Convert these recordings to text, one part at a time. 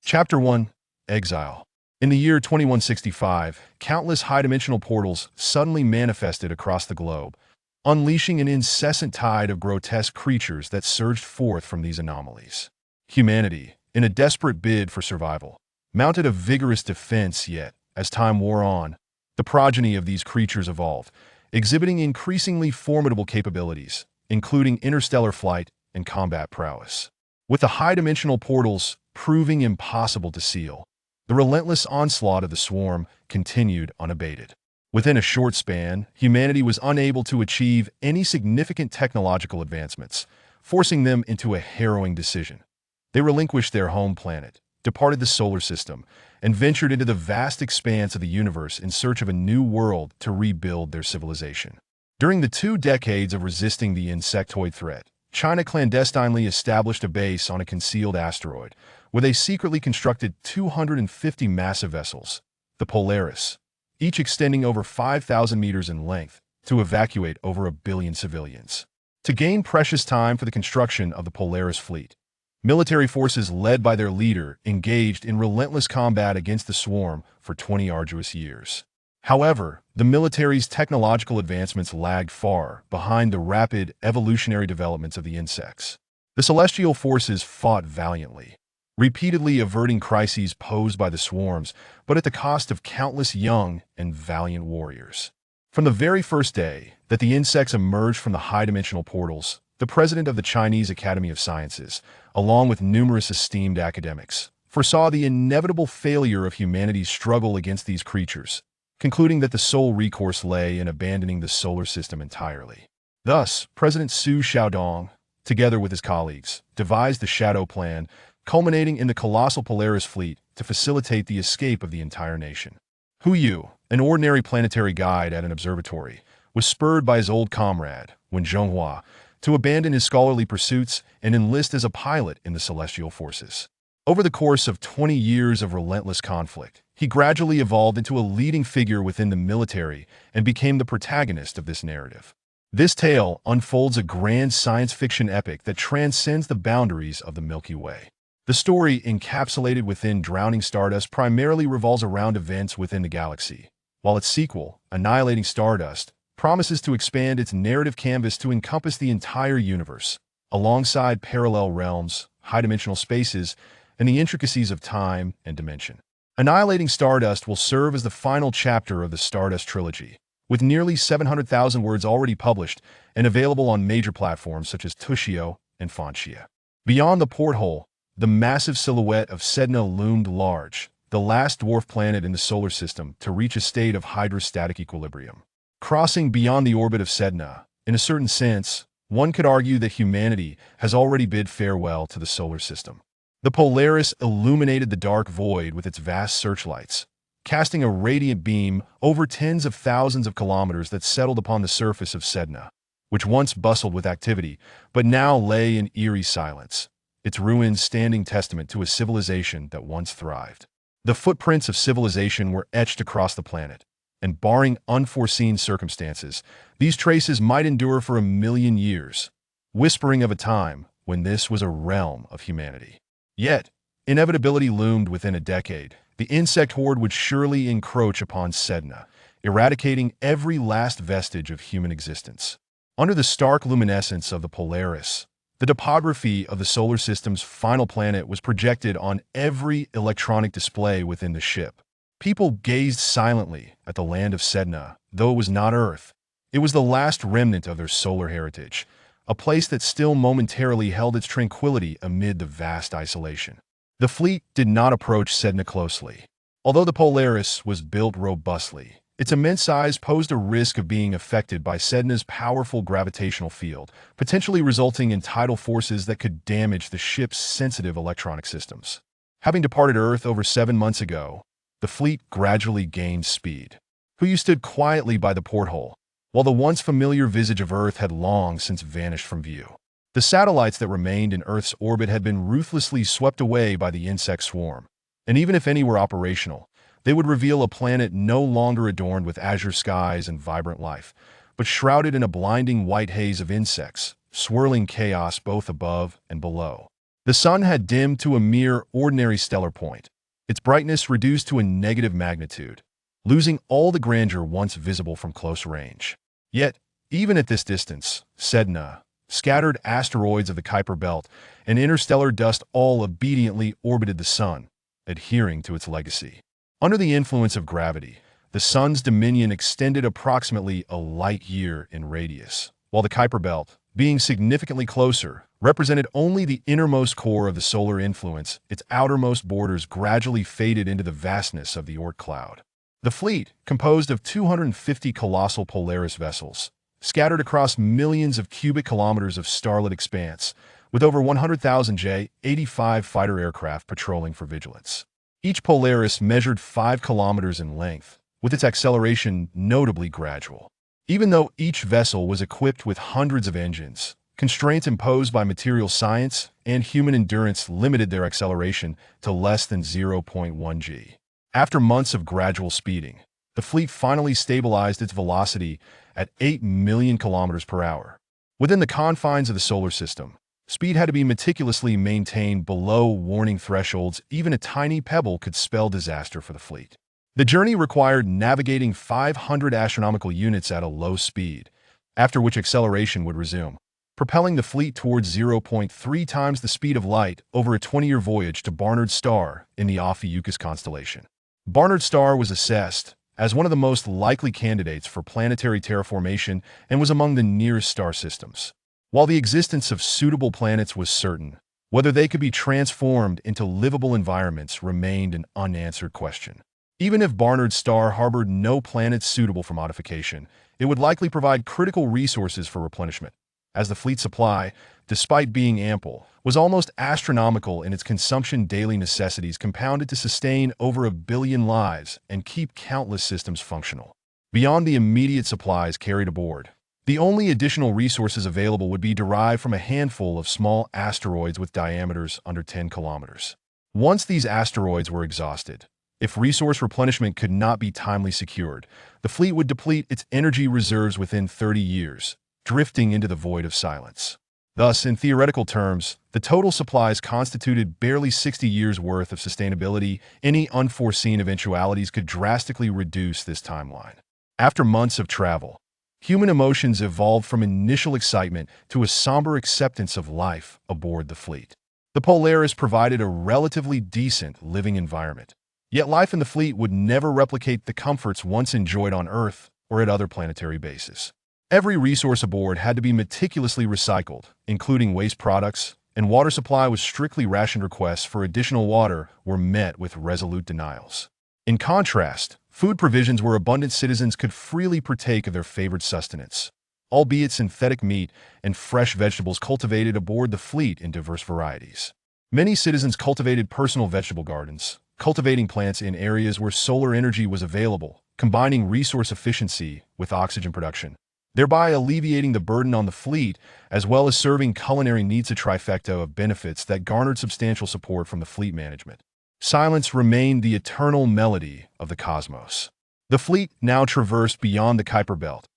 Chapter 1: Exile. In the year 2165, countless high-dimensional portals suddenly manifested across the globe, unleashing an incessant tide of grotesque creatures that surged forth from these anomalies. Humanity, in a desperate bid for survival, mounted a vigorous defense, yet, as time wore on, the progeny of these creatures evolved, exhibiting increasingly formidable capabilities, including interstellar flight and combat prowess. With the high-dimensional portals proving impossible to seal, the relentless onslaught of the swarm continued unabated. Within a short span, humanity was unable to achieve any significant technological advancements, forcing them into a harrowing decision. They relinquished their home planet, departed the solar system, and ventured into the vast expanse of the universe in search of a new world to rebuild their civilization. During the 2 decades of resisting the insectoid threat, China clandestinely established a base on a concealed asteroid, where they secretly constructed 250 massive vessels, the Polaris, each extending over 5,000 meters in length, to evacuate over 1 billion civilians. To gain precious time for the construction of the Polaris fleet, military forces led by their leader engaged in relentless combat against the swarm for 20 arduous years. However, the military's technological advancements lagged far behind the rapid evolutionary developments of the insects. The celestial forces fought valiantly, repeatedly averting crises posed by the swarms, but at the cost of countless young and valiant warriors. From the very first day that the insects emerged from the high-dimensional portals, the president of the Chinese Academy of Sciences, along with numerous esteemed academics, foresaw the inevitable failure of humanity's struggle against these creatures, concluding that the sole recourse lay in abandoning the solar system entirely. Thus, President Su Xiaodong, together with his colleagues, devised the Shadow Plan, culminating in the colossal Polaris fleet to facilitate the escape of the entire nation. Hu Yu, an ordinary planetary guide at an observatory, was spurred by his old comrade, Wen Zhonghua, to abandon his scholarly pursuits and enlist as a pilot in the celestial forces. Over the course of 20 years of relentless conflict, he gradually evolved into a leading figure within the military and became the protagonist of this narrative. This tale unfolds a grand science fiction epic that transcends the boundaries of the Milky Way. The story, encapsulated within Drowning Stardust, primarily revolves around events within the galaxy, while its sequel, Annihilating Stardust, promises to expand its narrative canvas to encompass the entire universe, alongside parallel realms, high-dimensional spaces, and the intricacies of time and dimension. Annihilating Stardust will serve as the final chapter of the Stardust trilogy, with nearly 700,000 words already published and available on major platforms such as Tushio and Fanxia. Beyond the porthole, the massive silhouette of Sedna loomed large, the last dwarf planet in the solar system to reach a state of hydrostatic equilibrium. Crossing beyond the orbit of Sedna, in a certain sense, one could argue that humanity has already bid farewell to the solar system. The Polaris illuminated the dark void with its vast searchlights, casting a radiant beam over tens of thousands of kilometers that settled upon the surface of Sedna, which once bustled with activity, but now lay in eerie silence, its ruins standing testament to a civilization that once thrived. The footprints of civilization were etched across the planet, and barring unforeseen circumstances, these traces might endure for 1 million years, whispering of a time when this was a realm of humanity. Yet, inevitability loomed within a decade. The insect horde would surely encroach upon Sedna, eradicating every last vestige of human existence. Under the stark luminescence of the Polaris, the topography of the solar system's final planet was projected on every electronic display within the ship. People gazed silently at the land of Sedna, though it was not Earth. It was the last remnant of their solar heritage, a place that still momentarily held its tranquility amid the vast isolation. The fleet did not approach Sedna closely. Although the Polaris was built robustly, its immense size posed a risk of being affected by Sedna's powerful gravitational field, potentially resulting in tidal forces that could damage the ship's sensitive electronic systems. Having departed Earth over 7 months ago, the fleet gradually gained speed. Hu Yu stood quietly by the porthole, while the once familiar visage of Earth had long since vanished from view. The satellites that remained in Earth's orbit had been ruthlessly swept away by the insect swarm, and even if any were operational, they would reveal a planet no longer adorned with azure skies and vibrant life, but shrouded in a blinding white haze of insects, swirling chaos both above and below. The sun had dimmed to a mere ordinary stellar point, its brightness reduced to a negative magnitude, losing all the grandeur once visible from close range. Yet, even at this distance, Sedna, scattered asteroids of the Kuiper Belt, and interstellar dust all obediently orbited the sun, adhering to its legacy. Under the influence of gravity, the sun's dominion extended approximately a light year in radius, while the Kuiper Belt, being significantly closer, represented only the innermost core of the solar influence. Its outermost borders gradually faded into the vastness of the Oort cloud. The fleet, composed of 250 colossal Polaris vessels, scattered across millions of cubic kilometers of starlit expanse, with over 100,000 J-85 fighter aircraft patrolling for vigilance. Each Polaris measured 5 kilometers in length, with its acceleration notably gradual. Even though each vessel was equipped with hundreds of engines, constraints imposed by material science and human endurance limited their acceleration to less than 0.1 g. After months of gradual speeding, the fleet finally stabilized its velocity at 8 million kilometers per hour. Within the confines of the solar system, speed had to be meticulously maintained below warning thresholds. Even a tiny pebble could spell disaster for the fleet. The journey required navigating 500 astronomical units at a low speed, after which acceleration would resume, propelling the fleet towards 0.3 times the speed of light over a 20-year voyage to Barnard's Star in the Ophiuchus constellation. Barnard's Star was assessed as one of the most likely candidates for planetary terraformation and was among the nearest star systems. While the existence of suitable planets was certain, whether they could be transformed into livable environments remained an unanswered question. Even if Barnard's Star harbored no planets suitable for modification, it would likely provide critical resources for replenishment, as the fleet supply, despite being ample, was almost astronomical in its consumption. Daily necessities compounded to sustain over 1 billion lives and keep countless systems functional. Beyond the immediate supplies carried aboard, the only additional resources available would be derived from a handful of small asteroids with diameters under 10 kilometers. Once these asteroids were exhausted, if resource replenishment could not be timely secured, the fleet would deplete its energy reserves within 30 years, drifting into the void of silence. Thus, in theoretical terms, the total supplies constituted barely 60 years' worth of sustainability. Any unforeseen eventualities could drastically reduce this timeline. After months of travel, human emotions evolved from initial excitement to a somber acceptance of life aboard the fleet. The Polaris provided a relatively decent living environment, yet life in the fleet would never replicate the comforts once enjoyed on Earth or at other planetary bases. Every resource aboard had to be meticulously recycled, including waste products, and water supply was strictly rationed. Requests for additional water were met with resolute denials. In contrast, food provisions were abundant. Citizens could freely partake of their favorite sustenance, albeit synthetic meat and fresh vegetables cultivated aboard the fleet in diverse varieties. Many citizens cultivated personal vegetable gardens, cultivating plants in areas where solar energy was available, combining resource efficiency with oxygen production, thereby alleviating the burden on the fleet, as well as serving culinary needs. A trifecta of benefits that garnered substantial support from the fleet management. Silence remained the eternal melody of the cosmos. The fleet now traversed beyond the Kuiper Belt,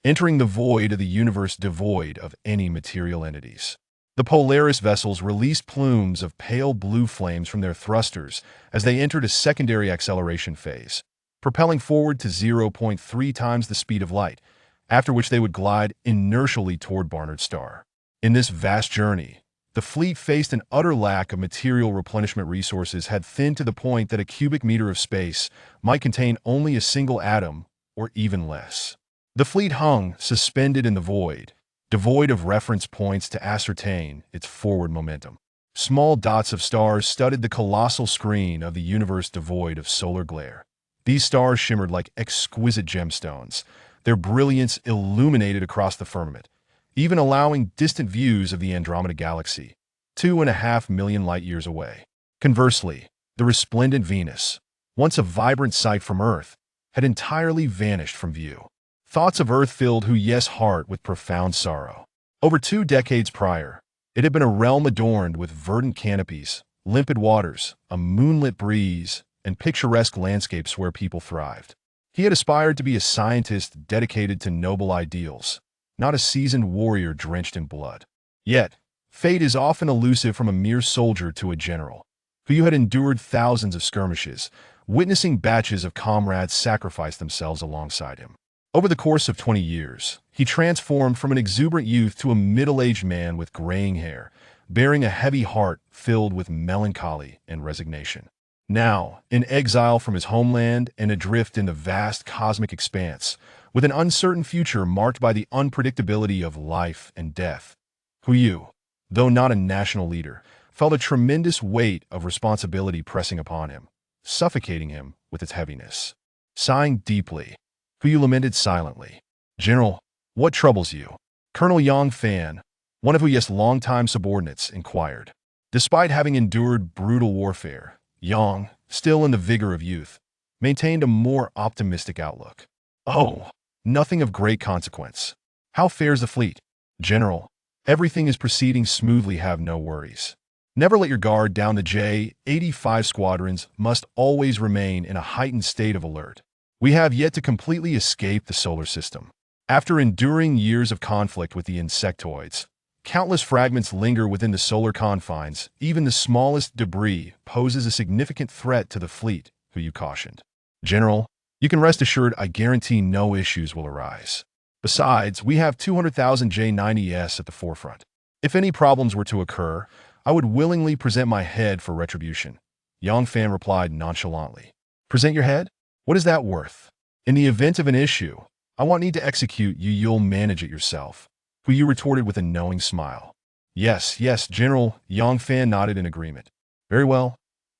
entering the void of the universe devoid of any material entities. The Polaris vessels released plumes of pale blue flames from their thrusters as they entered a secondary acceleration phase, propelling forward to 0.3 times the speed of light, after which they would glide inertially toward Barnard's Star. In this vast journey, the fleet faced an utter lack of material. Replenishment resources had thinned to the point that a cubic meter of space might contain only a single atom, or even less. The fleet hung, suspended in the void, devoid of reference points to ascertain its forward momentum. Small dots of stars studded the colossal screen of the universe devoid of solar glare. These stars shimmered like exquisite gemstones, their brilliance illuminated across the firmament, even allowing distant views of the Andromeda Galaxy, 2.5 million light-years away. Conversely, the resplendent Venus, once a vibrant sight from Earth, had entirely vanished from view. Thoughts of Earth filled Huye's heart with profound sorrow. Over 2 decades prior, it had been a realm adorned with verdant canopies, limpid waters, a moonlit breeze, and picturesque landscapes where people thrived. He had aspired to be a scientist dedicated to noble ideals, not a seasoned warrior drenched in blood. Yet, Fate is often elusive from a mere soldier to a general, who had endured thousands of skirmishes, witnessing batches of comrades sacrifice themselves alongside him. Over the course of 20 years, he transformed from an exuberant youth to a middle-aged man with graying hair, bearing a heavy heart filled with melancholy and resignation. Now, in exile from his homeland and adrift in the vast cosmic expanse, with an uncertain future marked by the unpredictability of life and death, Hu, though not a national leader, felt a tremendous weight of responsibility pressing upon him, suffocating him with its heaviness. Sighing deeply, Hu lamented silently. "General, what troubles you?" Colonel Yang Fan, one of Hu's longtime subordinates, inquired. Despite having endured brutal warfare, Yang, still in the vigor of youth, maintained a more optimistic outlook. "Oh, nothing of great consequence. How fares the fleet?" "General, everything is proceeding smoothly, have no worries. Never let your guard down. The J-85 squadrons must always remain in a heightened state of alert. We have yet to completely escape the solar system. After enduring years of conflict with the insectoids, countless fragments linger within the solar confines. Even the smallest debris poses a significant threat to the fleet," Hu cautioned. "General, you can rest assured I guarantee no issues will arise. Besides, we have 200,000 J-90s at the forefront. If any problems were to occur, I would willingly present my head for retribution," Yang Fan replied nonchalantly. "Present your head? What is that worth? In the event of an issue, I won't need to execute you, you'll manage it yourself," Hu retorted with a knowing smile. Yes, General," Yang Fan nodded in agreement. "Very well.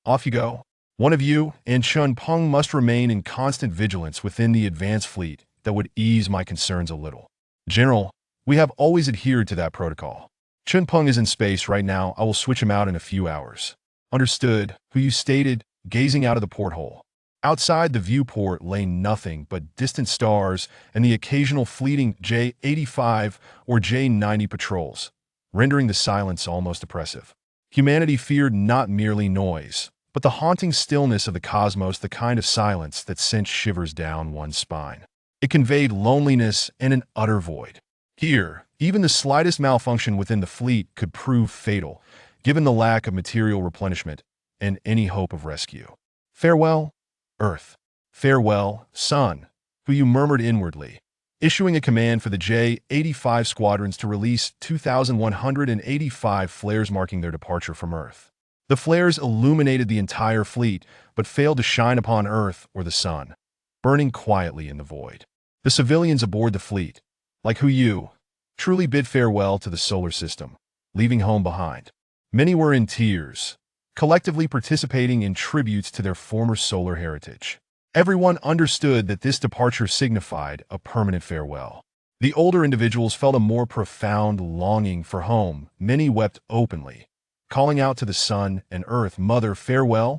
Off you go. One of you and Chun Peng must remain in constant vigilance within the advanced fleet. That would ease my concerns a little." "General, we have always adhered to that protocol. Chun Peng is in space right now. I will switch him out in a few hours." "Understood," Hu stated, gazing out of the porthole. Outside the viewport lay nothing but distant stars and the occasional fleeting J-85 or J-90 patrols, rendering the silence almost oppressive. Humanity feared not merely noise, but the haunting stillness of the cosmos, the kind of silence that sent shivers down one's spine. It conveyed loneliness and an utter void. Here, even the slightest malfunction within the fleet could prove fatal, given the lack of material replenishment and any hope of rescue. "Farewell, Earth. Farewell, Sun," Hu murmured inwardly, issuing a command for the J-85 squadrons to release 2,185 flares marking their departure from Earth. The flares illuminated the entire fleet, but failed to shine upon Earth or the Sun, burning quietly in the void. The civilians aboard the fleet, like Hu, truly bid farewell to the solar system, leaving home behind. Many were in tears, collectively participating in tributes to their former solar heritage. Everyone understood that this departure signified a permanent farewell. The older individuals felt a more profound longing for home. Many wept openly, calling out to the Sun and Earth, "Mother, farewell."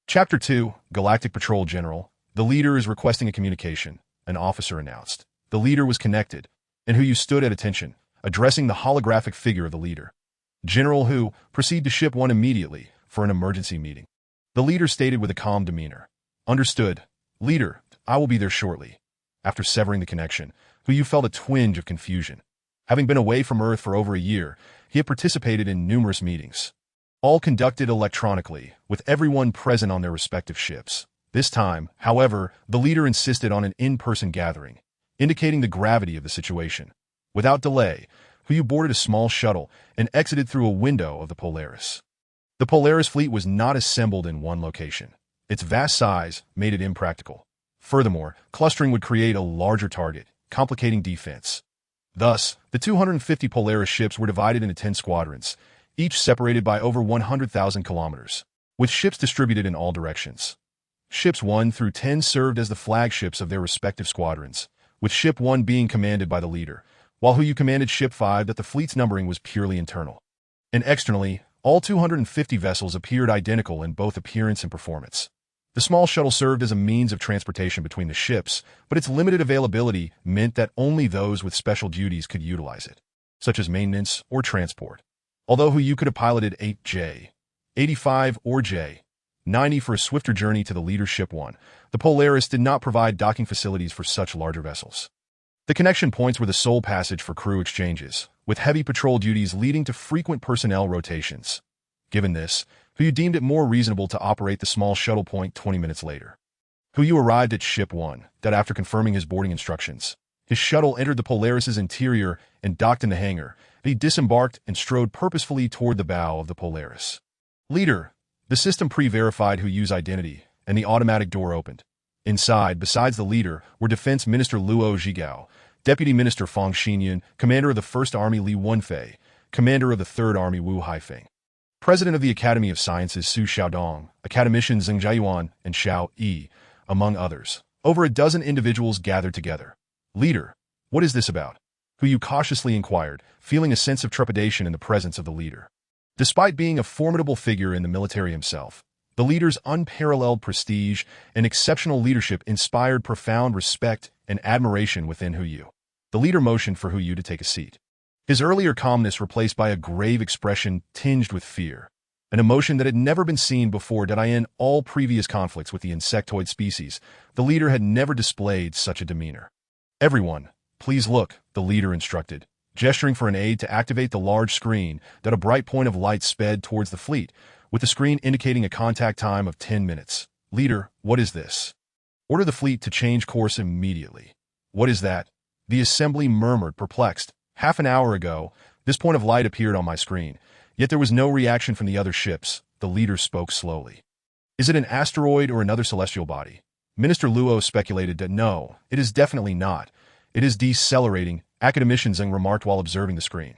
Chapter 2, Galactic Patrol General. "The leader is requesting a communication," an officer announced. The leader was connected, and Hu stood at attention, addressing the holographic figure of the leader. "General Hu, proceed to Ship 1 immediately for an emergency meeting," the leader stated with a calm demeanor. "Understood. Leader, I will be there shortly." After severing the connection, Hu felt a twinge of confusion. Having been away from Earth for over a year, he had participated in numerous meetings, all conducted electronically, with everyone present on their respective ships. This time, however, the leader insisted on an in-person gathering, indicating the gravity of the situation. Without delay, Hu boarded a small shuttle and exited through a window of the Polaris. The Polaris fleet was not assembled in one location. Its vast size made it impractical. Furthermore, clustering would create a larger target, complicating defense. Thus, the 250 Polaris ships were divided into 10 squadrons, each separated by over 100,000 kilometers, with ships distributed in all directions. Ships 1 through 10 served as the flagships of their respective squadrons, with Ship 1 being commanded by the leader, while Hu commanded Ship 5. That the fleet's numbering was purely internal. And externally, all 250 vessels appeared identical in both appearance and performance. The small shuttle served as a means of transportation between the ships, but its limited availability meant that only those with special duties could utilize it, such as maintenance or transport. Although Hu could have piloted 8J, 85 or J-90 for a swifter journey to the leader's Ship 1, the Polaris did not provide docking facilities for such larger vessels. The connection points were the sole passage for crew exchanges, with heavy patrol duties leading to frequent personnel rotations. Given this, Huyu deemed it more reasonable to operate the small shuttle point 20 minutes later. Huyu arrived at Ship 1, that after confirming his boarding instructions, his shuttle entered the Polaris's interior and docked in the hangar. He disembarked and strode purposefully toward the bow of the Polaris. Leader, the system pre-verified Huyu's identity, and the automatic door opened. Inside, besides the leader, were Defense Minister Luo Zhigao, Deputy Minister Fang Xinyan, Commander of the 1st Army Li Wenfei, Commander of the 3rd Army Wu Haifeng, President of the Academy of Sciences Su Xiaodong, Academician Zheng Jiayuan, and Xiao Yi, among others. Over a dozen individuals gathered together. Leader, what is this about? Huyu cautiously inquired, feeling a sense of trepidation in the presence of the leader. Despite being a formidable figure in the military himself, the leader's unparalleled prestige and exceptional leadership inspired profound respect and admiration within Huyu. The leader motioned for Huyu to take a seat. His earlier calmness replaced by a grave expression tinged with fear, an emotion that had never been seen before. In all previous conflicts with the insectoid species, the leader had never displayed such a demeanor. Everyone, please look, the leader instructed, gesturing for an aide to activate the large screen. That a bright point of light sped towards the fleet, with the screen indicating a contact time of 10 minutes. Leader, what is this? Order the fleet to change course immediately. What is that? The assembly murmured, perplexed. Half an hour ago, this point of light appeared on my screen, yet there was no reaction from the other ships. The leader spoke slowly. Is it an asteroid or another celestial body? Minister Luo speculated that no, it is definitely not. It is decelerating, Academician Zheng remarked while observing the screen.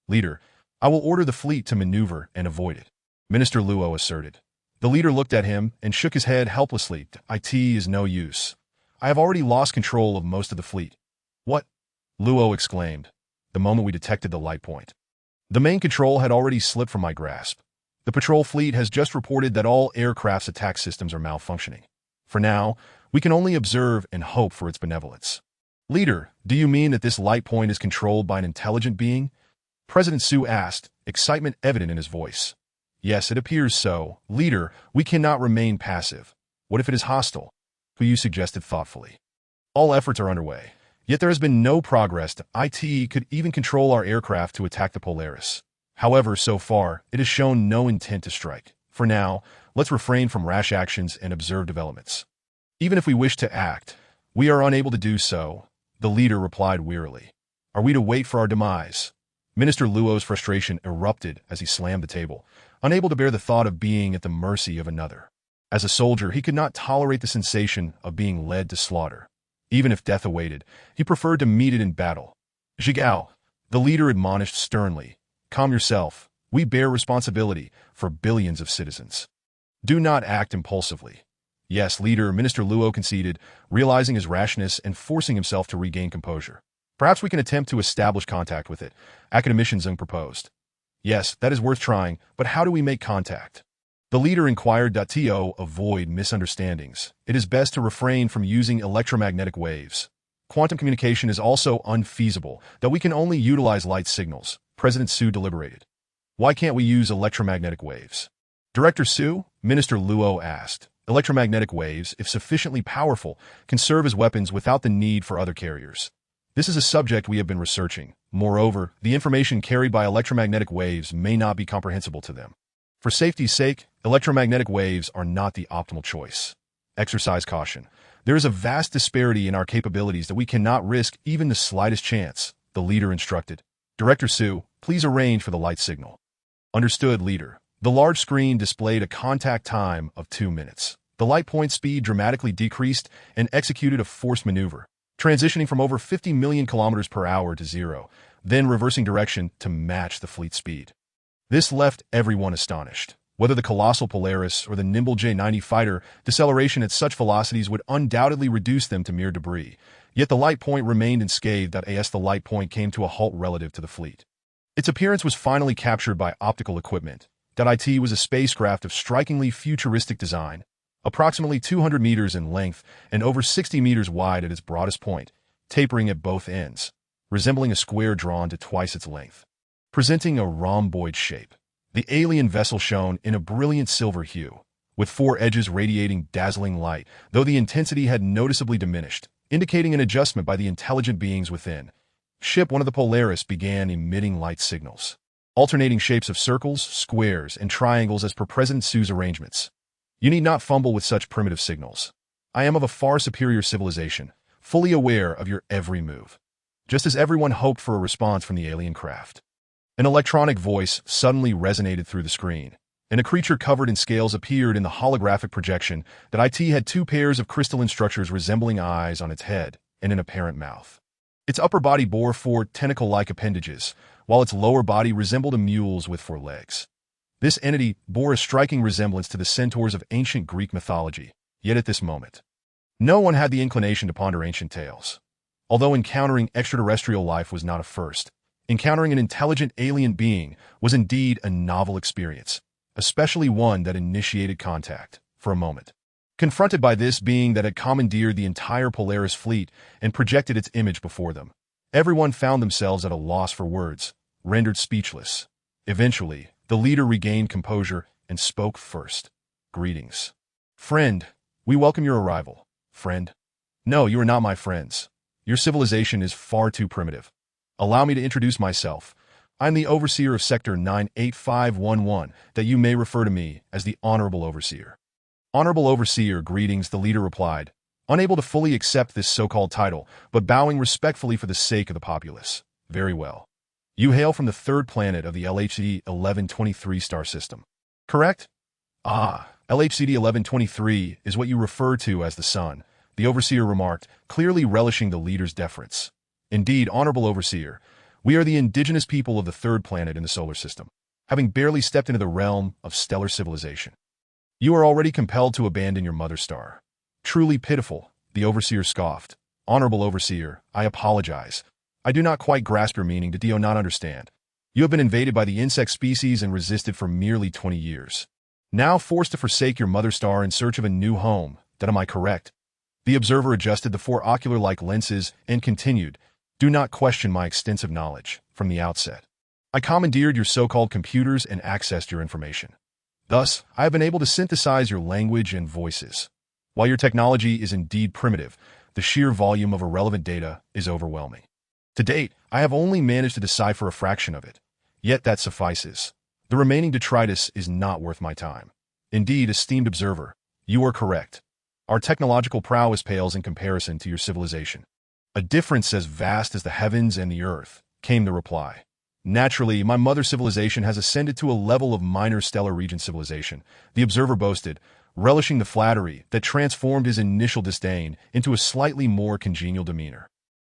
Leader, I will order the fleet to maneuver and avoid it, Minister Luo asserted. The leader looked at him and shook his head helplessly. It is no use. I have already lost control of most of the fleet. What? Luo exclaimed, the moment we detected the light point. The main control had already slipped from my grasp. The patrol fleet has just reported that all aircraft's attack systems are malfunctioning. For now, we can only observe and hope for its benevolence. Leader, do you mean that this light point is controlled by an intelligent being? President Su asked, excitement evident in his voice. Yes, it appears so. Leader, we cannot remain passive. What if it is hostile? Huyu suggested thoughtfully. All efforts are underway. Yet there has been no progress. It could even control our aircraft to attack the Polaris. However, so far, it has shown no intent to strike. For now, let's refrain from rash actions and observe developments. Even if we wish to act, we are unable to do so, the leader replied wearily. Are we to wait for our demise? Minister Luo's frustration erupted as he slammed the table, unable to bear the thought of being at the mercy of another. As a soldier, he could not tolerate the sensation of being led to slaughter. Even if death awaited, he preferred to meet it in battle. Zhigao, the leader admonished sternly, calm yourself. We bear responsibility for billions of citizens. Do not act impulsively. Yes, leader, Minister Luo conceded, realizing his rashness and forcing himself to regain composure. Perhaps we can attempt to establish contact with it, Academician Zheng proposed. Yes, that is worth trying, but how do we make contact? The leader inquired. To avoid misunderstandings, it is best to refrain from using electromagnetic waves. Quantum communication is also unfeasible, though we can only utilize light signals, President Su deliberated. Why can't we use electromagnetic waves? Director Su, Minister Luo asked. Electromagnetic waves, if sufficiently powerful, can serve as weapons without the need for other carriers. This is a subject we have been researching. Moreover, the information carried by electromagnetic waves may not be comprehensible to them. For safety's sake, electromagnetic waves are not the optimal choice. Exercise caution. There is a vast disparity in our capabilities that we cannot risk even the slightest chance, the leader instructed. Director Su, please arrange for the light signal. Understood, leader. The large screen displayed a contact time of 2 minutes. The light point speed dramatically decreased and executed a forced maneuver, transitioning from over 50 million kilometers per hour to 0, then reversing direction to match the fleet speed. This left everyone astonished. Whether the colossal Polaris or the nimble J-90 fighter, deceleration at such velocities would undoubtedly reduce them to mere debris. Yet the light point remained unscathed. As the light point came to a halt relative to the fleet. Its appearance was finally captured by optical equipment. It was a spacecraft of strikingly futuristic design, approximately 200 meters in length and over 60 meters wide at its broadest point, tapering at both ends, resembling a square drawn to twice its length. Presenting a rhomboid shape, the alien vessel shone in a brilliant silver hue, with 4 edges radiating dazzling light. Though the intensity had noticeably diminished, indicating an adjustment by the intelligent beings within. Ship 1 of the Polaris began emitting light signals, alternating shapes of circles, squares, and triangles as per President Su's arrangements. You need not fumble with such primitive signals. I am of a far superior civilization, fully aware of your every move. Just as everyone hoped for a response from the alien craft. An electronic voice suddenly resonated through the screen, and a creature covered in scales appeared in the holographic projection that IT had two pairs of crystalline structures resembling eyes on its head and an apparent mouth. Its upper body bore four tentacle-like appendages, while its lower body resembled a mule's with four legs. This entity bore a striking resemblance to the centaurs of ancient Greek mythology, yet at this moment, no one had the inclination to ponder ancient tales. Although encountering extraterrestrial life was not a first, encountering an intelligent alien being was indeed a novel experience, especially one that initiated contact, for a moment. Confronted by this being that had commandeered the entire Polaris fleet and projected its image before them, everyone found themselves at a loss for words, rendered speechless. Eventually, the leader regained composure and spoke first. Greetings. Friend, we welcome your arrival. Friend? No, you are not my friends. Your civilization is far too primitive. Allow me to introduce myself. I'm the Overseer of Sector 98511, that you may refer to me as the Honorable Overseer. Honorable Overseer, greetings, the leader replied, unable to fully accept this so-called title, but bowing respectfully for the sake of the populace. Very well. You hail from the third planet of the LHD 1123 star system. Correct? Ah, LHCD 1123 is what you refer to as the Sun, the Overseer remarked, clearly relishing the leader's deference. Indeed, Honorable Overseer, we are the indigenous people of the third planet in the solar system, having barely stepped into the realm of stellar civilization. You are already compelled to abandon your mother star. Truly pitiful, the Overseer scoffed. Honorable Overseer, I apologize. I do not quite grasp your meaning. Do you not understand? You have been invaded by the insect species and resisted for merely 20 years. Now forced to forsake your mother star in search of a new home. That am I correct? The observer adjusted the four ocular-like lenses and continued, do not question my extensive knowledge from the outset. I commandeered your so-called computers and accessed your information. Thus, I have been able to synthesize your language and voices. While your technology is indeed primitive, the sheer volume of irrelevant data is overwhelming. To date, I have only managed to decipher a fraction of it. Yet that suffices. The remaining detritus is not worth my time. Indeed, esteemed observer, you are correct. Our technological prowess pales in comparison to your civilization. A difference as vast as the heavens and the earth, came the reply. Naturally, my mother civilization has ascended to a level of minor stellar region civilization, the observer boasted, relishing the flattery that transformed his initial disdain into a slightly more congenial demeanor.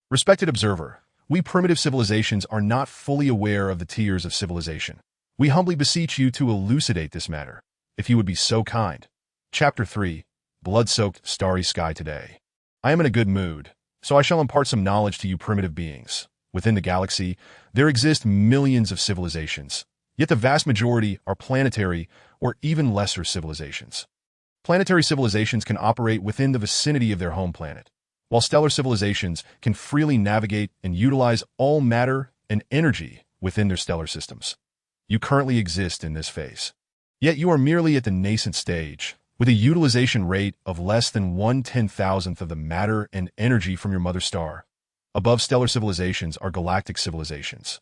Respected observer, we primitive civilizations are not fully aware of the tiers of civilization. We humbly beseech you to elucidate this matter, if you would be so kind. Chapter 3, Blood-Soaked Starry Sky Today. I am in a good mood, so I shall impart some knowledge to you primitive beings. Within the galaxy, there exist millions of civilizations, yet the vast majority are planetary or even lesser civilizations. Planetary civilizations can operate within the vicinity of their home planet, while stellar civilizations can freely navigate and utilize all matter and energy within their stellar systems. You currently exist in this phase. Yet you are merely at the nascent stage, with a utilization rate of less than 1/10,000th of the matter and energy from your mother star. Above stellar civilizations are galactic civilizations,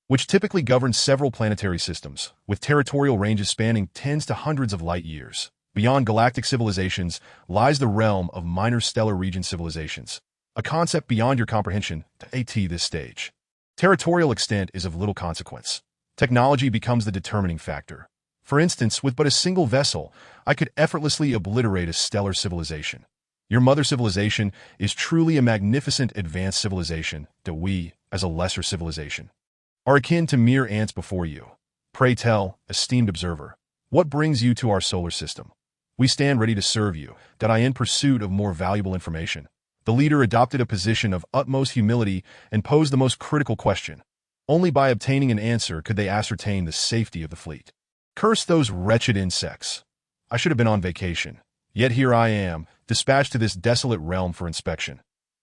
which typically govern several planetary systems, with territorial ranges spanning tens to hundreds of light years. Beyond galactic civilizations lies the realm of minor stellar region civilizations, a concept beyond your comprehension at this stage. Territorial extent is of little consequence. Technology becomes the determining factor. For instance, with but a single vessel, I could effortlessly obliterate a stellar civilization. Your mother civilization is truly a magnificent advanced civilization that we, as a lesser civilization, are akin to mere ants before you. Pray tell, esteemed observer, what brings you to our solar system? We stand ready to serve you, that I in pursuit of more valuable information. The leader adopted a position of utmost humility and posed the most critical question. Only by obtaining an answer could they ascertain the safety of the fleet. Curse those wretched insects. I should have been on vacation. Yet here I am, dispatched to this desolate realm for inspection.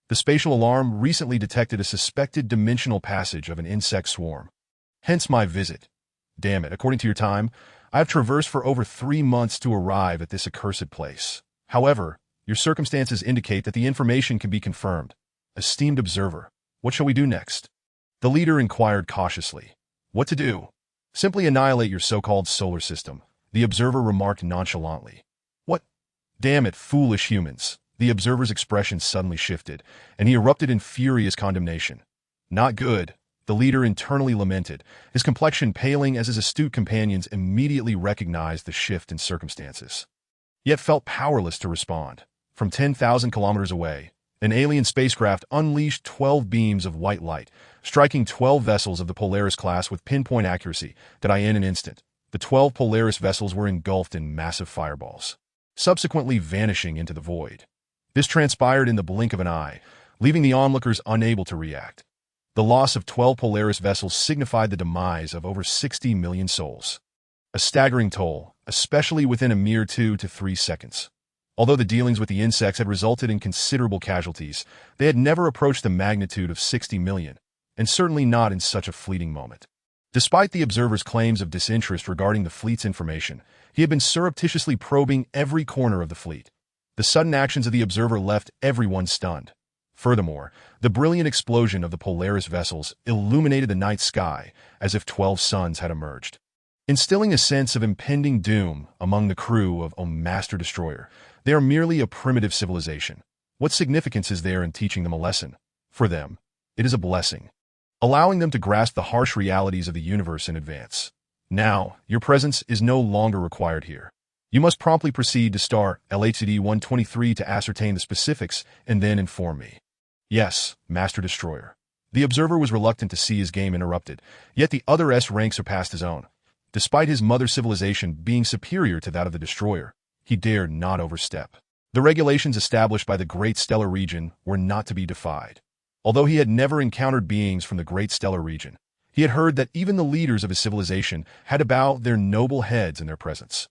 The spatial alarm recently detected a suspected dimensional passage of an insect swarm. Hence my visit. Damn it, according to your time, I have traversed for over 3 months to arrive at this accursed place. However, Your circumstances indicate that the information can be confirmed. Esteemed observer, what shall we do next? The leader inquired cautiously. What to do? Simply annihilate your so-called solar system, the observer remarked nonchalantly. What? Damn it, foolish humans. The observer's expression suddenly shifted, and he erupted in furious condemnation. Not good, the leader internally lamented, his complexion paling as his astute companions immediately recognized the shift in circumstances. Yet felt powerless to respond. From 10,000 kilometers away, an alien spacecraft unleashed 12 beams of white light, striking 12 vessels of the Polaris class with pinpoint accuracy that in an instant. The 12 Polaris vessels were engulfed in massive fireballs, subsequently vanishing into the void. This transpired in the blink of an eye, leaving the onlookers unable to react. The loss of 12 Polaris vessels signified the demise of over 60 million souls. A staggering toll, especially within a mere 2 to 3 seconds. Although the dealings with the insects had resulted in considerable casualties, they had never approached the magnitude of 60 million, and certainly not in such a fleeting moment. Despite the observer's claims of disinterest regarding the fleet's information, he had been surreptitiously probing every corner of the fleet. The sudden actions of the observer left everyone stunned. Furthermore, the brilliant explosion of the Polaris vessels illuminated the night sky as if 12 suns had emerged, instilling a sense of impending doom among the crew of a master destroyer. They are merely a primitive civilization. What significance is there in teaching them a lesson? For them, it is a blessing, allowing them to grasp the harsh realities of the universe in advance. Now, your presence is no longer required here. You must promptly proceed to star LHD-123 to ascertain the specifics and then inform me. Yes, Master Destroyer. The observer was reluctant to see his game interrupted, yet the other S rank surpassed his own. Despite his mother civilization being superior to that of the Destroyer, he dared not overstep. The regulations established by the Great Stellar Region were not to be defied. Although he had never encountered beings from the Great Stellar Region, he had heard that even the leaders of his civilization had to bow their noble heads in their presence.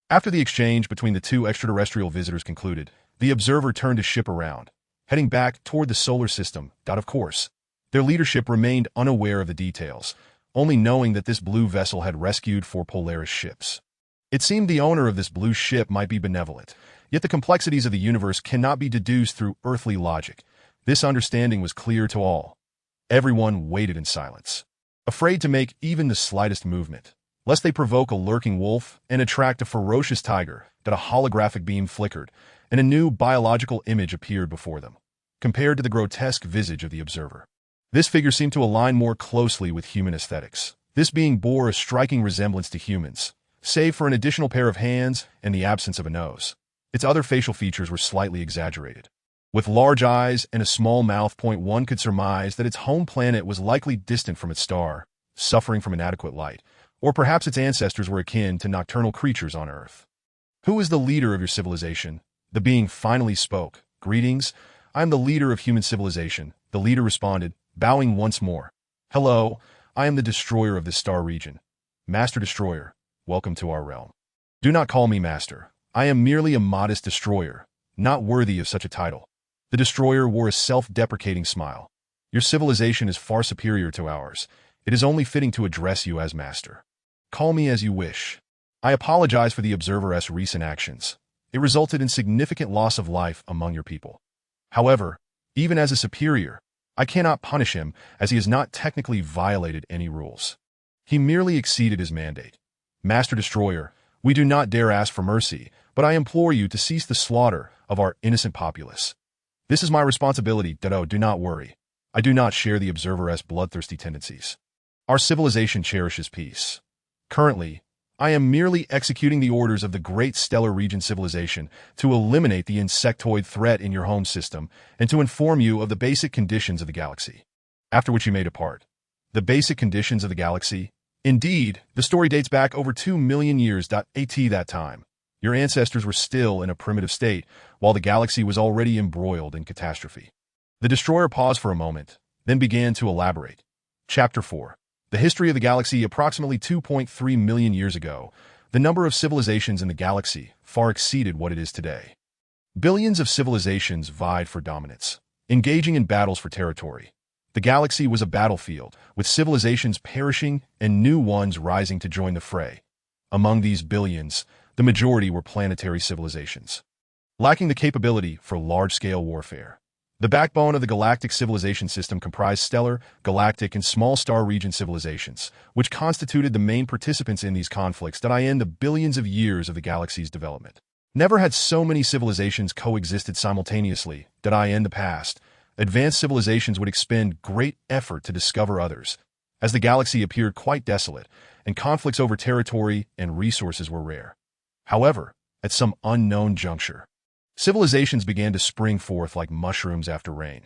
After the exchange between the two extraterrestrial visitors concluded, the observer turned his ship around, heading back toward the solar system. Of course, their leadership remained unaware of the details, only knowing that this blue vessel had rescued 4 Polaris ships. It seemed the owner of this blue ship might be benevolent, yet the complexities of the universe cannot be deduced through earthly logic. This understanding was clear to all. Everyone waited in silence, afraid to make even the slightest movement, lest they provoke a lurking wolf and attract a ferocious tiger. That a holographic beam flickered, and a new biological image appeared before them, compared to the grotesque visage of the observer. This figure seemed to align more closely with human aesthetics. This being bore a striking resemblance to humans, save for an additional pair of hands and the absence of a nose. Its other facial features were slightly exaggerated. With large eyes and a small mouth, one could surmise that its home planet was likely distant from its star, suffering from inadequate light, or perhaps its ancestors were akin to nocturnal creatures on Earth. Who is the leader of your civilization? The being finally spoke. Greetings, I am the leader of human civilization, the leader responded, bowing once more. Hello, I am the destroyer of this star region. Master Destroyer, welcome to our realm. Do not call me master. I am merely a modest destroyer, not worthy of such a title. The destroyer wore a self-deprecating smile. Your civilization is far superior to ours. It is only fitting to address you as master. Call me as you wish. I apologize for the observer's recent actions. It resulted in significant loss of life among your people. However, even as a superior, I cannot punish him as he has not technically violated any rules. He merely exceeded his mandate. Master Destroyer, we do not dare ask for mercy, but I implore you to cease the slaughter of our innocent populace. This is my responsibility, do not worry. I do not share the observer's bloodthirsty tendencies. Our civilization cherishes peace. Currently, I am merely executing the orders of the Great Stellar Region civilization to eliminate the insectoid threat in your home system and to inform you of the basic conditions of the galaxy, after which you may depart. The basic conditions of the galaxy? Indeed, the story dates back over 2 million years. At that time, your ancestors were still in a primitive state, while the galaxy was already embroiled in catastrophe. The destroyer paused for a moment, then began to elaborate. Chapter 4. The history of the galaxy. Approximately 2.3 million years ago, the number of civilizations in the galaxy far exceeded what it is today. Billions of civilizations vied for dominance, engaging in battles for territory. The galaxy was a battlefield, with civilizations perishing and new ones rising to join the fray. Among these billions, the majority were planetary civilizations. lacking the capability for large-scale warfare. The backbone of the galactic civilization system comprised stellar, galactic, and small star region civilizations, which constituted the main participants in these conflicts that end the billions of years of the galaxy's development. Never had so many civilizations coexisted simultaneously that in the past, advanced civilizations would expend great effort to discover others, as the galaxy appeared quite desolate, and conflicts over territory and resources were rare. However, at some unknown juncture, civilizations began to spring forth like mushrooms after rain.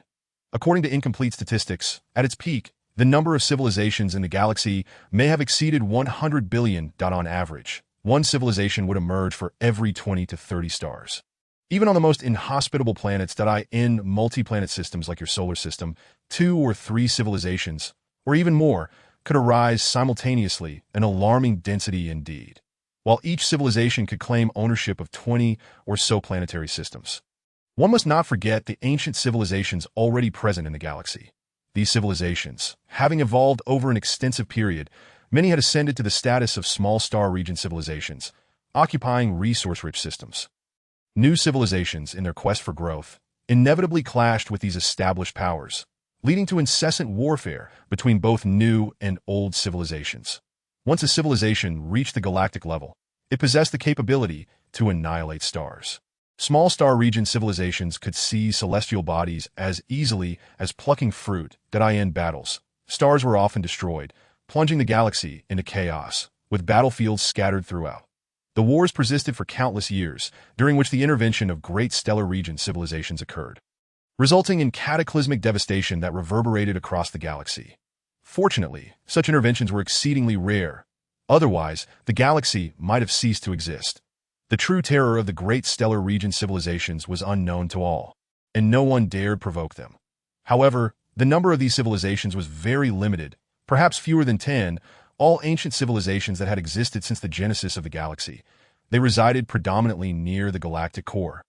According to incomplete statistics, at its peak, the number of civilizations in the galaxy may have exceeded 100 billion. On average, one civilization would emerge for every 20 to 30 stars. Even on the most inhospitable planets that in multi-planet systems like your solar system, 2 or 3 civilizations, or even more, could arise simultaneously, an alarming density indeed, while each civilization could claim ownership of 20 or so planetary systems. One must not forget the ancient civilizations already present in the galaxy. These civilizations, having evolved over an extensive period, many had ascended to the status of small star region civilizations, occupying resource-rich systems. New civilizations, in their quest for growth, inevitably clashed with these established powers, leading to incessant warfare between both new and old civilizations. Once a civilization reached the galactic level, it possessed the capability to annihilate stars. Small star region civilizations could seize celestial bodies as easily as plucking fruit that in battles. Stars were often destroyed, plunging the galaxy into chaos, with battlefields scattered throughout. The wars persisted for countless years, during which the intervention of great stellar region civilizations occurred, resulting in cataclysmic devastation that reverberated across the galaxy. Fortunately, such interventions were exceedingly rare. Otherwise, the galaxy might have ceased to exist. The true terror of the great stellar region civilizations was unknown to all, and no one dared provoke them. However, the number of these civilizations was very limited, perhaps fewer than 10, all ancient civilizations that had existed since the genesis of the galaxy. They resided predominantly near the galactic core,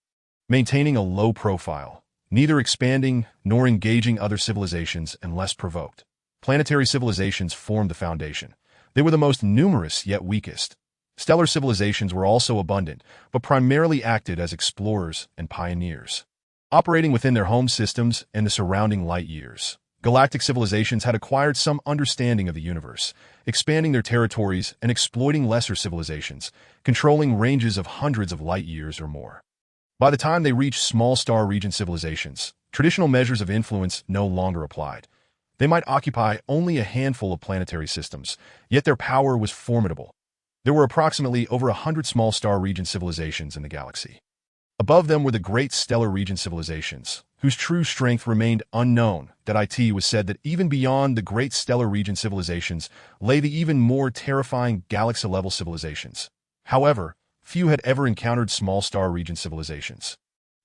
maintaining a low profile, neither expanding nor engaging other civilizations unless provoked. Planetary civilizations formed the foundation. They were the most numerous yet weakest. Stellar civilizations were also abundant, but primarily acted as explorers and pioneers, operating within their home systems and the surrounding light years. Galactic civilizations had acquired some understanding of the universe, expanding their territories and exploiting lesser civilizations, controlling ranges of hundreds of light years or more. By the time they reached small star region civilizations, traditional measures of influence no longer applied. They might occupy only a handful of planetary systems, yet their power was formidable. There were approximately over 100 small star region civilizations in the galaxy. Above them were the great stellar region civilizations, whose true strength remained unknown. It was said that even beyond the great stellar region civilizations lay the even more terrifying galaxy-level civilizations. However, few had ever encountered small star region civilizations,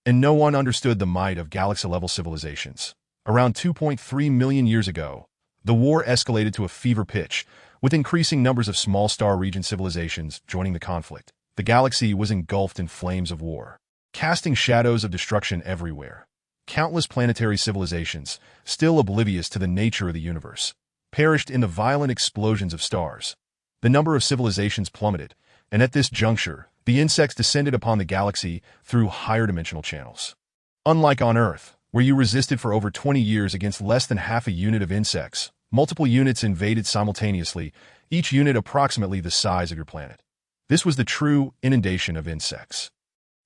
and no one understood the might of galaxy-level civilizations. Around 2.3 million years ago, the war escalated to a fever pitch, with increasing numbers of small star region civilizations joining the conflict. The galaxy was engulfed in flames of war, casting shadows of destruction everywhere. Countless planetary civilizations, still oblivious to the nature of the universe, perished in the violent explosions of stars. The number of civilizations plummeted, and at this juncture, the insects descended upon the galaxy through higher dimensional channels. Unlike on Earth, where you resisted for over 20 years against less than half a unit of insects, multiple units invaded simultaneously, each unit approximately the size of your planet. This was the true inundation of insects,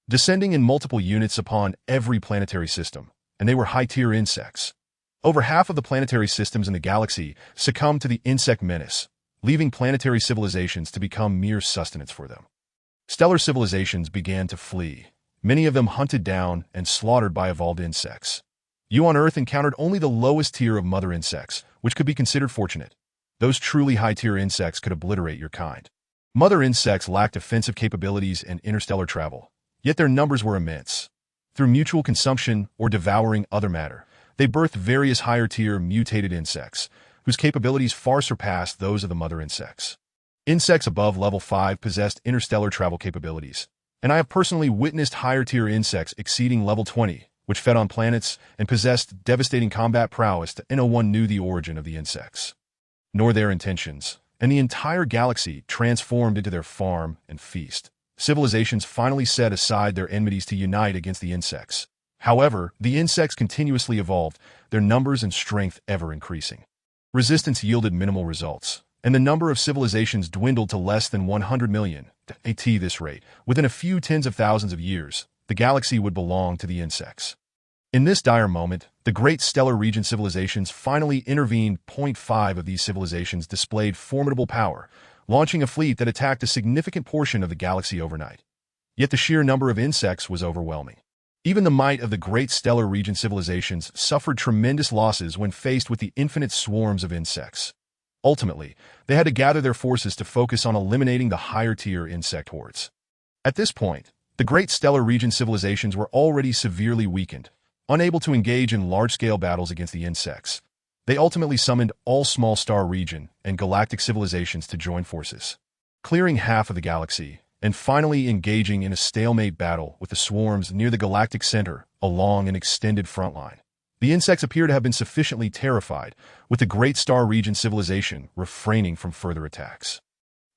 descending in multiple units upon every planetary system, and they were high-tier insects. Over half of the planetary systems in the galaxy succumbed to the insect menace, leaving planetary civilizations to become mere sustenance for them. Stellar civilizations began to flee, many of them hunted down and slaughtered by evolved insects. You on Earth encountered only the lowest tier of mother insects, which could be considered fortunate. Those truly high-tier insects could obliterate your kind. Mother insects lacked offensive capabilities and interstellar travel, yet their numbers were immense. Through mutual consumption or devouring other matter, they birthed various higher-tier mutated insects, whose capabilities far surpassed those of the mother insects. Insects above level 5 possessed interstellar travel capabilities, and I have personally witnessed higher-tier insects exceeding level 20, which fed on planets and possessed devastating combat prowess. No one knew the origin of the insects, nor their intentions, and the entire galaxy transformed into their farm and feast. civilizations finally set aside their enmities to unite against the insects. However, the insects continuously evolved, their numbers and strength ever increasing. Resistance yielded minimal results, and the number of civilizations dwindled to less than 100 million. At this rate, within a few tens of thousands of years, the galaxy would belong to the insects. In this dire moment, the great stellar region civilizations finally intervened. 5 of these civilizations displayed formidable power, launching a fleet that attacked a significant portion of the galaxy overnight. Yet the sheer number of insects was overwhelming. Even the might of the great stellar region civilizations suffered tremendous losses when faced with the infinite swarms of insects. Ultimately, they had to gather their forces to focus on eliminating the higher-tier insect hordes. At this point, the great stellar region civilizations were already severely weakened, unable to engage in large-scale battles against the insects. They ultimately summoned all small star region and galactic civilizations to join forces, clearing half of the galaxy, and finally engaging in a stalemate battle with the swarms near the galactic center along an extended front line. The insects appear to have been sufficiently terrified, with the great star region civilization refraining from further attacks.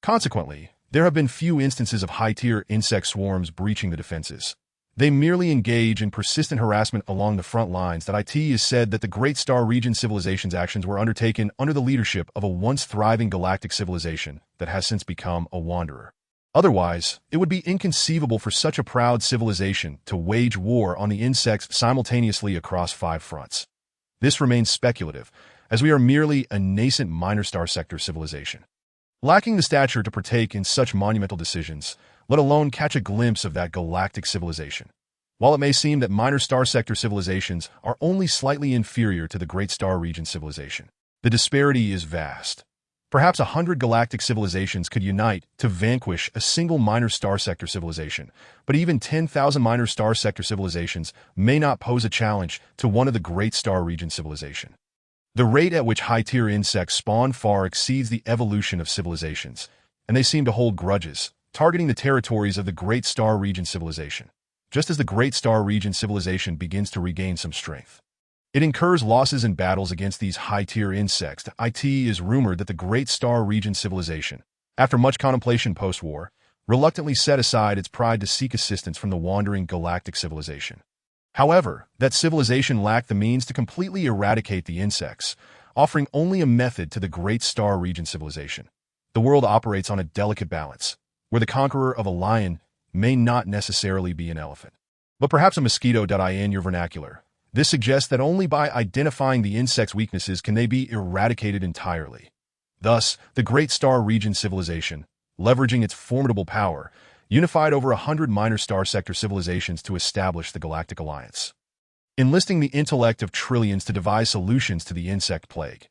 Consequently, there have been few instances of high-tier insect swarms breaching the defenses. They merely engage in persistent harassment along the front lines. That it is said that the great star region civilization's actions were undertaken under the leadership of a once thriving galactic civilization that has since become a wanderer. Otherwise, it would be inconceivable for such a proud civilization to wage war on the insects simultaneously across 5 fronts. This remains speculative, as we are merely a nascent minor star sector civilization, lacking the stature to partake in such monumental decisions, let alone catch a glimpse of that galactic civilization. While it may seem that minor star sector civilizations are only slightly inferior to the great star region civilization, the disparity is vast. Perhaps 100 galactic civilizations could unite to vanquish a single minor star sector civilization, but even 10,000 minor star sector civilizations may not pose a challenge to one of the great star region civilization. The rate at which high-tier insects spawn far exceeds the evolution of civilizations, and they seem to hold grudges, targeting the territories of the great star region civilization, just as the great star region civilization begins to regain some strength. It incurs losses in battles against these high-tier insects. It is rumored that the great star region civilization, after much contemplation post-war, reluctantly set aside its pride to seek assistance from the wandering galactic civilization. However, that civilization lacked the means to completely eradicate the insects, offering only a method to the great star region civilization. The world operates on a delicate balance, where the conqueror of a lion may not necessarily be an elephant, but perhaps a mosquito. In your vernacular, this suggests that only by identifying the insect's weaknesses can they be eradicated entirely. Thus, the great star region civilization, leveraging its formidable power, unified over 100 minor star sector civilizations to establish the Galactic Alliance, enlisting the intellect of trillions to devise solutions to the insect plague.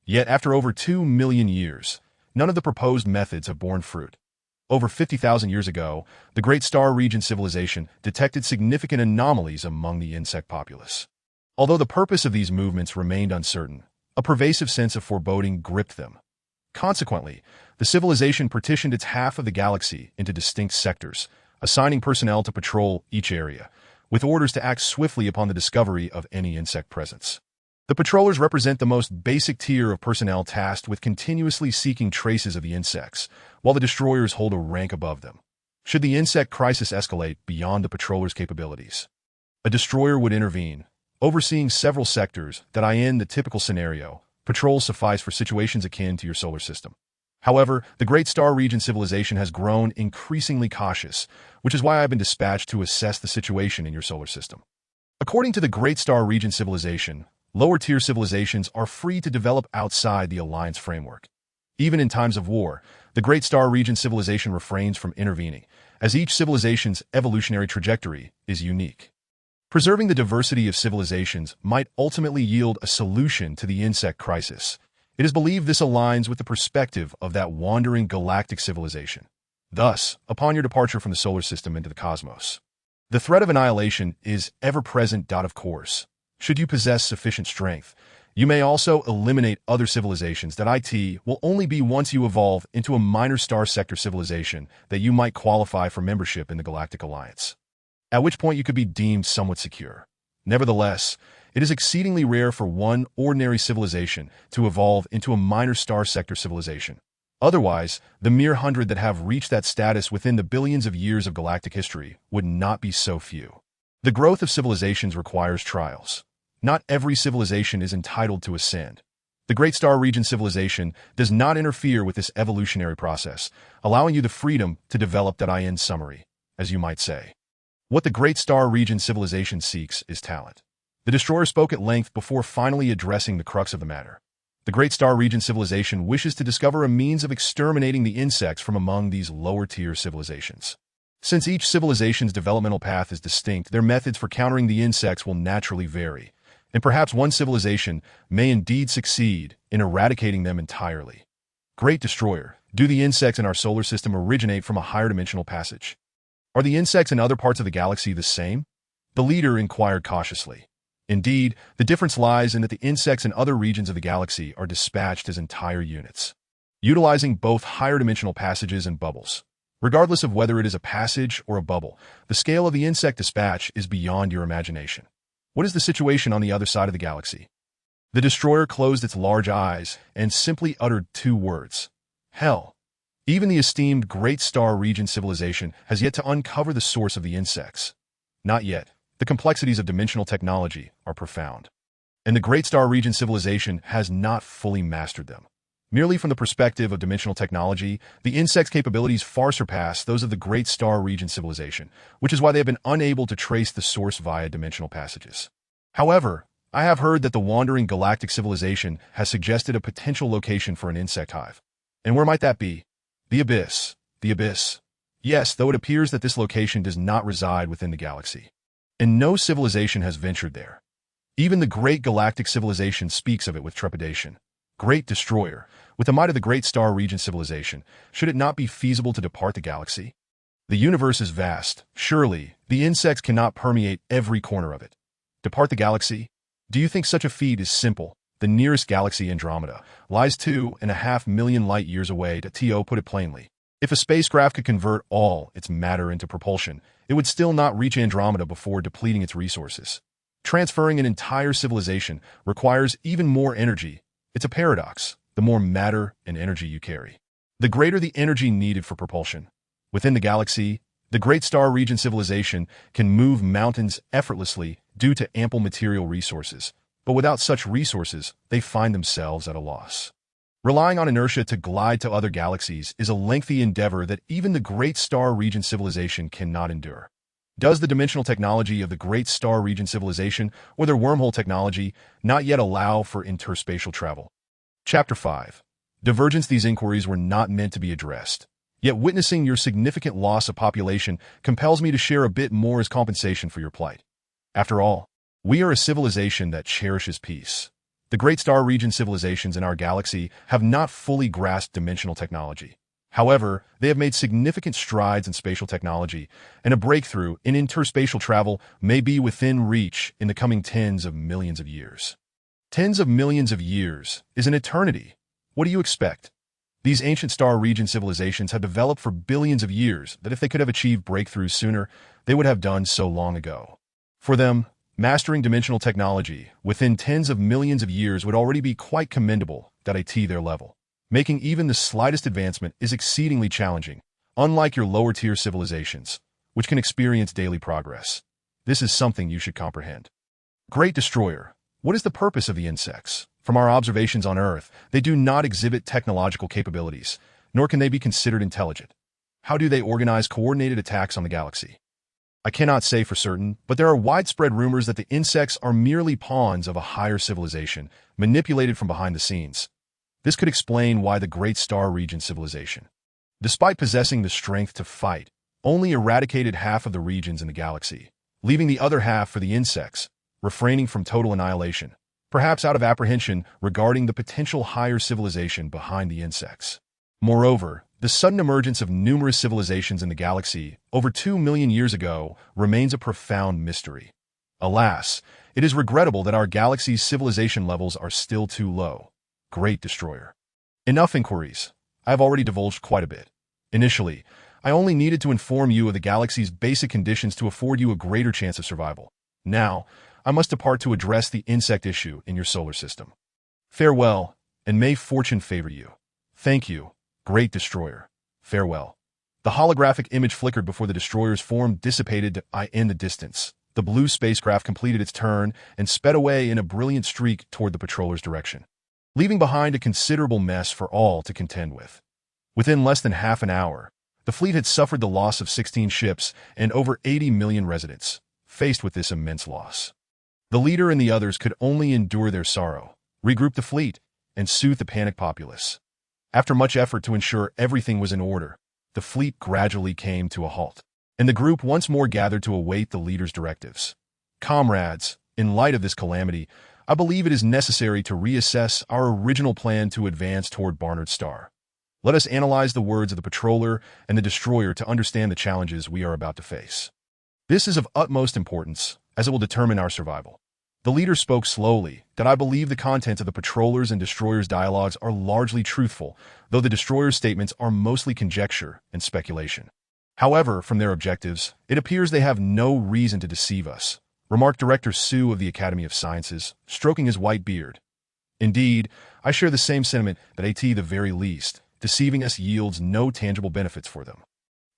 Yet after over 2 million years, none of the proposed methods have borne fruit. Over 50,000 years ago, the Great Star Region civilization detected significant anomalies among the insect populace. Although the purpose of these movements remained uncertain, a pervasive sense of foreboding gripped them. Consequently, the civilization partitioned its half of the galaxy into distinct sectors, assigning personnel to patrol each area, with orders to act swiftly upon the discovery of any insect presence. The patrollers represent the most basic tier of personnel tasked with continuously seeking traces of the insects, while the destroyers hold a rank above them. Should the insect crisis escalate beyond the patrollers' capabilities, a destroyer would intervene, overseeing several sectors. In the typical scenario, patrols suffice for situations akin to your solar system. However, the Great Star Region civilization has grown increasingly cautious, which is why I've been dispatched to assess the situation in your solar system. According to the Great Star Region civilization, lower-tier civilizations are free to develop outside the Alliance framework. Even in times of war, the Great Star Region civilization refrains from intervening, as each civilization's evolutionary trajectory is unique. Preserving the diversity of civilizations might ultimately yield a solution to the insect crisis. It is believed this aligns with the perspective of that wandering galactic civilization. Thus, upon your departure from the solar system into the cosmos, the threat of annihilation is ever-present. Of course, should you possess sufficient strength, you may also eliminate other civilizations. It will only be once you evolve into a minor star sector civilization that you might qualify for membership in the Galactic Alliance, at which point you could be deemed somewhat secure. Nevertheless, it is exceedingly rare for one ordinary civilization to evolve into a minor star sector civilization. Otherwise, the mere 100 that have reached that status within the billions of years of galactic history would not be so few. The growth of civilizations requires trials. Not every civilization is entitled to ascend. The Great Star Region civilization does not interfere with this evolutionary process, allowing you the freedom to develop that in summary, as you might say. What the Great Star Region civilization seeks is talent. The Destroyer spoke at length before finally addressing the crux of the matter. The Great Star Region civilization wishes to discover a means of exterminating the insects from among these lower-tier civilizations. Since each civilization's developmental path is distinct, their methods for countering the insects will naturally vary, and perhaps one civilization may indeed succeed in eradicating them entirely. Great Destroyer, do the insects in our solar system originate from a higher dimensional passage? Are the insects in other parts of the galaxy the same? The leader inquired cautiously. Indeed, the difference lies in that the insects in other regions of the galaxy are dispatched as entire units, utilizing both higher dimensional passages and bubbles. Regardless of whether it is a passage or a bubble, the scale of the insect dispatch is beyond your imagination. What is the situation on the other side of the galaxy? The Destroyer closed its large eyes and simply uttered two words. Hell. Even the esteemed Great Star Region civilization has yet to uncover the source of the insects. Not yet. The complexities of dimensional technology are profound. And the Great Star Region civilization has not fully mastered them. Merely from the perspective of dimensional technology, the insect's capabilities far surpass those of the Great Star Region civilization, which is why they have been unable to trace the source via dimensional passages. However, I have heard that the wandering galactic civilization has suggested a potential location for an insect hive. And where might that be? The Abyss. The Abyss. Yes, though it appears that this location does not reside within the galaxy. And no civilization has ventured there. Even the great galactic civilization speaks of it with trepidation. Great Destroyer, with the might of the Great Star Region civilization, should it not be feasible to depart the galaxy? The universe is vast. Surely, the insects cannot permeate every corner of it. Depart the galaxy? Do you think such a feat is simple? The nearest galaxy, Andromeda, lies 2.5 million light-years away, to put it plainly. If a spacecraft could convert all its matter into propulsion, it would still not reach Andromeda before depleting its resources. Transferring an entire civilization requires even more energy. It's a paradox. The more matter and energy you carry, the greater the energy needed for propulsion. Within the galaxy, the Great Star Region civilization can move mountains effortlessly due to ample material resources, but without such resources, they find themselves at a loss. Relying on inertia to glide to other galaxies is a lengthy endeavor that even the Great Star Region civilization cannot endure. Does the dimensional technology of the Great Star Region civilization or their wormhole technology not yet allow for interspatial travel? Chapter 5. Divergence. These inquiries were not meant to be addressed. Yet witnessing your significant loss of population compels me to share a bit more as compensation for your plight. After all, we are a civilization that cherishes peace. The Great Star Region civilizations in our galaxy have not fully grasped dimensional technology. However, they have made significant strides in spatial technology, and a breakthrough in interspatial travel may be within reach in the coming tens of millions of years. Tens of millions of years is an eternity. What do you expect? These ancient Star Region civilizations have developed for billions of years that if they could have achieved breakthroughs sooner, they would have done so long ago. For them, mastering dimensional technology within tens of millions of years would already be quite commendable at their level. Making even the slightest advancement is exceedingly challenging, unlike your lower-tier civilizations, which can experience daily progress. This is something you should comprehend. Great Destroyer, what is the purpose of the insects? From our observations on Earth, they do not exhibit technological capabilities, nor can they be considered intelligent. How do they organize coordinated attacks on the galaxy? I cannot say for certain, but there are widespread rumors that the insects are merely pawns of a higher civilization, manipulated from behind the scenes. This could explain why the Great Star Region civilization, despite possessing the strength to fight, only eradicated half of the regions in the galaxy, leaving the other half for the insects, refraining from total annihilation, perhaps out of apprehension regarding the potential higher civilization behind the insects. Moreover, the sudden emergence of numerous civilizations in the galaxy over 2 million years ago remains a profound mystery. Alas, it is regrettable that our galaxy's civilization levels are still too low. Great Destroyer. Enough inquiries. I have already divulged quite a bit. Initially, I only needed to inform you of the galaxy's basic conditions to afford you a greater chance of survival. Now, I must depart to address the insect issue in your solar system. Farewell, and may fortune favor you. Thank you. Great destroyer. Farewell. The holographic image flickered before the destroyer's form dissipated in the distance. The blue spacecraft completed its turn and sped away in a brilliant streak toward the patroller's direction, leaving behind a considerable mess for all to contend with. Within less than half an hour, the fleet had suffered the loss of 16 ships and over 80 million residents. Faced with this immense loss, the leader and the others could only endure their sorrow, regroup the fleet, and soothe the panicked populace. After much effort to ensure everything was in order, the fleet gradually came to a halt, and the group once more gathered to await the leader's directives. Comrades, in light of this calamity, I believe it is necessary to reassess our original plan to advance toward Barnard's Star. Let us analyze the words of the patroller and the destroyer to understand the challenges we are about to face. This is of utmost importance, as it will determine our survival. The leader spoke slowly, that I believe the contents of the patrollers' and destroyers' dialogues are largely truthful, though the destroyers' statements are mostly conjecture and speculation. However, from their objectives, it appears they have no reason to deceive us, remarked Director Sue of the Academy of Sciences, stroking his white beard. Indeed, I share the same sentiment that at the very least, deceiving us yields no tangible benefits for them.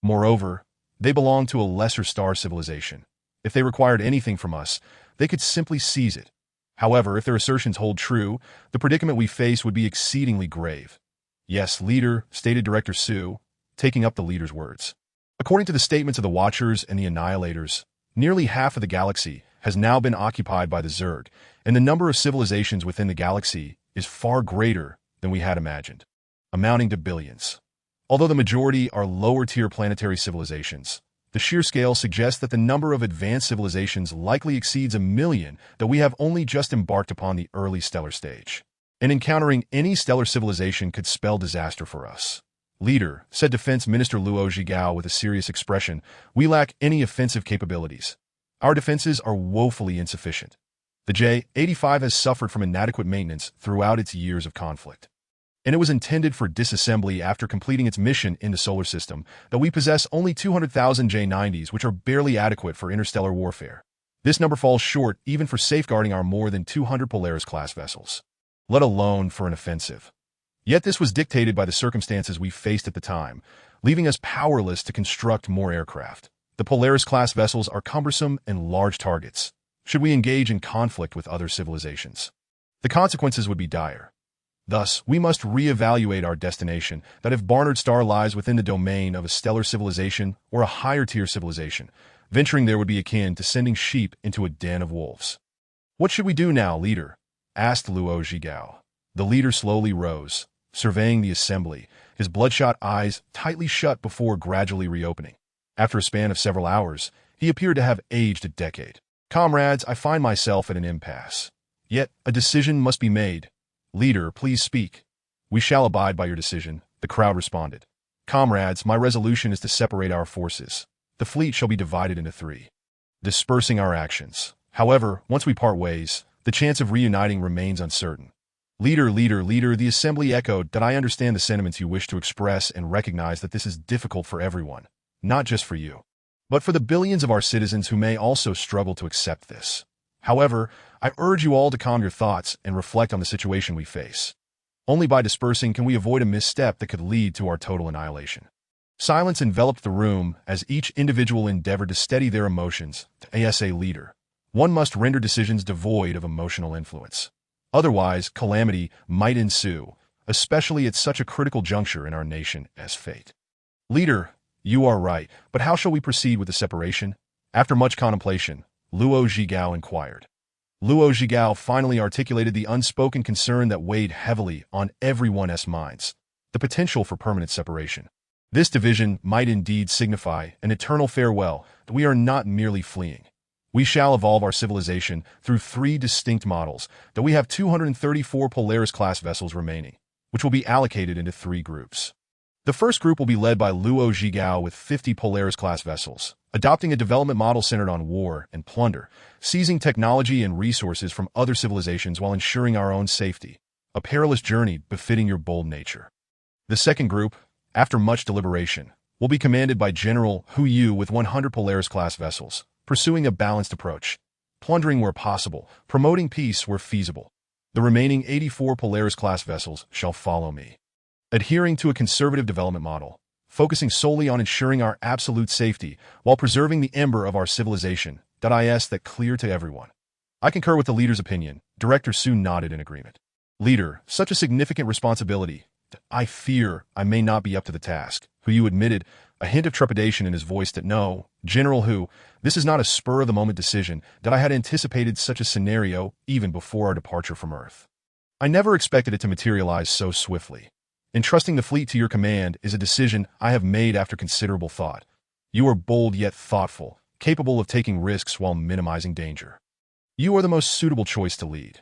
Moreover, they belong to a lesser star civilization. If they required anything from us, they could simply seize it. However, if their assertions hold true, the predicament we face would be exceedingly grave. Yes, leader, stated Director Sue, taking up the leader's words. According to the statements of the Watchers and the Annihilators, nearly half of the galaxy has now been occupied by the Zerg, and the number of civilizations within the galaxy is far greater than we had imagined, amounting to billions. Although the majority are lower-tier planetary civilizations, the sheer scale suggests that the number of advanced civilizations likely exceeds 1 million, though we have only just embarked upon the early stellar stage. And encountering any stellar civilization could spell disaster for us. Leader, said Defense Minister Luo Zhigao with a serious expression, we lack any offensive capabilities. Our defenses are woefully insufficient. The J-85 has suffered from inadequate maintenance throughout its years of conflict, and it was intended for disassembly after completing its mission in the solar system, though we possess only 200,000 J-90s, which are barely adequate for interstellar warfare. This number falls short even for safeguarding our more than 200 Polaris-class vessels, let alone for an offensive. Yet this was dictated by the circumstances we faced at the time, leaving us powerless to construct more aircraft. The Polaris-class vessels are cumbersome and large targets. Should we engage in conflict with other civilizations, the consequences would be dire. Thus, we must reevaluate our destination, that if Barnard's Star lies within the domain of a stellar civilization or a higher-tier civilization, venturing there would be akin to sending sheep into a den of wolves. What should we do now, leader? Asked Luo Zhigao. The leader slowly rose, surveying the assembly, his bloodshot eyes tightly shut before gradually reopening. After a span of several hours, he appeared to have aged a decade. Comrades, I find myself at an impasse. Yet, a decision must be made. Leader, please speak. We shall abide by your decision, the crowd responded. Comrades, my resolution is to separate our forces. The fleet shall be divided into 3, dispersing our actions. However, once we part ways, the chance of reuniting remains uncertain. Leader, the assembly echoed that I understand the sentiments you wish to express and recognize that this is difficult for everyone, not just for you, but for the billions of our citizens who may also struggle to accept this. However, I urge you all to calm your thoughts and reflect on the situation we face. Only by dispersing can we avoid a misstep that could lead to our total annihilation. Silence enveloped the room as each individual endeavored to steady their emotions. As a leader, one must render decisions devoid of emotional influence. Otherwise, calamity might ensue, especially at such a critical juncture in our nation as fate. Leader, you are right, but how shall we proceed with the separation? After much contemplation, Luo Zhigao inquired. Luo Zhigao finally articulated the unspoken concern that weighed heavily on everyone's minds, the potential for permanent separation. This division might indeed signify an eternal farewell, that we are not merely fleeing. We shall evolve our civilization through 3 distinct models, that we have 234 Polaris-class vessels remaining, which will be allocated into 3 groups. The first group will be led by Luo Zhigao with 50 Polaris-class vessels, adopting a development model centered on war and plunder, seizing technology and resources from other civilizations while ensuring our own safety, a perilous journey befitting your bold nature. The second group, after much deliberation, will be commanded by General Hu Yu with 100 Polaris-class vessels, pursuing a balanced approach, plundering where possible, promoting peace where feasible. The remaining 84 Polaris-class vessels shall follow me. adhering to a conservative development model, focusing solely on ensuring our absolute safety while preserving the ember of our civilization. Is that clear to everyone? I concur with the leader's opinion. Director Su nodded in agreement. Leader, such a significant responsibility. I fear I may not be up to the task. Hu admitted, a hint of trepidation in his voice. That no, General Hu, this is not a spur-of-the-moment decision. That I had anticipated such a scenario even before our departure from Earth. I never expected it to materialize so swiftly. Entrusting the fleet to your command is a decision I have made after considerable thought. You are bold yet thoughtful, capable of taking risks while minimizing danger. You are the most suitable choice to lead.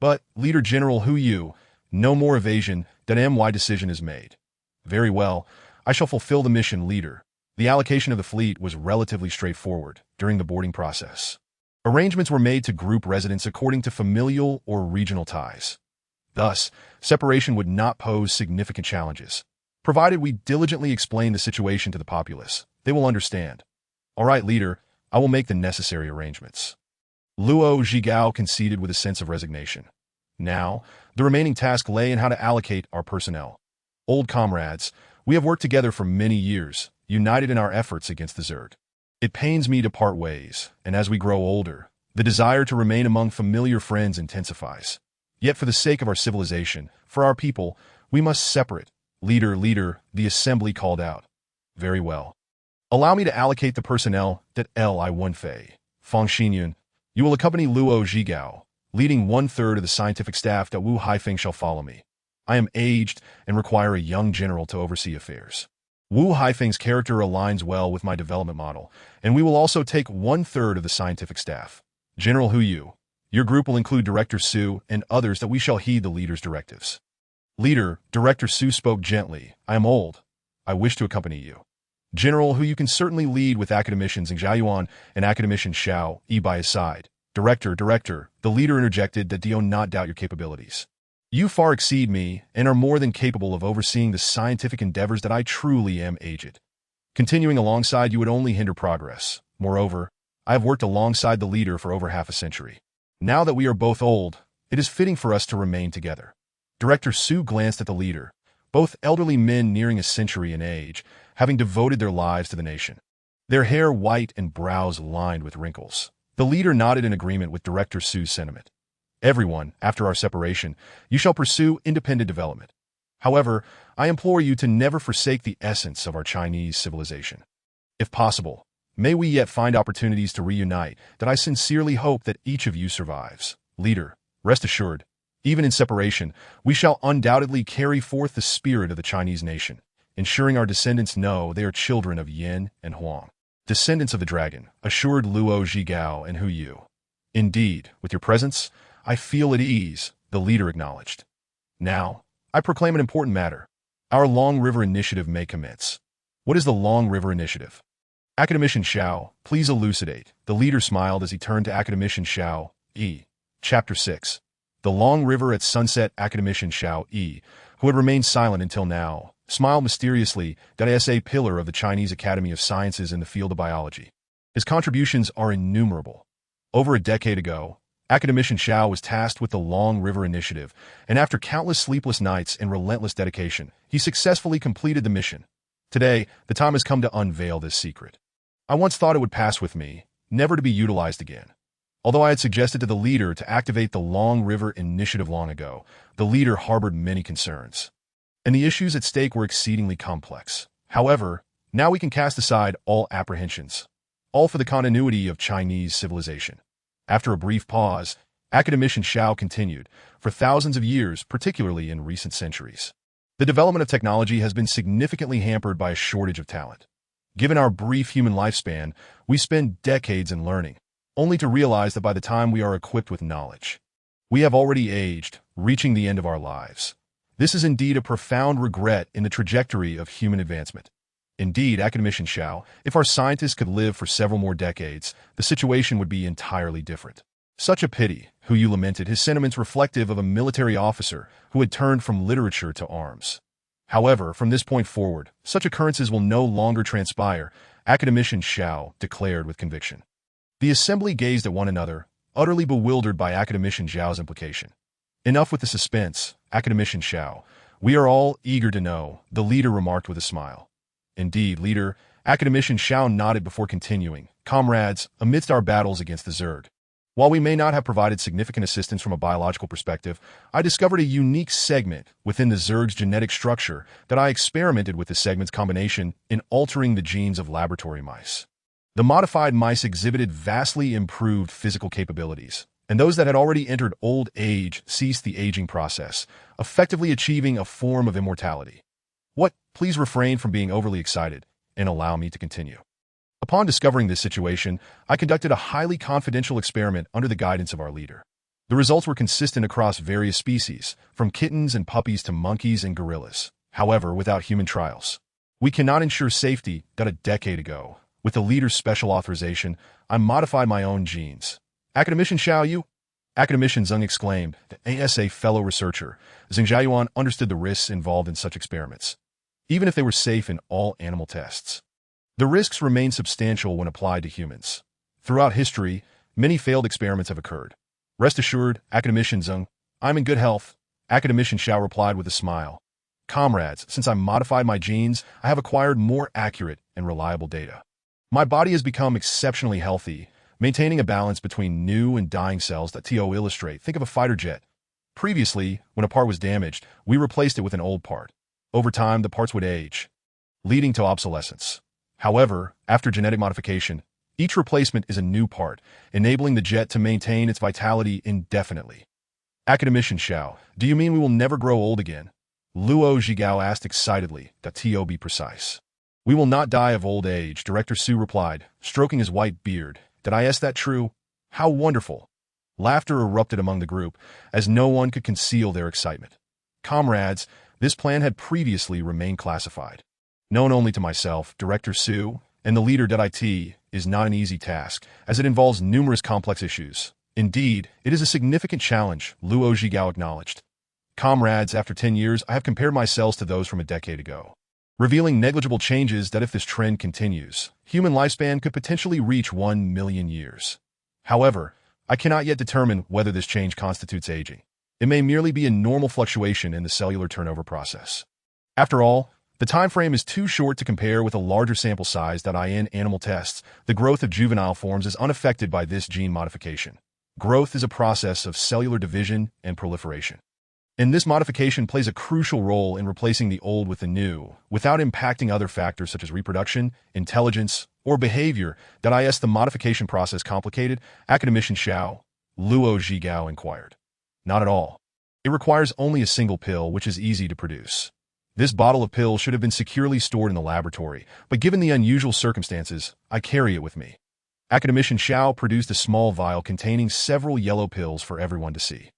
But, Leader General Hu, no more evasion. My decision is made. Very well, I shall fulfill the mission, Leader. The allocation of the fleet was relatively straightforward during the boarding process. Arrangements were made to group residents according to familial or regional ties. Thus, separation would not pose significant challenges. Provided we diligently explain the situation to the populace, they will understand. All right, Leader, I will make the necessary arrangements. Luo Zhigao conceded with a sense of resignation. Now, the remaining task lay in how to allocate our personnel. Old comrades, we have worked together for many years, united in our efforts against the Zerd. It pains me to part ways, and as we grow older, the desire to remain among familiar friends intensifies. Yet for the sake of our civilization, for our people, we must separate. Leader, the assembly called out. Very well. Allow me to allocate the personnel that Li Wenfei, Fang Xinyun. You will accompany Luo Zhigao, leading 1/3 of the scientific staff. That Wu Haifeng shall follow me. I am aged and require a young general to oversee affairs. Wu Haifeng's character aligns well with my development model, and we will also take 1/3 of the scientific staff. General Hu, your group will include Director Su and others that we shall heed the leader's directives. Leader, Director Su spoke gently. I am old. I wish to accompany you. General Hu, you can certainly lead with academicians Zhao and academician Xiao Yi by his side. Director, the leader interjected that do not doubt your capabilities. You far exceed me and are more than capable of overseeing the scientific endeavors. That I truly am aged. Continuing alongside you would only hinder progress. Moreover, I have worked alongside the leader for over half a century. Now that we are both old, it is fitting for us to remain together. Director Su glanced at the leader, both elderly men nearing a century in age, having devoted their lives to the nation. Their hair white and brows lined with wrinkles. The leader nodded in agreement with Director Su's sentiment. Everyone, after our separation, you shall pursue independent development. However, I implore you to never forsake the essence of our Chinese civilization. If possible, may we yet find opportunities to reunite. That I sincerely hope that each of you survives. Leader, rest assured, even in separation, we shall undoubtedly carry forth the spirit of the Chinese nation, ensuring our descendants know they are children of Yin and Huang. Descendants of the dragon, assured Luo Zhigao and Hu. Indeed, with your presence, I feel at ease, the leader acknowledged. Now, I proclaim an important matter. Our Long River Initiative may commence. What is the Long River Initiative? Academician Xiao, please elucidate. The leader smiled as he turned to Academician Xiao Yi. Chapter 6. The Long River at Sunset. Academician Xiao Yi, who had remained silent until now, smiled mysteriously. That is a pillar of the Chinese Academy of Sciences in the field of biology. His contributions are innumerable. Over a decade ago, Academician Xiao was tasked with the Long River Initiative, and after countless sleepless nights and relentless dedication, he successfully completed the mission. Today, the time has come to unveil this secret. I once thought it would pass with me, never to be utilized again. Although I had suggested to the leader to activate the Long River Initiative long ago, the leader harbored many concerns. And the issues at stake were exceedingly complex. However, now we can cast aside all apprehensions, all for the continuity of Chinese civilization. After a brief pause, Academician Xiao continued, for thousands of years, particularly in recent centuries, the development of technology has been significantly hampered by a shortage of talent. Given our brief human lifespan, we spend decades in learning, only to realize that by the time we are equipped with knowledge, we have already aged, reaching the end of our lives. This is indeed a profound regret in the trajectory of human advancement. Indeed, Academician Xiao, if our scientists could live for several more decades, the situation would be entirely different. Such a pity, Hu lamented, his sentiments reflective of a military officer who had turned from literature to arms. However, from this point forward, such occurrences will no longer transpire, Academician Xiao declared with conviction. The assembly gazed at one another, utterly bewildered by Academician Xiao's implication. Enough with the suspense, Academician Xiao. We are all eager to know, the leader remarked with a smile. Indeed, leader, Academician Shao nodded before continuing. Comrades, amidst our battles against the Zerg, while we may not have provided significant assistance from a biological perspective, I discovered a unique segment within the Zerg's genetic structure that I experimented with the segment's combination in altering the genes of laboratory mice. The modified mice exhibited vastly improved physical capabilities, and those that had already entered old age ceased the aging process, effectively achieving a form of immortality. What? Please refrain from being overly excited and allow me to continue. Upon discovering this situation, I conducted a highly confidential experiment under the guidance of our leader. The results were consistent across various species, from kittens and puppies to monkeys and gorillas. However, without human trials, we cannot ensure safety. That a decade ago, with the leader's special authorization, I modified my own genes. Academician Xiao Yu? Academician Zeng exclaimed. The ASA fellow researcher, Zheng Jiayuan, understood the risks involved in such experiments, even if they were safe in all animal tests. The risks remain substantial when applied to humans. Throughout history, many failed experiments have occurred. Rest assured, Academician Zeng, I'm in good health. Academician Xiao replied with a smile. Comrades, since I modified my genes, I have acquired more accurate and reliable data. My body has become exceptionally healthy, maintaining a balance between new and dying cells that TO illustrate. Think of a fighter jet. Previously, when a part was damaged, we replaced it with an old part. Over time, the parts would age, leading to obsolescence. However, after genetic modification, each replacement is a new part, enabling the jet to maintain its vitality indefinitely. Academician Xiao, do you mean we will never grow old again? Luo Zhigao asked excitedly. To be precise. We will not die of old age, Director Su replied, stroking his white beard. Did I ask that true? How wonderful. Laughter erupted among the group, as no one could conceal their excitement. Comrades, this plan had previously remained classified. Known only to myself, Director Su, and the leader .it is not an easy task, as it involves numerous complex issues. Indeed, it is a significant challenge, Luo Zhigao acknowledged. Comrades, after 10 years, I have compared my cells to those from a decade ago, revealing negligible changes that if this trend continues, human lifespan could potentially reach 1 million years. However, I cannot yet determine whether this change constitutes aging. It may merely be a normal fluctuation in the cellular turnover process. After all, the time frame is too short to compare with a larger sample size. In animal tests, the growth of juvenile forms is unaffected by this gene modification. Growth is a process of cellular division and proliferation, and this modification plays a crucial role in replacing the old with the new, without impacting other factors such as reproduction, intelligence, or behavior. Is the modification process complicated? Academician Xiao, Luo Zhigao inquired. Not at all. It requires only a single pill, which is easy to produce. This bottle of pills should have been securely stored in the laboratory, but given the unusual circumstances, I carry it with me. Academician Xiao produced a small vial containing several yellow pills for everyone to see.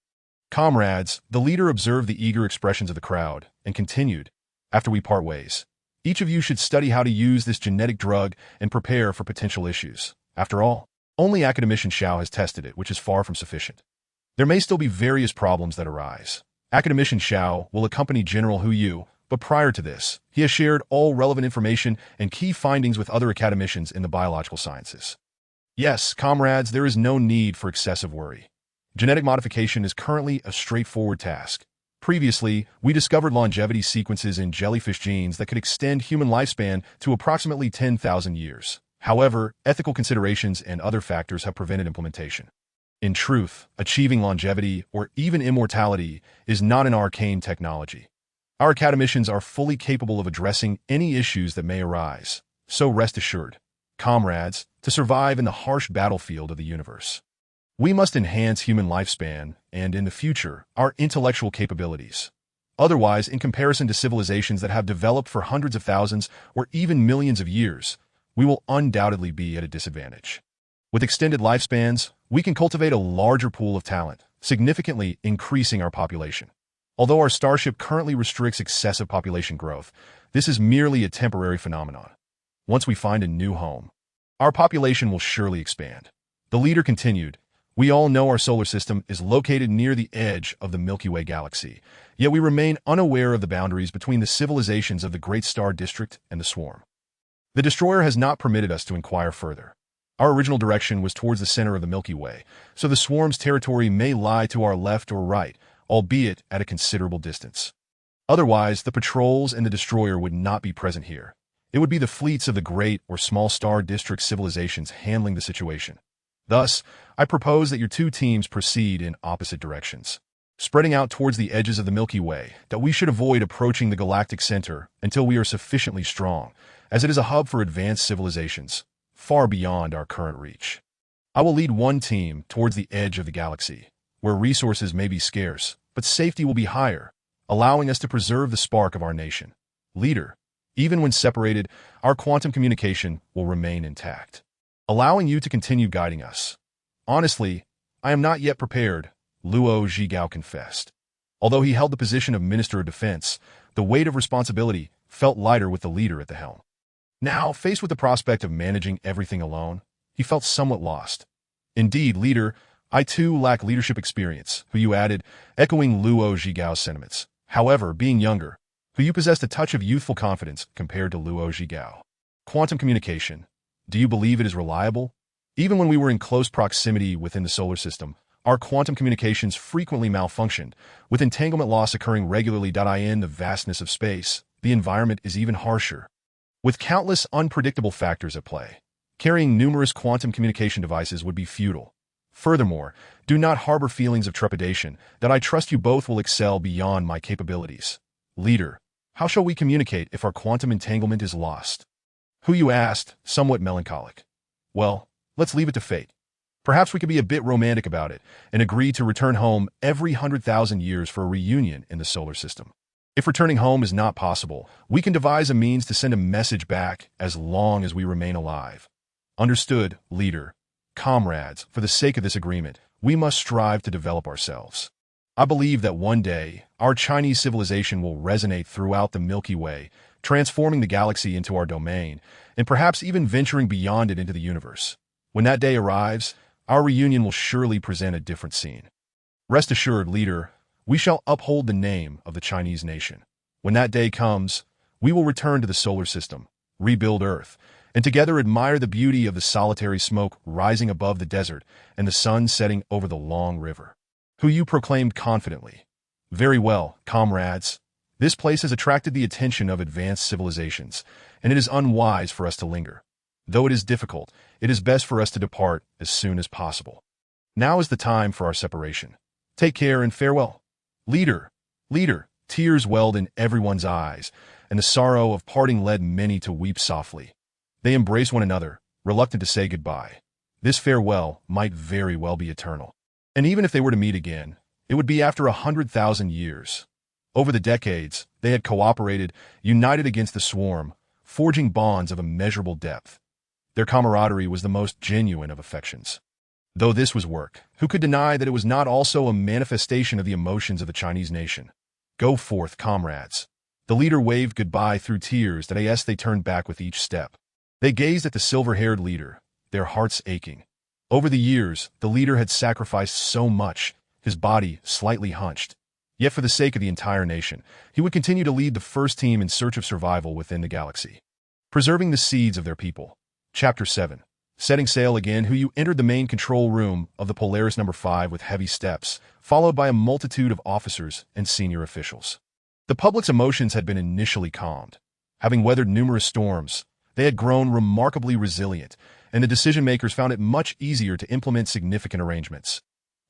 Comrades, the leader observed the eager expressions of the crowd and continued, after we part ways, each of you should study how to use this genetic drug and prepare for potential issues. After all, only Academician Xiao has tested it, which is far from sufficient. There may still be various problems that arise. Academician Xiao will accompany General Hu Yu, but prior to this, he has shared all relevant information and key findings with other academicians in the biological sciences. Yes, comrades, there is no need for excessive worry. Genetic modification is currently a straightforward task. Previously, we discovered longevity sequences in jellyfish genes that could extend human lifespan to approximately 10,000 years. However, ethical considerations and other factors have prevented implementation. In truth, achieving longevity or even immortality is not an arcane technology. Our academicians are fully capable of addressing any issues that may arise. So rest assured, comrades, to survive in the harsh battlefield of the universe, we must enhance human lifespan and, in the future, our intellectual capabilities. Otherwise, in comparison to civilizations that have developed for hundreds of thousands or even millions of years, we will undoubtedly be at a disadvantage. With extended lifespans, we can cultivate a larger pool of talent, significantly increasing our population. Although our starship currently restricts excessive population growth, this is merely a temporary phenomenon. Once we find a new home, our population will surely expand. The leader continued, we all know our solar system is located near the edge of the Milky Way galaxy, yet we remain unaware of the boundaries between the civilizations of the Great Star District and the Swarm. The destroyer has not permitted us to inquire further. Our original direction was towards the center of the Milky Way, so the Swarm's territory may lie to our left or right, albeit at a considerable distance. Otherwise, the patrols and the destroyer would not be present here. It would be the fleets of the great or small star district civilizations handling the situation. Thus, I propose that your two teams proceed in opposite directions, spreading out towards the edges of the Milky Way, that we should avoid approaching the galactic center until we are sufficiently strong, as it is a hub for advanced civilizations, far beyond our current reach. I will lead one team towards the edge of the galaxy, where resources may be scarce, but safety will be higher, allowing us to preserve the spark of our nation. Leader, even when separated, our quantum communication will remain intact, allowing you to continue guiding us. Honestly, I am not yet prepared, Luo Zhigao confessed. Although he held the position of Minister of Defense, the weight of responsibility felt lighter with the leader at the helm. Now, faced with the prospect of managing everything alone, he felt somewhat lost. Indeed, leader, I too lack leadership experience, Hu added, echoing Luo Zhigao's sentiments. However, being younger, Hu possessed a touch of youthful confidence compared to Luo Zhigao. Quantum communication. Do you believe it is reliable? Even when we were in close proximity within the solar system, our quantum communications frequently malfunctioned, with entanglement loss occurring regularly. In the vastness of space, the environment is even harsher, with countless unpredictable factors at play. Carrying numerous quantum communication devices would be futile. Furthermore, do not harbor feelings of trepidation that I trust you both will excel beyond my capabilities. Leader, how shall we communicate if our quantum entanglement is lost? Hu asked, somewhat melancholic. Well, let's leave it to fate. Perhaps we could be a bit romantic about it and agree to return home every 100,000 years for a reunion in the solar system. If returning home is not possible, we can devise a means to send a message back as long as we remain alive. Understood, leader. Comrades, for the sake of this agreement, we must strive to develop ourselves. I believe that one day, our Chinese civilization will resonate throughout the Milky Way, transforming the galaxy into our domain, and perhaps even venturing beyond it into the universe. When that day arrives, our reunion will surely present a different scene. Rest assured, leader, we shall uphold the name of the Chinese nation. When that day comes, we will return to the solar system, rebuild Earth, and together admire the beauty of the solitary smoke rising above the desert and the sun setting over the long river. Hu proclaimed confidently. Very well, comrades. This place has attracted the attention of advanced civilizations, and it is unwise for us to linger. Though it is difficult, it is best for us to depart as soon as possible. Now is the time for our separation. Take care and farewell. Leader, tears welled in everyone's eyes, and the sorrow of parting led many to weep softly. They embraced one another, reluctant to say goodbye. This farewell might very well be eternal. And even if they were to meet again, it would be after 100,000 years. Over the decades, they had cooperated, united against the swarm, forging bonds of immeasurable depth. Their camaraderie was the most genuine of affections. Though this was work, who could deny that it was not also a manifestation of the emotions of the Chinese nation? Go forth, comrades. The leader waved goodbye through tears that as they turned back with each step. They gazed at the silver-haired leader, their hearts aching. Over the years, the leader had sacrificed so much, his body slightly hunched. Yet for the sake of the entire nation, he would continue to lead the first team in search of survival within the galaxy. Preserving the seeds of their people. Chapter 7. Setting sail again, Hu entered the main control room of the Polaris No. 5 with heavy steps, followed by a multitude of officers and senior officials. The public's emotions had been initially calmed. Having weathered numerous storms, they had grown remarkably resilient, and the decision-makers found it much easier to implement significant arrangements.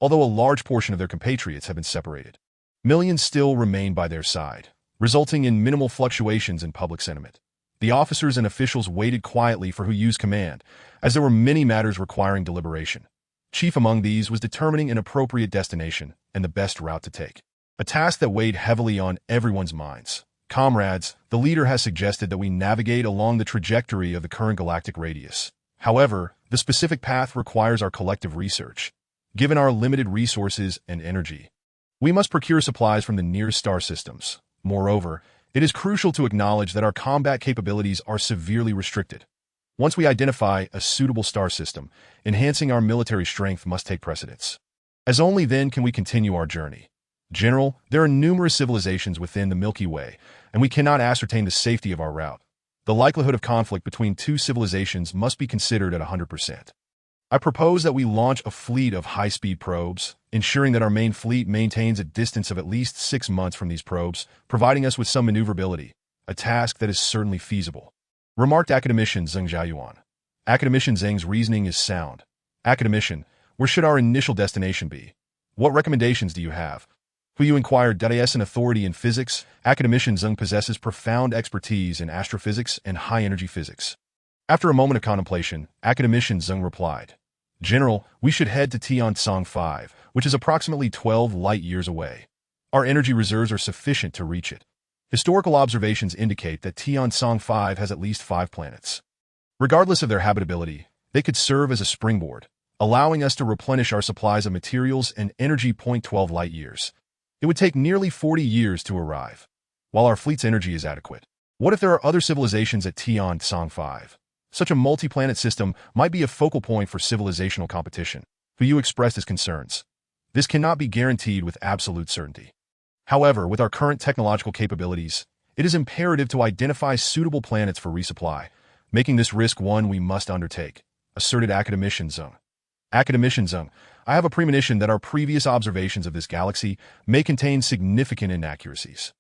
Although a large portion of their compatriots had been separated, millions still remained by their side, resulting in minimal fluctuations in public sentiment. The officers and officials waited quietly for Hu's command, as there were many matters requiring deliberation. Chief among these was determining an appropriate destination and the best route to take, a task that weighed heavily on everyone's minds. Comrades, the leader has suggested that we navigate along the trajectory of the current galactic radius. However, the specific path requires our collective research. Given our limited resources and energy, we must procure supplies from the nearest star systems. Moreover, it is crucial to acknowledge that our combat capabilities are severely restricted. Once we identify a suitable star system, enhancing our military strength must take precedence, as only then can we continue our journey. General, there are numerous civilizations within the Milky Way, and we cannot ascertain the safety of our route. The likelihood of conflict between two civilizations must be considered at 100%. I propose that we launch a fleet of high-speed probes, ensuring that our main fleet maintains a distance of at least 6 months from these probes, providing us with some maneuverability, a task that is certainly feasible. Remarked Academician Zheng Zhaoyuan. Academician Zheng's reasoning is sound. Academician, where should our initial destination be? What recommendations do you have? Who you inquired? As an authority in physics, Academician Zheng possesses profound expertise in astrophysics and high-energy physics. After a moment of contemplation, Academician Zheng replied, General, we should head to Tiansong 5, which is approximately 12 light-years away. Our energy reserves are sufficient to reach it. Historical observations indicate that Tiansong 5 has at least 5 planets. Regardless of their habitability, they could serve as a springboard, allowing us to replenish our supplies of materials and energy. 12 light-years. It would take nearly 40 years to arrive. While our fleet's energy is adequate, what if there are other civilizations at Tiansong 5? Such a multi-planet system might be a focal point for civilizational competition, who you expressed his concerns. This cannot be guaranteed with absolute certainty. However, with our current technological capabilities, it is imperative to identify suitable planets for resupply, making this risk one we must undertake, asserted Academician Zheng. Academician Zheng, I have a premonition that our previous observations of this galaxy may contain significant inaccuracies.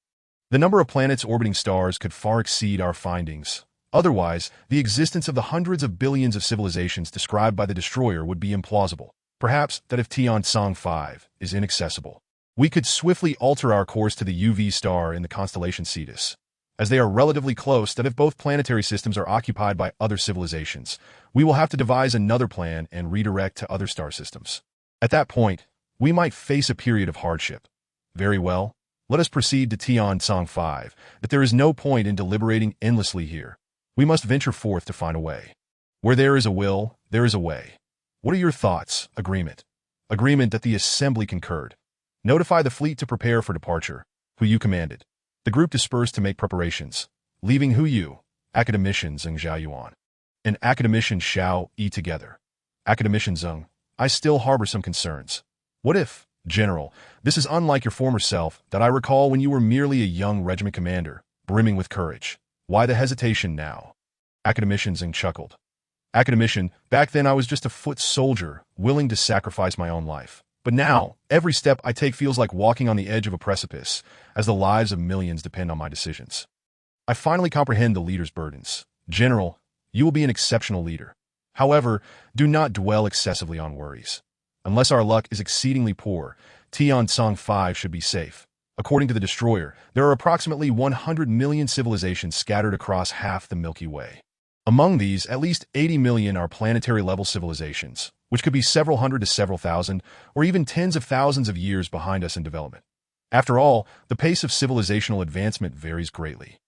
The number of planets orbiting stars could far exceed our findings. Otherwise, the existence of the hundreds of billions of civilizations described by the destroyer would be implausible. Perhaps that if Tiansong 5 is inaccessible, we could swiftly alter our course to the UV star in the constellation Cetus. As they are relatively close, that if both planetary systems are occupied by other civilizations, we will have to devise another plan and redirect to other star systems. At that point, we might face a period of hardship. Very well, let us proceed to Tiansong 5, but there is no point in deliberating endlessly here. We must venture forth to find a way. Where there is a will, there is a way. What are your thoughts? Agreement. Agreement that the assembly concurred. Notify the fleet to prepare for departure. Who you commanded. The group dispersed to make preparations, leaving Hu Yu, Academician Zheng Zhaoyuan, and Academician Xiao Yi together. Academician Zheng, I still harbor some concerns. What if, General, this is unlike your former self that I recall when you were merely a young regiment commander, brimming with courage? Why the hesitation now? Academician Zheng chuckled. Academician, back then I was just a foot soldier, willing to sacrifice my own life. But now, every step I take feels like walking on the edge of a precipice, as the lives of millions depend on my decisions. I finally comprehend the leader's burdens. General, you will be an exceptional leader. However, do not dwell excessively on worries. Unless our luck is exceedingly poor, Tiansong 5 should be safe. According to the destroyer, there are approximately 100 million civilizations scattered across half the Milky Way. Among these, at least 80 million are planetary-level civilizations, which could be several hundred to several thousand, or even tens of thousands of years behind us in development. After all, the pace of civilizational advancement varies greatly.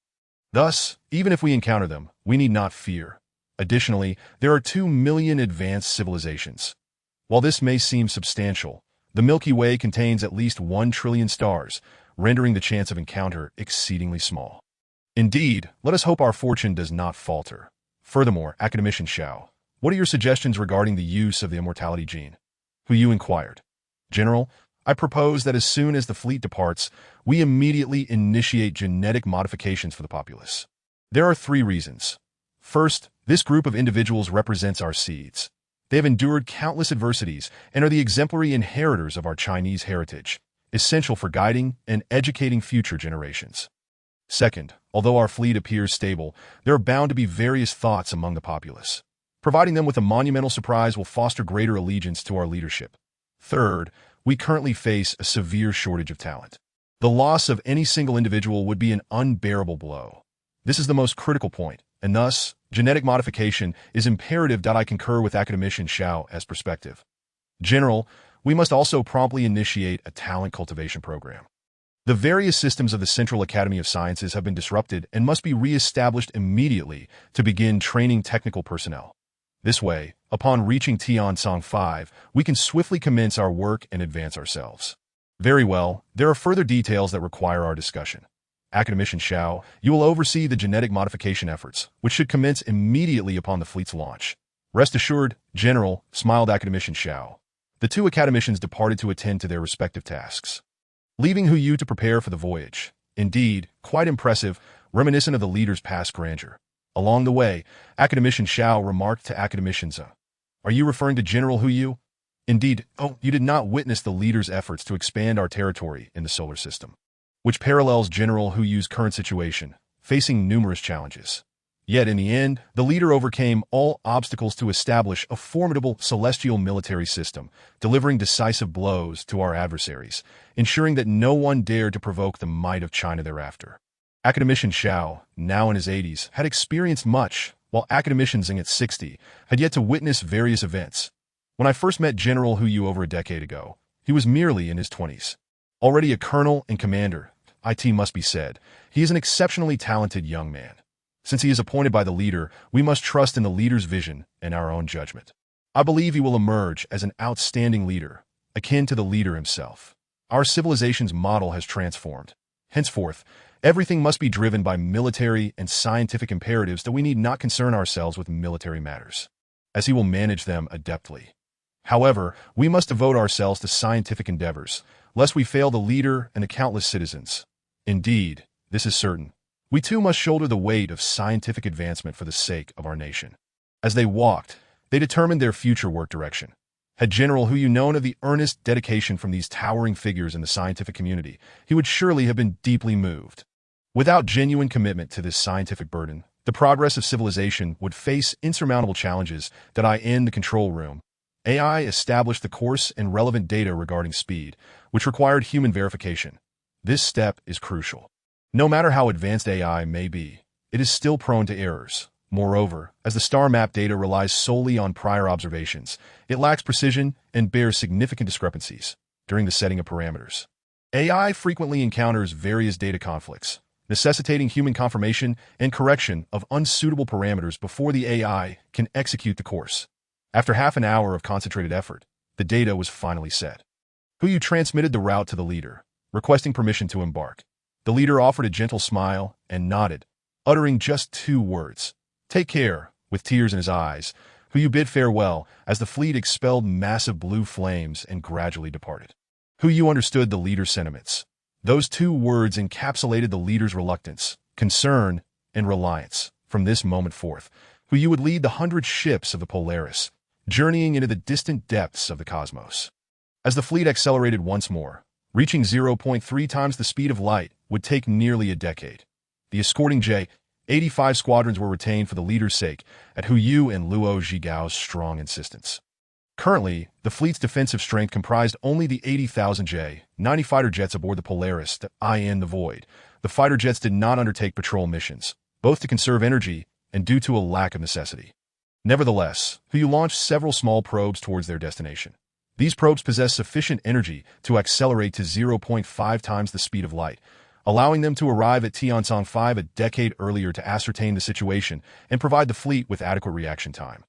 Thus, even if we encounter them, we need not fear. Additionally, there are 2 million advanced civilizations. While this may seem substantial, the Milky Way contains at least 1 trillion stars, rendering the chance of encounter exceedingly small. Indeed, let us hope our fortune does not falter. Furthermore, Academician Xiao, what are your suggestions regarding the use of the immortality gene? Who you inquired. General, I propose that as soon as the fleet departs, we immediately initiate genetic modifications for the populace. There are 3 reasons. First, this group of individuals represents our seeds. They have endured countless adversities and are the exemplary inheritors of our Chinese heritage, essential for guiding and educating future generations. Second, although our fleet appears stable, there are bound to be various thoughts among the populace. Providing them with a monumental surprise will foster greater allegiance to our leadership. Third, we currently face a severe shortage of talent. The loss of any single individual would be an unbearable blow. This is the most critical point, and thus, genetic modification is imperative. I concur with Academician Xiao as perspective. General, we must also promptly initiate a talent cultivation program. The various systems of the Central Academy of Sciences have been disrupted and must be re-established immediately to begin training technical personnel. This way, upon reaching Tiansong 5, we can swiftly commence our work and advance ourselves. Very well, there are further details that require our discussion. Academician Xiao, you will oversee the genetic modification efforts, which should commence immediately upon the fleet's launch. Rest assured, General, smiled Academician Xiao. The 2 academicians departed to attend to their respective tasks, leaving Hu Yu to prepare for the voyage. Indeed, quite impressive, reminiscent of the leader's past grandeur. Along the way, Academician Xiao remarked to Academician Zheng, Are you referring to General Hu Yu? Indeed, you did not witness the leader's efforts to expand our territory in the solar system, which parallels General Hu Yu's current situation, facing numerous challenges. Yet in the end, the leader overcame all obstacles to establish a formidable celestial military system, delivering decisive blows to our adversaries, ensuring that no one dared to provoke the might of China thereafter. Academician Xiao, now in his 80s, had experienced much, while Academician Xing at 60 had yet to witness various events. When I first met General Hu Yu over a decade ago, he was merely in his 20s. Already a colonel and commander, it must be said, he is an exceptionally talented young man. Since he is appointed by the leader, we must trust in the leader's vision and our own judgment. I believe he will emerge as an outstanding leader, akin to the leader himself. Our civilization's model has transformed. Henceforth, everything must be driven by military and scientific imperatives that we need not concern ourselves with military matters, as he will manage them adeptly. However, we must devote ourselves to scientific endeavors, lest we fail the leader and the countless citizens. Indeed, this is certain. We too must shoulder the weight of scientific advancement for the sake of our nation. As they walked, they determined their future work direction. Had General Hu Yu known of the earnest dedication from these towering figures in the scientific community, he would surely have been deeply moved. Without genuine commitment to this scientific burden, the progress of civilization would face insurmountable challenges that in the control room. AI established the course and relevant data regarding speed, which required human verification. This step is crucial. No matter how advanced AI may be, it is still prone to errors. Moreover, as the star map data relies solely on prior observations, it lacks precision and bears significant discrepancies during the setting of parameters. AI frequently encounters various data conflicts, necessitating human confirmation and correction of unsuitable parameters before the AI can execute the course. After half an hour of concentrated effort, the data was finally set. Hu Yu transmitted the route to the leader, requesting permission to embark. The leader offered a gentle smile and nodded, uttering just 2 words. "Take care." With tears in his eyes, Hu Yu bid farewell as the fleet expelled massive blue flames and gradually departed. Hu Yu understood the leader's sentiments. Those 2 words encapsulated the leader's reluctance, concern, and reliance. From this moment forth, Hu Yu would lead the 100 ships of the Polaris, journeying into the distant depths of the cosmos. As the fleet accelerated once more, reaching 0.3 times the speed of light would take nearly a decade. The escorting J-85 squadrons were retained for the leader's sake at Hu Yu and Luo Zhigao's strong insistence. Currently, the fleet's defensive strength comprised only the 80,000 J-90 fighter jets aboard the Polaris that in the void. The fighter jets did not undertake patrol missions, both to conserve energy and due to a lack of necessity. Nevertheless, Hu Yu launched several small probes towards their destination. These probes possess sufficient energy to accelerate to 0.5 times the speed of light, allowing them to arrive at Tianzong 5 a decade earlier to ascertain the situation and provide the fleet with adequate reaction time.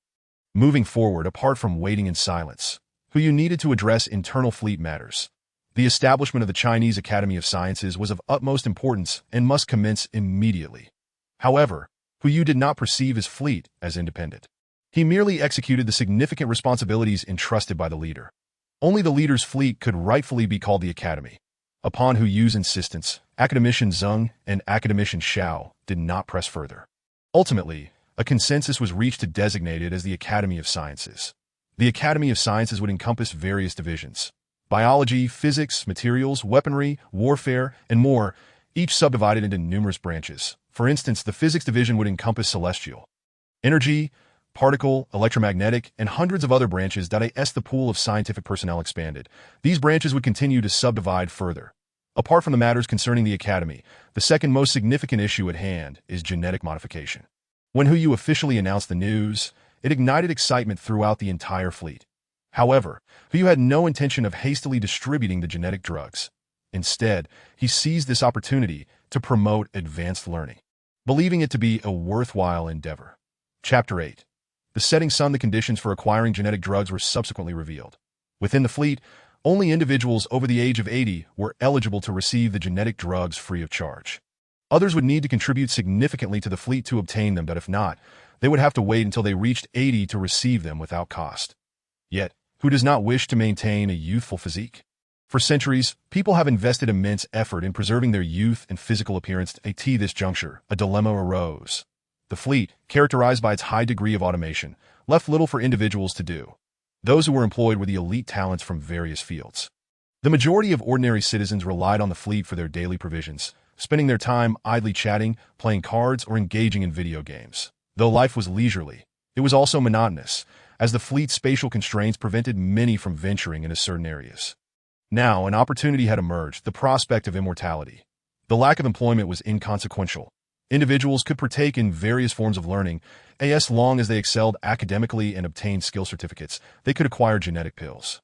Moving forward, apart from waiting in silence, Hu Yu needed to address internal fleet matters. The establishment of the Chinese Academy of Sciences was of utmost importance and must commence immediately. However, Hu Yu did not perceive his fleet as independent. He merely executed the significant responsibilities entrusted by the leader. Only the leader's fleet could rightfully be called the Academy. Upon Hu Yu's insistence, Academician Zeng and Academician Xiao did not press further. Ultimately, a consensus was reached to designate it as the Academy of Sciences. The Academy of Sciences would encompass various divisions: biology, physics, materials, weaponry, warfare, and more, each subdivided into numerous branches. For instance, the physics division would encompass celestial energy, particle, electromagnetic, and hundreds of other branches that as the pool of scientific personnel expanded. These branches would continue to subdivide further. Apart from the matters concerning the Academy, the second most significant issue at hand is genetic modification. When Hu Yu officially announced the news, it ignited excitement throughout the entire fleet. However, Hu Yu had no intention of hastily distributing the genetic drugs. Instead, he seized this opportunity to promote advanced learning, believing it to be a worthwhile endeavor. Chapter 8. The setting sun. The conditions for acquiring genetic drugs were subsequently revealed. Within the fleet, only individuals over the age of 80 were eligible to receive the genetic drugs free of charge. Others would need to contribute significantly to the fleet to obtain them, but if not, they would have to wait until they reached 80 to receive them without cost. Yet, who does not wish to maintain a youthful physique? For centuries, people have invested immense effort in preserving their youth and physical appearance. At this juncture, a dilemma arose. The fleet, characterized by its high degree of automation, left little for individuals to do. Those who were employed were the elite talents from various fields. The majority of ordinary citizens relied on the fleet for their daily provisions, spending their time idly chatting, playing cards, or engaging in video games. Though life was leisurely, it was also monotonous, as the fleet's spatial constraints prevented many from venturing into certain areas. Now, an opportunity had emerged, the prospect of immortality. The lack of employment was inconsequential. Individuals could partake in various forms of learning, as long as they excelled academically and obtained skill certificates. They could acquire genetic pills.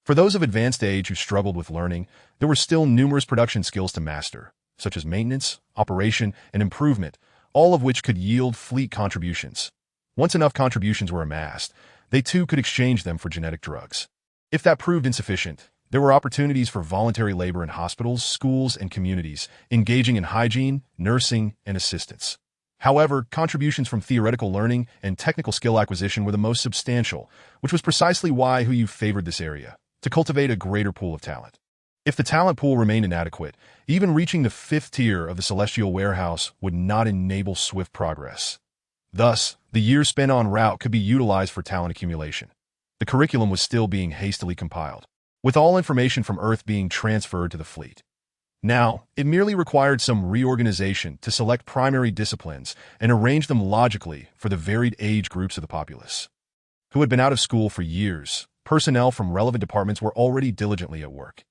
For those of advanced age who struggled with learning, there were still numerous production skills to master, such as maintenance, operation, and improvement, all of which could yield fleet contributions. Once enough contributions were amassed, they too could exchange them for genetic drugs. If that proved insufficient, there were opportunities for voluntary labor in hospitals, schools, and communities, engaging in hygiene, nursing, and assistance. However, contributions from theoretical learning and technical skill acquisition were the most substantial, which was precisely why you favored this area, to cultivate a greater pool of talent. If the talent pool remained inadequate, even reaching the fifth tier of the celestial warehouse would not enable swift progress. Thus, the years spent en route could be utilized for talent accumulation. The curriculum was still being hastily compiled, with all information from Earth being transferred to the fleet. Now, it merely required some reorganization to select primary disciplines and arrange them logically for the varied age groups of the populace. Who had been out of school for years, personnel from relevant departments were already diligently at work.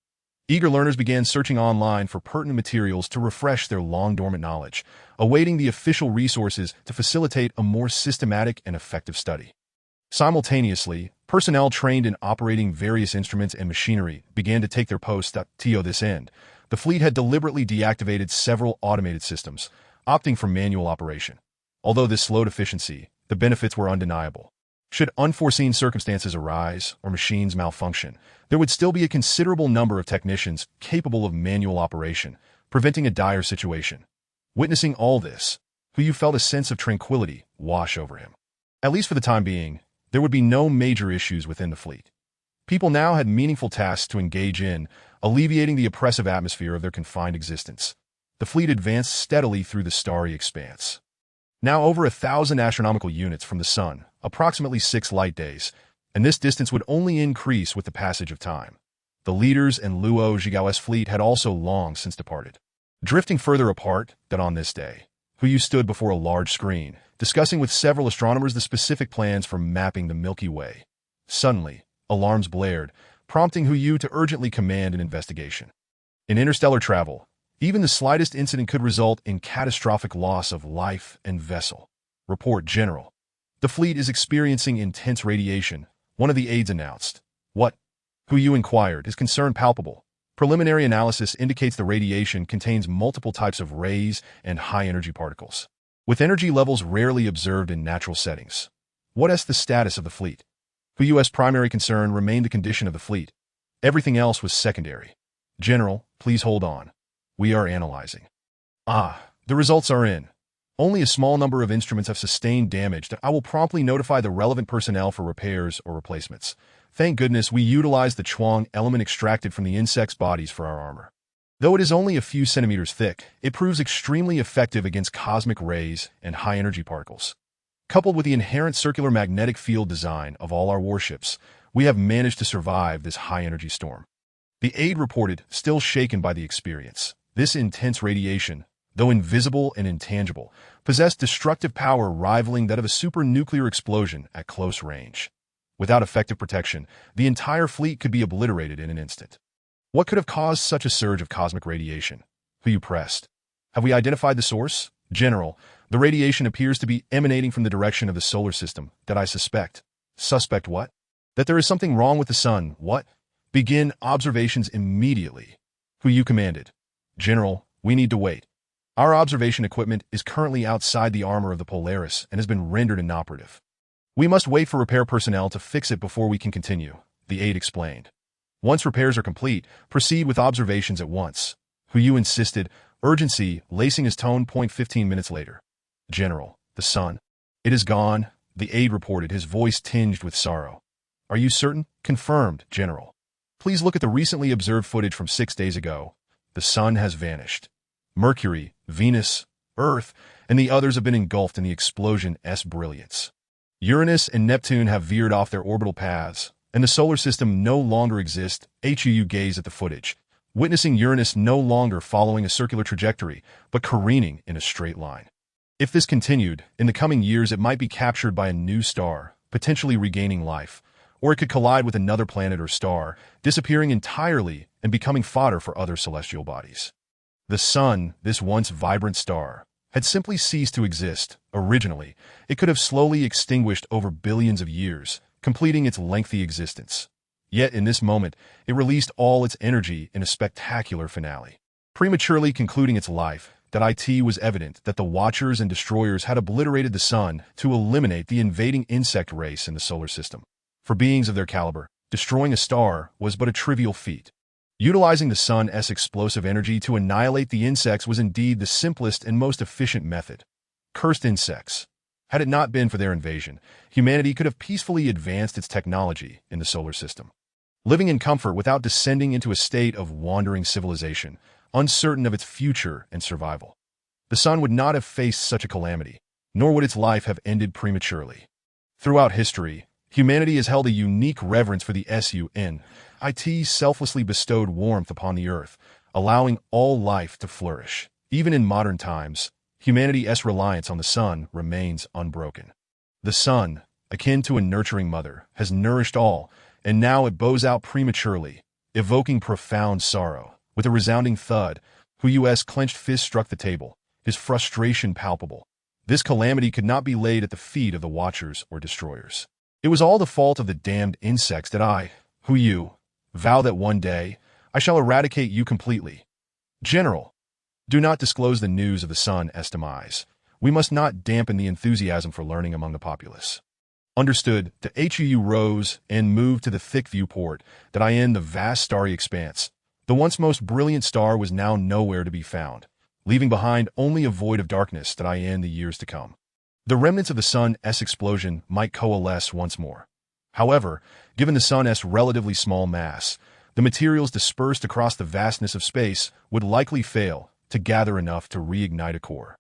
Eager learners began searching online for pertinent materials to refresh their long-dormant knowledge, awaiting the official resources to facilitate a more systematic and effective study. Simultaneously, personnel trained in operating various instruments and machinery began to take their posts. To this end, the fleet had deliberately deactivated several automated systems, opting for manual operation. Although this slowed efficiency, the benefits were undeniable. Should unforeseen circumstances arise or machines malfunction, there would still be a considerable number of technicians capable of manual operation, preventing a dire situation. Witnessing all this, you felt a sense of tranquility wash over him. At least for the time being, there would be no major issues within the fleet. People now had meaningful tasks to engage in, alleviating the oppressive atmosphere of their confined existence. The fleet advanced steadily through the starry expanse. Now over 1,000 astronomical units from the sun, approximately 6 light days, and this distance would only increase with the passage of time. The leaders and Luo Zhigao's fleet had also long since departed. Drifting further apart than on this day, Hu stood before a large screen, discussing with several astronomers the specific plans for mapping the Milky Way. Suddenly, alarms blared, prompting Hu to urgently command an investigation. In interstellar travel, even the slightest incident could result in catastrophic loss of life and vessel. Report General. The fleet is experiencing intense radiation, one of the aides announced. What? Hu inquired, his concern palpable. Preliminary analysis indicates the radiation contains multiple types of rays and high-energy particles, with energy levels rarely observed in natural settings. What is the status of the fleet? Hu's primary concern remained the condition of the fleet. Everything else was secondary. General, please hold on. We are analyzing. The results are in. Only a small number of instruments have sustained damage that I will promptly notify the relevant personnel for repairs or replacements. Thank goodness we utilized the Chuang element extracted from the insects' bodies for our armor. Though it is only a few centimeters thick, it proves extremely effective against cosmic rays and high-energy particles. Coupled with the inherent circular magnetic field design of all our warships, we have managed to survive this high-energy storm. The aide reported, still shaken by the experience. This intense radiation, though invisible and intangible, possessed destructive power rivaling that of a supernuclear explosion at close range. Without effective protection, the entire fleet could be obliterated in an instant. What could have caused such a surge of cosmic radiation? Hu pressed. Have we identified the source? General, the radiation appears to be emanating from the direction of the solar system, that I suspect. Suspect what? That there is something wrong with the sun. What? Begin observations immediately. Hu commanded. General, we need to wait. Our observation equipment is currently outside the armor of the Polaris and has been rendered inoperative. We must wait for repair personnel to fix it before we can continue, the aide explained. Once repairs are complete, proceed with observations at once. Hu insisted, urgency lacing his tone. 15 minutes later. General, the sun. It is gone, the aide reported, his voice tinged with sorrow. Are you certain? Confirmed, General. Please look at the recently observed footage from 6 days ago. The sun has vanished. Mercury, Venus, Earth, and the others have been engulfed in the explosion's brilliance. Uranus and Neptune have veered off their orbital paths, and the solar system no longer exists. You gaze at the footage, witnessing Uranus no longer following a circular trajectory, but careening in a straight line. If this continued, in the coming years it might be captured by a new star, potentially regaining life, or it could collide with another planet or star, disappearing entirely and becoming fodder for other celestial bodies. The Sun, this once vibrant star, had simply ceased to exist. Originally, it could have slowly extinguished over billions of years, completing its lengthy existence. Yet in this moment, it released all its energy in a spectacular finale. Prematurely concluding its life, it was evident that the Watchers and Destroyers had obliterated the Sun to eliminate the invading insect race in the solar system. For beings of their caliber, destroying a star was but a trivial feat. Utilizing the Sun's explosive energy to annihilate the insects was indeed the simplest and most efficient method. Cursed insects. Had it not been for their invasion, humanity could have peacefully advanced its technology in the solar system, living in comfort without descending into a state of wandering civilization, uncertain of its future and survival. The Sun would not have faced such a calamity, nor would its life have ended prematurely. Throughout history, humanity has held a unique reverence for the Sun. It selflessly bestowed warmth upon the earth, allowing all life to flourish. Even in modern times, humanity's reliance on the Sun remains unbroken. The Sun, akin to a nurturing mother, has nourished all, and now it bows out prematurely, evoking profound sorrow. With a resounding thud, Hu's clenched fist struck the table, his frustration palpable. This calamity could not be laid at the feet of the Watchers or Destroyers. It was all the fault of the damned insects that I, Hu, vow that one day I shall eradicate you completely. General, do not disclose the news of the Sun's demise. We must not dampen the enthusiasm for learning among the populace. Understood. The Hu rose and moved to the thick viewport in the vast starry expanse. The once most brilliant star was now nowhere to be found, leaving behind only a void of darkness in the years to come. The remnants of the Sun's explosion might coalesce once more. However, given the Sun's relatively small mass, the materials dispersed across the vastness of space would likely fail to gather enough to reignite a core.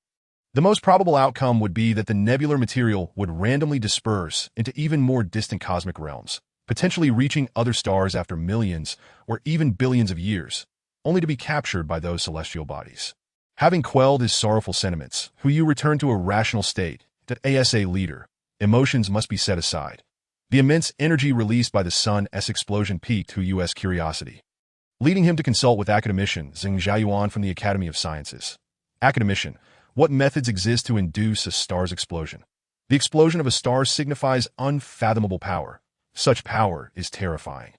The most probable outcome would be that the nebular material would randomly disperse into even more distant cosmic realms, potentially reaching other stars after millions or even billions of years, only to be captured by those celestial bodies. Having quelled his sorrowful sentiments, Hu returned to a rational state. As a leader, emotions must be set aside. The immense energy released by the Sun's explosion piqued Hu's curiosity, leading him to consult with academician Zheng Jiayuan from the Academy of Sciences. Academician, what methods exist to induce a star's explosion? The explosion of a star signifies unfathomable power. Such power is terrifying.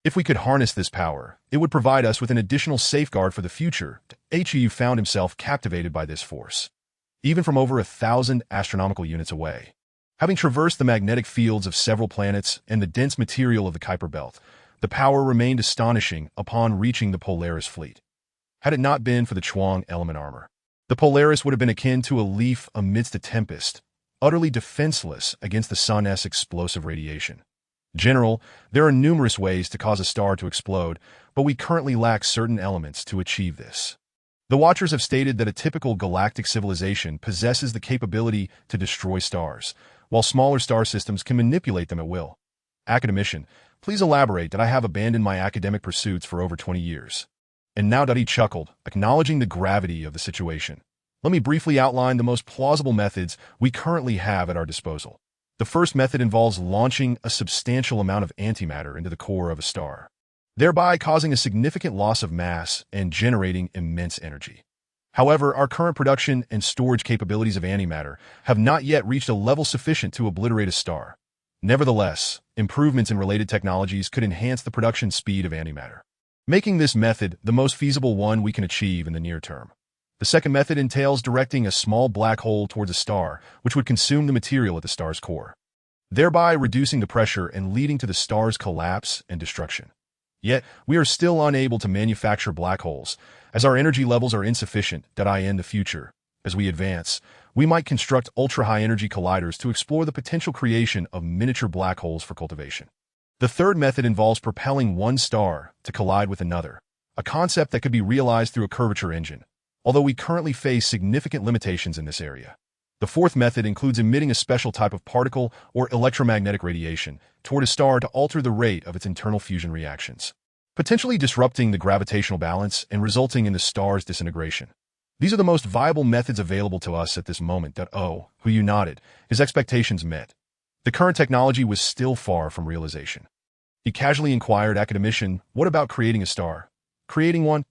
If we could harness this power, it would provide us with an additional safeguard for the future. Hu found himself captivated by this force, even from over 1,000 astronomical units away. Having traversed the magnetic fields of several planets and the dense material of the Kuiper Belt, the power remained astonishing upon reaching the Polaris fleet. Had it not been for the Chuang element armor, the Polaris would have been akin to a leaf amidst a tempest, utterly defenseless against the Sun's explosive radiation. General, there are numerous ways to cause a star to explode, but we currently lack certain elements to achieve this. The Watchers have stated that a typical galactic civilization possesses the capability to destroy stars, while smaller star systems can manipulate them at will. Academician, please elaborate. I have abandoned my academic pursuits for over 20 years. And now he chuckled, acknowledging the gravity of the situation. Let me briefly outline the most plausible methods we currently have at our disposal. The first method involves launching a substantial amount of antimatter into the core of a star, thereby causing a significant loss of mass and generating immense energy. However, our current production and storage capabilities of antimatter have not yet reached a level sufficient to obliterate a star. Nevertheless, improvements in related technologies could enhance the production speed of antimatter, making this method the most feasible one we can achieve in the near term. The second method entails directing a small black hole towards a star, which would consume the material at the star's core, thereby reducing the pressure and leading to the star's collapse and destruction. Yet, we are still unable to manufacture black holes, as our energy levels are insufficient. In the future, as we advance, we might construct ultra-high energy colliders to explore the potential creation of miniature black holes for cultivation. The third method involves propelling one star to collide with another, a concept that could be realized through a curvature engine. although we currently face significant limitations in this area. The fourth method includes emitting a special type of particle or electromagnetic radiation toward a star to alter the rate of its internal fusion reactions, potentially disrupting the gravitational balance and resulting in the star's disintegration. These are the most viable methods available to us at this moment. Who you nodded, his expectations met. The current technology was still far from realization. He casually inquired, academician, what about creating a star? Creating one?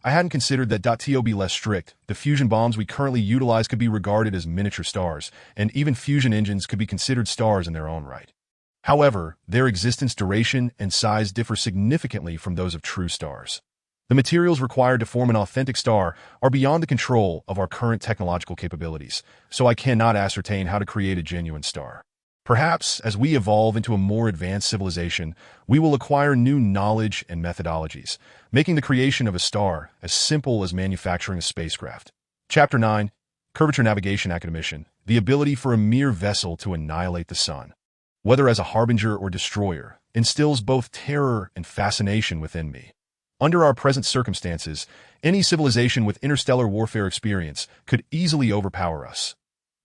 I hadn't considered that. To be less strict, the fusion bombs we currently utilize could be regarded as miniature stars, and even fusion engines could be considered stars in their own right. However, their existence duration and size differ significantly from those of true stars. The materials required to form an authentic star are beyond the control of our current technological capabilities, so I cannot ascertain how to create a genuine star. Perhaps, as we evolve into a more advanced civilization, we will acquire new knowledge and methodologies, making the creation of a star as simple as manufacturing a spacecraft. Chapter 9. Curvature Navigation Academician, the ability for a mere vessel to annihilate the sun, whether as a harbinger or destroyer, instills both terror and fascination within me. Under our present circumstances, any civilization with interstellar warfare experience could easily overpower us.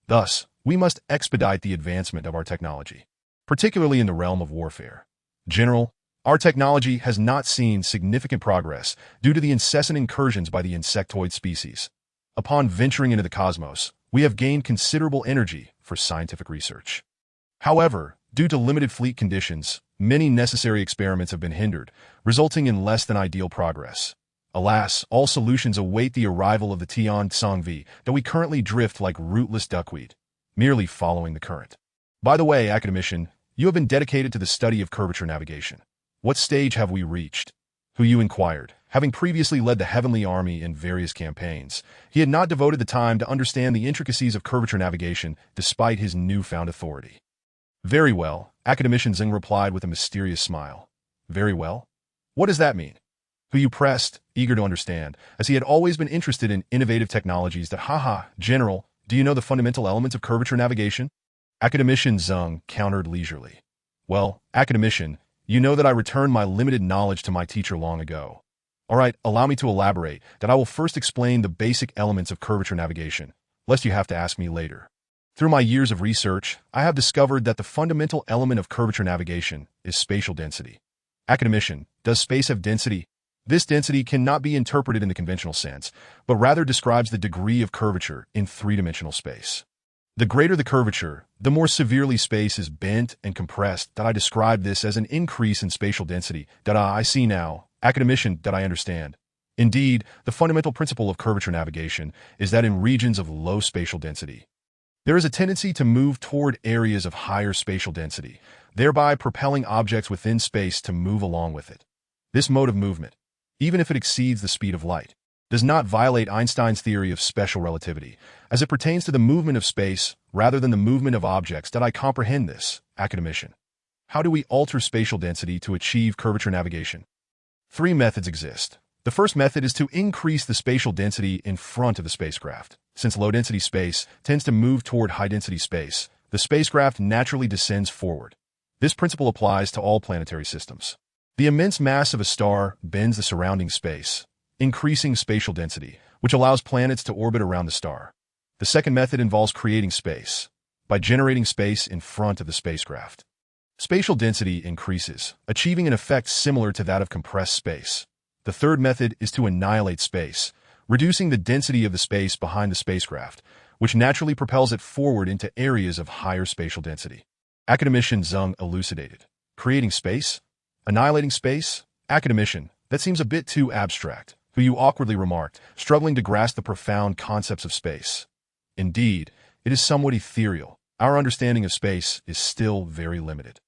Thus, we must expedite the advancement of our technology, particularly in the realm of warfare. General, our technology has not seen significant progress due to the incessant incursions by the insectoid species. Upon venturing into the cosmos, we have gained considerable energy for scientific research. However, due to limited fleet conditions, many necessary experiments have been hindered, resulting in less than ideal progress. Alas, all solutions await the arrival of the Tian Tsangvi that we currently drift like rootless duckweed, merely following the current. By the way, academician, you have been dedicated to the study of curvature navigation. What stage have we reached? Who you inquired. Having previously led the Heavenly Army in various campaigns, he had not devoted the time to understand the intricacies of curvature navigation despite his newfound authority. Very well, academician Zeng replied with a mysterious smile. Very well? What does that mean? Who you pressed, eager to understand, as he had always been interested in innovative technologies that, General, do you know the fundamental elements of curvature navigation? Academician Zeng countered leisurely. Well, academician, you know that I returned my limited knowledge to my teacher long ago. All right, allow me to elaborate that I will first explain the basic elements of curvature navigation, lest you have to ask me later. Through my years of research, I have discovered that the fundamental element of curvature navigation is spatial density. Academician, does space have density? This density cannot be interpreted in the conventional sense, but rather describes the degree of curvature in three-dimensional space. The greater the curvature, the more severely space is bent and compressed. That I describe this as an increase in spatial density. That I see now, academician, that I understand. Indeed, the fundamental principle of curvature navigation is that in regions of low spatial density, there is a tendency to move toward areas of higher spatial density, thereby propelling objects within space to move along with it. This mode of movement, even if it exceeds the speed of light, does not violate Einstein's theory of special relativity, as it pertains to the movement of space rather than the movement of objects. That I comprehend this, academician. How do we alter spatial density to achieve curvature navigation? Three methods exist. The first method is to increase the spatial density in front of the spacecraft. Since low-density space tends to move toward high-density space, the spacecraft naturally descends forward. This principle applies to all planetary systems. The immense mass of a star bends the surrounding space, increasing spatial density, which allows planets to orbit around the star. The second method involves creating space, by generating space in front of the spacecraft. Spatial density increases, achieving an effect similar to that of compressed space. The third method is to annihilate space, reducing the density of the space behind the spacecraft, which naturally propels it forward into areas of higher spatial density. Academician Zeng elucidated. Creating space? Annihilating space? Academician, that seems a bit too abstract, who you awkwardly remarked, struggling to grasp the profound concepts of space. Indeed, it is somewhat ethereal. Our understanding of space is still very limited.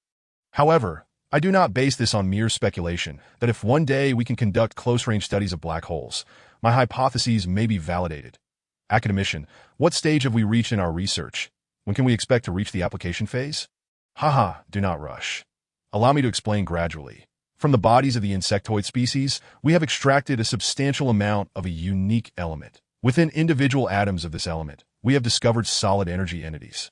However, I do not base this on mere speculation that if one day we can conduct close-range studies of black holes, my hypotheses may be validated. Academician, what stage have we reached in our research? When can we expect to reach the application phase? Do not rush. Allow me to explain gradually. From the bodies of the insectoid species, we have extracted a substantial amount of a unique element. Within individual atoms of this element, we have discovered solid energy entities.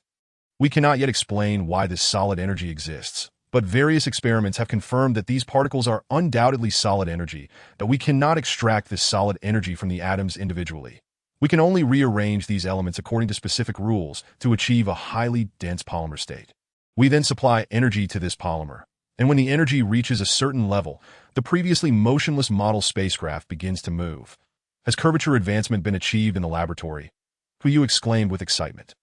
We cannot yet explain why this solid energy exists, But various experiments have confirmed that these particles are undoubtedly solid energy, that we cannot extract this solid energy from the atoms individually. We can only rearrange these elements according to specific rules to achieve a highly dense polymer state. We then supply energy to this polymer, and when the energy reaches a certain level, the previously motionless model spacecraft begins to move. Has curvature advancement been achieved in the laboratory? Hu exclaimed with excitement.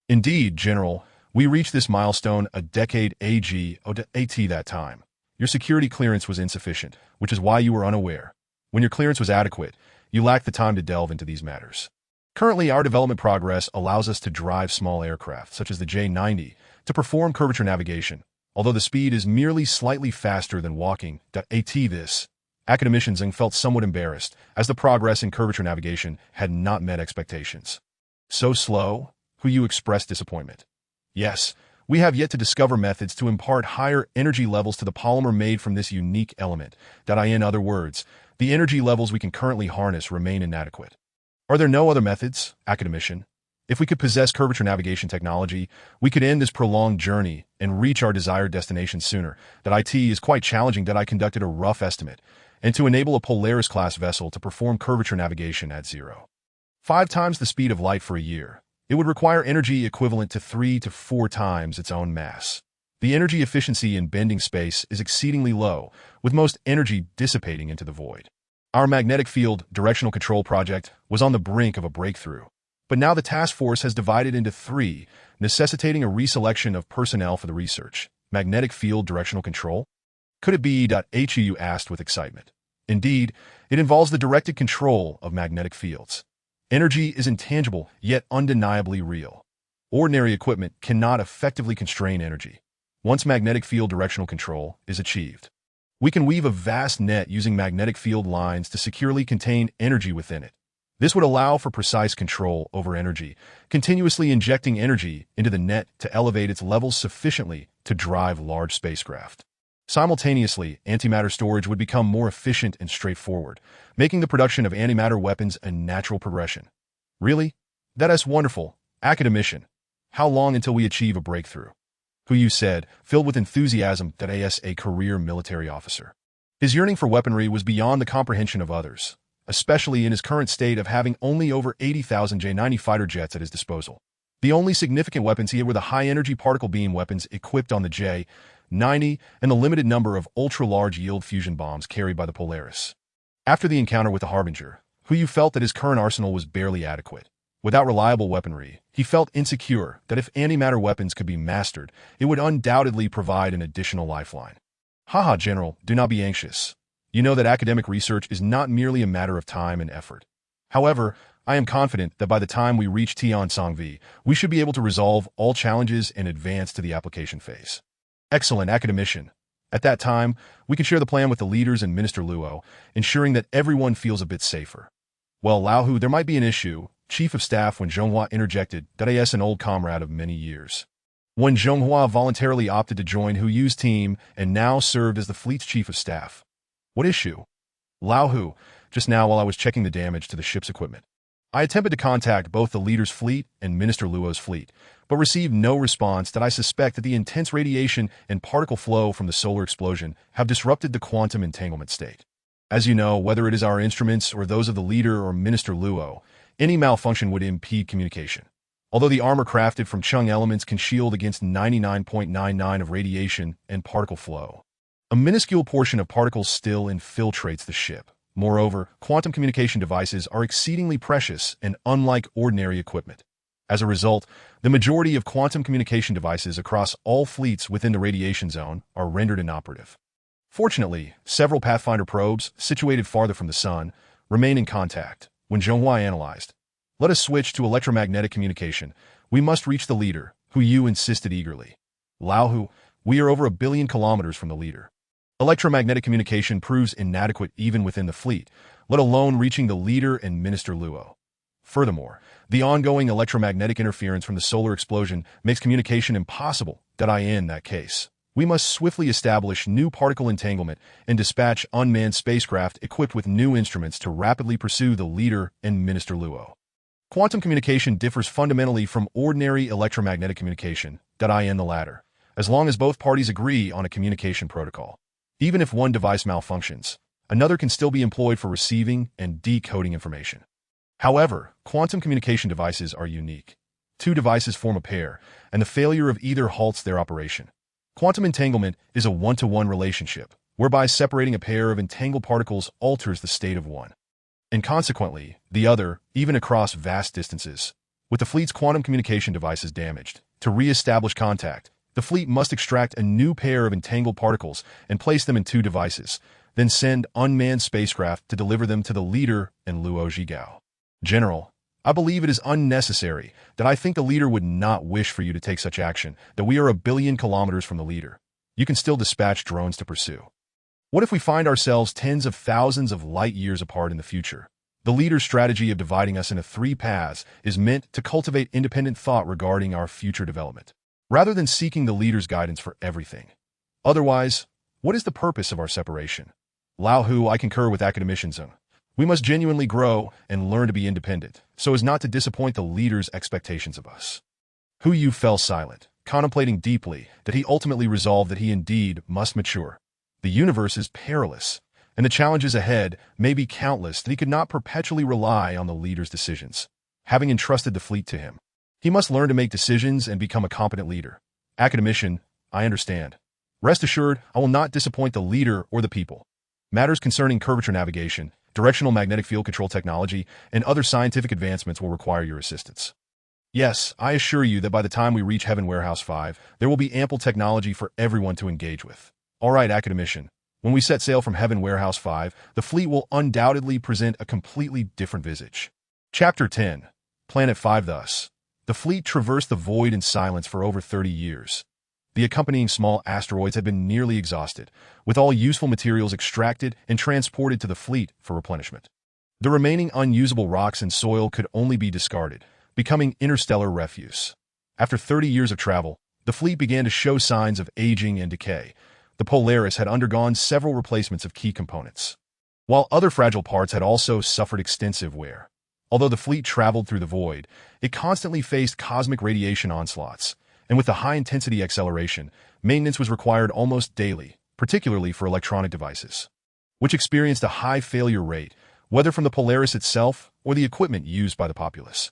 Indeed, General, we reached this milestone a decade AT that time. Your security clearance was insufficient, which is why you were unaware. When your clearance was adequate, you lacked the time to delve into these matters. Currently, our development progress allows us to drive small aircraft, such as the J-90, to perform curvature navigation, although the speed is merely slightly faster than walking. This academicians felt somewhat embarrassed, as the progress in curvature navigation had not met expectations. So slow? Hu expressed disappointment. Yes, we have yet to discover methods to impart higher energy levels to the polymer made from this unique element. In other words, the energy levels we can currently harness remain inadequate. Are there no other methods, academician? If we could possess curvature navigation technology, we could end this prolonged journey and reach our desired destination sooner. It is quite challenging. I conducted a rough estimate, and to enable a Polaris-class vessel to perform curvature navigation at 0.5 times the speed of light for a year, it would require energy equivalent to 3 to 4 times its own mass. The energy efficiency in bending space is exceedingly low, with most energy dissipating into the void. Our magnetic field directional control project was on the brink of a breakthrough, but now the task force has divided into 3, necessitating a reselection of personnel for the research. Magnetic field directional control? Could it be? Hu asked with excitement. Indeed, it involves the directed control of magnetic fields. Energy is intangible, yet undeniably real. Ordinary equipment cannot effectively constrain energy. Once magnetic field directional control is achieved, we can weave a vast net using magnetic field lines to securely contain energy within it. This would allow for precise control over energy, continuously injecting energy into the net to elevate its levels sufficiently to drive large spacecraft. Simultaneously, antimatter storage would become more efficient and straightforward, making the production of antimatter weapons a natural progression. Really? That is wonderful. Academician. How long until we achieve a breakthrough? Hu said, filled with enthusiasm as a career military officer. His yearning for weaponry was beyond the comprehension of others, especially in his current state of having only over 80,000 J-90 fighter jets at his disposal. The only significant weapons he had were the high-energy particle beam weapons equipped on the J-90 and the limited number of ultra-large yield fusion bombs carried by the Polaris. After the encounter with the Harbinger, Hu felt that his current arsenal was barely adequate. Without reliable weaponry, he felt insecure that if antimatter weapons could be mastered, it would undoubtedly provide an additional lifeline. Haha, General, do not be anxious. You know that academic research is not merely a matter of time and effort. However, I am confident that by the time we reach Tianzongvi, we should be able to resolve all challenges and advance to the application phase. Excellent, academician. At that time, we can share the plan with the leaders and Minister Luo, ensuring that everyone feels a bit safer. Well, Laohu, there might be an issue. Chief of Staff Wen Zhonghua interjected, an old comrade of many years. Wen Zhonghua voluntarily opted to join Hu's team and now served as the fleet's Chief of Staff. What issue? Laohu, just now while I was checking the damage to the ship's equipment. I attempted to contact both the leader's fleet and Minister Luo's fleet, but received no response. That I suspect that the intense radiation and particle flow from the solar explosion have disrupted the quantum entanglement state. As you know, whether it is our instruments or those of the leader or Minister Luo, any malfunction would impede communication. Although the armor crafted from Chung elements can shield against 99.99% of radiation and particle flow, a minuscule portion of particles still infiltrates the ship. Moreover, quantum communication devices are exceedingly precious and unlike ordinary equipment. As a result, the majority of quantum communication devices across all fleets within the radiation zone are rendered inoperative. Fortunately, several Pathfinder probes, situated farther from the Sun, remain in contact. When Zhonghua analyzed, "Let us switch to electromagnetic communication. We must reach the leader," Hu insisted eagerly. Laohu, we are over 1 billion kilometers from the leader. Electromagnetic communication proves inadequate even within the fleet, let alone reaching the leader and Minister Luo. Furthermore, the ongoing electromagnetic interference from the solar explosion makes communication impossible. In that case, we must swiftly establish new particle entanglement and dispatch unmanned spacecraft equipped with new instruments to rapidly pursue the leader and Minister Luo. Quantum communication differs fundamentally from ordinary electromagnetic communication. In the latter, as long as both parties agree on a communication protocol. Even if one device malfunctions, another can still be employed for receiving and decoding information. However, quantum communication devices are unique. Two devices form a pair, and the failure of either halts their operation. Quantum entanglement is a one-to-one relationship, whereby separating a pair of entangled particles alters the state of one, and consequently, the other, even across vast distances. With the fleet's quantum communication devices damaged, to re-establish contact, the fleet must extract a new pair of entangled particles and place them in two devices, then send unmanned spacecraft to deliver them to the leader in Luo Zhigao. General, I believe it is unnecessary that I think the leader would not wish for you to take such action, that we are 1 billion kilometers from the leader. You can still dispatch drones to pursue. What if we find ourselves tens of thousands of light years apart in the future? The leader's strategy of dividing us into 3 paths is meant to cultivate independent thought regarding our future development, rather than seeking the leader's guidance for everything. Otherwise, what is the purpose of our separation? Lao Hu, I concur with academicians. We must genuinely grow and learn to be independent, so as not to disappoint the leader's expectations of us. Hu Yu fell silent, contemplating deeply that he ultimately resolved that he indeed must mature. The universe is perilous, and the challenges ahead may be countless, that he could not perpetually rely on the leader's decisions. Having entrusted the fleet to him, he must learn to make decisions and become a competent leader. Academician, I understand. Rest assured, I will not disappoint the leader or the people. Matters concerning curvature navigation, directional magnetic field control technology, and other scientific advancements will require your assistance. Yes, I assure you that by the time we reach Heaven Warehouse 5, there will be ample technology for everyone to engage with. All right, academician. When we set sail from Heaven Warehouse 5, the fleet will undoubtedly present a completely different visage. Chapter 10. Planet 5. Thus, the fleet traversed the void in silence for over 30 years. The accompanying small asteroids had been nearly exhausted, with all useful materials extracted and transported to the fleet for replenishment. The remaining unusable rocks and soil could only be discarded, becoming interstellar refuse. After 30 years of travel, the fleet began to show signs of aging and decay. The Polaris had undergone several replacements of key components, while other fragile parts had also suffered extensive wear. Although the fleet traveled through the void, it constantly faced cosmic radiation onslaughts, and with the high-intensity acceleration, maintenance was required almost daily, particularly for electronic devices, which experienced a high failure rate, whether from the Polaris itself or the equipment used by the populace.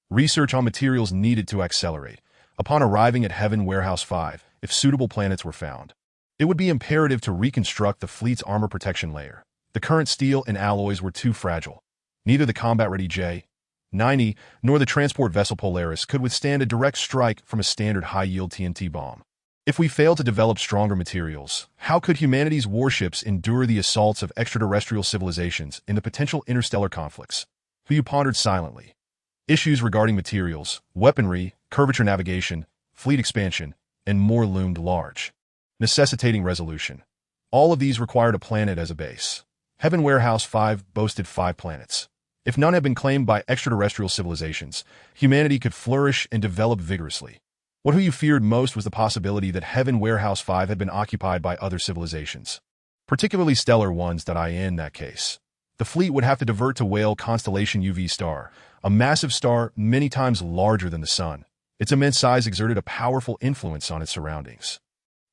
Research on materials needed to accelerate. Upon arriving at Heaven Warehouse 5, if suitable planets were found, it would be imperative to reconstruct the fleet's armor protection layer. The current steel and alloys were too fragile. Neither the combat-ready J-90 nor the transport vessel Polaris could withstand a direct strike from a standard high-yield TNT bomb. If we failed to develop stronger materials, how could humanity's warships endure the assaults of extraterrestrial civilizations in the potential interstellar conflicts? Hu pondered silently. Issues regarding materials, weaponry, curvature navigation, fleet expansion, and more loomed large, necessitating resolution. All of these required a planet as a base. Heaven Warehouse 5 boasted 5 planets. If none had been claimed by extraterrestrial civilizations, humanity could flourish and develop vigorously. What Hu feared most was the possibility that Heaven Warehouse 5 had been occupied by other civilizations, particularly stellar ones. In that case, the fleet would have to divert to Whale Constellation UV Star, a massive star many times larger than the Sun. Its immense size exerted a powerful influence on its surroundings,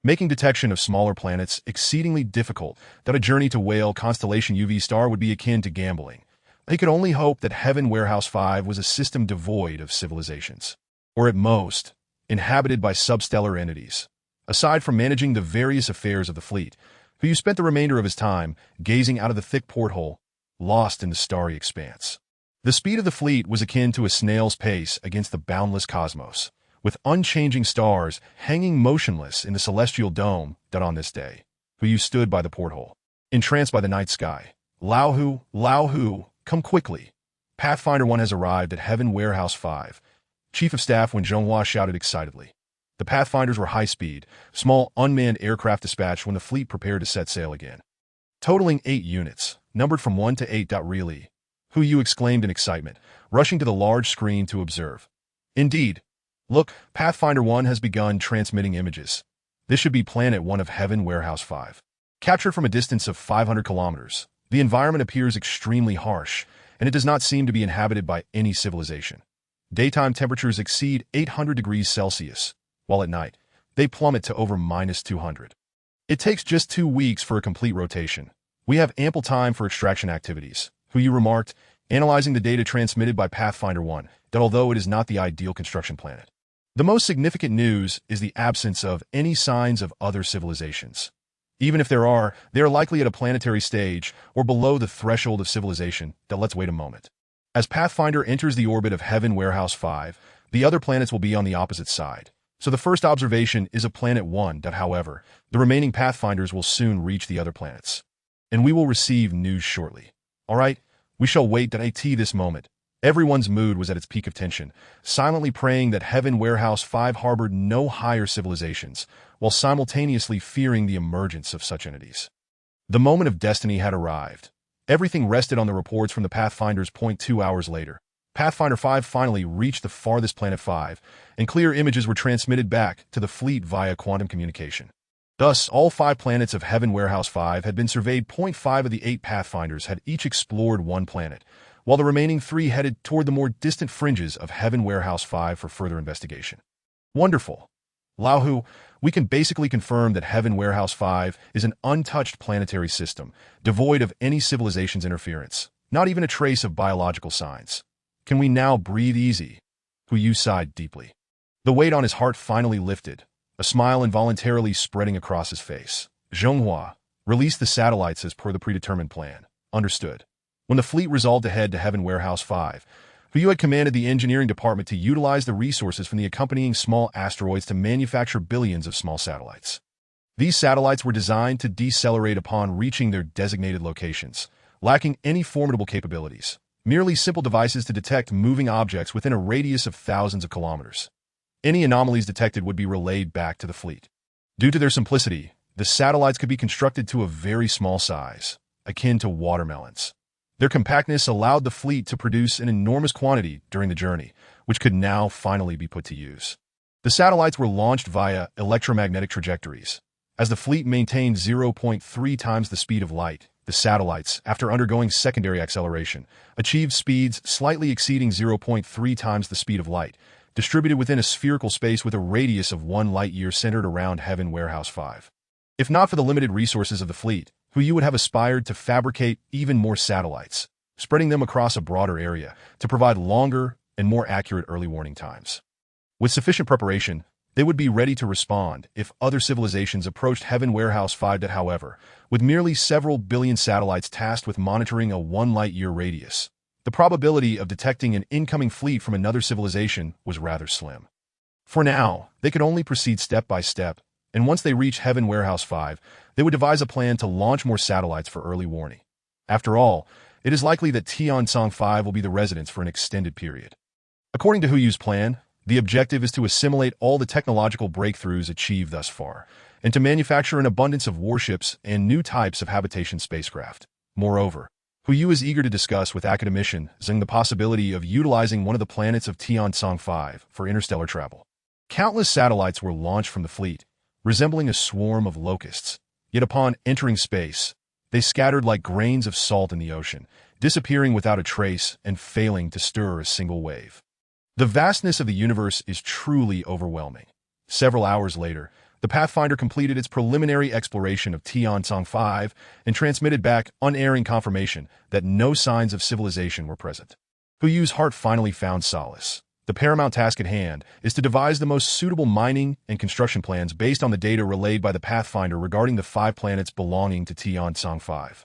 making detection of smaller planets exceedingly difficult. That a journey to Whale Constellation UV Star would be akin to gambling. They could only hope that Heaven Warehouse 5 was a system devoid of civilizations, or at most, inhabited by substellar entities. Aside from managing the various affairs of the fleet, Hu spent the remainder of his time gazing out of the thick porthole, lost in the starry expanse. The speed of the fleet was akin to a snail's pace against the boundless cosmos, with unchanging stars hanging motionless in the celestial dome. On this day, Hu stood by the porthole, entranced by the night sky. Lao Hu, come quickly. Pathfinder 1 has arrived at Heaven Warehouse 5. Chief of Staff Wen Zhonghua shouted excitedly. The Pathfinders were high-speed, small, unmanned aircraft dispatched when the fleet prepared to set sail again. Totaling 8 units, numbered from 1 to 8. Really? Hu exclaimed in excitement, rushing to the large screen to observe. Indeed. Look, Pathfinder 1 has begun transmitting images. This should be Planet 1 of Heaven Warehouse 5. Captured from a distance of 500 kilometers, the environment appears extremely harsh, and it does not seem to be inhabited by any civilization. Daytime temperatures exceed 800 degrees Celsius, while at night, they plummet to over -200. It takes just 2 weeks for a complete rotation. We have ample time for extraction activities, Hu remarked, analyzing the data transmitted by Pathfinder 1, that although it is not the ideal construction planet. The most significant news is the absence of any signs of other civilizations. Even if there are, they are likely at a planetary stage or below the threshold of civilization. Let's wait a moment. As Pathfinder enters the orbit of Heaven Warehouse 5, the other planets will be on the opposite side. So the first observation is of Planet 1. However, the remaining Pathfinders will soon reach the other planets. And we will receive news shortly. Alright, we shall wait. At this moment, everyone's mood was at its peak of tension, silently praying that Heaven Warehouse 5 harbored no higher civilizations, while simultaneously fearing the emergence of such entities. The moment of destiny had arrived. Everything rested on the reports from the Pathfinders. 2 hours later, Pathfinder 5 finally reached the farthest Planet 5, and clear images were transmitted back to the fleet via quantum communication. Thus, all 5 planets of Heaven Warehouse 5 had been surveyed. 5 of the 8 Pathfinders had each explored one planet, while the remaining 3 headed toward the more distant fringes of Heaven Warehouse 5 for further investigation. Wonderful. Lahu, we can basically confirm that Heaven Warehouse 5 is an untouched planetary system, devoid of any civilization's interference, not even a trace of biological signs. Can we now breathe easy? Hu sighed deeply. The weight on his heart finally lifted, a smile involuntarily spreading across his face. Zhonghua, release the satellites as per the predetermined plan. Understood. When the fleet resolved to head to Heaven Warehouse 5, Hu had commanded the engineering department to utilize the resources from the accompanying small asteroids to manufacture billions of small satellites. These satellites were designed to decelerate upon reaching their designated locations, lacking any formidable capabilities, merely simple devices to detect moving objects within a radius of thousands of kilometers. Any anomalies detected would be relayed back to the fleet. Due to their simplicity, the satellites could be constructed to a very small size, akin to watermelons. Their compactness allowed the fleet to produce an enormous quantity during the journey, which could now finally be put to use. The satellites were launched via electromagnetic trajectories. As the fleet maintained 0.3 times the speed of light, the satellites, after undergoing secondary acceleration, achieved speeds slightly exceeding 0.3 times the speed of light, distributed within a spherical space with a radius of 1 light-year centered around Heaven Warehouse 5. If not for the limited resources of the fleet, Hu would have aspired to fabricate even more satellites, spreading them across a broader area to provide longer and more accurate early warning times. With sufficient preparation, they would be ready to respond if other civilizations approached Heaven Warehouse 5. However, with merely several billion satellites tasked with monitoring a 1 light-year radius, the probability of detecting an incoming fleet from another civilization was rather slim. For now, they could only proceed step by step, and once they reach Heaven Warehouse 5, they would devise a plan to launch more satellites for early warning. After all, it is likely that Tiansong 5 will be the residence for an extended period. According to Hu's plan, the objective is to assimilate all the technological breakthroughs achieved thus far, and to manufacture an abundance of warships and new types of habitation spacecraft. Moreover, Hu is eager to discuss with academician Zeng the possibility of utilizing one of the planets of Tiansong 5 for interstellar travel. Countless satellites were launched from the fleet, resembling a swarm of locusts. Yet upon entering space, they scattered like grains of salt in the ocean, disappearing without a trace and failing to stir a single wave. The vastness of the universe is truly overwhelming. Several hours later, the Pathfinder completed its preliminary exploration of Tiansong 5 and transmitted back unerring confirmation that no signs of civilization were present. Hu's heart finally found solace. The paramount task at hand is to devise the most suitable mining and construction plans based on the data relayed by the Pathfinder regarding the 5 planets belonging to Tiansong 5.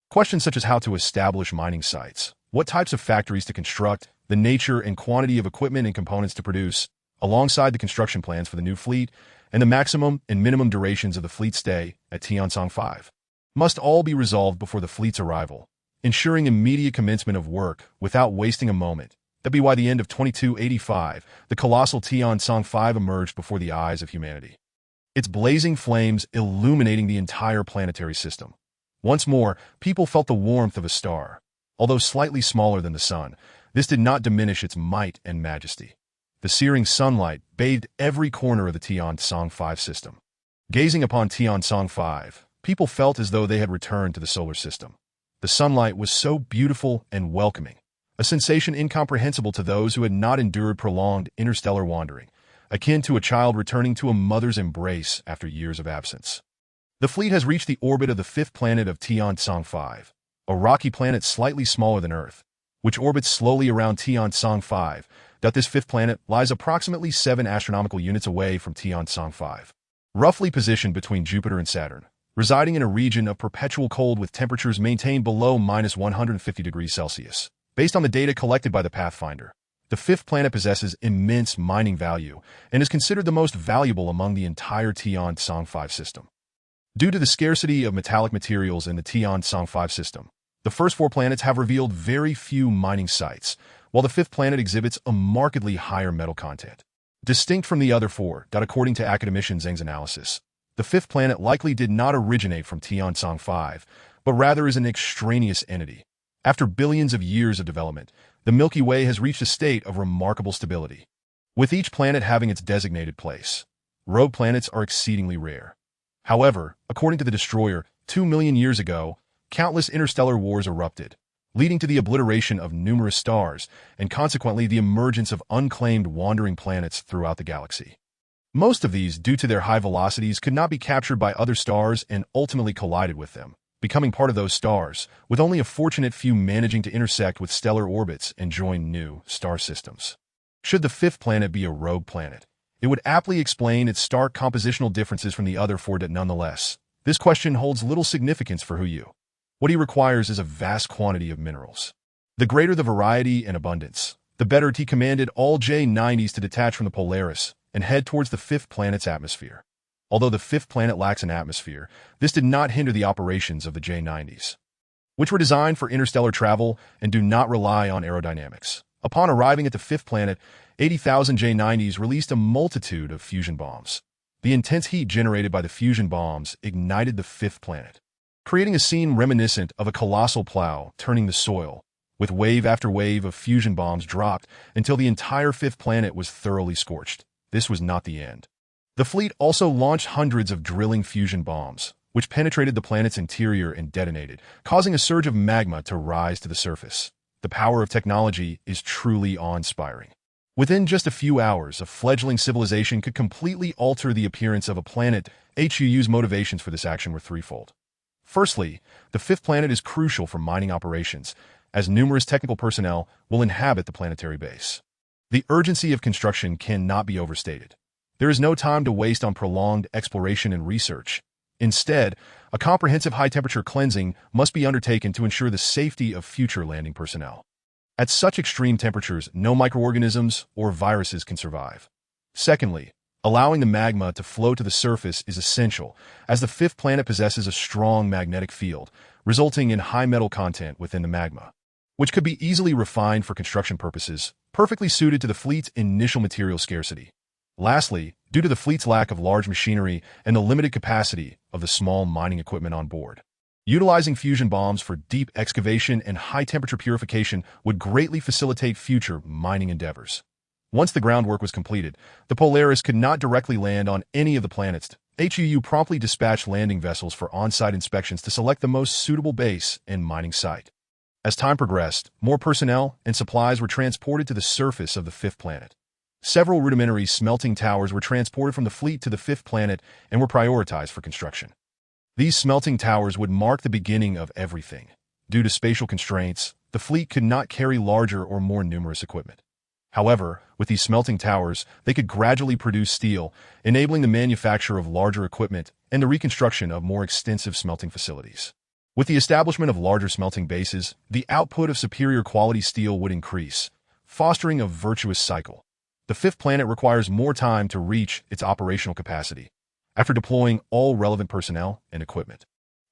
Questions such as how to establish mining sites, what types of factories to construct, the nature and quantity of equipment and components to produce, alongside the construction plans for the new fleet, and the maximum and minimum durations of the fleet stay at Tiansong 5, must all be resolved before the fleet's arrival, ensuring immediate commencement of work without wasting a moment. That be why the end of 2285, the colossal Tiansong 5 emerged before the eyes of humanity, its blazing flames illuminating the entire planetary system. Once more, people felt the warmth of a star. Although slightly smaller than the sun, this did not diminish its might and majesty. The searing sunlight bathed every corner of the Tiansong 5 system. Gazing upon Tiansong 5, people felt as though they had returned to the solar system. The sunlight was so beautiful and welcoming, a sensation incomprehensible to those who had not endured prolonged interstellar wandering, akin to a child returning to a mother's embrace after years of absence. The fleet has reached the orbit of the fifth planet of Tian-Tsang 5, a rocky planet slightly smaller than Earth, which orbits slowly around Tian-Tsang 5. This fifth planet lies approximately 7 astronomical units away from Tian-Tsang 5, roughly positioned between Jupiter and Saturn, residing in a region of perpetual cold with temperatures maintained below -150 degrees Celsius. Based on the data collected by the Pathfinder, the fifth planet possesses immense mining value and is considered the most valuable among the entire Tian-Tsang 5 system. Due to the scarcity of metallic materials in the Tian-Tsang 5 system, the first 4 planets have revealed very few mining sites, while the fifth planet exhibits a markedly higher metal content. Distinct from the other 4, according to academician Zheng's analysis, the fifth planet likely did not originate from Tian-Tsang 5, but rather is an extraneous entity. After billions of years of development, the Milky Way has reached a state of remarkable stability. With each planet having its designated place, rogue planets are exceedingly rare. However, according to the Destroyer, 2 million years ago, countless interstellar wars erupted, leading to the obliteration of numerous stars and consequently the emergence of unclaimed wandering planets throughout the galaxy. Most of these, due to their high velocities, could not be captured by other stars and ultimately collided with them, becoming part of those stars, with only a fortunate few managing to intersect with stellar orbits and join new star systems. Should the fifth planet be a rogue planet, it would aptly explain its stark compositional differences from the other 4. Nonetheless, this question holds little significance for Hu. What he requires is a vast quantity of minerals. The greater the variety and abundance, the better. He commanded all J-90s to detach from the Polaris and head towards the fifth planet's atmosphere. Although the fifth planet lacks an atmosphere, this did not hinder the operations of the J-90s, which were designed for interstellar travel and do not rely on aerodynamics. Upon arriving at the fifth planet, 80,000 J-90s released a multitude of fusion bombs. The intense heat generated by the fusion bombs ignited the fifth planet, creating a scene reminiscent of a colossal plow turning the soil, with wave after wave of fusion bombs dropped until the entire fifth planet was thoroughly scorched. This was not the end. The fleet also launched hundreds of drilling fusion bombs, which penetrated the planet's interior and detonated, causing a surge of magma to rise to the surface. The power of technology is truly awe-inspiring. Within just a few hours, a fledgling civilization could completely alter the appearance of a planet. HU's motivations for this action were threefold. Firstly, the fifth planet is crucial for mining operations, as numerous technical personnel will inhabit the planetary base. The urgency of construction cannot be overstated. There is no time to waste on prolonged exploration and research. Instead, a comprehensive high-temperature cleansing must be undertaken to ensure the safety of future landing personnel. At such extreme temperatures, no microorganisms or viruses can survive. Secondly, allowing the magma to flow to the surface is essential, as the fifth planet possesses a strong magnetic field, resulting in high metal content within the magma, which could be easily refined for construction purposes, perfectly suited to the fleet's initial material scarcity. Lastly, due to the fleet's lack of large machinery and the limited capacity of the small mining equipment on board, utilizing fusion bombs for deep excavation and high-temperature purification would greatly facilitate future mining endeavors. Once the groundwork was completed, the Polaris could not directly land on any of the planets. HUU promptly dispatched landing vessels for on-site inspections to select the most suitable base and mining site. As time progressed, more personnel and supplies were transported to the surface of the fifth planet. Several rudimentary smelting towers were transported from the fleet to the fifth planet and were prioritized for construction. These smelting towers would mark the beginning of everything. Due to spatial constraints, the fleet could not carry larger or more numerous equipment. However, with these smelting towers, they could gradually produce steel, enabling the manufacture of larger equipment and the reconstruction of more extensive smelting facilities. With the establishment of larger smelting bases, the output of superior quality steel would increase, fostering a virtuous cycle. The fifth planet requires more time to reach its operational capacity. After deploying all relevant personnel and equipment,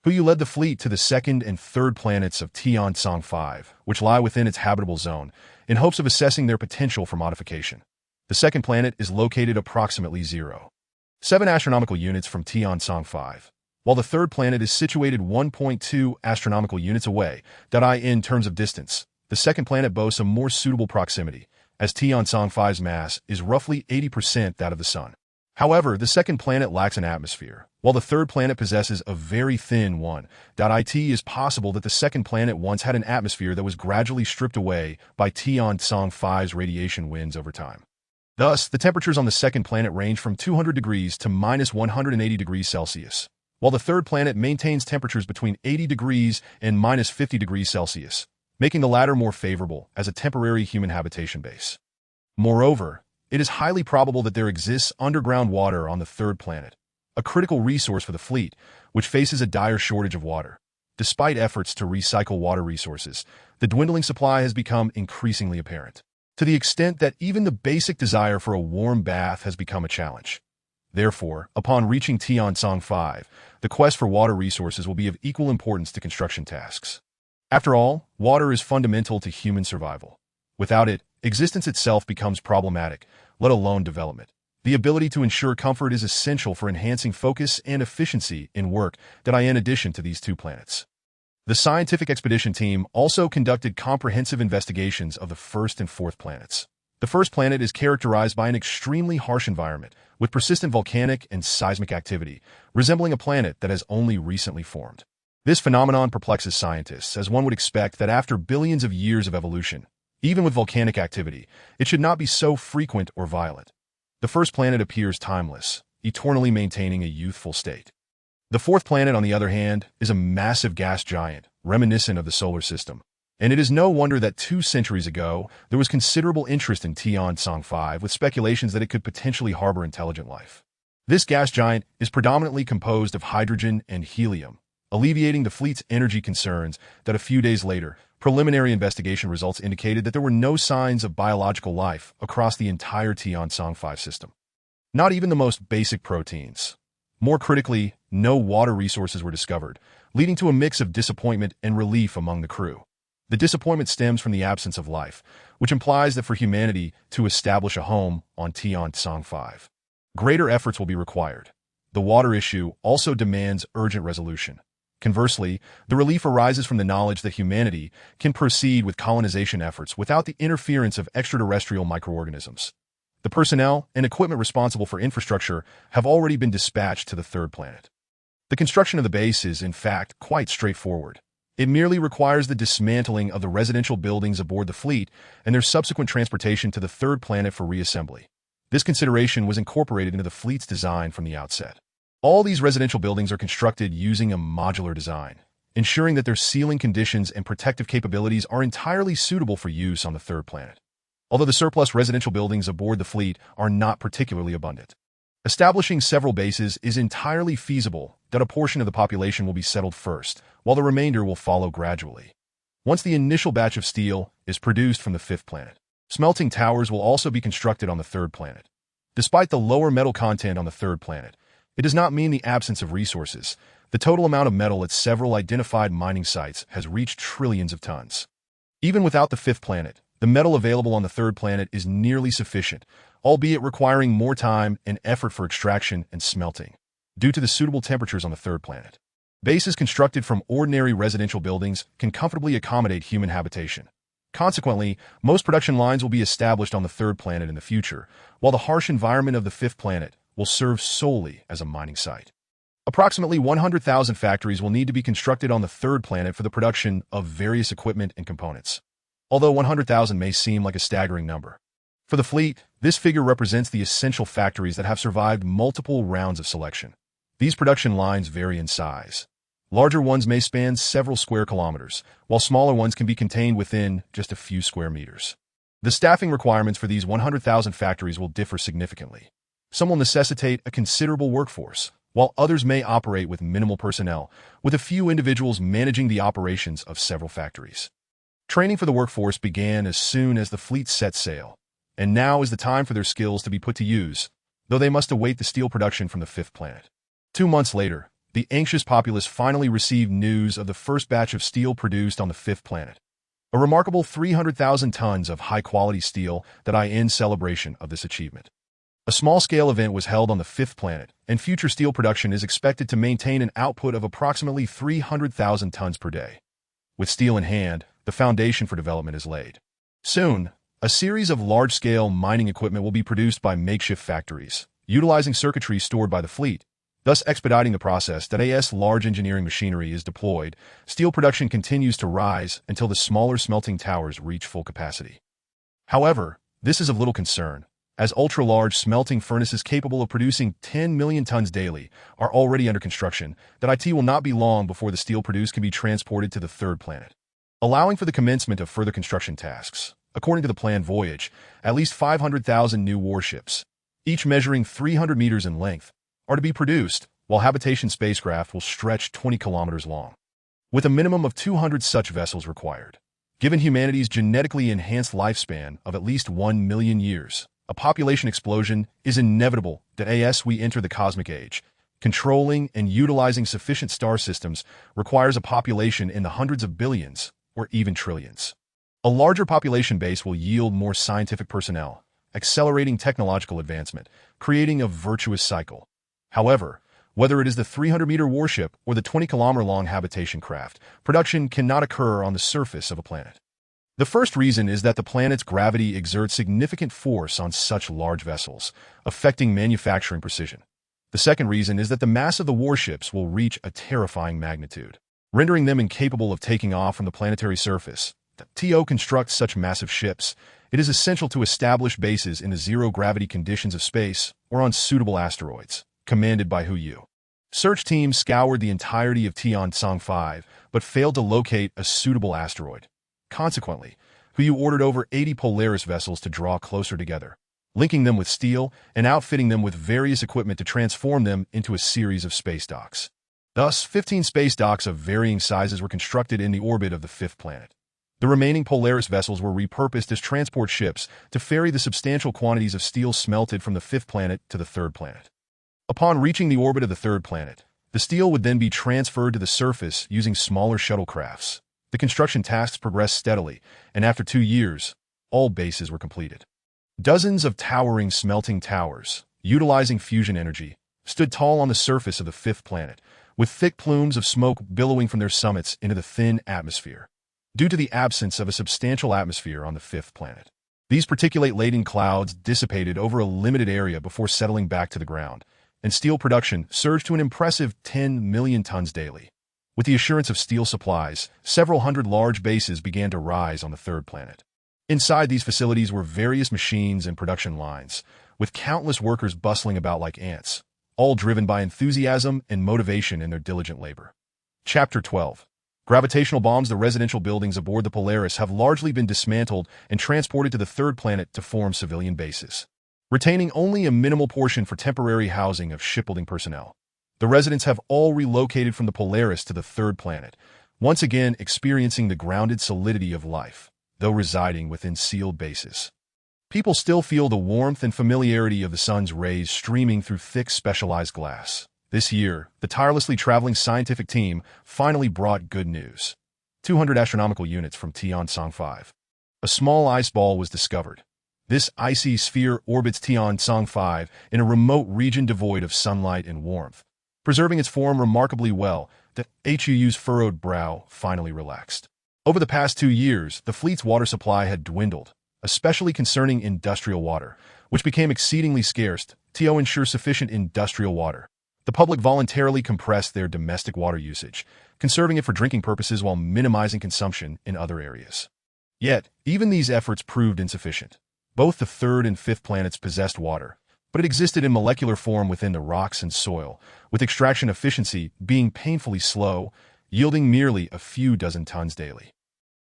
Hu led the fleet to the second and third planets of Tian-Tsang 5, which lie within its habitable zone, in hopes of assessing their potential for modification. The second planet is located approximately 0.7 astronomical units from Tian-Tsang 5, while the third planet is situated 1.2 astronomical units away. In terms of distance, the second planet boasts a more suitable proximity, as Tian-Tsang 5's mass is roughly 80% that of the Sun. However, the second planet lacks an atmosphere, while the third planet possesses a very thin one. It is possible that the second planet once had an atmosphere that was gradually stripped away by Tian-Tsang 5's radiation winds over time. Thus, the temperatures on the second planet range from 200 degrees to minus 180 degrees Celsius, while the third planet maintains temperatures between 80 degrees and minus 50 degrees Celsius, making the latter more favorable as a temporary human habitation base. Moreover, it is highly probable that there exists underground water on the third planet, a critical resource for the fleet, which faces a dire shortage of water. Despite efforts to recycle water resources, the dwindling supply has become increasingly apparent, to the extent that even the basic desire for a warm bath has become a challenge. Therefore, upon reaching Tiansong 5, the quest for water resources will be of equal importance to construction tasks. After all, water is fundamental to human survival. Without it, existence itself becomes problematic, let alone development. The ability to ensure comfort is essential for enhancing focus and efficiency in work that in addition to these two planets. The scientific expedition team also conducted comprehensive investigations of the first and fourth planets. The first planet is characterized by an extremely harsh environment, with persistent volcanic and seismic activity, resembling a planet that has only recently formed. This phenomenon perplexes scientists, as one would expect that after billions of years of evolution, even with volcanic activity, it should not be so frequent or violent. The first planet appears timeless, eternally maintaining a youthful state. The fourth planet, on the other hand, is a massive gas giant, reminiscent of the solar system. And it is no wonder that 2 centuries ago, there was considerable interest in Tiansong 5, with speculations that it could potentially harbor intelligent life. This gas giant is predominantly composed of hydrogen and helium, alleviating the fleet's energy concerns that a few days later, preliminary investigation results indicated that there were no signs of biological life across the entire Tiansong 5 system. Not even the most basic proteins. More critically, no water resources were discovered, leading to a mix of disappointment and relief among the crew. The disappointment stems from the absence of life, which implies that for humanity to establish a home on Tiansong 5, greater efforts will be required. The water issue also demands urgent resolution. Conversely, the relief arises from the knowledge that humanity can proceed with colonization efforts without the interference of extraterrestrial microorganisms. The personnel and equipment responsible for infrastructure have already been dispatched to the third planet. The construction of the base is, in fact, quite straightforward. It merely requires the dismantling of the residential buildings aboard the fleet and their subsequent transportation to the third planet for reassembly. This consideration was incorporated into the fleet's design from the outset. All these residential buildings are constructed using a modular design, ensuring that their sealing conditions and protective capabilities are entirely suitable for use on the third planet. Although the surplus residential buildings aboard the fleet are not particularly abundant, establishing several bases is entirely feasible that a portion of the population will be settled first, while the remainder will follow gradually. Once the initial batch of steel is produced from the fifth planet, smelting towers will also be constructed on the third planet. Despite the lower metal content on the third planet, it does not mean the absence of resources. The total amount of metal at several identified mining sites has reached trillions of tons. Even without the fifth planet, the metal available on the third planet is nearly sufficient, albeit requiring more time and effort for extraction and smelting, due to the suitable temperatures on the third planet. Bases constructed from ordinary residential buildings can comfortably accommodate human habitation. Consequently, most production lines will be established on the third planet in the future, while the harsh environment of the fifth planet will serve solely as a mining site. Approximately 100,000 factories will need to be constructed on the third planet for the production of various equipment and components. Although 100,000 may seem like a staggering number, for the fleet, this figure represents the essential factories that have survived multiple rounds of selection. These production lines vary in size. Larger ones may span several square kilometers, while smaller ones can be contained within just a few square meters. The staffing requirements for these 100,000 factories will differ significantly. Some will necessitate a considerable workforce, while others may operate with minimal personnel, with a few individuals managing the operations of several factories. Training for the workforce began as soon as the fleet set sail, and now is the time for their skills to be put to use, though they must await the steel production from the fifth planet. 2 months later, the anxious populace finally received news of the first batch of steel produced on the fifth planet. A remarkable 300,000 tons of high-quality steel that in celebration of this achievement. A small-scale event was held on the fifth planet, and future steel production is expected to maintain an output of approximately 300,000 tons per day. With steel in hand, the foundation for development is laid. Soon, a series of large-scale mining equipment will be produced by makeshift factories, utilizing circuitry stored by the fleet, thus expediting the process that as large engineering machinery is deployed. Steel production continues to rise until the smaller smelting towers reach full capacity. However, this is of little concern, as ultra-large smelting furnaces capable of producing 10 million tons daily are already under construction, that it will not be long before the steel produced can be transported to the third planet, allowing for the commencement of further construction tasks. According to the planned voyage, at least 500,000 new warships, each measuring 300 meters in length, are to be produced, while habitation spacecraft will stretch 20 kilometers long, with a minimum of 200 such vessels required. Given humanity's genetically enhanced lifespan of at least 1 million years, a population explosion is inevitable that as we enter the cosmic age. Controlling and utilizing sufficient star systems requires a population in the hundreds of billions or even trillions. A larger population base will yield more scientific personnel, accelerating technological advancement, creating a virtuous cycle. However, whether it is the 300-meter warship or the 20-kilometer-long habitation craft, production cannot occur on the surface of a planet. The first reason is that the planet's gravity exerts significant force on such large vessels, affecting manufacturing precision. The second reason is that the mass of the warships will reach a terrifying magnitude, rendering them incapable of taking off from the planetary surface. To construct such massive ships, it is essential to establish bases in the zero-gravity conditions of space or on suitable asteroids, commanded by Hu. Search teams scoured the entirety of Tian-Tsang 5, but failed to locate a suitable asteroid. Consequently, Hu ordered over 80 Polaris vessels to draw closer together, linking them with steel and outfitting them with various equipment to transform them into a series of space docks. Thus, 15 space docks of varying sizes were constructed in the orbit of the fifth planet. The remaining Polaris vessels were repurposed as transport ships to ferry the substantial quantities of steel smelted from the fifth planet to the third planet. Upon reaching the orbit of the third planet, the steel would then be transferred to the surface using smaller shuttlecrafts. The construction tasks progressed steadily, and after 2 years, all bases were completed. Dozens of towering smelting towers, utilizing fusion energy, stood tall on the surface of the fifth planet, with thick plumes of smoke billowing from their summits into the thin atmosphere. Due to the absence of a substantial atmosphere on the fifth planet, these particulate-laden clouds dissipated over a limited area before settling back to the ground, and steel production surged to an impressive 10 million tons daily. With the assurance of steel supplies, several hundred large bases began to rise on the third planet. Inside these facilities were various machines and production lines, with countless workers bustling about like ants, all driven by enthusiasm and motivation in their diligent labor. Chapter 12. Gravitational bombs. The residential buildings aboard the Polaris have largely been dismantled and transported to the third planet to form civilian bases, retaining only a minimal portion for temporary housing of shipbuilding personnel. The residents have all relocated from the Polaris to the third planet, once again experiencing the grounded solidity of life, though residing within sealed bases. People still feel the warmth and familiarity of the sun's rays streaming through thick specialized glass. This year, the tirelessly traveling scientific team finally brought good news. 200 astronomical units from Tian-Tsang 5. A small ice ball was discovered. This icy sphere orbits Tian-Tsang 5 in a remote region devoid of sunlight and warmth, preserving its form remarkably well. The HU's furrowed brow finally relaxed. Over the past 2 years, the fleet's water supply had dwindled, especially concerning industrial water, which became exceedingly scarce. To ensure sufficient industrial water, the public voluntarily compressed their domestic water usage, conserving it for drinking purposes while minimizing consumption in other areas. Yet, even these efforts proved insufficient. Both the third and fifth planets possessed water, but it existed in molecular form within the rocks and soil, with extraction efficiency being painfully slow, yielding merely a few dozen tons daily.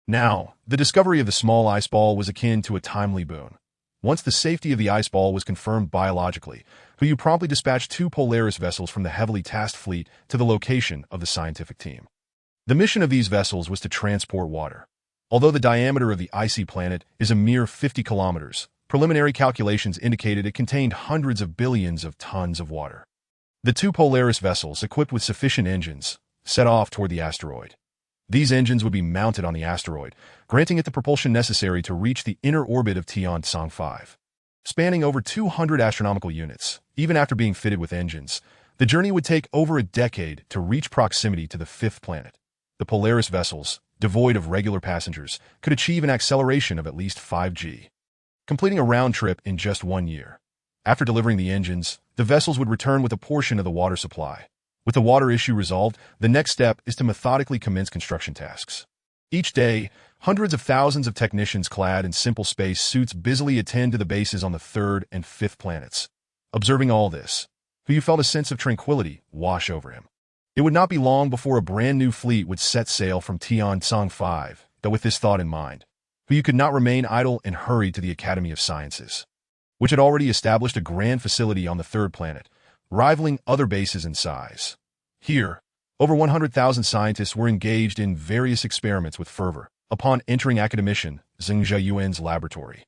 Now, the discovery of the small ice ball was akin to a timely boon. Once the safety of the ice ball was confirmed biologically, Hu promptly dispatched 2 Polaris vessels from the heavily tasked fleet to the location of the scientific team. The mission of these vessels was to transport water. Although the diameter of the icy planet is a mere 50 kilometers, preliminary calculations indicated it contained hundreds of billions of tons of water. The 2 Polaris vessels, equipped with sufficient engines, set off toward the asteroid. These engines would be mounted on the asteroid, granting it the propulsion necessary to reach the inner orbit of Tian-Tsang 5. Spanning over 200 astronomical units, even after being fitted with engines, the journey would take over a decade to reach proximity to the fifth planet. The Polaris vessels, devoid of regular passengers, could achieve an acceleration of at least 5G, completing a round trip in just 1 year. After delivering the engines, the vessels would return with a portion of the water supply. With the water issue resolved, the next step is to methodically commence construction tasks. Each day, Hundreds of thousands of technicians clad in simple space suits busily attend to the bases on the third and fifth planets. Observing all this, Hu Yu felt a sense of tranquility wash over him. It would not be long before a brand new fleet would set sail from Tian-Tsang 5, though with this thought in mind, Hu Yu could not remain idle and hurried to the Academy of Sciences, which had already established a grand facility on the third planet, rivaling other bases in size. Here, over 100,000 scientists were engaged in various experiments with fervor. Upon entering academician Zheng Zheyuan's laboratory,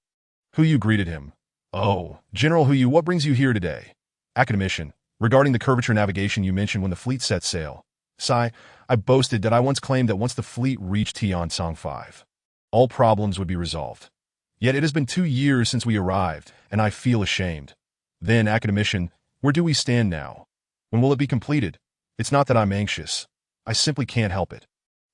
Hu Yu greeted him. "Oh, General Hu Yu, what brings you here today?" Academician, regarding the curvature navigation you mentioned when the fleet set sail. Sigh, I boasted that I once claimed that once the fleet reached Tian-Tsang 5, all problems would be resolved. Yet it has been 2 years since we arrived, and I feel ashamed. Then, academician, where do we stand now? When will it be completed? It's not that I'm anxious. I simply can't help it.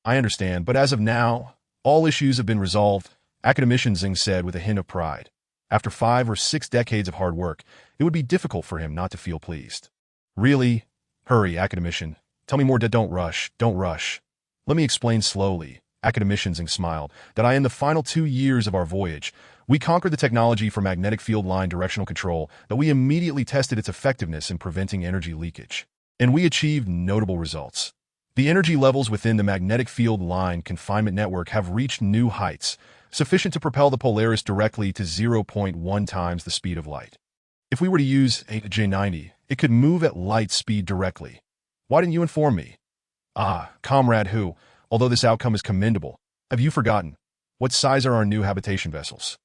I understand, but as of now, all issues have been resolved, academician Zheng said with a hint of pride. After 5 or 6 decades of hard work, it would be difficult for him not to feel pleased. Really? Hurry, academician. Tell me more. Don't rush. Don't rush. Let me explain slowly. Academician Zheng smiled, that in the final 2 years of our voyage, we conquered the technology for magnetic field line directional control, that we immediately tested its effectiveness in preventing energy leakage. And we achieved notable results. The energy levels within the magnetic field line confinement network have reached new heights, sufficient to propel the Polaris directly to 0.1 times the speed of light. If we were to use a J90, it could move at light speed directly. Why didn't you inform me? Ah, Comrade Hu, although this outcome is commendable, have you forgotten? What size are our new habitation vessels?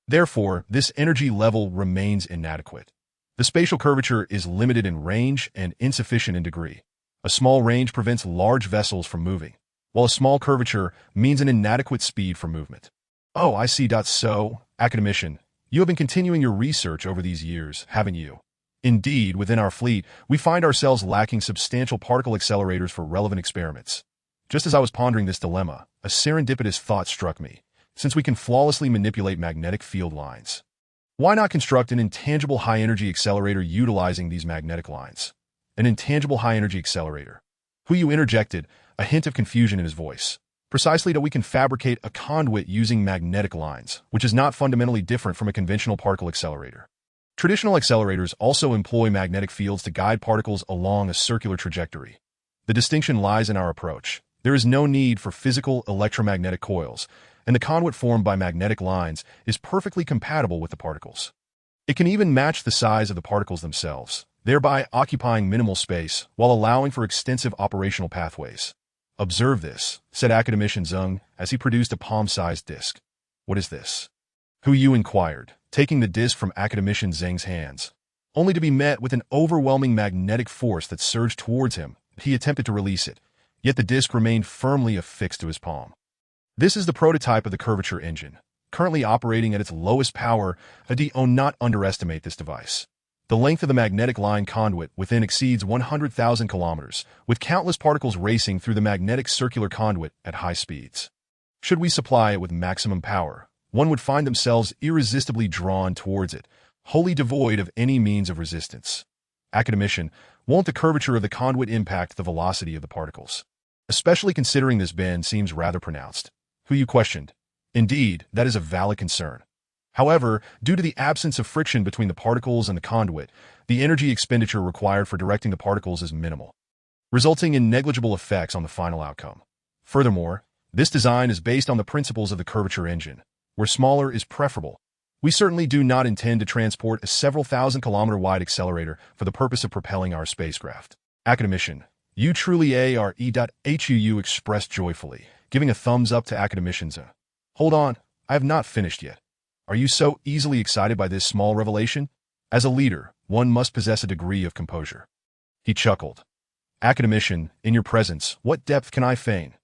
Therefore, this energy level remains inadequate. The spatial curvature is limited in range and insufficient in degree. A small range prevents large vessels from moving, while a small curvature means an inadequate speed for movement. Oh, I see. So, academician, you have been continuing your research over these years, haven't you? Indeed, within our fleet, we find ourselves lacking substantial particle accelerators for relevant experiments. Just as I was pondering this dilemma, a serendipitous thought struck me. Since we can flawlessly manipulate magnetic field lines, why not construct an intangible high-energy accelerator utilizing these magnetic lines? An intangible high-energy accelerator. Hu Yu interjected, a hint of confusion in his voice. Precisely that we can fabricate a conduit using magnetic lines, which is not fundamentally different from a conventional particle accelerator. Traditional accelerators also employ magnetic fields to guide particles along a circular trajectory. The distinction lies in our approach. There is no need for physical electromagnetic coils, and the conduit formed by magnetic lines is perfectly compatible with the particles. It can even match the size of the particles themselves, thereby occupying minimal space while allowing for extensive operational pathways. Observe this, said academician Zheng as he produced a palm-sized disc. What is this? Hu Yu inquired, taking the disc from academician Zheng's hands, only to be met with an overwhelming magnetic force that surged towards him. He attempted to release it, yet the disc remained firmly affixed to his palm. This is the prototype of the curvature engine, currently operating at its lowest power. Do not underestimate this device. The length of the magnetic line conduit within exceeds 100,000 kilometers, with countless particles racing through the magnetic circular conduit at high speeds. Should we supply it with maximum power, one would find themselves irresistibly drawn towards it, wholly devoid of any means of resistance. Academician, won't the curvature of the conduit impact the velocity of the particles? Especially considering this bend seems rather pronounced. Hu Yu questioned. Indeed, that is a valid concern. However, due to the absence of friction between the particles and the conduit, the energy expenditure required for directing the particles is minimal, resulting in negligible effects on the final outcome. Furthermore, this design is based on the principles of the curvature engine, where smaller is preferable. We certainly do not intend to transport a several thousand-kilometer-wide accelerator for the purpose of propelling our spacecraft. Academician, you truly are. Hu Yu expressed joyfully, giving a thumbs up to academician Zheng. Hold on, I have not finished yet. Are you so easily excited by this small revelation? As a leader, one must possess a degree of composure. He chuckled. Academician, in your presence, what depth can I feign?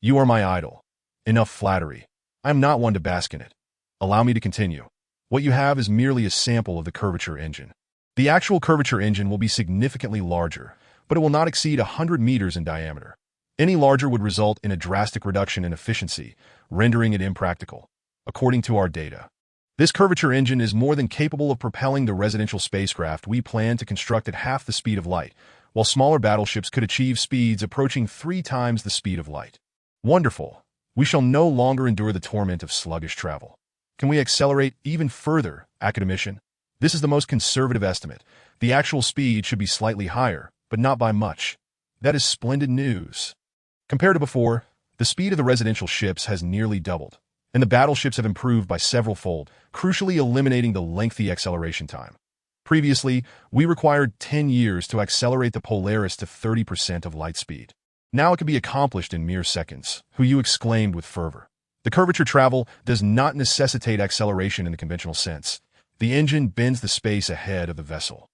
You are my idol. Enough flattery. I am not one to bask in it. Allow me to continue. What you have is merely a sample of the curvature engine. The actual curvature engine will be significantly larger, but it will not exceed 100 meters in diameter. Any larger would result in a drastic reduction in efficiency, rendering it impractical. According to our data, this curvature engine is more than capable of propelling the residential spacecraft we plan to construct at half the speed of light, while smaller battleships could achieve speeds approaching 3 times the speed of light. Wonderful. We shall no longer endure the torment of sluggish travel. Can we accelerate even further, academician? This is the most conservative estimate. The actual speed should be slightly higher, but not by much. That is splendid news. Compared to before, the speed of the residential ships has nearly doubled, and the battleships have improved by several-fold, crucially eliminating the lengthy acceleration time. Previously, we required 10 years to accelerate the Polaris to 30% of light speed. Now it can be accomplished in mere seconds, Hu exclaimed with fervor. The curvature travel does not necessitate acceleration in the conventional sense. The engine bends the space ahead of the vessel,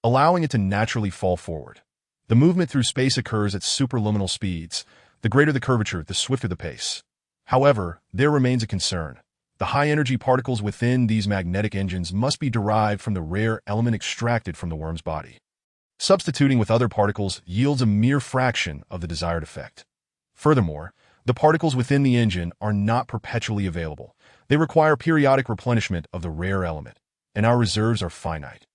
allowing it to naturally fall forward. The movement through space occurs at superluminal speeds. The greater the curvature, the swifter the pace. However, there remains a concern. The high-energy particles within these magnetic engines must be derived from the rare element extracted from the worm's body. Substituting with other particles yields a mere fraction of the desired effect. Furthermore, the particles within the engine are not perpetually available. They require periodic replenishment of the rare element, and our reserves are finite,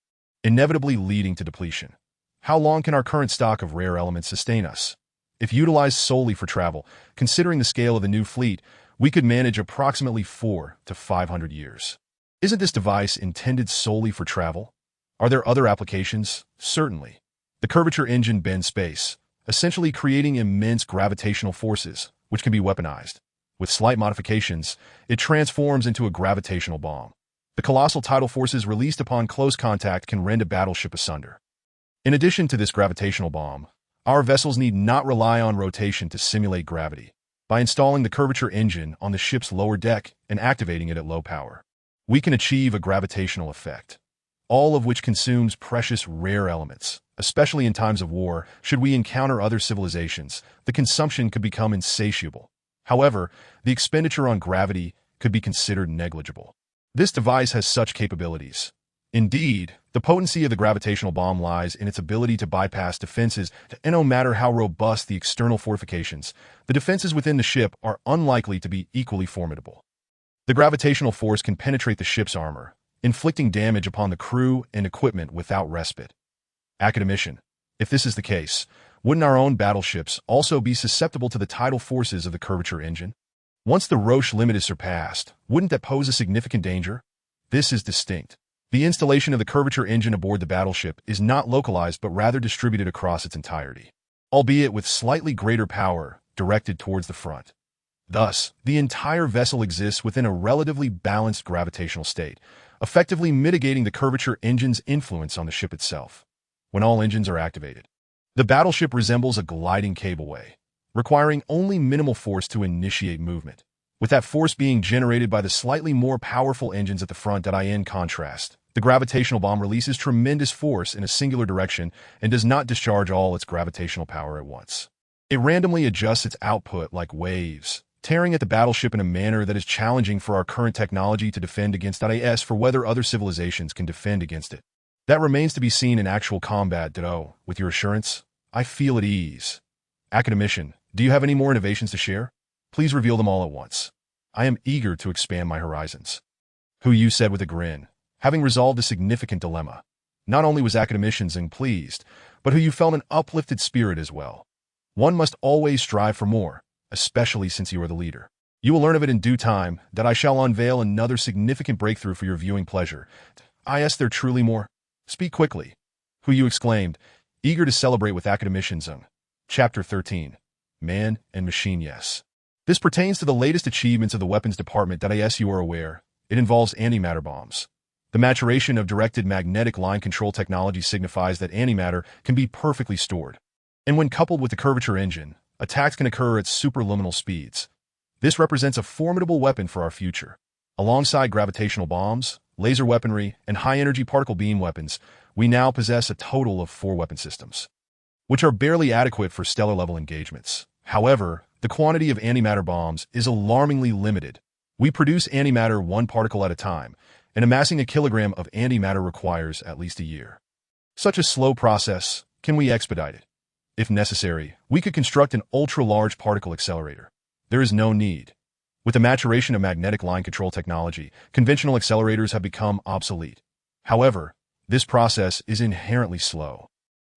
inevitably leading to depletion. How long can our current stock of rare elements sustain us? If utilized solely for travel, considering the scale of the new fleet, we could manage approximately 400 to 500 years. Isn't this device intended solely for travel? Are there other applications? Certainly. The curvature engine bends space, essentially creating immense gravitational forces, which can be weaponized. With slight modifications, it transforms into a gravitational bomb. The colossal tidal forces released upon close contact can rend a battleship asunder. In addition to this gravitational bomb, our vessels need not rely on rotation to simulate gravity. By installing the curvature engine on the ship's lower deck and activating it at low power, we can achieve a gravitational effect, all of which consumes precious rare elements. Especially in times of war, should we encounter other civilizations, the consumption could become insatiable. However, the expenditure on gravity could be considered negligible. This device has such capabilities. Indeed, the potency of the gravitational bomb lies in its ability to bypass defenses, and no matter how robust the external fortifications, the defenses within the ship are unlikely to be equally formidable. The gravitational force can penetrate the ship's armor, inflicting damage upon the crew and equipment without respite. Academician, if this is the case, wouldn't our own battleships also be susceptible to the tidal forces of the curvature engine? Once the Roche limit is surpassed, wouldn't that pose a significant danger? This is distinct. The installation of the curvature engine aboard the battleship is not localized but rather distributed across its entirety, albeit with slightly greater power directed towards the front. Thus, the entire vessel exists within a relatively balanced gravitational state, effectively mitigating the curvature engine's influence on the ship itself. When all engines are activated, the battleship resembles a gliding cableway, requiring only minimal force to initiate movement, with that force being generated by the slightly more powerful engines at the front. In contrast, the gravitational bomb releases tremendous force in a singular direction and does not discharge all its gravitational power at once. It randomly adjusts its output like waves, tearing at the battleship in a manner that is challenging for our current technology to defend against. As for whether other civilizations can defend against it, that remains to be seen in actual combat. With your assurance, I feel at ease. Academician, do you have any more innovations to share? Please reveal them all at once. I am eager to expand my horizons. Hu said with a grin, having resolved a significant dilemma. Not only was Academician pleased, but Hu felt an uplifted spirit as well. One must always strive for more, especially since you are the leader. You will learn of it in due time, that I shall unveil another significant breakthrough for your viewing pleasure. Is there truly more? Speak quickly, Hu exclaimed, eager to celebrate with Academician. Chapter 13. Man and Machine. Yes. This pertains to the latest achievements of the weapons department. You are aware. It involves antimatter bombs. The maturation of directed magnetic line control technology signifies that antimatter can be perfectly stored. And when coupled with the curvature engine, attacks can occur at superluminal speeds. This represents a formidable weapon for our future. Alongside gravitational bombs, laser weaponry, and high-energy particle beam weapons, we now possess a total of 4 weapon systems, which are barely adequate for stellar-level engagements. However, the quantity of antimatter bombs is alarmingly limited. We produce antimatter 1 particle at a time, and amassing a kilogram of antimatter requires at least a year. Such a slow process, can we expedite it? If necessary, we could construct an ultra-large particle accelerator. There is no need. With the maturation of magnetic line control technology, conventional accelerators have become obsolete. However, this process is inherently slow.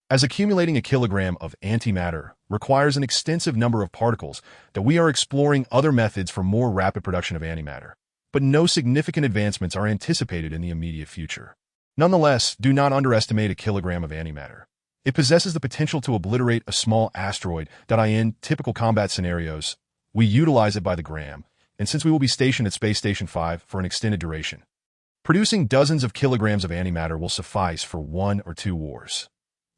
as accumulating a kilogram of antimatter requires an extensive number of particles, that we are exploring other methods for more rapid production of antimatter. But no significant advancements are anticipated in the immediate future. Nonetheless, do not underestimate a kilogram of antimatter. It possesses the potential to obliterate a small asteroid. In typical combat scenarios, we utilize it by the gram, and since we will be stationed at Space Station 5 for an extended duration, producing dozens of kilograms of antimatter will suffice for 1 or 2 wars.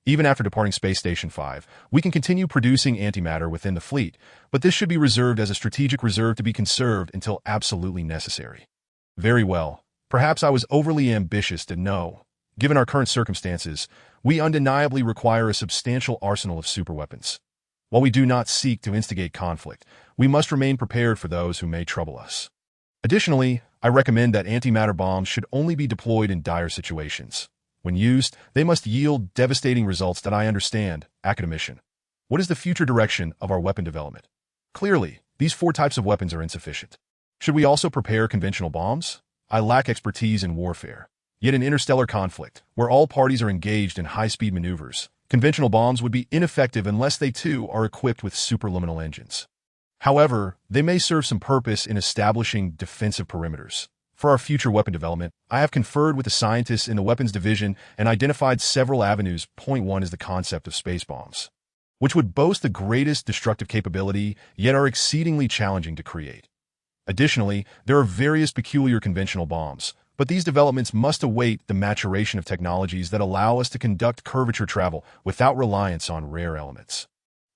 Even after departing Space Station 5, we can continue producing antimatter within the fleet, but this should be reserved as a strategic reserve to be conserved until absolutely necessary. Very well. Perhaps I was overly ambitious to know. Given our current circumstances, we undeniably require a substantial arsenal of superweapons. While we do not seek to instigate conflict, we must remain prepared for those who may trouble us. Additionally, I recommend that antimatter bombs should only be deployed in dire situations. When used, they must yield devastating results. I understand. Academician. What is the future direction of our weapon development? Clearly, these 4 types of weapons are insufficient. Should we also prepare conventional bombs? I lack expertise in warfare. Yet in interstellar conflict, where all parties are engaged in high-speed maneuvers, conventional bombs would be ineffective unless they too are equipped with superluminal engines. However, they may serve some purpose in establishing defensive perimeters. For our future weapon development, I have conferred with the scientists in the weapons division and identified several avenues. Point 1 is the concept of space bombs, which would boast the greatest destructive capability, yet are exceedingly challenging to create. Additionally, there are various peculiar conventional bombs, but these developments must await the maturation of technologies that allow us to conduct curvature travel without reliance on rare elements.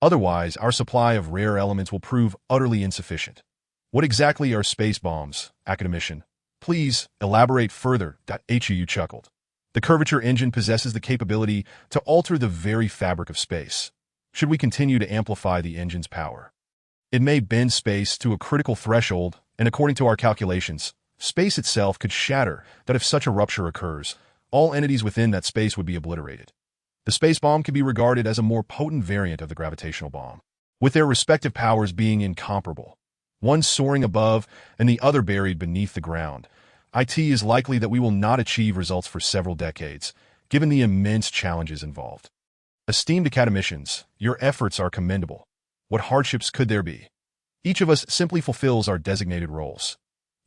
Otherwise, our supply of rare elements will prove utterly insufficient. What exactly are space bombs, academician? Please elaborate further. HU chuckled. The curvature engine possesses the capability to alter the very fabric of space. Should we continue to amplify the engine's power, it may bend space to a critical threshold, and according to our calculations, space itself could shatter. If such a rupture occurs, all entities within that space would be obliterated. The space bomb can be regarded as a more potent variant of the gravitational bomb, with their respective powers being incomparable. One soaring above and the other buried beneath the ground. It is likely that we will not achieve results for several decades, given the immense challenges involved. Esteemed academicians, your efforts are commendable. What hardships could there be? Each of us simply fulfills our designated roles.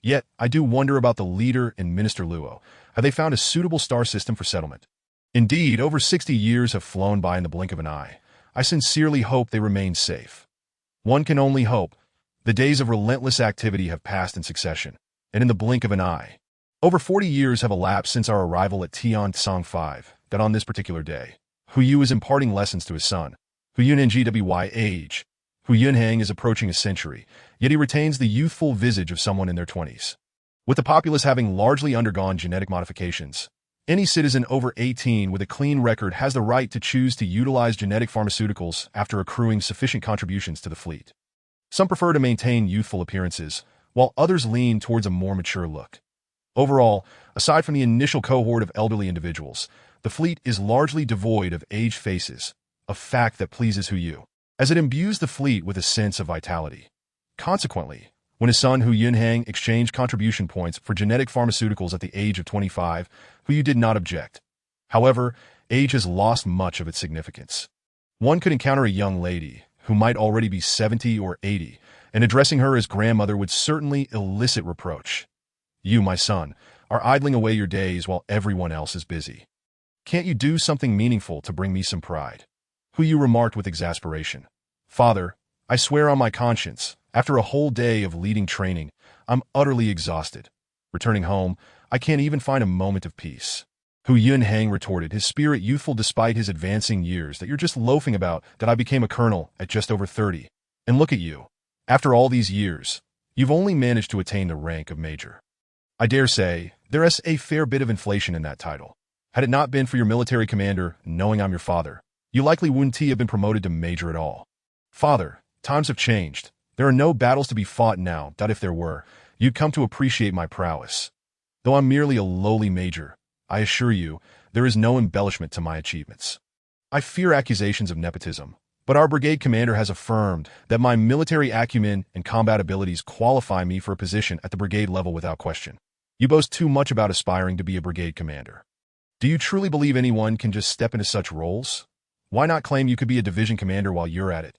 Yet, I do wonder about the leader and Minister Luo. Have they found a suitable star system for settlement? Indeed, over 60 years have flown by in the blink of an eye. I sincerely hope they remain safe. One can only hope. The days of relentless activity have passed in succession, and in the blink of an eye. Over 40 years have elapsed since our arrival at Tian-Tsang 5, that on this particular day, Hu Yu is imparting lessons to his son. Hu Yun NGWY age. Hu Yunhang is approaching a century, yet he retains the youthful visage of someone in their 20s. With the populace having largely undergone genetic modifications, any citizen over 18 with a clean record has the right to choose to utilize genetic pharmaceuticals after accruing sufficient contributions to the fleet. Some prefer to maintain youthful appearances, while others lean towards a more mature look. Overall, aside from the initial cohort of elderly individuals, the fleet is largely devoid of aged faces, a fact that pleases Hu Yu, as it imbues the fleet with a sense of vitality. Consequently, when his son Hu Yunhang exchanged contribution points for genetic pharmaceuticals at the age of 25, Hu Yu did not object. However, age has lost much of its significance. One could encounter a young lady who might already be 70 or 80, and addressing her as grandmother would certainly elicit reproach. You, my son, are idling away your days while everyone else is busy. Can't you do something meaningful to bring me some pride? Hu Yu remarked with exasperation. Father, I swear on my conscience, after a whole day of leading training, I'm utterly exhausted. Returning home, I can't even find a moment of peace. Hu Yunhang retorted, his spirit youthful despite his advancing years. That you're just loafing about. That I became a colonel at just over 30. And look at you. After all these years, you've only managed to attain the rank of major. I dare say, there's a fair bit of inflation in that title. Had it not been for your military commander, knowing I'm your father, you likely wouldn't have been promoted to major at all. Father, times have changed. There are no battles to be fought now. If there were, you'd come to appreciate my prowess. Though I'm merely a lowly major, I assure you, there is no embellishment to my achievements. I fear accusations of nepotism, but our brigade commander has affirmed that my military acumen and combat abilities qualify me for a position at the brigade level without question. You boast too much about aspiring to be a brigade commander. Do you truly believe anyone can just step into such roles? Why not claim you could be a division commander while you're at it?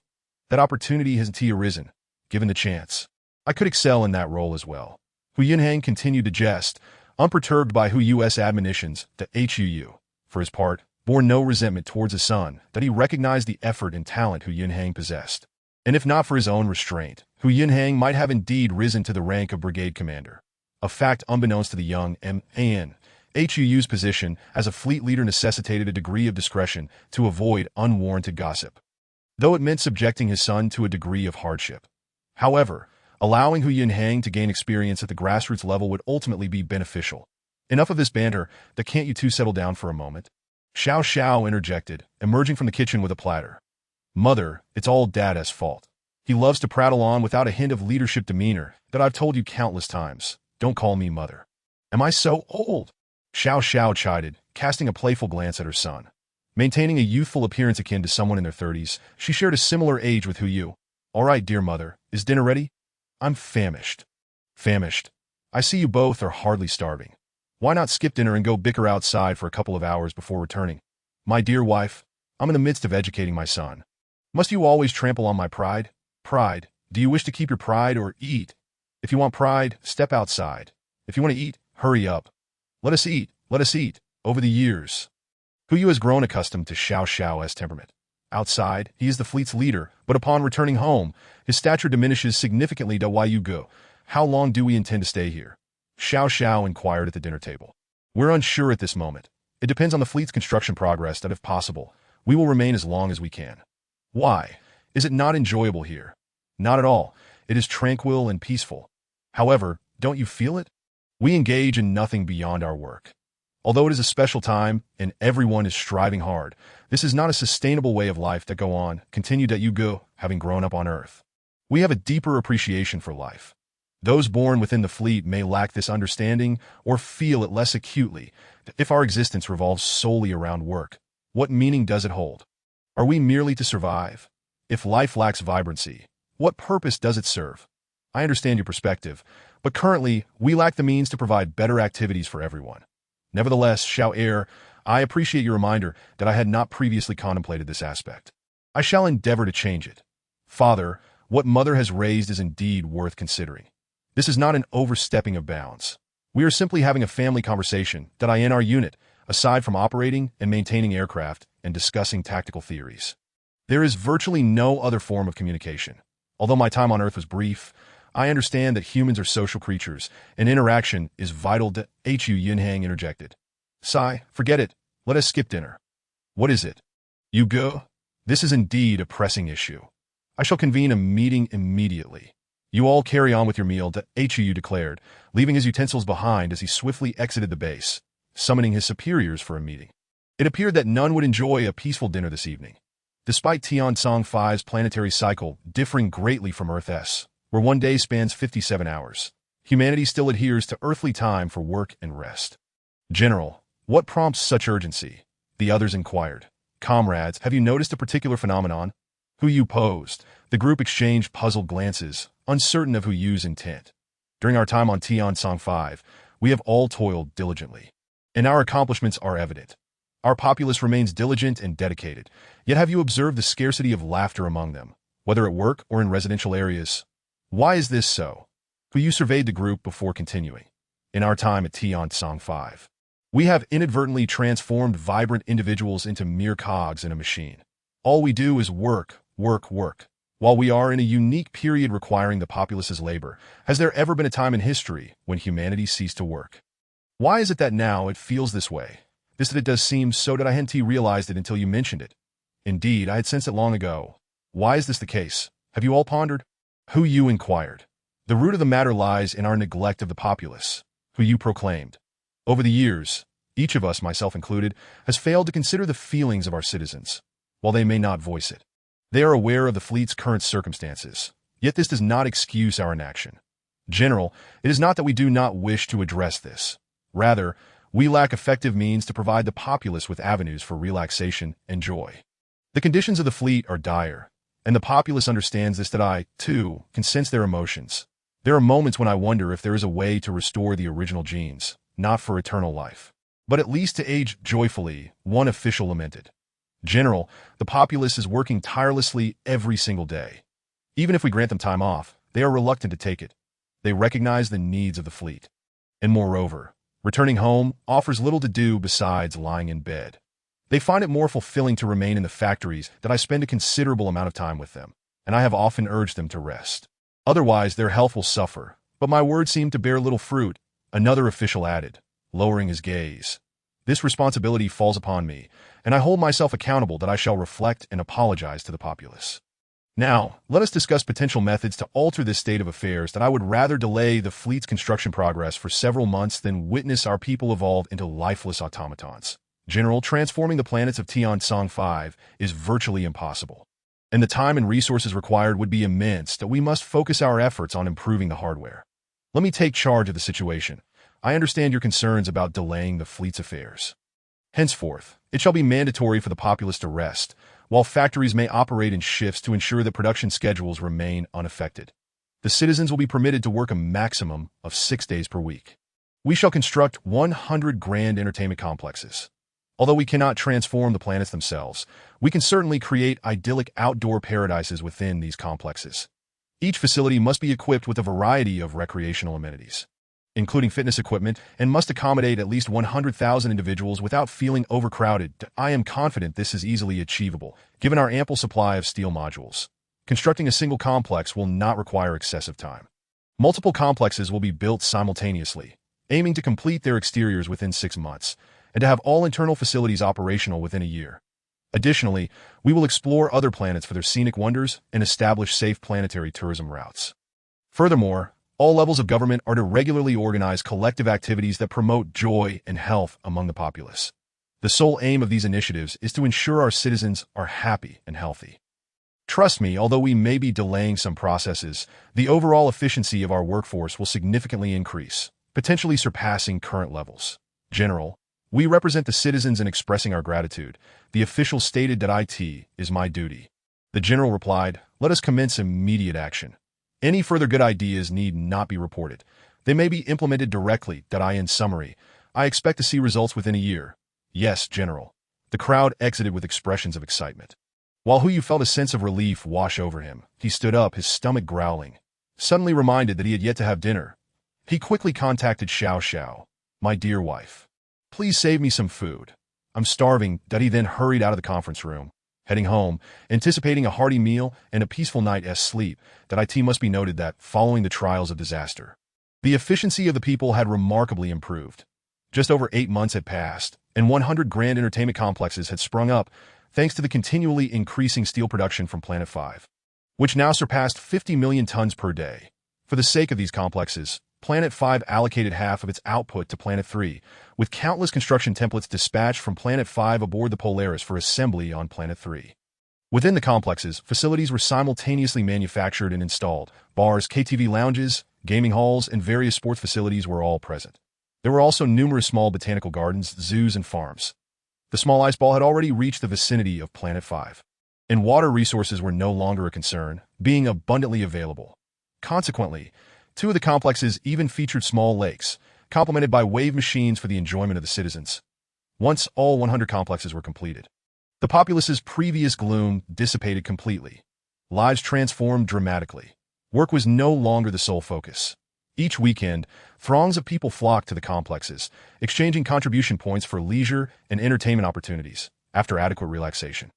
That opportunity hasn't arisen, given the chance. I could excel in that role as well. Hu Yunhang continued to jest, unperturbed by Hu Yu's admonitions to Hu. For his part, bore no resentment towards his son, that he recognized the effort and talent Hu Yunhang possessed. And if not for his own restraint, Hu Yunhang might have indeed risen to the rank of brigade commander. A fact unbeknownst to the young man. Hu's position as a fleet leader necessitated a degree of discretion to avoid unwarranted gossip, though it meant subjecting his son to a degree of hardship. However, allowing Hu Yunhang to gain experience at the grassroots level would ultimately be beneficial. Enough of this banter, can't you two settle down for a moment? Xiao Xiao interjected, emerging from the kitchen with a platter. Mother, it's all Dad's fault. He loves to prattle on without a hint of leadership demeanor that I've told you countless times. Don't call me mother. Am I so old? Xiao Xiao chided, casting a playful glance at her son. Maintaining a youthful appearance akin to someone in their 30s, she shared a similar age with Hu Yu. All right, dear mother, is dinner ready? I'm famished. Famished? I see you both are hardly starving. Why not skip dinner and go bicker outside for a couple of hours before returning? My dear wife, I'm in the midst of educating my son. Must you always trample on my pride? Pride, do you wish to keep your pride or eat? If you want pride, step outside. If you want to eat, hurry up. Let us eat, let us eat. Over the years, Hu Yu has grown accustomed to Xiao Xiao's temperament. Outside, he is the fleet's leader, but upon returning home, his stature diminishes significantly to why you go. How long do we intend to stay here? Xiao Xiao inquired at the dinner table. We're unsure at this moment. It depends on the fleet's construction progress that, if possible, we will remain as long as we can. Why? Is it not enjoyable here? Not at all. It is tranquil and peaceful. However, don't you feel it? We engage in nothing beyond our work. Although it is a special time and everyone is striving hard, this is not a sustainable way of life that go on, continued at Yugo, having grown up on Earth. We have a deeper appreciation for life. Those born within the fleet may lack this understanding or feel it less acutely. If our existence revolves solely around work, what meaning does it hold? Are we merely to survive? If life lacks vibrancy, what purpose does it serve? I understand your perspective, but currently, we lack the means to provide better activities for everyone. Nevertheless, Xiao Er, I appreciate your reminder that I had not previously contemplated this aspect. I shall endeavor to change it. Father, what mother has raised is indeed worth considering. This is not an overstepping of bounds. We are simply having a family conversation that I in our unit, aside from operating and maintaining aircraft and discussing tactical theories. There is virtually no other form of communication. Although my time on Earth was brief, I understand that humans are social creatures, and interaction is vital to Hu Yunhang interjected. Sigh, forget it. Let us skip dinner. What is it? You go? This is indeed a pressing issue. I shall convene a meeting immediately. You all carry on with your meal, Hu declared, leaving his utensils behind as he swiftly exited the base, summoning his superiors for a meeting. It appeared that none would enjoy a peaceful dinner this evening. Despite Tiansong 5's planetary cycle differing greatly from Earth's, where one day spans 57 hours, humanity still adheres to earthly time for work and rest. General, what prompts such urgency? The others inquired. Comrades, have you noticed a particular phenomenon? Hu Yu posed. The group exchanged puzzled glances, uncertain of Hu Yu's intent. During our time on Tiansong 5, we have all toiled diligently, and our accomplishments are evident. Our populace remains diligent and dedicated, yet have you observed the scarcity of laughter among them, whether at work or in residential areas? Why is this so? Hu Yu surveyed the group before continuing. In our time at Tiansong 5, we have inadvertently transformed vibrant individuals into mere cogs in a machine. All we do is work, work, work. While we are in a unique period requiring the populace's labor, has there ever been a time in history when humanity ceased to work? Why is it that now it feels this way? That it does seem so that I hadn't realized it until you mentioned it. Indeed, I had sensed it long ago. Why is this the case? Have you all pondered? Hu Yu inquired. The root of the matter lies in our neglect of the populace, Hu Yu proclaimed. Over the years, each of us, myself included, has failed to consider the feelings of our citizens. While they may not voice it, they are aware of the fleet's current circumstances, yet this does not excuse our inaction. General, it is not that we do not wish to address this. Rather, we lack effective means to provide the populace with avenues for relaxation and joy. The conditions of the fleet are dire, and the populace understands this that I, too, can sense their emotions. There are moments when I wonder if there is a way to restore the original genes, not for eternal life, but at least to age joyfully, one official lamented. General, the populace is working tirelessly every single day. Even if we grant them time off, they are reluctant to take it. They recognize the needs of the fleet. And moreover, returning home offers little to do besides lying in bed. They find it more fulfilling to remain in the factories that I spend a considerable amount of time with them, and I have often urged them to rest. Otherwise, their health will suffer. But my words seem to bear little fruit, another official added, lowering his gaze. This responsibility falls upon me, and I hold myself accountable that I shall reflect and apologize to the populace. Now, let us discuss potential methods to alter this state of affairs that I would rather delay the fleet's construction progress for several months than witness our people evolve into lifeless automatons. General, transforming the planets of Tian-Song 5 is virtually impossible, and the time and resources required would be immense that we must focus our efforts on improving the hardware. Let me take charge of the situation. I understand your concerns about delaying the fleet's affairs. Henceforth, it shall be mandatory for the populace to rest, while factories may operate in shifts to ensure that production schedules remain unaffected. The citizens will be permitted to work a maximum of 6 days per week. We shall construct 100 grand entertainment complexes. Although we cannot transform the planets themselves, we can certainly create idyllic outdoor paradises within these complexes. Each facility must be equipped with a variety of recreational amenities, including fitness equipment, and must accommodate at least 100,000 individuals without feeling overcrowded. I am confident this is easily achievable, given our ample supply of steel modules. Constructing a single complex will not require excessive time. Multiple complexes will be built simultaneously, aiming to complete their exteriors within 6 months, and to have all internal facilities operational within a year. Additionally, we will explore other planets for their scenic wonders and establish safe planetary tourism routes. Furthermore, all levels of government are to regularly organize collective activities that promote joy and health among the populace. The sole aim of these initiatives is to ensure our citizens are happy and healthy. Trust me, although we may be delaying some processes, the overall efficiency of our workforce will significantly increase, potentially surpassing current levels. General, we represent the citizens in expressing our gratitude. The official stated that IT is my duty. The general replied, let us commence immediate action. Any further good ideas need not be reported. They may be implemented directly. In summary, I expect to see results within a year. Yes, General. The crowd exited with expressions of excitement. While Hu Yu felt a sense of relief wash over him, he stood up, his stomach growling. Suddenly reminded that he had yet to have dinner, he quickly contacted Xiao Xiao. My dear wife, please save me some food. I'm starving. He then hurried out of the conference room. Heading home, anticipating a hearty meal and a peaceful night's sleep, it must be noted that, following the trials of disaster, the efficiency of the people had remarkably improved. Just over 8 months had passed, and 100 grand entertainment complexes had sprung up, thanks to the continually increasing steel production from Planet 5, which now surpassed 50 million tons per day. For the sake of these complexes, Planet 5 allocated half of its output to Planet 3, with countless construction templates dispatched from Planet 5 aboard the Polaris for assembly on Planet 3. Within the complexes, facilities were simultaneously manufactured and installed. Bars, KTV lounges, gaming halls, and various sports facilities were all present. There were also numerous small botanical gardens, zoos, and farms. The small ice ball had already reached the vicinity of Planet 5, and water resources were no longer a concern, being abundantly available. Consequently, 2 of the complexes even featured small lakes, complemented by wave machines for the enjoyment of the citizens. Once all 100 complexes were completed, the populace's previous gloom dissipated completely. Lives transformed dramatically. Work was no longer the sole focus. Each weekend, throngs of people flocked to the complexes, exchanging contribution points for leisure and entertainment opportunities, after adequate relaxation.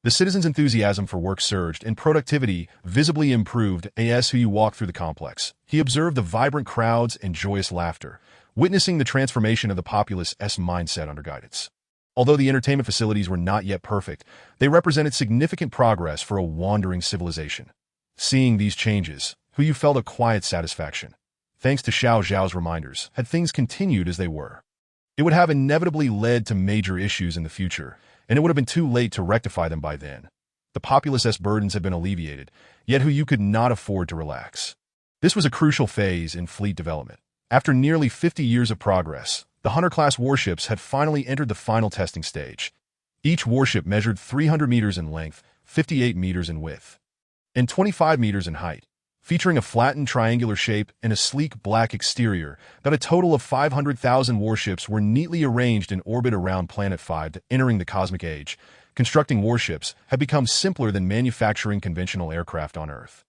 The citizens' enthusiasm for work surged, and productivity visibly improved. As Hu Yu walked through the complex, he observed the vibrant crowds and joyous laughter, witnessing the transformation of the populace's mindset under guidance. Although the entertainment facilities were not yet perfect, they represented significant progress for a wandering civilization. Seeing these changes, Hu Yu felt a quiet satisfaction. Thanks to Xiao Zhao's reminders, had things continued as they were, it would have inevitably led to major issues in the future, and it would have been too late to rectify them by then. The populace's burdens had been alleviated, yet Hu Yu could not afford to relax. This was a crucial phase in fleet development. After nearly 50 years of progress, the Hunter-class warships had finally entered the final testing stage. Each warship measured 300 meters in length, 58 meters in width, and 25 meters in height, featuring a flattened triangular shape and a sleek black exterior. A total of 500,000 warships were neatly arranged in orbit around Planet 5, entering the cosmic age, constructing warships had become simpler than manufacturing conventional aircraft on Earth.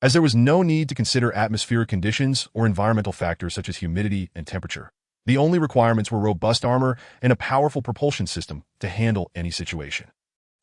As there was no need to consider atmospheric conditions or environmental factors such as humidity and temperature. The only requirements were robust armor and a powerful propulsion system to handle any situation.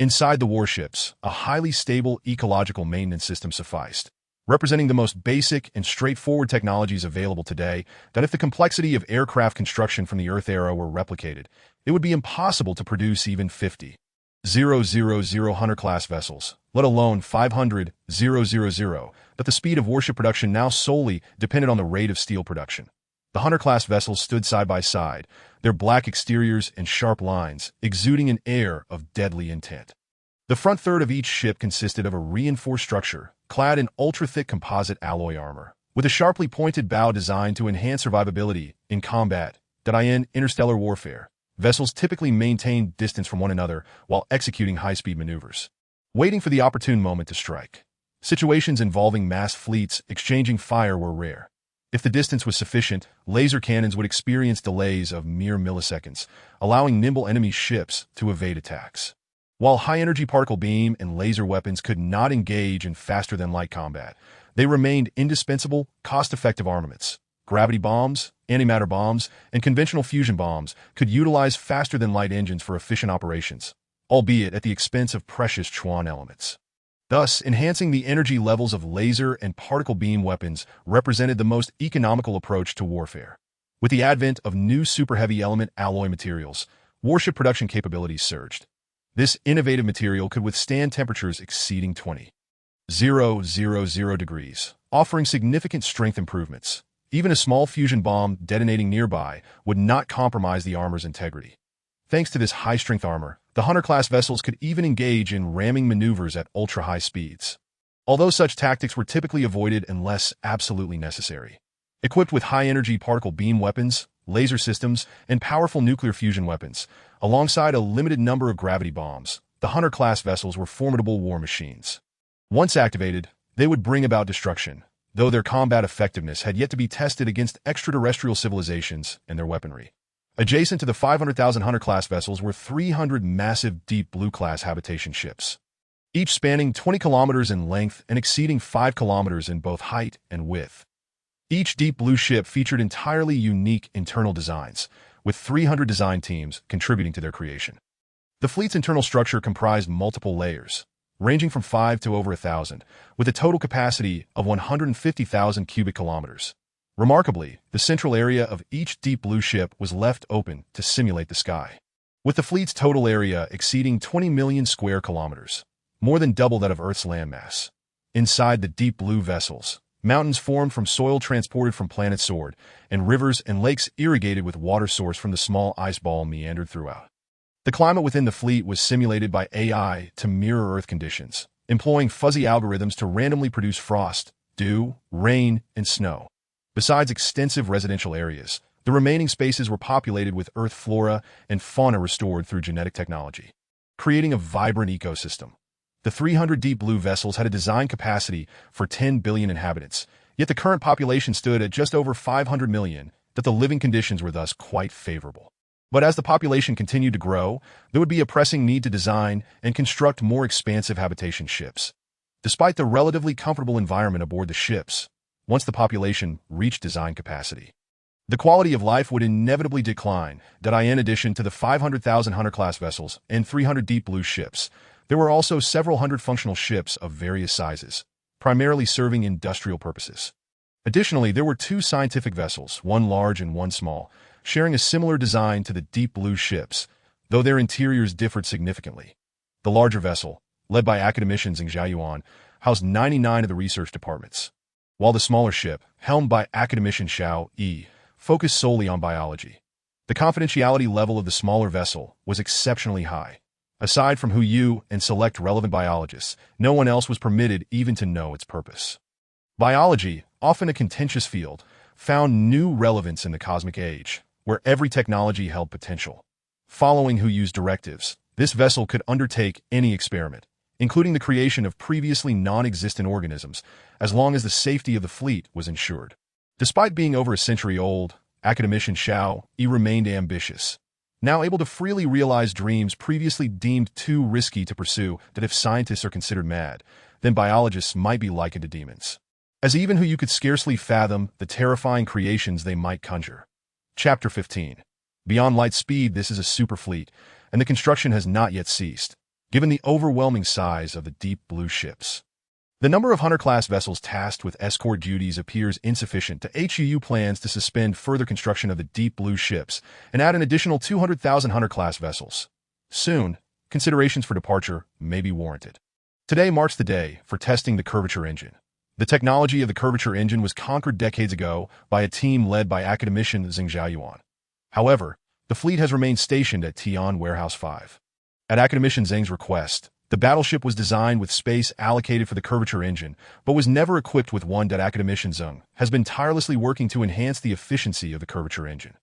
Inside the warships, a highly stable ecological maintenance system sufficed, representing the most basic and straightforward technologies available today that if the complexity of aircraft construction from the Earth era were replicated, it would be impossible to produce even 50,000 Hunter-class vessels, let alone 500,000, that the speed of warship production now solely depended on the rate of steel production. The Hunter-class vessels stood side by side, their black exteriors and sharp lines exuding an air of deadly intent. The front third of each ship consisted of a reinforced structure, clad in ultra-thick composite alloy armor, with a sharply pointed bow designed to enhance survivability in combat. In interstellar warfare, vessels typically maintained distance from one another while executing high-speed maneuvers, waiting for the opportune moment to strike. Situations involving mass fleets exchanging fire were rare. If the distance was sufficient, laser cannons would experience delays of mere milliseconds, allowing nimble enemy ships to evade attacks. While high-energy particle beam and laser weapons could not engage in faster-than-light combat, they remained indispensable, cost-effective armaments. Gravity bombs, antimatter bombs, and conventional fusion bombs could utilize faster-than-light engines for efficient operations, albeit at the expense of precious Chuan elements. Thus, enhancing the energy levels of laser and particle beam weapons represented the most economical approach to warfare. With the advent of new super-heavy element alloy materials, warship production capabilities surged. This innovative material could withstand temperatures exceeding 20,000 degrees, offering significant strength improvements. Even a small fusion bomb detonating nearby would not compromise the armor's integrity. Thanks to this high-strength armor, the Hunter-class vessels could even engage in ramming maneuvers at ultra-high speeds, although such tactics were typically avoided unless absolutely necessary. Equipped with high-energy particle beam weapons, laser systems, and powerful nuclear fusion weapons, alongside a limited number of gravity bombs, the Hunter-class vessels were formidable war machines. Once activated, they would bring about destruction, though their combat effectiveness had yet to be tested against extraterrestrial civilizations and their weaponry. Adjacent to the 500,000 Hunter-class vessels were 300 massive Deep Blue-class habitation ships, each spanning 20 kilometers in length and exceeding 5 kilometers in both height and width. Each Deep Blue ship featured entirely unique internal designs, with 300 design teams contributing to their creation. The fleet's internal structure comprised multiple layers, ranging from 5 to over 1,000, with a total capacity of 150,000 cubic kilometers. Remarkably, the central area of each Deep Blue ship was left open to simulate the sky, with the fleet's total area exceeding 20 million square kilometers, more than double that of Earth's landmass. Inside the Deep Blue vessels, mountains formed from soil transported from planet Sword, and rivers and lakes irrigated with water sourced from the small ice ball meandered throughout. The climate within the fleet was simulated by AI to mirror Earth conditions, employing fuzzy algorithms to randomly produce frost, dew, rain, and snow. Besides extensive residential areas, the remaining spaces were populated with Earth flora and fauna restored through genetic technology, creating a vibrant ecosystem. The 300 Deep Blue vessels had a design capacity for 10 billion inhabitants, yet the current population stood at just over 500 million, that the living conditions were thus quite favorable. But as the population continued to grow, there would be a pressing need to design and construct more expansive habitation ships. Despite the relatively comfortable environment aboard the ships, once the population reached design capacity, the quality of life would inevitably decline. In addition to the 500,000 Hunter-class vessels and 300 Deep Blue ships, there were also several hundred functional ships of various sizes, primarily serving industrial purposes. Additionally, there were 2 scientific vessels, one large and one small, sharing a similar design to the Deep Blue ships, though their interiors differed significantly. The larger vessel, led by academicians in Jiayuan, housed 99 of the research departments, while the smaller ship, helmed by academician Xiao Yi, focused solely on biology. The confidentiality level of the smaller vessel was exceptionally high. Aside from Hu Yu and select relevant biologists, no one else was permitted even to know its purpose. Biology, often a contentious field, found new relevance in the cosmic age, where every technology held potential. Following Hu Yu's directives, this vessel could undertake any experiment, including the creation of previously non-existent organisms, as long as the safety of the fleet was ensured. Despite being over a century old, academician Xiao Yi remained ambitious. now able to freely realize dreams previously deemed too risky to pursue, that if scientists are considered mad, then biologists might be likened to demons, as even who you could scarcely fathom the terrifying creations they might conjure. Chapter 15. Beyond light speed, this is a superfleet, and the construction has not yet ceased, given the overwhelming size of the deep blue ships. The number of Hunter-class vessels tasked with escort duties appears insufficient to HUU plans to suspend further construction of the deep blue ships and add an additional 200,000 Hunter-class vessels. Soon, considerations for departure may be warranted. Today marks the day for testing the curvature engine. The technology of the curvature engine was conquered decades ago by a team led by academician Zheng Zhaoyuan. However, the fleet has remained stationed at Tian Warehouse 5. At academician Zheng's request, the battleship was designed with space allocated for the curvature engine, but was never equipped with one. Academician Zheng has been tirelessly working to enhance the efficiency of the curvature engine.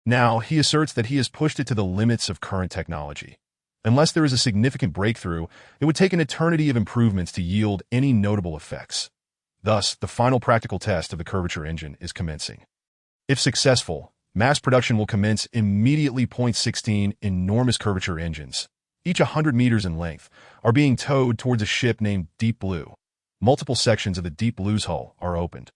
Now, he asserts that he has pushed it to the limits of current technology. Unless there is a significant breakthrough, it would take an eternity of improvements to yield any notable effects. Thus, the final practical test of the curvature engine is commencing. If successful, mass production will commence immediately. 16 enormous curvature engines, each 100 meters in length, are being towed towards a ship named Deep Blue. Multiple sections of the Deep Blue's hull are opened,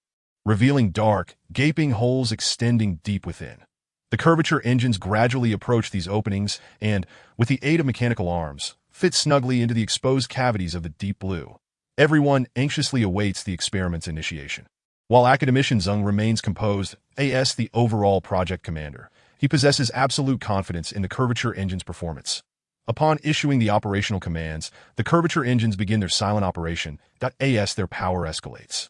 revealing dark, gaping holes extending deep within. The curvature engines gradually approach these openings and, with the aid of mechanical arms, fit snugly into the exposed cavities of the Deep Blue. Everyone anxiously awaits the experiment's initiation. While academician Zheng remains composed, as the overall project commander, he possesses absolute confidence in the curvature engine's performance. Upon issuing the operational commands, the curvature engines begin their silent operation. As their power escalates,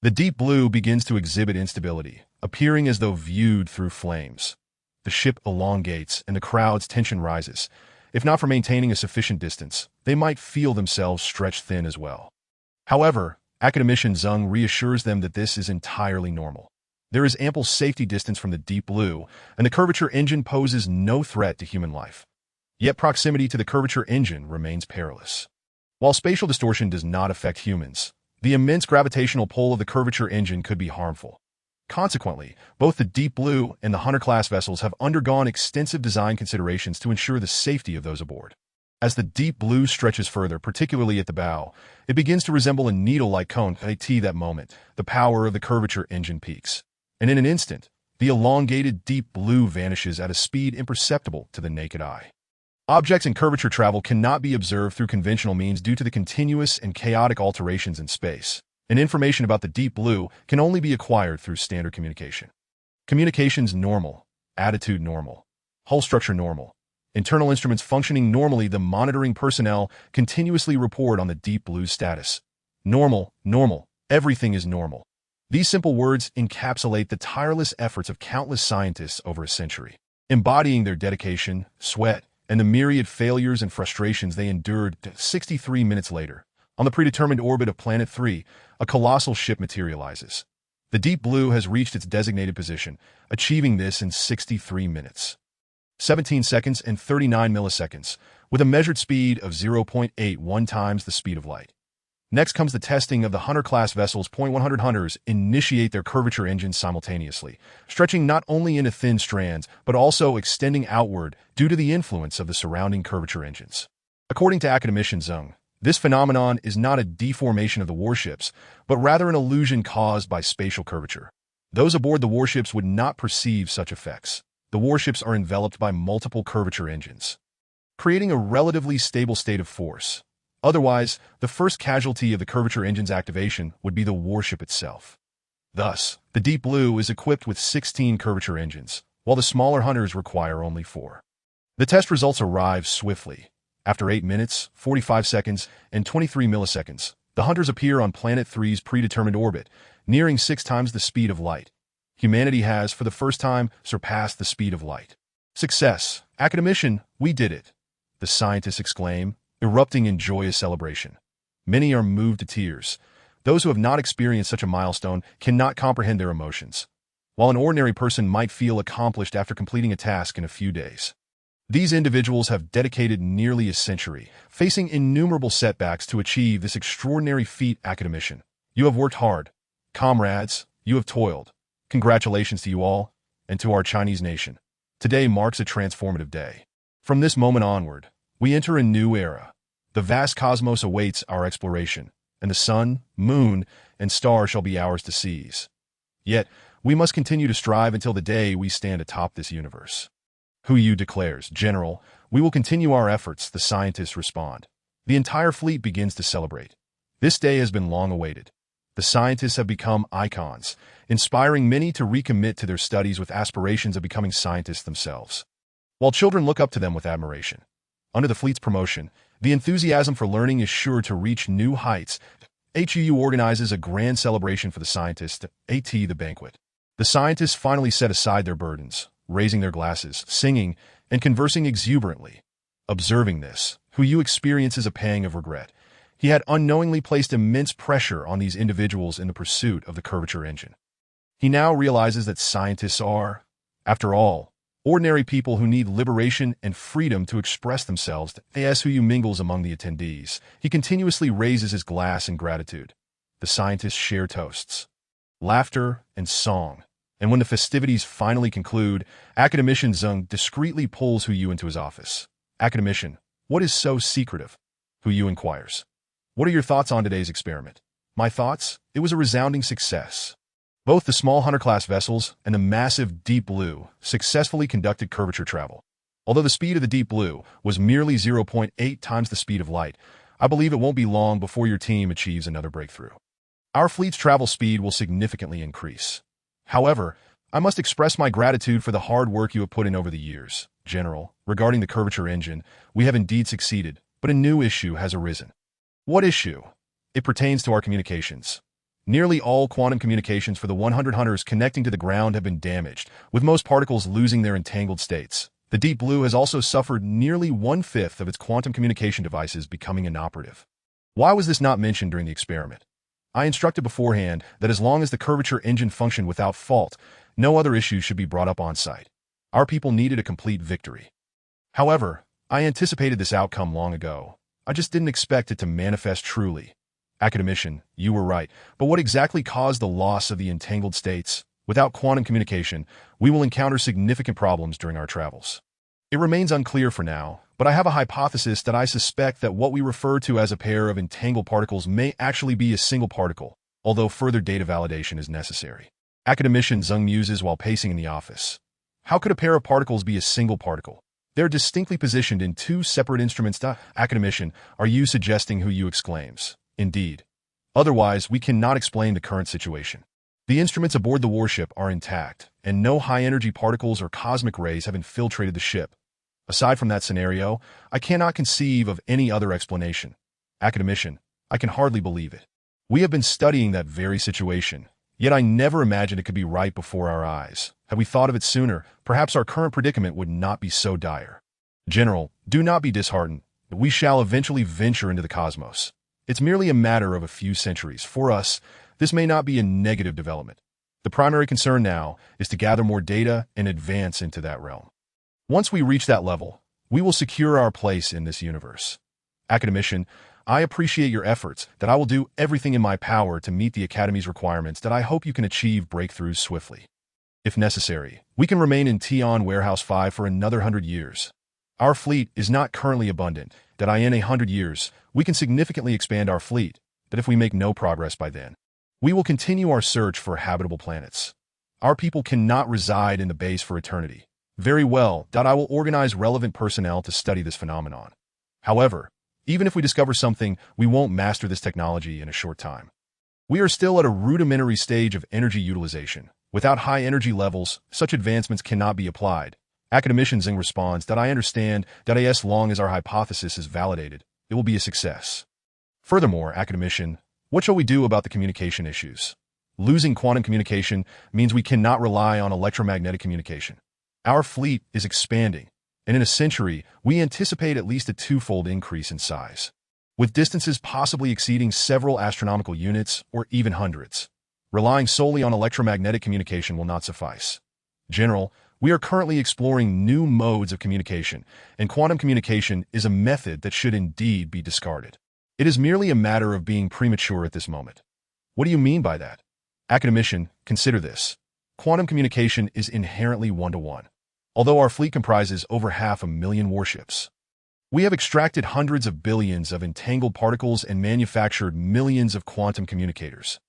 the Deep Blue begins to exhibit instability, appearing as though viewed through flames. The ship elongates and the crowd's tension rises. If not for maintaining a sufficient distance, they might feel themselves stretched thin as well. However, academician Zheng reassures them that this is entirely normal. There is ample safety distance from the Deep Blue, and the curvature engine poses no threat to human life. Yet proximity to the curvature engine remains perilous. While spatial distortion does not affect humans, the immense gravitational pull of the curvature engine could be harmful. Consequently, both the Deep Blue and the Hunter-class vessels have undergone extensive design considerations to ensure the safety of those aboard. As the Deep Blue stretches further, particularly at the bow, it begins to resemble a needle-like cone. At that moment, the power of the curvature engine peaks, and in an instant, the elongated Deep Blue vanishes at a speed imperceptible to the naked eye. Objects in curvature travel cannot be observed through conventional means due to the continuous and chaotic alterations in space, and information about the Deep Blue can only be acquired through standard communication. Communications normal, attitude normal, hull structure normal, internal instruments functioning normally. The monitoring personnel continuously report on the Deep Blue's status. Normal, normal, everything is normal. These simple words encapsulate the tireless efforts of countless scientists over a century, embodying their dedication, sweat, and the myriad failures and frustrations they endured. 63 minutes later, on the predetermined orbit of Planet 3, a colossal ship materializes. The Deep Blue has reached its designated position, achieving this in 63 minutes, 17 seconds and 39 milliseconds, with a measured speed of 0.81 times the speed of light. Next comes the testing of the Hunter-class vessels. 100 Hunters initiate their curvature engines simultaneously, stretching not only into thin strands, but also extending outward due to the influence of the surrounding curvature engines. According to academician Zheng, this phenomenon is not a deformation of the warships, but rather an illusion caused by spatial curvature. Those aboard the warships would not perceive such effects. The warships are enveloped by multiple curvature engines, creating a relatively stable state of force. Otherwise, the first casualty of the curvature engine's activation would be the warship itself. Thus, the Deep Blue is equipped with 16 curvature engines, while the smaller Hunters require only 4. The test results arrive swiftly. After 8 minutes, 45 seconds, and 23 milliseconds, the Hunters appear on Planet 3's predetermined orbit, nearing 6 times the speed of light. Humanity has, for the first time, surpassed the speed of light. Success! Academician, we did it! The scientists exclaim, erupting in joyous celebration. Many are moved to tears. Those who have not experienced such a milestone cannot comprehend their emotions. While an ordinary person might feel accomplished after completing a task in a few days, these individuals have dedicated nearly a century, facing innumerable setbacks to achieve this extraordinary feat. Academician, you have worked hard. Comrades, you have toiled. Congratulations to you all, and to our Chinese nation. Today marks a transformative day. From this moment onward, we enter a new era. The vast cosmos awaits our exploration, and the sun, moon, and stars shall be ours to seize. Yet, we must continue to strive until the day we stand atop this universe. Hu Yu declares, "General, we will continue our efforts," the scientists respond. The entire fleet begins to celebrate. This day has been long awaited. The scientists have become icons, inspiring many to recommit to their studies with aspirations of becoming scientists themselves. While children look up to them with admiration. Under the fleet's promotion, the enthusiasm for learning is sure to reach new heights. HUU organizes a grand celebration for the scientists, the banquet. The scientists finally set aside their burdens, raising their glasses, singing, and conversing exuberantly. Observing this, Hu Yu experiences a pang of regret. He had unknowingly placed immense pressure on these individuals in the pursuit of the curvature engine. He now realizes that scientists are, after all, ordinary people who need liberation and freedom to express themselves. As Hu Yu mingles among the attendees, he continuously raises his glass in gratitude. The scientists share toasts, laughter, and song. And when the festivities finally conclude, Academician Zeng discreetly pulls Hu Yu into his office. "Academician, what is so secretive?" Hu Yu inquires. "What are your thoughts on today's experiment?" "My thoughts? It was a resounding success. Both the small Hunter-class vessels and the massive Deep Blue successfully conducted curvature travel. Although the speed of the Deep Blue was merely 0.8 times the speed of light, I believe it won't be long before your team achieves another breakthrough. Our fleet's travel speed will significantly increase. However, I must express my gratitude for the hard work you have put in over the years. General, regarding the curvature engine, we have indeed succeeded, but a new issue has arisen." "What issue?" "It pertains to our communications. Nearly all quantum communications for the 100 hunters connecting to the ground have been damaged, with most particles losing their entangled states. The Deep Blue has also suffered nearly 1/5 of its quantum communication devices becoming inoperative." "Why was this not mentioned during the experiment?" "I instructed beforehand that as long as the curvature engine functioned without fault, no other issues should be brought up on site. Our people needed a complete victory. However, I anticipated this outcome long ago. I just didn't expect it to manifest truly." "Academician, you were right, but what exactly caused the loss of the entangled states? Without quantum communication, we will encounter significant problems during our travels." "It remains unclear for now, but I have a hypothesis that I suspect that what we refer to as a pair of entangled particles may actually be a single particle, although further data validation is necessary." Academician Zeng muses while pacing in the office. "How could a pair of particles be a single particle? They're distinctly positioned in two separate instruments." "Academician, are you suggesting?" Hu Yu exclaims. "Indeed. Otherwise, we cannot explain the current situation. The instruments aboard the warship are intact, and no high-energy particles or cosmic rays have infiltrated the ship. Aside from that scenario, I cannot conceive of any other explanation." "Academician, I can hardly believe it. We have been studying that very situation, yet I never imagined it could be right before our eyes. Had we thought of it sooner, perhaps our current predicament would not be so dire." "General, do not be disheartened. We shall eventually venture into the cosmos. It's merely a matter of a few centuries. For us, this may not be a negative development. The primary concern now is to gather more data and advance into that realm. Once we reach that level, we will secure our place in this universe." "Academician, I appreciate your efforts, that I will do everything in my power to meet the Academy's requirements, that I hope you can achieve breakthroughs swiftly. If necessary, we can remain in Tion Warehouse 5 for another 100 years. Our fleet is not currently abundant, that in 100 years, we can significantly expand our fleet, that if we make no progress by then, we will continue our search for habitable planets. Our people cannot reside in the base for eternity. Very well, I will organize relevant personnel to study this phenomenon. However, even if we discover something, we won't master this technology in a short time. We are still at a rudimentary stage of energy utilization. Without high energy levels, such advancements cannot be applied." Academician Zeng responds, "That I understand, that as long as our hypothesis is validated, it will be a success. Furthermore, Academician, what shall we do about the communication issues? Losing quantum communication means we cannot rely on electromagnetic communication. Our fleet is expanding, and in a century, we anticipate at least a twofold increase in size, with distances possibly exceeding several astronomical units or even hundreds. Relying solely on electromagnetic communication will not suffice. General, we are currently exploring new modes of communication, and quantum communication is a method that should indeed be discarded. It is merely a matter of being premature at this moment." "What do you mean by that?" "Academician, consider this. Quantum communication is inherently one-to-one. although our fleet comprises over 500,000 warships. We have extracted hundreds of billions of entangled particles and manufactured millions of quantum communicators.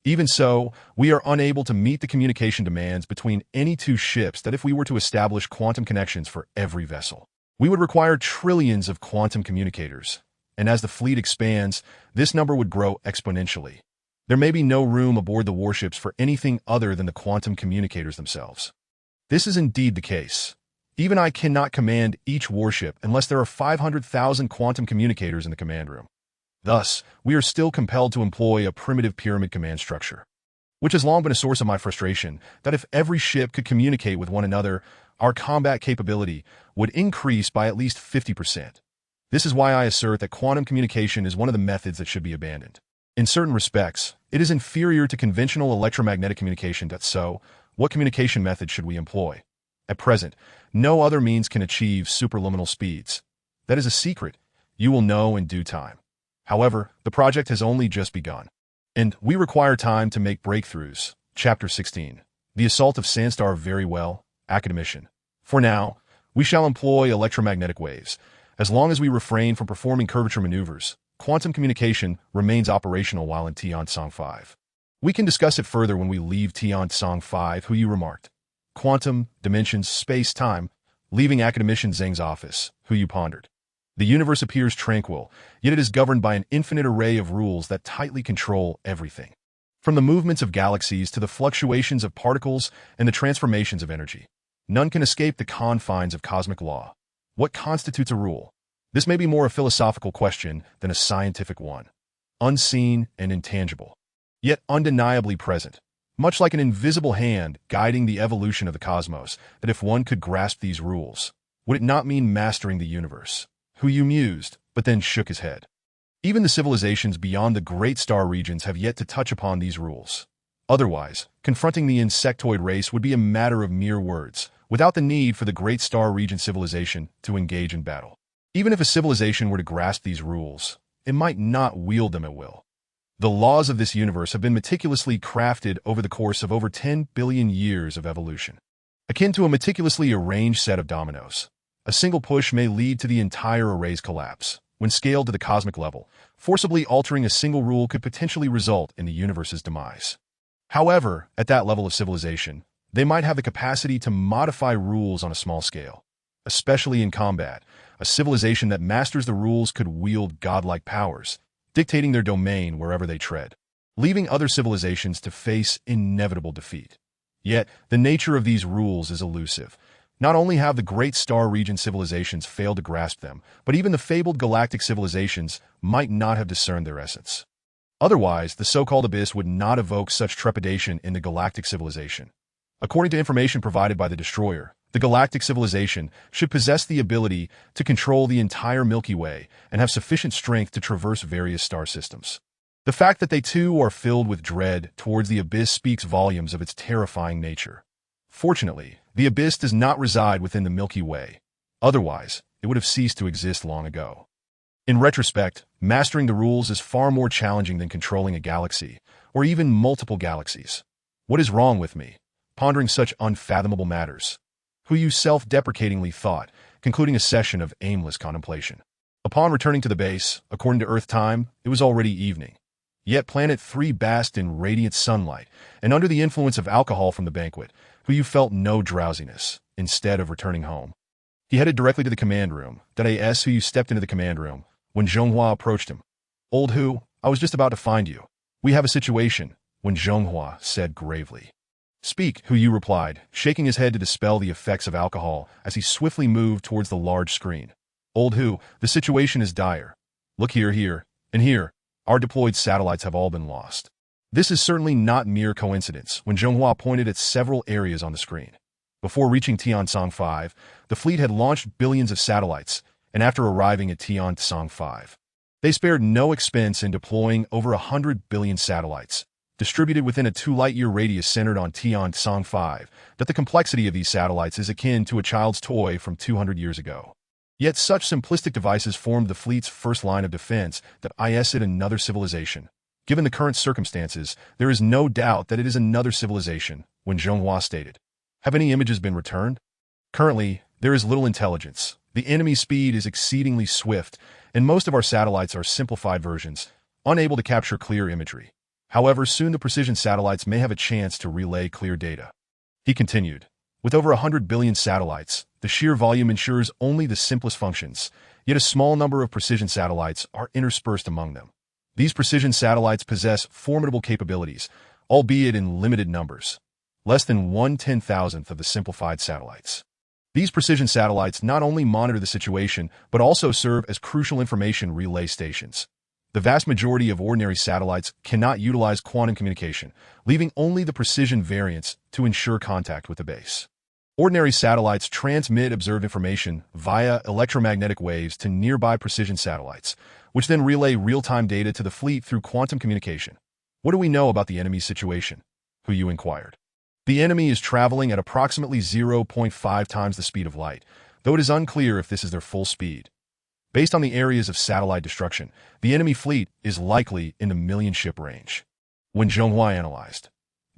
Even so, we are unable to meet the communication demands between any two ships that if we were to establish quantum connections for every vessel, we would require trillions of quantum communicators. And as the fleet expands, this number would grow exponentially. There may be no room aboard the warships for anything other than the quantum communicators themselves. This is indeed the case. Even I cannot command each warship unless there are 500,000 quantum communicators in the command room. Thus, we are still compelled to employ a primitive pyramid command structure, which has long been a source of my frustration, that if every ship could communicate with one another, our combat capability would increase by at least 50%. This is why I assert that quantum communication is one of the methods that should be abandoned. In certain respects, it is inferior to conventional electromagnetic communication. So, what communication method should we employ? At present, no other means can achieve superluminal speeds. That is a secret. You will know in due time. However, the project has only just begun, and we require time to make breakthroughs. Chapter 16. The Assault of Sandstar. Very well, academician. For now, we shall employ electromagnetic waves. As long as we refrain from performing curvature maneuvers, quantum communication remains operational while in Tian-Tsang 5. We can discuss it further when we leave Tian-Tsang 5, who you remarked. Quantum, dimensions, space-time, leaving academician Zheng's office, who you pondered. The universe appears tranquil, yet it is governed by an infinite array of rules that tightly control everything. From the movements of galaxies to the fluctuations of particles and the transformations of energy, none can escape the confines of cosmic law. What constitutes a rule? This may be more a philosophical question than a scientific one. Unseen and intangible, yet undeniably present. Much like an invisible hand guiding the evolution of the cosmos, that if one could grasp these rules, would it not mean mastering the universe? Who you mused, but then shook his head. Even the civilizations beyond the great star regions have yet to touch upon these rules. Otherwise, confronting the insectoid race would be a matter of mere words, without the need for the great star region civilization to engage in battle. Even if a civilization were to grasp these rules, it might not wield them at will. The laws of this universe have been meticulously crafted over the course of over 10 billion years of evolution. Akin to a meticulously arranged set of dominoes, a single push may lead to the entire array's collapse. When scaled to the cosmic level, forcibly altering a single rule could potentially result in the universe's demise. However, at that level of civilization, they might have the capacity to modify rules on a small scale. Especially in combat, a civilization that masters the rules could wield godlike powers, dictating their domain wherever they tread, leaving other civilizations to face inevitable defeat. Yet, the nature of these rules is elusive. Not only have the great star region civilizations failed to grasp them, but even the fabled galactic civilizations might not have discerned their essence. Otherwise, the so-called abyss would not evoke such trepidation in the galactic civilization. According to information provided by the Destroyer, the galactic civilization should possess the ability to control the entire Milky Way and have sufficient strength to traverse various star systems. The fact that they too are filled with dread towards the abyss speaks volumes of its terrifying nature. Fortunately, the abyss does not reside within the Milky Way. Otherwise, it would have ceased to exist long ago. In retrospect, mastering the rules is far more challenging than controlling a galaxy, or even multiple galaxies. What is wrong with me? Pondering such unfathomable matters. Who you self-deprecatingly thought, concluding a session of aimless contemplation. Upon returning to the base, according to Earth time, it was already evening. Yet Planet 3 basked in radiant sunlight, and under the influence of alcohol from the banquet, who you felt no drowsiness, instead of returning home. He headed directly to the command room, that A.S. who you stepped into the command room, when Zhonghua approached him. Old Hu, I was just about to find you. We have a situation, when Zhonghua said gravely. Speak, Hu Yu replied, shaking his head to dispel the effects of alcohol as he swiftly moved towards the large screen. Old Hu, the situation is dire. Look here, and here. Our deployed satellites have all been lost. This is certainly not mere coincidence when Zhonghua pointed at several areas on the screen. Before reaching Tian-Tsang 5, the fleet had launched billions of satellites, and after arriving at Tian-Tsang 5, they spared no expense in deploying over 100 billion satellites, distributed within a 2-light-year radius centered on Tian-Tsang 5, that the complexity of these satellites is akin to a child's toy from 200 years ago. Yet such simplistic devices formed the fleet's first line of defense that IS'd another civilization. Given the current circumstances, there is no doubt that it is another civilization, when Zhonghua stated. Have any images been returned? Currently, there is little intelligence. The enemy's speed is exceedingly swift, and most of our satellites are simplified versions, unable to capture clear imagery. However, soon the precision satellites may have a chance to relay clear data. He continued, with over 100 billion satellites, the sheer volume ensures only the simplest functions, yet a small number of precision satellites are interspersed among them. These precision satellites possess formidable capabilities, albeit in limited numbers, less than 1/10,000th of the simplified satellites. These precision satellites not only monitor the situation, but also serve as crucial information relay stations. The vast majority of ordinary satellites cannot utilize quantum communication, leaving only the precision variants to ensure contact with the base. Ordinary satellites transmit observed information via electromagnetic waves to nearby precision satellites, which then relay real-time data to the fleet through quantum communication. What do we know about the enemy's situation? Hu Yu inquired. The enemy is traveling at approximately 0.5 times the speed of light, though it is unclear if this is their full speed. Based on the areas of satellite destruction, the enemy fleet is likely in the million-ship range. When Zhonghua analyzed,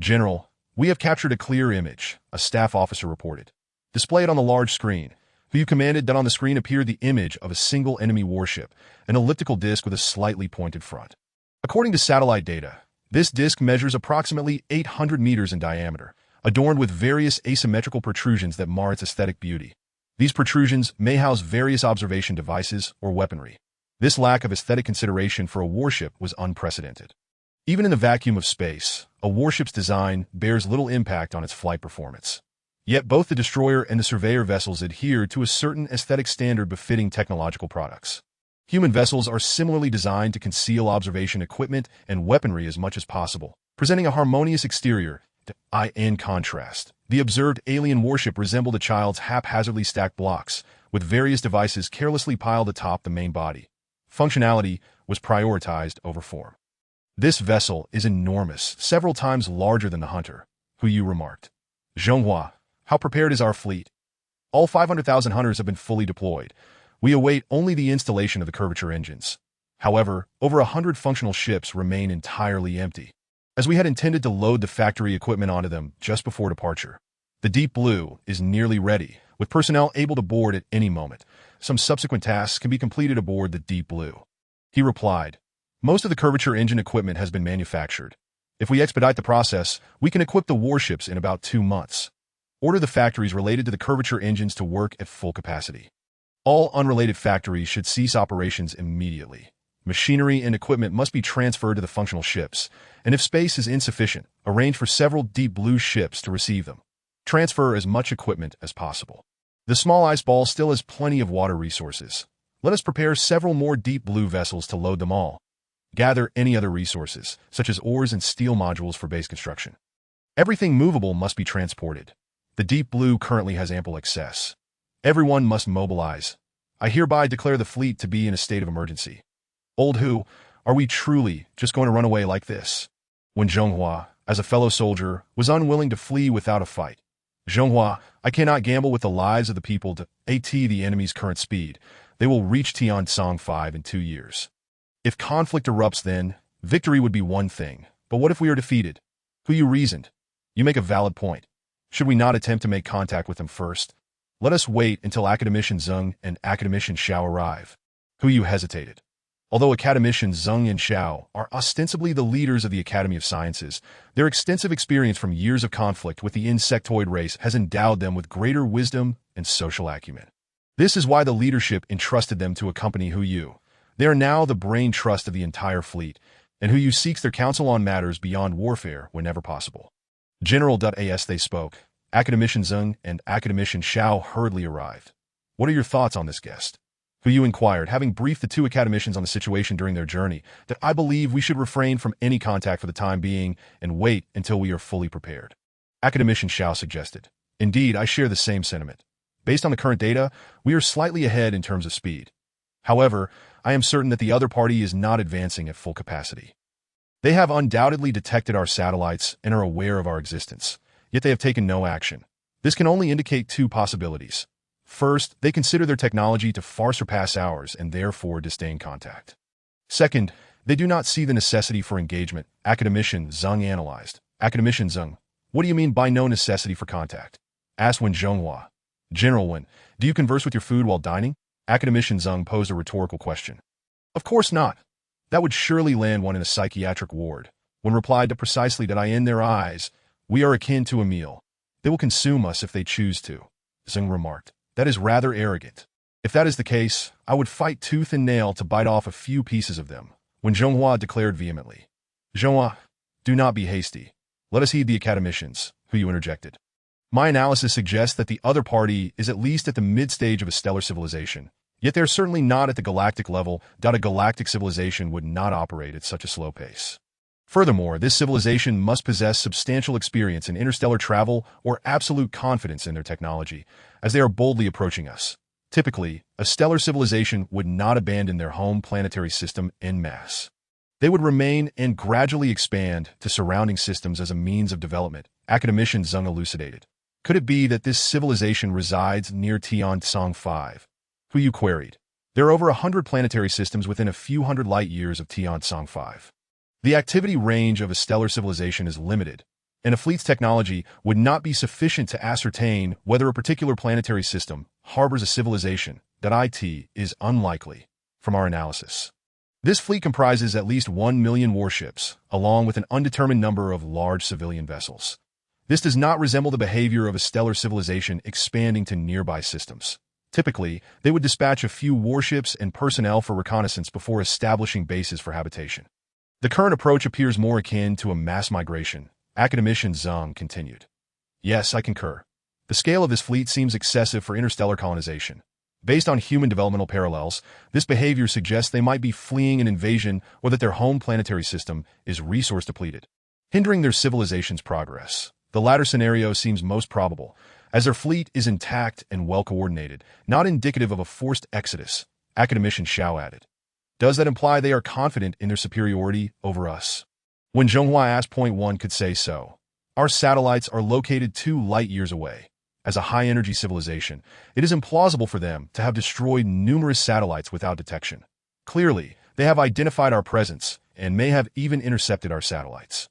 General, we have captured a clear image, a staff officer reported. Displayed on the large screen, Hu Yu commanded that on the screen appeared the image of a single enemy warship, an elliptical disk with a slightly pointed front. According to satellite data, this disk measures approximately 800 meters in diameter, adorned with various asymmetrical protrusions that mar its aesthetic beauty. These protrusions may house various observation devices or weaponry. This lack of aesthetic consideration for a warship was unprecedented. Even in the vacuum of space, a warship's design bears little impact on its flight performance. Yet both the destroyer and the surveyor vessels adhere to a certain aesthetic standard befitting technological products. Human vessels are similarly designed to conceal observation equipment and weaponry as much as possible, presenting a harmonious exterior. In contrast, the observed alien warship resembled a child's haphazardly stacked blocks, with various devices carelessly piled atop the main body. Functionality was prioritized over form. This vessel is enormous, several times larger than the Hunter, Hu Yu remarked. Zhonghua, how prepared is our fleet? All 500,000 hunters have been fully deployed. We await only the installation of the curvature engines. However, over 100 functional ships remain entirely empty, as we had intended to load the factory equipment onto them just before departure. The Deep Blue is nearly ready, with personnel able to board at any moment. Some subsequent tasks can be completed aboard the Deep Blue. He replied, most of the curvature engine equipment has been manufactured. If we expedite the process, we can equip the warships in about 2 months. Order the factories related to the curvature engines to work at full capacity. All unrelated factories should cease operations immediately. Machinery and equipment must be transferred to the functional ships, and if space is insufficient, arrange for several Deep Blue ships to receive them. Transfer as much equipment as possible. The small ice ball still has plenty of water resources. Let us prepare several more Deep Blue vessels to load them all. Gather any other resources, such as ores and steel modules for base construction. Everything movable must be transported. The Deep Blue currently has ample access. Everyone must mobilize. I hereby declare the fleet to be in a state of emergency. Old Hu, are we truly just going to run away like this? When Zhonghua, as a fellow soldier, was unwilling to flee without a fight. Zhonghua, I cannot gamble with the lives of the people to AT the enemy's current speed. They will reach Tiansong 5 in 2 years. If conflict erupts then, victory would be one thing. But what if we are defeated? Hu Yu reasoned. You make a valid point. Should we not attempt to make contact with them first? Let us wait until Academician Zeng and Academician Xiao arrive. Hu Yu hesitated. Although Academicians Zeng and Xiao are ostensibly the leaders of the Academy of Sciences, their extensive experience from years of conflict with the insectoid race has endowed them with greater wisdom and social acumen. This is why the leadership entrusted them to accompany Hu Yu. They are now the brain trust of the entire fleet, and Hu Yu seeks their counsel on matters beyond warfare whenever possible. General.as they spoke. Academician Zeng and Academician Xiao hurriedly arrived. What are your thoughts on this guest? Hu Yu inquired, having briefed the 2 academicians on the situation during their journey, that I believe we should refrain from any contact for the time being and wait until we are fully prepared. Academician Xiao suggested. Indeed, I share the same sentiment. Based on the current data, we are slightly ahead in terms of speed. However, I am certain that the other party is not advancing at full capacity. They have undoubtedly detected our satellites and are aware of our existence, yet they have taken no action. This can only indicate 2 possibilities. First, they consider their technology to far surpass ours and therefore disdain contact. Second, they do not see the necessity for engagement. Academician Zeng analyzed. Academician Zeng, what do you mean by no necessity for contact? Asked Wen Zhonghua. General Wen, do you converse with your food while dining? Academician Zeng posed a rhetorical question. Of course not. That would surely land one in a psychiatric ward. Wen replied to precisely that in their eyes, we are akin to a meal. They will consume us if they choose to. Zeng remarked. That is rather arrogant. If that is the case, I would fight tooth and nail to bite off a few pieces of them. When Zhenghua declared vehemently. Zhenghua, do not be hasty. Let us heed the academicians, who you interjected. My analysis suggests that the other party is at least at the mid-stage of a stellar civilization, yet they're certainly not at the galactic level. A galactic civilization would not operate at such a slow pace. Furthermore, this civilization must possess substantial experience in interstellar travel or absolute confidence in their technology, as they are boldly approaching us. Typically, a stellar civilization would not abandon their home planetary system en masse. They would remain and gradually expand to surrounding systems as a means of development, academician Zeng elucidated. Could it be that this civilization resides near Tiansong 5? Who you queried. There are over 100 planetary systems within a few hundred light-years of Tiansong 5. The activity range of a stellar civilization is limited, and a fleet's technology would not be sufficient to ascertain whether a particular planetary system harbors a civilization. That is unlikely, from our analysis. This fleet comprises at least 1 million warships, along with an undetermined number of large civilian vessels. This does not resemble the behavior of a stellar civilization expanding to nearby systems. Typically, they would dispatch a few warships and personnel for reconnaissance before establishing bases for habitation. The current approach appears more akin to a mass migration, academician Zeng continued. Yes, I concur. The scale of this fleet seems excessive for interstellar colonization. Based on human developmental parallels, this behavior suggests they might be fleeing an invasion or that their home planetary system is resource depleted, hindering their civilization's progress. The latter scenario seems most probable, as their fleet is intact and well-coordinated, not indicative of a forced exodus, academician Xiao added. Does that imply they are confident in their superiority over us? When Zhenghua asked Point 1 could say so. Our satellites are located 2 light-years away. As a high-energy civilization, it is implausible for them to have destroyed numerous satellites without detection. Clearly, they have identified our presence and may have even intercepted our satellites,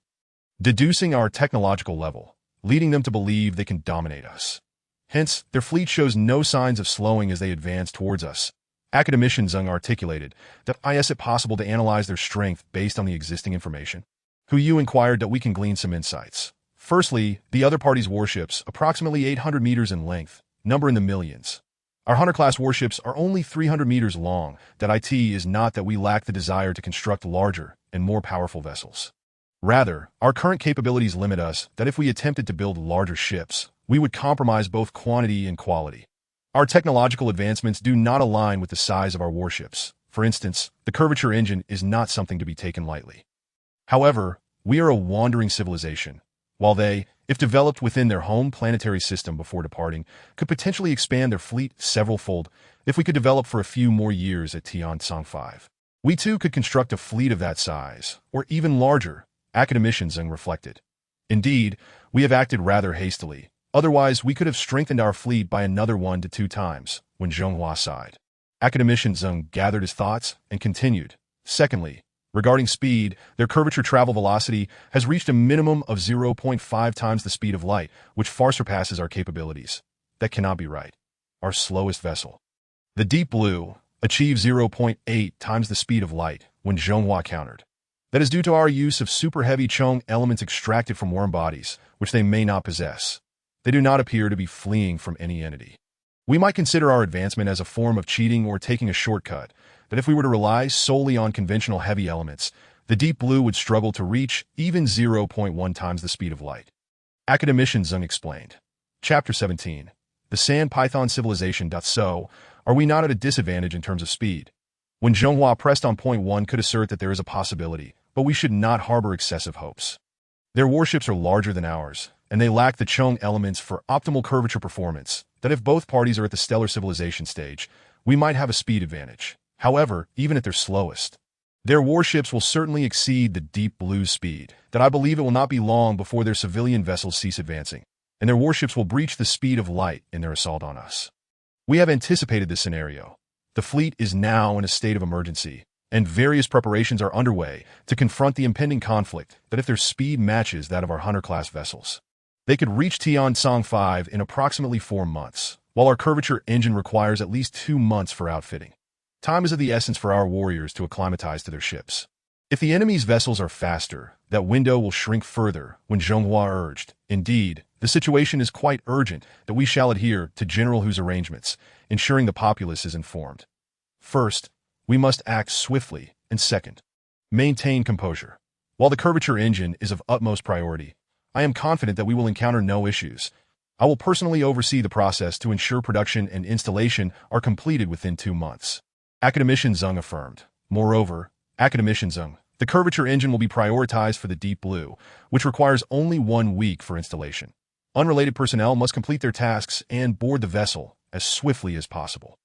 deducing our technological level, leading them to believe they can dominate us. Hence, their fleet shows no signs of slowing as they advance towards us. Academician Zeng articulated that is it possible to analyze their strength based on the existing information? Hu Yu inquired that we can glean some insights. Firstly, the other party's warships, approximately 800 meters in length, number in the millions. Our Hunter-class warships are only 300 meters long. That is not that we lack the desire to construct larger and more powerful vessels. Rather, our current capabilities limit us that if we attempted to build larger ships, we would compromise both quantity and quality. Our technological advancements do not align with the size of our warships. For instance, the curvature engine is not something to be taken lightly. However, we are a wandering civilization, while they, if developed within their home planetary system before departing, could potentially expand their fleet several-fold. If we could develop for a few more years at Tiansong 5, we too could construct a fleet of that size, or even larger, academician Zeng reflected. Indeed, we have acted rather hastily. Otherwise, we could have strengthened our fleet by another 1 to 2 times, when Zhenghua sighed. Academician Zeng gathered his thoughts and continued. Secondly, regarding speed, their curvature travel velocity has reached a minimum of 0.5 times the speed of light, which far surpasses our capabilities. That cannot be right. Our slowest vessel, the Deep Blue, achieves 0.8 times the speed of light, when Zhenghua countered. That is due to our use of super-heavy Chong elements extracted from worm bodies, which they may not possess. They do not appear to be fleeing from any entity. We might consider our advancement as a form of cheating or taking a shortcut, that if we were to rely solely on conventional heavy elements, the Deep Blue would struggle to reach even 0.1 times the speed of light. Academician Zeng explained. Chapter 17. The Sand Python Civilization. So, are we not at a disadvantage in terms of speed? When Zhenghua pressed on Point 1 could assert that there is a possibility, but we should not harbor excessive hopes. Their warships are larger than ours, and they lack the Chong elements for optimal curvature performance, that if both parties are at the stellar civilization stage, we might have a speed advantage. However, even at their slowest, their warships will certainly exceed the Deep Blue's speed, that I believe it will not be long before their civilian vessels cease advancing, and their warships will breach the speed of light in their assault on us. We have anticipated this scenario. The fleet is now in a state of emergency, and various preparations are underway to confront the impending conflict that if their speed matches that of our Hunter-class vessels, they could reach Tiansong 5 in approximately 4 months. while our curvature engine requires at least 2 months for outfitting. Time is of the essence for our warriors to acclimatize to their ships. If the enemy's vessels are faster, that window will shrink further, when Zhonghua urged. Indeed, the situation is quite urgent that we shall adhere to General Hu's arrangements, ensuring the populace is informed. First, we must act swiftly, and second, maintain composure. While the curvature engine is of utmost priority, I am confident that we will encounter no issues. I will personally oversee the process to ensure production and installation are completed within 2 months. Academician Zeng affirmed. Moreover, Academician Zeng, the curvature engine will be prioritized for the Deep Blue, which requires only 1 week for installation. Unrelated personnel must complete their tasks and board the vessel as swiftly as possible.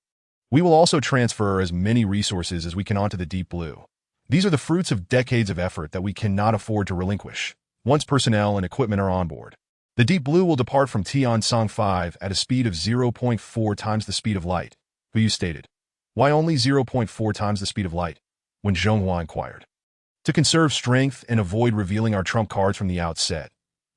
We will also transfer as many resources as we can onto the Deep Blue. These are the fruits of decades of effort that we cannot afford to relinquish, once personnel and equipment are on board. The Deep Blue will depart from Tiansong 5 at a speed of 0.4 times the speed of light, Hu stated. Why only 0.4 times the speed of light? When Zhonghua inquired. To conserve strength and avoid revealing our trump cards from the outset.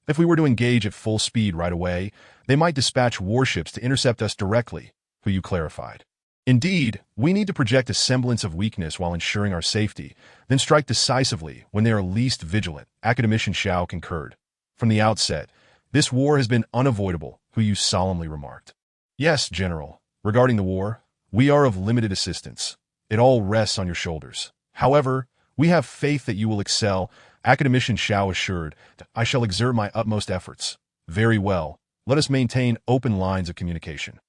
If we were to engage at full speed right away, they might dispatch warships to intercept us directly, Hu clarified. Indeed, we need to project a semblance of weakness while ensuring our safety, then strike decisively when they are least vigilant, Academician Xiao concurred. From the outset, this war has been unavoidable, Hu solemnly remarked. Yes, General. Regarding the war, we are of limited assistance. It all rests on your shoulders. However, we have faith that you will excel, Academician Xiao assured. I shall exert my utmost efforts. Very well. Let us maintain open lines of communication.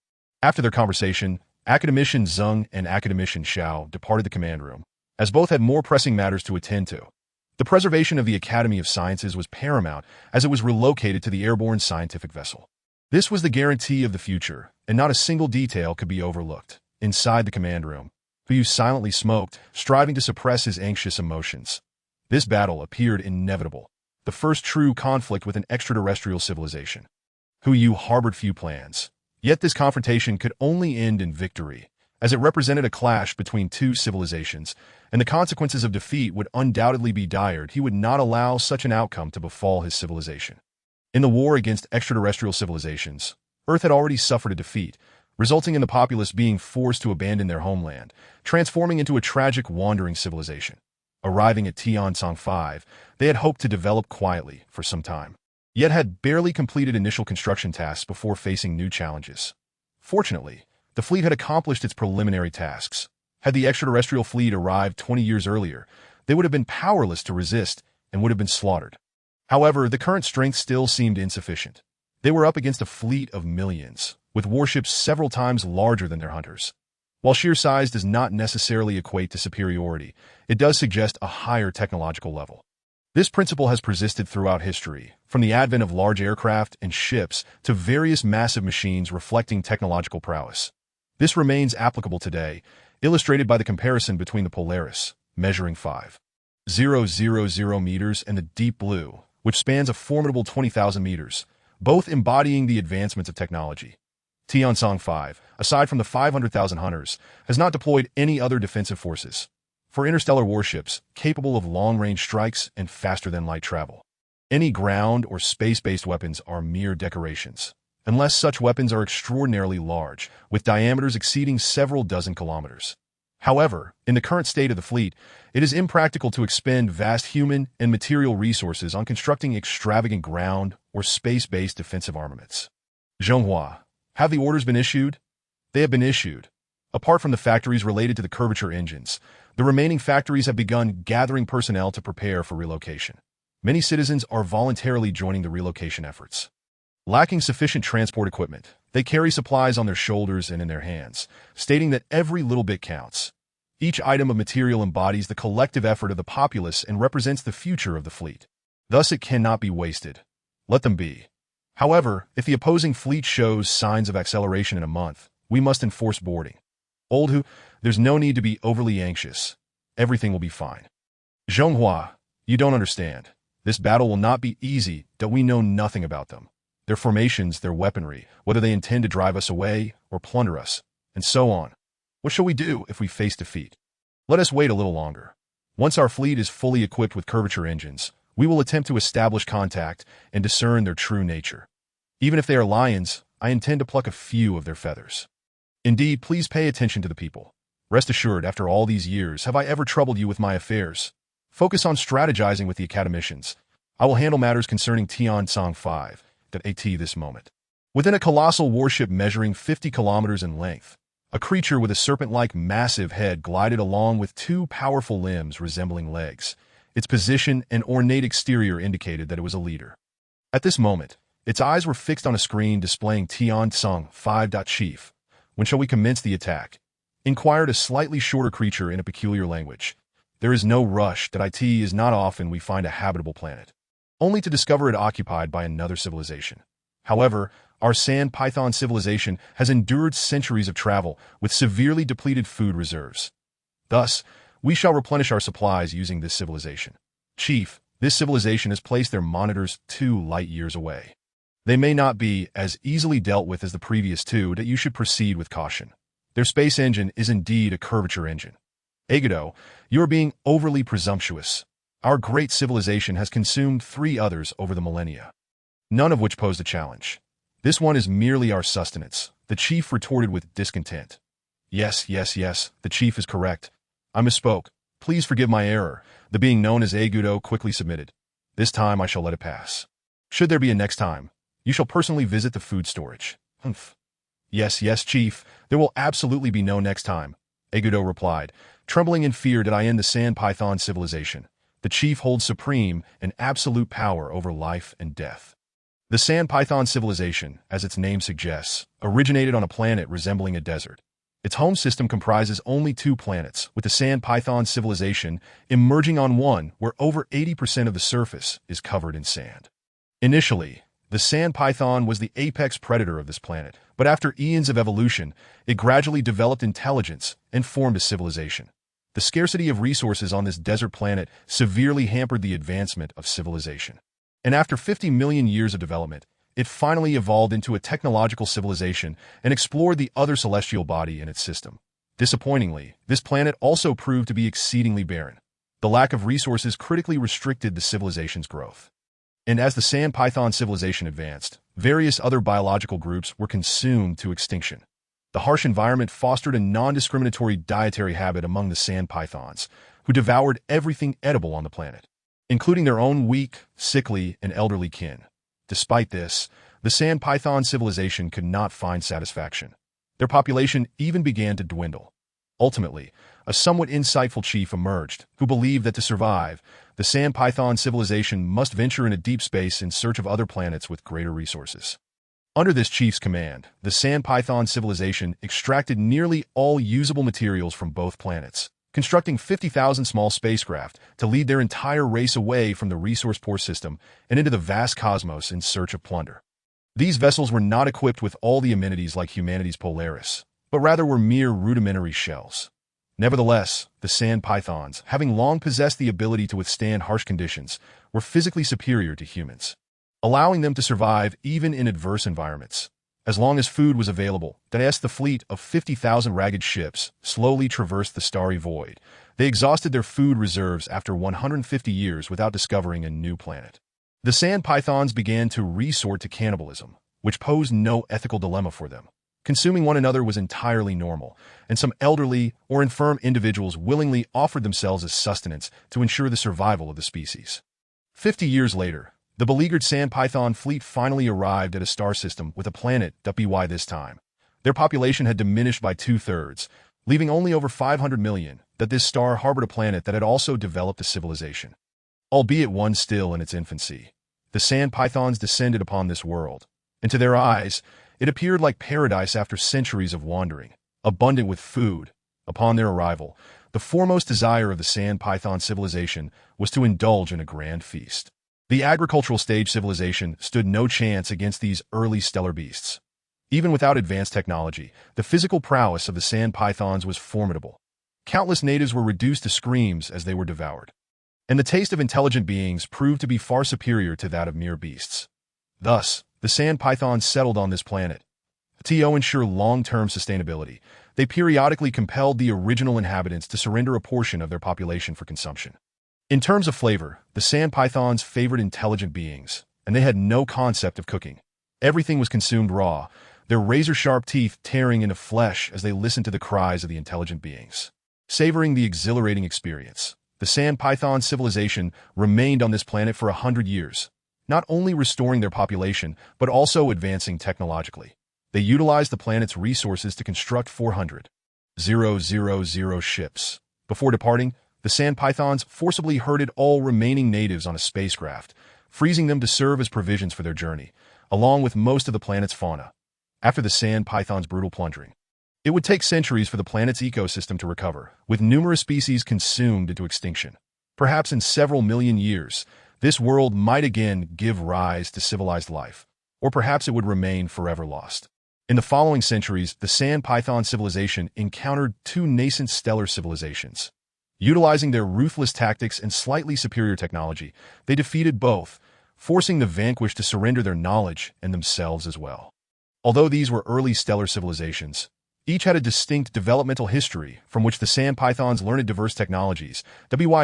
After their conversation, Academician Zeng and Academician Xiao departed the command room, as both had more pressing matters to attend to. The preservation of the Academy of Sciences was paramount as it was relocated to the airborne scientific vessel. This was the guarantee of the future, and not a single detail could be overlooked. Inside the command room, Hu silently smoked, striving to suppress his anxious emotions. This battle appeared inevitable, the first true conflict with an extraterrestrial civilization. Hu harbored few plans. Yet this confrontation could only end in victory, as it represented a clash between two civilizations, and the consequences of defeat would undoubtedly be dire. He would not allow such an outcome to befall his civilization. In the war against extraterrestrial civilizations, Earth had already suffered a defeat, resulting in the populace being forced to abandon their homeland, transforming into a tragic wandering civilization. Arriving at Tiansong 5, they had hoped to develop quietly for some time, yet had barely completed initial construction tasks before facing new challenges. Fortunately, the fleet had accomplished its preliminary tasks. Had the extraterrestrial fleet arrived 20 years earlier, they would have been powerless to resist and would have been slaughtered. However, the current strength still seemed insufficient. They were up against a fleet of millions, with warships several times larger than their hunters. While sheer size does not necessarily equate to superiority, it does suggest a higher technological level. This principle has persisted throughout history, from the advent of large aircraft and ships to various massive machines reflecting technological prowess. This remains applicable today, illustrated by the comparison between the Polaris, measuring 5,000 meters, and the Deep Blue, which spans a formidable 20,000 meters, both embodying the advancements of technology. Tiansong 5, aside from the 500,000 hunters, has not deployed any other defensive forces for interstellar warships capable of long-range strikes and faster-than-light travel. Any ground or space-based weapons are mere decorations, unless such weapons are extraordinarily large, with diameters exceeding several dozen kilometers. However, in the current state of the fleet, it is impractical to expend vast human and material resources on constructing extravagant ground or space-based defensive armaments. Zhonghua, have the orders been issued? They have been issued. Apart from the factories related to the curvature engines, the remaining factories have begun gathering personnel to prepare for relocation. Many citizens are voluntarily joining the relocation efforts. Lacking sufficient transport equipment, they carry supplies on their shoulders and in their hands, stating that every little bit counts. Each item of material embodies the collective effort of the populace and represents the future of the fleet. Thus it cannot be wasted. Let them be. However, if the opposing fleet shows signs of acceleration in a month, we must enforce boarding. Old Hu, there's no need to be overly anxious. Everything will be fine. Zhonghua, you don't understand. This battle will not be easy, that we know nothing about them. Their formations, their weaponry, whether they intend to drive us away or plunder us, and so on. What shall we do if we face defeat? Let us wait a little longer. Once our fleet is fully equipped with curvature engines, we will attempt to establish contact and discern their true nature. Even if they are lions, I intend to pluck a few of their feathers. Indeed, please pay attention to the people. Rest assured, after all these years, have I ever troubled you with my affairs? Focus on strategizing with the academicians. I will handle matters concerning Tian-Tsang 5, at this moment. Within a colossal warship measuring 50 kilometers in length, a creature with a serpent-like massive head glided along with two powerful limbs resembling legs. Its position and ornate exterior indicated that it was a leader. At this moment, its eyes were fixed on a screen displaying Tian-Tsang 5. Chief, when shall we commence the attack? Inquired a slightly shorter creature in a peculiar language. There is no rush. It is not often we find a habitable planet, only to discover it occupied by another civilization. However, our sand python civilization has endured centuries of travel with severely depleted food reserves. Thus, we shall replenish our supplies using this civilization. Chief, this civilization has placed their monitors 2 light years away. They may not be as easily dealt with as the previous two, that you should proceed with caution. Their space engine is indeed a curvature engine. Agudo, you are being overly presumptuous. Our great civilization has consumed 3 others over the millennia, none of which posed a challenge. This one is merely our sustenance, the chief retorted with discontent. Yes, the chief is correct. I misspoke. Please forgive my error. The being known as Agudo quickly submitted. This time I shall let it pass. Should there be a next time, you shall personally visit the food storage. Humph. Yes, chief, there will absolutely be no next time, Agudo replied, trembling in fear that I end the sand python civilization. The chief holds supreme and absolute power over life and death. The sand python civilization, as its name suggests, originated on a planet resembling a desert. Its home system comprises only 2 planets, with the sand python civilization emerging on one where over 80% of the surface is covered in sand. Initially, the sand python was the apex predator of this planet, but after eons of evolution, it gradually developed intelligence and formed a civilization. The scarcity of resources on this desert planet severely hampered the advancement of civilization. And after 50 million years of development, it finally evolved into a technological civilization and explored the other celestial body in its system. Disappointingly, this planet also proved to be exceedingly barren. The lack of resources critically restricted the civilization's growth. And as the sand python civilization advanced, various other biological groups were consumed to extinction. The harsh environment fostered a non-discriminatory dietary habit among the sand pythons, who devoured everything edible on the planet, including their own weak, sickly, and elderly kin. Despite this, the sand python civilization could not find satisfaction. Their population even began to dwindle. Ultimately, a somewhat insightful chief emerged who believed that to survive, the sand python civilization must venture into deep space in search of other planets with greater resources. Under this chief's command, the sand python civilization extracted nearly all usable materials from both planets, constructing 50,000 small spacecraft to lead their entire race away from the resource-poor system and into the vast cosmos in search of plunder. These vessels were not equipped with all the amenities like humanity's Polaris, but rather were mere rudimentary shells. Nevertheless, the sand pythons, having long possessed the ability to withstand harsh conditions, were physically superior to humans, allowing them to survive even in adverse environments. As long as food was available, the fleet of 50,000 ragged ships slowly traversed the starry void. They exhausted their food reserves after 150 years without discovering a new planet. The sand pythons began to resort to cannibalism, which posed no ethical dilemma for them. Consuming one another was entirely normal, and some elderly or infirm individuals willingly offered themselves as sustenance to ensure the survival of the species. 50 years later, the beleaguered sand python fleet finally arrived at a star system with a planet by this time. Their population had diminished by 2/3, leaving only over 500 million. That this star harbored a planet that had also developed a civilization, albeit one still in its infancy. The sand pythons descended upon this world, and to their eyes, it appeared like paradise after centuries of wandering, abundant with food. Upon their arrival, the foremost desire of the sand python civilization was to indulge in a grand feast. The agricultural stage civilization stood no chance against these early stellar beasts. Even without advanced technology, the physical prowess of the sand pythons was formidable. Countless natives were reduced to screams as they were devoured, and the taste of intelligent beings proved to be far superior to that of mere beasts. Thus, the sand pythons settled on this planet. To ensure long-term sustainability, they periodically compelled the original inhabitants to surrender a portion of their population for consumption. In terms of flavor, the sand pythons favored intelligent beings, and they had no concept of cooking. Everything was consumed raw, their razor-sharp teeth tearing into flesh as they listened to the cries of the intelligent beings. Savoring the exhilarating experience, the sand python civilization remained on this planet for 100 years, not only restoring their population, but also advancing technologically. They utilized the planet's resources to construct 400,000 ships. Before departing, the sand pythons forcibly herded all remaining natives on a spacecraft, freezing them to serve as provisions for their journey, along with most of the planet's fauna. After the sand python's brutal plundering, it would take centuries for the planet's ecosystem to recover, with numerous species consumed into extinction. Perhaps in several million years, this world might again give rise to civilized life, or perhaps it would remain forever lost. In the following centuries, the sand python civilization encountered two nascent stellar civilizations. Utilizing their ruthless tactics and slightly superior technology, they defeated both, forcing the vanquished to surrender their knowledge and themselves as well. Although these were early stellar civilizations, each had a distinct developmental history from which the sand pythons learned diverse technologies,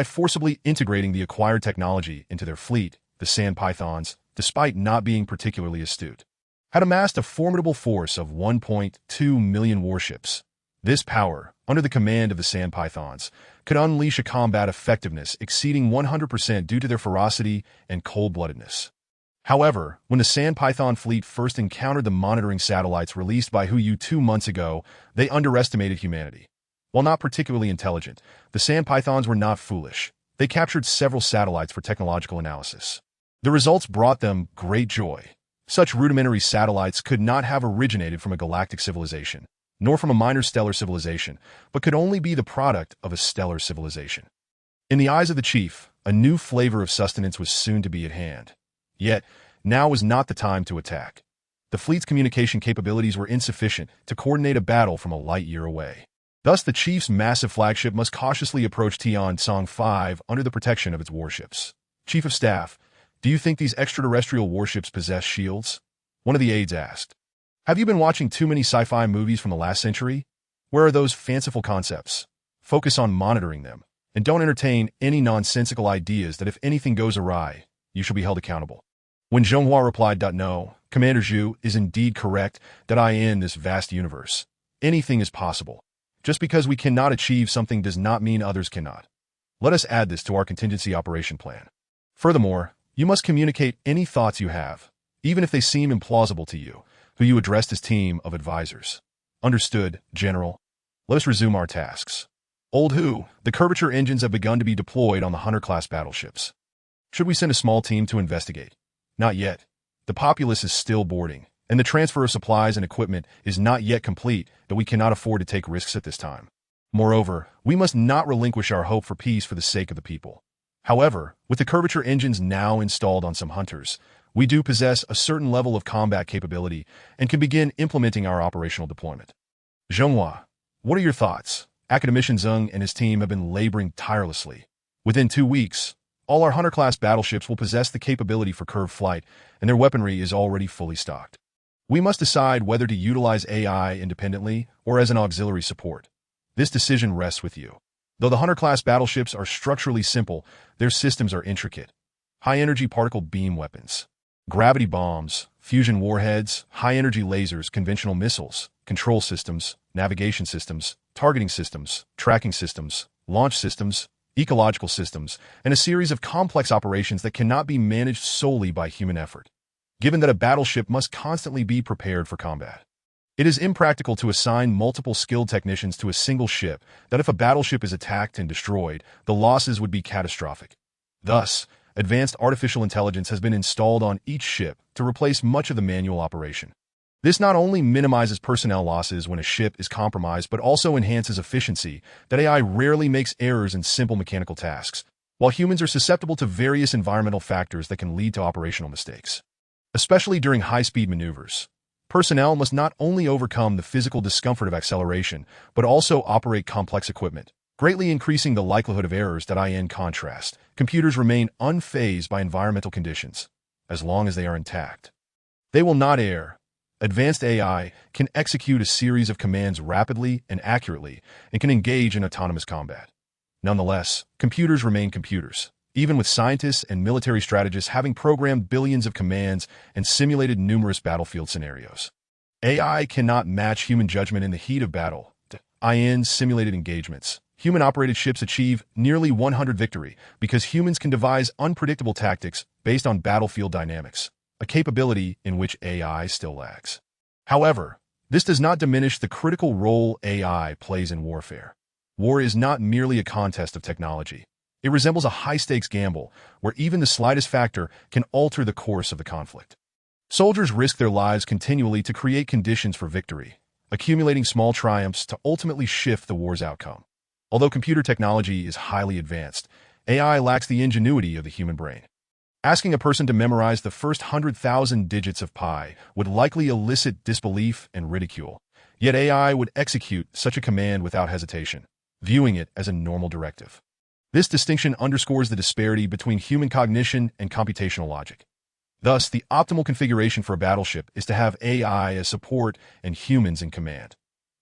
forcibly integrating the acquired technology into their fleet. The sand pythons, despite not being particularly astute, had amassed a formidable force of 1.2 million warships. This power, under the command of the sand pythons, could unleash a combat effectiveness exceeding 100% due to their ferocity and cold-bloodedness. However, when the sand python fleet first encountered the monitoring satellites released by HU 2 months ago, they underestimated humanity. While not particularly intelligent, the sand pythons were not foolish. They captured several satellites for technological analysis. The results brought them great joy. Such rudimentary satellites could not have originated from a galactic civilization, nor from a minor stellar civilization, but could only be the product of a stellar civilization. In the eyes of the chief, a new flavor of sustenance was soon to be at hand. Yet, now was not the time to attack. The fleet's communication capabilities were insufficient to coordinate a battle from a light year away. Thus, the chief's massive flagship must cautiously approach Tian-Song 5 under the protection of its warships. Chief of Staff, do you think these extraterrestrial warships possess shields? One of the aides asked. Have you been watching too many sci-fi movies from the last century? Where are those fanciful concepts? Focus on monitoring them, and don't entertain any nonsensical ideas that if anything goes awry, you shall be held accountable. When Zhonghua replied, "No, Commander Zhu is indeed correct that in this vast universe, anything is possible. Just because we cannot achieve something does not mean others cannot. Let us add this to our contingency operation plan. Furthermore, you must communicate any thoughts you have, even if they seem implausible to you, who you addressed as team of advisors." Understood, General. Let us resume our tasks. Old Who, the curvature engines have begun to be deployed on the Hunter-class battleships. Should we send a small team to investigate? Not yet. The populace is still boarding, and the transfer of supplies and equipment is not yet complete, but we cannot afford to take risks at this time. Moreover, we must not relinquish our hope for peace for the sake of the people. However, with the curvature engines now installed on some hunters, we do possess a certain level of combat capability and can begin implementing our operational deployment. Zhonghua, what are your thoughts? Academician Zeng and his team have been laboring tirelessly. Within 2 weeks, all our Hunter-class battleships will possess the capability for curved flight, and their weaponry is already fully stocked. We must decide whether to utilize AI independently or as an auxiliary support. This decision rests with you. Though the Hunter-class battleships are structurally simple, their systems are intricate. High-energy particle beam weapons, gravity bombs, fusion warheads, high-energy lasers, conventional missiles, control systems, navigation systems, targeting systems, tracking systems, launch systems, ecological systems, and a series of complex operations that cannot be managed solely by human effort. Given that a battleship must constantly be prepared for combat, it is impractical to assign multiple skilled technicians to a single ship that if a battleship is attacked and destroyed, the losses would be catastrophic. Thus, advanced artificial intelligence has been installed on each ship to replace much of the manual operation. This not only minimizes personnel losses when a ship is compromised, but also enhances efficiency, that AI rarely makes errors in simple mechanical tasks, while humans are susceptible to various environmental factors that can lead to operational mistakes. Especially during high-speed maneuvers, personnel must not only overcome the physical discomfort of acceleration, but also operate complex equipment, greatly increasing the likelihood of errors. In contrast, computers remain unfazed by environmental conditions, as long as they are intact. They will not err. Advanced AI can execute a series of commands rapidly and accurately and can engage in autonomous combat. Nonetheless, computers remain computers, even with scientists and military strategists having programmed billions of commands and simulated numerous battlefield scenarios. AI cannot match human judgment in the heat of battle. In simulated engagements, human-operated ships achieve nearly 100 victory because humans can devise unpredictable tactics based on battlefield dynamics, a capability in which AI still lacks. However, this does not diminish the critical role AI plays in warfare. War is not merely a contest of technology. It resembles a high-stakes gamble where even the slightest factor can alter the course of the conflict. Soldiers risk their lives continually to create conditions for victory, accumulating small triumphs to ultimately shift the war's outcome. Although computer technology is highly advanced, AI lacks the ingenuity of the human brain. Asking a person to memorize the first 100,000 digits of pi would likely elicit disbelief and ridicule, yet AI would execute such a command without hesitation, viewing it as a normal directive. This distinction underscores the disparity between human cognition and computational logic. Thus, the optimal configuration for a battleship is to have AI as support and humans in command.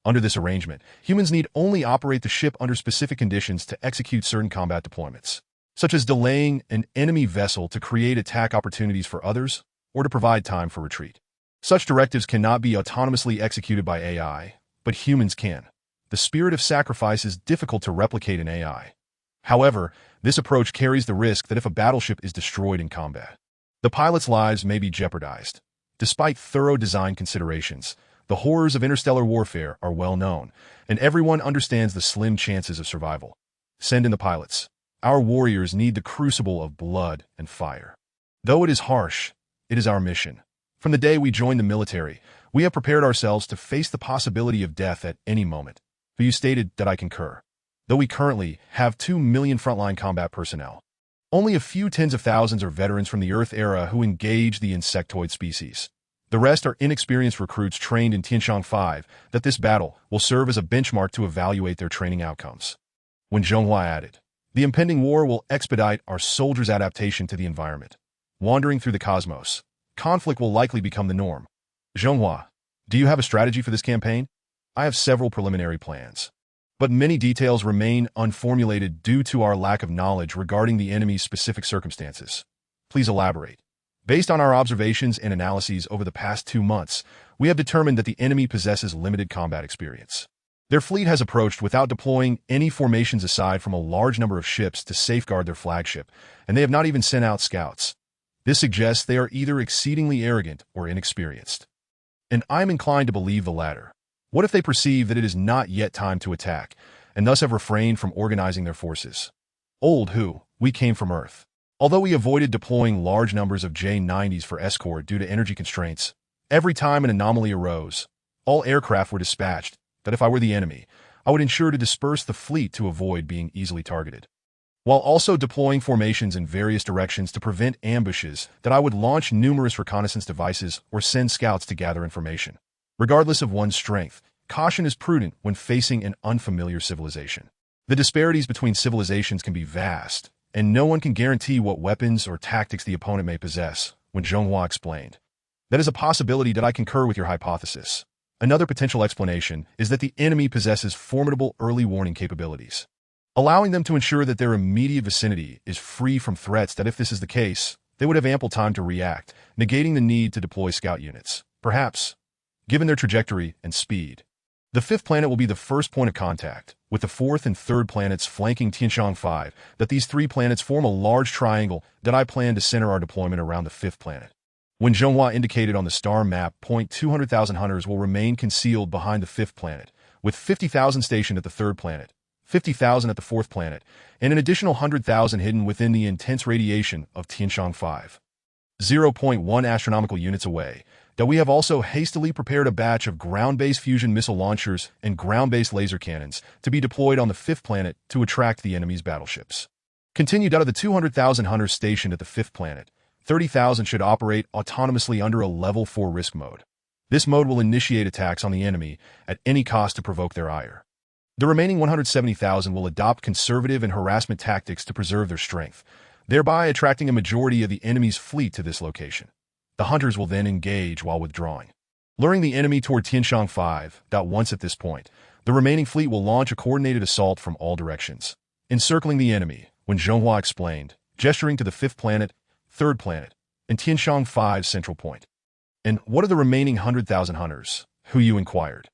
Under this arrangement, humans need only operate the ship under specific conditions to execute certain combat deployments, such as delaying an enemy vessel to create attack opportunities for others or to provide time for retreat. Such directives cannot be autonomously executed by AI, but humans can. The spirit of sacrifice is difficult to replicate in AI. However, this approach carries the risk that if a battleship is destroyed in combat, the pilots' lives may be jeopardized. Despite thorough design considerations, the horrors of interstellar warfare are well known, and everyone understands the slim chances of survival. Send in the pilots. Our warriors need the crucible of blood and fire. Though it is harsh, it is our mission. From the day we joined the military, we have prepared ourselves to face the possibility of death at any moment. But you stated that I concur. Though we currently have 2 million frontline combat personnel, only a few tens of thousands are veterans from the Earth era who engage the insectoid species. The rest are inexperienced recruits trained in Tianshang 5 that this battle will serve as a benchmark to evaluate their training outcomes. When Zhenghua added, the impending war will expedite our soldiers' adaptation to the environment. Wandering through the cosmos, conflict will likely become the norm. Zhenghua, do you have a strategy for this campaign? I have several preliminary plans, but many details remain unformulated due to our lack of knowledge regarding the enemy's specific circumstances. Please elaborate. Based on our observations and analyses over the past 2 months, we have determined that the enemy possesses limited combat experience. Their fleet has approached without deploying any formations aside from a large number of ships to safeguard their flagship, and they have not even sent out scouts. This suggests they are either exceedingly arrogant or inexperienced. And I'm inclined to believe the latter. What if they perceive that it is not yet time to attack, and thus have refrained from organizing their forces? We came from Earth. Although we avoided deploying large numbers of J-90s for escort due to energy constraints, every time an anomaly arose, all aircraft were dispatched, that if I were the enemy, I would ensure to disperse the fleet to avoid being easily targeted. While also deploying formations in various directions to prevent ambushes, that I would launch numerous reconnaissance devices or send scouts to gather information. Regardless of one's strength, caution is prudent when facing an unfamiliar civilization. The disparities between civilizations can be vast, and no one can guarantee what weapons or tactics the opponent may possess, when Zhenghua explained. That is a possibility that I concur with your hypothesis. Another potential explanation is that the enemy possesses formidable early warning capabilities, allowing them to ensure that their immediate vicinity is free from threats that if this is the case, they would have ample time to react, negating the need to deploy scout units. Perhaps, given their trajectory and speed, the 5th planet will be the first point of contact, with the 4th and 3rd planets flanking Tianshang 5, that these 3 planets form a large triangle that I plan to center our deployment around the 5th planet. When Zhenghua indicated on the star map, 200,000 hunters will remain concealed behind the 5th planet, with 50,000 stationed at the 3rd planet, 50,000 at the 4th planet, and an additional 100,000 hidden within the intense radiation of Tianshang 5. 0.1 astronomical units away, that we have also hastily prepared a batch of ground-based fusion missile launchers and ground-based laser cannons to be deployed on the 5th planet to attract the enemy's battleships. Continued out of the 200,000 hunters stationed at the 5th planet, 30,000 should operate autonomously under a level 4 risk mode. This mode will initiate attacks on the enemy at any cost to provoke their ire. The remaining 170,000 will adopt conservative and harassment tactics to preserve their strength, thereby attracting a majority of the enemy's fleet to this location. The hunters will then engage while withdrawing, luring the enemy toward Tianshang 5. Once at this point, the remaining fleet will launch a coordinated assault from all directions, encircling the enemy, when Zhenghua explained, gesturing to the 5th planet, 3rd planet, and Tianshang 5's central point. And what are the remaining 100,000 hunters? Who you inquired.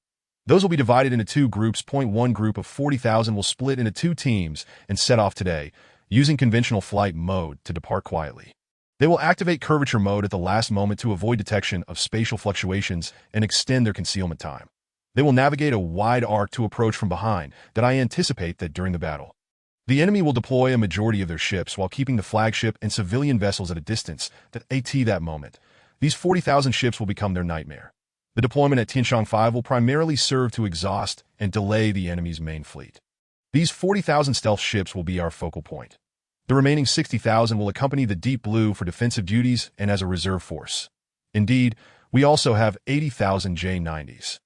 Those will be divided into two groups. One group of 40,000 will split into two teams and set off today, using conventional flight mode to depart quietly. They will activate curvature mode at the last moment to avoid detection of spatial fluctuations and extend their concealment time. They will navigate a wide arc to approach from behind that I anticipate that during the battle. The enemy will deploy a majority of their ships while keeping the flagship and civilian vessels at a distance that moment. These 40,000 ships will become their nightmare. The deployment at Tianshang 5 will primarily serve to exhaust and delay the enemy's main fleet. These 40,000 stealth ships will be our focal point. The remaining 60,000 will accompany the Deep Blue for defensive duties and as a reserve force. Indeed, we also have 80,000 J-90s.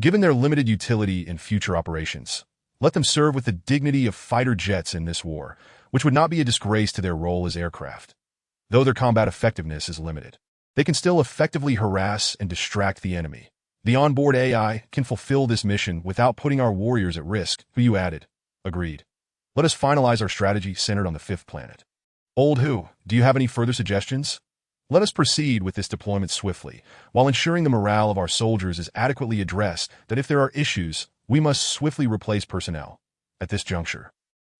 Given their limited utility in future operations, let them serve with the dignity of fighter jets in this war, which would not be a disgrace to their role as aircraft. Though their combat effectiveness is limited, they can still effectively harass and distract the enemy. The onboard AI can fulfill this mission without putting our warriors at risk. Who you added? Agreed. Let us finalize our strategy centered on the fifth planet. Old Who, do you have any further suggestions? Let us proceed with this deployment swiftly, while ensuring the morale of our soldiers is adequately addressed, that if there are issues, we must swiftly replace personnel. At this juncture,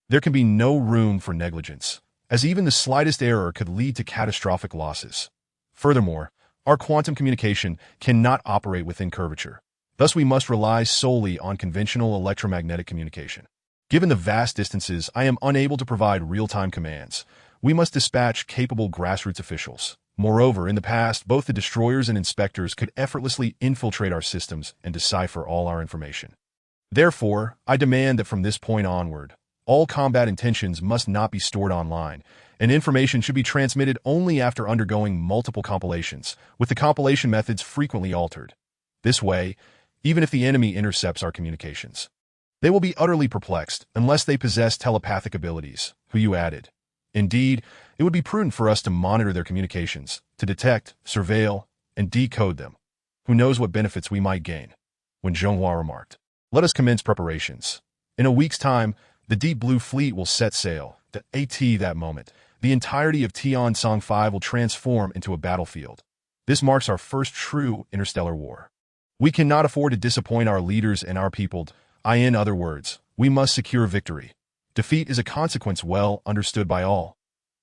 there can be no room for negligence, as even the slightest error could lead to catastrophic losses. Furthermore, our quantum communication cannot operate within curvature. Thus, we must rely solely on conventional electromagnetic communication. Given the vast distances, I am unable to provide real-time commands. We must dispatch capable grassroots officials. Moreover, in the past, both the destroyers and inspectors could effortlessly infiltrate our systems and decipher all our information. Therefore, I demand that from this point onward, all combat intentions must not be stored online, and information should be transmitted only after undergoing multiple compilations, with the compilation methods frequently altered. This way, even if the enemy intercepts our communications, they will be utterly perplexed unless they possess telepathic abilities. Who you added. Indeed, it would be prudent for us to monitor their communications, to detect, surveil, and decode them. Who knows what benefits we might gain? When Zhonghua remarked, let us commence preparations. In a week's time, the Deep Blue Fleet will set sail. That moment, the entirety of Tianshang 5 will transform into a battlefield. This marks our first true interstellar war. We cannot afford to disappoint our leaders and our people. In other words, we must secure victory. Defeat is a consequence well understood by all.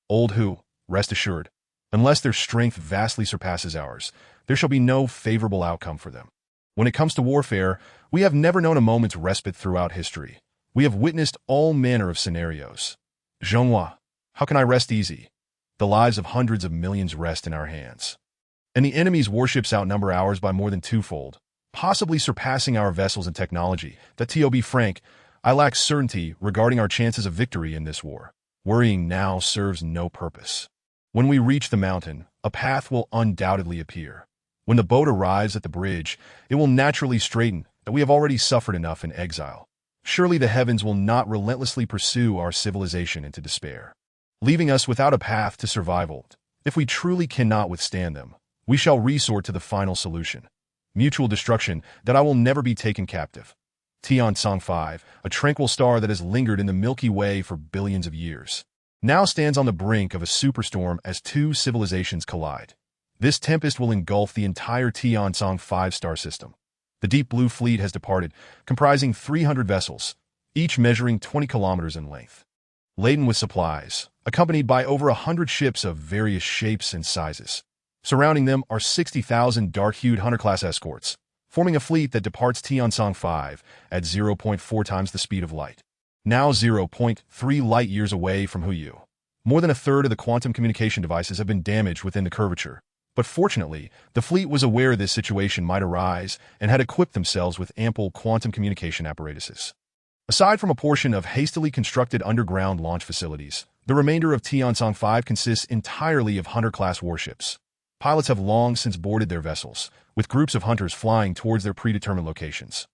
Old Who, rest assured, unless their strength vastly surpasses ours, there shall be no favorable outcome for them. When it comes to warfare, we have never known a moment's respite throughout history. We have witnessed all manner of scenarios. Zhonghua, how can I rest easy? The lives of hundreds of millions rest in our hands. And the enemy's warships outnumber ours by more than twofold, possibly surpassing our vessels in technology. To be frank, I lack certainty regarding our chances of victory in this war. Worrying now serves no purpose. When we reach the mountain, a path will undoubtedly appear. When the boat arrives at the bridge, it will naturally straighten that we have already suffered enough in exile. Surely the heavens will not relentlessly pursue our civilization into despair, leaving us without a path to survival. If we truly cannot withstand them, we shall resort to the final solution. Mutual destruction, that I will never be taken captive. Tianshang 5, a tranquil star that has lingered in the Milky Way for billions of years, now stands on the brink of a superstorm as two civilizations collide. This tempest will engulf the entire Tianshang 5 star system. The Deep Blue Fleet has departed, comprising 300 vessels, each measuring 20 kilometers in length, laden with supplies, accompanied by over 100 ships of various shapes and sizes. Surrounding them are 60,000 dark-hued Hunter-class escorts, forming a fleet that departs Tianshang 5 at 0.4 times the speed of light, now 0.3 light-years away from Huyu. More than a third of the quantum communication devices have been damaged within the curvature, but fortunately, the fleet was aware this situation might arise and had equipped themselves with ample quantum communication apparatuses. Aside from a portion of hastily constructed underground launch facilities, the remainder of Tianshang 5 consists entirely of Hunter-class warships. Pilots have long since boarded their vessels, with groups of hunters flying towards their predetermined locations,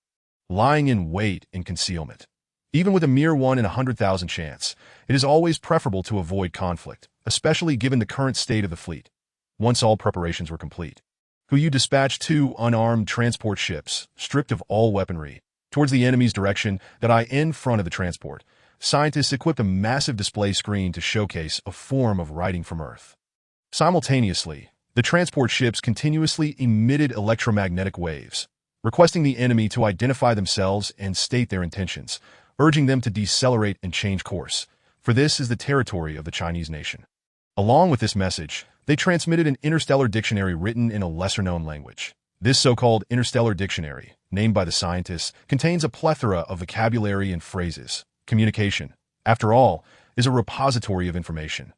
lying in wait in concealment. Even with a mere 1 in 100,000 chance, it is always preferable to avoid conflict, especially given the current state of the fleet. Once all preparations were complete, Huyu dispatched 2 unarmed transport ships, stripped of all weaponry, towards the enemy's direction in front of the transport. Scientists equipped a massive display screen to showcase a form of writing from Earth. Simultaneously, The transport ships continuously emitted electromagnetic waves, requesting the enemy to identify themselves and state their intentions, urging them to decelerate and change course, for this is the territory of the Chinese nation. Along with this message, they transmitted an interstellar dictionary written in a lesser-known language. This so-called interstellar dictionary, named by the scientists, contains a plethora of vocabulary and phrases. Communication, after all, is a repository of information.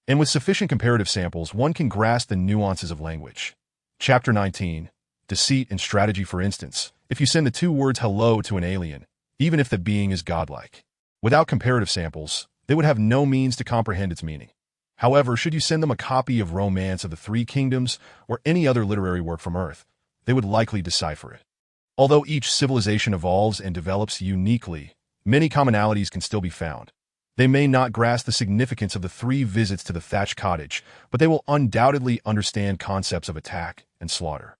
And with sufficient comparative samples, one can grasp the nuances of language. Chapter 19, Deceit and Strategy. For instance, if you send the two words hello to an alien, even if the being is godlike, without comparative samples, they would have no means to comprehend its meaning. However, should you send them a copy of Romance of the Three Kingdoms or any other literary work from Earth, they would likely decipher it. Although each civilization evolves and develops uniquely, many commonalities can still be found. They may not grasp the significance of the 3 visits to the thatched cottage, but they will undoubtedly understand concepts of attack and slaughter.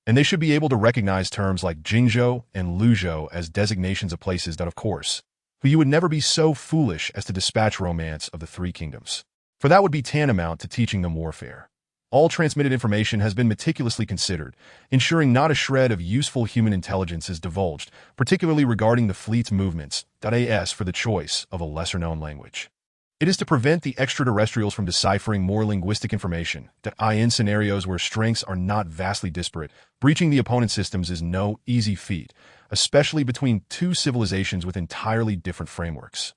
And they should be able to recognize terms like Jingzhou and Luzhou as designations of places that, of course, but you would never be so foolish as to dispatch Romance of the Three Kingdoms, for that would be tantamount to teaching them warfare. All transmitted information has been meticulously considered, ensuring not a shred of useful human intelligence is divulged, particularly regarding the fleet's movements. As for the choice of a lesser-known language, it is to prevent the extraterrestrials from deciphering more linguistic information. In scenarios where strengths are not vastly disparate, breaching the opponent's systems is no easy feat, especially between two civilizations with entirely different frameworks.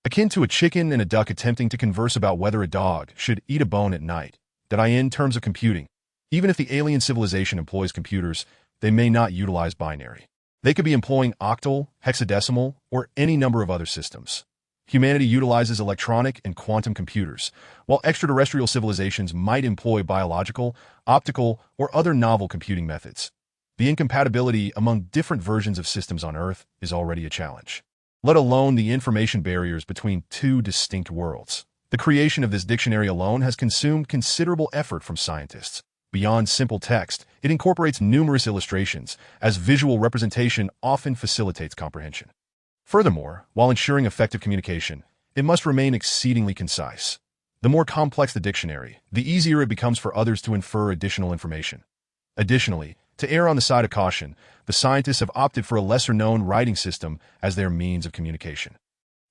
Akin to a chicken and a duck attempting to converse about whether a dog should eat a bone at night. In terms of computing, even if the alien civilization employs computers, they may not utilize binary. They could be employing octal, hexadecimal, or any number of other systems. Humanity utilizes electronic and quantum computers, while extraterrestrial civilizations might employ biological, optical, or other novel computing methods. The incompatibility among different versions of systems on Earth is already a challenge, let alone the information barriers between two distinct worlds. The creation of this dictionary alone has consumed considerable effort from scientists. Beyond simple text, it incorporates numerous illustrations, as visual representation often facilitates comprehension. Furthermore, while ensuring effective communication, it must remain exceedingly concise. The more complex the dictionary, the easier it becomes for others to infer additional information. Additionally, to err on the side of caution, the scientists have opted for a lesser-known writing system as their means of communication.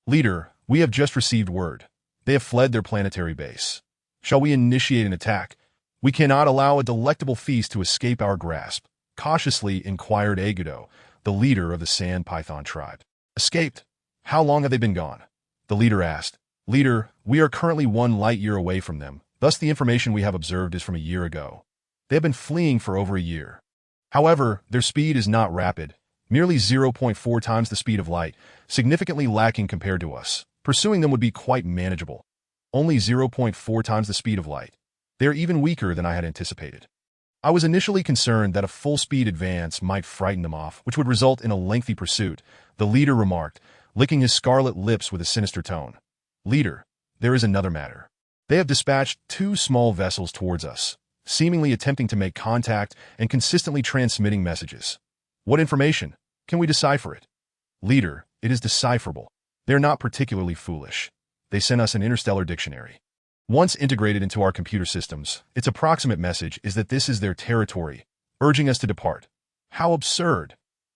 Leader, we have just received word. They have fled their planetary base. Shall we initiate an attack? We cannot allow a delectable feast to escape our grasp, cautiously inquired Agudo, the leader of the sand python tribe. Escaped? How long have they been gone? The leader asked. Leader, we are currently 1 light year away from them, thus the information we have observed is from a year ago. They have been fleeing for over a year. However, their speed is not rapid, merely 0.4 times the speed of light, significantly lacking compared to us. Pursuing them would be quite manageable. Only 0.4 times the speed of light. They are even weaker than I had anticipated. I was initially concerned that a full-speed advance might frighten them off, which would result in a lengthy pursuit, the leader remarked, licking his scarlet lips with a sinister tone. Leader, there is another matter. They have dispatched 2 small vessels towards us, seemingly attempting to make contact and consistently transmitting messages. What information? Can we decipher it? Leader, it is decipherable. They are not particularly foolish. They sent us an interstellar dictionary. Once integrated into our computer systems, its approximate message is that this is their territory, urging us to depart. How absurd!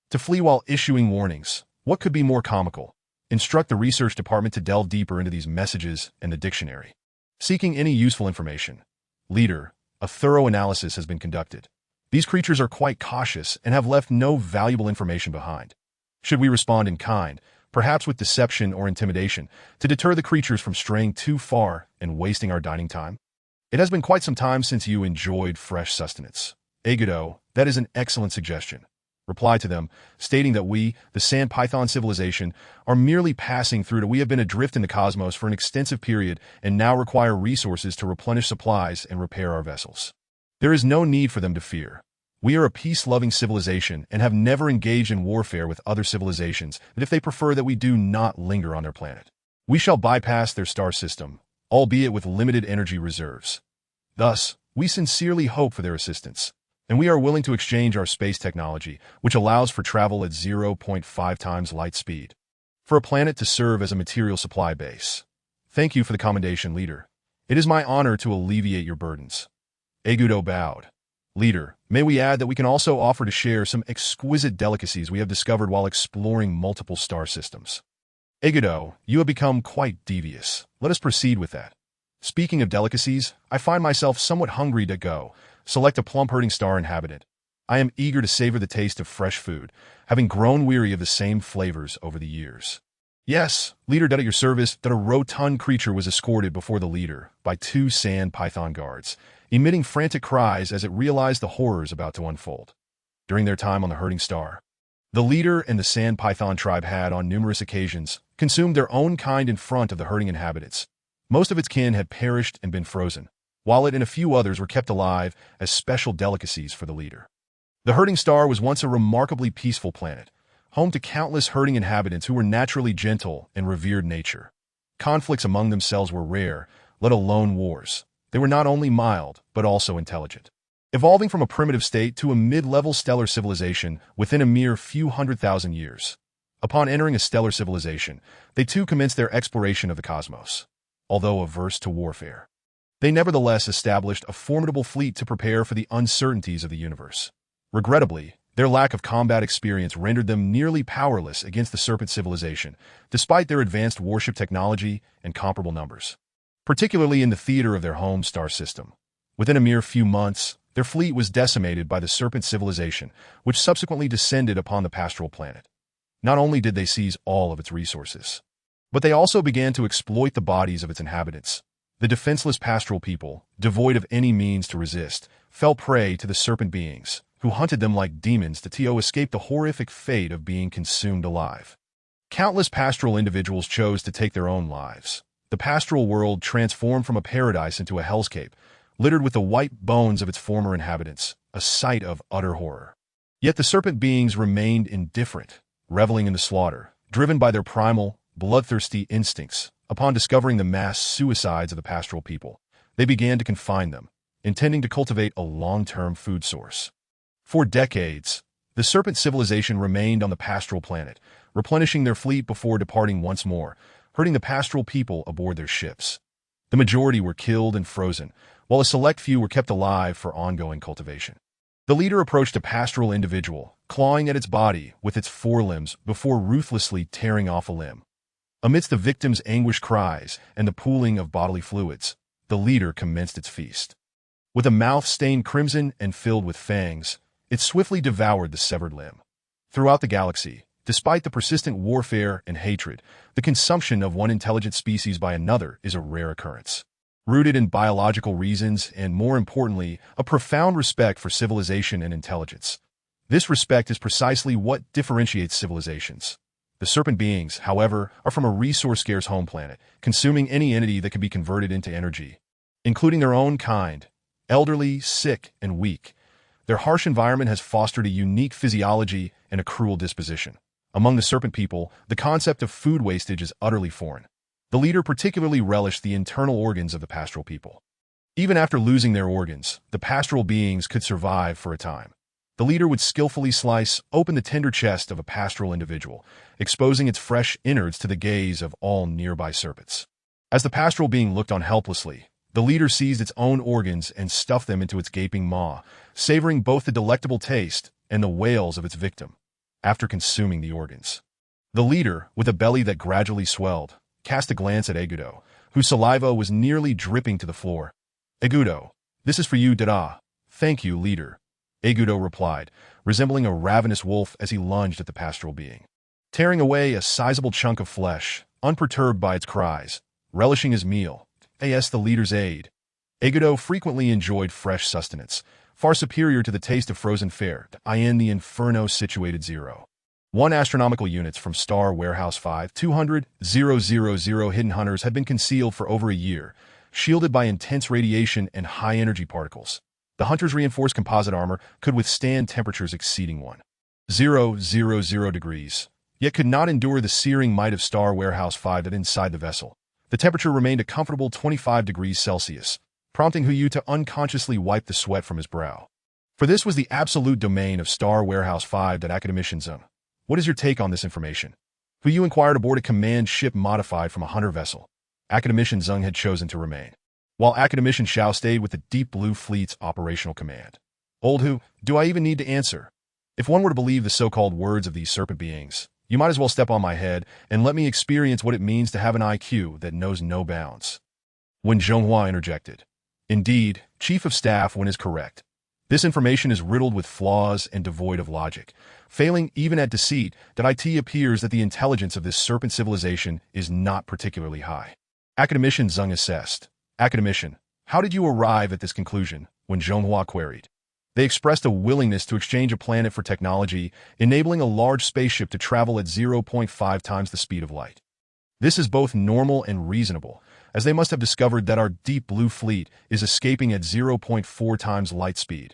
To flee while issuing warnings. What could be more comical? Instruct the research department to delve deeper into these messages and the dictionary. Seeking any useful information. Leader, a thorough analysis has been conducted. These creatures are quite cautious and have left no valuable information behind. Should we respond in kind, perhaps with deception or intimidation, to deter the creatures from straying too far and wasting our dining time? It has been quite some time since you enjoyed fresh sustenance. Agudo, that is an excellent suggestion. Reply to them, stating that we, the sand python civilization, are merely passing through. We have been adrift in the cosmos for an extensive period and now require resources to replenish supplies and repair our vessels. There is no need for them to fear. We are a peace-loving civilization and have never engaged in warfare with other civilizations, that if they prefer that we do not linger on their planet, we shall bypass their star system, albeit with limited energy reserves. Thus, we sincerely hope for their assistance, and we are willing to exchange our space technology, which allows for travel at 0.5 times light speed, for a planet to serve as a material supply base. Thank you for the commendation, leader. It is my honor to alleviate your burdens. Egudo bowed. Leader, may we add that we can also offer to share some exquisite delicacies we have discovered while exploring multiple star systems. Egudo, you have become quite devious. Let us proceed with that. Speaking of delicacies, I find myself somewhat hungry to go. Select a plump-herding star inhabitant. I am eager to savor the taste of fresh food, having grown weary of the same flavors over the years. Yes, leader, at your service, that a rotund creature was escorted before the leader by two sand python guards, emitting frantic cries as it realized the horrors about to unfold. During their time on the herding star, the leader and the sand python tribe had, on numerous occasions, consumed their own kind in front of the herding inhabitants. Most of its kin had perished and been frozen, while it and a few others were kept alive as special delicacies for the leader. The herding star was once a remarkably peaceful planet, home to countless herding inhabitants who were naturally gentle and revered nature. Conflicts among themselves were rare, let alone wars. They were not only mild, but also intelligent. Evolving from a primitive state to a mid-level stellar civilization within a mere few 100,000 years. Upon entering a stellar civilization, they too commenced their exploration of the cosmos. Although averse to warfare, they nevertheless established a formidable fleet to prepare for the uncertainties of the universe. Regrettably, their lack of combat experience rendered them nearly powerless against the Serpent civilization, despite their advanced warship technology and comparable numbers. Particularly in the theater of their home star system. Within a mere few months, their fleet was decimated by the Serpent civilization, which subsequently descended upon the pastoral planet. Not only did they seize all of its resources, but they also began to exploit the bodies of its inhabitants. The defenseless pastoral people, devoid of any means to resist, fell prey to the serpent beings, who hunted them like demons to escape the horrific fate of being consumed alive. Countless pastoral individuals chose to take their own lives. The pastoral world transformed from a paradise into a hellscape, littered with the white bones of its former inhabitants, a sight of utter horror. Yet the serpent beings remained indifferent, reveling in the slaughter, driven by their primal, bloodthirsty instincts. Upon discovering the mass suicides of the pastoral people, they began to confine them, intending to cultivate a long-term food source. For decades, the serpent civilization remained on the pastoral planet, replenishing their fleet before departing once more, herding the pastoral people aboard their ships. The majority were killed and frozen, while a select few were kept alive for ongoing cultivation. The leader approached a pastoral individual, clawing at its body with its forelimbs before ruthlessly tearing off a limb. Amidst the victim's anguished cries and the pooling of bodily fluids, the leader commenced its feast. With a mouth stained crimson and filled with fangs, it swiftly devoured the severed limb. Throughout the galaxy, despite the persistent warfare and hatred, the consumption of one intelligent species by another is a rare occurrence. Rooted in biological reasons and, more importantly, a profound respect for civilization and intelligence. This respect is precisely what differentiates civilizations. The serpent beings, however, are from a resource-scarce home planet, consuming any entity that can be converted into energy, including their own kind, elderly, sick, and weak. Their harsh environment has fostered a unique physiology and a cruel disposition. Among the serpent people, the concept of food wastage is utterly foreign. The leader particularly relished the internal organs of the pastoral people. Even after losing their organs, the pastoral beings could survive for a time. The leader would skillfully slice open the tender chest of a pastoral individual, exposing its fresh innards to the gaze of all nearby serpents. As the pastoral being looked on helplessly, the leader seized its own organs and stuffed them into its gaping maw, savoring both the delectable taste and the wails of its victim. After consuming the organs, the leader, with a belly that gradually swelled, cast a glance at Egudo, whose saliva was nearly dripping to the floor. "Egudo, this is for you, Dada." "Thank you, leader," Egudo replied, resembling a ravenous wolf as he lunged at the pastoral being, tearing away a sizable chunk of flesh, unperturbed by its cries, relishing his meal. As the leader's aid, Egudo frequently enjoyed fresh sustenance, far superior to the taste of frozen fare, in the inferno-situated 1 astronomical units from Star Warehouse 5-200-000 hidden hunters had been concealed for over a year, shielded by intense radiation and high-energy particles. The hunters' reinforced composite armor could withstand temperatures exceeding 1,000 degrees, yet could not endure the searing might of Star Warehouse 5 that inside the vessel. The temperature remained a comfortable 25 degrees Celsius, prompting Huyu to unconsciously wipe the sweat from his brow. For this was the absolute domain of Star Warehouse 5 Academician Zone. What is your take on this information? Huyu inquired aboard a command ship modified from a hunter vessel. Academician Zung had chosen to remain. while Academician Shao stayed with the Deep Blue Fleet's operational command. Old who, do I even need to answer? If one were to believe the so-called words of these serpent beings, you might as well step on my head and let me experience what it means to have an IQ that knows no bounds. When Zhonghua interjected. Indeed, Chief of Staff Wen is correct. This information is riddled with flaws and devoid of logic. Failing even at deceit, that it appears that the intelligence of this serpent civilization is not particularly high. Academician Zeng assessed. Academician, how did you arrive at this conclusion? When Zhonghua queried. They expressed a willingness to exchange a planet for technology, enabling a large spaceship to travel at 0.5 times the speed of light. This is both normal and reasonable, as they must have discovered that our Deep Blue Fleet is escaping at 0.4 times light speed.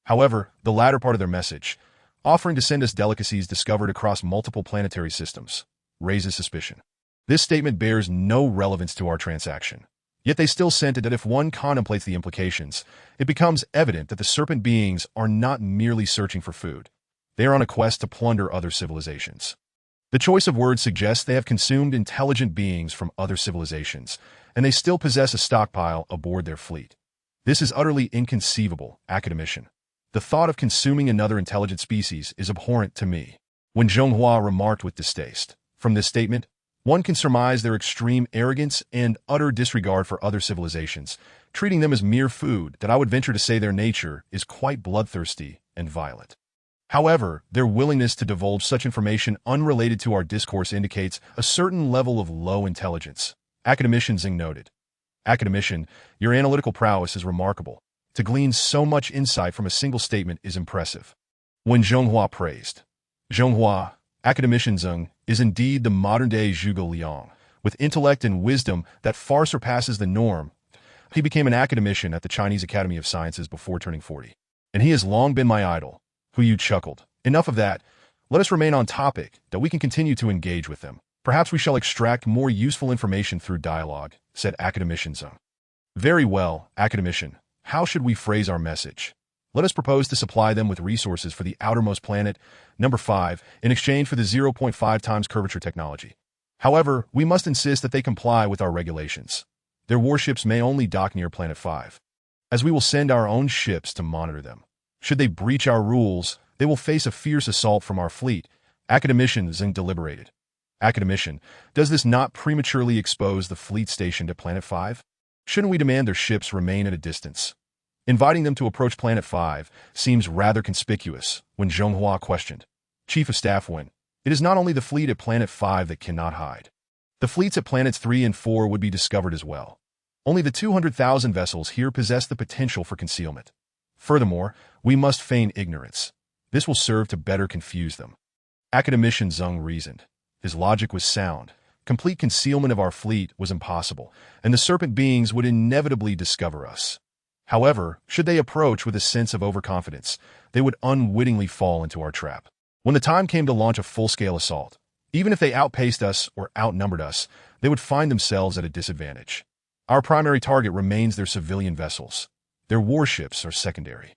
However, the latter part of their message, offering to send us delicacies discovered across multiple planetary systems, raises suspicion. This statement bears no relevance to our transaction. Yet they still sent it that if one contemplates the implications, it becomes evident that the serpent beings are not merely searching for food. They are on a quest to plunder other civilizations. The choice of words suggests they have consumed intelligent beings from other civilizations, and they still possess a stockpile aboard their fleet. This is utterly inconceivable, Academician. The thought of consuming another intelligent species is abhorrent to me. When Zhonghua remarked with distaste. From this statement, one can surmise their extreme arrogance and utter disregard for other civilizations, treating them as mere food that I would venture to say their nature is quite bloodthirsty and violent. However, their willingness to divulge such information unrelated to our discourse indicates a certain level of low intelligence. Academician Zeng noted. Academician, your analytical prowess is remarkable. To glean so much insight from a single statement is impressive. When Zhonghua praised. Zhonghua, Academician Zeng, is indeed the modern-day Zhuge Liang, with intellect and wisdom that far surpasses the norm. He became an academician at the Chinese Academy of Sciences before turning 40. And he has long been my idol. Hu Yu chuckled. Enough of that. Let us remain on topic, that we can continue to engage with them. Perhaps we shall extract more useful information through dialogue, said Academician Zeng. Very well, Academician. How should we phrase our message? Let us propose to supply them with resources for the outermost planet, number 5, in exchange for the 0.5 times curvature technology. However, we must insist that they comply with our regulations. Their warships may only dock near Planet 5, as we will send our own ships to monitor them. Should they breach our rules, they will face a fierce assault from our fleet. Academician Zeng deliberated. Academician, does this not prematurely expose the fleet stationed at Planet 5? Shouldn't we demand their ships remain at a distance? Inviting them to approach Planet 5 seems rather conspicuous. When Zhonghua questioned. Chief of Staff Wen, it is not only the fleet at Planet 5 that cannot hide. The fleets at Planets 3 and 4 would be discovered as well. Only the 200,000 vessels here possess the potential for concealment. Furthermore, we must feign ignorance. This will serve to better confuse them. Academician Zeng reasoned. His logic was sound. Complete concealment of our fleet was impossible, and the serpent beings would inevitably discover us. However, should they approach with a sense of overconfidence, they would unwittingly fall into our trap. When the time came to launch a full-scale assault, even if they outpaced us or outnumbered us, they would find themselves at a disadvantage. Our primary target remains their civilian vessels. Their warships are secondary.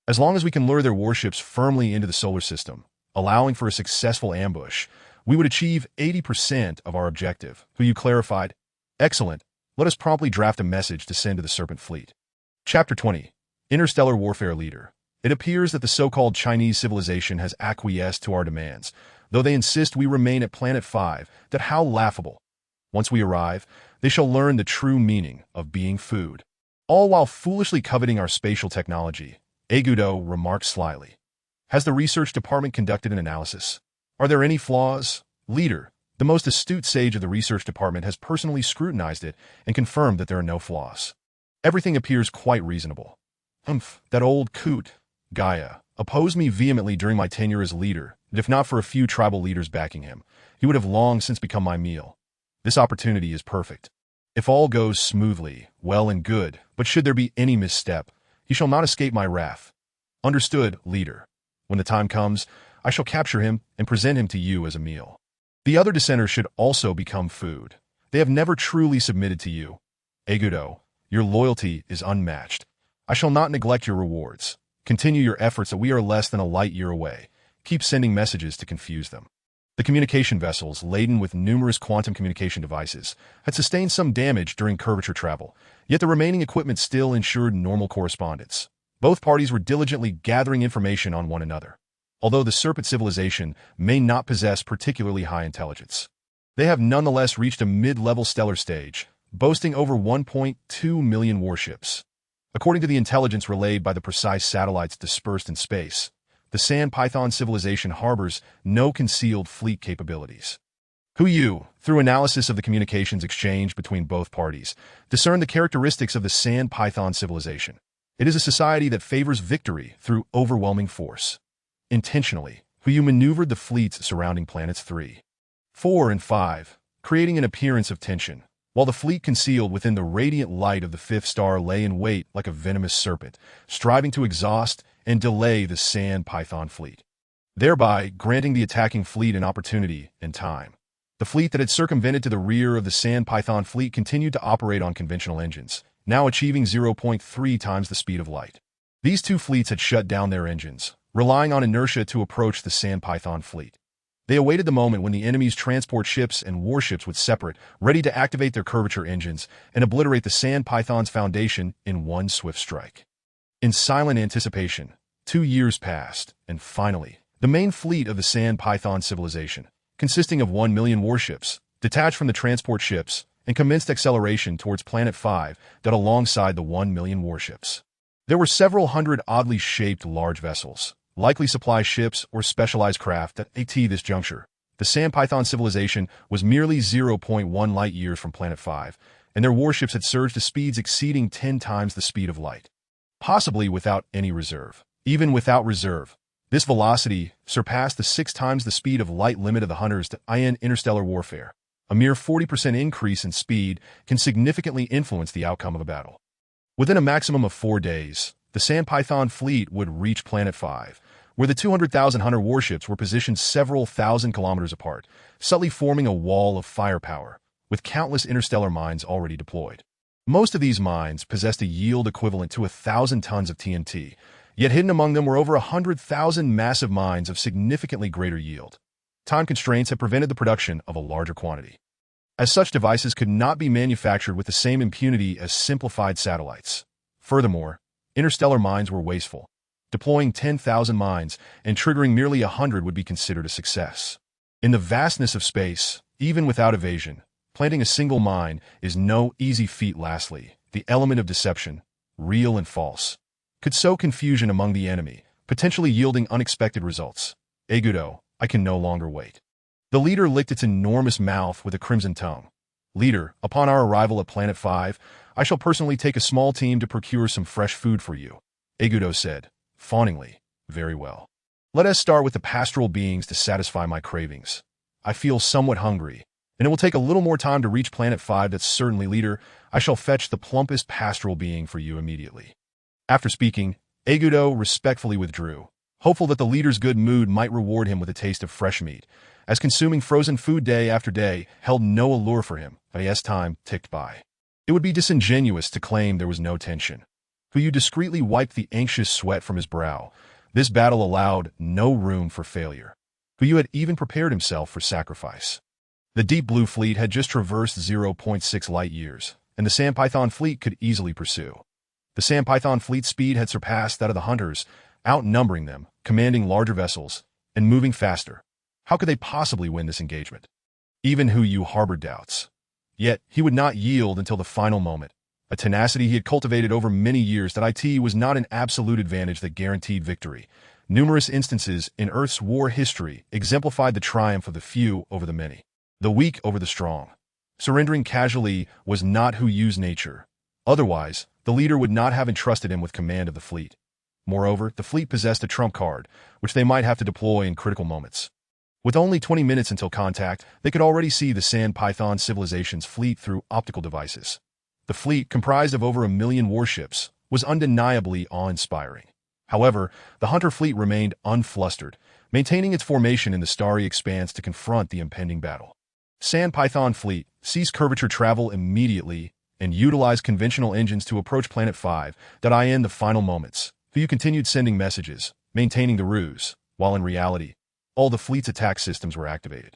As long as we can lure their warships firmly into the solar system, allowing for a successful ambush, we would achieve 80% of our objective. Hu Yu clarified. Excellent. Let us promptly draft a message to send to the Serpent Fleet. Chapter 20. Interstellar Warfare Leader. It appears that the so-called Chinese civilization has acquiesced to our demands, though they insist we remain at Planet 5, that how laughable. Once we arrive, they shall learn the true meaning of being food. All while foolishly coveting our spatial technology, Agudo remarked slyly. Has the research department conducted an analysis? Are there any flaws? Leader, the most astute sage of the research department has personally scrutinized it and confirmed that there are no flaws. Everything appears quite reasonable. That old coot, Gaia, opposed me vehemently during my tenure as leader, and if not for a few tribal leaders backing him, he would have long since become my meal. This opportunity is perfect. If all goes smoothly, well and good, but should there be any misstep, he shall not escape my wrath. Understood, leader. When the time comes, I shall capture him and present him to you as a meal. The other dissenters should also become food. They have never truly submitted to you. Agudo, your loyalty is unmatched. I shall not neglect your rewards. Continue your efforts that we are less than a light year away. Keep sending messages to confuse them. The communication vessels, laden with numerous quantum communication devices, had sustained some damage during curvature travel, yet the remaining equipment still ensured normal correspondence. Both parties were diligently gathering information on one another. Although the Serpent civilization may not possess particularly high intelligence, they have nonetheless reached a mid-level stellar stage, boasting over 1.2 million warships. According to the intelligence relayed by the precise satellites dispersed in space, the Sand Python civilization harbors no concealed fleet capabilities. Yu, through analysis of the communications exchange between both parties, discerned the characteristics of the Sand Python civilization. It is a society that favors victory through overwhelming force. Intentionally, Yu maneuvered the fleets surrounding planets 3, 4, and 5, creating an appearance of tension, while the fleet concealed within the radiant light of the fifth star lay in wait like a venomous serpent, striving to exhaust and delay the Sand Python fleet, thereby granting the attacking fleet an opportunity and time. The fleet that had circumvented to the rear of the Sand Python fleet continued to operate on conventional engines, now achieving 0.3 times the speed of light. These two fleets had shut down their engines, relying on inertia to approach the Sand Python fleet. They awaited the moment when the enemy's transport ships and warships would separate, ready to activate their curvature engines and obliterate the Sand Python's foundation in one swift strike. In silent anticipation, 2 years passed, and finally, the main fleet of the Sand Python civilization, consisting of 1 million warships, detached from the transport ships and commenced acceleration towards Planet 5 that alongside the 1 million warships. There were several hundred oddly shaped large vessels, likely supply ships or specialized craft at this juncture. The Sand Python civilization was merely 0.1 light-years from Planet 5, and their warships had surged to speeds exceeding 10 times the speed of light. Possibly without any reserve. Even without reserve, this velocity surpassed the 6 times the speed of light limit of the hunters to interstellar warfare. A mere 40% increase in speed can significantly influence the outcome of a battle. Within a maximum of 4 days, the Sand Python fleet would reach Planet 5, where the 200,000 hunter warships were positioned several thousand kilometers apart, subtly forming a wall of firepower, with countless interstellar mines already deployed. Most of these mines possessed a yield equivalent to 1,000 tons of TNT, yet hidden among them were over 100,000 massive mines of significantly greater yield. Time constraints had prevented the production of a larger quantity, as such devices could not be manufactured with the same impunity as simplified satellites. Furthermore, interstellar mines were wasteful. Deploying 10,000 mines and triggering merely 100 would be considered a success. In the vastness of space, even without evasion, planting a single mine is no easy feat. Lastly, the element of deception, real and false, could sow confusion among the enemy, potentially yielding unexpected results. Egudo, I can no longer wait. The leader licked its enormous mouth with a crimson tongue. Leader, upon our arrival at Planet 5, I shall personally take a small team to procure some fresh food for you, Egudo said, fawningly. Very well. Let us start with the pastoral beings to satisfy my cravings. I feel somewhat hungry, and it will take a little more time to reach Planet 5. That's certainly, leader. I shall fetch the plumpest pastoral being for you immediately. After speaking, Egudo respectfully withdrew, hopeful that the leader's good mood might reward him with a taste of fresh meat, as consuming frozen food day after day held no allure for him. As time ticked by, it would be disingenuous to claim there was no tension. Yu discreetly wiped the anxious sweat from his brow. This battle allowed no room for failure. Yu had even prepared himself for sacrifice. The Deep Blue Fleet had just traversed 0.6 light-years, and the Sand Python fleet could easily pursue. The Sand Python fleet's speed had surpassed that of the hunters, outnumbering them, commanding larger vessels, and moving faster. How could they possibly win this engagement? Even Yu harbored doubts. Yet, he would not yield until the final moment. A tenacity he had cultivated over many years that was not an absolute advantage that guaranteed victory. Numerous instances in Earth's war history exemplified the triumph of the few over the many, the weak over the strong. Surrendering casually was not Yu's nature. Otherwise, the leader would not have entrusted him with command of the fleet. Moreover, the fleet possessed a trump card, which they might have to deploy in critical moments. With only 20 minutes until contact, they could already see the Sand Python civilization's fleet through optical devices. The fleet, comprised of over 1 million warships, was undeniably awe-inspiring. However, the hunter fleet remained unflustered, maintaining its formation in the starry expanse to confront the impending battle. Sand Python fleet, cease curvature travel immediately and utilize conventional engines to approach Planet 5. In the final moments, Yu continued sending messages, maintaining the ruse, while in reality, All the fleet's attack systems were activated,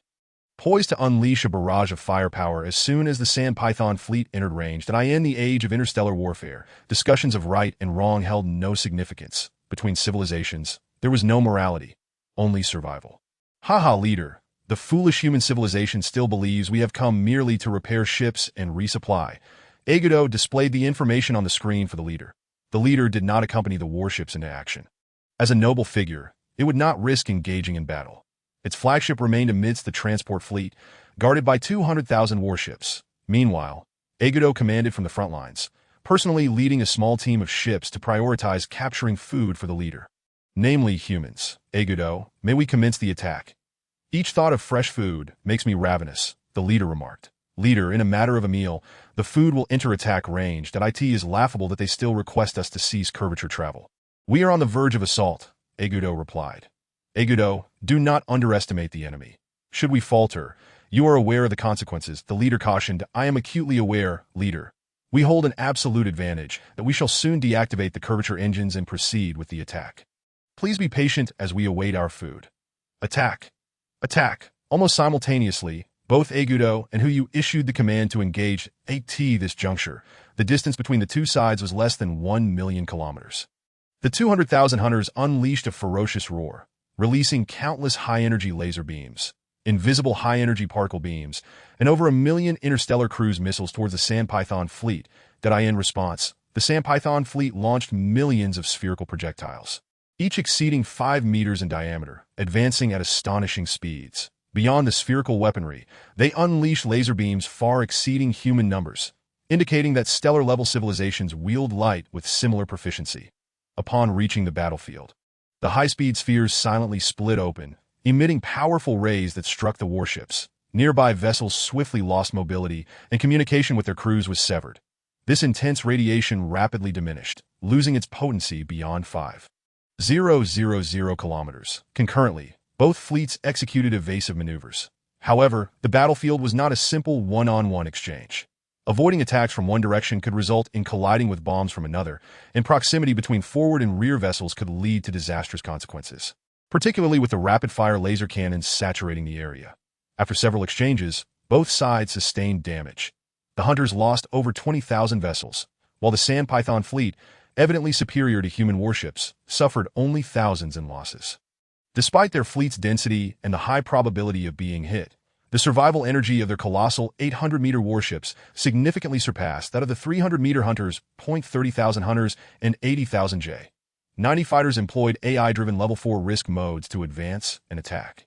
poised to unleash a barrage of firepower as soon as the Sand Python fleet entered range. That in the age of interstellar warfare, discussions of right and wrong held no significance. Between civilizations, there was no morality, only survival. Haha, leader. The foolish human civilization still believes we have come merely to repair ships and resupply. Agudo displayed the information on the screen for the leader. The leader did not accompany the warships into action. As a noble figure, it would not risk engaging in battle. Its flagship remained amidst the transport fleet, guarded by 200,000 warships. Meanwhile, Agudo commanded from the front lines, personally leading a small team of ships to prioritize capturing food for the leader. Namely humans. Agudo, may we commence the attack? Each thought of fresh food makes me ravenous, the leader remarked. Leader, in a matter of a meal, the food will enter attack range. It is laughable that they still request us to cease curvature travel. We are on the verge of assault, Agudo replied. Agudo, do not underestimate the enemy. Should we falter, you are aware of the consequences, the leader cautioned. I am acutely aware, leader. We hold an absolute advantage, that we shall soon deactivate the curvature engines and proceed with the attack. Please be patient as we await our food. Attack. Attack. Almost simultaneously, both Agudo and Huyu issued the command to engage. At this juncture, the distance between the two sides was less than 1 million kilometers. The 200,000 hunters unleashed a ferocious roar, releasing countless high-energy laser beams, invisible high-energy particle beams, and over 1 million interstellar cruise missiles towards the Sand Python fleet. In response, the Sand Python fleet launched millions of spherical projectiles, each exceeding 5 meters in diameter, advancing at astonishing speeds. Beyond the spherical weaponry, they unleashed laser beams far exceeding human numbers, indicating that stellar-level civilizations wield light with similar proficiency. Upon reaching the battlefield, the high-speed spheres silently split open, emitting powerful rays that struck the warships. Nearby vessels swiftly lost mobility, and communication with their crews was severed. This intense radiation rapidly diminished, losing its potency beyond 5,000 kilometers. Concurrently, both fleets executed evasive maneuvers. However, the battlefield was not a simple one-on-one exchange. Avoiding attacks from one direction could result in colliding with bombs from another, and proximity between forward and rear vessels could lead to disastrous consequences, particularly with the rapid-fire laser cannons saturating the area. After several exchanges, both sides sustained damage. The hunters lost over 20,000 vessels, while the Sand Python fleet, evidently superior to human warships, suffered only thousands in losses. Despite their fleet's density and the high probability of being hit, the survival energy of their colossal 800-meter warships significantly surpassed that of the 300-meter hunters. 30,000 hunters and 80,000 J-90 fighters employed AI-driven Level 4 risk modes to advance and attack,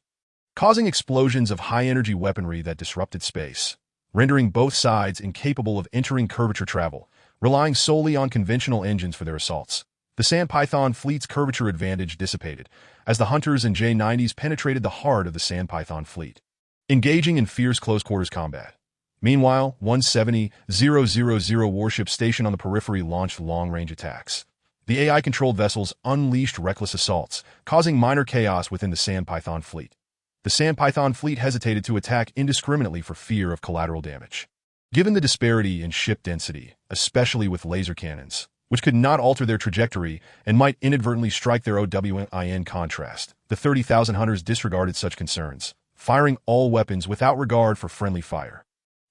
causing explosions of high-energy weaponry that disrupted space, rendering both sides incapable of entering curvature travel, relying solely on conventional engines for their assaults. The Sand Python fleet's curvature advantage dissipated as the hunters and J-90s penetrated the heart of the Sand Python fleet, engaging in fierce close-quarters combat. Meanwhile, 170,000 warships stationed on the periphery launched long-range attacks. The AI-controlled vessels unleashed reckless assaults, causing minor chaos within the Sand Python fleet. The Sand Python fleet hesitated to attack indiscriminately for fear of collateral damage. Given the disparity in ship density, especially with laser cannons, which could not alter their trajectory and might inadvertently strike their OW. In contrast, the 30,000 hunters disregarded such concerns, firing all weapons without regard for friendly fire.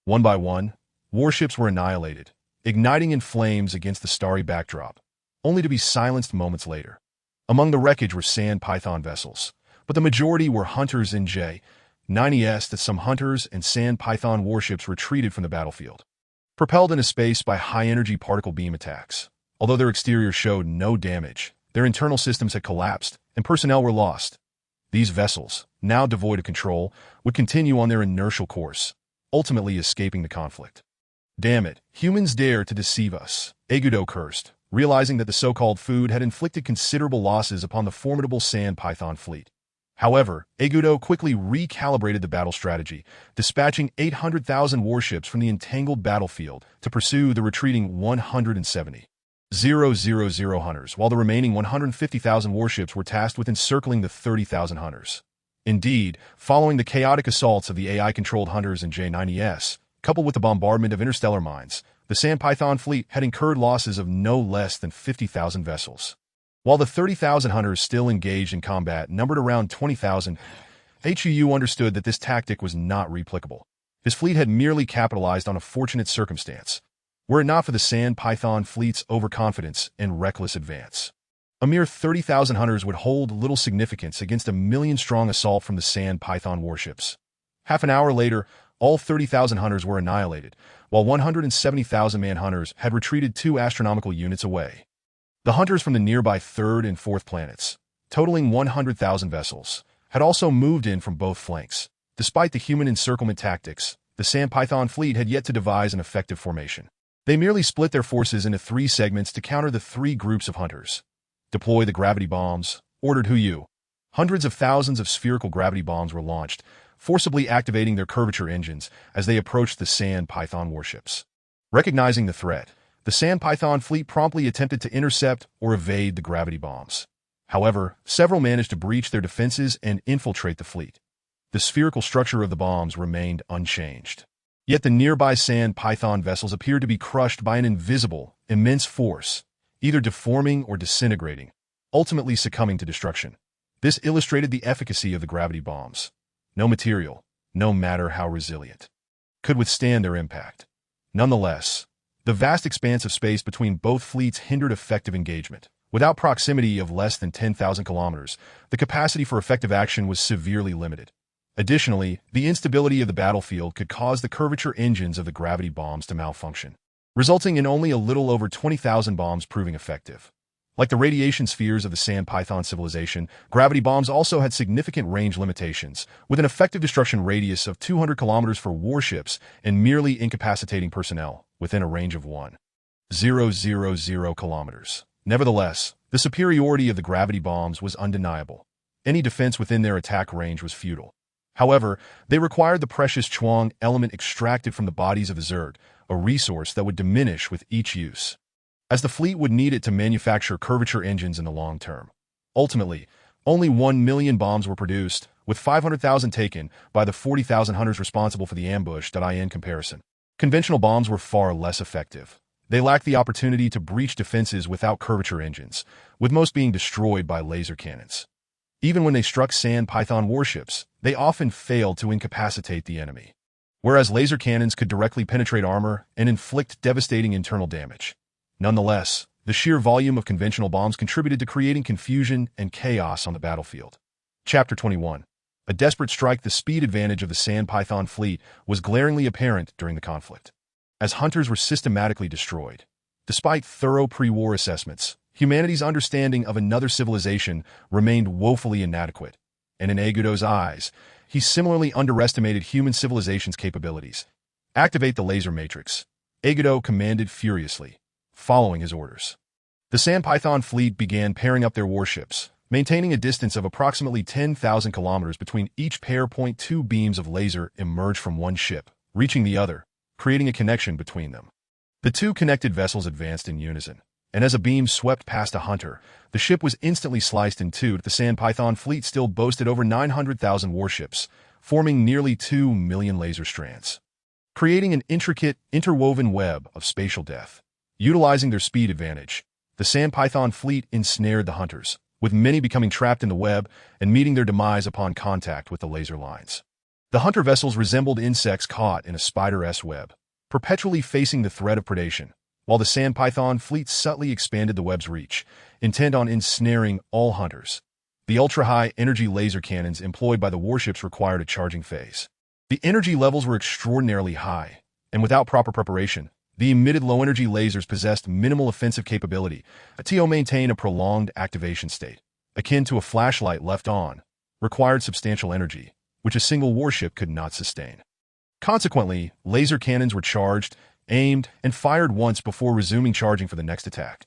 One by one, warships were annihilated, igniting in flames against the starry backdrop, only to be silenced moments later. Among the wreckage were Sand Python vessels, but the majority were hunters and J-90s. That some hunters and Sand Python warships retreated from the battlefield, propelled into space by high-energy particle beam attacks. Although their exterior showed no damage, their internal systems had collapsed and personnel were lost. These vessels, now devoid of control, would continue on their inertial course, ultimately escaping the conflict. Damn it, humans dare to deceive us, Agudo cursed, realizing that the so-called food had inflicted considerable losses upon the formidable Sand Python fleet. However, Agudo quickly recalibrated the battle strategy, dispatching 800,000 warships from the entangled battlefield to pursue the retreating 170,000 hunters, while the remaining 150,000 warships were tasked with encircling the 30,000 hunters. Indeed, following the chaotic assaults of the AI-controlled hunters and J-90s, coupled with the bombardment of interstellar mines, the Sand Python fleet had incurred losses of no less than 50,000 vessels. While the 30,000 hunters still engaged in combat numbered around 20,000, HUU understood that this tactic was not replicable. His fleet had merely capitalized on a fortunate circumstance, were it not for the Sand Python fleet's overconfidence and reckless advance. A mere 30,000 hunters would hold little significance against a million-strong assault from the Sand Python warships. Half an hour later, all 30,000 hunters were annihilated, while 170,000 man-hunters had retreated 2 astronomical units away. The hunters from the nearby 3rd and 4th planets, totaling 100,000 vessels, had also moved in from both flanks. Despite the human encirclement tactics, the Sand Python fleet had yet to devise an effective formation. They merely split their forces into 3 segments to counter the 3 groups of hunters. Deploy the gravity bombs, ordered HUU. Hundreds of thousands of spherical gravity bombs were launched, forcibly activating their curvature engines as they approached the Sand Python warships. Recognizing the threat, the Sand Python fleet promptly attempted to intercept or evade the gravity bombs. However, several managed to breach their defenses and infiltrate the fleet. The spherical structure of the bombs remained unchanged. Yet the nearby Sand Python vessels appeared to be crushed by an invisible, immense force, either deforming or disintegrating, ultimately succumbing to destruction. This illustrated the efficacy of the gravity bombs. No material, no matter how resilient, could withstand their impact. Nonetheless, the vast expanse of space between both fleets hindered effective engagement. Without proximity of less than 10,000 kilometers, the capacity for effective action was severely limited. Additionally, the instability of the battlefield could cause the curvature engines of the gravity bombs to malfunction, resulting in only a little over 20,000 bombs proving effective. Like the radiation spheres of the Sand Python civilization, gravity bombs also had significant range limitations, with an effective destruction radius of 200 kilometers for warships and merely incapacitating personnel within a range of 1,000 kilometers. Nevertheless, the superiority of the gravity bombs was undeniable. Any defense within their attack range was futile. However, they required the precious Chuang element extracted from the bodies of the Zerd, a resource that would diminish with each use, as the fleet would need it to manufacture curvature engines in the long term. Ultimately, only 1 million bombs were produced, with 500,000 taken by the 40,000 hunters responsible for the ambush. In comparison, conventional bombs were far less effective. They lacked the opportunity to breach defenses without curvature engines, with most being destroyed by laser cannons. Even when they struck Sand Python warships, they often failed to incapacitate the enemy, whereas laser cannons could directly penetrate armor and inflict devastating internal damage. Nonetheless, the sheer volume of conventional bombs contributed to creating confusion and chaos on the battlefield. Chapter 21. A desperate strike. The speed advantage of the Sand Python fleet was glaringly apparent during the conflict, as hunters were systematically destroyed. Despite thorough pre-war assessments, humanity's understanding of another civilization remained woefully inadequate, and in Agudo's eyes, he similarly underestimated human civilization's capabilities. Activate the laser matrix, Agudo commanded furiously, following his orders. The Sand Python fleet began pairing up their warships, maintaining a distance of approximately 10,000 kilometers between each pair. 2 beams of laser emerged from one ship, reaching the other, creating a connection between them. The 2 connected vessels advanced in unison, and as a beam swept past a hunter, the ship was instantly sliced in 2. The Sand Python fleet still boasted over 900,000 warships, forming nearly 2 million laser strands, creating an intricate, interwoven web of spatial death. Utilizing their speed advantage, the Sand Python fleet ensnared the hunters, with many becoming trapped in the web and meeting their demise upon contact with the laser lines. The hunter vessels resembled insects caught in a spider's web, perpetually facing the threat of predation, while the Sand Python fleet subtly expanded the web's reach, intent on ensnaring all hunters. The ultra-high energy laser cannons employed by the warships required a charging phase. The energy levels were extraordinarily high, and without proper preparation, the emitted low-energy lasers possessed minimal offensive capability to maintain a prolonged activation state, akin to a flashlight left on, required substantial energy, which a single warship could not sustain. Consequently, laser cannons were charged, aimed, and fired once before resuming charging for the next attack.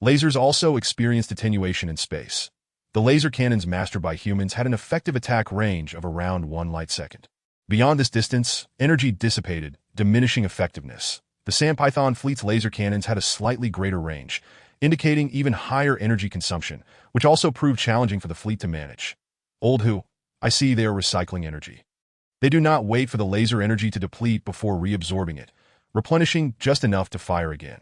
Lasers also experienced attenuation in space. The laser cannons mastered by humans had an effective attack range of around 1 light second. Beyond this distance, energy dissipated, diminishing effectiveness. The Sand Python fleet's laser cannons had a slightly greater range, indicating even higher energy consumption, which also proved challenging for the fleet to manage. Old Who, I see they are recycling energy. They do not wait for the laser energy to deplete before reabsorbing it, replenishing just enough to fire again.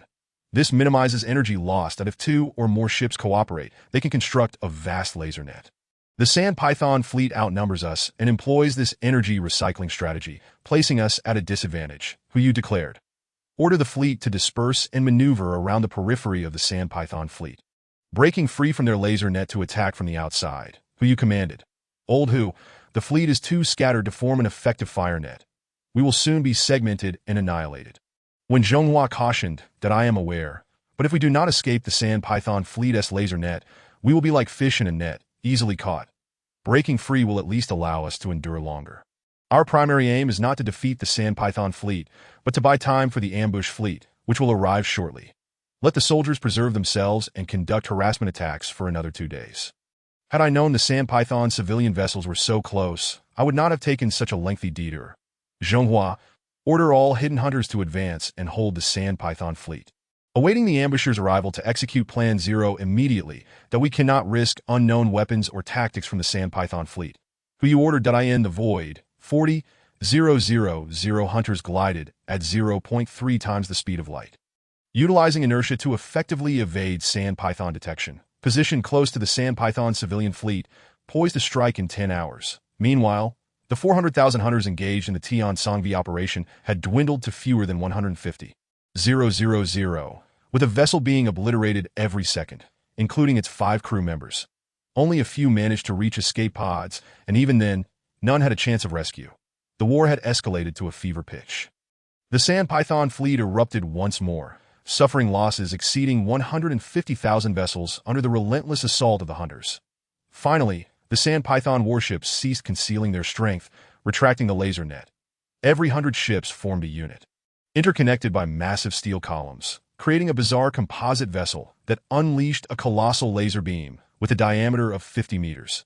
This minimizes energy lost, and if 2 or more ships cooperate, they can construct a vast laser net. The Sand Python fleet outnumbers us and employs this energy recycling strategy, placing us at a disadvantage, who you declared. Order the fleet to disperse and maneuver around the periphery of the Sand Python fleet, breaking free from their laser net to attack from the outside, who you commanded. Old Who, the fleet is too scattered to form an effective fire net. We will soon be segmented and annihilated. When Zhonghua cautioned that I am aware, but if we do not escape the Sand Python fleet's laser net, we will be like fish in a net, easily caught. Breaking free will at least allow us to endure longer. Our primary aim is not to defeat the Sand Python fleet, but to buy time for the ambush fleet, which will arrive shortly. Let the soldiers preserve themselves and conduct harassment attacks for another 2 days. Had I known the Sand Python civilian vessels were so close, I would not have taken such a lengthy detour. Zhonghua, order all hidden hunters to advance and hold the Sand Python fleet, awaiting the ambushers' arrival to execute Plan Zero immediately, that we cannot risk unknown weapons or tactics from the Sand Python fleet. Who you ordered that I end the void. 40,000 hunters glided at 0.3 times the speed of light, utilizing inertia to effectively evade Sand Python detection. Positioned close to the Sand Python civilian fleet, poised to strike in 10 hours. Meanwhile, the 400,000 hunters engaged in the Tian Songvi operation had dwindled to fewer than 150,000, with a vessel being obliterated every second, including its 5 crew members. Only a few managed to reach escape pods, and even then, none had a chance of rescue. The war had escalated to a fever pitch. The Sand Python fleet erupted once more, suffering losses exceeding 150,000 vessels under the relentless assault of the hunters. Finally, the Sand Python warships ceased concealing their strength, retracting the laser net. Every 100 ships formed a unit, interconnected by massive steel columns, creating a bizarre composite vessel that unleashed a colossal laser beam with a diameter of 50 meters.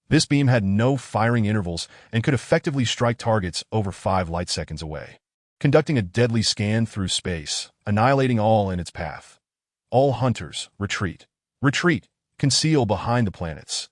This beam had no firing intervals and could effectively strike targets over 5 light seconds away, conducting a deadly scan through space, annihilating all in its path. All hunters, retreat. Retreat! Conceal behind the planets.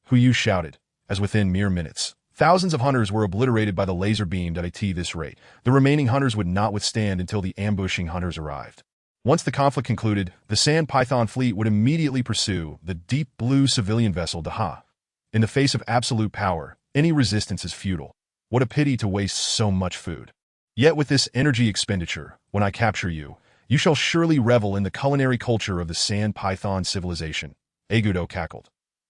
Who you shouted, as within mere minutes, thousands of hunters were obliterated by the laser beam at this rate. The remaining hunters would not withstand until the ambushing hunters arrived. Once the conflict concluded, the Sand Python fleet would immediately pursue the deep blue civilian vessel Daha. In the face of absolute power, any resistance is futile. What a pity to waste so much food. Yet with this energy expenditure, when I capture you, you shall surely revel in the culinary culture of the Sand Python civilization. Agudo cackled.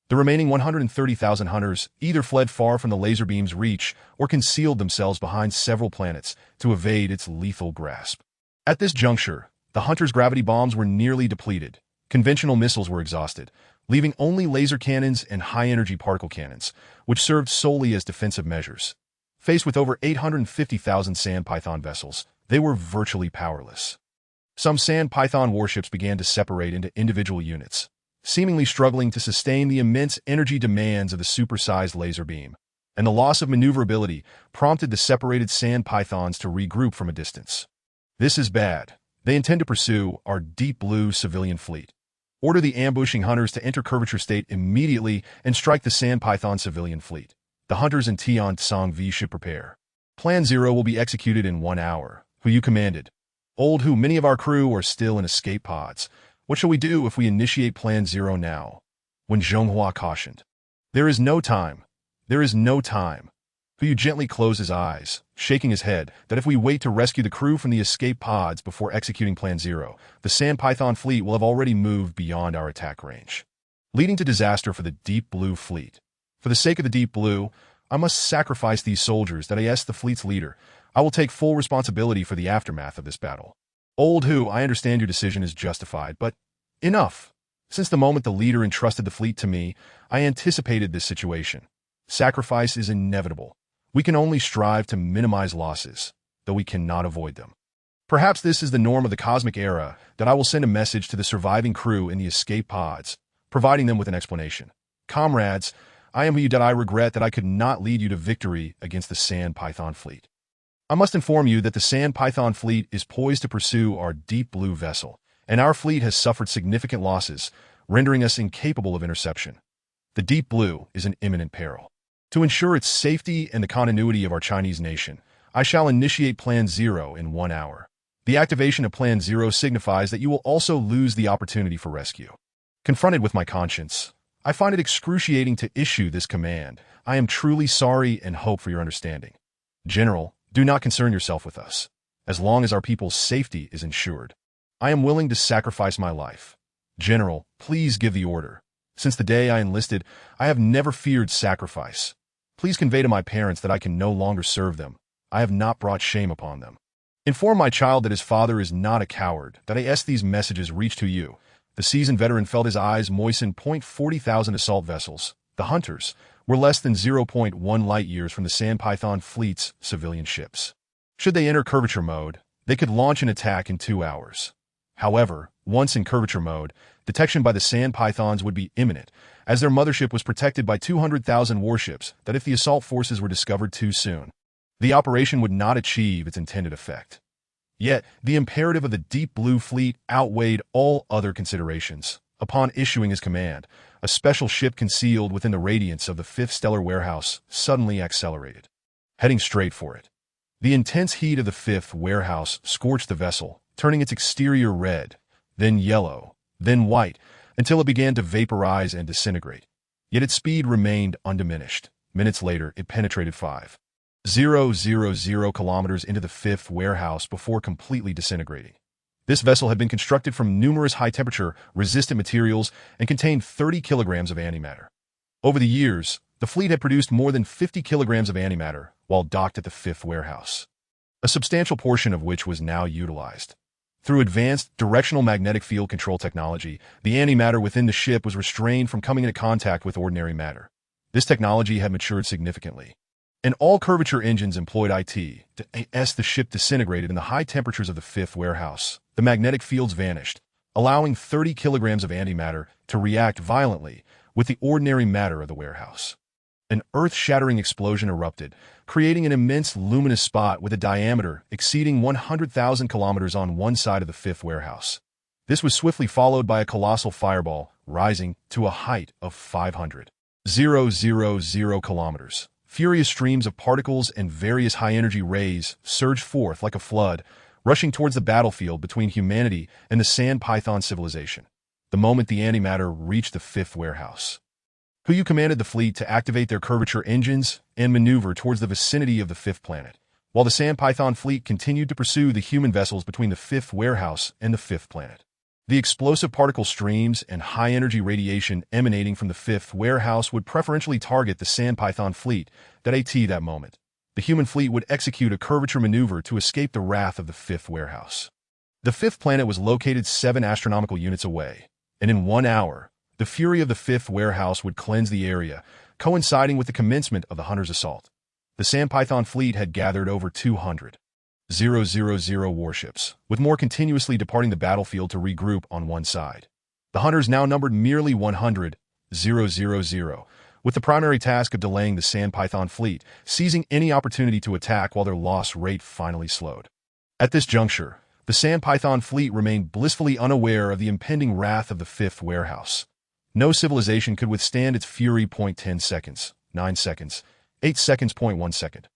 The remaining 130,000 hunters either fled far from the laser beam's reach or concealed themselves behind several planets to evade its lethal grasp. At this juncture, the hunters' gravity bombs were nearly depleted. Conventional missiles were exhausted, leaving only laser cannons and high-energy particle cannons, which served solely as defensive measures. Faced with over 850,000 Sand Python vessels, they were virtually powerless. Some Sand Python warships began to separate into individual units, seemingly struggling to sustain the immense energy demands of the supersized laser beam, and the loss of maneuverability prompted the separated Sand Pythons to regroup from a distance. This is bad. They intend to pursue our deep blue civilian fleet. Order the ambushing hunters to enter curvature state immediately and strike the Sand Python civilian fleet. The hunters in Tian Songvi should prepare. Plan Zero will be executed in 1 hour. Who you commanded? Old Who, many of our crew are still in escape pods. What shall we do if we initiate Plan Zero now? When Zhonghua cautioned. There is no time. There is no time. Who you gently closed his eyes, shaking his head, that if we wait to rescue the crew from the escape pods before executing Plan Zero, the Sand Python fleet will have already moved beyond our attack range, leading to disaster for the Deep Blue fleet. For the sake of the Deep Blue, I must sacrifice these soldiers that I asked the fleet's leader. I will take full responsibility for the aftermath of this battle. Old Who, I understand your decision is justified, but enough. Since the moment the leader entrusted the fleet to me, I anticipated this situation. Sacrifice is inevitable. We can only strive to minimize losses, though we cannot avoid them. Perhaps this is the norm of the cosmic era, that I will send a message to the surviving crew in the escape pods, providing them with an explanation. Comrades, I am who you that I regret that I could not lead you to victory against the Sand Python fleet. I must inform you that the Sand Python fleet is poised to pursue our Deep Blue vessel, and our fleet has suffered significant losses, rendering us incapable of interception. The Deep Blue is in imminent peril. To ensure its safety and the continuity of our Chinese nation, I shall initiate Plan Zero in 1 hour. The activation of Plan Zero signifies that you will also lose the opportunity for rescue. Confronted with my conscience, I find it excruciating to issue this command. I am truly sorry and hope for your understanding. General, do not concern yourself with us. As long as our people's safety is ensured, I am willing to sacrifice my life. General, please give the order. Since the day I enlisted, I have never feared sacrifice. Please convey to my parents that I can no longer serve them. I have not brought shame upon them. Inform my child that his father is not a coward, that these messages reach to you. The seasoned veteran felt his eyes moisten. 40,000 assault vessels, the hunters, were less than 0.1 light years from the Sand Python fleet's civilian ships. Should they enter curvature mode, they could launch an attack in 2 hours. However, once in curvature mode, detection by the Sand Pythons would be imminent, as their mothership was protected by 200,000 warships that if the assault forces were discovered too soon, the operation would not achieve its intended effect. Yet, the imperative of the Deep Blue Fleet outweighed all other considerations. Upon issuing his command, a special ship concealed within the radiance of the 5th Stellar Warehouse suddenly accelerated, heading straight for it. The intense heat of the 5th Warehouse scorched the vessel, turning its exterior red, then yellow, then white, until it began to vaporize and disintegrate. Yet its speed remained undiminished. Minutes later, it penetrated 5,000 kilometers into the 5th Warehouse before completely disintegrating. This vessel had been constructed from numerous high-temperature, resistant materials and contained 30 kilograms of antimatter. Over the years, the fleet had produced more than 50 kilograms of antimatter while docked at the 5th Warehouse, a substantial portion of which was now utilized. Through advanced directional magnetic field control technology, the antimatter within the ship was restrained from coming into contact with ordinary matter. This technology had matured significantly, and all curvature engines employed it. As the ship disintegrated in the high temperatures of the 5th Warehouse, the magnetic fields vanished, allowing 30 kilograms of antimatter to react violently with the ordinary matter of the warehouse. An earth-shattering explosion erupted, creating an immense luminous spot with a diameter exceeding 100,000 kilometers on one side of the 5th Warehouse. This was swiftly followed by a colossal fireball, rising to a height of 500,000 kilometers. Furious streams of particles and various high-energy rays surged forth like a flood, rushing towards the battlefield between humanity and the Sand Python civilization. The moment the antimatter reached the 5th Warehouse, who commanded the fleet to activate their curvature engines and maneuver towards the vicinity of the 5th planet, while the Sand Python fleet continued to pursue the human vessels between the 5th Warehouse and the 5th planet. The explosive particle streams and high-energy radiation emanating from the 5th Warehouse would preferentially target the Sand Python fleet that moment. The human fleet would execute a curvature maneuver to escape the wrath of the 5th Warehouse. The 5th planet was located 7 astronomical units away, and in 1 hour, the fury of the 5th Warehouse would cleanse the area, coinciding with the commencement of the Hunter's assault. The Sand Python fleet had gathered over 200,000 warships, with more continuously departing the battlefield to regroup on one side. The Hunters now numbered merely 100,000, with the primary task of delaying the Sand Python fleet, seizing any opportunity to attack while their loss rate finally slowed. At this juncture, the Sand Python fleet remained blissfully unaware of the impending wrath of the 5th Warehouse. No civilization could withstand its fury. 10 seconds, 9 seconds, 8 seconds. 1 second.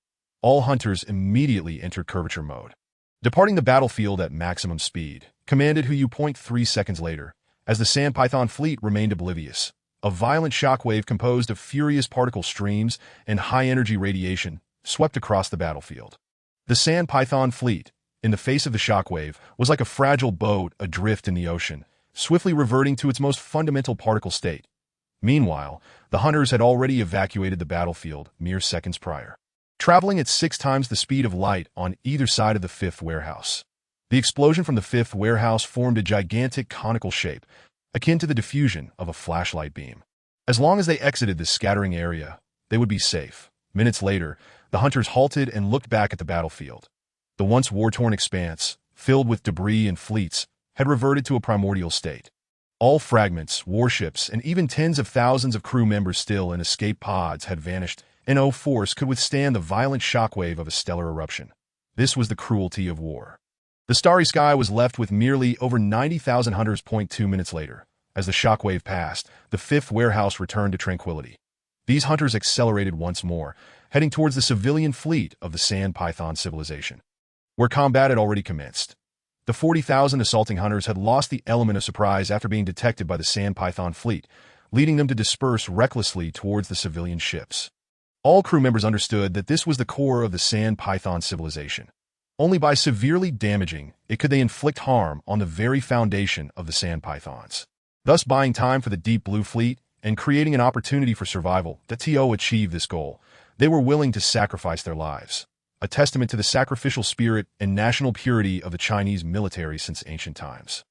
All hunters immediately entered curvature mode, departing the battlefield at maximum speed, commanded who 3 seconds later, as the Sand Python fleet remained oblivious. A violent shockwave composed of furious particle streams and high-energy radiation swept across the battlefield. The Sand Python fleet, in the face of the shockwave, was like a fragile boat adrift in the ocean, swiftly reverting to its most fundamental particle state. Meanwhile, the hunters had already evacuated the battlefield mere seconds prior, traveling at 6 times the speed of light on either side of the 5th Warehouse. The explosion from the 5th Warehouse formed a gigantic conical shape, akin to the diffusion of a flashlight beam. As long as they exited this scattering area, they would be safe. Minutes later, the hunters halted and looked back at the battlefield. The once war-torn expanse, filled with debris and fleets, had reverted to a primordial state. All fragments, warships, and even tens of thousands of crew members still in escape pods had vanished, and no force could withstand the violent shockwave of a stellar eruption. This was the cruelty of war. The starry sky was left with merely over 90,000 hunters. 2 minutes later, as the shockwave passed, the 5th Warehouse returned to tranquility. These hunters accelerated once more, heading towards the civilian fleet of the Sand Python civilization, where combat had already commenced. The 40,000 assaulting hunters had lost the element of surprise after being detected by the Sand Python fleet, leading them to disperse recklessly towards the civilian ships. All crew members understood that this was the core of the sand python civilization. Only by severely damaging it could they inflict harm on the very foundation of the sand pythons, thus buying time for the Deep Blue Fleet and creating an opportunity for survival. To achieve this goal, they were willing to sacrifice their lives, a testament to the sacrificial spirit and national purity of the Chinese military since ancient times.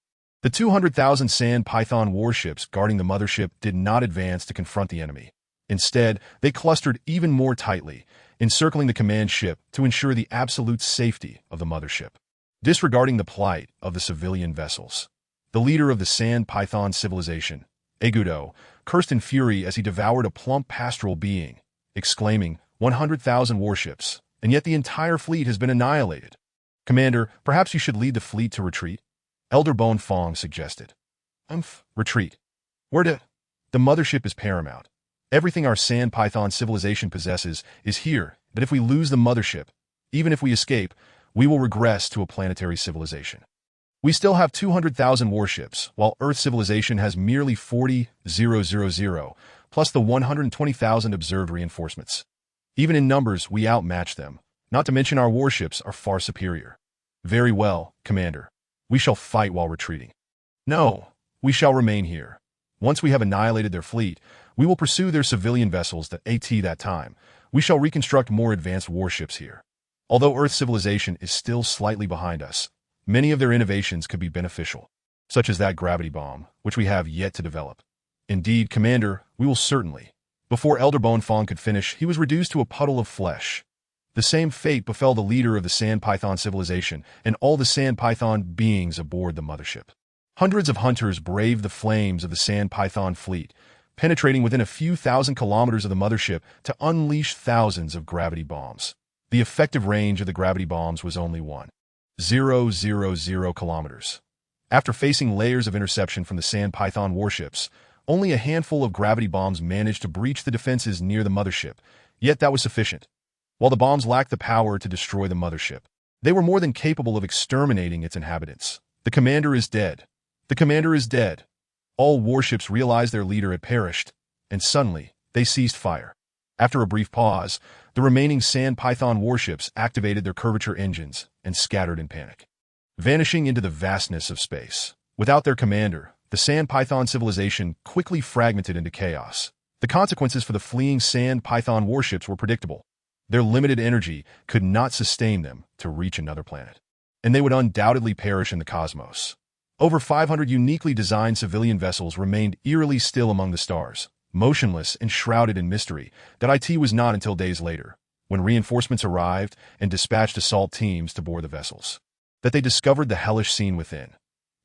The 200,000 sand python warships guarding the mothership did not advance to confront the enemy. Instead, they clustered even more tightly, encircling the command ship to ensure the absolute safety of the mothership. Disregarding the plight of the civilian vessels, the leader of the sand python civilization, Egudo, cursed in fury as he devoured a plump pastoral being, exclaiming, 100,000 warships, and yet the entire fleet has been annihilated. Commander, perhaps you should lead the fleet to retreat? Elder Bone Fong suggested. Retreat. Where to? The mothership is paramount. Everything our sand python civilization possesses is here, but if we lose the mothership, even if we escape, we will regress to a planetary civilization. We still have 200,000 warships, while Earth civilization has merely 40,000, plus the 120,000 observed reinforcements. Even in numbers, we outmatch them, not to mention our warships are far superior. Very well, Commander. We shall fight while retreating. No, we shall remain here. Once we have annihilated their fleet, we will pursue their civilian vessels that time. We shall reconstruct more advanced warships here. Although Earth civilization is still slightly behind us, many of their innovations could be beneficial, such as that gravity bomb, which we have yet to develop. Indeed, Commander, we will certainly. Before Elder Bone Fong could finish, he was reduced to a puddle of flesh. The same fate befell the leader of the sand python civilization and all the sand python beings aboard the mothership. Hundreds of hunters braved the flames of the sand python fleet, penetrating within a few thousand kilometers of the mothership to unleash thousands of gravity bombs. The effective range of the gravity bombs was only 1,000 kilometers. After facing layers of interception from the sand python warships, only a handful of gravity bombs managed to breach the defenses near the mothership, yet that was sufficient. While the bombs lacked the power to destroy the mothership, they were more than capable of exterminating its inhabitants. The commander is dead. The commander is dead. All warships realized their leader had perished, and suddenly, they ceased fire. After a brief pause, the remaining sand python warships activated their curvature engines and scattered in panic, vanishing into the vastness of space. Without their commander, the sand python civilization quickly fragmented into chaos. The consequences for the fleeing sand python warships were predictable. Their limited energy could not sustain them to reach another planet, and they would undoubtedly perish in the cosmos. Over 500 uniquely designed civilian vessels remained eerily still among the stars, motionless and shrouded in mystery. That was not until days later, when reinforcements arrived and dispatched assault teams to board the vessels, that they discovered the hellish scene within.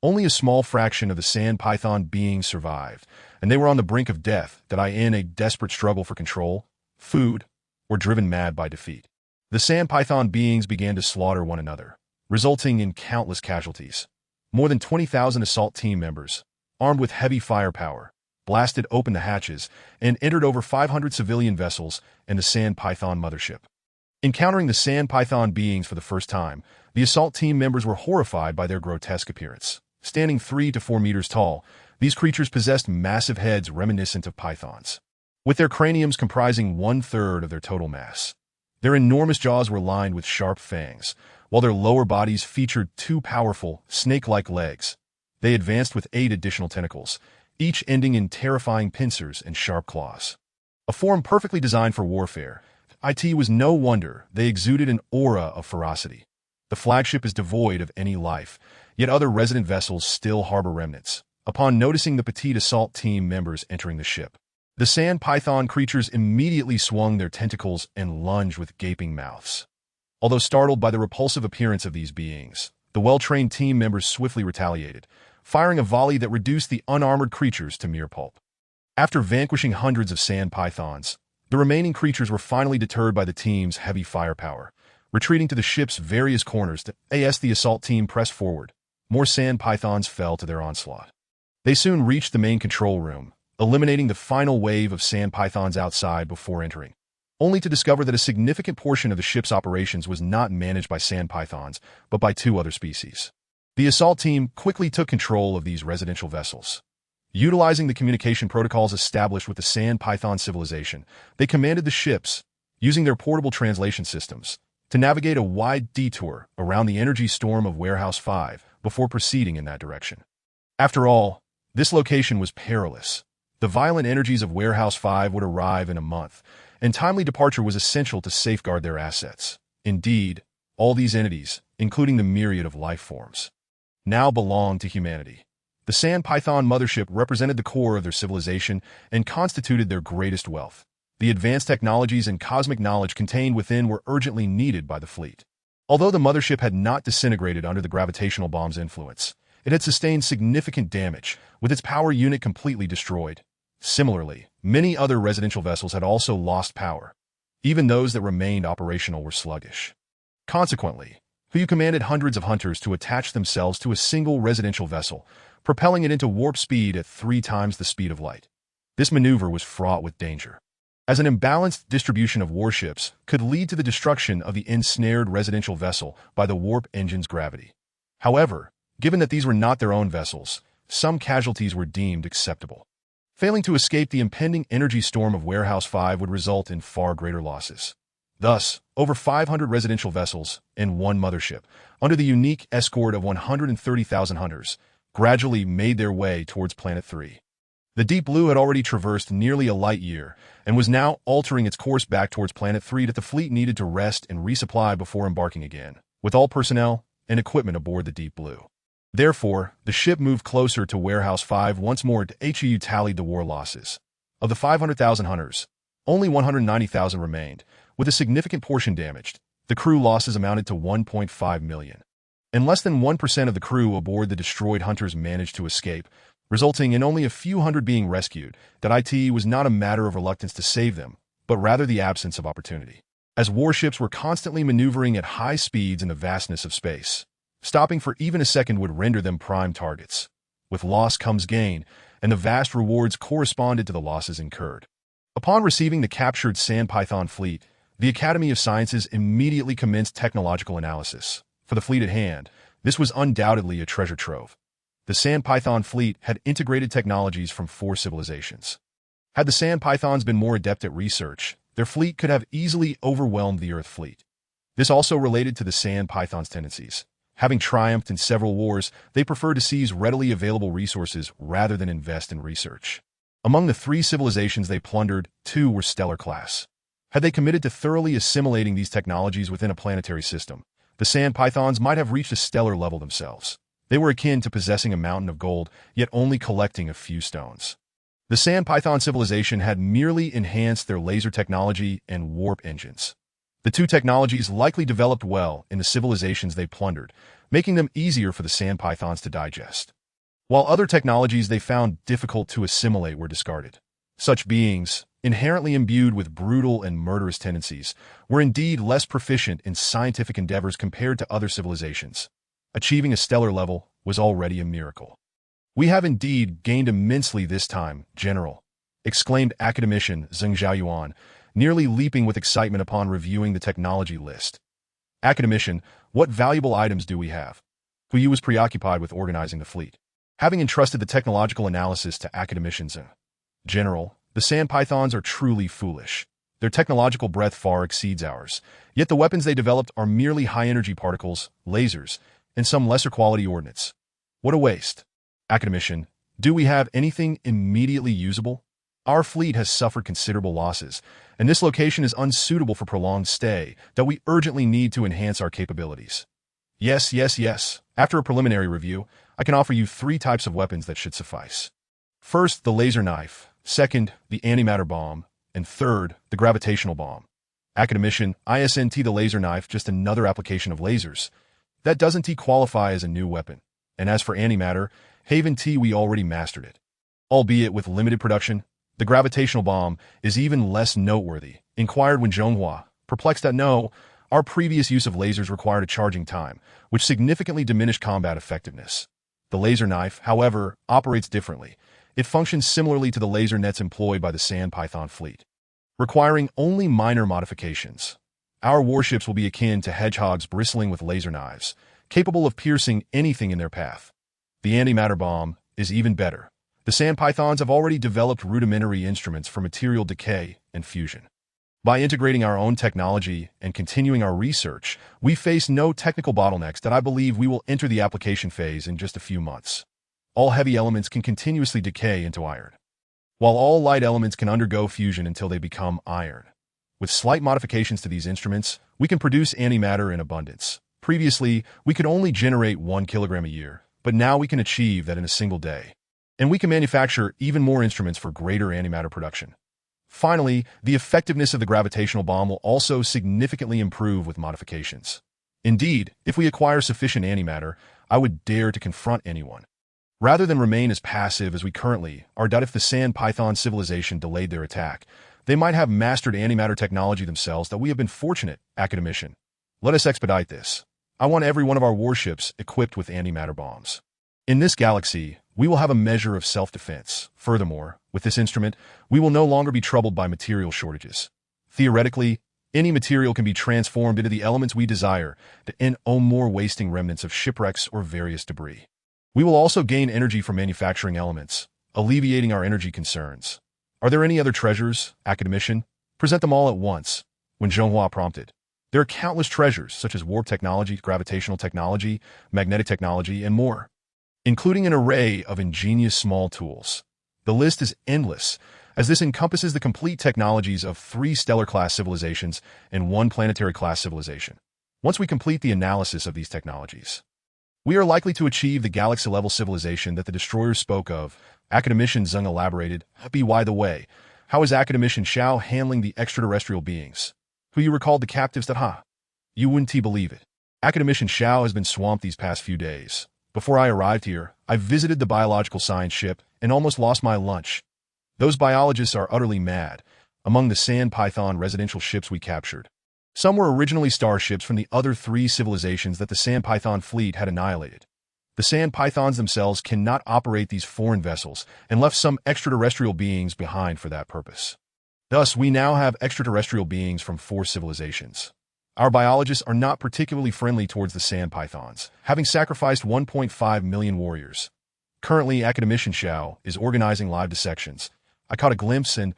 Only a small fraction of the sand python beings survived, and they were on the brink of death. In a desperate struggle for control, food, or driven mad by defeat. The sand python beings began to slaughter one another, resulting in countless casualties. More than 20,000 assault team members, armed with heavy firepower, blasted open the hatches and entered over 500 civilian vessels and the sand python mothership. Encountering the sand python beings for the first time, the assault team members were horrified by their grotesque appearance. Standing 3 to 4 meters tall, these creatures possessed massive heads reminiscent of pythons, with their craniums comprising 1/3 of their total mass. Their enormous jaws were lined with sharp fangs, while their lower bodies featured 2 powerful, snake-like legs. They advanced with 8 additional tentacles, each ending in terrifying pincers and sharp claws. A form perfectly designed for warfare, it was no wonder they exuded an aura of ferocity. The flagship is devoid of any life, yet other resident vessels still harbor remnants. Upon noticing the petite assault team members entering the ship, the sand python creatures immediately swung their tentacles and lunged with gaping mouths. Although startled by the repulsive appearance of these beings, the well-trained team members swiftly retaliated, firing a volley that reduced the unarmored creatures to mere pulp. After vanquishing hundreds of sand pythons, the remaining creatures were finally deterred by the team's heavy firepower, retreating to the ship's various corners. As the assault team pressed forward, more sand pythons fell to their onslaught. They soon reached the main control room, eliminating the final wave of sand pythons outside before entering, only to discover that a significant portion of the ship's operations was not managed by sand pythons, but by 2 other species. The assault team quickly took control of these residential vessels. Utilizing the communication protocols established with the Sand Python civilization, they commanded the ships, using their portable translation systems, to navigate a wide detour around the energy storm of Warehouse 5 before proceeding in that direction. After all, this location was perilous. The violent energies of Warehouse 5 would arrive in a month, and timely departure was essential to safeguard their assets. Indeed, all these entities, including the myriad of life forms, now belonged to humanity. The Sand Python mothership represented the core of their civilization and constituted their greatest wealth. The advanced technologies and cosmic knowledge contained within were urgently needed by the fleet. Although the mothership had not disintegrated under the gravitational bomb's influence, it had sustained significant damage, with its power unit completely destroyed. Similarly, many other residential vessels had also lost power. Even those that remained operational were sluggish. Consequently, Hu commanded hundreds of hunters to attach themselves to a single residential vessel, propelling it into warp speed at 3 times the speed of light. This maneuver was fraught with danger, as an imbalanced distribution of warships could lead to the destruction of the ensnared residential vessel by the warp engine's gravity. However, given that these were not their own vessels, some casualties were deemed acceptable. Failing to escape the impending energy storm of Warehouse 5 would result in far greater losses. Thus, over 500 residential vessels and 1 mothership, under the unique escort of 130,000 hunters, gradually made their way towards Planet 3. The Deep Blue had already traversed nearly a light year and was now altering its course back towards Planet 3 that the fleet needed to rest and resupply before embarking again, with all personnel and equipment aboard the Deep Blue. Therefore, the ship moved closer to Warehouse 5 once more. HEU tallied the war losses. Of the 500,000 hunters, only 190,000 remained, with a significant portion damaged. The crew losses amounted to 1.5 million. And less than 1% of the crew aboard the destroyed hunters managed to escape, resulting in only a few hundred being rescued. That it was not a matter of reluctance to save them, but rather the absence of opportunity. As warships were constantly maneuvering at high speeds in the vastness of space, stopping for even a second would render them prime targets. With loss comes gain, and the vast rewards corresponded to the losses incurred. Upon receiving the captured Sand Python fleet, the Academy of Sciences immediately commenced technological analysis. For the fleet at hand, this was undoubtedly a treasure trove. The Sand Python fleet had integrated technologies from 4 civilizations. Had the Sand Pythons been more adept at research, their fleet could have easily overwhelmed the Earth fleet. This also related to the Sand Python's tendencies. Having triumphed in several wars, they preferred to seize readily available resources rather than invest in research. Among the 3 civilizations they plundered, 2 were stellar class. Had they committed to thoroughly assimilating these technologies within a planetary system, the Sand Pythons might have reached a stellar level themselves. They were akin to possessing a mountain of gold, yet only collecting a few stones. The Sand Python civilization had merely enhanced their laser technology and warp engines. The 2 technologies likely developed well in the civilizations they plundered, making them easier for the Sand Pythons to digest. While other technologies they found difficult to assimilate were discarded. Such beings, inherently imbued with brutal and murderous tendencies, were indeed less proficient in scientific endeavors compared to other civilizations. Achieving a stellar level was already a miracle. "We have indeed gained immensely this time, General," exclaimed academician Zheng Zhaoyuan, nearly leaping with excitement upon reviewing the technology list. "Academician, what valuable items do we have?" Hu was preoccupied with organizing the fleet. Having entrusted the technological analysis to academician Zheng. "General, the Sand Pythons are truly foolish. Their technological breadth far exceeds ours, yet the weapons they developed are merely high-energy particles, lasers, and some lesser-quality ordnance. What a waste." "Academician, do we have anything immediately usable? Our fleet has suffered considerable losses, and this location is unsuitable for prolonged stay, that we urgently need to enhance our capabilities." Yes. After a preliminary review, I can offer you 3 types of weapons that should suffice. First, the laser knife. Second, the antimatter bomb. And third, the gravitational bomb. Academician, isn't the laser knife just another application of lasers? That doesn't qualify as a new weapon. And as for antimatter, Haven T, we already mastered it. Albeit with limited production, the gravitational bomb is even less noteworthy, inquired Wen Zhonghua, perplexed that no, our previous use of lasers required a charging time, which significantly diminished combat effectiveness. The laser knife, however, operates differently. It functions similarly to the laser nets employed by the Sand Python fleet, requiring only minor modifications. Our warships will be akin to hedgehogs bristling with laser knives, capable of piercing anything in their path. The antimatter bomb is even better. The sand pythons have already developed rudimentary instruments for material decay and fusion. By integrating our own technology and continuing our research, we face no technical bottlenecks that I believe we will enter the application phase in just a few months. All heavy elements can continuously decay into iron, while all light elements can undergo fusion until they become iron. With slight modifications to these instruments, we can produce antimatter in abundance. Previously, we could only generate 1 kilogram a year, but now we can achieve that in a single day. And we can manufacture even more instruments for greater antimatter production. Finally, the effectiveness of the gravitational bomb will also significantly improve with modifications. Indeed, if we acquire sufficient antimatter, I would dare to confront anyone, rather than remain as passive as we currently are. If the sand python civilization delayed their attack, they might have mastered antimatter technology themselves. That we have been fortunate, academician. Let us expedite this. I want every one of our warships equipped with antimatter bombs. In this galaxy, we will have a measure of self-defense. Furthermore, with this instrument, we will no longer be troubled by material shortages. Theoretically, any material can be transformed into the elements we desire to end no more wasting remnants of shipwrecks or various debris. We will also gain energy from manufacturing elements, alleviating our energy concerns. Are there any other treasures, academician? Present them all at once. When Zhonghua prompted, there are countless treasures such as warp technology, gravitational technology, magnetic technology, and more, including an array of ingenious small tools. The list is endless, as this encompasses the complete technologies of 3 stellar-class civilizations and 1 planetary-class civilization. Once we complete the analysis of these technologies, we are likely to achieve the galaxy-level civilization that the destroyers spoke of. Academician Zeng elaborated, By the way, how is Academician Shao handling the extraterrestrial beings, who you recalled the captives that You wouldn't believe it. Academician Shao has been swamped these past few days. Before I arrived here, I visited the biological science ship and almost lost my lunch. Those biologists are utterly mad. Among the sand python residential ships we captured, some were originally starships from the other 3 civilizations that the sand python fleet had annihilated. The sand pythons themselves cannot operate these foreign vessels and left some extraterrestrial beings behind for that purpose. Thus, we now have extraterrestrial beings from 4 civilizations. Our biologists are not particularly friendly towards the sand pythons, having sacrificed 1.5 million warriors. Currently, Academician Shao is organizing live dissections. I caught a glimpse and,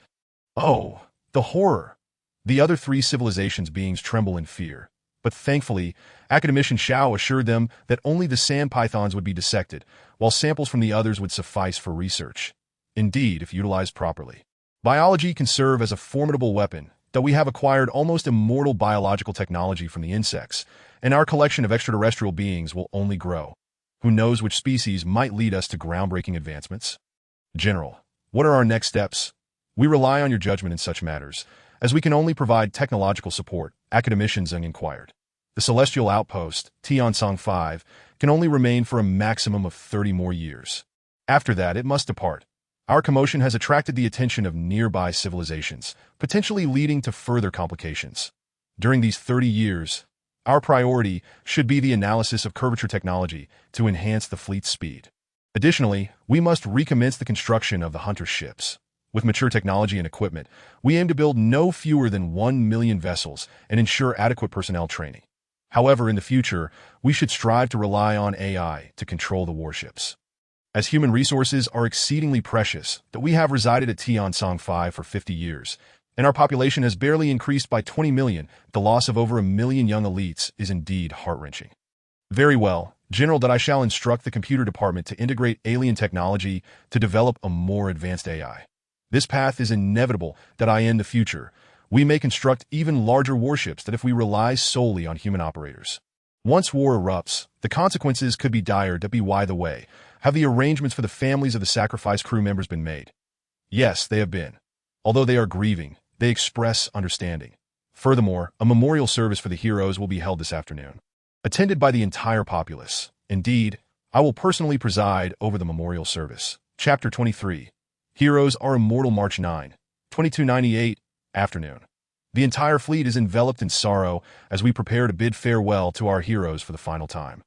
oh, the horror! The other 3 civilizations' beings tremble in fear. But thankfully, Academician Shao assured them that only the sand pythons would be dissected, while samples from the others would suffice for research. Indeed, if utilized properly, biology can serve as a formidable weapon, though we have acquired almost immortal biological technology from the insects, and our collection of extraterrestrial beings will only grow. Who knows which species might lead us to groundbreaking advancements? General, what are our next steps? We rely on your judgment in such matters, as we can only provide technological support, Academician Zeng inquired. The celestial outpost, Tiansong 5, can only remain for a maximum of 30 more years. After that, it must depart. Our commotion has attracted the attention of nearby civilizations, potentially leading to further complications. During these 30 years, our priority should be the analysis of curvature technology to enhance the fleet's speed. Additionally, we must recommence the construction of the hunter ships. With mature technology and equipment, we aim to build no fewer than 1 million vessels and ensure adequate personnel training. However, in the future, we should strive to rely on AI to control the warships. As human resources are exceedingly precious, that we have resided at Tiansong 5 for 50 years, and our population has barely increased by 20 million, the loss of over 1 million young elites is indeed heart-wrenching. Very well, General, that I shall instruct the computer department to integrate alien technology to develop a more advanced AI. This path is inevitable that in the future, we may construct even larger warships that if we rely solely on human operators. Once war erupts, the consequences could be dire. By the way, have the arrangements for the families of the sacrificed crew members been made? Yes, they have been. Although they are grieving, they express understanding. Furthermore, a memorial service for the heroes will be held this afternoon, attended by the entire populace. Indeed, I will personally preside over the memorial service. Chapter 23. Heroes are immortal. March 9, 2298, afternoon. The entire fleet is enveloped in sorrow as we prepare to bid farewell to our heroes for the final time.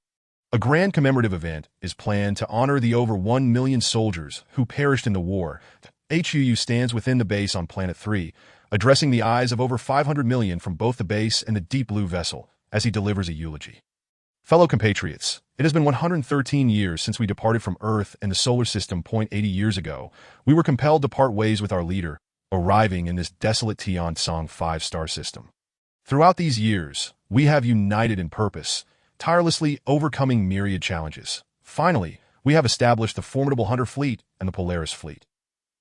A grand commemorative event is planned to honor the over 1 million soldiers who perished in the war. HUU stands within the base on Planet 3, addressing the eyes of over 500 million from both the base and the Deep Blue vessel as he delivers a eulogy. Fellow compatriots, it has been 113 years since we departed from Earth and the solar system. 80 years ago, we were compelled to part ways with our leader, arriving in this desolate Tian-Song 5-star system. Throughout these years, we have united in purpose, tirelessly overcoming myriad challenges. Finally, we have established the formidable Hunter Fleet and the Polaris Fleet.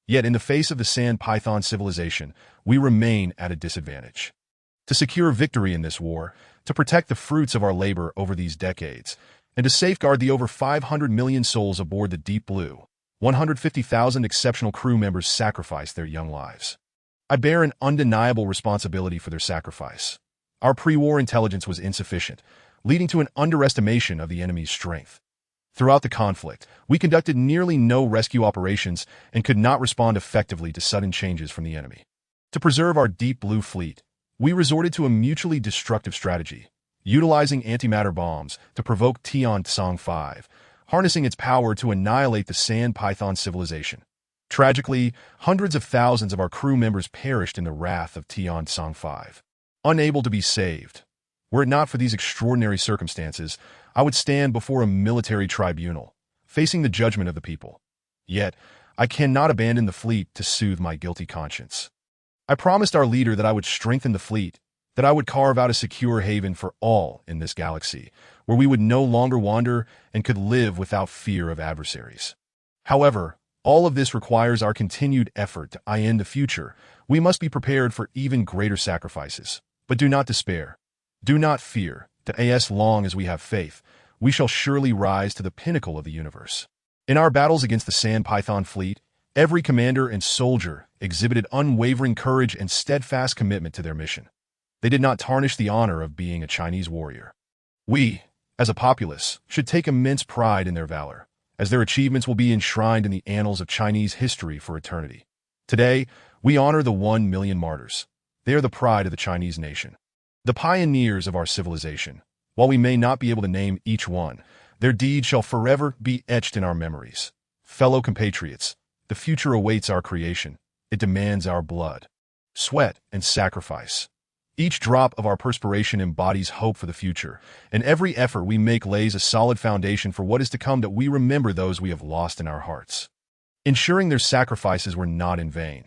Yet in the face of the Sand Python civilization, we remain at a disadvantage. To secure victory in this war, to protect the fruits of our labor over these decades, and to safeguard the over 500 million souls aboard the Deep Blue, 150,000 exceptional crew members sacrificed their young lives. I bear an undeniable responsibility for their sacrifice. Our pre-war intelligence was insufficient, leading to an underestimation of the enemy's strength. Throughout the conflict, we conducted nearly no rescue operations and could not respond effectively to sudden changes from the enemy. To preserve our Deep Blue fleet, we resorted to a mutually destructive strategy, utilizing antimatter bombs to provoke Tian-Song 5, harnessing its power to annihilate the Sand Python civilization. Tragically, hundreds of thousands of our crew members perished in the wrath of Tian-Song 5, unable to be saved. Were it not for these extraordinary circumstances, I would stand before a military tribunal, facing the judgment of the people. Yet, I cannot abandon the fleet to soothe my guilty conscience. I promised our leader that I would strengthen the fleet, that I would carve out a secure haven for all in this galaxy, where we would no longer wander and could live without fear of adversaries. However, all of this requires our continued effort to end the future. We must be prepared for even greater sacrifices. But do not despair. Do not fear. As long as we have faith, we shall surely rise to the pinnacle of the universe. In our battles against the Sand Python fleet, every commander and soldier exhibited unwavering courage and steadfast commitment to their mission. They did not tarnish the honor of being a Chinese warrior. We, as a populace, should take immense pride in their valor, as their achievements will be enshrined in the annals of Chinese history for eternity. Today, we honor the 1 million martyrs. They are the pride of the Chinese nation, the pioneers of our civilization. While we may not be able to name each one, their deeds shall forever be etched in our memories. Fellow compatriots, the future awaits our creation. It demands our blood, sweat, and sacrifice. Each drop of our perspiration embodies hope for the future, and every effort we make lays a solid foundation for what is to come. That we remember those we have lost in our hearts, ensuring their sacrifices were not in vain.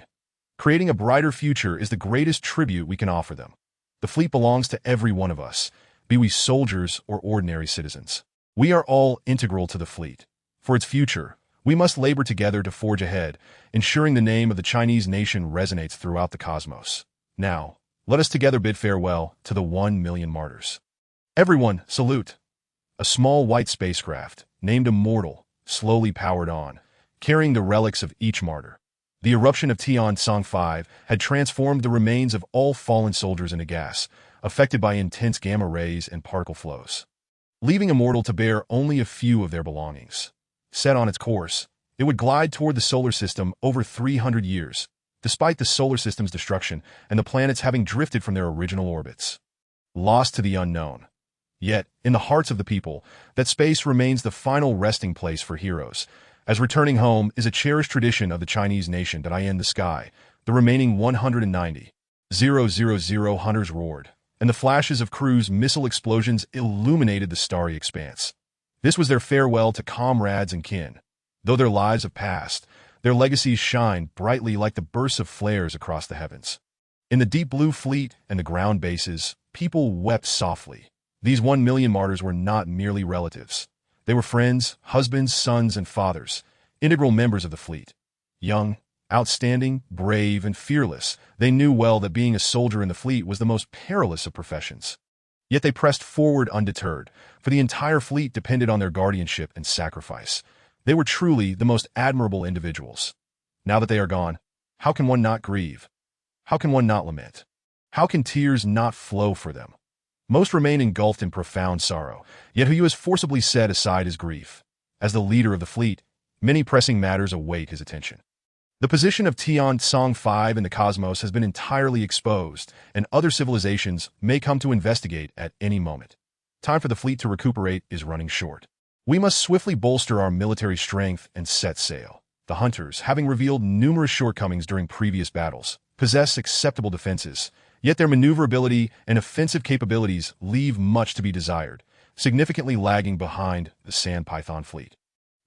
Creating a brighter future is the greatest tribute we can offer them. The fleet belongs to every one of us, be we soldiers or ordinary citizens. We are all integral to the fleet. For its future, we must labor together to forge ahead, ensuring the name of the Chinese nation resonates throughout the cosmos. Now, let us together bid farewell to the 1 million martyrs. Everyone, salute! A small white spacecraft, named Immortal, slowly powered on, carrying the relics of each martyr. The eruption of Tian-Song 5 had transformed the remains of all fallen soldiers into gas, affected by intense gamma rays and particle flows, leaving Immortal to bear only a few of their belongings. Set on its course, it would glide toward the solar system over 300 years, despite the solar system's destruction and the planets having drifted from their original orbits. Lost to the unknown. Yet, in the hearts of the people, that space remains the final resting place for heroes, as returning home is a cherished tradition of the Chinese nation. In the sky, the remaining 190,000 hunters roared, and the flashes of cruise missile explosions illuminated the starry expanse. This was their farewell to comrades and kin. Though their lives have passed, their legacies shine brightly like the bursts of flares across the heavens. In the Deep Blue fleet and the ground bases, people wept softly. These 1 million martyrs were not merely relatives. They were friends, husbands, sons, and fathers, integral members of the fleet. Young, outstanding, brave, and fearless, they knew well that being a soldier in the fleet was the most perilous of professions. Yet they pressed forward undeterred, for the entire fleet depended on their guardianship and sacrifice. They were truly the most admirable individuals. Now that they are gone, how can one not grieve? How can one not lament? How can tears not flow for them? Most remain engulfed in profound sorrow, yet he has forcibly set aside his grief. As the leader of the fleet, many pressing matters await his attention. The position of Tian-Song 5 in the cosmos has been entirely exposed, and other civilizations may come to investigate at any moment. Time for the fleet to recuperate is running short. We must swiftly bolster our military strength and set sail. The hunters, having revealed numerous shortcomings during previous battles, possess acceptable defenses, yet their maneuverability and offensive capabilities leave much to be desired. significantly lagging behind the Sand Python fleet.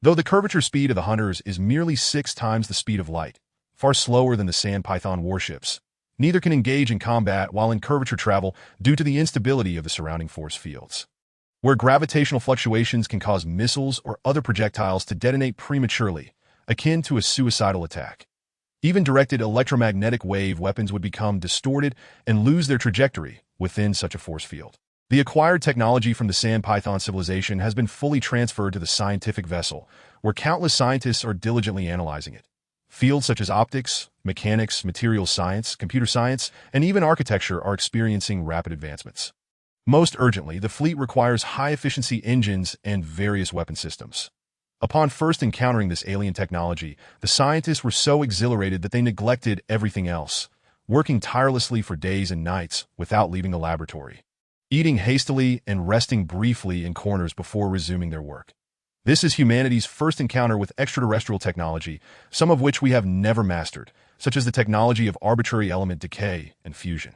Though the curvature speed of the hunters is merely 6 times the speed of light, far slower than the Sand Python warships, neither can engage in combat while in curvature travel due to the instability of the surrounding force fields, where gravitational fluctuations can cause missiles or other projectiles to detonate prematurely, akin to a suicidal attack. Even directed electromagnetic wave weapons would become distorted and lose their trajectory within such a force field. The acquired technology from the Sand Python civilization has been fully transferred to the scientific vessel, where countless scientists are diligently analyzing it. Fields such as optics, mechanics, materials science, computer science, and even architecture are experiencing rapid advancements. Most urgently, the fleet requires high-efficiency engines and various weapon systems. Upon first encountering this alien technology, the scientists were so exhilarated that they neglected everything else, working tirelessly for days and nights without leaving the laboratory, eating hastily and resting briefly in corners before resuming their work. This is humanity's first encounter with extraterrestrial technology, some of which we have never mastered, such as the technology of arbitrary element decay and fusion,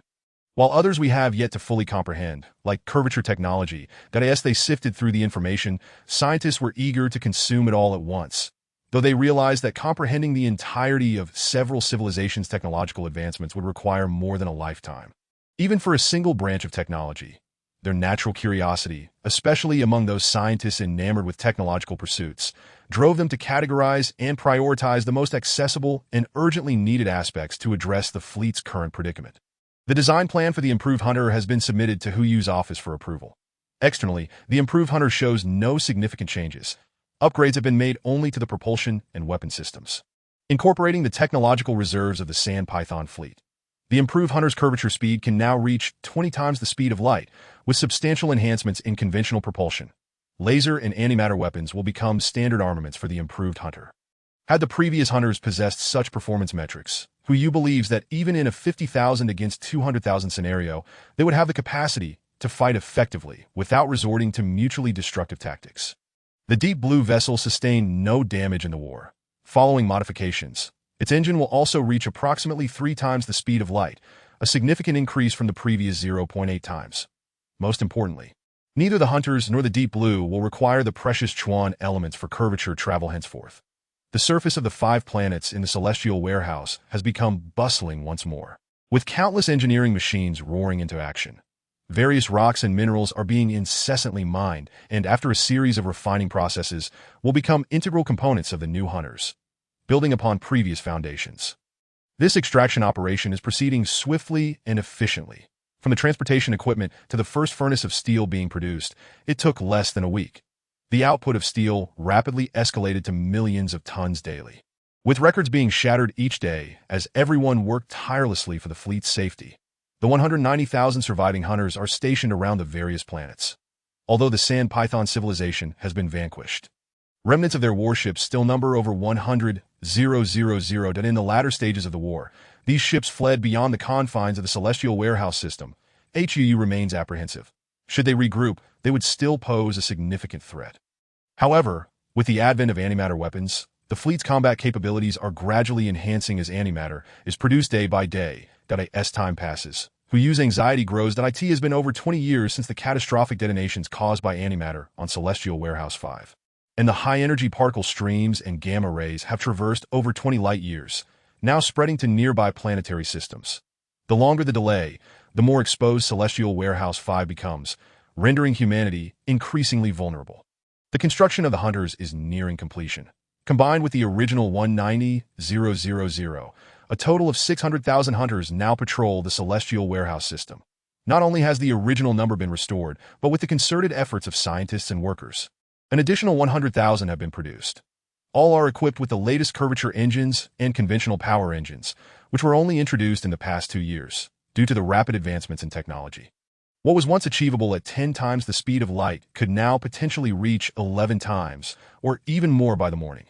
while others we have yet to fully comprehend, like curvature technology, that as they sifted through the information, scientists were eager to consume it all at once, though they realized that comprehending the entirety of several civilizations' technological advancements would require more than a lifetime. Even for a single branch of technology, their natural curiosity, especially among those scientists enamored with technological pursuits, drove them to categorize and prioritize the most accessible and urgently needed aspects to address the fleet's current predicament. The design plan for the improved Hunter has been submitted to WHO's office for approval. Externally, the improved Hunter shows no significant changes. Upgrades have been made only to the propulsion and weapon systems, incorporating the technological reserves of the Sand Python fleet. The improved Hunter's curvature speed can now reach 20 times the speed of light, with substantial enhancements in conventional propulsion. Laser and antimatter weapons will become standard armaments for the improved Hunter. Had the previous Hunters possessed such performance metrics, WHO believes that even in a 50,000 against 200,000 scenario, they would have the capacity to fight effectively without resorting to mutually destructive tactics. The Deep Blue vessel sustained no damage in the war. Following modifications, its engine will also reach approximately 3 times the speed of light, a significant increase from the previous 0.8 times. Most importantly, neither the Hunters nor the Deep Blue will require the precious Chuan elements for curvature travel henceforth. The surface of the 5 planets in the celestial warehouse has become bustling once more, with countless engineering machines roaring into action. Various rocks and minerals are being incessantly mined, and after a series of refining processes, will become integral components of the new Hunters, building upon previous foundations. This extraction operation is proceeding swiftly and efficiently. From the transportation equipment to the first furnace of steel being produced, it took less than a week. The output of steel rapidly escalated to millions of tons daily, with records being shattered each day as everyone worked tirelessly for the fleet's safety. The 190,000 surviving Hunters are stationed around the various planets. Although the Sand Python civilization has been vanquished, remnants of their warships still number over 100,000 that in the latter stages of the war, these ships fled beyond the confines of the celestial warehouse system. WHO remains apprehensive. Should they regroup, they would still pose a significant threat. However, with the advent of antimatter weapons, the fleet's combat capabilities are gradually enhancing as antimatter is produced day by day, as time passes. WHO's anxiety grows that it has been over 20 years since the catastrophic detonations caused by antimatter on Celestial Warehouse 5. And the high-energy particle streams and gamma rays have traversed over 20 light-years, now spreading to nearby planetary systems. The longer the delay, the more exposed Celestial Warehouse 5 becomes, rendering humanity increasingly vulnerable. The construction of the Hunters is nearing completion. Combined with the original 190,000, a total of 600,000 Hunters now patrol the Celestial Warehouse system. Not only has the original number been restored, but with the concerted efforts of scientists and workers, an additional 100,000 have been produced. All are equipped with the latest curvature engines and conventional power engines, which were only introduced in the past 2 years, due to the rapid advancements in technology. What was once achievable at 10 times the speed of light could now potentially reach 11 times, or even more by the morning.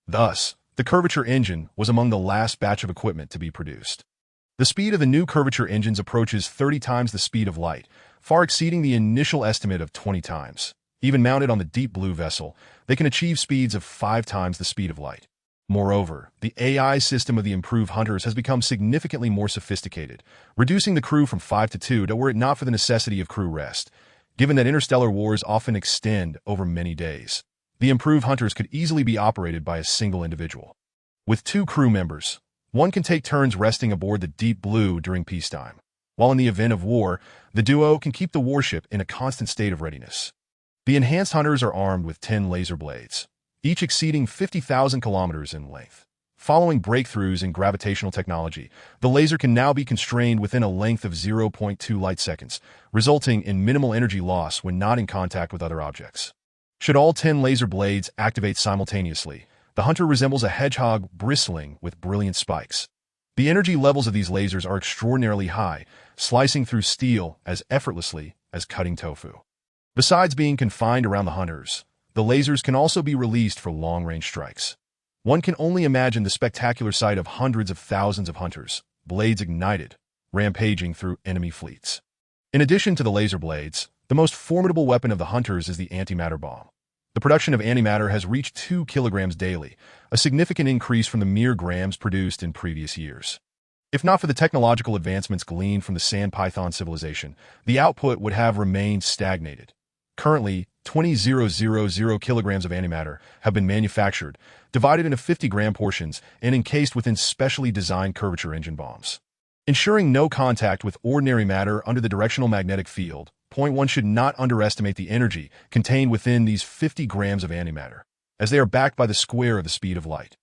Thus, the curvature engine was among the last batch of equipment to be produced. The speed of the new curvature engines approaches 30 times the speed of light, far exceeding the initial estimate of 20 times. Even mounted on the Deep Blue vessel, they can achieve speeds of 5 times the speed of light. Moreover, the AI system of the improved Hunters has become significantly more sophisticated, reducing the crew from 5 to 2 were it not for the necessity of crew rest. Given that interstellar wars often extend over many days, the improved hunters could easily be operated by a single individual. With 2 crew members, one can take turns resting aboard the Deep Blue during peacetime, while in the event of war, the duo can keep the warship in a constant state of readiness. The enhanced hunters are armed with 10 laser blades, each exceeding 50,000 kilometers in length. Following breakthroughs in gravitational technology, the laser can now be constrained within a length of 0.2 light seconds, resulting in minimal energy loss when not in contact with other objects. Should all 10 laser blades activate simultaneously, the hunter resembles a hedgehog bristling with brilliant spikes. The energy levels of these lasers are extraordinarily high, slicing through steel as effortlessly as cutting tofu. Besides being confined around the hunters, the lasers can also be released for long-range strikes. One can only imagine the spectacular sight of hundreds of thousands of hunters, blades ignited, rampaging through enemy fleets. In addition to the laser blades, the most formidable weapon of the hunters is the antimatter bomb. The production of antimatter has reached 2 kilograms daily, a significant increase from the mere grams produced in previous years. If not for the technological advancements gleaned from the sand python civilization, the output would have remained stagnated. Currently, 20,000 kilograms of antimatter have been manufactured, divided into 50-gram portions and encased within specially designed curvature engine bombs. Ensuring no contact with ordinary matter under the directional magnetic field, one should not underestimate the energy contained within these 50 grams of antimatter, as they are backed by the square of the speed of light.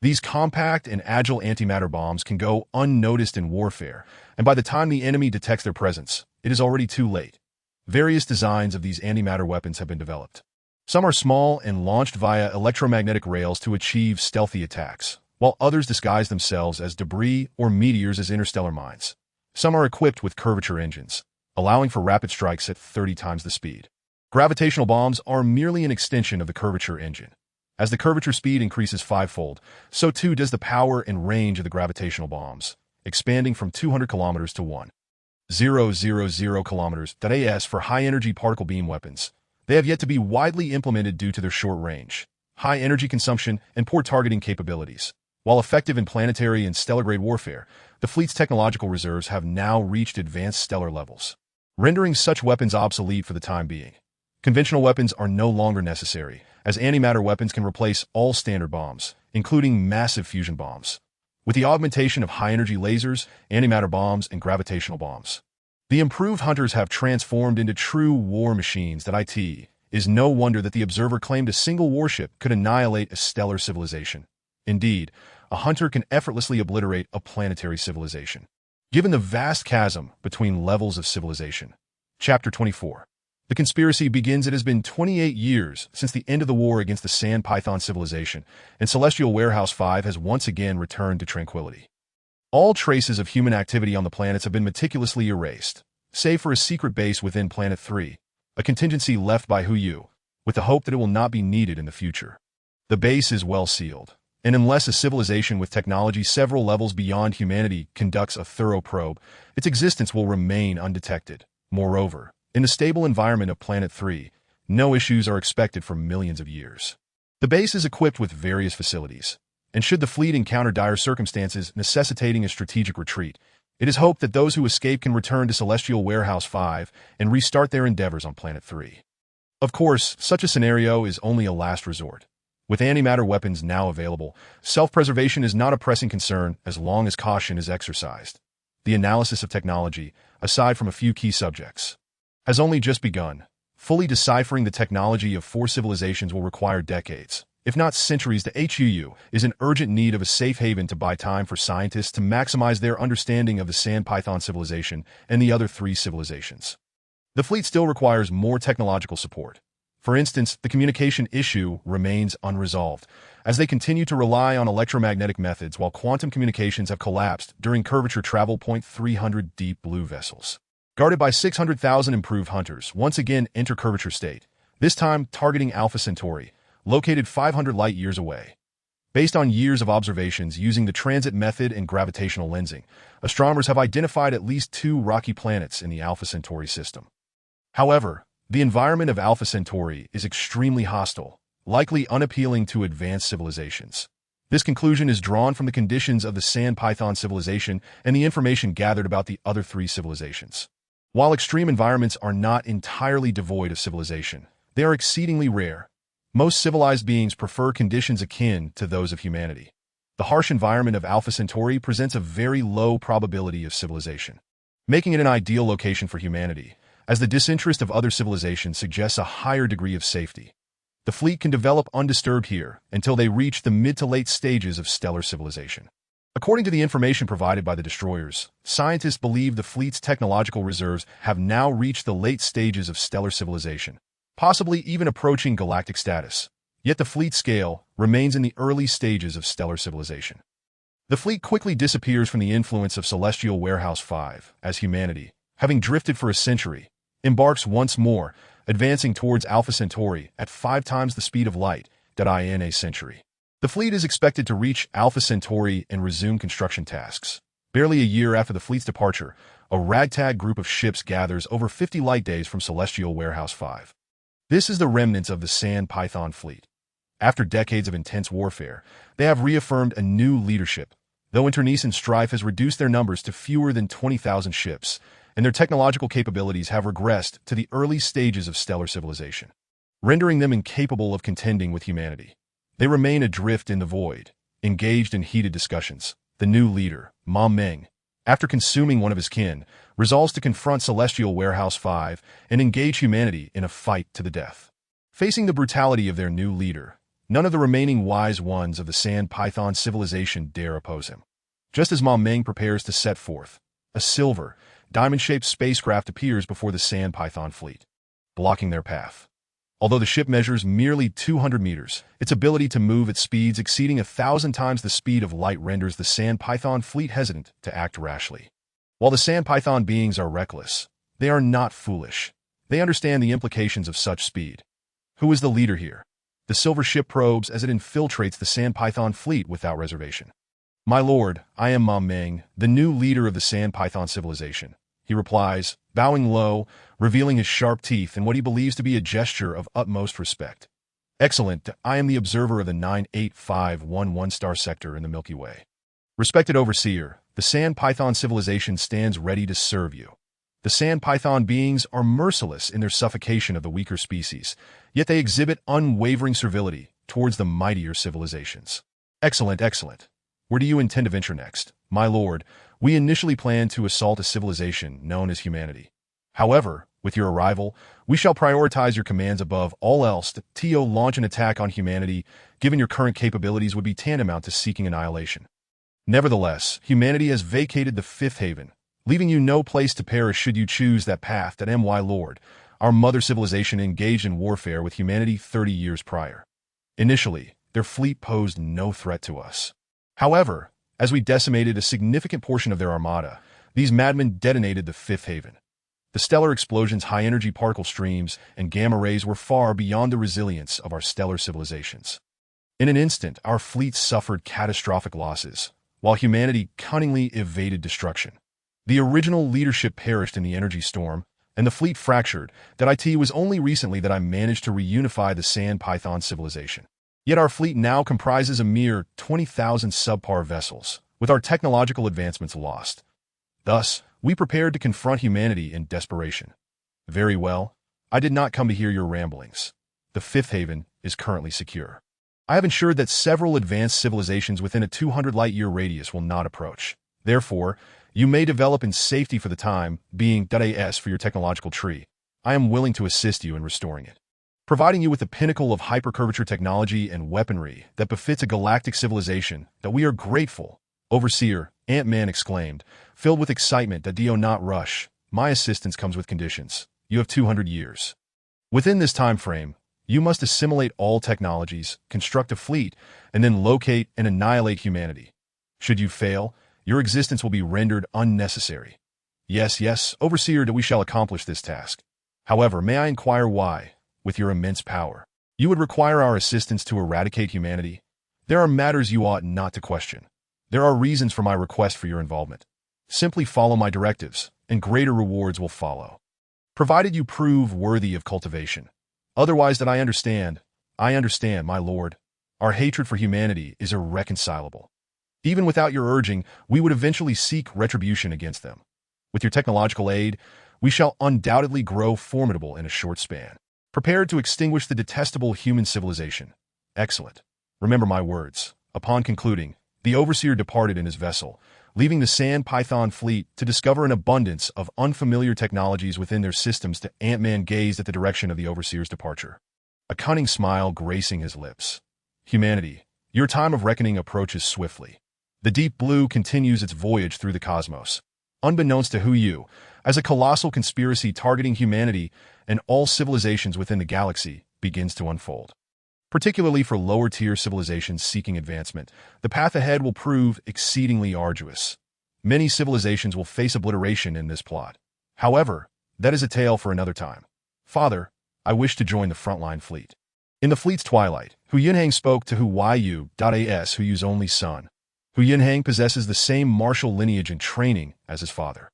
These compact and agile antimatter bombs can go unnoticed in warfare, and by the time the enemy detects their presence, it is already too late. Various designs of these antimatter weapons have been developed. Some are small and launched via electromagnetic rails to achieve stealthy attacks, while others disguise themselves as debris or meteors as interstellar mines. Some are equipped with curvature engines, allowing for rapid strikes at 30 times the speed. Gravitational bombs are merely an extension of the curvature engine. As the curvature speed increases 5-fold, so too does the power and range of the gravitational bombs, expanding from 200 kilometers to 1,000 kilometers. As for high-energy particle beam weapons, they have yet to be widely implemented due to their short range, high energy consumption, and poor targeting capabilities. While effective in planetary and stellar-grade warfare, the fleet's technological reserves have now reached advanced stellar levels, rendering such weapons obsolete for the time being. Conventional weapons are no longer necessary, as antimatter weapons can replace all standard bombs, including massive fusion bombs. With the augmentation of high-energy lasers, antimatter bombs, and gravitational bombs, the improved hunters have transformed into true war machines. It is no wonder that the Observer claimed a single warship could annihilate a stellar civilization. Indeed, a hunter can effortlessly obliterate a planetary civilization. Given the vast chasm between levels of civilization. Chapter 24. The conspiracy begins. It has been 28 years since the end of the war against the Sand Python civilization, and Celestial Warehouse 5 has once again returned to tranquility. All traces of human activity on the planets have been meticulously erased, save for a secret base within Planet 3, a contingency left by Yu, with the hope that it will not be needed in the future. The base is well sealed, and unless a civilization with technology several levels beyond humanity conducts a thorough probe, its existence will remain undetected. Moreover, in the stable environment of Planet 3, no issues are expected for millions of years. The base is equipped with various facilities, and should the fleet encounter dire circumstances necessitating a strategic retreat, it is hoped that those who escape can return to Celestial Warehouse 5 and restart their endeavors on Planet 3. Of course, such a scenario is only a last resort. With antimatter weapons now available, self-preservation is not a pressing concern as long as caution is exercised. The analysis of technology, aside from a few key subjects, has only just begun. Fully deciphering the technology of 4 civilizations will require decades, if not centuries. The HUU is in urgent need of a safe haven to buy time for scientists to maximize their understanding of the Sand Python civilization and the other 3 civilizations. The fleet still requires more technological support. For instance, the communication issue remains unresolved, as they continue to rely on electromagnetic methods while quantum communications have collapsed during curvature travel. 300 Deep Blue vessels, guarded by 600,000 improved hunters, once again enter curvature state, this time targeting Alpha Centauri, located 500 light-years away. Based on years of observations using the transit method and gravitational lensing, astronomers have identified at least 2 rocky planets in the Alpha Centauri system. However, the environment of Alpha Centauri is extremely hostile, likely unappealing to advanced civilizations. This conclusion is drawn from the conditions of the Sand Python civilization and the information gathered about the other 3 civilizations. While extreme environments are not entirely devoid of civilization, they are exceedingly rare. Most civilized beings prefer conditions akin to those of humanity. The harsh environment of Alpha Centauri presents a very low probability of civilization, making it an ideal location for humanity, as the disinterest of other civilizations suggests a higher degree of safety. The fleet can develop undisturbed here until they reach the mid to late stages of stellar civilization. According to the information provided by the destroyers, scientists believe the fleet's technological reserves have now reached the late stages of stellar civilization, possibly even approaching galactic status. Yet the fleet scale remains in the early stages of stellar civilization. The fleet quickly disappears from the influence of Celestial Warehouse 5 as humanity, having drifted for a century, embarks once more, advancing towards Alpha Centauri at 5 times the speed of light, in a century. The fleet is expected to reach Alpha Centauri and resume construction tasks. Barely a year after the fleet's departure, a ragtag group of ships gathers over 50 light days from Celestial Warehouse 5. This is the remnants of the Sand Python fleet. After decades of intense warfare, they have reaffirmed a new leadership, though internecine strife has reduced their numbers to fewer than 20,000 ships, and their technological capabilities have regressed to the early stages of stellar civilization, rendering them incapable of contending with humanity. They remain adrift in the void, engaged in heated discussions. The new leader, Ma Meng, after consuming one of his kin, resolves to confront Celestial Warehouse 5 and engage humanity in a fight to the death. Facing the brutality of their new leader, none of the remaining wise ones of the Sand Python civilization dare oppose him. Just as Ma Meng prepares to set forth, a silver, diamond-shaped spacecraft appears before the Sand Python fleet, blocking their path. Although the ship measures merely 200 meters, its ability to move at speeds exceeding 1,000 times the speed of light renders the Sand Python fleet hesitant to act rashly. While the Sand Python beings are reckless, they are not foolish. They understand the implications of such speed. Who is the leader here? The silver ship probes as it infiltrates the Sand Python fleet without reservation. My lord, I am Ma Meng, the new leader of the Sand Python civilization. He replies, bowing low, revealing his sharp teeth in what he believes to be a gesture of utmost respect. Excellent, I am the observer of the 98511 star sector in the Milky Way. Respected overseer, the Sand Python civilization stands ready to serve you. The Sand Python beings are merciless in their suffocation of the weaker species, yet they exhibit unwavering servility towards the mightier civilizations. Excellent, excellent. Where do you intend to venture next? My lord, we initially planned to assault a civilization known as humanity. However, with your arrival, we shall prioritize your commands above all else. To launch an attack on humanity, given your current capabilities, would be tantamount to seeking annihilation. Nevertheless, humanity has vacated the Fifth Haven, leaving you no place to perish should you choose that path. My lord, our mother civilization engaged in warfare with humanity 30 years prior. Initially, their fleet posed no threat to us. However, as we decimated a significant portion of their armada, these madmen detonated the Fifth Haven. The stellar explosion's high-energy particle streams and gamma rays were far beyond the resilience of our stellar civilizations. In an instant, our fleet suffered catastrophic losses, while humanity cunningly evaded destruction. The original leadership perished in the energy storm, and the fleet fractured. It was only recently that I managed to reunify the Sand Python civilization. Yet our fleet now comprises a mere 20,000 subpar vessels, with our technological advancements lost. Thus, we prepared to confront humanity in desperation. Very well, I did not come to hear your ramblings. The Fifth Haven is currently secure. I have ensured that several advanced civilizations within a 200 light-year radius will not approach. Therefore, you may develop in safety for the time being. As for your technological tree, I am willing to assist you in restoring it, providing you with the pinnacle of hypercurvature technology and weaponry that befits a galactic civilization. We are grateful. Overseer, Ant-Man exclaimed, filled with excitement. Do not rush. My assistance comes with conditions. You have 200 years. Within this time frame, you must assimilate all technologies, construct a fleet, and then locate and annihilate humanity. Should you fail, your existence will be rendered unnecessary. Yes, Overseer, we shall accomplish this task. However, may I inquire why, with your immense power, you would require our assistance to eradicate humanity? There are matters you ought not to question. There are reasons for my request for your involvement. Simply follow my directives, and greater rewards will follow, provided you prove worthy of cultivation. Otherwise, I understand, my lord. Our hatred for humanity is irreconcilable. Even without your urging, we would eventually seek retribution against them. With your technological aid, We shall undoubtedly grow formidable in a short span. Prepared to extinguish the detestable human civilization. Excellent. Remember my words. Upon concluding, the overseer departed in his vessel, leaving the sand python fleet to discover an abundance of unfamiliar technologies within their systems. Ant-Man gazed at the direction of the overseer's departure, a cunning smile gracing his lips. Humanity, your time of reckoning approaches swiftly. The deep blue continues its voyage through the cosmos. Unbeknownst to you, as a colossal conspiracy targeting humanity and all civilizations within the galaxy begins to unfold. Particularly for lower-tier civilizations seeking advancement, the path ahead will prove exceedingly arduous. Many civilizations will face obliteration in this plot. However, that is a tale for another time. Father, I wish to join the frontline fleet. In the fleet's twilight, Hu Yunhang spoke to Hu Yu's only son. Hu Yunhang possesses the same martial lineage and training as his father.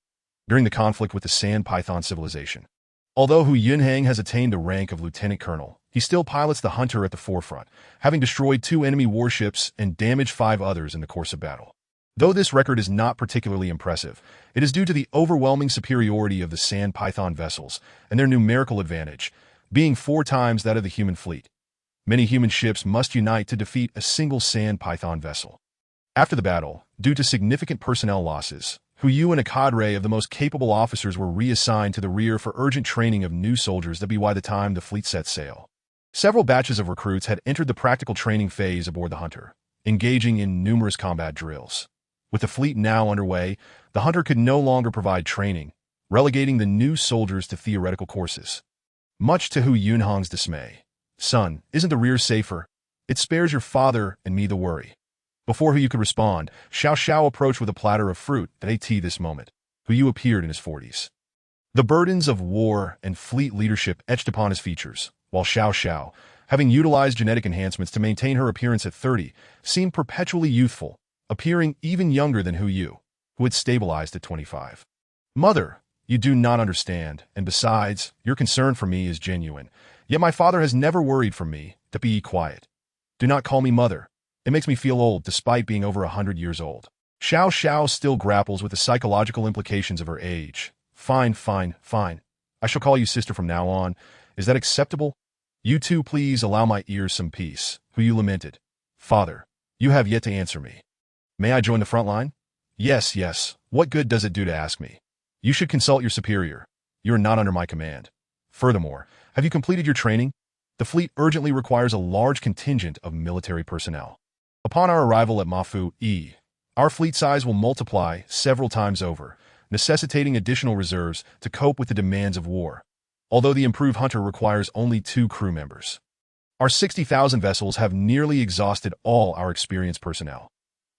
During the conflict with the Sand Python civilization, although Hu Yunhang has attained the rank of lieutenant colonel, he still pilots the Hunter at the forefront, having destroyed 2 enemy warships and damaged 5 others in the course of battle. Though this record is not particularly impressive, it is due to the overwhelming superiority of the Sand Python vessels and their numerical advantage, being 4 times that of the human fleet. Many human ships must unite to defeat a single Sand Python vessel. After the battle, due to significant personnel losses, Hu Yu and a cadre of the most capable officers were reassigned to the rear for urgent training of new soldiers by the time the fleet set sail. Several batches of recruits had entered the practical training phase aboard the Hunter, engaging in numerous combat drills. With the fleet now underway, the Hunter could no longer provide training, relegating the new soldiers to theoretical courses. Much to Hu Yunhang's dismay. Son, isn't the rear safer? It spares your father and me the worry. Before Hu Yu could respond, Xiao Xiao approached with a platter of fruit. This moment, Hu Yu appeared in his 40s. The burdens of war and fleet leadership etched upon his features, while Xiao Xiao, having utilized genetic enhancements to maintain her appearance at 30, seemed perpetually youthful, appearing even younger than Hu Yu, who had stabilized at 25. Mother, you do not understand, and besides, your concern for me is genuine, yet my father has never worried for me. Be quiet. Do not call me mother. It makes me feel old despite being over 100 years old. Xiao Xiao still grapples with the psychological implications of her age. Fine. I shall call you sister from now on. Is that acceptable? You two please allow my ears some peace. Hu Yu lamented. Father, you have yet to answer me. May I join the front line? Yes. What good does it do to ask me? You should consult your superior. You are not under my command. Furthermore, have you completed your training? The fleet urgently requires a large contingent of military personnel. Upon our arrival at Mafu E, our fleet size will multiply several times over, necessitating additional reserves to cope with the demands of war. Although the improved Hunter requires only 2 crew members. Our 60,000 vessels have nearly exhausted all our experienced personnel.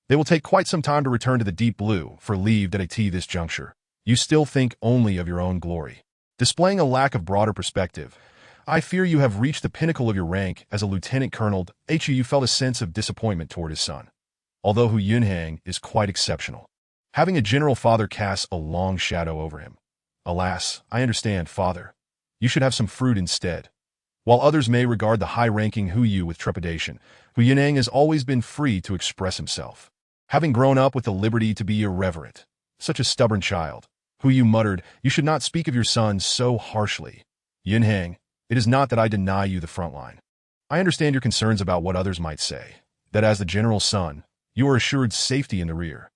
They will take quite some time to return to the deep blue for leave at this juncture. You still think only of your own glory. Displaying a lack of broader perspective, I fear you have reached the pinnacle of your rank as a lieutenant colonel. Hu felt a sense of disappointment toward his son. Although Hu Yunhang is quite exceptional, having a general father casts a long shadow over him. Alas, I understand, father. You should have some fruit instead. While others may regard the high-ranking Hu Yu with trepidation, Hu Yunhang has always been free to express himself. Having grown up with the liberty to be irreverent, such a stubborn child, Hu Yu muttered, you should not speak of your son so harshly. Yunhang, it is not that I deny you the front line. I understand your concerns about what others might say, that as the general's son, you are assured safety in the rear.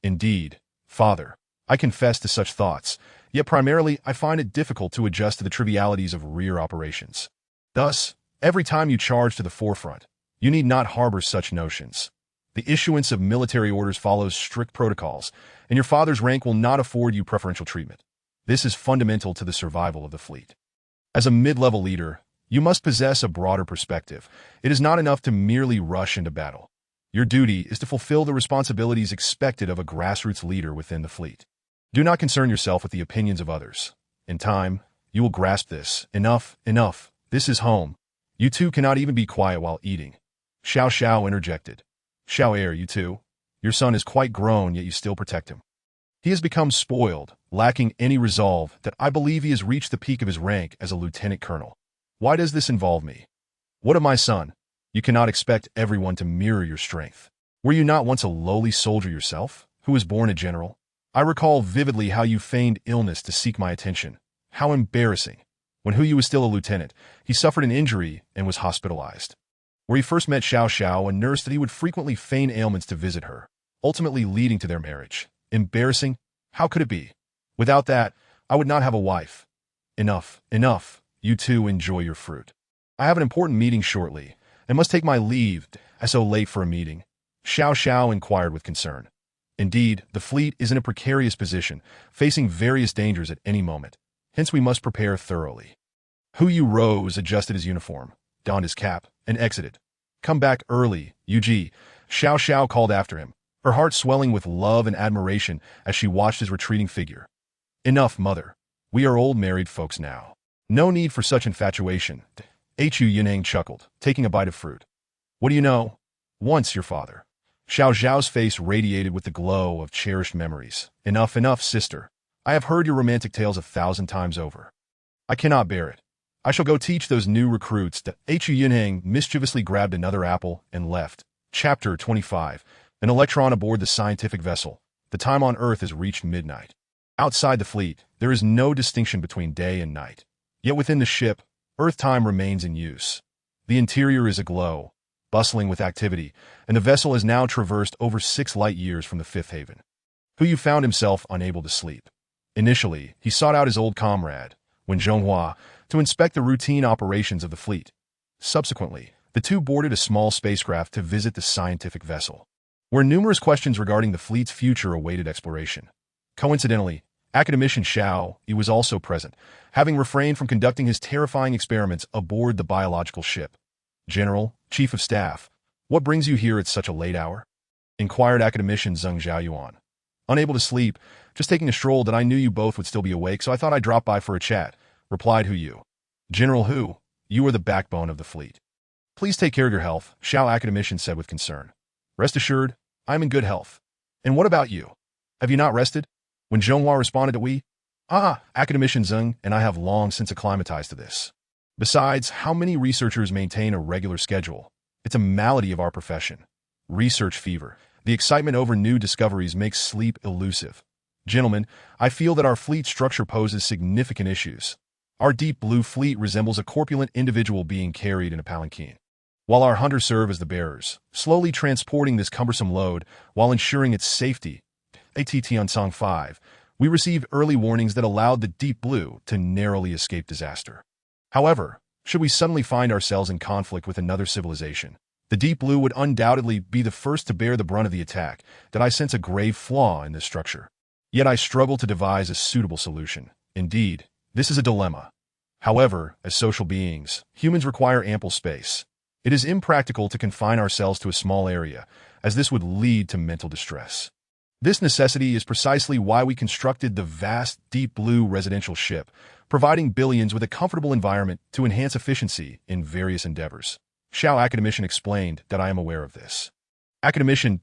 Indeed, father, I confess to such thoughts, yet primarily I find it difficult to adjust to the trivialities of rear operations. Thus, every time you charge to the forefront, you need not harbor such notions. The issuance of military orders follows strict protocols, and your father's rank will not afford you preferential treatment. This is fundamental to the survival of the fleet. As a mid-level leader, you must possess a broader perspective. It is not enough to merely rush into battle. Your duty is to fulfill the responsibilities expected of a grassroots leader within the fleet. Do not concern yourself with the opinions of others. In time, you will grasp this. Enough. This is home. You two cannot even be quiet while eating. Xiao Xiao interjected. Xiao Air, you two. Your son is quite grown, yet you still protect him. He has become spoiled, lacking any resolve, that I believe he has reached the peak of his rank as a lieutenant colonel. Why does this involve me? What of my son? You cannot expect everyone to mirror your strength. Were you not once a lowly soldier yourself, who was born a general? I recall vividly how you feigned illness to seek my attention. How embarrassing. When Hu Yu was still a lieutenant, he suffered an injury and was hospitalized. Where he first met Xiao Xiao, a nurse that he would frequently feign ailments to visit her, ultimately leading to their marriage. Embarrassing? How could it be? Without that, I would not have a wife. Enough, enough. You two enjoy your fruit. I have an important meeting shortly, and must take my leave, as so late for a meeting. Xiao Xiao inquired with concern. Indeed, the fleet is in a precarious position, facing various dangers at any moment. Hence we must prepare thoroughly. Hu Yu rose, adjusted his uniform, donned his cap, and exited. Come back early, Yuji, Xiao Xiao called after him, her heart swelling with love and admiration as she watched his retreating figure. Enough, mother. We are old married folks now. No need for such infatuation. Hu Yunhang chuckled, taking a bite of fruit. What do you know? Once your father. Xiao Zhao's face radiated with the glow of cherished memories. Enough, enough, sister. I have heard your romantic tales 1,000 times over. I cannot bear it. I shall go teach those new recruits. Hu Yunhang mischievously grabbed another apple and left. Chapter 25. An electron aboard the scientific vessel. The time on Earth has reached midnight. Outside the fleet, there is no distinction between day and night. Yet within the ship, Earth time remains in use. The interior is aglow, bustling with activity, and the vessel has now traversed over 6 light years from the fifth haven. Hu Yu found himself unable to sleep. Initially, he sought out his old comrade, Wen Zhonghua, to inspect the routine operations of the fleet. Subsequently, the two boarded a small spacecraft to visit the scientific vessel, where numerous questions regarding the fleet's future awaited exploration. Coincidentally, academician Xiao Yi was also present, having refrained from conducting his terrifying experiments aboard the biological ship. General, Chief of Staff, what brings you here at such a late hour? Inquired academician Zheng Zhaoyuan. Unable to sleep, just taking a stroll that I knew you both would still be awake, so I thought I'd drop by for a chat, replied Hu Yu. General Hu, you are the backbone of the fleet. Please take care of your health, Xiao academician said with concern. Rest assured, I am in good health. And what about you? Have you not rested? When Zhonghua responded to we, academician Zheng and I have long since acclimatized to this. Besides, how many researchers maintain a regular schedule? It's a malady of our profession. Research fever. The excitement over new discoveries makes sleep elusive. Gentlemen, I feel that our fleet structure poses significant issues. Our deep blue fleet resembles a corpulent individual being carried in a palanquin, while our hunters serve as the bearers, slowly transporting this cumbersome load while ensuring its safety. ATT on Song 5, we received early warnings that allowed the deep blue to narrowly escape disaster. However, should we suddenly find ourselves in conflict with another civilization, the deep blue would undoubtedly be the first to bear the brunt of the attack. That I sense a grave flaw in this structure. Yet I struggle to devise a suitable solution. Indeed, this is a dilemma. However, as social beings, humans require ample space. It is impractical to confine ourselves to a small area, as this would lead to mental distress. This necessity is precisely why we constructed the vast, deep blue residential ship, providing billions with a comfortable environment to enhance efficiency in various endeavors. Xiao academician explained that I am aware of this. Academician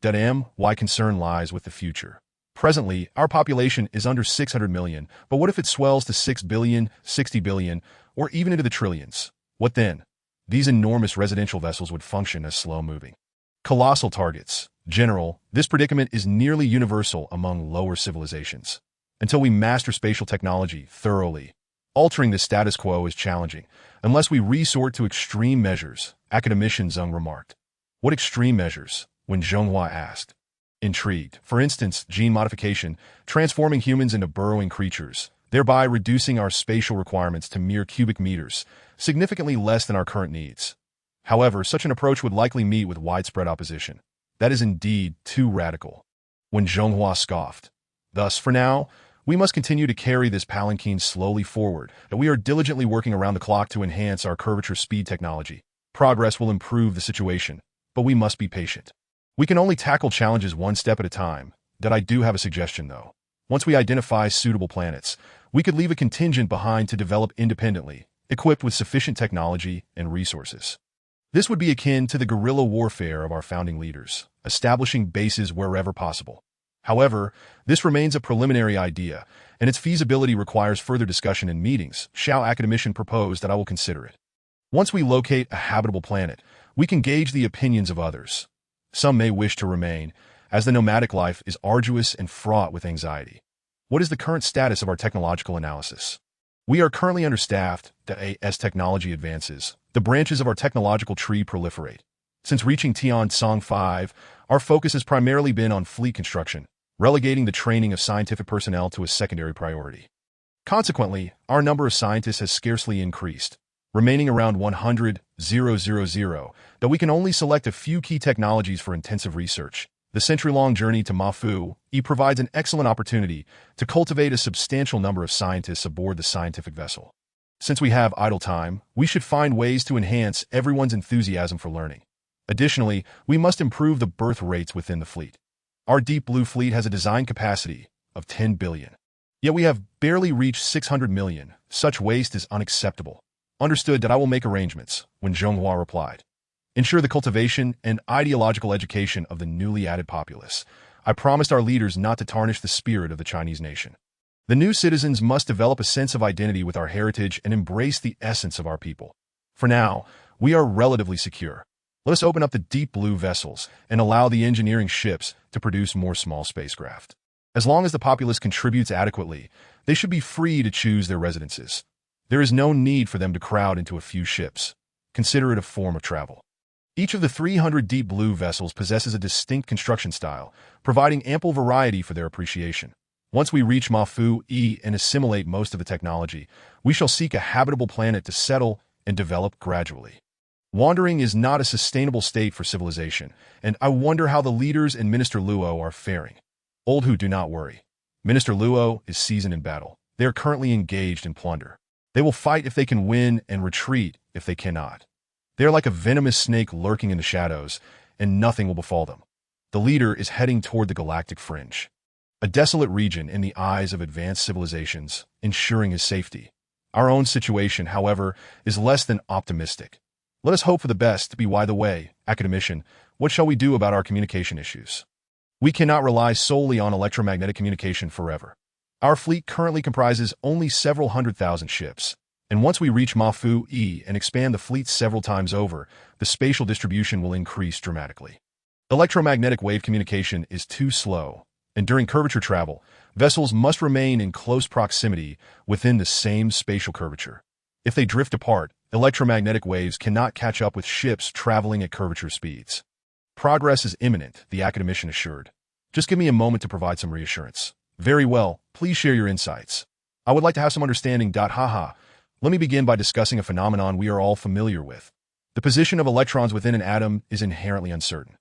why concern lies with the future. Presently, our population is under 600 million, but what if it swells to 6 billion, 60 billion, or even into the trillions? What then? These enormous residential vessels would function as slow-moving, colossal targets. General, this predicament is nearly universal among lower civilizations. Until we master spatial technology thoroughly, altering the status quo is challenging, unless we resort to extreme measures, academician Zheng remarked. What extreme measures? When Zhonghua asked. Intrigued. For instance, gene modification, transforming humans into burrowing creatures, thereby reducing our spatial requirements to mere cubic meters, significantly less than our current needs. However, such an approach would likely meet with widespread opposition. That is indeed too radical. When Zhonghua scoffed. Thus, for now, we must continue to carry this palanquin slowly forward, and we are diligently working around the clock to enhance our curvature speed technology. Progress will improve the situation, but we must be patient. We can only tackle challenges one step at a time. That I do have a suggestion, though. Once we identify suitable planets, we could leave a contingent behind to develop independently, equipped with sufficient technology and resources. This would be akin to the guerrilla warfare of our founding leaders, establishing bases wherever possible. However, this remains a preliminary idea, and its feasibility requires further discussion in meetings. Xiao academician proposed that I will consider it. Once we locate a habitable planet, we can gauge the opinions of others. Some may wish to remain, as the nomadic life is arduous and fraught with anxiety. What is the current status of our technological analysis? We are currently understaffed as technology advances. The branches of our technological tree proliferate. Since reaching Tian-Tsang 5, our focus has primarily been on fleet construction, relegating the training of scientific personnel to a secondary priority. Consequently, our number of scientists has scarcely increased, remaining around 100,000, though we can only select a few key technologies for intensive research. The century-long journey to Mafu provides an excellent opportunity to cultivate a substantial number of scientists aboard the scientific vessel. Since we have idle time, we should find ways to enhance everyone's enthusiasm for learning. Additionally, we must improve the birth rates within the fleet. Our Deep Blue fleet has a design capacity of 10 billion. Yet we have barely reached 600 million. Such waste is unacceptable. Understood that I will make arrangements, when Zhonghua replied. Ensure the cultivation and ideological education of the newly added populace. I promised our leaders not to tarnish the spirit of the Chinese nation. The new citizens must develop a sense of identity with our heritage and embrace the essence of our people. For now, we are relatively secure. Let us open up the Deep Blue vessels and allow the engineering ships to produce more small spacecraft. As long as the populace contributes adequately, they should be free to choose their residences. There is no need for them to crowd into a few ships. Consider it a form of travel. Each of the 300 Deep Blue vessels possesses a distinct construction style, providing ample variety for their appreciation. Once we reach Mafu and assimilate most of the technology, we shall seek a habitable planet to settle and develop gradually. Wandering is not a sustainable state for civilization, and I wonder how the leaders and Minister Luo are faring. Old Hu, do not worry. Minister Luo is seasoned in battle. They are currently engaged in plunder. They will fight if they can win and retreat if they cannot. They are like a venomous snake lurking in the shadows, and nothing will befall them. The leader is heading toward the galactic fringe, a desolate region in the eyes of advanced civilizations, ensuring his safety. Our own situation, however, is less than optimistic. Let us hope for the best. By the way, academician, what shall we do about our communication issues? We cannot rely solely on electromagnetic communication forever. Our fleet currently comprises only several 100,000 ships, and once we reach Mafu and expand the fleet several times over, the spatial distribution will increase dramatically. Electromagnetic wave communication is too slow, and during curvature travel, vessels must remain in close proximity within the same spatial curvature. If they drift apart, electromagnetic waves cannot catch up with ships traveling at curvature speeds. Progress is imminent, the academician assured. Just give me a moment to provide some reassurance. Very well, please share your insights. I would like to have some understanding. Haha. Let me begin by discussing a phenomenon we are all familiar with. The position of electrons within an atom is inherently uncertain.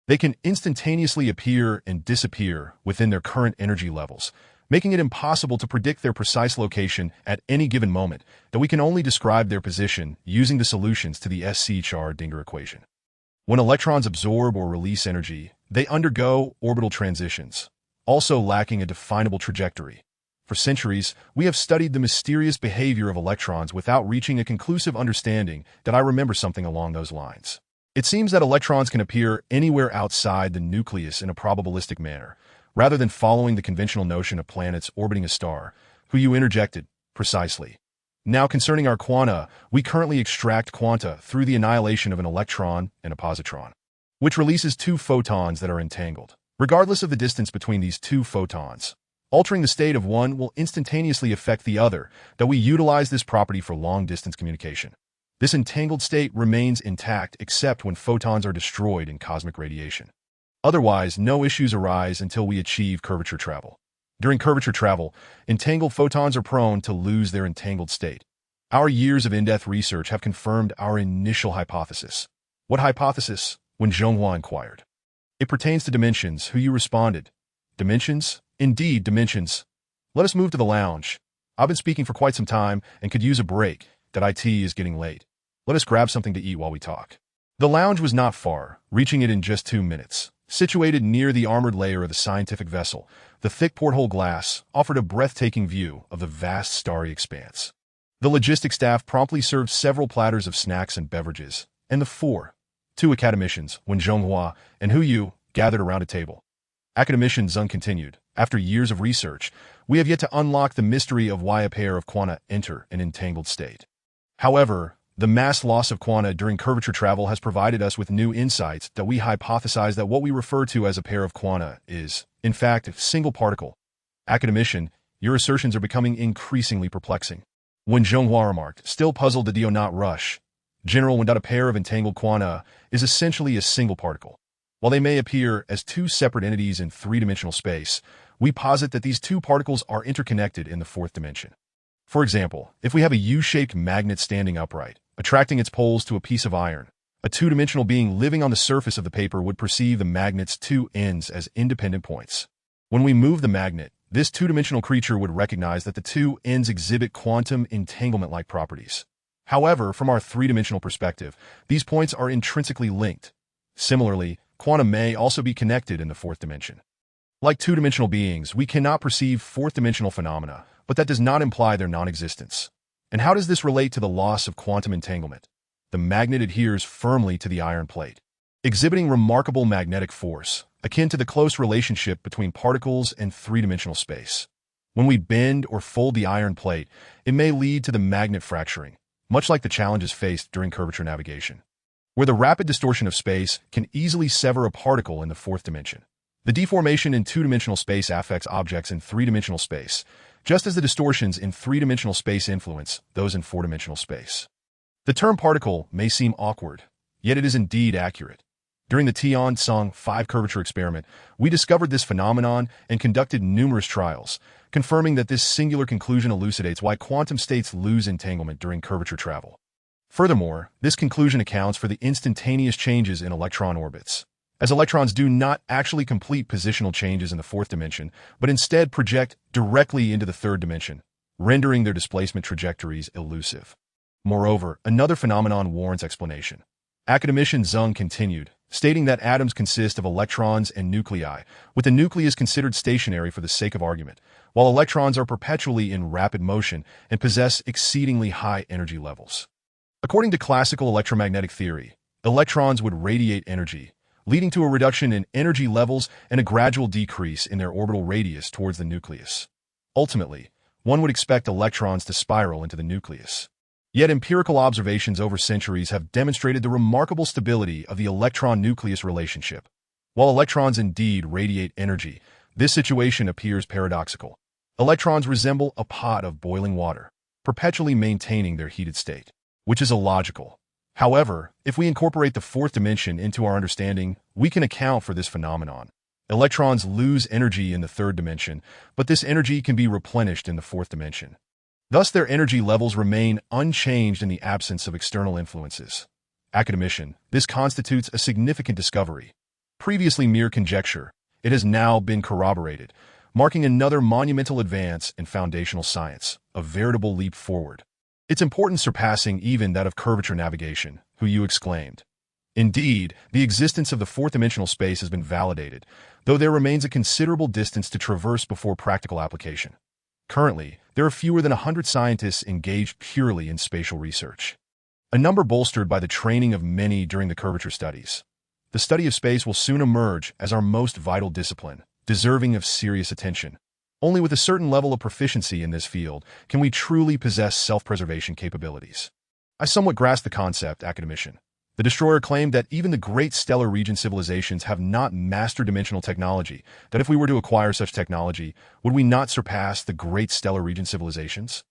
They can instantaneously appear and disappear within their current energy levels, making it impossible to predict their precise location at any given moment, though we can only describe their position using the solutions to the Schrödinger equation. When electrons absorb or release energy, they undergo orbital transitions, also lacking a definable trajectory. For centuries, we have studied the mysterious behavior of electrons without reaching a conclusive understanding that I remember something along those lines. It seems that electrons can appear anywhere outside the nucleus in a probabilistic manner, rather than following the conventional notion of planets orbiting a star, who you interjected, precisely. Now concerning our quanta, we currently extract quanta through the annihilation of an electron and a positron, which releases two photons that are entangled. Regardless of the distance between these two photons, altering the state of one will instantaneously affect the other, though we utilize this property for long-distance communication. This entangled state remains intact except when photons are destroyed in cosmic radiation. Otherwise, no issues arise until we achieve curvature travel. During curvature travel, entangled photons are prone to lose their entangled state. Our years of in-depth research have confirmed our initial hypothesis. What hypothesis? When Zhonghua inquired. It pertains to dimensions, who you responded. Dimensions? Indeed, dimensions. Let us move to the lounge. I've been speaking for quite some time and could use a break. That IT is getting late. Let us grab something to eat while we talk. The lounge was not far, reaching it in just 2 minutes. Situated near the armored layer of the scientific vessel, the thick porthole glass offered a breathtaking view of the vast starry expanse. The logistics staff promptly served several platters of snacks and beverages, and the two academicians, Wen Zhonghua and Hu Yu, gathered around a table. Academician Zeng continued, after years of research, we have yet to unlock the mystery of why a pair of quanta enter an entangled state. However, the mass loss of quanta during curvature travel has provided us with new insights that we hypothesize that what we refer to as a pair of quanta is, in fact, a single particle. Academician, your assertions are becoming increasingly perplexing. When Zhonghua remarked, still puzzled, do not rush. General, when a pair of entangled quanta is essentially a single particle. While they may appear as two separate entities in three-dimensional space, we posit that these two particles are interconnected in the fourth dimension. For example, if we have a U-shaped magnet standing upright, attracting its poles to a piece of iron, a two-dimensional being living on the surface of the paper would perceive the magnet's two ends as independent points. When we move the magnet, this two-dimensional creature would recognize that the two ends exhibit quantum entanglement-like properties. However, from our three-dimensional perspective, these points are intrinsically linked. Similarly, quanta may also be connected in the fourth dimension. Like two-dimensional beings, we cannot perceive fourth-dimensional phenomena, but that does not imply their non-existence. And how does this relate to the loss of quantum entanglement? The magnet adheres firmly to the iron plate, exhibiting remarkable magnetic force, akin to the close relationship between particles and three-dimensional space. When we bend or fold the iron plate, it may lead to the magnet fracturing, much like the challenges faced during curvature navigation, where the rapid distortion of space can easily sever a particle in the fourth dimension. The deformation in two-dimensional space affects objects in three-dimensional space, just as the distortions in three-dimensional space influence those in four-dimensional space. The term particle may seem awkward, yet it is indeed accurate. During the Tian-Tsung 5 curvature experiment, we discovered this phenomenon and conducted numerous trials, confirming that this singular conclusion elucidates why quantum states lose entanglement during curvature travel. Furthermore, this conclusion accounts for the instantaneous changes in electron orbits, as electrons do not actually complete positional changes in the fourth dimension, but instead project directly into the third dimension, rendering their displacement trajectories elusive. Moreover, another phenomenon warrants explanation. Academician Zheng continued, stating that atoms consist of electrons and nuclei, with the nucleus considered stationary for the sake of argument, while electrons are perpetually in rapid motion and possess exceedingly high energy levels. According to classical electromagnetic theory, electrons would radiate energy, leading to a reduction in energy levels and a gradual decrease in their orbital radius towards the nucleus. Ultimately, one would expect electrons to spiral into the nucleus. Yet empirical observations over centuries have demonstrated the remarkable stability of the electron-nucleus relationship. While electrons indeed radiate energy, this situation appears paradoxical. Electrons resemble a pot of boiling water, perpetually maintaining their heated state, which is illogical. However, if we incorporate the fourth dimension into our understanding, we can account for this phenomenon. Electrons lose energy in the third dimension, but this energy can be replenished in the fourth dimension. Thus, their energy levels remain unchanged in the absence of external influences. Academician, this constitutes a significant discovery. Previously mere conjecture, it has now been corroborated, marking another monumental advance in foundational science, a veritable leap forward. Its importance surpassing even that of curvature navigation, who you exclaimed. Indeed, the existence of the fourth-dimensional space has been validated, though there remains a considerable distance to traverse before practical application. Currently, there are fewer than 100 scientists engaged purely in spatial research, a number bolstered by the training of many during the curvature studies. The study of space will soon emerge as our most vital discipline, deserving of serious attention. Only with a certain level of proficiency in this field can we truly possess self-preservation capabilities. I somewhat grasp the concept, academician. The destroyer claimed that even the great stellar region civilizations have not mastered dimensional technology, that if we were to acquire such technology, would we not surpass the great stellar region civilizations?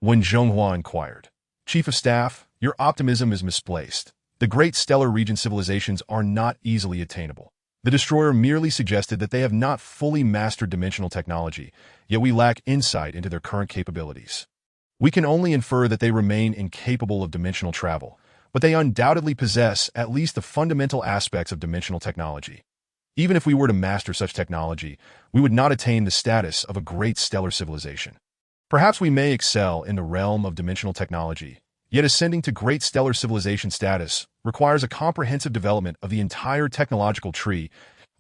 When Zhonghua inquired, Chief of Staff, your optimism is misplaced. The great stellar region civilizations are not easily attainable. The destroyer merely suggested that they have not fully mastered dimensional technology, yet we lack insight into their current capabilities. We can only infer that they remain incapable of dimensional travel, but they undoubtedly possess at least the fundamental aspects of dimensional technology. Even if we were to master such technology, we would not attain the status of a great stellar civilization. Perhaps we may excel in the realm of dimensional technology, yet ascending to great stellar civilization status requires a comprehensive development of the entire technological tree.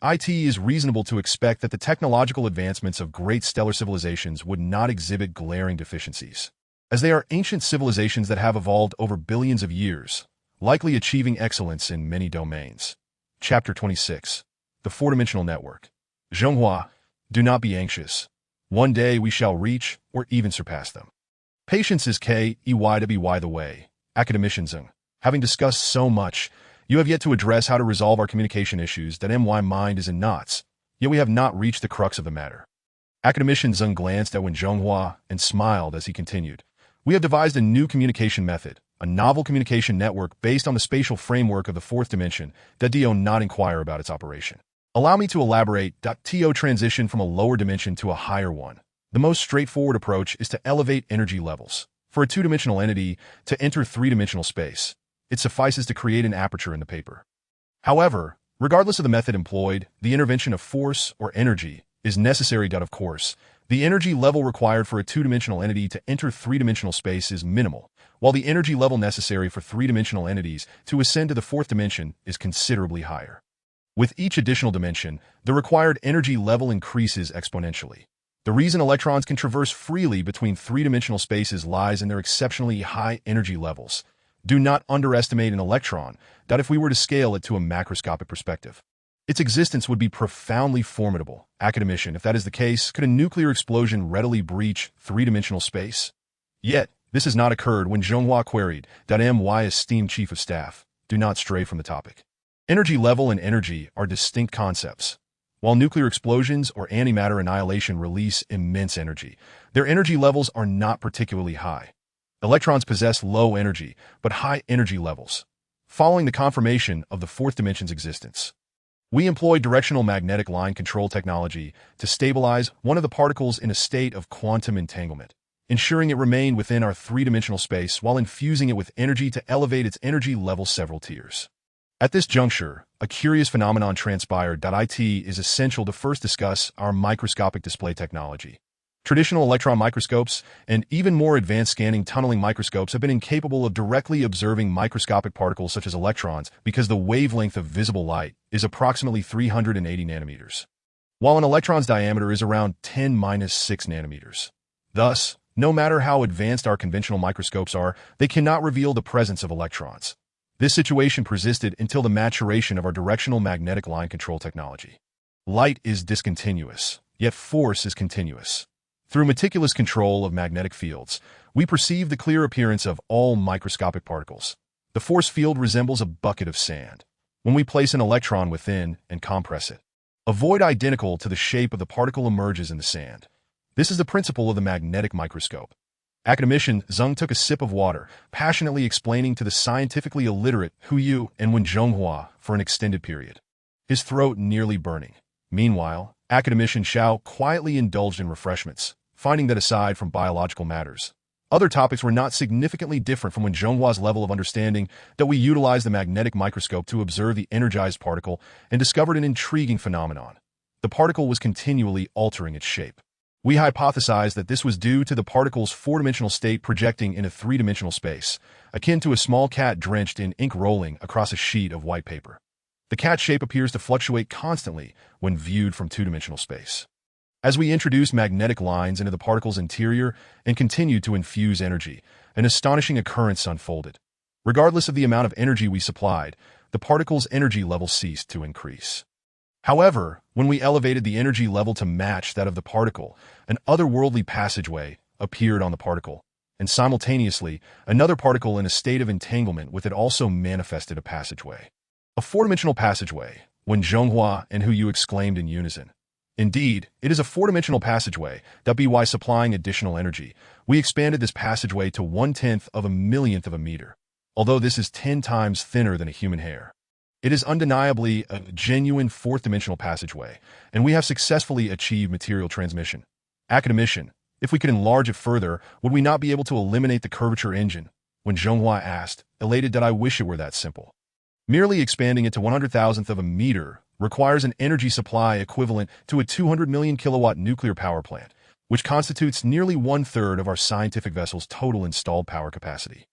It is reasonable to expect that the technological advancements of great stellar civilizations would not exhibit glaring deficiencies, as they are ancient civilizations that have evolved over billions of years, likely achieving excellence in many domains. Chapter 26. The Four-Dimensional Network. Zhonghua, do not be anxious. One day we shall reach or even surpass them. Patience is K-E-Y-W-Y the way. Academician Zheng, having discussed so much, you have yet to address how to resolve our communication issues that my mind is in knots, yet we have not reached the crux of the matter. Academician Zeng glanced at Wen Zhonghua and smiled as he continued. We have devised a new communication method, a novel communication network based on the spatial framework of the fourth dimension that do not inquire about its operation. Allow me to elaborate. To transition from a lower dimension to a higher one. The most straightforward approach is to elevate energy levels. For a two-dimensional entity to enter three-dimensional space, it suffices to create an aperture in the paper. However, regardless of the method employed, the intervention of force or energy is necessary. Of course, the energy level required for a two-dimensional entity to enter three-dimensional space is minimal, while the energy level necessary for three-dimensional entities to ascend to the fourth dimension is considerably higher. With each additional dimension, the required energy level increases exponentially. The reason electrons can traverse freely between three-dimensional spaces lies in their exceptionally high energy levels. Do not underestimate an electron, that if we were to scale it to a macroscopic perspective, its existence would be profoundly formidable. Academician, if that is the case, could a nuclear explosion readily breach three-dimensional space? Yet, this has not occurred. When Zhonghua queried, "My esteemed chief of staff, do not stray from the topic. Energy level and energy are distinct concepts. While nuclear explosions or antimatter annihilation release immense energy, their energy levels are not particularly high. Electrons possess low energy, but high energy levels. Following the confirmation of the fourth dimension's existence, we employ directional magnetic line control technology to stabilize one of the particles in a state of quantum entanglement, ensuring it remained within our three-dimensional space while infusing it with energy to elevate its energy level several tiers. At this juncture, a curious phenomenon transpired. It is essential to first discuss our microscopic display technology. Traditional electron microscopes and even more advanced scanning tunneling microscopes have been incapable of directly observing microscopic particles such as electrons because the wavelength of visible light is approximately 380 nanometers, while an electron's diameter is around 10⁻⁶ nanometers. Thus, no matter how advanced our conventional microscopes are, they cannot reveal the presence of electrons. This situation persisted until the maturation of our directional magnetic line control technology. Light is discontinuous, yet force is continuous. Through meticulous control of magnetic fields, we perceive the clear appearance of all microscopic particles. The force field resembles a bucket of sand. When we place an electron within and compress it, a void identical to the shape of the particle emerges in the sand. This is the principle of the magnetic microscope. Academician Zeng took a sip of water, passionately explaining to the scientifically illiterate Hu Yu and Wen Zhonghua for an extended period, his throat nearly burning. Meanwhile, Academician Xiao quietly indulged in refreshments, finding that aside from biological matters, other topics were not significantly different from Wen Zhonghua's level of understanding. That we utilized the magnetic microscope to observe the energized particle and discovered an intriguing phenomenon. The particle was continually altering its shape. We hypothesized that this was due to the particle's four-dimensional state projecting in a three-dimensional space, akin to a small cat drenched in ink rolling across a sheet of white paper. The cat's shape appears to fluctuate constantly when viewed from two-dimensional space. As we introduced magnetic lines into the particle's interior and continued to infuse energy, an astonishing occurrence unfolded. Regardless of the amount of energy we supplied, the particle's energy level ceased to increase. However, when we elevated the energy level to match that of the particle, an otherworldly passageway appeared on the particle, and simultaneously, another particle in a state of entanglement with it also manifested a passageway. A four-dimensional passageway, when Zhonghua and Hu Yu exclaimed in unison. Indeed, it is a four-dimensional passageway. By supplying additional energy, we expanded this passageway to 1/10 of a millionth of a meter. Although this is 10 times thinner than a human hair, it is undeniably a genuine fourth-dimensional passageway, and we have successfully achieved material transmission. Academician, if we could enlarge it further, would we not be able to eliminate the curvature engine? When Zhonghua asked, elated, that I wish it were that simple. Merely expanding it to 100,000th of a meter requires an energy supply equivalent to a 200 million kilowatt nuclear power plant, which constitutes nearly 1/3 of our scientific vessel's total installed power capacity.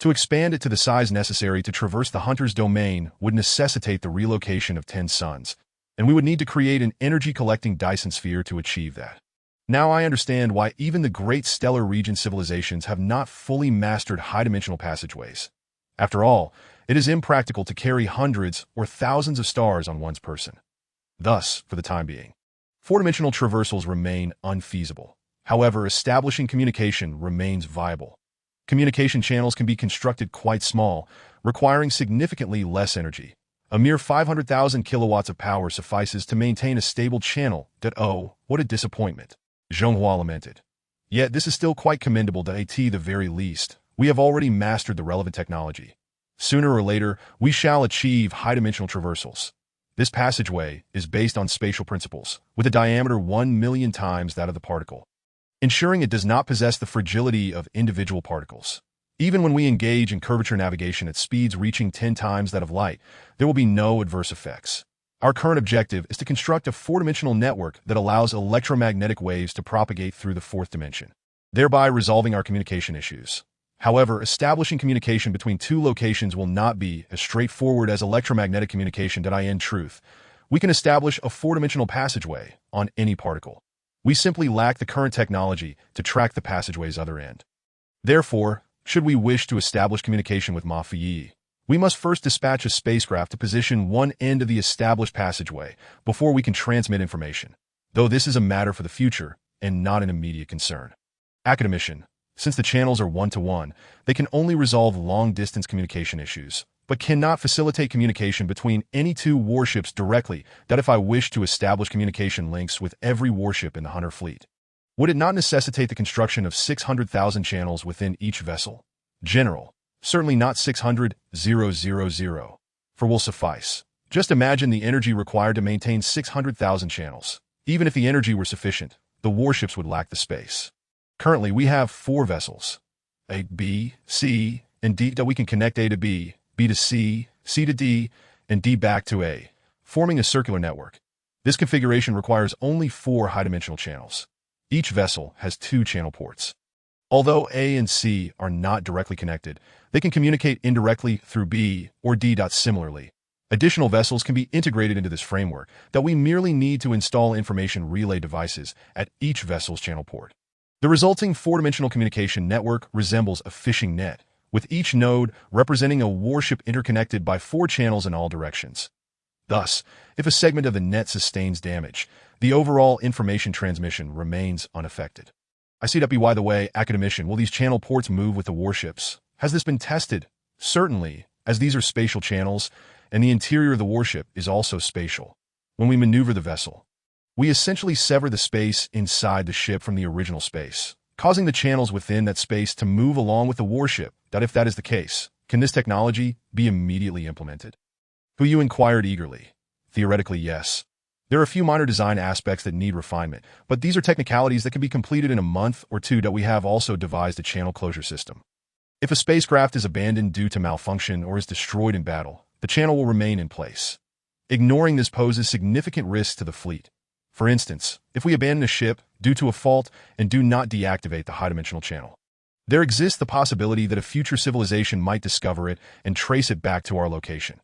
To expand it to the size necessary to traverse the Hunter's domain would necessitate the relocation of 10 suns, and we would need to create an energy-collecting Dyson sphere to achieve that. Now I understand why even the great stellar region civilizations have not fully mastered high-dimensional passageways. After all, it is impractical to carry hundreds or thousands of stars on one's person. Thus, for the time being, four-dimensional traversals remain unfeasible. However, establishing communication remains viable. Communication channels can be constructed quite small, requiring significantly less energy. A mere 500,000 kilowatts of power suffices to maintain a stable channel. What a disappointment. Zhonghua lamented. Yet this is still quite commendable at the very least. We have already mastered the relevant technology. Sooner or later, we shall achieve high-dimensional traversals. This passageway is based on spatial principles, with a diameter 1,000,000 times that of the particle, ensuring it does not possess the fragility of individual particles. Even when we engage in curvature navigation at speeds reaching 10 times that of light, there will be no adverse effects. Our current objective is to construct a four-dimensional network that allows electromagnetic waves to propagate through the fourth dimension, thereby resolving our communication issues. However, establishing communication between two locations will not be as straightforward as electromagnetic communication. In truth, we can establish a four-dimensional passageway on any particle. We simply lack the current technology to track the passageway's other end. Therefore, should we wish to establish communication with Milky, we must first dispatch a spacecraft to position one end of the established passageway before we can transmit information, though this is a matter for the future and not an immediate concern. Academician. Since the channels are one-to-one, they can only resolve long-distance communication issues, but cannot facilitate communication between any two warships directly. If I wish to establish communication links with every warship in the Hunter fleet, would it not necessitate the construction of 600,000 channels within each vessel? General, certainly not 600,000, for will suffice. Just imagine the energy required to maintain 600,000 channels. Even if the energy were sufficient, the warships would lack the space. Currently, we have 4 vessels, A, B, C, and D, that we can connect A to B, B to C, C to D, and D back to A, forming a circular network. This configuration requires only 4 high-dimensional channels. Each vessel has 2 channel ports. Although A and C are not directly connected, they can communicate indirectly through B or D. Similarly, additional vessels can be integrated into this framework that we merely need to install information relay devices at each vessel's channel port. The resulting four-dimensional communication network resembles a fishing net, with each node representing a warship interconnected by 4 channels in all directions. Thus, if a segment of the net sustains damage, the overall information transmission remains unaffected. I see that by the way, academician, will these channel ports move with the warships? Has this been tested? Certainly, as these are spatial channels, and the interior of the warship is also spatial. When we maneuver the vessel, we essentially sever the space inside the ship from the original space, causing the channels within that space to move along with the warship. If that is the case, can this technology be immediately implemented? Who you inquired eagerly. Theoretically, yes. There are a few minor design aspects that need refinement, but these are technicalities that can be completed in a month or 2. We have also devised a channel closure system. If a spacecraft is abandoned due to malfunction or is destroyed in battle, the channel will remain in place. Ignoring this poses significant risks to the fleet. For instance, if we abandon a ship due to a fault and do not deactivate the high-dimensional channel, there exists the possibility that a future civilization might discover it and trace it back to our location.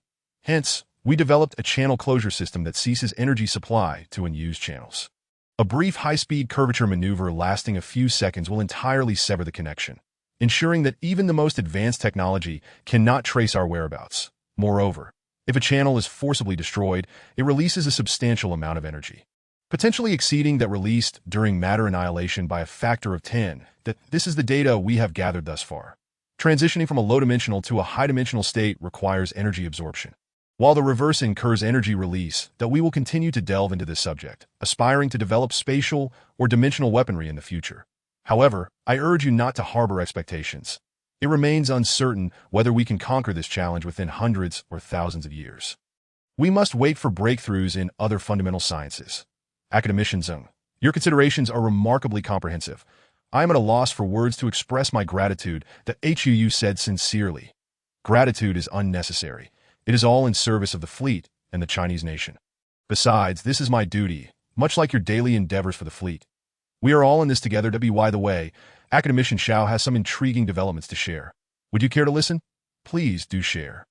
Hence, we developed a channel closure system that ceases energy supply to unused channels. A brief high-speed curvature maneuver lasting a few seconds will entirely sever the connection, ensuring that even the most advanced technology cannot trace our whereabouts. Moreover, if a channel is forcibly destroyed, it releases a substantial amount of energy, potentially exceeding that released during matter annihilation by a factor of 10. This is the data we have gathered thus far. Transitioning from a low-dimensional to a high-dimensional state requires energy absorption, while the reverse incurs energy release. We will continue to delve into this subject, aspiring to develop spatial or dimensional weaponry in the future. However, I urge you not to harbor expectations. It remains uncertain whether we can conquer this challenge within hundreds or thousands of years. We must wait for breakthroughs in other fundamental sciences. Academician Zeng, your considerations are remarkably comprehensive. I am at a loss for words to express my gratitude. You said sincerely. Gratitude is unnecessary. It is all in service of the fleet and the Chinese nation. Besides, this is my duty, much like your daily endeavors for the fleet. We are all in this together. By the way, Academician Xiao has some intriguing developments to share. Would you care to listen? Please do share.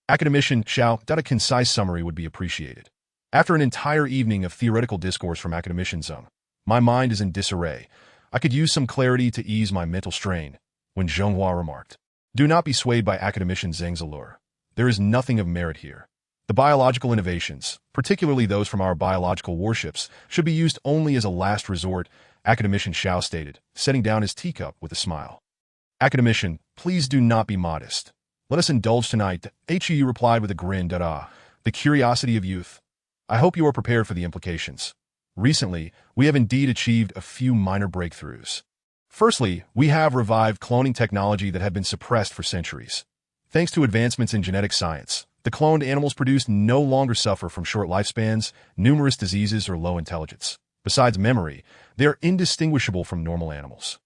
Academician Xiao, a concise summary would be appreciated. After an entire evening of theoretical discourse from Academician Zeng, my mind is in disarray. I could use some clarity to ease my mental strain, when Zhonghua remarked, "Do not be swayed by Academician Zeng's allure. There is nothing of merit here. The biological innovations, particularly those from our biological warships, should be used only as a last resort," Academician Xiao stated, setting down his teacup with a smile. "Academician, please do not be modest. Let us indulge tonight," Hu replied with a grin. The curiosity of youth. I hope you are prepared for the implications. Recently, we have indeed achieved a few minor breakthroughs. Firstly, we have revived cloning technology that had been suppressed for centuries. Thanks to advancements in genetic science, the cloned animals produced no longer suffer from short lifespans, numerous diseases, or low intelligence. Besides memory, they are indistinguishable from normal animals.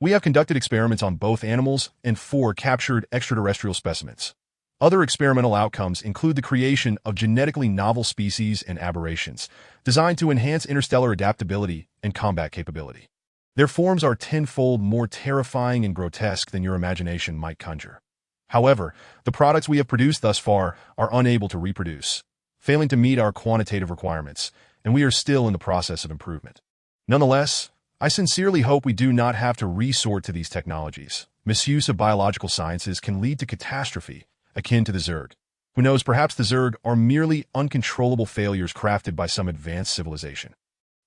We have conducted experiments on both animals and 4 captured extraterrestrial specimens. Other experimental outcomes include the creation of genetically novel species and aberrations, designed to enhance interstellar adaptability and combat capability. Their forms are tenfold more terrifying and grotesque than your imagination might conjure. However, the products we have produced thus far are unable to reproduce, failing to meet our quantitative requirements, and we are still in the process of improvement. Nonetheless, I sincerely hope we do not have to resort to these technologies. Misuse of biological sciences can lead to catastrophe, akin to the Zerg. Who knows, perhaps the Zerg are merely uncontrollable failures crafted by some advanced civilization.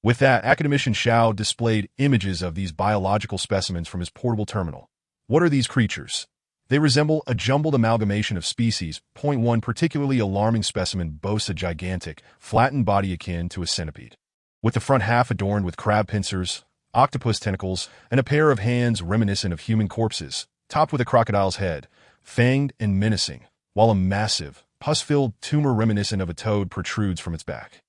With that, Academician Xiao displayed images of these biological specimens from his portable terminal. What are these creatures? They resemble a jumbled amalgamation of species. One particularly alarming specimen boasts a gigantic, flattened body akin to a centipede, with the front half adorned with crab pincers, octopus tentacles, and a pair of hands reminiscent of human corpses, topped with a crocodile's head, fanged and menacing, while a massive, pus-filled tumor reminiscent of a toad protrudes from its back.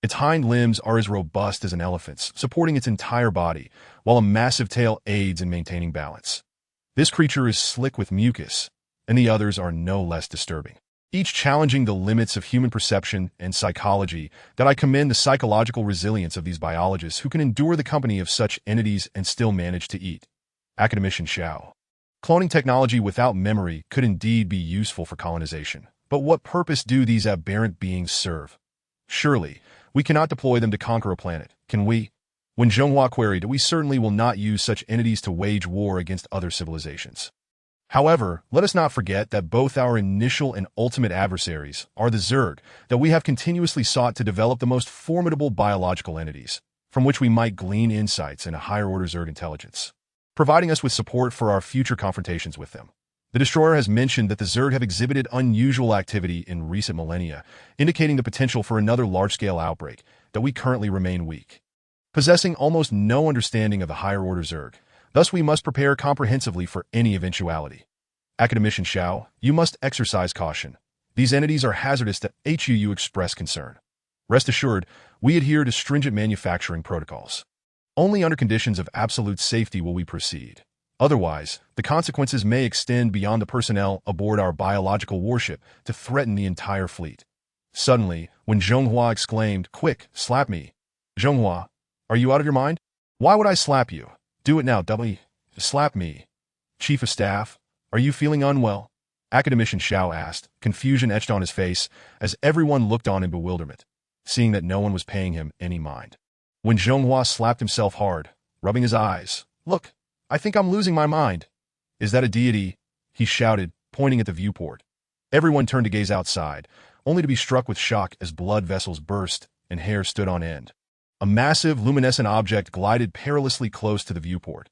Its hind limbs are as robust as an elephant's, supporting its entire body, while a massive tail aids in maintaining balance. This creature is slick with mucus, and the others are no less disturbing, each challenging the limits of human perception and psychology. That I commend the psychological resilience of these biologists who can endure the company of such entities and still manage to eat. Academician Xiao. Cloning technology without memory could indeed be useful for colonization, but what purpose do these aberrant beings serve? Surely, we cannot deploy them to conquer a planet, can we? When Zhonghua queried, we certainly will not use such entities to wage war against other civilizations. However, let us not forget that both our initial and ultimate adversaries are the Zerg, that we have continuously sought to develop the most formidable biological entities, from which we might glean insights into higher-order Zerg intelligence, providing us with support for our future confrontations with them. The Destroyer has mentioned that the Zerg have exhibited unusual activity in recent millennia, indicating the potential for another large-scale outbreak, that we currently remain weak, possessing almost no understanding of the higher-order Zerg. Thus, we must prepare comprehensively for any eventuality. Academician Xiao, you must exercise caution. These entities are hazardous to HUU express concern. Rest assured, we adhere to stringent manufacturing protocols. Only under conditions of absolute safety will we proceed. Otherwise, the consequences may extend beyond the personnel aboard our biological warship to threaten the entire fleet. Suddenly, when Zhonghua exclaimed, "Quick, slap me!" Zhonghua, are you out of your mind? Why would I slap you? Do it now, W. Slap me. Chief of Staff, are you feeling unwell? Academician Xiao asked, confusion etched on his face, as everyone looked on in bewilderment, seeing that no one was paying him any mind. When Zhonghua slapped himself hard, rubbing his eyes, "Look, I think I'm losing my mind." "Is that a deity?" he shouted, pointing at the viewport. Everyone turned to gaze outside, only to be struck with shock as blood vessels burst and hair stood on end. A massive, luminescent object glided perilously close to the viewport.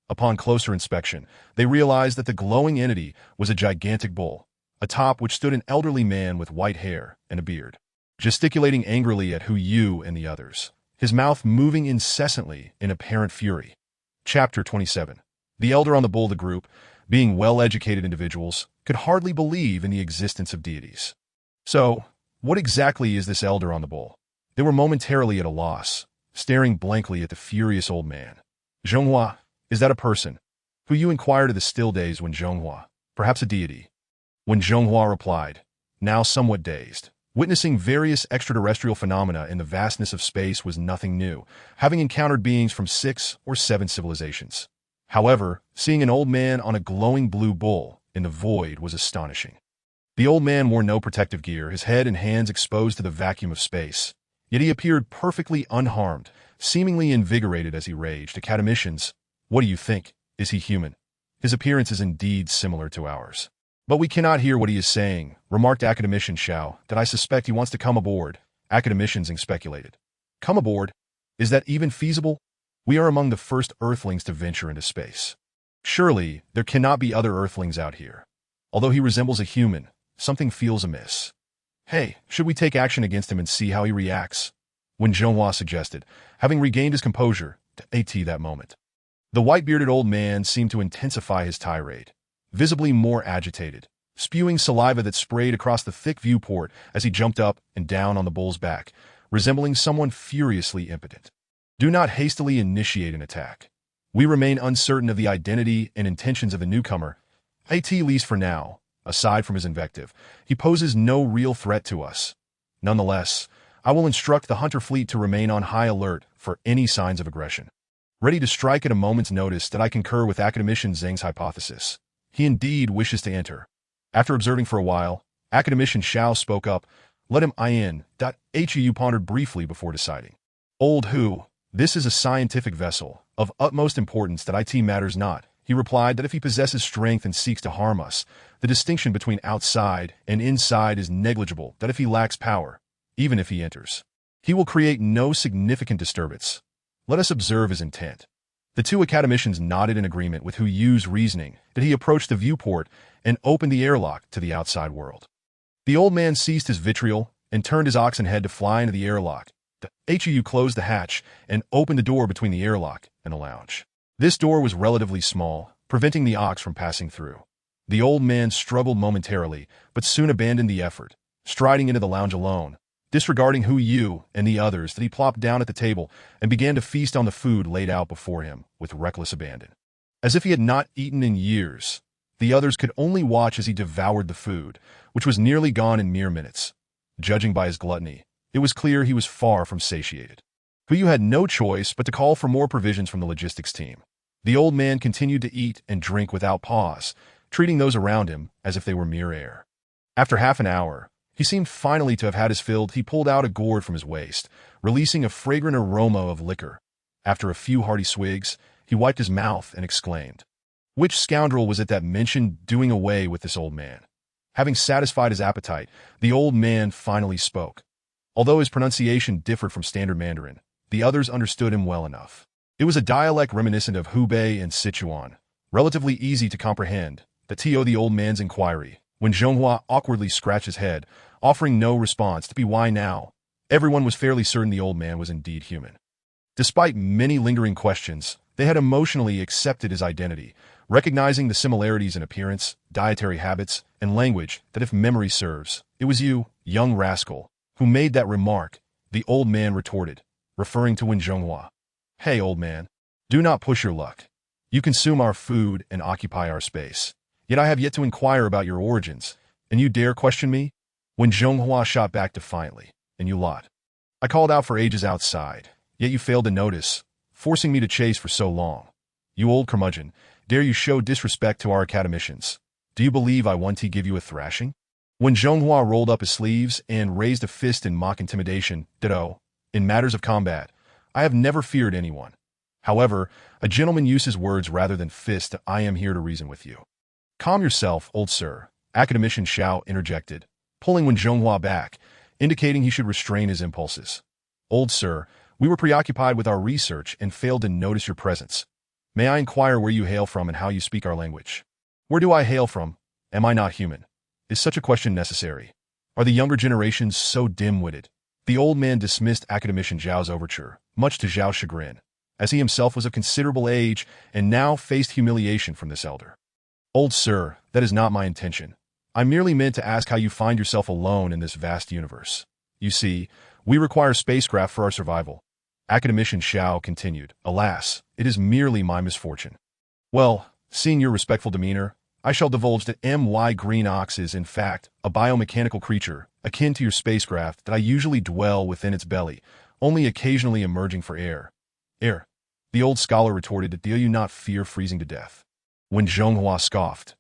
Upon closer inspection, they realized that the glowing entity was a gigantic bull, atop which stood an elderly man with white hair and a beard, gesticulating angrily at HUU and the others, his mouth moving incessantly in apparent fury. Chapter 27. The elder on the bull. The group, being well-educated individuals, could hardly believe in the existence of deities. So, what exactly is this elder on the bull? They were momentarily at a loss, staring blankly at the furious old man. "Zhonghua, is that a person?" HUU inquired of the still days when Zhonghua, perhaps a deity. When Zhonghua replied, now somewhat dazed, witnessing various extraterrestrial phenomena in the vastness of space was nothing new, having encountered beings from 6 or 7 civilizations. However, seeing an old man on a glowing blue bull in the void was astonishing. The old man wore no protective gear, his head and hands exposed to the vacuum of space. Yet he appeared perfectly unharmed, seemingly invigorated as he raged. "Academicians, what do you think? Is he human? His appearance is indeed similar to ours. But we cannot hear what he is saying," remarked Academician Xiao. "That I suspect he wants to come aboard," Academicians speculated. "Come aboard? Is that even feasible? We are among the first Earthlings to venture into space. Surely, there cannot be other Earthlings out here. Although he resembles a human, something feels amiss. Hey, should we take action against him and see how he reacts?" When Zhonghua suggested, having regained his composure, to AT that moment. The white-bearded old man seemed to intensify his tirade, visibly more agitated, spewing saliva that sprayed across the thick viewport as he jumped up and down on the bull's back, resembling someone furiously impotent. Do not hastily initiate an attack. We remain uncertain of the identity and intentions of the newcomer, at least for now. Aside from his invective, he poses no real threat to us. Nonetheless, I will instruct the hunter fleet to remain on high alert for any signs of aggression. Ready to strike at a moment's notice that I concur with Academician Zheng's hypothesis. He indeed wishes to enter. After observing for a while, Academician Xiao spoke up. Let him in. Hu pondered briefly before deciding. Old Hu, this is a scientific vessel, of utmost importance that IT matters not. He replied that if he possesses strength and seeks to harm us, the distinction between outside and inside is negligible, that if he lacks power, even if he enters, he will create no significant disturbance. Let us observe his intent. The two academicians nodded in agreement with Hu Yu's reasoning that he approached the viewport and opened the airlock to the outside world. The old man ceased his vitriol and turned his oxen head to fly into the airlock. The Hu closed the hatch and opened the door between the airlock and the lounge. This door was relatively small, preventing the ox from passing through. The old man struggled momentarily, but soon abandoned the effort, striding into the lounge alone, disregarding Hu Yu and the others that he plopped down at the table and began to feast on the food laid out before him with reckless abandon. As if he had not eaten in years, the others could only watch as he devoured the food, which was nearly gone in mere minutes. Judging by his gluttony, it was clear he was far from satiated. Hu Yu had no choice but to call for more provisions from the logistics team. The old man continued to eat and drink without pause, treating those around him as if they were mere air. After half an hour, he seemed finally to have had his fill. He pulled out a gourd from his waist, releasing a fragrant aroma of liquor. After a few hearty swigs, he wiped his mouth and exclaimed, "Which scoundrel was it that mentioned doing away with this old man?" Having satisfied his appetite, the old man finally spoke. Although his pronunciation differed from standard Mandarin, the others understood him well enough. It was a dialect reminiscent of Hubei and Sichuan, relatively easy to comprehend. The old man's inquiry, when Zhonghua awkwardly scratched his head, offering no response to be why now. Everyone was fairly certain the old man was indeed human. Despite many lingering questions, they had emotionally accepted his identity, recognizing the similarities in appearance, dietary habits, and language that if memory serves, it was you, young rascal, who made that remark, the old man retorted, referring to Wen Zhonghua. Hey, old man, do not push your luck. You consume our food and occupy our space. Yet I have yet to inquire about your origins, and you dare question me? When Zhonghua shot back defiantly, and you lot. I called out for ages outside, yet you failed to notice, forcing me to chase for so long. You old curmudgeon, dare you show disrespect to our academicians? Do you believe I want to give you a thrashing? When Zhonghua rolled up his sleeves and raised a fist in mock intimidation, ditto, in matters of combat, I have never feared anyone. However, a gentleman uses words rather than fist. I am here to reason with you. Calm yourself, old sir, Academician Xiao interjected, pulling Wen Zhonghua back, indicating he should restrain his impulses. Old sir, we were preoccupied with our research and failed to notice your presence. May I inquire where you hail from and how you speak our language? Where do I hail from? Am I not human? Is such a question necessary? Are the younger generations so dim-witted? The old man dismissed Academician Zhao's overture, much to Zhao's chagrin, as he himself was of considerable age and now faced humiliation from this elder. Old sir, that is not my intention. I merely meant to ask how you find yourself alone in this vast universe. You see, we require spacecraft for our survival. Academician Xiao continued, Alas, it is merely my misfortune. Well, seeing your respectful demeanor, I shall divulge that My Green Ox is, in fact, a biomechanical creature, akin to your spacecraft, that I usually dwell within its belly, only occasionally emerging for air. Air. The old scholar retorted, Do you not fear freezing to death? When Zhonghua scoffed,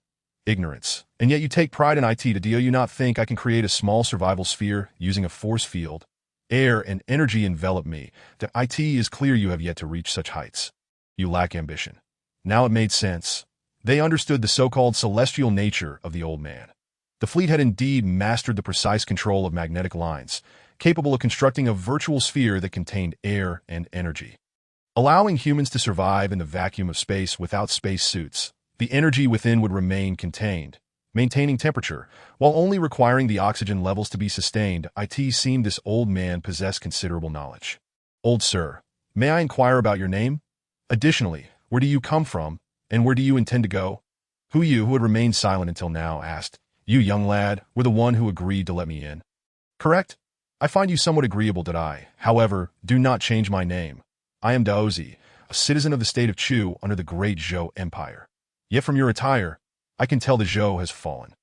Ignorance. And yet you take pride in IT. Do you not think I can create a small survival sphere using a force field? Air and energy envelop me. The IT is clear you have yet to reach such heights. You lack ambition. Now it made sense. They understood the so-called celestial nature of the old man. The fleet had indeed mastered the precise control of magnetic lines, capable of constructing a virtual sphere that contained air and energy. Allowing humans to survive in the vacuum of space without space suits, the energy within would remain contained, maintaining temperature, while only requiring the oxygen levels to be sustained. It seemed this old man possessed considerable knowledge. Old sir, may I inquire about your name? Additionally, where do you come from, and where do you intend to go? Who had remained silent until now, asked. You, young lad, were the one who agreed to let me in. Correct? I find you somewhat agreeable, did I? However, do not change my name. I am Daozi, a citizen of the state of Chu under the great Zhou Empire. Yet from your attire, I can tell the Zhou has fallen.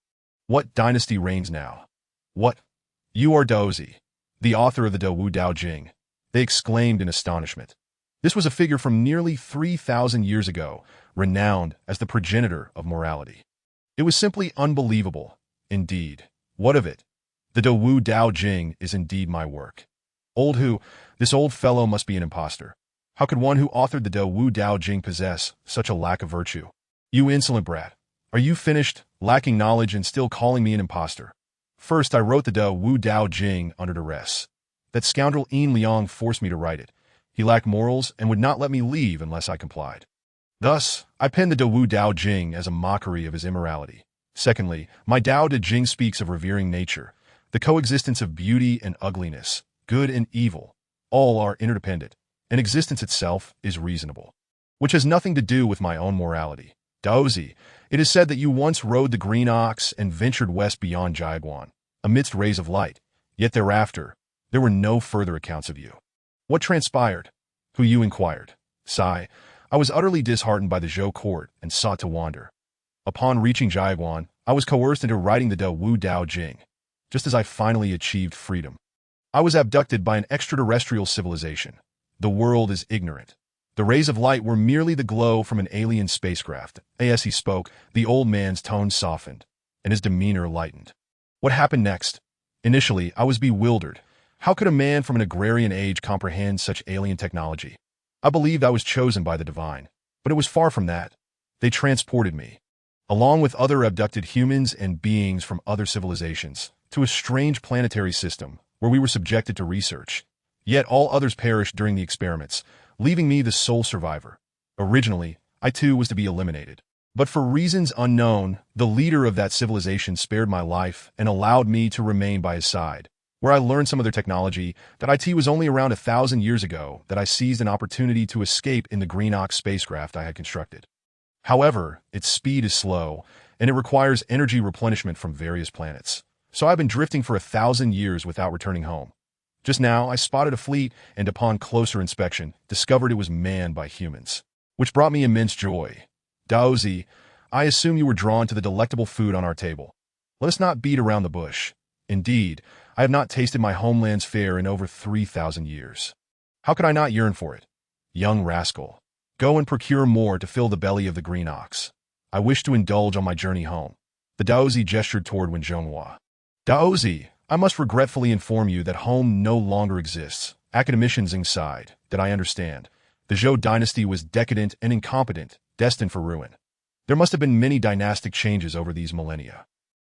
What dynasty reigns now? What? You are Daozi, the author of the De Wu Dao Jing, they exclaimed in astonishment. This was a figure from nearly 3,000 years ago, renowned as the progenitor of morality. It was simply unbelievable. Indeed. What of it? The De Wu Dao Jing is indeed my work. This old fellow must be an impostor. How could one who authored the De Wu Dao Jing possess such a lack of virtue? You insolent brat. Are you finished, lacking knowledge and still calling me an impostor? First, I wrote the De Wu Dao Jing under duress. That scoundrel Yin Liang forced me to write it. He lacked morals and would not let me leave unless I complied. Thus, I penned the De Wu Dao Jing as a mockery of his immorality. Secondly, my Dao De Jing speaks of revering nature, the coexistence of beauty and ugliness, good and evil. All are interdependent, and existence itself is reasonable, which has nothing to do with my own morality. Daozi, it is said that you once rode the green ox and ventured west beyond Jiaguan, amidst rays of light, yet thereafter, there were no further accounts of you. What transpired? Who you inquired. Sigh, I was utterly disheartened by the Zhou court and sought to wander. Upon reaching Jiaguan, I was coerced into writing the De Wu Dao Jing, just as I finally achieved freedom. I was abducted by an extraterrestrial civilization. The world is ignorant. The rays of light were merely the glow from an alien spacecraft. As he spoke, the old man's tone softened, and his demeanor lightened. What happened next? Initially, I was bewildered. How could a man from an agrarian age comprehend such alien technology? I believed I was chosen by the divine, but it was far from that. They transported me, along with other abducted humans and beings from other civilizations, to a strange planetary system where we were subjected to research. Yet all others perished during the experiments, leaving me the sole survivor. Originally, I too was to be eliminated. But for reasons unknown, the leader of that civilization spared my life and allowed me to remain by his side, where I learned some of their technology. That it was only around 1,000 years ago that I seized an opportunity to escape in the Green Ox spacecraft I had constructed. However, its speed is slow, and it requires energy replenishment from various planets. So I've been drifting for 1,000 years without returning home. Just now, I spotted a fleet and upon closer inspection, discovered it was manned by humans, which brought me immense joy. Daozi, I assume you were drawn to the delectable food on our table. Let us not beat around the bush. Indeed, I have not tasted my homeland's fare in over 3,000 years. How could I not yearn for it? Young rascal, go and procure more to fill the belly of the green ox. I wish to indulge on my journey home. The Daozi gestured toward Wenzhonghua. Daozi, I must regretfully inform you that home no longer exists. Academicians sighed. Did I understand? The Zhou dynasty was decadent and incompetent, destined for ruin. There must have been many dynastic changes over these millennia.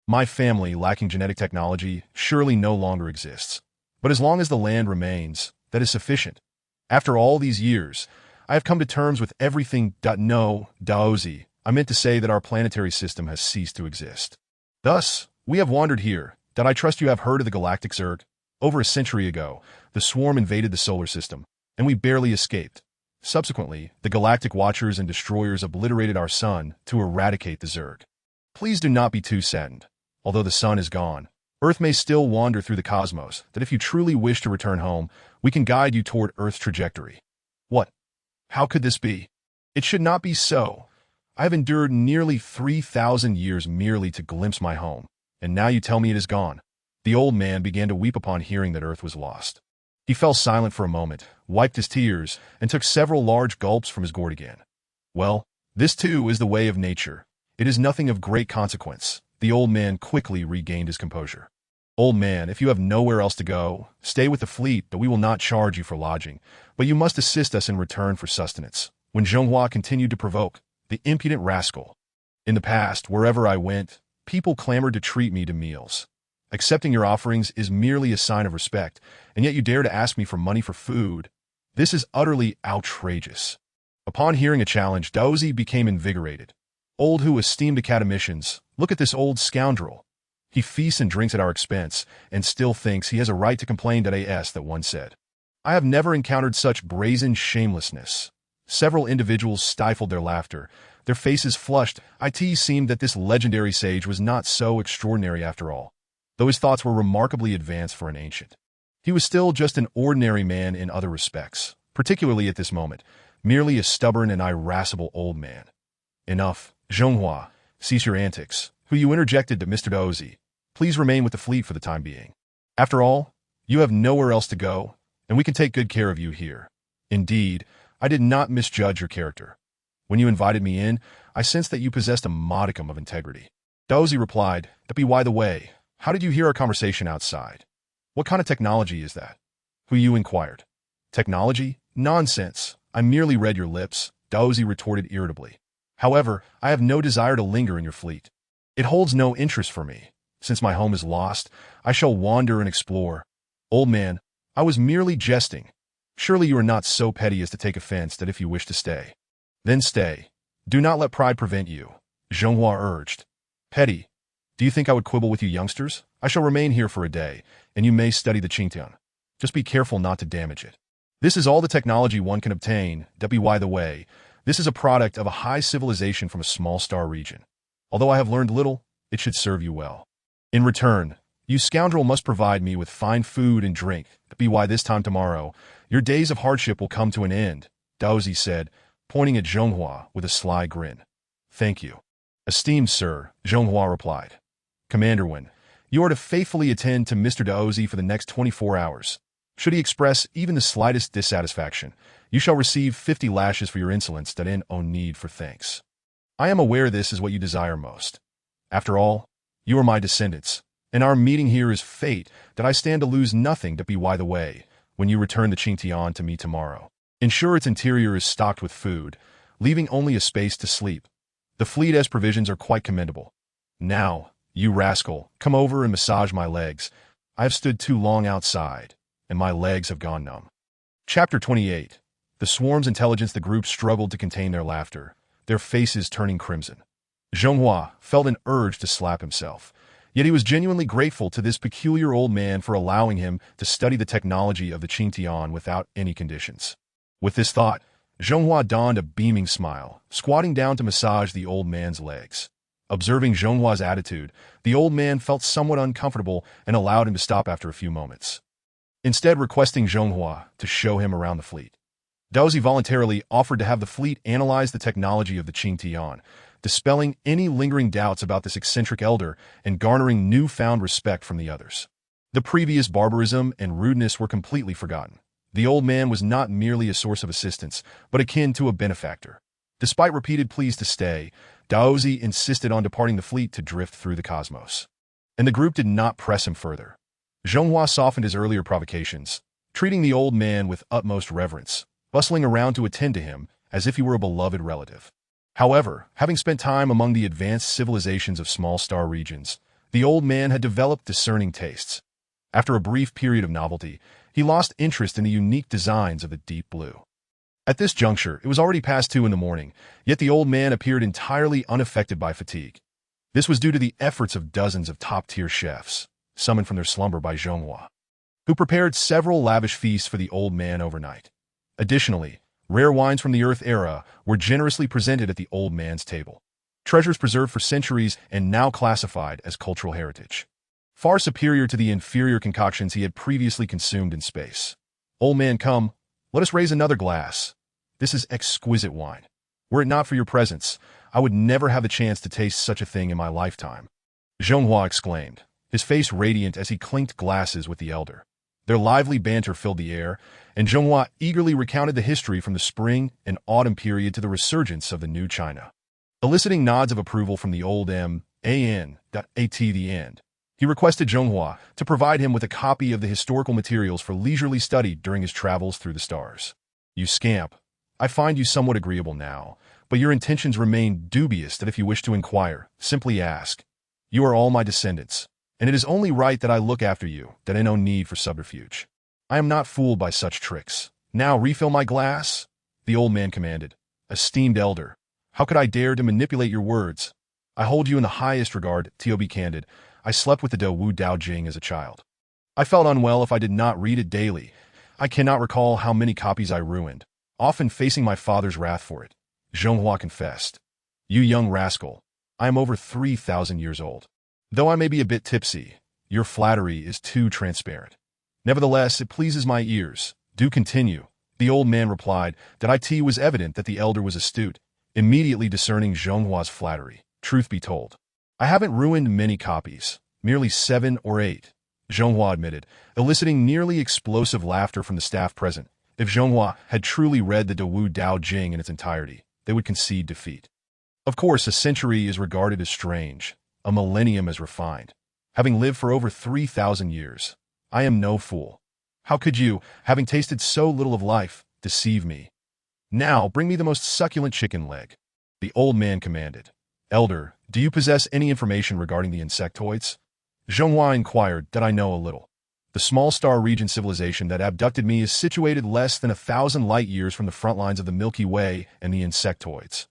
My family, lacking genetic technology, surely no longer exists. But as long as the land remains, that is sufficient. After all these years, I have come to terms with everything. No, Daozi, I meant to say that our planetary system has ceased to exist. Thus, we have wandered here. I trust you have heard of the galactic Zerg. Over a century ago, the swarm invaded the solar system, and we barely escaped. Subsequently, the galactic watchers and destroyers obliterated our sun to eradicate the Zerg. Please do not be too saddened. Although the sun is gone, Earth may still wander through the cosmos. That if you truly wish to return home, we can guide you toward Earth's trajectory. What? How could this be? It should not be so. I have endured nearly 3,000 years merely to glimpse my home. And now you tell me it is gone. The old man began to weep upon hearing that Earth was lost. He fell silent for a moment, wiped his tears, and took several large gulps from his gourd again. Well, this too is the way of nature. It is nothing of great consequence. The old man quickly regained his composure. Old man, if you have nowhere else to go, stay with the fleet, but we will not charge you for lodging. But you must assist us in return for sustenance. When Zhonghua continued to provoke, the impudent rascal. In the past, wherever I went, people clamored to treat me to meals. Accepting your offerings is merely a sign of respect, and yet you dare to ask me for money for food. This is utterly outrageous. Upon hearing a challenge, Daozi became invigorated. Who esteemed academicians, Look at this old scoundrel. He feasts and drinks at our expense, and still thinks he has a right to complain. That one said. I have never encountered such brazen shamelessness. Several individuals stifled their laughter, their faces flushed. It seemed that this legendary sage was not so extraordinary after all, though his thoughts were remarkably advanced for an ancient. He was still just an ordinary man in other respects, particularly at this moment, merely a stubborn and irascible old man. Enough, Zhonghua, cease your antics, who you interjected to Mr. Daozi. Please remain with the fleet for the time being. After all, you have nowhere else to go, and we can take good care of you here. Indeed, I did not misjudge your character. When you invited me in, I sensed that you possessed a modicum of integrity. Daozi replied, By the way, how did you hear our conversation outside? What kind of technology is that? Who you inquired. Technology? Nonsense. I merely read your lips, Daozi retorted irritably. However, I have no desire to linger in your fleet. It holds no interest for me. Since my home is lost, I shall wander and explore. Old man, I was merely jesting. Surely you are not so petty as to take offense that if you wish to stay. Then stay. Do not let pride prevent you, Zhonghua urged. Petty? Do you think I would quibble with you youngsters? I shall remain here for a day, and you may study the Qingtian. Just be careful not to damage it. This is all the technology one can obtain. By the way, this is a product of a high civilization from a small star region. Although I have learned little, it should serve you well. In return, you scoundrel must provide me with fine food and drink. By this time tomorrow, your days of hardship will come to an end, Daozi said, pointing at Zhonghua with a sly grin. Thank you. Esteemed sir, Zhonghua replied. Commander Wen, you are to faithfully attend to Mr. Daozi for the next 24 hours. Should he express even the slightest dissatisfaction, you shall receive 50 lashes for your insolence. No need for thanks. I am aware this is what you desire most. After all, you are my descendants, and our meeting here is fate. That I stand to lose nothing. By the way, when you return the Qingtian to me tomorrow, ensure its interior is stocked with food, leaving only a space to sleep. The fleet as provisions are quite commendable. Now, you rascal, come over and massage my legs. I have stood too long outside, and my legs have gone numb. Chapter 28. The swarm's intelligence. The group struggled to contain their laughter, their faces turning crimson. Zhonghua felt an urge to slap himself, yet he was genuinely grateful to this peculiar old man for allowing him to study the technology of the Qingtian without any conditions. With this thought, Zhonghua donned a beaming smile, squatting down to massage the old man's legs. Observing Zhonghua's attitude, the old man felt somewhat uncomfortable and allowed him to stop after a few moments, instead requesting Zhonghua to show him around the fleet. Daozi voluntarily offered to have the fleet analyze the technology of the Qingtian, dispelling any lingering doubts about this eccentric elder and garnering newfound respect from the others. The previous barbarism and rudeness were completely forgotten. The old man was not merely a source of assistance, but akin to a benefactor. Despite repeated pleas to stay, Daozi insisted on departing the fleet to drift through the cosmos. And the group did not press him further. Zhonghua softened his earlier provocations, treating the old man with utmost reverence, bustling around to attend to him as if he were a beloved relative. However, having spent time among the advanced civilizations of small star regions, the old man had developed discerning tastes. After a brief period of novelty, he lost interest in the unique designs of the deep blue. At this juncture, it was already past 2 in the morning, yet the old man appeared entirely unaffected by fatigue. This was due to the efforts of dozens of top-tier chefs, summoned from their slumber by Zhonghua, who prepared several lavish feasts for the old man overnight. Additionally, rare wines from the Earth era were generously presented at the old man's table, treasures preserved for centuries and now classified as cultural heritage, far superior to the inferior concoctions he had previously consumed in space. Old man, come, let us raise another glass. This is exquisite wine. Were it not for your presence, I would never have the chance to taste such a thing in my lifetime. Zhonghua exclaimed, his face radiant as he clinked glasses with the elder. Their lively banter filled the air, and Zhonghua eagerly recounted the history from the spring and autumn period to the resurgence of the new China, eliciting nods of approval from the old man. At the end, he requested Zhonghua to provide him with a copy of the historical materials for leisurely study during his travels through the stars. You scamp, I find you somewhat agreeable now, but your intentions remain dubious. That if you wish to inquire, simply ask. You are all my descendants, and it is only right that I look after you. That I no need for subterfuge. I am not fooled by such tricks. Now refill my glass, the old man commanded. Esteemed elder, how could I dare to manipulate your words? I hold you in the highest regard, to be candid. I slept with the De Wu Dao Jing as a child. I felt unwell if I did not read it daily. I cannot recall how many copies I ruined, often facing my father's wrath for it. Zhonghua confessed. You young rascal, I am over 3,000 years old. Though I may be a bit tipsy, your flattery is too transparent. Nevertheless, it pleases my ears. Do continue. The old man replied that it was evident that the elder was astute, immediately discerning Zhonghua's flattery. Truth be told, I haven't ruined many copies, merely 7 or 8. Zhonghua admitted, eliciting nearly explosive laughter from the staff present. If Zhonghua had truly read the De Wu Dao Jing in its entirety, they would concede defeat. Of course, a century is regarded as strange, a millennium as refined. Having lived for over 3,000 years, I am no fool. How could you, having tasted so little of life, deceive me? Now, bring me the most succulent chicken leg. The old man commanded. Elder, do you possess any information regarding the insectoids? Zhonghua inquired. That I know a little. The small star region civilization that abducted me is situated less than 1,000 light-years from the front lines of the Milky Way and the insectoids.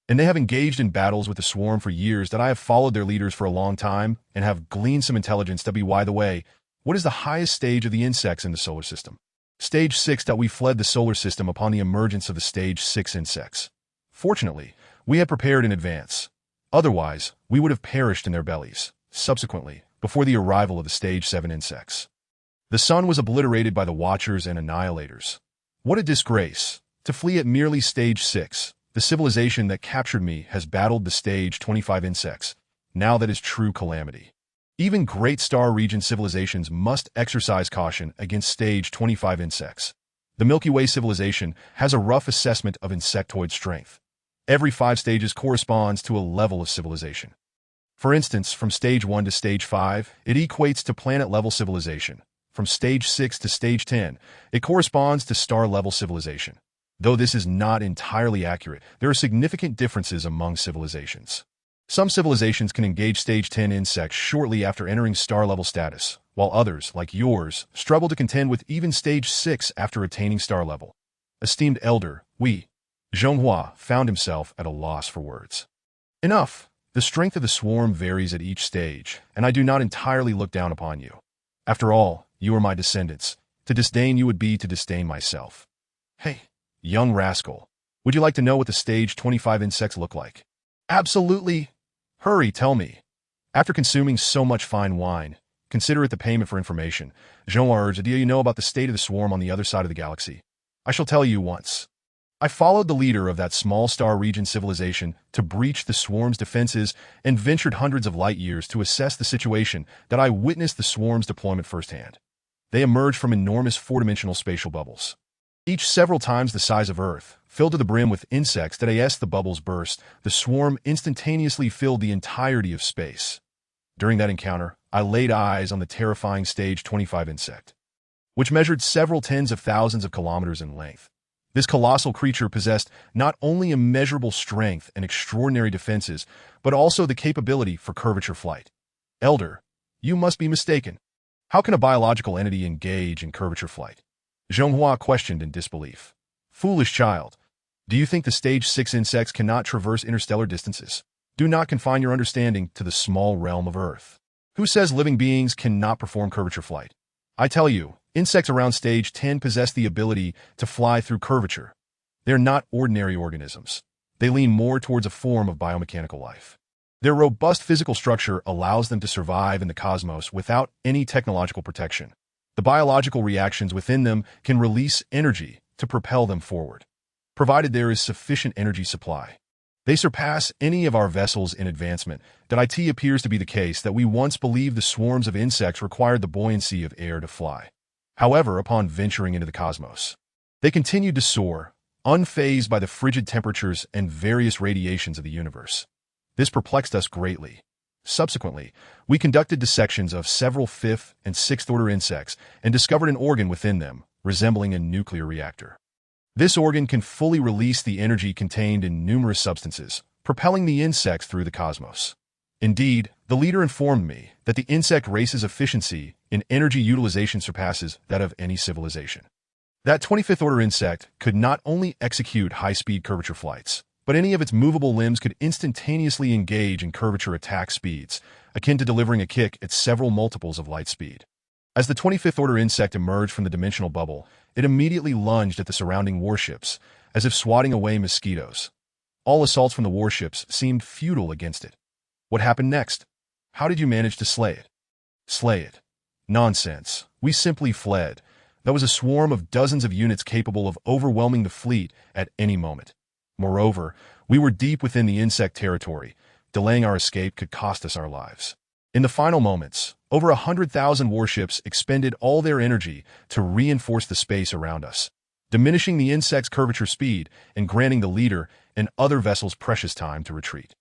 And they have engaged in battles with the swarm for years. That I have followed their leaders for a long time and have gleaned some intelligence. By the way, what is the highest stage of the insects in the solar system? Stage 6. We fled the solar system upon the emergence of the Stage 6 insects. Fortunately, we had prepared in advance. Otherwise, we would have perished in their bellies. Subsequently, before the arrival of the Stage 7 insects, the sun was obliterated by the Watchers and Annihilators. What a disgrace! To flee at merely Stage 6, the civilization that captured me has battled the Stage 25 insects. Now that is true calamity. Even great star region civilizations must exercise caution against Stage 25 insects. The Milky Way civilization has a rough assessment of insectoid strength. Every 5 stages corresponds to a level of civilization. For instance, from Stage 1 to Stage 5, it equates to planet-level civilization. From Stage 6 to Stage 10, it corresponds to star-level civilization. Though this is not entirely accurate, there are significant differences among civilizations. Some civilizations can engage Stage 10 insects shortly after entering star-level status, while others, like yours, struggle to contend with even Stage 6 after attaining star level. Esteemed elder, Zhonghua found himself at a loss for words. Enough! The strength of the swarm varies at each stage, and I do not entirely look down upon you. After all, you are my descendants. To disdain you would be to disdain myself. Hey, young rascal, would you like to know what the Stage 25 insects look like? Absolutely! Hurry, tell me. After consuming so much fine wine, consider it the payment for information. Zhonghua urged, do you know about the state of the swarm on the other side of the galaxy? I shall tell you once. I followed the leader of that small star region civilization to breach the swarm's defenses and ventured hundreds of light years to assess the situation. That I witnessed the swarm's deployment firsthand. They emerged from enormous 4-dimensional spatial bubbles, each several times the size of Earth, filled to the brim with insects. That as the bubbles burst, the swarm instantaneously filled the entirety of space. During that encounter, I laid eyes on the terrifying Stage 25 insect, which measured several tens of thousands of kilometers in length. This colossal creature possessed not only immeasurable strength and extraordinary defenses, but also the capability for curvature flight. Elder, you must be mistaken. How can a biological entity engage in curvature flight? Zhonghua questioned in disbelief. Foolish child, do you think the Stage 6 insects cannot traverse interstellar distances? Do not confine your understanding to the small realm of Earth. Who says living beings cannot perform curvature flight? I tell you, insects around Stage 10 possess the ability to fly through curvature. They are not ordinary organisms. They lean more towards a form of biomechanical life. Their robust physical structure allows them to survive in the cosmos without any technological protection. The biological reactions within them can release energy to propel them forward, provided there is sufficient energy supply. They surpass any of our vessels in advancement. That it appears to be the case that we once believed the swarms of insects required the buoyancy of air to fly. However, upon venturing into the cosmos, they continued to soar, unfazed by the frigid temperatures and various radiations of the universe. This perplexed us greatly. Subsequently, we conducted dissections of several 5th and 6th order insects and discovered an organ within them, resembling a nuclear reactor. This organ can fully release the energy contained in numerous substances, propelling the insects through the cosmos. Indeed, the leader informed me that the insect race's efficiency in energy utilization surpasses that of any civilization. That 25th order insect could not only execute high-speed curvature flights, but any of its movable limbs could instantaneously engage in curvature attack speeds, akin to delivering a kick at several multiples of light speed. As the 25th Order insect emerged from the dimensional bubble, it immediately lunged at the surrounding warships, as if swatting away mosquitoes. All assaults from the warships seemed futile against it. What happened next? How did you manage to slay it? Slay it? Nonsense. We simply fled. That was a swarm of dozens of units capable of overwhelming the fleet at any moment. Moreover, we were deep within the insect territory. Delaying our escape could cost us our lives. In the final moments, over 100,000 warships expended all their energy to reinforce the space around us, diminishing the insect's curvature speed and granting the leader and other vessels precious time to retreat.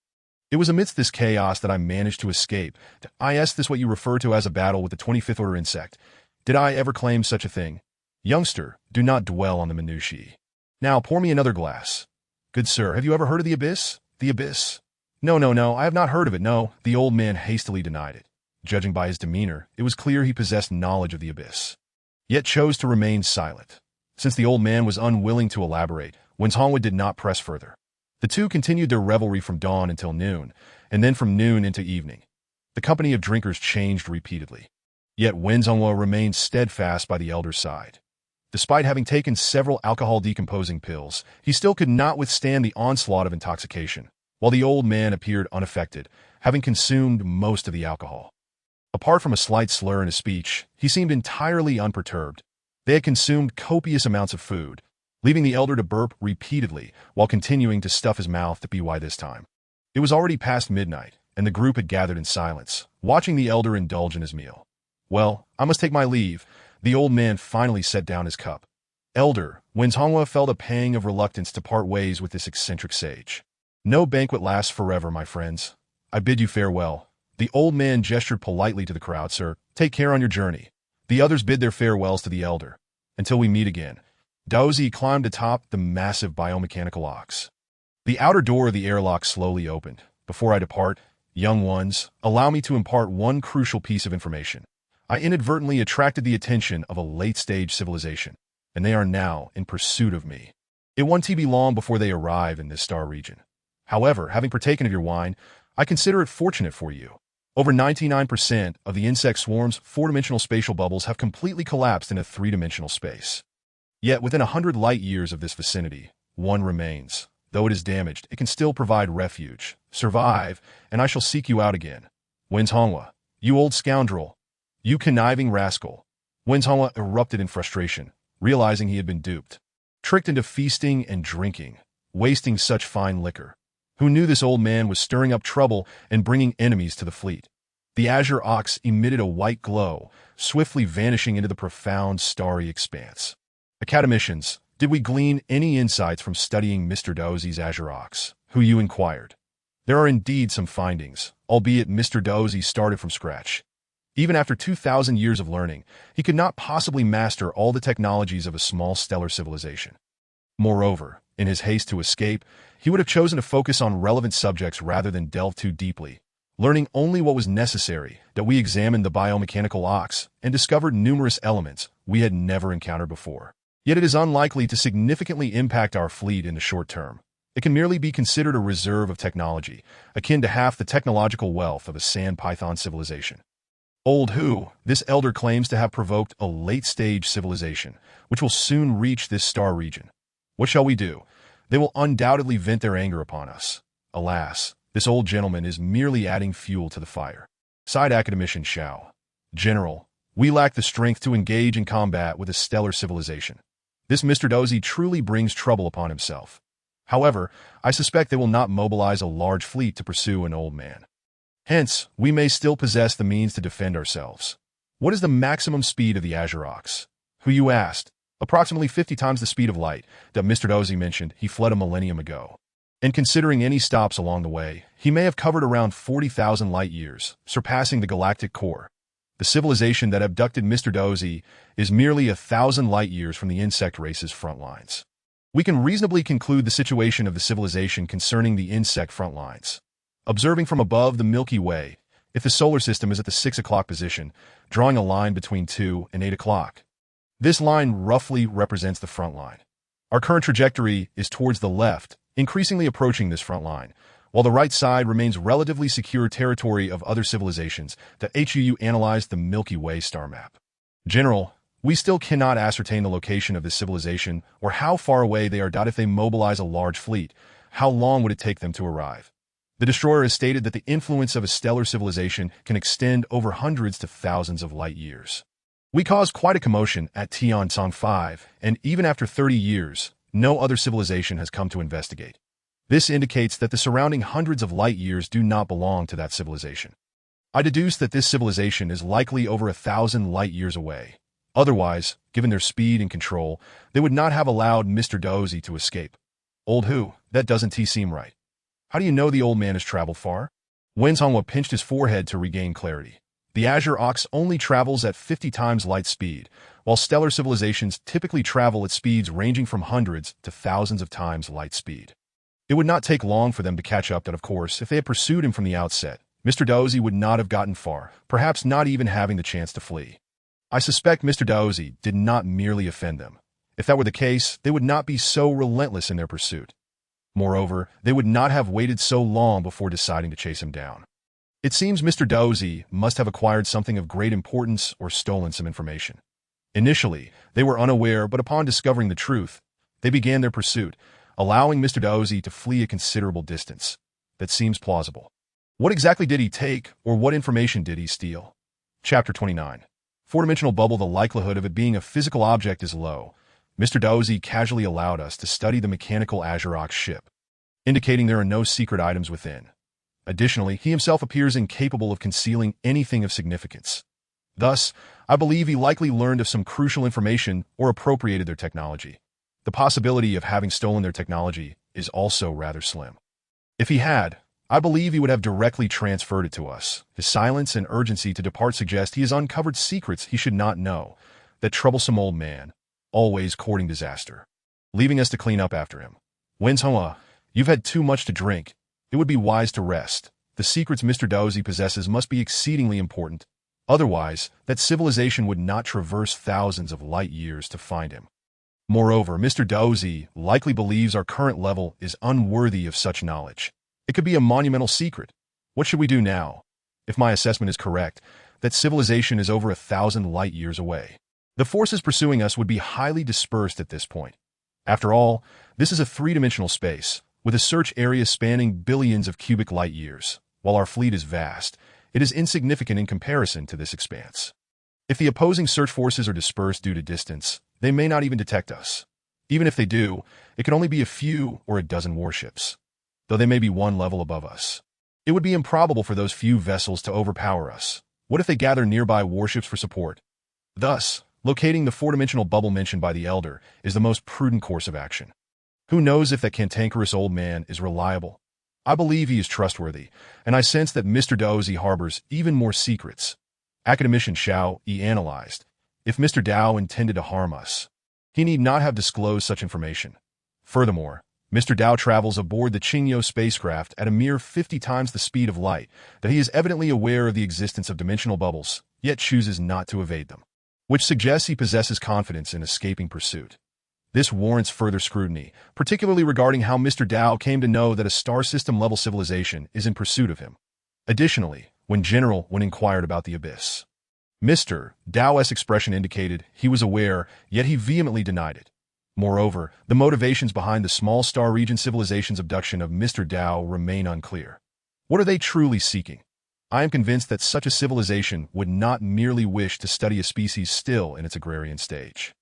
It was amidst this chaos that I managed to escape. Is this what you refer to as a battle with the 25th Order insect? Did I ever claim such a thing? Youngster, do not dwell on the minutiae. Now pour me another glass. Good sir, have you ever heard of the Abyss? The Abyss? No, I have not heard of it, no. The old man hastily denied it. Judging by his demeanor, it was clear he possessed knowledge of the Abyss, yet chose to remain silent. Since the old man was unwilling to elaborate, Wenzhongwa did not press further. The two continued their revelry from dawn until noon, and then from noon into evening. The company of drinkers changed repeatedly. Yet Wenzhongwa remained steadfast by the elder's side. Despite having taken several alcohol-decomposing pills, he still could not withstand the onslaught of intoxication, while the old man appeared unaffected, having consumed most of the alcohol. Apart from a slight slur in his speech, he seemed entirely unperturbed. They had consumed copious amounts of food, leaving the elder to burp repeatedly while continuing to stuff his mouth to by this time. It was already past midnight, and the group had gathered in silence, watching the elder indulge in his meal. Well, I must take my leave. The old man finally set down his cup. Elder, Wenzhongwa felt a pang of reluctance to part ways with this eccentric sage. No banquet lasts forever, my friends. I bid you farewell. The old man gestured politely to the crowd. Sir, take care on your journey. The others bid their farewells to the elder. Until we meet again. Daozi climbed atop the massive biomechanical ox. The outer door of the airlock slowly opened. Before I depart, young ones, allow me to impart one crucial piece of information. I inadvertently attracted the attention of a late-stage civilization, and they are now in pursuit of me. It won't be long before they arrive in this star region. However, having partaken of your wine, I consider it fortunate for you. Over 99% of the insect swarm's four-dimensional spatial bubbles have completely collapsed into three-dimensional space. Yet within 100 light years of this vicinity, one remains. Though it is damaged, it can still provide refuge. Survive, and I shall seek you out again. Wenzhongwa, you old scoundrel. You conniving rascal. Wenzhongwa erupted in frustration, realizing he had been duped. Tricked into feasting and drinking, wasting such fine liquor. Who knew this old man was stirring up trouble and bringing enemies to the fleet? The azure ox emitted a white glow, swiftly vanishing into the profound starry expanse. Academicians, did we glean any insights from studying Mr. Daozi's azure ox, who you inquired? There are indeed some findings, albeit Mr. Daozi started from scratch. Even after 2,000 years of learning, he could not possibly master all the technologies of a small stellar civilization. Moreover, in his haste to escape, he would have chosen to focus on relevant subjects rather than delve too deeply, learning only what was necessary. That we examined the biomechanical ox and discovered numerous elements we had never encountered before. Yet it is unlikely to significantly impact our fleet in the short term. It can merely be considered a reserve of technology, akin to half the technological wealth of a sand python civilization. Old who, this elder claims to have provoked a late-stage civilization, which will soon reach this star region. What shall we do? They will undoubtedly vent their anger upon us. Alas, this old gentleman is merely adding fuel to the fire. Sighed Academician Xiao. General, we lack the strength to engage in combat with a stellar civilization. This Mr. Daozi truly brings trouble upon himself. However, I suspect they will not mobilize a large fleet to pursue an old man. Hence, we may still possess the means to defend ourselves. What is the maximum speed of the azure ox? Who you asked? Approximately 50 times the speed of light that Mr. Daozi mentioned he fled a millennium ago. And considering any stops along the way, he may have covered around 40,000 light years, surpassing the galactic core. The civilization that abducted Mr. Daozi is merely 1,000 light years from the insect race's front lines. We can reasonably conclude the situation of the civilization concerning the insect front lines. Observing from above the Milky Way, if the solar system is at the 6 o'clock position, drawing a line between 2 and 8 o'clock. This line roughly represents the front line. Our current trajectory is towards the left, increasingly approaching this front line, while the right side remains relatively secure territory of other civilizations. The HUU analyzed the Milky Way star map. General, we still cannot ascertain the location of this civilization or how far away they are. If they mobilize a large fleet, how long would it take them to arrive? The destroyer has stated that the influence of a stellar civilization can extend over hundreds to thousands of light years. We caused quite a commotion at Tianzong 5, and even after 30 years, no other civilization has come to investigate. This indicates that the surrounding hundreds of light years do not belong to that civilization. I deduce that this civilization is likely over 1,000 light years away. Otherwise, given their speed and control, they would not have allowed Mr. Dozy to escape. Old who? That doesn't seem right. How do you know the old man has traveled far? Wen Songhua pinched his forehead to regain clarity. The Azure Ox only travels at 50 times light speed, while stellar civilizations typically travel at speeds ranging from hundreds to thousands of times light speed. It would not take long for them to catch up that, of course, if they had pursued him from the outset, Mr. Dozy would not have gotten far, perhaps not even having the chance to flee. I suspect Mr. Dozy did not merely offend them. If that were the case, they would not be so relentless in their pursuit. Moreover, they would not have waited so long before deciding to chase him down. It seems Mr. Dozy must have acquired something of great importance or stolen some information. Initially, they were unaware, but upon discovering the truth, they began their pursuit, allowing Mr. Dozy to flee a considerable distance. That seems plausible. What exactly did he take, or what information did he steal? Chapter 29. Four-dimensional bubble. The likelihood of it being a physical object is low. Mr. Dozy casually allowed us to study the mechanical Azure Ox ship, indicating there are no secret items within. Additionally, he himself appears incapable of concealing anything of significance. Thus, I believe he likely learned of some crucial information or appropriated their technology. The possibility of having stolen their technology is also rather slim. If he had, I believe he would have directly transferred it to us. His silence and urgency to depart suggest he has uncovered secrets he should not know. That troublesome old man, always courting disaster, leaving us to clean up after him. Wen Songhua, you've had too much to drink. It would be wise to rest. The secrets Mr. Dozy possesses must be exceedingly important. Otherwise, that civilization would not traverse thousands of light years to find him. Moreover, Mr. Dozy likely believes our current level is unworthy of such knowledge. It could be a monumental secret. What should we do now? If my assessment is correct, that civilization is over 1,000 light years away. The forces pursuing us would be highly dispersed at this point. After all, this is a three-dimensional space, with a search area spanning billions of cubic light years. While our fleet is vast, it is insignificant in comparison to this expanse. If the opposing search forces are dispersed due to distance, they may not even detect us. Even if they do, it could only be a few or a dozen warships, though they may be one level above us. It would be improbable for those few vessels to overpower us. What if they gather nearby warships for support? Thus, locating the four-dimensional bubble mentioned by the Elder is the most prudent course of action. Who knows if that cantankerous old man is reliable? I believe he is trustworthy, and I sense that Mr. Dozy harbors even more secrets. Academician Xiao Yi analyzed. If Mr. Dao intended to harm us, he need not have disclosed such information. Furthermore, Mr. Dao travels aboard the Qingyo spacecraft at a mere 50 times the speed of light, that he is evidently aware of the existence of dimensional bubbles, yet chooses not to evade them, which suggests he possesses confidence in escaping pursuit. This warrants further scrutiny, particularly regarding how Mr. Dao came to know that a star system-level civilization is in pursuit of him. Additionally, when inquired about the abyss, Mr. Dao's expression indicated he was aware, yet he vehemently denied it. Moreover, the motivations behind the small star region civilization's abduction of Mr. Dao remain unclear. What are they truly seeking? I am convinced that such a civilization would not merely wish to study a species still in its agrarian stage.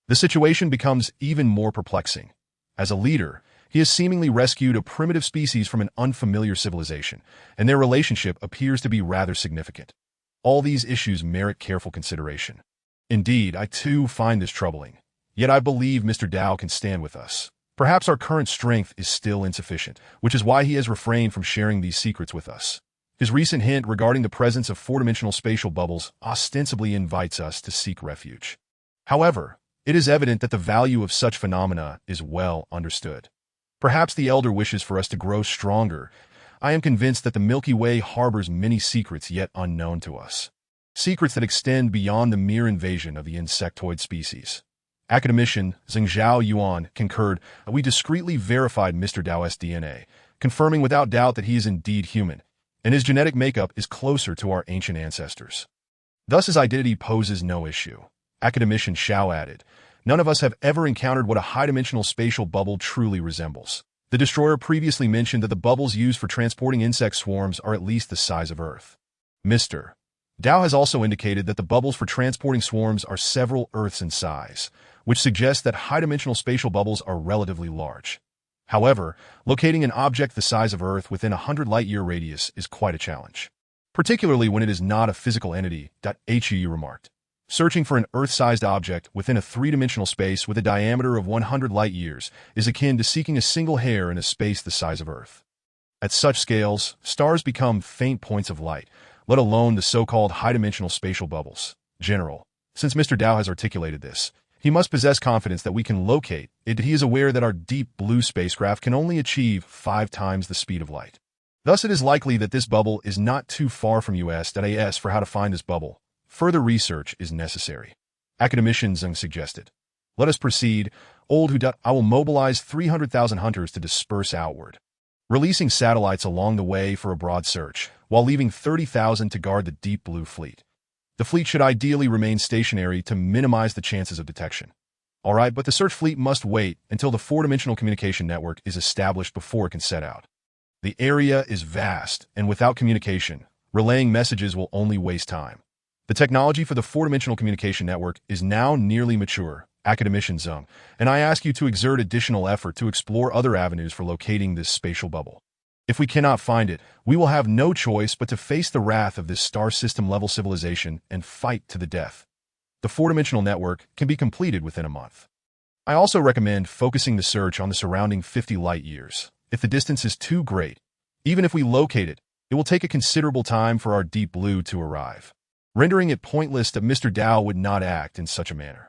The situation becomes even more perplexing. As a leader, he has seemingly rescued a primitive species from an unfamiliar civilization, and their relationship appears to be rather significant. All these issues merit careful consideration. Indeed, I too find this troubling. Yet I believe Mr. Dao can stand with us. Perhaps our current strength is still insufficient, which is why he has refrained from sharing these secrets with us. His recent hint regarding the presence of four-dimensional spatial bubbles ostensibly invites us to seek refuge. However, it is evident that the value of such phenomena is well understood. Perhaps the Elder wishes for us to grow stronger. I am convinced that the Milky Way harbors many secrets yet unknown to us. Secrets that extend beyond the mere invasion of the insectoid species. Academician Zhao Yuan concurred that we discreetly verified Mr. Dao's DNA, confirming without doubt that he is indeed human, and his genetic makeup is closer to our ancient ancestors. Thus his identity poses no issue. Academician Xiao added, none of us have ever encountered what a high-dimensional spatial bubble truly resembles. The destroyer previously mentioned that the bubbles used for transporting insect swarms are at least the size of Earth. Mr. Dao has also indicated that the bubbles for transporting swarms are several Earths in size, which suggests that high-dimensional spatial bubbles are relatively large. However, locating an object the size of Earth within a 100 light-year radius is quite a challenge, particularly when it is not a physical entity, Hu remarked. Searching for an Earth-sized object within a three-dimensional space with a diameter of 100 light-years is akin to seeking a single hair in a space the size of Earth. At such scales, stars become faint points of light, let alone the so-called high-dimensional spatial bubbles. General, since Mr. Dao has articulated this, he must possess confidence that we can locate it. He is aware that our deep blue spacecraft can only achieve 5 times the speed of light. Thus, it is likely that this bubble is not too far from us.as for how to find this bubble. Further research is necessary. Academician Zheng suggested. Let us proceed. I will mobilize 300,000 hunters to disperse outward, releasing satellites along the way for a broad search, while leaving 30,000 to guard the deep blue fleet. The fleet should ideally remain stationary to minimize the chances of detection. Alright, but the search fleet must wait until the four-dimensional communication network is established before it can set out. The area is vast, and without communication, relaying messages will only waste time. The technology for the four-dimensional communication network is now nearly mature, Academician Zheng, and I ask you to exert additional effort to explore other avenues for locating this spatial bubble. If we cannot find it, we will have no choice but to face the wrath of this star system-level civilization and fight to the death. The four-dimensional network can be completed within a month. I also recommend focusing the search on the surrounding 50 light-years. If the distance is too great, even if we locate it, it will take a considerable time for our deep blue to arrive, rendering it pointless that Mr. Dao would not act in such a manner.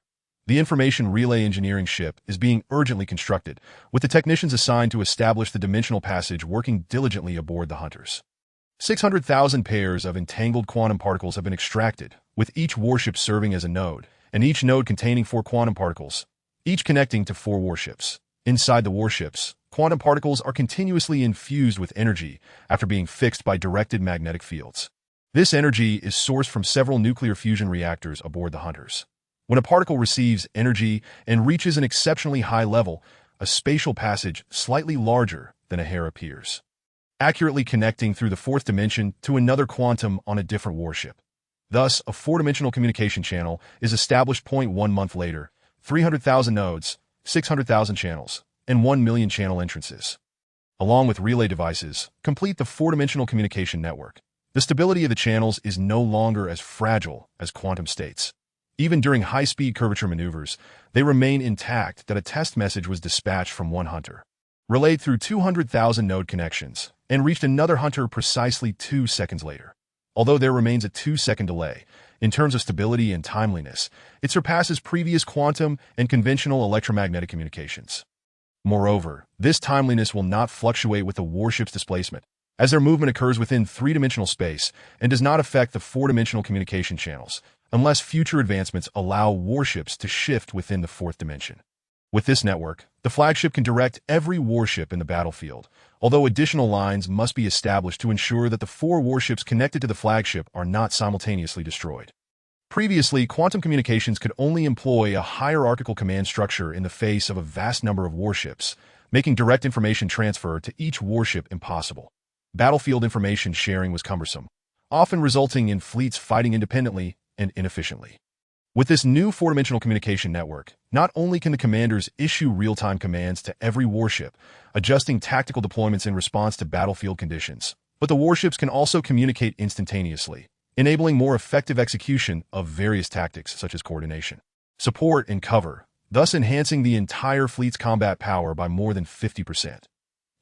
The information relay engineering ship is being urgently constructed, with the technicians assigned to establish the dimensional passage working diligently aboard the hunters. 600,000 pairs of entangled quantum particles have been extracted, with each warship serving as a node, and each node containing 4 quantum particles, each connecting to 4 warships. Inside the warships, quantum particles are continuously infused with energy after being fixed by directed magnetic fields. This energy is sourced from several nuclear fusion reactors aboard the hunters. When a particle receives energy and reaches an exceptionally high level, a spatial passage slightly larger than a hair appears, accurately connecting through the 4th dimension to another quantum on a different warship. Thus, a 4-dimensional communication channel is established. 1 month later, 300,000 nodes, 600,000 channels, and 1 million channel entrances, along with relay devices, complete the 4-dimensional communication network. The stability of the channels is no longer as fragile as quantum states. Even during high-speed curvature maneuvers, they remain intact. That a test message was dispatched from one hunter, relayed through 200,000 node connections, and reached another hunter precisely 2 seconds later. Although there remains a 2-second delay, in terms of stability and timeliness, it surpasses previous quantum and conventional electromagnetic communications. Moreover, this timeliness will not fluctuate with the warship's displacement, as their movement occurs within 3-dimensional space and does not affect the 4-dimensional communication channels, unless future advancements allow warships to shift within the 4th dimension. With this network, the flagship can direct every warship in the battlefield, although additional lines must be established to ensure that the 4 warships connected to the flagship are not simultaneously destroyed. Previously, quantum communications could only employ a hierarchical command structure in the face of a vast number of warships, making direct information transfer to each warship impossible. Battlefield information sharing was cumbersome, often resulting in fleets fighting independently and inefficiently. With this new 4-dimensional communication network, not only can the commanders issue real-time commands to every warship, adjusting tactical deployments in response to battlefield conditions, but the warships can also communicate instantaneously, enabling more effective execution of various tactics such as coordination, support, and cover, thus enhancing the entire fleet's combat power by more than 50%.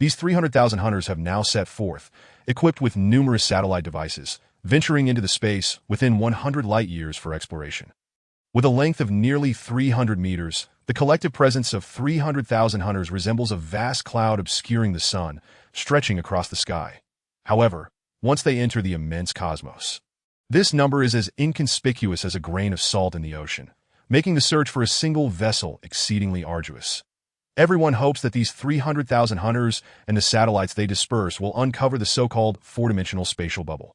These 300,000 hunters have now set forth, equipped with numerous satellite devices, venturing into the space within 100 light-years for exploration. With a length of nearly 300 meters, the collective presence of 300,000 hunters resembles a vast cloud obscuring the sun, stretching across the sky. However, once they enter the immense cosmos, this number is as inconspicuous as a grain of salt in the ocean, making the search for a single vessel exceedingly arduous. Everyone hopes that these 300,000 hunters and the satellites they disperse will uncover the so-called four-dimensional spatial bubble.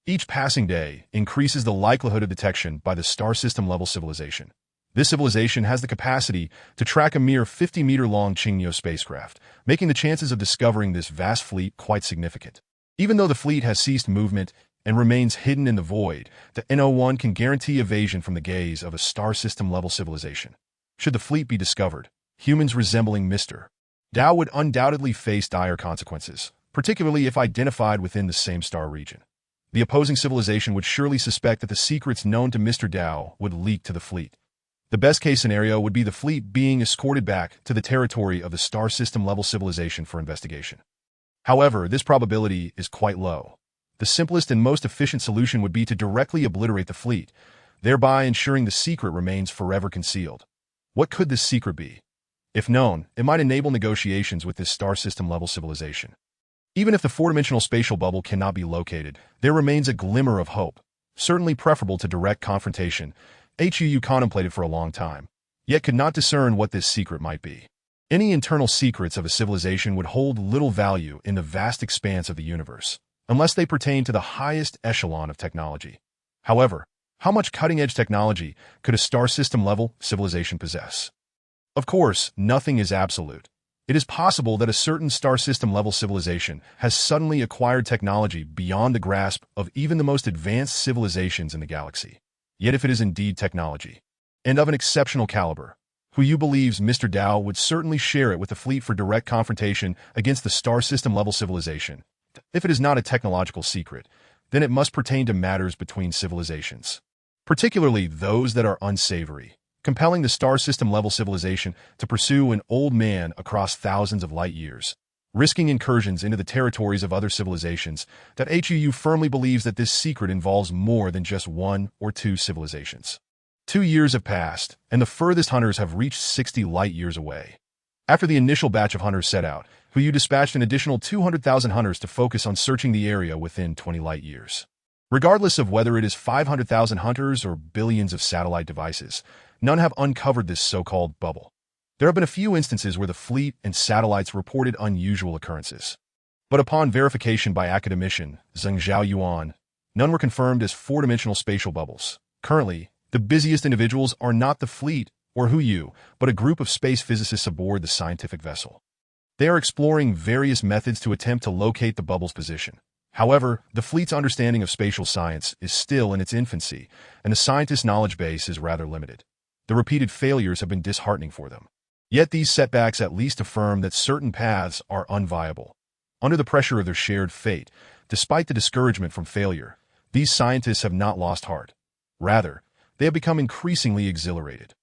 Each passing day increases the likelihood of detection by the star system-level civilization. This civilization has the capacity to track a mere 50-meter-long Qingyo spacecraft, making the chances of discovering this vast fleet quite significant. Even though the fleet has ceased movement and remains hidden in the void, the N01 can guarantee evasion from the gaze of a star system-level civilization. Should the fleet be discovered, humans resembling Mr. Dao would undoubtedly face dire consequences, particularly if identified within the same star region. The opposing civilization would surely suspect that the secrets known to Mr. Dao would leak to the fleet. The best-case scenario would be the fleet being escorted back to the territory of the star system-level civilization for investigation. However, this probability is quite low. The simplest and most efficient solution would be to directly obliterate the fleet, thereby ensuring the secret remains forever concealed. What could this secret be? If known, it might enable negotiations with this star system-level civilization. Even if the four-dimensional spatial bubble cannot be located, there remains a glimmer of hope, certainly preferable to direct confrontation. HUU contemplated for a long time, yet could not discern what this secret might be. Any internal secrets of a civilization would hold little value in the vast expanse of the universe, unless they pertain to the highest echelon of technology. However, how much cutting-edge technology could a star system-level civilization possess? Of course, nothing is absolute. It is possible that a certain star system-level civilization has suddenly acquired technology beyond the grasp of even the most advanced civilizations in the galaxy. Yet if it is indeed technology, and of an exceptional caliber, HUU believes Mr. Dao would certainly share it with the fleet for direct confrontation against the star system-level civilization. If it is not a technological secret, then it must pertain to matters between civilizations, particularly those that are unsavory, compelling the star system-level civilization to pursue an old man across thousands of light years, risking incursions into the territories of other civilizations. That HUU firmly believes that this secret involves more than just one or two civilizations. 2 years have passed, and the furthest hunters have reached 60 light years away. After the initial batch of hunters set out, HUU dispatched an additional 200,000 hunters to focus on searching the area within 20 light years. Regardless of whether it is 500,000 hunters or billions of satellite devices, none have uncovered this so-called bubble. There have been a few instances where the fleet and satellites reported unusual occurrences. But upon verification by academician Zheng Zhaoyuan, none were confirmed as four-dimensional spatial bubbles. Currently, the busiest individuals are not the fleet or HUU, but a group of space physicists aboard the scientific vessel. They are exploring various methods to attempt to locate the bubble's position. However, the fleet's understanding of spatial science is still in its infancy, and the scientists' knowledge base is rather limited. The repeated failures have been disheartening for them. Yet these setbacks at least affirm that certain paths are unviable. Under the pressure of their shared fate, despite the discouragement from failure, these scientists have not lost heart. Rather, they have become increasingly exhilarated.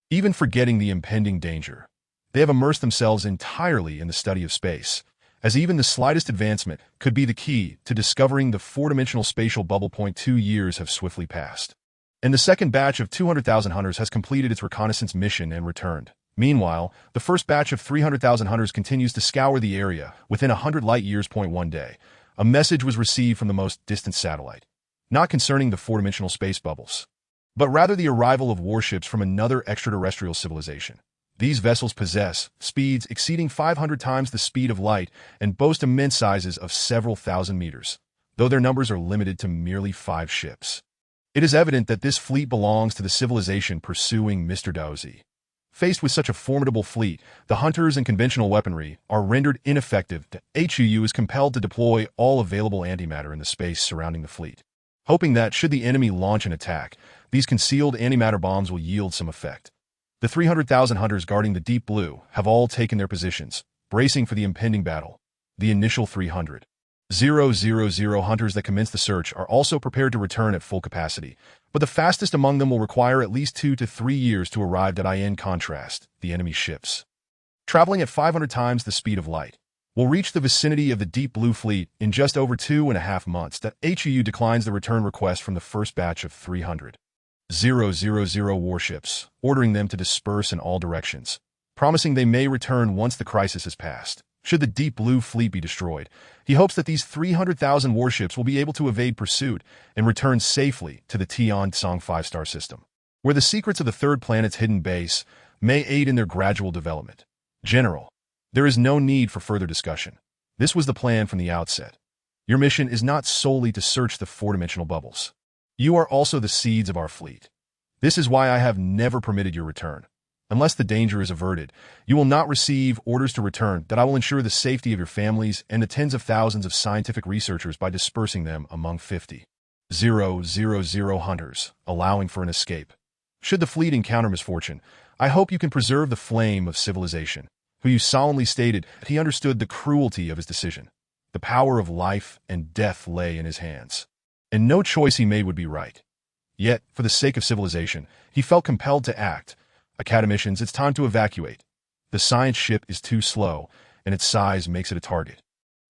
Even forgetting the impending danger, they have immersed themselves entirely in the study of space, as even the slightest advancement could be the key to discovering the four-dimensional spatial bubble. 2 years have swiftly passed, and the second batch of 200,000 hunters has completed its reconnaissance mission and returned. Meanwhile, the first batch of 300,000 hunters continues to scour the area within 100 light years. One day, a message was received from the most distant satellite, not concerning the four-dimensional space bubbles, but rather the arrival of warships from another extraterrestrial civilization. These vessels possess speeds exceeding 500 times the speed of light and boast immense sizes of several thousand meters, though their numbers are limited to merely 5 ships. It is evident that this fleet belongs to the civilization pursuing Mr. Daozi. Faced with such a formidable fleet, the hunters and conventional weaponry are rendered ineffective. HUU is compelled to deploy all available antimatter in the space surrounding the fleet, hoping that, should the enemy launch an attack, these concealed antimatter bombs will yield some effect. The 300,000 hunters guarding the Deep Blue have all taken their positions, bracing for the impending battle. The initial 300,000 hunters that commence the search are also prepared to return at full capacity, but the fastest among them will require at least 2 to 3 years to arrive. In contrast, the enemy ships, traveling at 500 times the speed of light, will reach the vicinity of the Deep Blue Fleet in just over 2.5 months. HUU declines the return request from the first batch of 300,000 warships, ordering them to disperse in all directions, promising they may return once the crisis has passed. Should the Deep Blue Fleet be destroyed, he hopes that these 300,000 warships will be able to evade pursuit and return safely to the Tian Tsong 5-star system. where the secrets of the third planet's hidden base may aid in their gradual development. General, there is no need for further discussion. This was the plan from the outset. Your mission is not solely to search the four-dimensional bubbles. You are also the seeds of our fleet. This is why I have never permitted your return. Unless the danger is averted, you will not receive orders to return that I will ensure the safety of your families and the tens of thousands of scientific researchers by dispersing them among 50,000 hunters, allowing for an escape. Should the fleet encounter misfortune, I hope you can preserve the flame of civilization, who you solemnly stated that he understood the cruelty of his decision. The power of life and death lay in his hands, and no choice he made would be right. Yet, for the sake of civilization, he felt compelled to act. Academicians, it's time to evacuate. The science ship is too slow, and its size makes it a target.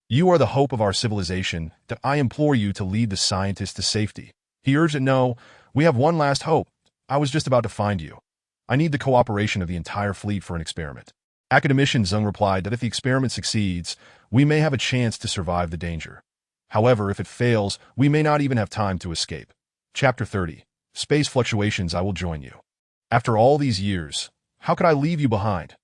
You are the hope of our civilization, that I implore you to lead the scientists to safety. He urged it. No, we have one last hope. I was just about to find you. I need the cooperation of the entire fleet for an experiment. Academician Zeng replied that if the experiment succeeds, we may have a chance to survive the danger. However, if it fails, we may not even have time to escape. Chapter 30. Space Fluctuations. I will join you. After all these years, how could I leave you behind?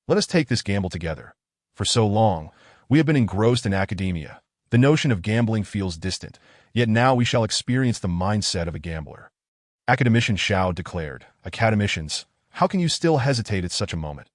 Let us take this gamble together. For so long, we have been engrossed in academia. The notion of gambling feels distant, yet now we shall experience the mindset of a gambler. Academician Xiao declared, Academicians, how can you still hesitate at such a moment?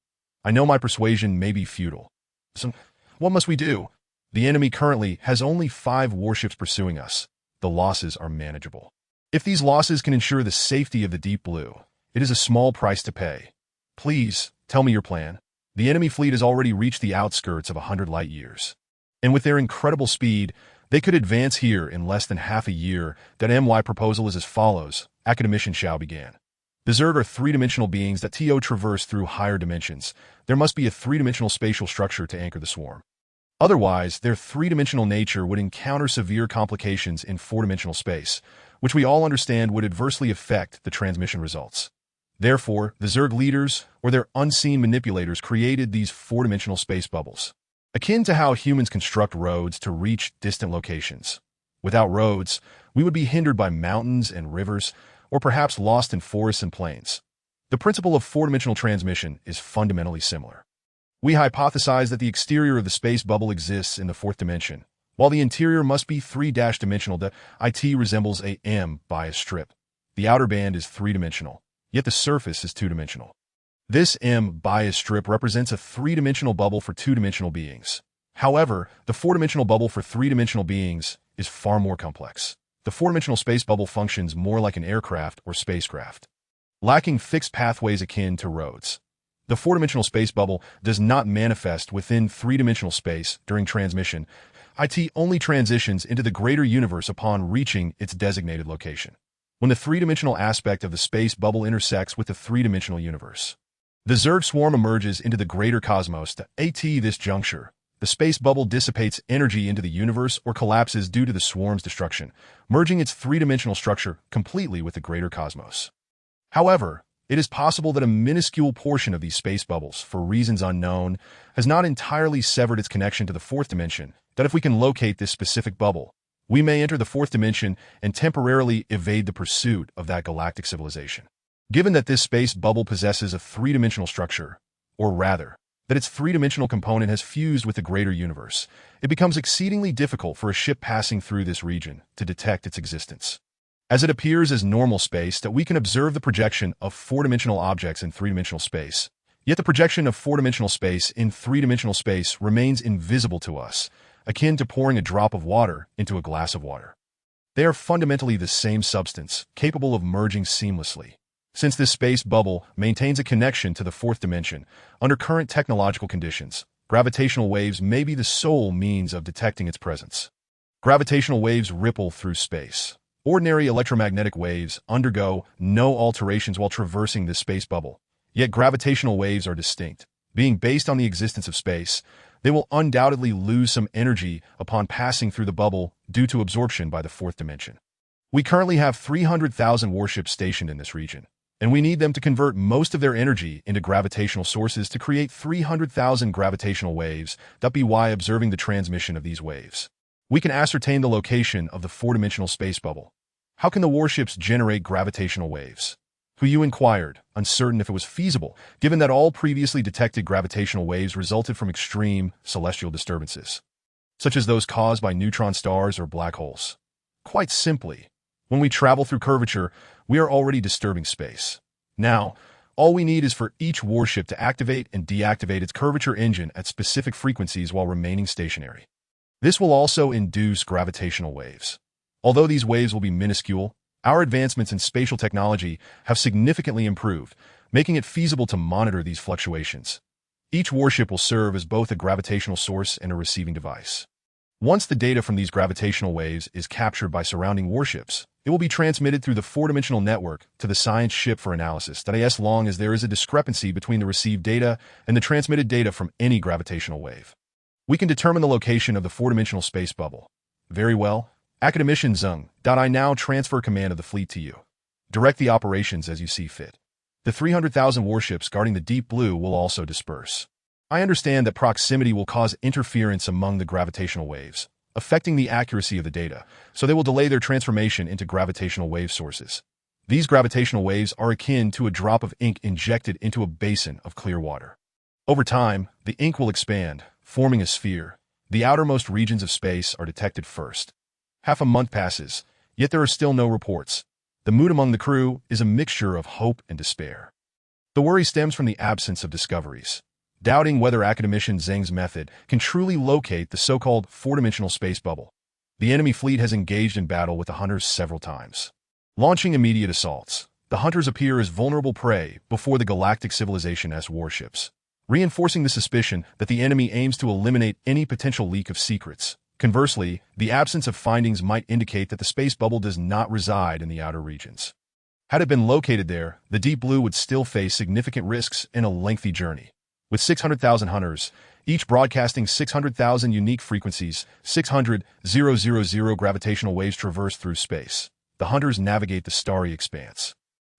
I know my persuasion may be futile. So, what must we do? The enemy currently has only 5 warships pursuing us. The losses are manageable. If these losses can ensure the safety of the Deep Blue, it is a small price to pay. Please, tell me your plan. The enemy fleet has already reached the outskirts of 100 light years. And with their incredible speed, they could advance here in less than half a year. That MY proposal is as follows. Academician Xiao began. The Zerg are three-dimensional beings that traverse through higher dimensions. There must be a three-dimensional spatial structure to anchor the swarm. Otherwise, their three-dimensional nature would encounter severe complications in four-dimensional space, which we all understand would adversely affect the transmission results. Therefore, the Zerg leaders, or their unseen manipulators, created these four-dimensional space bubbles, akin to how humans construct roads to reach distant locations. Without roads, we would be hindered by mountains and rivers, or perhaps lost in forests and plains. The principle of four-dimensional transmission is fundamentally similar. We hypothesize that the exterior of the space bubble exists in the fourth dimension, while the interior must be three-dimensional. The IT resembles a M-bias strip. The outer band is three-dimensional, yet the surface is two-dimensional. This M-bias strip represents a three-dimensional bubble for two-dimensional beings. However, the four-dimensional bubble for three-dimensional beings is far more complex. The four-dimensional space bubble functions more like an aircraft or spacecraft, lacking fixed pathways akin to roads. The four-dimensional space bubble does not manifest within three-dimensional space during transmission. IT only transitions into the greater universe upon reaching its designated location, when the three-dimensional aspect of the space bubble intersects with the three-dimensional universe. The Zerg swarm emerges into the greater cosmos. At this juncture, the space bubble dissipates energy into the universe or collapses due to the swarm's destruction, merging its three-dimensional structure completely with the greater cosmos. However, it is possible that a minuscule portion of these space bubbles, for reasons unknown, has not entirely severed its connection to the fourth dimension. That if we can locate this specific bubble, we may enter the fourth dimension and temporarily evade the pursuit of that galactic civilization. Given that this space bubble possesses a three-dimensional structure, or rather, that its three-dimensional component has fused with the greater universe, it becomes exceedingly difficult for a ship passing through this region to detect its existence. As it appears as normal space, that we can observe the projection of four-dimensional objects in three-dimensional space, yet the projection of four-dimensional space in three-dimensional space remains invisible to us, akin to pouring a drop of water into a glass of water. They are fundamentally the same substance, capable of merging seamlessly. Since this space bubble maintains a connection to the fourth dimension, under current technological conditions, gravitational waves may be the sole means of detecting its presence. Gravitational waves ripple through space. Ordinary electromagnetic waves undergo no alterations while traversing this space bubble, yet gravitational waves are distinct. Being based on the existence of space, they will undoubtedly lose some energy upon passing through the bubble due to absorption by the fourth dimension. We currently have 300,000 warships stationed in this region, and we need them to convert most of their energy into gravitational sources to create 300,000 gravitational waves. By observing the transmission of these waves, we can ascertain the location of the four-dimensional space bubble. How can the warships generate gravitational waves? Hu Yu inquired, uncertain if it was feasible, given that all previously detected gravitational waves resulted from extreme celestial disturbances, such as those caused by neutron stars or black holes. Quite simply, when we travel through curvature, we are already disturbing space. Now, all we need is for each warship to activate and deactivate its curvature engine at specific frequencies while remaining stationary. This will also induce gravitational waves. Although these waves will be minuscule, our advancements in spatial technology have significantly improved, making it feasible to monitor these fluctuations. Each warship will serve as both a gravitational source and a receiving device. Once the data from these gravitational waves is captured by surrounding warships, it will be transmitted through the four-dimensional network to the science ship for analysis, that as long as there is a discrepancy between the received data and the transmitted data from any gravitational wave. We can determine the location of the four-dimensional space bubble. Very well. Academician Zeng, I now transfer command of the fleet to you. Direct the operations as you see fit. The 300,000 warships guarding the deep blue will also disperse. I understand that proximity will cause interference among the gravitational waves, affecting the accuracy of the data, so they will delay their transformation into gravitational wave sources. These gravitational waves are akin to a drop of ink injected into a basin of clear water. Over time, the ink will expand, forming a sphere. The outermost regions of space are detected first. Half a month passes, yet there are still no reports. The mood among the crew is a mixture of hope and despair. The worry stems from the absence of discoveries, doubting whether academician Zheng's method can truly locate the so-called four-dimensional space bubble. The enemy fleet has engaged in battle with the hunters several times. Launching immediate assaults, the hunters appear as vulnerable prey before the galactic civilization as warships, reinforcing the suspicion that the enemy aims to eliminate any potential leak of secrets. Conversely, the absence of findings might indicate that the space bubble does not reside in the outer regions. Had it been located there, the Deep Blue would still face significant risks in a lengthy journey. With 600,000 hunters, each broadcasting 600,000 unique frequencies, 600,000 gravitational waves traverse through space. The hunters navigate the starry expanse,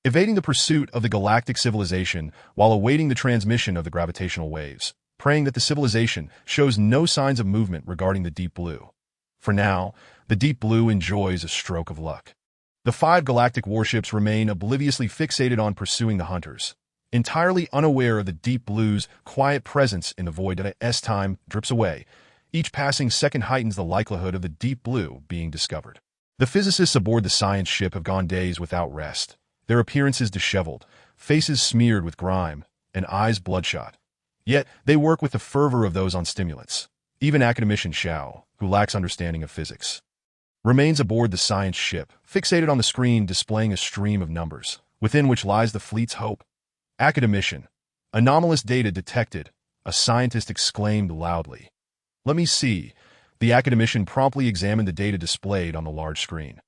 evading the pursuit of the galactic civilization while awaiting the transmission of the gravitational waves, praying that the civilization shows no signs of movement regarding the Deep Blue. For now, the Deep Blue enjoys a stroke of luck. The 5 galactic warships remain obliviously fixated on pursuing the hunters, entirely unaware of the Deep Blue's quiet presence in the void. As time drips away, each passing second heightens the likelihood of the Deep Blue being discovered. The physicists aboard the science ship have gone days without rest, their appearances disheveled, faces smeared with grime, and eyes bloodshot. Yet, they work with the fervor of those on stimulants. Even academician Xiao, who lacks understanding of physics, remains aboard the science ship, fixated on the screen displaying a stream of numbers, within which lies the fleet's hope. Academician. Anomalous data detected, a scientist exclaimed loudly. Let me see. The academician promptly examined the data displayed on the large screen.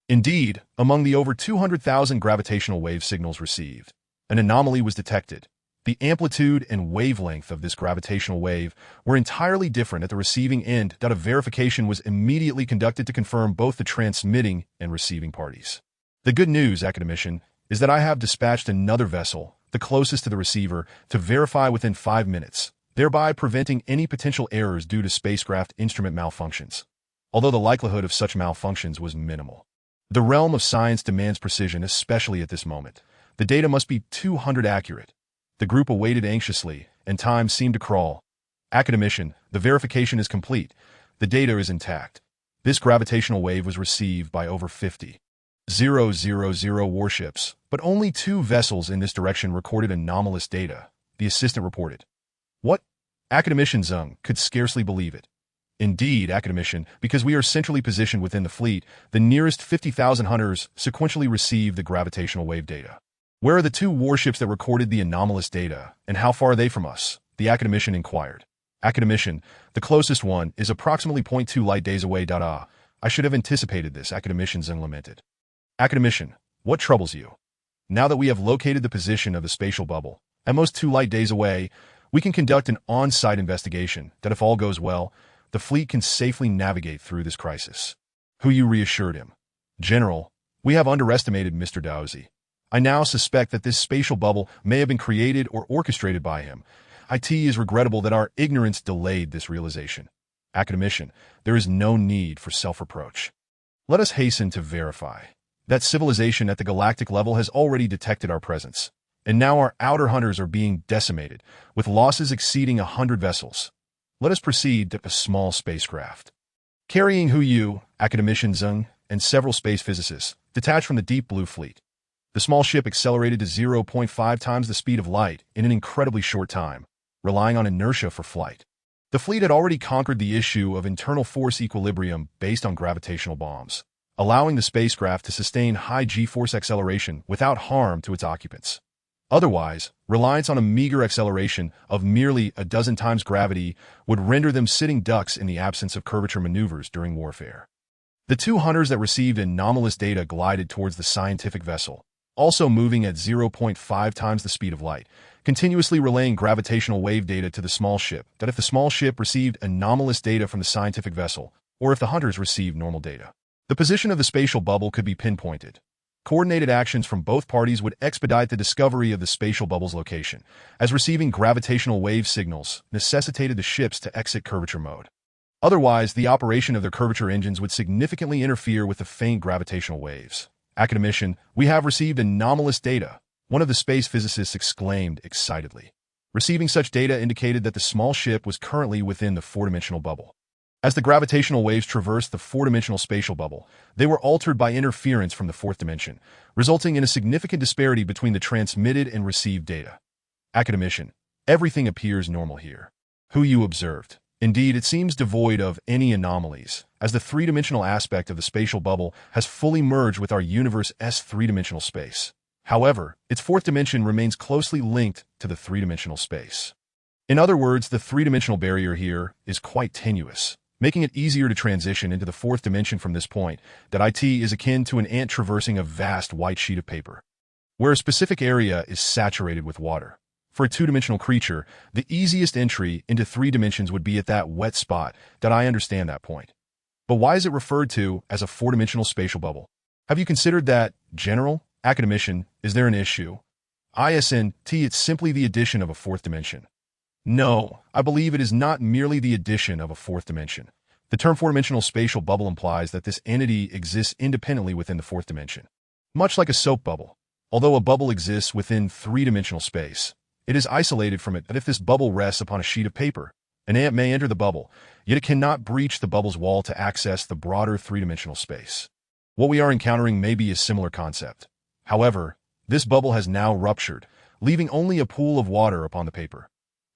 Indeed, among the over 200,000 gravitational wave signals received, an anomaly was detected. The amplitude and wavelength of this gravitational wave were entirely different at the receiving end. A verification was immediately conducted to confirm both the transmitting and receiving parties. The good news, academician, is that I have dispatched another vessel, the closest to the receiver, to verify within 5 minutes, thereby preventing any potential errors due to spacecraft instrument malfunctions, although the likelihood of such malfunctions was minimal. The realm of science demands precision, especially at this moment. The data must be 200 accurate. The group awaited anxiously, and time seemed to crawl. Academician, the verification is complete. The data is intact. This gravitational wave was received by over 50,000 warships, but only 2 vessels in this direction recorded anomalous data, the assistant reported. What? Academician Zeng could scarcely believe it. Indeed, academician, because we are centrally positioned within the fleet, the nearest 50,000 hunters sequentially receive the gravitational wave data. Where are the 2 warships that recorded the anomalous data, and how far are they from us? The academician inquired. Academician, the closest one is approximately 0.2 light days away. I should have anticipated this, academician Zeng lamented. Academician, what troubles you? Now that we have located the position of the spatial bubble, at most 2 light days away, we can conduct an on-site investigation that if all goes well, the fleet can safely navigate through this crisis. Hu Yu reassured him. General, we have underestimated Mr. Daozi. I now suspect that this spatial bubble may have been created or orchestrated by him. It is regrettable that our ignorance delayed this realization. Academician, there is no need for self-reproach. Let us hasten to verify. That civilization at the galactic level has already detected our presence, and now our outer hunters are being decimated, with losses exceeding 100 vessels. Let us proceed to a small spacecraft. Carrying Hu Yu, academician Zeng, and several space physicists, detached from the Deep Blue Fleet. The small ship accelerated to 0.5 times the speed of light in an incredibly short time, relying on inertia for flight. The fleet had already conquered the issue of internal force equilibrium based on gravitational bombs, allowing the spacecraft to sustain high G-force acceleration without harm to its occupants. Otherwise, reliance on a meager acceleration of merely a dozen times gravity would render them sitting ducks in the absence of curvature maneuvers during warfare. The two hunters that received anomalous data glided towards the scientific vessel, also moving at 0.5 times the speed of light, continuously relaying gravitational wave data to the small ship that if the small ship received anomalous data from the scientific vessel, or if the hunters received normal data, the position of the spatial bubble could be pinpointed. Coordinated actions from both parties would expedite the discovery of the spatial bubble's location, as receiving gravitational wave signals necessitated the ships to exit curvature mode. Otherwise, the operation of their curvature engines would significantly interfere with the faint gravitational waves. Academician, we have received anomalous data, one of the space physicists exclaimed excitedly. Receiving such data indicated that the small ship was currently within the four-dimensional bubble. As the gravitational waves traversed the four-dimensional spatial bubble, they were altered by interference from the fourth dimension, resulting in a significant disparity between the transmitted and received data. Academician, everything appears normal here. Hu Yu observed. Indeed, it seems devoid of any anomalies, as the three-dimensional aspect of the spatial bubble has fully merged with our universe's three-dimensional space. However, its fourth dimension remains closely linked to the three-dimensional space. In other words, the three-dimensional barrier here is quite tenuous, making it easier to transition into the fourth dimension from this point. That IT is akin to an ant traversing a vast white sheet of paper, where a specific area is saturated with water. For a two-dimensional creature, the easiest entry into three dimensions would be at that wet spot. That I understand that point. But why is it referred to as a four-dimensional spatial bubble? Have you considered that, General? Academician, is there an issue? ISNT, it's simply the addition of a fourth dimension. No, I believe it is not merely the addition of a fourth dimension. The term four-dimensional spatial bubble implies that this entity exists independently within the fourth dimension. Much like a soap bubble. Although a bubble exists within three-dimensional space, it is isolated from it. That if this bubble rests upon a sheet of paper, an ant may enter the bubble, yet it cannot breach the bubble's wall to access the broader three-dimensional space. What we are encountering may be a similar concept. However, this bubble has now ruptured, leaving only a pool of water upon the paper.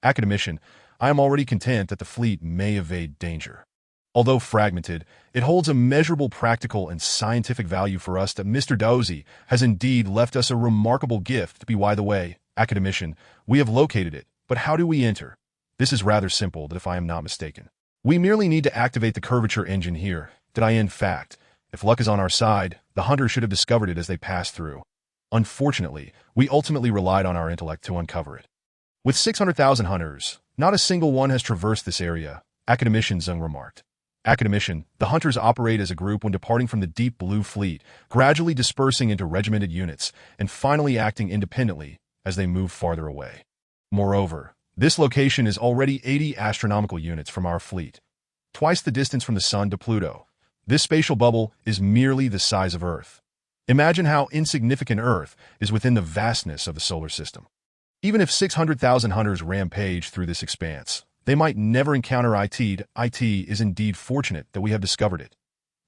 Academician, I am already content that the fleet may evade danger. Although fragmented, it holds a measurable practical and scientific value for us. That Mr. Dozy has indeed left us a remarkable gift. By the way, Academician, we have located it, but how do we enter? This is rather simple, if I am not mistaken. We merely need to activate the curvature engine here. In fact, if luck is on our side, the hunters should have discovered it as they passed through. Unfortunately, we ultimately relied on our intellect to uncover it. With 600,000 hunters, not a single one has traversed this area, Academician Zeng remarked. Academician, the hunters operate as a group when departing from the Deep Blue Fleet, gradually dispersing into regimented units, and finally acting independently as they move farther away. Moreover, this location is already 80 astronomical units from our fleet, twice the distance from the Sun to Pluto. This spatial bubble is merely the size of Earth. Imagine how insignificant Earth is within the vastness of the solar system. Even if 600,000 hunters rampage through this expanse, they might never encounter IT. IT is indeed fortunate that we have discovered it.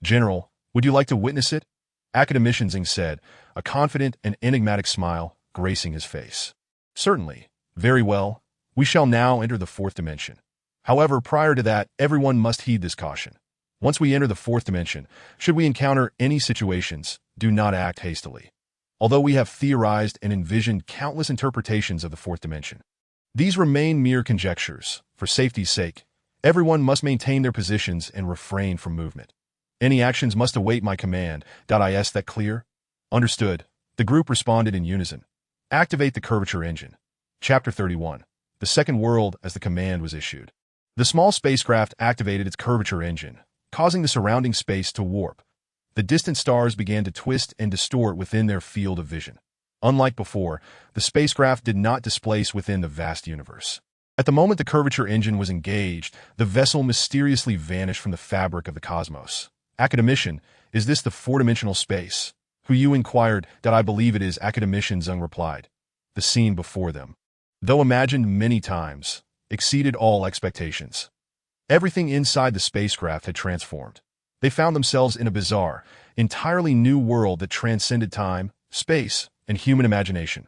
General, would you like to witness it? Academician Zeng said, a confident and enigmatic smile gracing his face. Certainly. Very well. We shall now enter the fourth dimension. However, prior to that, everyone must heed this caution. Once we enter the fourth dimension, should we encounter any situations, do not act hastily. Although we have theorized and envisioned countless interpretations of the fourth dimension, these remain mere conjectures. For safety's sake, everyone must maintain their positions and refrain from movement. Any actions must await my command. Is that clear? Understood. The group responded in unison. Activate the curvature engine. Chapter 31. The Second World as the command was issued. The small spacecraft activated its curvature engine, causing the surrounding space to warp. The distant stars began to twist and distort within their field of vision. Unlike before, the spacecraft did not displace within the vast universe. At the moment the curvature engine was engaged, the vessel mysteriously vanished from the fabric of the cosmos. Academician, is this the four-dimensional space? who you inquired, that I believe it is, academician Zeng replied. The scene before them, though imagined many times, exceeded all expectations. Everything inside the spacecraft had transformed. They found themselves in a bizarre, entirely new world that transcended time, space, and human imagination.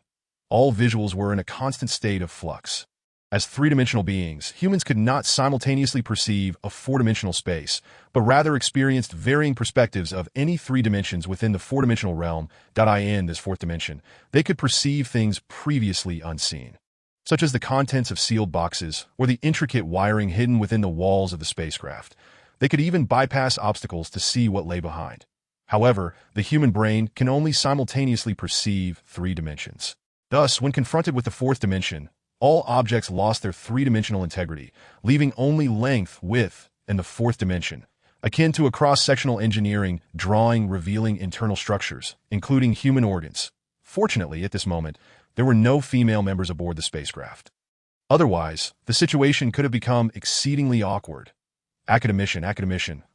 All visuals were in a constant state of flux. As three-dimensional beings, humans could not simultaneously perceive a four-dimensional space, but rather experienced varying perspectives of any three dimensions within the four-dimensional realm. In this fourth dimension, they could perceive things previously unseen, such as the contents of sealed boxes or the intricate wiring hidden within the walls of the spacecraft. They could even bypass obstacles to see what lay behind. However, the human brain can only simultaneously perceive three dimensions. Thus, when confronted with the fourth dimension, all objects lost their three-dimensional integrity, leaving only length, width, and the fourth dimension, akin to a cross-sectional engineering drawing revealing internal structures, including human organs. Fortunately, at this moment, there were no female members aboard the spacecraft. Otherwise, the situation could have become exceedingly awkward. Academician,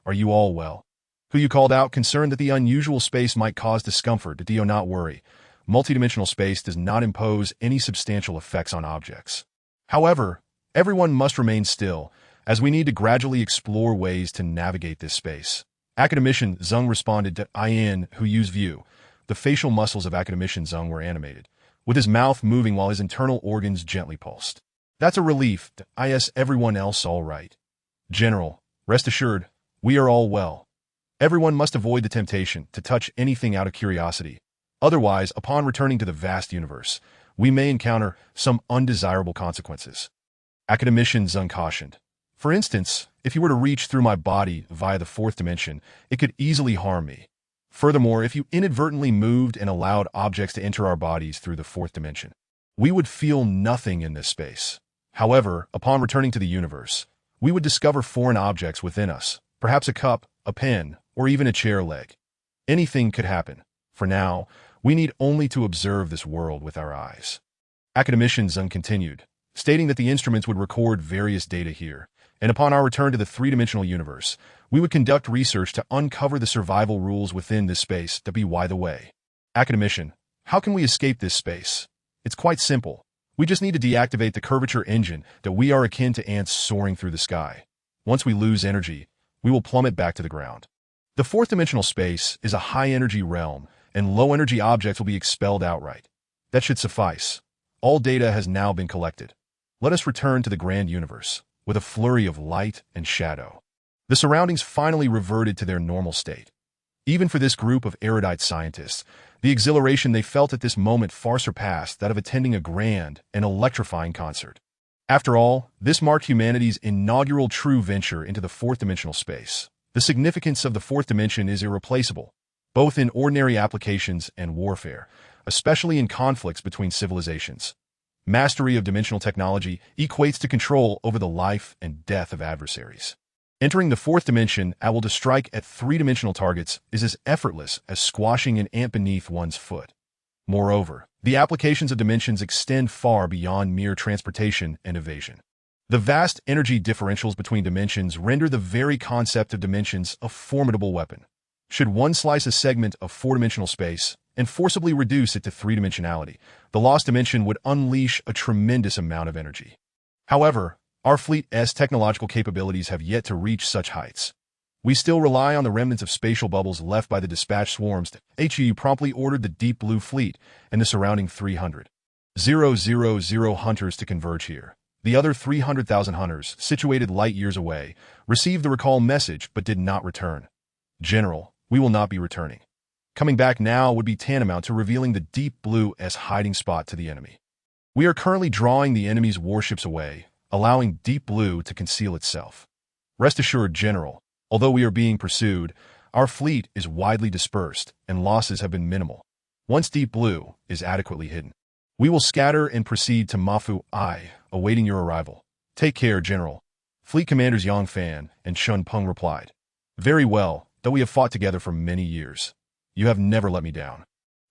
are you all well? Who you called out, concerned that the unusual space might cause discomfort. Do not worry. Multidimensional space does not impose any substantial effects on objects. However, everyone must remain still, as we need to gradually explore ways to navigate this space. Academician Zeng responded to In, who use view. The facial muscles of Academician Zeng were animated, with his mouth moving while his internal organs gently pulsed. That's a relief. Is everyone else all right? General, rest assured, we are all well. Everyone must avoid the temptation to touch anything out of curiosity. Otherwise, upon returning to the vast universe, we may encounter some undesirable consequences. Academician Zeng cautioned. For instance, if you were to reach through my body via the fourth dimension, it could easily harm me. Furthermore, if you inadvertently moved and allowed objects to enter our bodies through the fourth dimension, we would feel nothing in this space. However, upon returning to the universe, we would discover foreign objects within us, perhaps a cup, a pen, or even a chair leg. Anything could happen. For now, we need only to observe this world with our eyes. Academician Zeng continued, stating that the instruments would record various data here, and upon our return to the three-dimensional universe, we would conduct research to uncover the survival rules within this space. By the way, Academician, how can we escape this space? It's quite simple. We just need to deactivate the curvature engine. We are akin to ants soaring through the sky. Once we lose energy, we will plummet back to the ground. The fourth-dimensional space is a high-energy realm, and low-energy objects will be expelled outright. That should suffice. All data has now been collected. Let us return to the grand universe, with a flurry of light and shadow. The surroundings finally reverted to their normal state. Even for this group of erudite scientists, the exhilaration they felt at this moment far surpassed that of attending a grand and electrifying concert. After all, this marked humanity's inaugural true venture into the fourth-dimensional space. The significance of the fourth dimension is irreplaceable, both in ordinary applications and warfare, especially in conflicts between civilizations. Mastery of dimensional technology equates to control over the life and death of adversaries. Entering the fourth dimension able to strike at three-dimensional targets is as effortless as squashing an ant beneath one's foot. Moreover, the applications of dimensions extend far beyond mere transportation and evasion. The vast energy differentials between dimensions render the very concept of dimensions a formidable weapon. Should one slice a segment of four-dimensional space and forcibly reduce it to three-dimensionality, the lost dimension would unleash a tremendous amount of energy. However, our fleet's technological capabilities have yet to reach such heights. We still rely on the remnants of spatial bubbles left by the dispatch swarms. HEU promptly ordered the Deep Blue Fleet and the surrounding 300,000 hunters to converge here. The other 300,000 hunters, situated light years away, received the recall message but did not return. General, we will not be returning. Coming back now would be tantamount to revealing the Deep Blue's hiding spot to the enemy. We are currently drawing the enemy's warships away, allowing Deep Blue to conceal itself. Rest assured, General, although we are being pursued, our fleet is widely dispersed and losses have been minimal. Once Deep Blue is adequately hidden, we will scatter and proceed to Mafu I, awaiting your arrival. Take care, General. Fleet Commanders Yang Fan and Chun Peng replied. Very well, though we have fought together for many years. You have never let me down.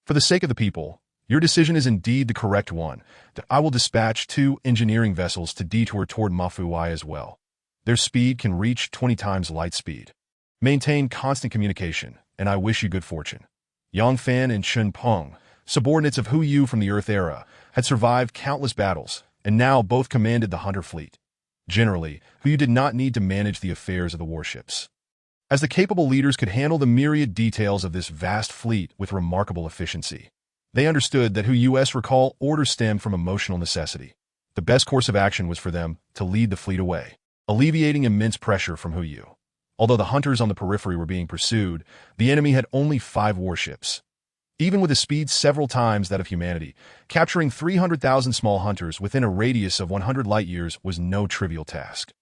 For the sake of the people, your decision is indeed the correct one. I will dispatch 2 engineering vessels to detour toward Mafu I as well. Their speed can reach 20 times light speed. Maintain constant communication, and I wish you good fortune. Yongfan and Chun Peng, subordinates of Hu Yu from the Earth era, had survived countless battles, and now both commanded the hunter fleet. Generally, Hu Yu did not need to manage the affairs of the warships, as the capable leaders could handle the myriad details of this vast fleet with remarkable efficiency. They understood that Hu Yu's recall orders stemmed from emotional necessity. The best course of action was for them to lead the fleet away, alleviating immense pressure from Hu Yu. Although the hunters on the periphery were being pursued, the enemy had only 5 warships. Even with a speed several times that of humanity, capturing 300,000 small hunters within a radius of 100 light-years was no trivial task.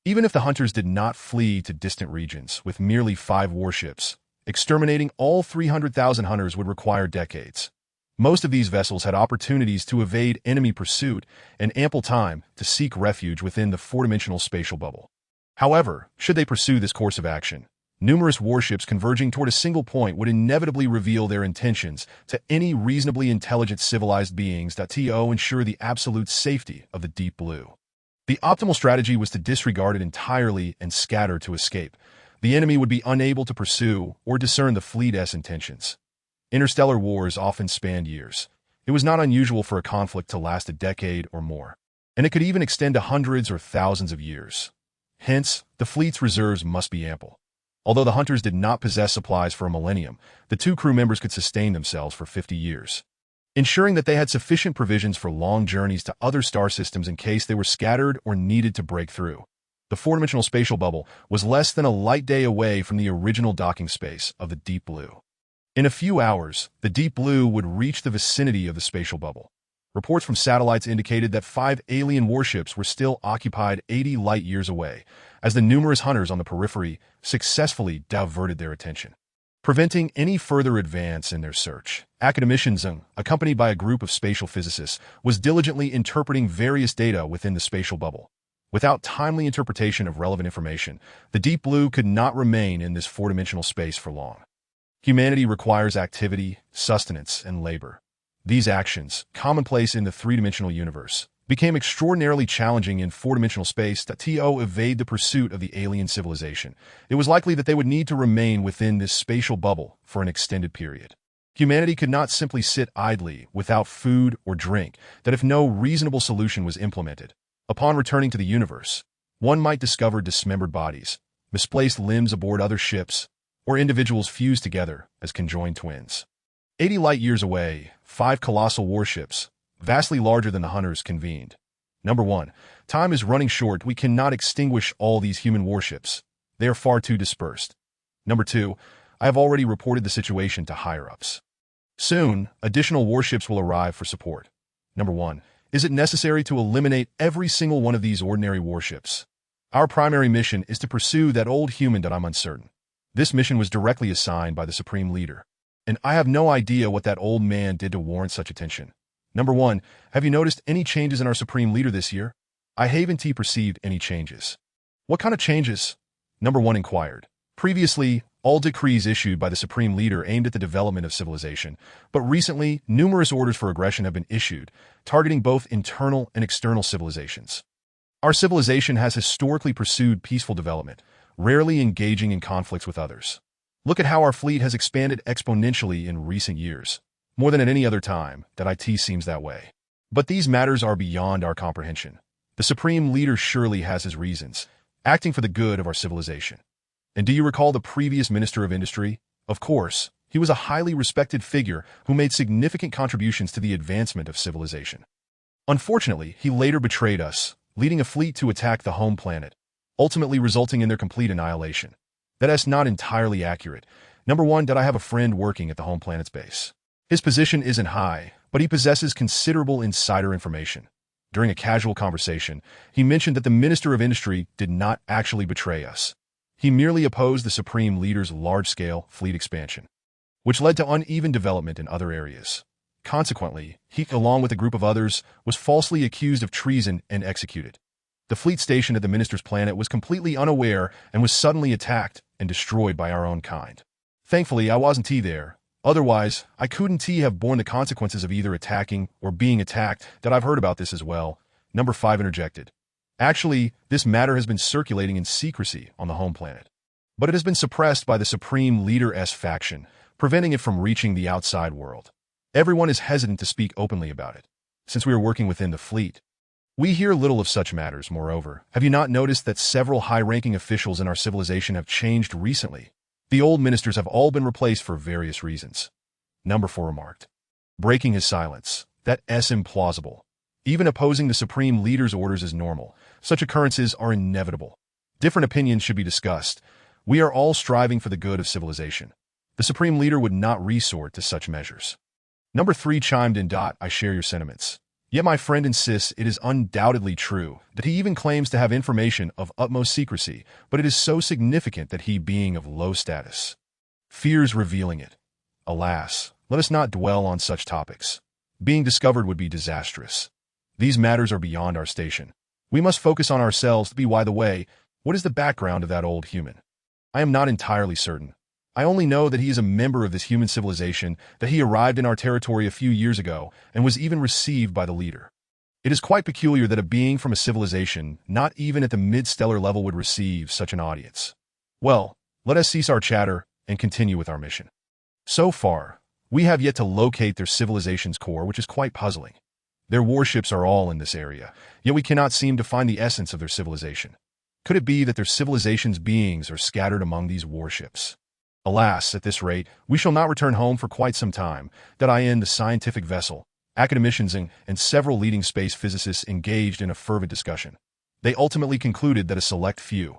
Even if the hunters did not flee to distant regions with merely 5 warships, exterminating all 300,000 hunters would require decades. Most of these vessels had opportunities to evade enemy pursuit and ample time to seek refuge within the 4-dimensional spatial bubble. However, should they pursue this course of action, numerous warships converging toward a single point would inevitably reveal their intentions to any reasonably intelligent civilized beings that ensure the absolute safety of the Deep Blue. The optimal strategy was to disregard it entirely and scatter to escape. The enemy would be unable to pursue or discern the fleet's intentions. Interstellar wars often spanned years. It was not unusual for a conflict to last a decade or more, and it could even extend to hundreds or thousands of years. Hence, the fleet's reserves must be ample. Although the hunters did not possess supplies for a millennium, the 2 crew members could sustain themselves for 50 years, ensuring that they had sufficient provisions for long journeys to other star systems in case they were scattered or needed to break through. The 4-dimensional spatial bubble was less than a light day away from the original docking space of the Deep Blue. In a few hours, the Deep Blue would reach the vicinity of the spatial bubble. Reports from satellites indicated that 5 alien warships were still occupied 80 light-years away, as the numerous hunters on the periphery successfully diverted their attention, preventing any further advance in their search. Academician Zeng, accompanied by a group of spatial physicists, was diligently interpreting various data within the spatial bubble. Without timely interpretation of relevant information, the Deep Blue could not remain in this 4-dimensional space for long. Humanity requires activity, sustenance, and labor. These actions, commonplace in the 3-dimensional universe, became extraordinarily challenging in 4-dimensional space to evade the pursuit of the alien civilization. It was likely that they would need to remain within this spatial bubble for an extended period. Humanity could not simply sit idly without food or drink, that if no reasonable solution was implemented. Upon returning to the universe, one might discover dismembered bodies, misplaced limbs aboard other ships, or individuals fused together as conjoined twins. 80 light-years away, 5 colossal warships, vastly larger than the hunters, convened. Number 1. Time is running short. We cannot extinguish all these human warships. They are far too dispersed. Number 2. I have already reported the situation to higher-ups. Soon, additional warships will arrive for support. Number 1. Is it necessary to eliminate every single one of these ordinary warships? Our primary mission is to pursue that old human that I'm uncertain. This mission was directly assigned by the Supreme Leader, and I have no idea what that old man did to warrant such attention. Number 1, have you noticed any changes in our Supreme Leader this year? I haven't perceived any changes. What kind of changes? Number 1 inquired. Previously, all decrees issued by the Supreme Leader aimed at the development of civilization, but recently, numerous orders for aggression have been issued, targeting both internal and external civilizations. Our civilization has historically pursued peaceful development, rarely engaging in conflicts with others. Look at how our fleet has expanded exponentially in recent years. More than at any other time, that IT seems that way. But these matters are beyond our comprehension. The Supreme Leader surely has his reasons, acting for the good of our civilization. And do you recall the previous Minister of Industry? Of course, he was a highly respected figure who made significant contributions to the advancement of civilization. Unfortunately, he later betrayed us, leading a fleet to attack the home planet, ultimately resulting in their complete annihilation. That's not entirely accurate. Number 1, that I have a friend working at the home planet's base. His position isn't high, but he possesses considerable insider information. During a casual conversation, he mentioned that the Minister of Industry did not actually betray us. He merely opposed the Supreme Leader's large-scale fleet expansion, which led to uneven development in other areas. Consequently, he, along with a group of others, was falsely accused of treason and executed. The fleet stationed at the minister's planet was completely unaware and was suddenly attacked and destroyed by our own kind. Thankfully, I wasn't there. Otherwise, I couldn't have borne the consequences of either attacking or being attacked. That I've heard about this as well. Number 5 interjected. Actually, this matter has been circulating in secrecy on the home planet, but it has been suppressed by the Supreme Leader's faction, preventing it from reaching the outside world. Everyone is hesitant to speak openly about it, since we are working within the fleet. We hear little of such matters, moreover. Have you not noticed that several high-ranking officials in our civilization have changed recently? The old ministers have all been replaced for various reasons. Number 4 remarked. Breaking his silence. That's implausible. Even opposing the supreme leader's orders is normal. Such occurrences are inevitable. Different opinions should be discussed. We are all striving for the good of civilization. The supreme leader would not resort to such measures. Number 3 chimed in. I share your sentiments. Yet my friend insists it is undoubtedly true that he even claims to have information of utmost secrecy, but it is so significant that he, being of low status, fears revealing it. Alas, let us not dwell on such topics. Being discovered would be disastrous. These matters are beyond our station. We must focus on ourselves. By the way, what is the background of that old human? I am not entirely certain. I only know that he is a member of this human civilization, that he arrived in our territory a few years ago and was even received by the leader. It is quite peculiar that a being from a civilization, not even at the mid-stellar level, would receive such an audience. Well, let us cease our chatter and continue with our mission. So far, we have yet to locate their civilization's core, which is quite puzzling. Their warships are all in this area, yet we cannot seem to find the essence of their civilization. Could it be that their civilization's beings are scattered among these warships? Alas, at this rate, we shall not return home for quite some time. The scientific vessel, academicians and several leading space physicists engaged in a fervent discussion. They ultimately concluded that a select few,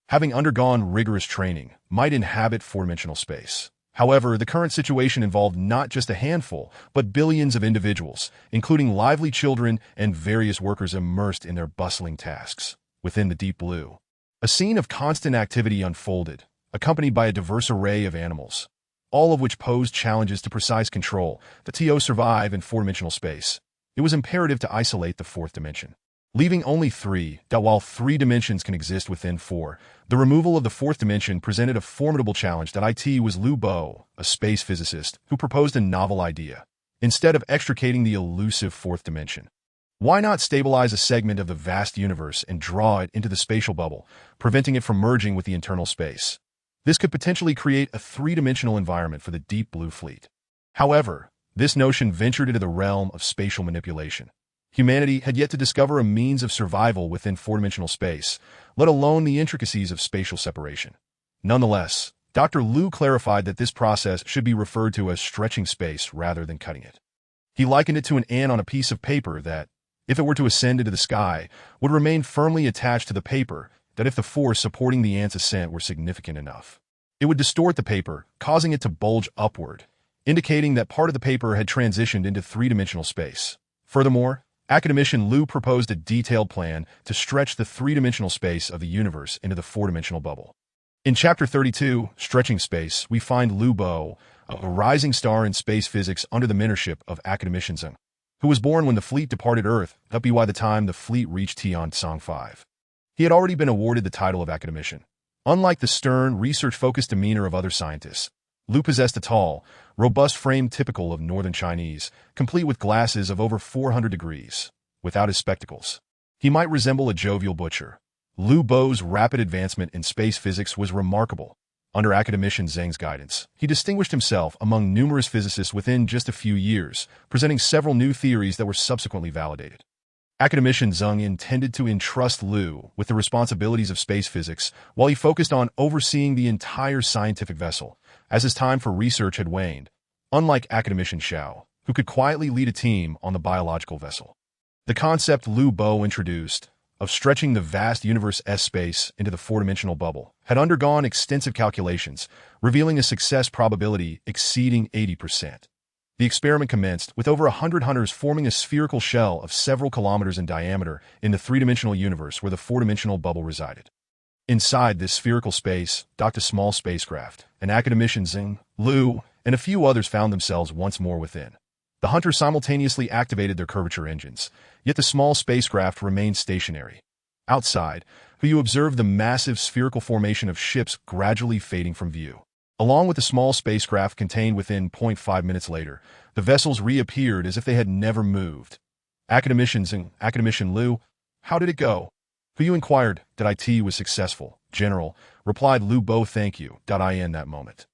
having undergone rigorous training, might inhabit four-dimensional space. However, the current situation involved not just a handful, but billions of individuals, including lively children and various workers immersed in their bustling tasks. Within the deep blue, a scene of constant activity unfolded, accompanied by a diverse array of animals, all of which posed challenges to precise control. To survive in four-dimensional space, it was imperative to isolate the fourth dimension, leaving only three. While three dimensions can exist within four, the removal of the fourth dimension presented a formidable challenge. It was Lu Bo, a space physicist, who proposed a novel idea. Instead of extricating the elusive fourth dimension, why not stabilize a segment of the vast universe and draw it into the spatial bubble, preventing it from merging with the internal space? This could potentially create a three-dimensional environment for the Deep Blue Fleet. However, this notion ventured into the realm of spatial manipulation. Humanity had yet to discover a means of survival within four-dimensional space, let alone the intricacies of spatial separation. Nonetheless, Dr. Lu clarified that this process should be referred to as stretching space rather than cutting it. He likened it to an ant on a piece of paper that, if it were to ascend into the sky, would remain firmly attached to the paper, that if the force supporting the ant's ascent were significant enough, it would distort the paper, causing it to bulge upward, indicating that part of the paper had transitioned into three-dimensional space. Furthermore, academician Lu proposed a detailed plan to stretch the three-dimensional space of the universe into the four-dimensional bubble. In Chapter 32, Stretching Space, we find Lu Bo, a rising star in space physics under the mentorship of academician Zeng, who was born when the fleet departed Earth, by the time the fleet reached Tian-Tsang 5. He had already been awarded the title of academician. Unlike the stern, research-focused demeanor of other scientists, Lu possessed a tall, robust frame typical of northern Chinese, complete with glasses of over 400 degrees. Without his spectacles, he might resemble a jovial butcher. Lu Bo's rapid advancement in space physics was remarkable. Under academician Zeng's guidance, he distinguished himself among numerous physicists within just a few years, presenting several new theories that were subsequently validated. Academician Zeng intended to entrust Lu with the responsibilities of space physics while he focused on overseeing the entire scientific vessel, as his time for research had waned, unlike academician Xiao, who could quietly lead a team on the biological vessel. The concept Lu Bo introduced, of stretching the vast universe's space into the four-dimensional bubble, had undergone extensive calculations, revealing a success probability exceeding 80%. The experiment commenced with over 100 hunters forming a spherical shell of several kilometers in diameter in the three-dimensional universe where the four-dimensional bubble resided. Inside this spherical space docked a small spacecraft, and academician Zeng, Lu, and a few others found themselves once more within. The hunters simultaneously activated their curvature engines, yet the small spacecraft remained stationary. Outside, you observed the massive spherical formation of ships gradually fading from view. Along with the small spacecraft contained within 0.5 minutes later, the vessels reappeared as if they had never moved. Academicians and academician Lu, how did it go? Hu inquired. It was successful, General, replied Lu Bo. Thank you. In that moment,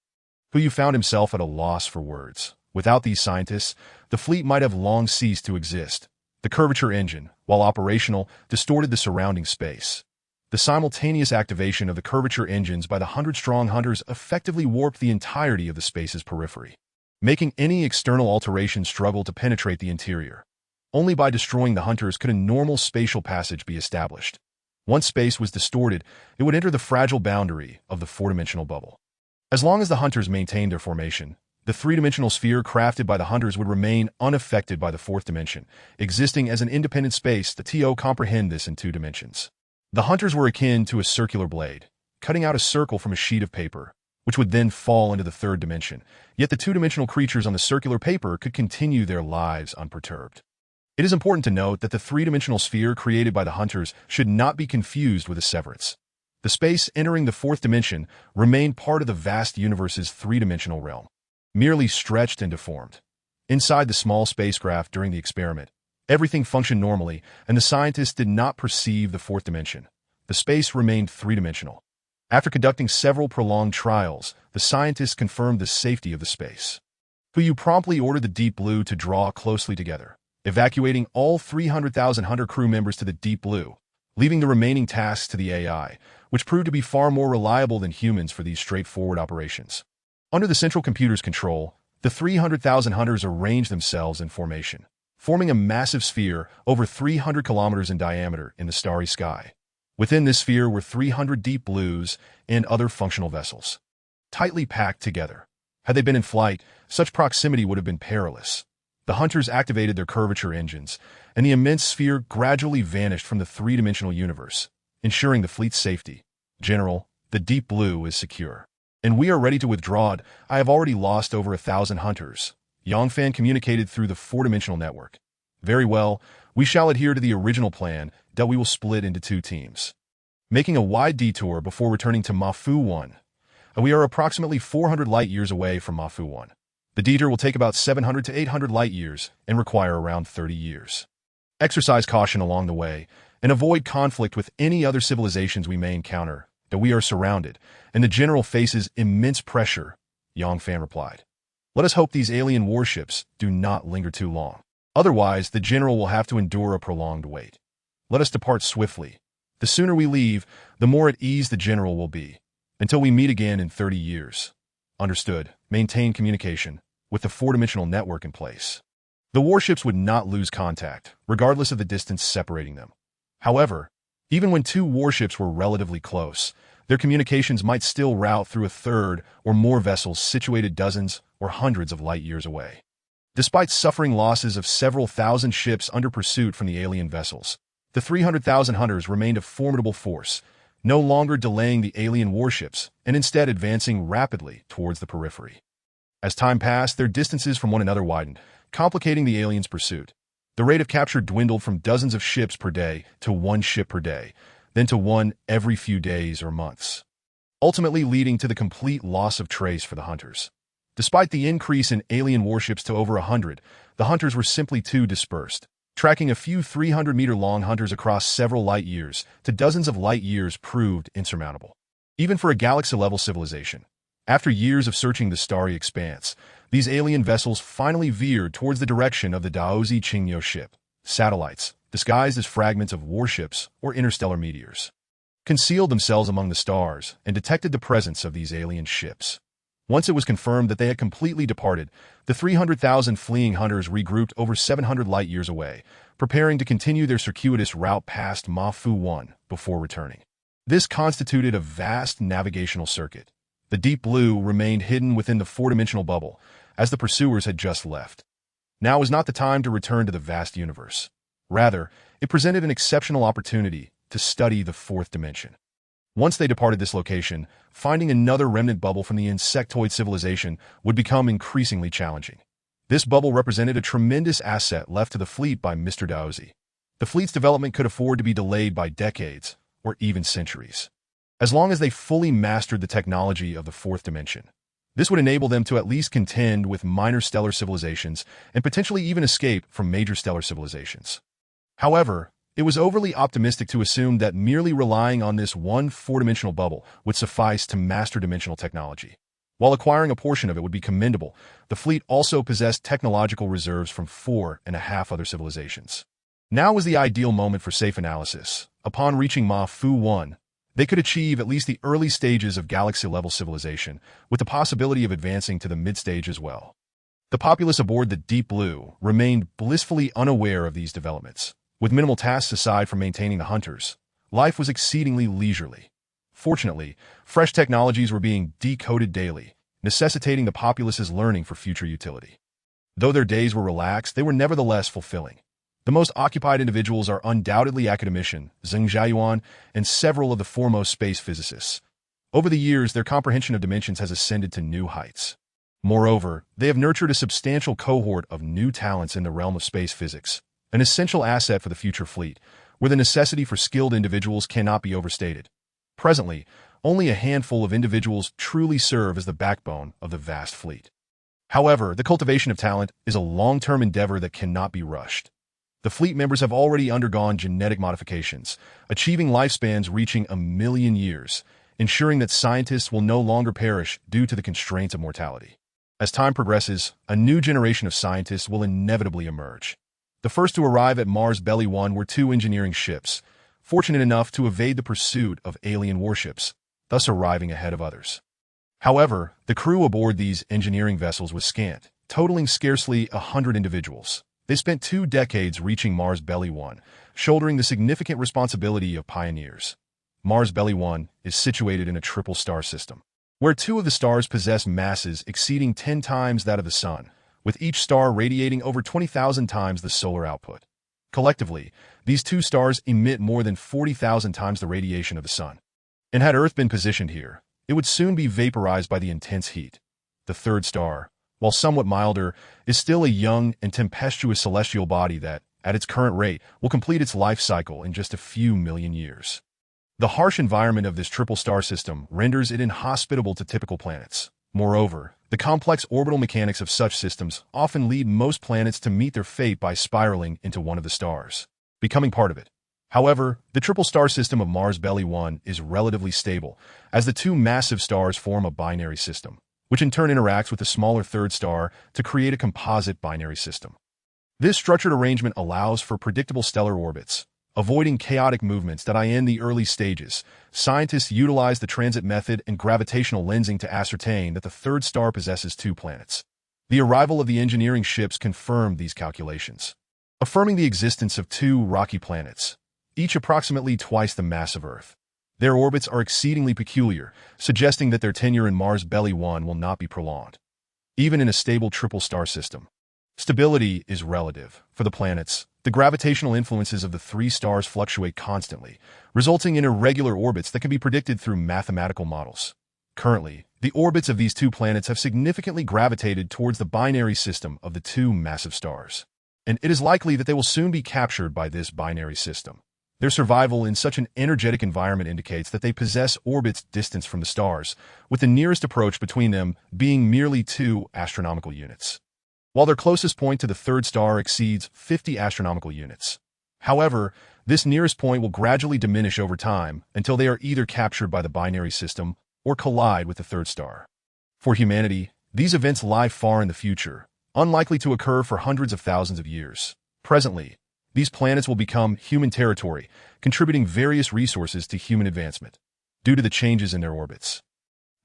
Fu found himself at a loss for words. Without these scientists, the fleet might have long ceased to exist. The curvature engine, while operational, distorted the surrounding space. The simultaneous activation of the curvature engines by the 100-strong hunters effectively warped the entirety of the space's periphery, making any external alteration struggle to penetrate the interior. Only by destroying the hunters could a normal spatial passage be established. Once space was distorted, it would enter the fragile boundary of the four-dimensional bubble. As long as the hunters maintained their formation, the three-dimensional sphere crafted by the hunters would remain unaffected by the fourth dimension, existing as an independent space. The TO comprehend this in 2 dimensions. The hunters were akin to a circular blade, cutting out a circle from a sheet of paper, which would then fall into the third dimension. Yet the 2-dimensional creatures on the circular paper could continue their lives unperturbed. It is important to note that the 3-dimensional sphere created by the hunters should not be confused with a severance. The space entering the fourth dimension remained part of the vast universe's 3-dimensional realm, merely stretched and deformed. Inside the small spacecraft during the experiment, everything functioned normally, and the scientists did not perceive the fourth dimension. The space remained 3-dimensional. After conducting several prolonged trials, the scientists confirmed the safety of the space. Fu promptly ordered the Deep Blue to draw closely together, evacuating all 300,000 Hunter crew members to the Deep Blue, leaving the remaining tasks to the AI, which proved to be far more reliable than humans for these straightforward operations. Under the central computer's control, the 300,000 Hunters arranged themselves in formation, forming a massive sphere over 300 kilometers in diameter in the starry sky. Within this sphere were 300 Deep Blues and other functional vessels, tightly packed together. Had they been in flight, such proximity would have been perilous. The hunters activated their curvature engines, and the immense sphere gradually vanished from the 3-dimensional universe, ensuring the fleet's safety. General, the Deep Blue is secure, and we are ready to withdraw it. I have already lost over 1,000 hunters. Yongfan communicated through the 4-dimensional network. Very well, we shall adhere to the original plan that we will split into 2 teams, making a wide detour before returning to Mafu 1. We are approximately 400 light-years away from Mafu 1. The detour will take about 700 to 800 light-years and require around 30 years. Exercise caution along the way and avoid conflict with any other civilizations we may encounter, that we are surrounded, and the general faces immense pressure, Yongfan replied. Let us hope these alien warships do not linger too long. Otherwise, the general will have to endure a prolonged wait. Let us depart swiftly. The sooner we leave, the more at ease the general will be, until we meet again in 30 years. Understood. Maintain communication, with the 4-dimensional network in place. The warships would not lose contact, regardless of the distance separating them. However, even when 2 warships were relatively close, their communications might still route through a third or more vessels situated dozens or hundreds of light-years away. Despite suffering losses of several thousand ships under pursuit from the alien vessels, the 300,000 hunters remained a formidable force, no longer delaying the alien warships and instead advancing rapidly towards the periphery. As time passed, their distances from one another widened, complicating the aliens' pursuit. The rate of capture dwindled from dozens of ships per day to 1 ship per day, then to 1 every few days or months, ultimately leading to the complete loss of trace for the hunters. Despite the increase in alien warships to over 100, the hunters were simply too dispersed. Tracking a few 300-meter-long hunters across several light-years to dozens of light-years proved insurmountable, even for a galaxy-level civilization. After years of searching the starry expanse, these alien vessels finally veered towards the direction of the Daozi Qingyo ship. Satellites, disguised as fragments of warships or interstellar meteors, concealed themselves among the stars and detected the presence of these alien ships. Once it was confirmed that they had completely departed, the 300,000 fleeing hunters regrouped over 700 light-years away, preparing to continue their circuitous route past Mafu 1 before returning. This constituted a vast navigational circuit. The Deep Blue remained hidden within the 4-dimensional bubble, as the pursuers had just left. Now was not the time to return to the vast universe. Rather, it presented an exceptional opportunity to study the 4th dimension. Once they departed this location, finding another remnant bubble from the insectoid civilization would become increasingly challenging. This bubble represented a tremendous asset left to the fleet by Mr. Daozi. The fleet's development could afford to be delayed by decades, or even centuries, as long as they fully mastered the technology of the 4th dimension. This would enable them to at least contend with minor stellar civilizations and potentially even escape from major stellar civilizations. However, it was overly optimistic to assume that merely relying on this one 4-dimensional bubble would suffice to master dimensional technology. While acquiring a portion of it would be commendable, the fleet also possessed technological reserves from 4.5 other civilizations. Now was the ideal moment for safe analysis. Upon reaching Ma Fu 1, they could achieve at least the early stages of galaxy-level civilization, with the possibility of advancing to the mid-stage as well. The populace aboard the Deep Blue remained blissfully unaware of these developments. With minimal tasks aside from maintaining the hunters, life was exceedingly leisurely. Fortunately, fresh technologies were being decoded daily, necessitating the populace's learning for future utility. Though their days were relaxed, they were nevertheless fulfilling. The most occupied individuals are undoubtedly academician Zheng Jiayuan and several of the foremost space physicists. Over the years, their comprehension of dimensions has ascended to new heights. Moreover, they have nurtured a substantial cohort of new talents in the realm of space physics, an essential asset for the future fleet, where the necessity for skilled individuals cannot be overstated. Presently, only a handful of individuals truly serve as the backbone of the vast fleet. However, the cultivation of talent is a long-term endeavor that cannot be rushed. The fleet members have already undergone genetic modifications, achieving lifespans reaching 1,000,000 years, ensuring that scientists will no longer perish due to the constraints of mortality. As time progresses, a new generation of scientists will inevitably emerge. The first to arrive at Mars Belly 1 were two engineering ships, fortunate enough to evade the pursuit of alien warships, thus arriving ahead of others. However, the crew aboard these engineering vessels was scant, totaling scarcely 100 individuals. They spent 2 decades reaching Mars Belly 1, shouldering the significant responsibility of pioneers. Mars Belly 1 is situated in a triple star system, where 2 of the stars possess masses exceeding 10 times that of the Sun, with each star radiating over 20,000 times the solar output. Collectively, these 2 stars emit more than 40,000 times the radiation of the Sun. And had Earth been positioned here, it would soon be vaporized by the intense heat. The third star, while somewhat milder, is still a young and tempestuous celestial body that, at its current rate, will complete its life cycle in just a few million years. The harsh environment of this triple star system renders it inhospitable to typical planets. Moreover, the complex orbital mechanics of such systems often lead most planets to meet their fate by spiraling into one of the stars, becoming part of it. However, the triple star system of Mars Belly 1 is relatively stable, as the 2 massive stars form a binary system, which in turn interacts with the smaller third star to create a composite binary system. This structured arrangement allows for predictable stellar orbits. Avoiding chaotic movements that end the early stages, scientists utilize the transit method and gravitational lensing to ascertain that the third star possesses 2 planets. The arrival of the engineering ships confirmed these calculations, affirming the existence of 2 rocky planets, each approximately twice the mass of Earth. Their orbits are exceedingly peculiar, suggesting that their tenure in Mars Belly 1 will not be prolonged. Even in a stable triple star system, stability is relative. For the planets, the gravitational influences of the 3 stars fluctuate constantly, resulting in irregular orbits that can be predicted through mathematical models. Currently, the orbits of these 2 planets have significantly gravitated towards the binary system of the 2 massive stars, and it is likely that they will soon be captured by this binary system. Their survival in such an energetic environment indicates that they possess orbits distant from the stars, with the nearest approach between them being merely 2 astronomical units, while their closest point to the third star exceeds 50 astronomical units. However, this nearest point will gradually diminish over time until they are either captured by the binary system or collide with the third star. For humanity, these events lie far in the future, unlikely to occur for hundreds of thousands of years. Presently, these planets will become human territory, contributing various resources to human advancement, due to the changes in their orbits.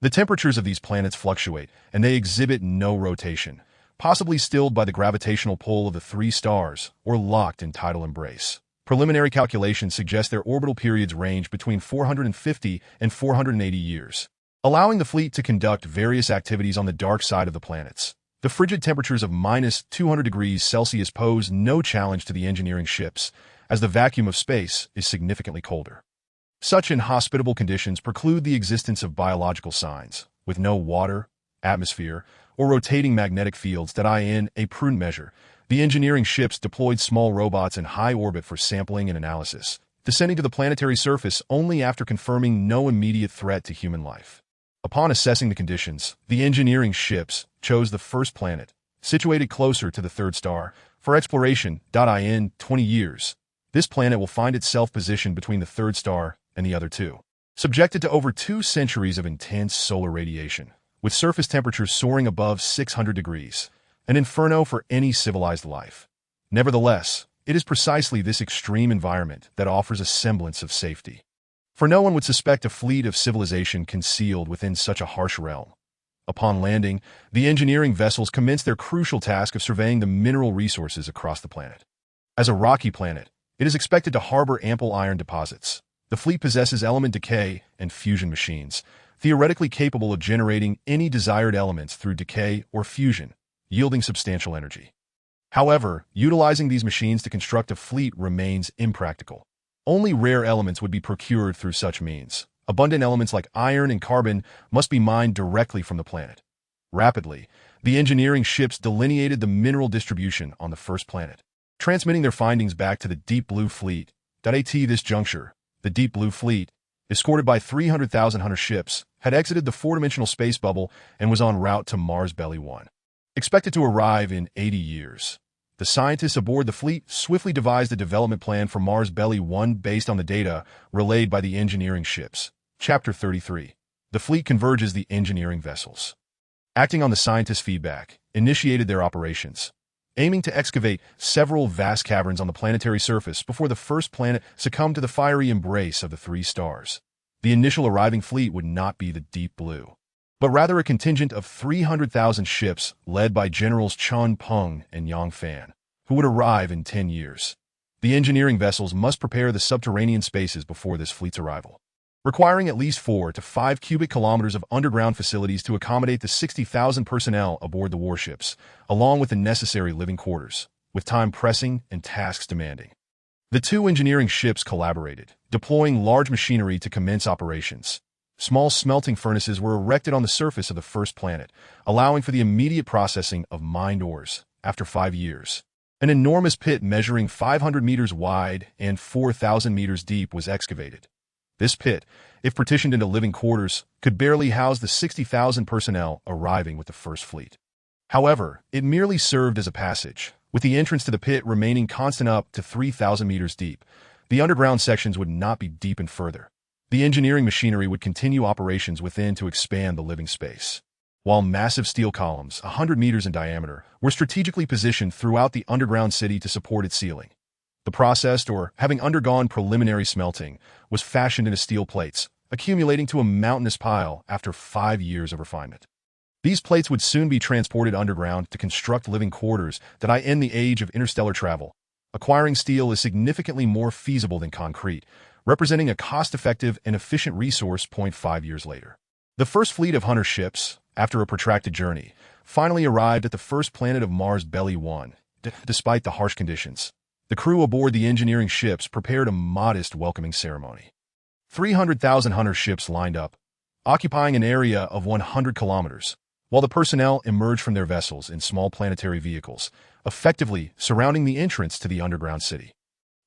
The temperatures of these planets fluctuate, and they exhibit no rotation, possibly stilled by the gravitational pull of the 3 stars or locked in tidal embrace. Preliminary calculations suggest their orbital periods range between 450 and 480 years, allowing the fleet to conduct various activities on the dark side of the planets. The frigid temperatures of -200 degrees Celsius pose no challenge to the engineering ships, as the vacuum of space is significantly colder. Such inhospitable conditions preclude the existence of biological signs, with no water, atmosphere, or rotating magnetic fields that in a prudent measure. The engineering ships deployed small robots in high orbit for sampling and analysis, descending to the planetary surface only after confirming no immediate threat to human life. Upon assessing the conditions, the engineering ships chose the first planet, situated closer to the third star, for exploration. In 20 years, this planet will find itself positioned between the third star and the other 2, subjected to over 2 centuries of intense solar radiation. with surface temperatures soaring above 600 degrees, an inferno for any civilized life. Nevertheless, it is precisely this extreme environment that offers a semblance of safety. For no one would suspect a fleet of civilization concealed within such a harsh realm. Upon landing, the engineering vessels commenced their crucial task of surveying the mineral resources across the planet. As a rocky planet, it is expected to harbor ample iron deposits. The fleet possesses element decay and fusion machines, theoretically capable of generating any desired elements through decay or fusion, yielding substantial energy. However, utilizing these machines to construct a fleet remains impractical. Only rare elements would be procured through such means. Abundant elements like iron and carbon must be mined directly from the planet. Rapidly, the engineering ships delineated the mineral distribution on the first planet, transmitting their findings back to the Deep Blue Fleet. At this juncture, the Deep Blue Fleet, escorted by 300,000 hunter ships, had exited the four-dimensional space bubble and was en route to Mars Belly 1. Expected to arrive in 80 years. The scientists aboard the fleet swiftly devised a development plan for Mars Belly 1 based on the data relayed by the engineering ships. Chapter 33. The fleet converges the engineering vessels. Acting on the scientists' feedback, initiated their operations, aiming to excavate several vast caverns on the planetary surface before the first planet succumbed to the fiery embrace of the three stars. The initial arriving fleet would not be the Deep Blue, but rather a contingent of 300,000 ships led by Generals Chun Peng and Yang Fan, who would arrive in 10 years. The engineering vessels must prepare the subterranean spaces before this fleet's arrival, requiring at least 4 to 5 cubic kilometers of underground facilities to accommodate the 60,000 personnel aboard the warships, along with the necessary living quarters, with time pressing and tasks demanding. The two engineering ships collaborated, deploying large machinery to commence operations. Small smelting furnaces were erected on the surface of the first planet, allowing for the immediate processing of mined ores. After 5 years, an enormous pit measuring 500 meters wide and 4,000 meters deep was excavated. This pit, if partitioned into living quarters, could barely house the 60,000 personnel arriving with the first fleet. However, it merely served as a passage, with the entrance to the pit remaining constant up to 3,000 meters deep. The underground sections would not be deepened further. The engineering machinery would continue operations within to expand the living space, while massive steel columns, 100 meters in diameter, were strategically positioned throughout the underground city to support its ceiling. The processed, or having undergone preliminary smelting, was fashioned into steel plates, accumulating to a mountainous pile after 5 years of refinement. These plates would soon be transported underground to construct living quarters that end the age of interstellar travel. Acquiring steel is significantly more feasible than concrete, representing a cost-effective and efficient resource. 5 years later, the first fleet of hunter ships, after a protracted journey, finally arrived at the first planet of Mars Belly 1. Despite the harsh conditions, the crew aboard the engineering ships prepared a modest welcoming ceremony. 300,000 hunter ships lined up, occupying an area of 100 kilometers, while the personnel emerged from their vessels in small planetary vehicles, effectively surrounding the entrance to the underground city.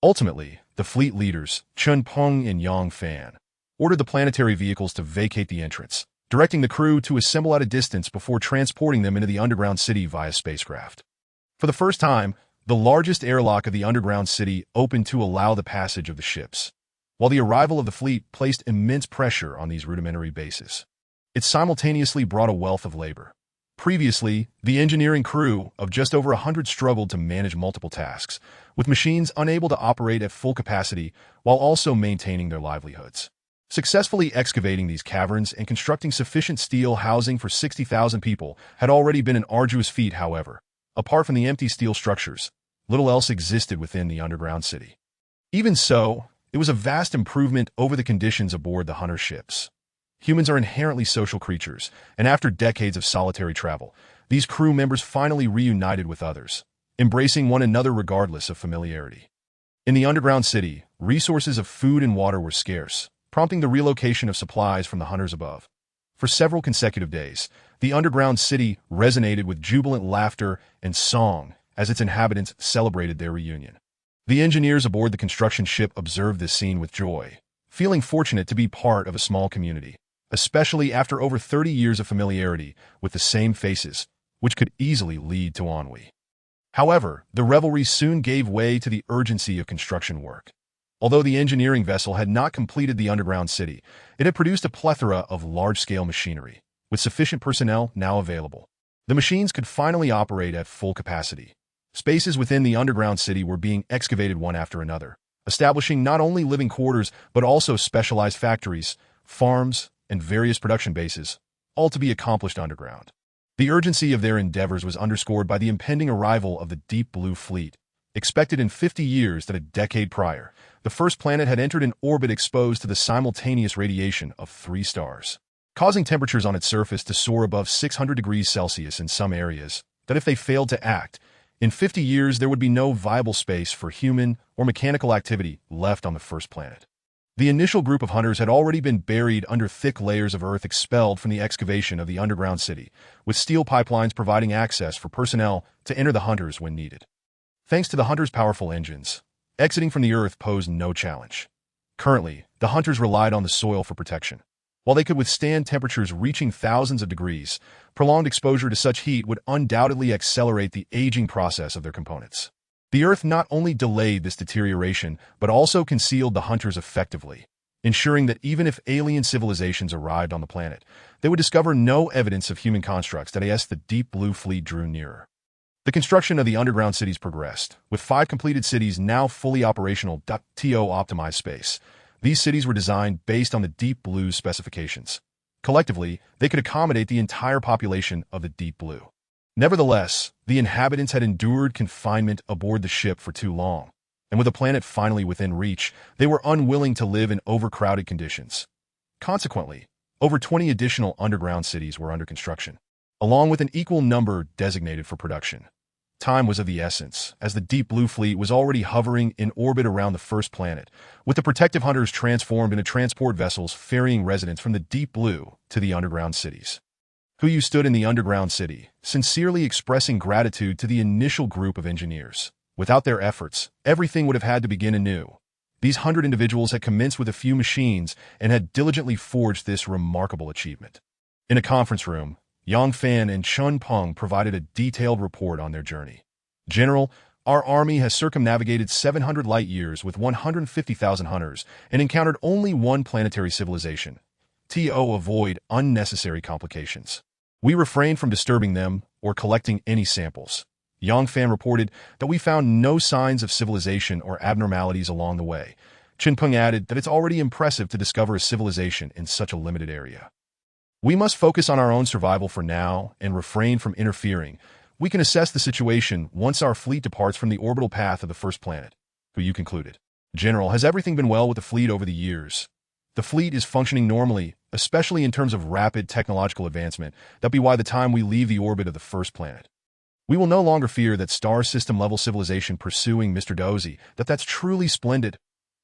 Ultimately, the fleet leaders, Chun Peng and Yang Fan, ordered the planetary vehicles to vacate the entrance, directing the crew to assemble at a distance before transporting them into the underground city via spacecraft. For the first time, the largest airlock of the underground city opened to allow the passage of the ships, while the arrival of the fleet placed immense pressure on these rudimentary bases. It simultaneously brought a wealth of labor. Previously, the engineering crew of just over 100 struggled to manage multiple tasks, with machines unable to operate at full capacity while also maintaining their livelihoods. Successfully excavating these caverns and constructing sufficient steel housing for 60,000 people had already been an arduous feat. However, apart from the empty steel structures, little else existed within the underground city. Even so, it was a vast improvement over the conditions aboard the hunter ships. Humans are inherently social creatures, and after decades of solitary travel, these crew members finally reunited with others, embracing one another regardless of familiarity. In the underground city, resources of food and water were scarce, prompting the relocation of supplies from the hunters above. For several consecutive days, the underground city resonated with jubilant laughter and song as its inhabitants celebrated their reunion. The engineers aboard the construction ship observed this scene with joy, feeling fortunate to be part of a small community, especially after over 30 years of familiarity with the same faces, which could easily lead to ennui. However, the revelry soon gave way to the urgency of construction work. Although the engineering vessel had not completed the underground city, it had produced a plethora of large-scale machinery, with sufficient personnel now available. The machines could finally operate at full capacity. Spaces within the underground city were being excavated one after another, establishing not only living quarters but also specialized factories, farms, and various production bases, all to be accomplished underground. The urgency of their endeavors was underscored by the impending arrival of the Deep Blue Fleet, expected in 50 years that a decade prior, the first planet had entered an orbit exposed to the simultaneous radiation of 3 stars, causing temperatures on its surface to soar above 600 degrees Celsius in some areas, that if they failed to act, in 50 years there would be no viable space for human or mechanical activity left on the first planet. The initial group of hunters had already been buried under thick layers of earth expelled from the excavation of the underground city, with steel pipelines providing access for personnel to enter the hunters when needed. Thanks to the hunters' powerful engines, exiting from the earth posed no challenge. Currently, the hunters relied on the soil for protection. While they could withstand temperatures reaching thousands of degrees, prolonged exposure to such heat would undoubtedly accelerate the aging process of their components. The Earth not only delayed this deterioration, but also concealed the hunters effectively, ensuring that even if alien civilizations arrived on the planet, they would discover no evidence of human constructs that as the Deep Blue Fleet drew nearer. The construction of the underground cities progressed, with 5 completed cities now fully operational. Optimized space. These cities were designed based on the Deep Blue's specifications. Collectively, they could accommodate the entire population of the Deep Blue. Nevertheless, the inhabitants had endured confinement aboard the ship for too long, and with the planet finally within reach, they were unwilling to live in overcrowded conditions. Consequently, over 20 additional underground cities were under construction, along with an equal number designated for production. Time was of the essence, as the Deep Blue Fleet was already hovering in orbit around the first planet, with the protective hunters transformed into transport vessels ferrying residents from the Deep Blue to the underground cities. Who stood in the underground city, sincerely expressing gratitude to the initial group of engineers. Without their efforts, everything would have had to begin anew. These 100 individuals had commenced with a few machines and had diligently forged this remarkable achievement. In a conference room, Yang Fan and Chun Peng provided a detailed report on their journey. General, our army has circumnavigated 700 light-years with 150,000 hunters and encountered only one planetary civilization. To avoid unnecessary complications, we refrained from disturbing them or collecting any samples. Yang Fan reported that we found no signs of civilization or abnormalities along the way. Chun Peng added that it's already impressive to discover a civilization in such a limited area. We must focus on our own survival for now and refrain from interfering. We can assess the situation once our fleet departs from the orbital path of the first planet. Who concluded. General, has everything been well with the fleet over the years? The fleet is functioning normally, especially in terms of rapid technological advancement. That be why the time we leave the orbit of the first planet, we will no longer fear that star system level civilization pursuing Mr. Dozy. That's truly splendid.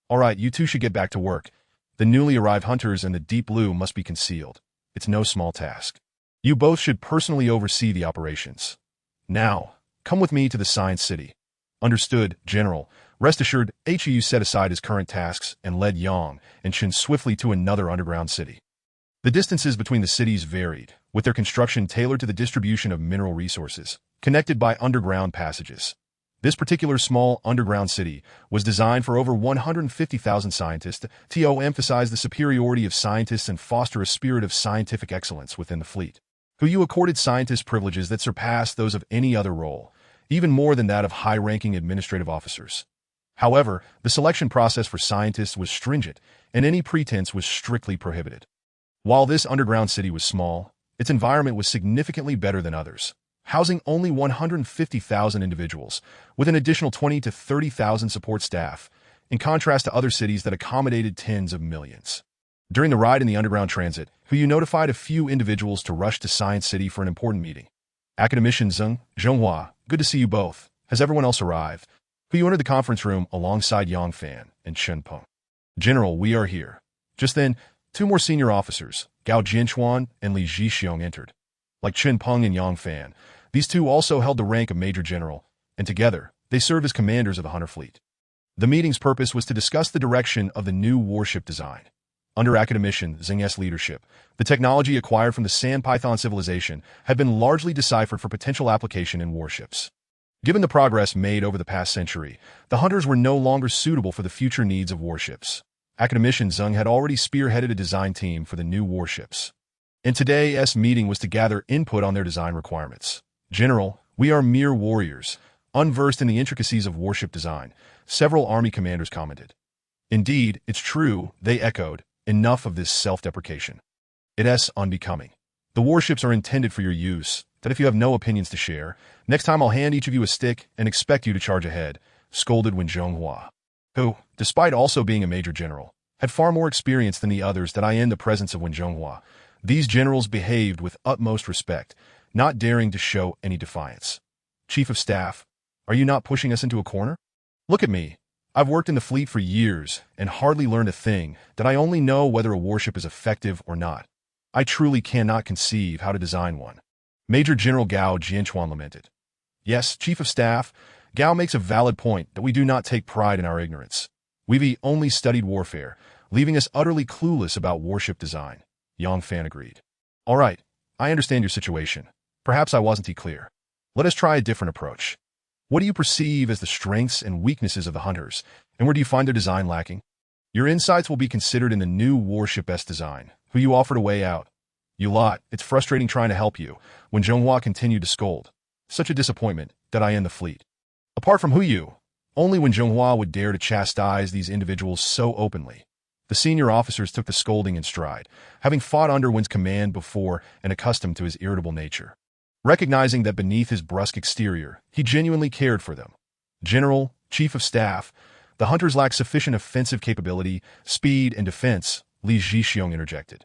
All right, you two should get back to work. The newly arrived hunters and the Deep Blue must be concealed. It's no small task. You both should personally oversee the operations. Now, come with me to the Science City. Understood, General. Rest assured, HU set aside his current tasks and led Yang and Chen swiftly to another underground city. The distances between the cities varied, with their construction tailored to the distribution of mineral resources, connected by underground passages. This particular small underground city was designed for over 150,000 scientists to emphasize the superiority of scientists and foster a spirit of scientific excellence within the fleet. Who accorded scientists privileges that surpassed those of any other role, even more than that of high-ranking administrative officers. However, the selection process for scientists was stringent, and any pretense was strictly prohibited. While this underground city was small, its environment was significantly better than others, housing only 150,000 individuals, with an additional 20 to 30,000 support staff, in contrast to other cities that accommodated tens of millions. During the ride in the underground transit, Who notified a few individuals to rush to Science City for an important meeting. Academician Zheng, Zhenghua, good to see you both. Has everyone else arrived? Who entered the conference room alongside Yang Fan and Chun Peng. General, we are here. Just then, 2 more senior officers, Gao Jinchuan and Li Zhixiong, entered. Like Chun Peng and Yang Fan, these 2 also held the rank of Major General, and together, they serve as commanders of the Hunter Fleet. The meeting's purpose was to discuss the direction of the new warship design. Under Academician Zheng's leadership, the technology acquired from the Sand Python civilization had been largely deciphered for potential application in warships. Given the progress made over the past century, the Hunters were no longer suitable for the future needs of warships. Academician Zheng had already spearheaded a design team for the new warships. And today's meeting was to gather input on their design requirements. General, we are mere warriors, unversed in the intricacies of warship design, several army commanders commented. Indeed, it's true, they echoed. Enough of this self-deprecation. It's unbecoming. The warships are intended for your use, that if you have no opinions to share, next time I'll hand each of you a stick and expect you to charge ahead, scolded Wen Zhonghua, who, despite also being a major general, had far more experience than the others that I in the presence of Wen Zhonghua. These generals behaved with utmost respect, not daring to show any defiance. Chief of Staff, are you not pushing us into a corner? Look at me. I've worked in the fleet for years and hardly learned a thing that I only know whether a warship is effective or not. I truly cannot conceive how to design one. Major General Gao Jianchuan lamented. Yes, Chief of Staff, Gao makes a valid point that we do not take pride in our ignorance. We've only studied warfare, leaving us utterly clueless about warship design. Yang Fan agreed. All right, I understand your situation. Perhaps I wasn't clear. Let us try a different approach. What do you perceive as the strengths and weaknesses of the hunters, and where do you find their design lacking? Your insights will be considered in the new warship-S design, who you offered a way out. You lot, it's frustrating trying to help you, when Zhonghua continued to scold. Such a disappointment that I end the fleet. Apart from Huyu, only when Zhonghua would dare to chastise these individuals so openly. The senior officers took the scolding in stride, having fought under Wen's command before and accustomed to his irritable nature. Recognizing that beneath his brusque exterior, he genuinely cared for them. General, Chief of Staff, the hunters lack sufficient offensive capability, speed, and defense, Li Zhixiong interjected.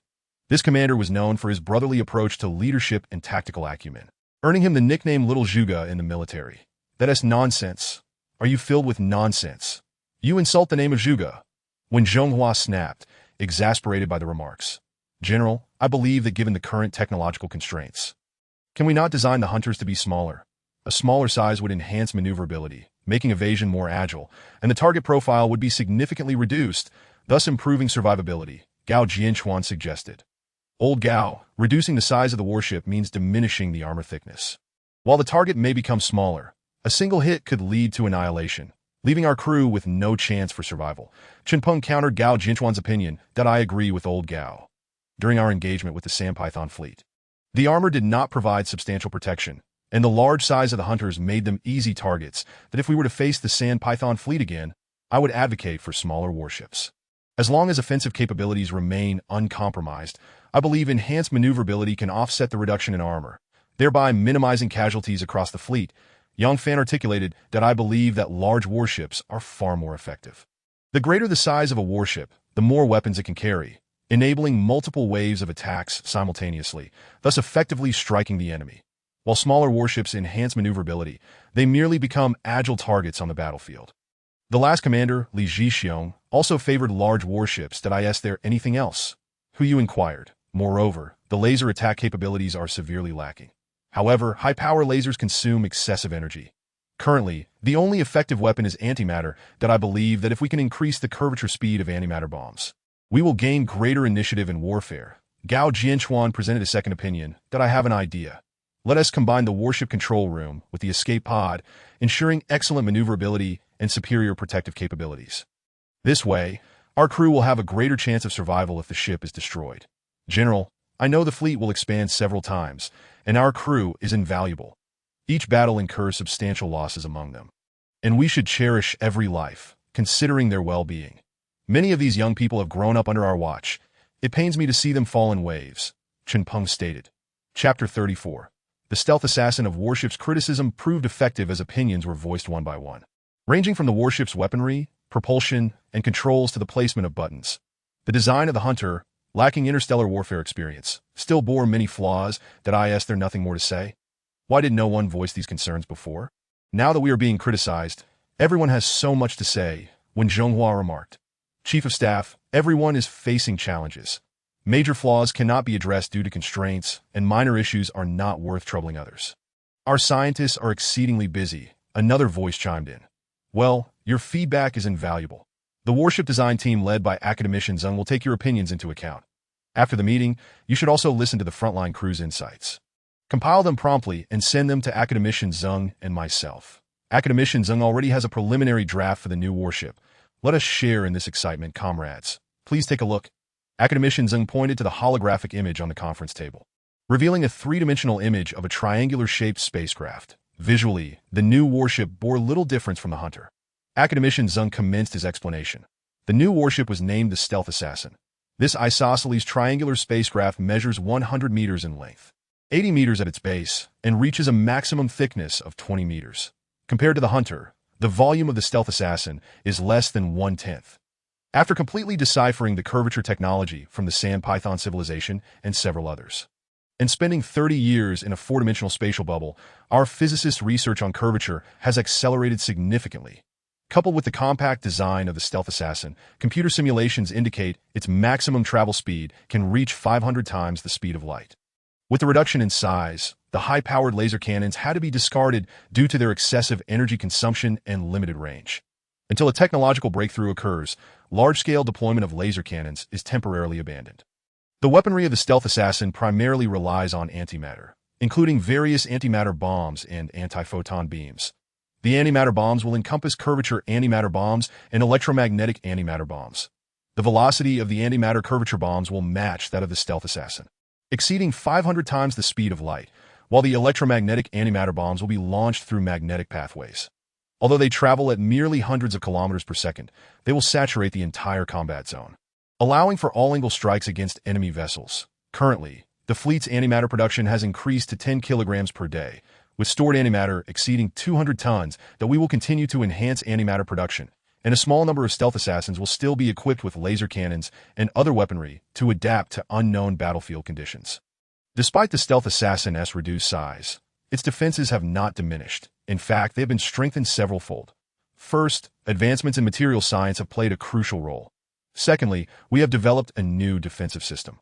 This commander was known for his brotherly approach to leadership and tactical acumen, earning him the nickname Little Zhuge in the military. That's nonsense. Are you filled with nonsense? You insult the name of Zhuge. When Zhonghua snapped, exasperated by the remarks. General, I believe that given the current technological constraints, can we not design the hunters to be smaller? A smaller size would enhance maneuverability, making evasion more agile, and the target profile would be significantly reduced, thus improving survivability, Gao Jianchuan suggested. Old Gao, reducing the size of the warship means diminishing the armor thickness. While the target may become smaller, a single hit could lead to annihilation, leaving our crew with no chance for survival. Chinpeng countered Gao Jianchuan's opinion that I agree with Old Gao. During our engagement with the Sandpython fleet, the armor did not provide substantial protection, and the large size of the hunters made them easy targets that if we were to face the Sandpython fleet again, I would advocate for smaller warships. As long as offensive capabilities remain uncompromised, I believe enhanced maneuverability can offset the reduction in armor, thereby minimizing casualties across the fleet. Yang Fan articulated that I believe that large warships are far more effective. The greater the size of a warship, the more weapons it can carry, enabling multiple waves of attacks simultaneously, thus effectively striking the enemy. While smaller warships enhance maneuverability, they merely become agile targets on the battlefield. The last commander, Li Zhixiong, also favored large warships. Did I ask there anything else? Huyu inquired. Moreover, the laser attack capabilities are severely lacking. However, high-power lasers consume excessive energy. Currently, the only effective weapon is antimatter. That I believe that if we can increase the curvature speed of antimatter bombs, we will gain greater initiative in warfare. Gao Jianchuan presented a second opinion. That I have an idea. Let us combine the warship control room with the escape pod, ensuring excellent maneuverability and superior protective capabilities. This way, our crew will have a greater chance of survival if the ship is destroyed. General, I know the fleet will expand several times, and our crew is invaluable. Each battle incurs substantial losses among them, and we should cherish every life, considering their well-being. Many of these young people have grown up under our watch. It pains me to see them fall in waves, Chinpeng stated. Chapter 34. The stealth assassin of warships criticism proved effective as opinions were voiced one by one, ranging from the warship's weaponry, propulsion, and controls to the placement of buttons. The design of the hunter, lacking interstellar warfare experience, still bore many flaws. That there nothing more to say? Why did no one voice these concerns before? Now that we are being criticized, everyone has so much to say, when Zhonghua remarked. Chief of Staff, everyone is facing challenges. Major flaws cannot be addressed due to constraints, and minor issues are not worth troubling others. Our scientists are exceedingly busy, another voice chimed in. Well, your feedback is invaluable. The warship design team led by Academician Zeng will take your opinions into account. After the meeting, you should also listen to the frontline crew's insights. Compile them promptly and send them to Academician Zeng and myself. Academician Zeng already has a preliminary draft for the new warship. Let us share in this excitement, comrades. Please take a look. Academicians pointed to the holographic image on the conference table, revealing a three-dimensional image of a triangular-shaped spacecraft. Visually, the new warship bore little difference from the Hunter. Academician Zung commenced his explanation. The new warship was named the Stealth Assassin. This isosceles triangular spacecraft measures 100 meters in length, 80 meters at its base, and reaches a maximum thickness of 20 meters. Compared to the Hunter, the volume of the Stealth Assassin is less than 1/10. After completely deciphering the curvature technology from the Sand Python civilization and several others, and spending 30 years in a four-dimensional spatial bubble, our physicists' research on curvature has accelerated significantly. Coupled with the compact design of the Stealth Assassin, computer simulations indicate its maximum travel speed can reach 500 times the speed of light. With the reduction in size, the high-powered laser cannons had to be discarded due to their excessive energy consumption and limited range. Until a technological breakthrough occurs, large-scale deployment of laser cannons is temporarily abandoned. The weaponry of the Stealth Assassin primarily relies on antimatter, including various antimatter bombs and anti-photon beams. The antimatter bombs will encompass curvature antimatter bombs and electromagnetic antimatter bombs. The velocity of the antimatter curvature bombs will match that of the Stealth Assassin, exceeding 500 times the speed of light, while the electromagnetic antimatter bombs will be launched through magnetic pathways. Although they travel at merely hundreds of kilometers per second, they will saturate the entire combat zone, allowing for all-angle strikes against enemy vessels. Currently, the fleet's antimatter production has increased to 10 kilograms per day, with stored antimatter exceeding 200 tons that we will continue to enhance antimatter production, and a small number of Stealth Assassins will still be equipped with laser cannons and other weaponry to adapt to unknown battlefield conditions. Despite the Stealth Assassin's reduced size, its defenses have not diminished. In fact, they have been strengthened several-fold. First, advancements in material science have played a crucial role. Secondly, we have developed a new defensive system.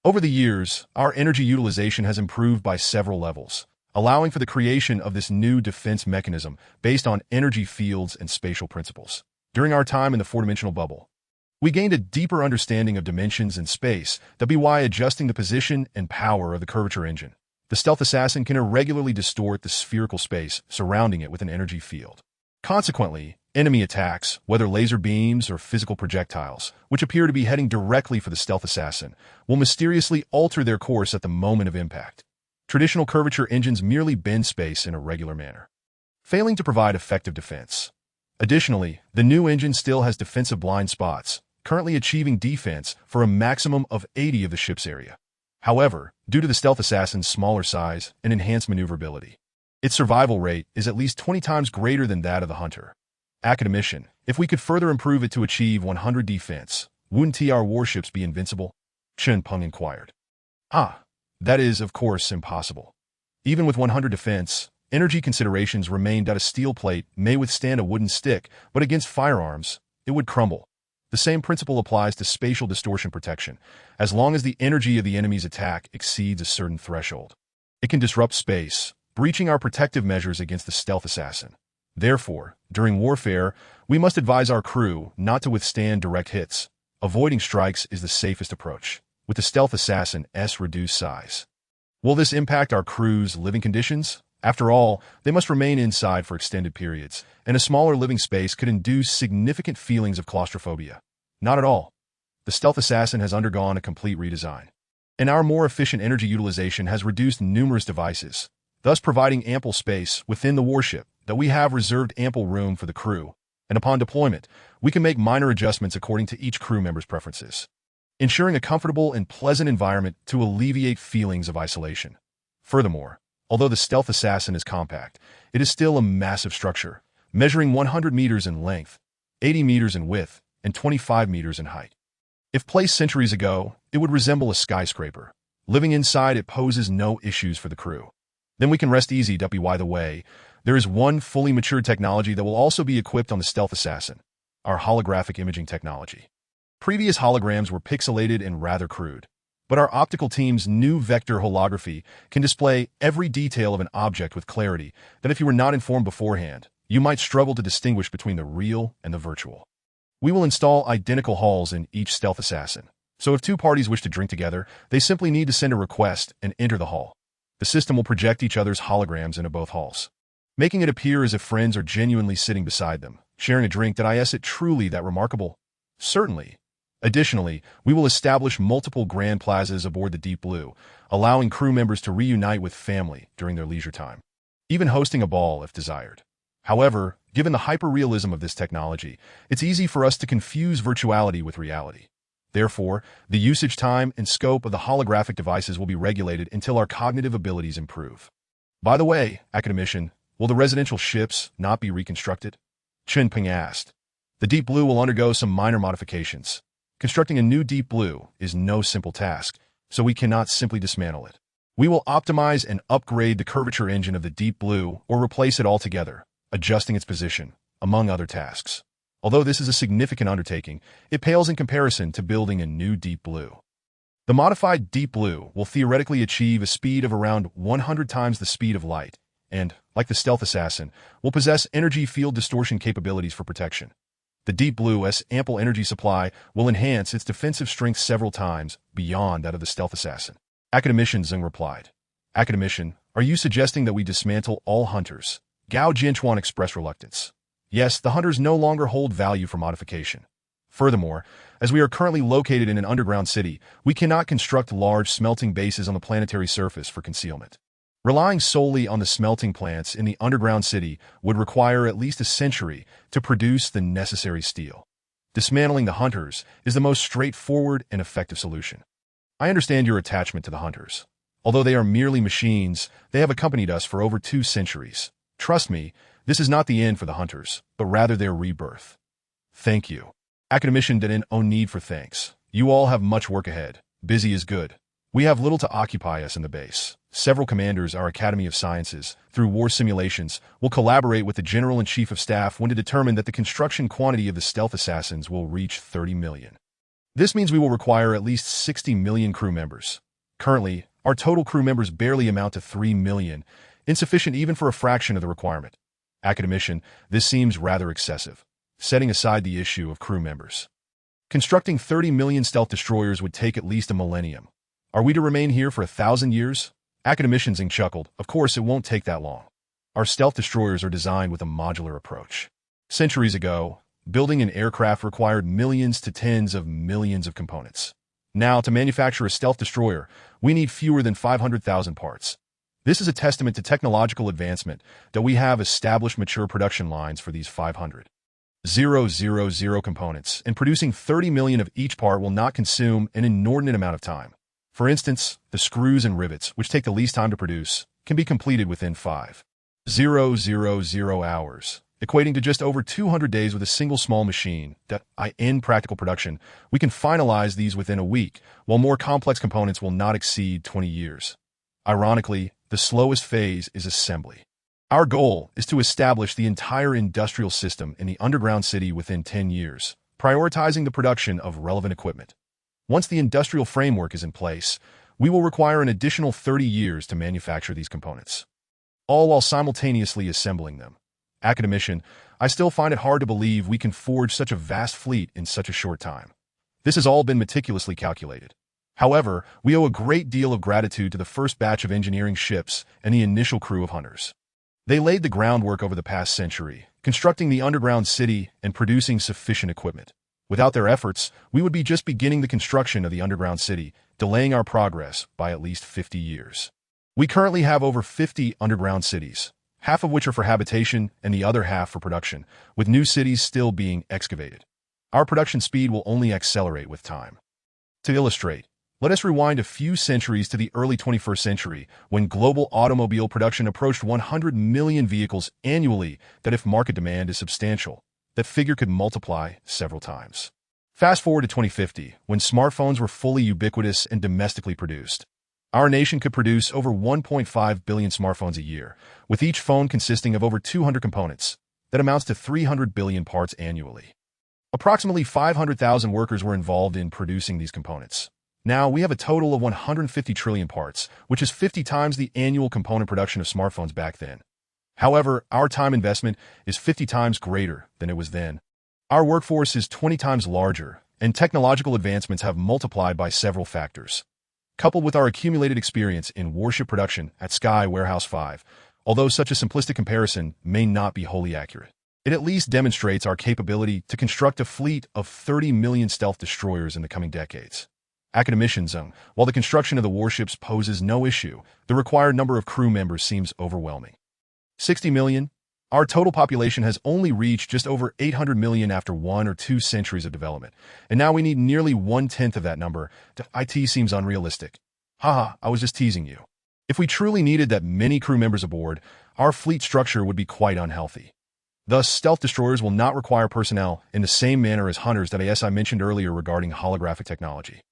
Over the years, our energy utilization has improved by several levels, allowing for the creation of this new defense mechanism based on energy fields and spatial principles. During our time in the four-dimensional bubble, we gained a deeper understanding of dimensions and space that by adjusting the position and power of the curvature engine. The Stealth Assassin can irregularly distort the spherical space surrounding it with an energy field. Consequently, enemy attacks, whether laser beams or physical projectiles, which appear to be heading directly for the Stealth Assassin, will mysteriously alter their course at the moment of impact. Traditional curvature engines merely bend space in a regular manner, failing to provide effective defense. Additionally, the new engine still has defensive blind spots, currently achieving defense for a maximum of 80 of the ship's area. However, due to the Stealth Assassin's smaller size and enhanced maneuverability, its survival rate is at least 20 times greater than that of the Hunter. Academician, if we could further improve it to achieve 100 defense, wouldn't our warships be invincible? Chen Peng inquired. That is, of course, impossible. Even with 100 defense, energy considerations remain that a steel plate may withstand a wooden stick, but against firearms, it would crumble. The same principle applies to spatial distortion protection. As long as the energy of the enemy's attack exceeds a certain threshold, it can disrupt space, breaching our protective measures against the Stealth Assassin. Therefore, during warfare, we must advise our crew not to withstand direct hits. Avoiding strikes is the safest approach, with the Stealth Assassin's reduced size. Will this impact our crew's living conditions? After all, they must remain inside for extended periods, and a smaller living space could induce significant feelings of claustrophobia. Not at all. The Stealth Assassin has undergone a complete redesign, and our more efficient energy utilization has reduced numerous devices, thus providing ample space within the warship that we have reserved ample room for the crew, and upon deployment, we can make minor adjustments according to each crew member's preferences, ensuring a comfortable and pleasant environment to alleviate feelings of isolation. Furthermore, although the Stealth Assassin is compact, it is still a massive structure, measuring 100 meters in length, 80 meters in width, and 25 meters in height. If placed centuries ago, it would resemble a skyscraper. Living inside it poses no issues for the crew. Then we can rest easy. By the way, there is one fully matured technology that will also be equipped on the Stealth Assassin, our holographic imaging technology. Previous holograms were pixelated and rather crude, but our optical team's new vector holography can display every detail of an object with clarity that if you were not informed beforehand, you might struggle to distinguish between the real and the virtual. We will install identical halls in each Stealth Assassin, so if two parties wish to drink together, they simply need to send a request and enter the hall. The system will project each other's holograms into both halls, making it appear as if friends are genuinely sitting beside them, sharing a drink. Is it truly that remarkable? Certainly. Additionally, we will establish multiple grand plazas aboard the Deep Blue, allowing crew members to reunite with family during their leisure time, even hosting a ball if desired. However, given the hyper-realism of this technology, it's easy for us to confuse virtuality with reality. Therefore, the usage time and scope of the holographic devices will be regulated until our cognitive abilities improve. By the way, academician, will the residential ships not be reconstructed? Chen Ping asked. The Deep Blue will undergo some minor modifications. Constructing a new Deep Blue is no simple task, so we cannot simply dismantle it. We will optimize and upgrade the curvature engine of the Deep Blue or replace it altogether, adjusting its position, among other tasks. Although this is a significant undertaking, it pales in comparison to building a new Deep Blue. The modified Deep Blue will theoretically achieve a speed of around 100 times the speed of light, and, like the stealth assassin, will possess energy field distortion capabilities for protection. The Deep Blue's ample energy supply will enhance its defensive strength several times beyond that of the stealth assassin. Academician Zeng replied. Academician, are you suggesting that we dismantle all hunters? Gao Jinchuan expressed reluctance. Yes, the hunters no longer hold value for modification. Furthermore, as we are currently located in an underground city, we cannot construct large smelting bases on the planetary surface for concealment. Relying solely on the smelting plants in the underground city would require at least a century to produce the necessary steel. Dismantling the hunters is the most straightforward and effective solution. I understand your attachment to the hunters. Although they are merely machines, they have accompanied us for over 2 centuries. Trust me, this is not the end for the hunters, but rather their rebirth. Thank you. Academician didn't owe need for thanks. You all have much work ahead. Busy is good. We have little to occupy us in the base. Several commanders, our Academy of Sciences, through war simulations, will collaborate with the General-in-Chief of Staff when to determine that the construction quantity of the stealth assassins will reach 30 million. This means we will require at least 60 million crew members. Currently, our total crew members barely amount to 3 million, insufficient even for a fraction of the requirement. Academician, this seems rather excessive, setting aside the issue of crew members. Constructing 30 million stealth destroyers would take at least a millennium. Are we to remain here for 1,000 years? Academician Zing chuckled. Of course, it won't take that long. Our stealth destroyers are designed with a modular approach. Centuries ago, building an aircraft required millions to tens of millions of components. Now, to manufacture a stealth destroyer, we need fewer than 500,000 parts. This is a testament to technological advancement that we have established mature production lines for these 500,000 components, and producing 30 million of each part will not consume an inordinate amount of time. For instance, the screws and rivets, which take the least time to produce, can be completed within 5,000 hours, equating to just over 200 days with a single small machine. In practical production, we can finalize these within a week, while more complex components will not exceed 20 years. Ironically, the slowest phase is assembly. Our goal is to establish the entire industrial system in the underground city within 10 years, prioritizing the production of relevant equipment. Once the industrial framework is in place, we will require an additional 30 years to manufacture these components, all while simultaneously assembling them. Academician, I still find it hard to believe we can forge such a vast fleet in such a short time. This has all been meticulously calculated. However, we owe a great deal of gratitude to the first batch of engineering ships and the initial crew of hunters. They laid the groundwork over the past century, constructing the underground city and producing sufficient equipment. Without their efforts, we would be just beginning the construction of the underground city, delaying our progress by at least 50 years. We currently have over 50 underground cities, half of which are for habitation and the other half for production, with new cities still being excavated. Our production speed will only accelerate with time. To illustrate, let us rewind a few centuries to the early 21st century, when global automobile production approached 100 million vehicles annually. That if market demand is substantial, that figure could multiply several times. Fast forward to 2050, when smartphones were fully ubiquitous and domestically produced. Our nation could produce over 1.5 billion smartphones a year, with each phone consisting of over 200 components. That amounts to 300 billion parts annually. Approximately 500,000 workers were involved in producing these components. Now, we have a total of 150 trillion parts, which is 50 times the annual component production of smartphones back then. However, our time investment is 50 times greater than it was then. Our workforce is 20 times larger, and technological advancements have multiplied by several factors. Coupled with our accumulated experience in warship production at Sky Warehouse 5, although such a simplistic comparison may not be wholly accurate. It at least demonstrates our capability to construct a fleet of 30 million stealth destroyers in the coming decades. Academician Zone. While the construction of the warships poses no issue, the required number of crew members seems overwhelming. 60 million? Our total population has only reached just over 800 million after 1 or 2 centuries of development, and now we need nearly 1/10 of that number. IT seems unrealistic. Haha, I was just teasing you. If we truly needed that many crew members aboard, our fleet structure would be quite unhealthy. Thus, stealth destroyers will not require personnel in the same manner as hunters that I mentioned earlier regarding holographic technology.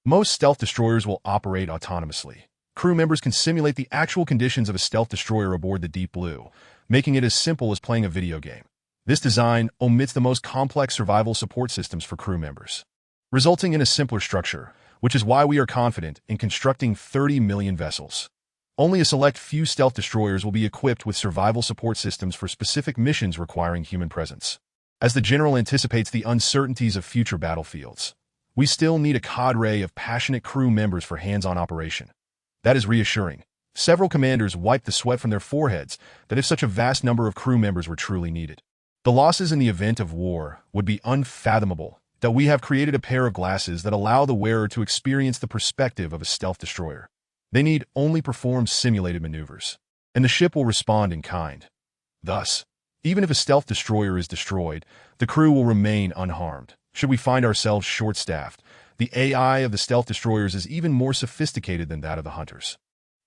Most stealth destroyers will operate autonomously. Crew members can simulate the actual conditions of a stealth destroyer aboard the Deep Blue, making it as simple as playing a video game. This design omits the most complex survival support systems for crew members, resulting in a simpler structure, which is why we are confident in constructing 30 million vessels. Only a select few stealth destroyers will be equipped with survival support systems for specific missions requiring human presence. As the General anticipates the uncertainties of future battlefields, we still need a cadre of passionate crew members for hands-on operation. That is reassuring. Several commanders wiped the sweat from their foreheads that if such a vast number of crew members were truly needed, the losses in the event of war would be unfathomable. That we have created a pair of glasses that allow the wearer to experience the perspective of a stealth destroyer. They need only perform simulated maneuvers, and the ship will respond in kind. Thus, even if a stealth destroyer is destroyed, the crew will remain unharmed. Should we find ourselves short-staffed, the AI of the stealth destroyers is even more sophisticated than that of the hunters,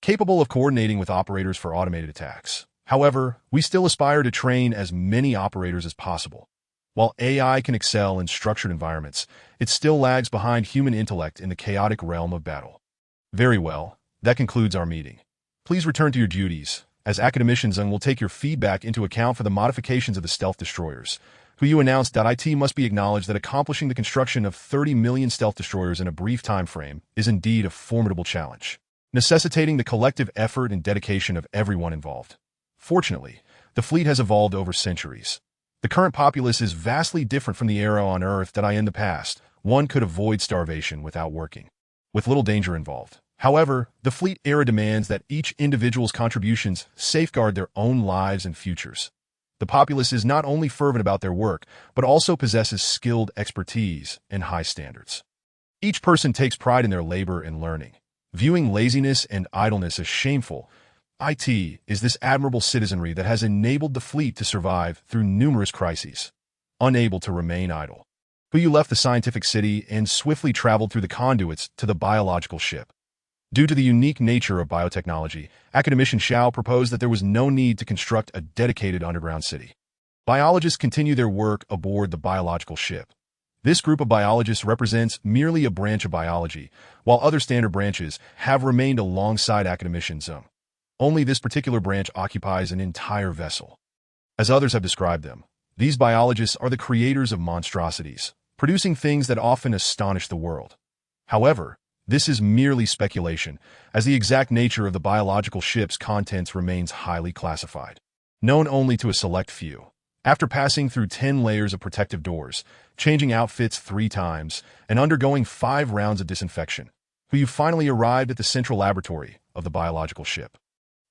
capable of coordinating with operators for automated attacks. However, we still aspire to train as many operators as possible. While AI can excel in structured environments, it still lags behind human intellect in the chaotic realm of battle. Very well, that concludes our meeting. Please return to your duties, as Academicians will take your feedback into account for the modifications of the stealth destroyers. Who you announced that it must be acknowledged that accomplishing the construction of 30 million stealth destroyers in a brief time frame is indeed a formidable challenge, necessitating the collective effort and dedication of everyone involved. Fortunately, the fleet has evolved over centuries. The current populace is vastly different from the era on Earth that in the past. One could avoid starvation without working, with little danger involved. However, the fleet era demands that each individual's contributions safeguard their own lives and futures. The populace is not only fervent about their work, but also possesses skilled expertise and high standards. Each person takes pride in their labor and learning, viewing laziness and idleness as shameful. It is this admirable citizenry that has enabled the fleet to survive through numerous crises, unable to remain idle. You left the scientific city and swiftly traveled through the conduits to the biological ship. Due to the unique nature of biotechnology, Academician Xiao proposed that there was no need to construct a dedicated underground city. Biologists continue their work aboard the biological ship. This group of biologists represents merely a branch of biology, while other standard branches have remained alongside Academician Zone. Only this particular branch occupies an entire vessel. As others have described them, these biologists are the creators of monstrosities, producing things that often astonish the world. However, this is merely speculation, as the exact nature of the biological ship's contents remains highly classified, known only to a select few. After passing through 10 layers of protective doors, changing outfits 3 times, and undergoing 5 rounds of disinfection, you finally arrived at the central laboratory of the biological ship.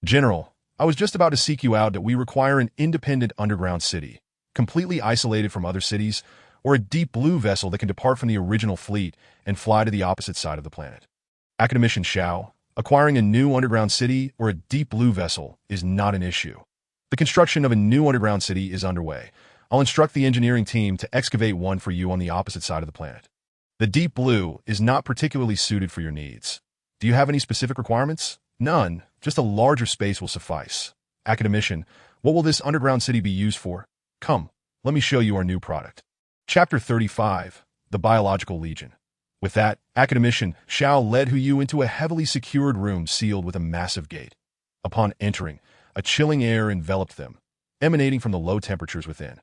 General, I was just about to seek you out that we require an independent underground city, completely isolated from other cities, or a deep blue vessel that can depart from the original fleet and fly to the opposite side of the planet. Academician Xiao, acquiring a new underground city or a deep blue vessel is not an issue. The construction of a new underground city is underway. I'll instruct the engineering team to excavate one for you on the opposite side of the planet. The deep blue is not particularly suited for your needs. Do you have any specific requirements? None, just a larger space will suffice. Academician, what will this underground city be used for? Come, let me show you our new product. Chapter 35, The Biological Legion. With that, Academician Xiao led Yu into a heavily secured room sealed with a massive gate. Upon entering, a chilling air enveloped them, emanating from the low temperatures within.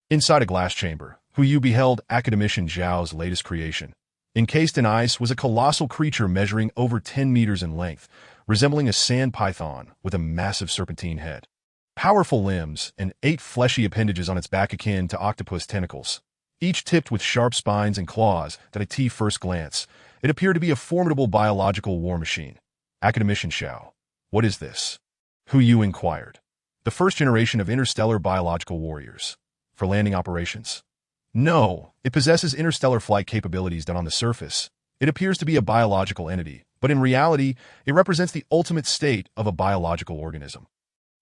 Inside a glass chamber, Yu beheld Academician Xiao's latest creation. Encased in ice was a colossal creature measuring over 10 meters in length, resembling a sand python with a massive serpentine head. Powerful limbs and 8 fleshy appendages on its back akin to octopus tentacles, each tipped with sharp spines and claws that at first glance, it appeared to be a formidable biological war machine. Academician Xiao, what is this? Yu inquired. The first generation of interstellar biological warriors. for landing operations? No, it possesses interstellar flight capabilities that on the surface, it appears to be a biological entity, but in reality, it represents the ultimate state of a biological organism.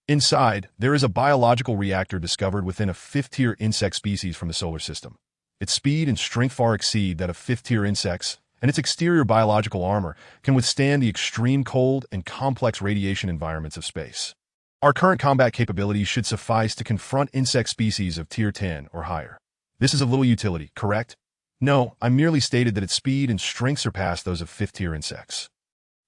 Inside, there is a biological reactor discovered within a fifth-tier insect species from the solar system. Its speed and strength far exceed that of fifth-tier insects, and its exterior biological armor can withstand the extreme cold and complex radiation environments of space. Our current combat capabilities should suffice to confront insect species of Tier 10 or higher. This is of little utility, correct? No, I merely stated that its speed and strength surpass those of fifth-tier insects.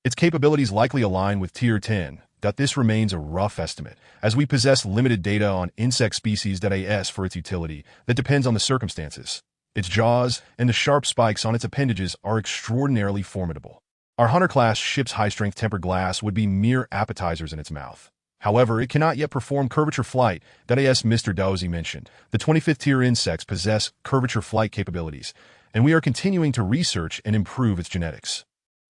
Its capabilities likely align with Tier 10, that this remains a rough estimate, as we possess limited data on insect species as for its utility that depends on the circumstances. Its jaws and the sharp spikes on its appendages are extraordinarily formidable. Our Hunter-class ship's high-strength tempered glass would be mere appetizers in its mouth. However, it cannot yet perform curvature flight as Mr. Dozy mentioned. The 25th tier insects possess curvature flight capabilities, and we are continuing to research and improve its genetics.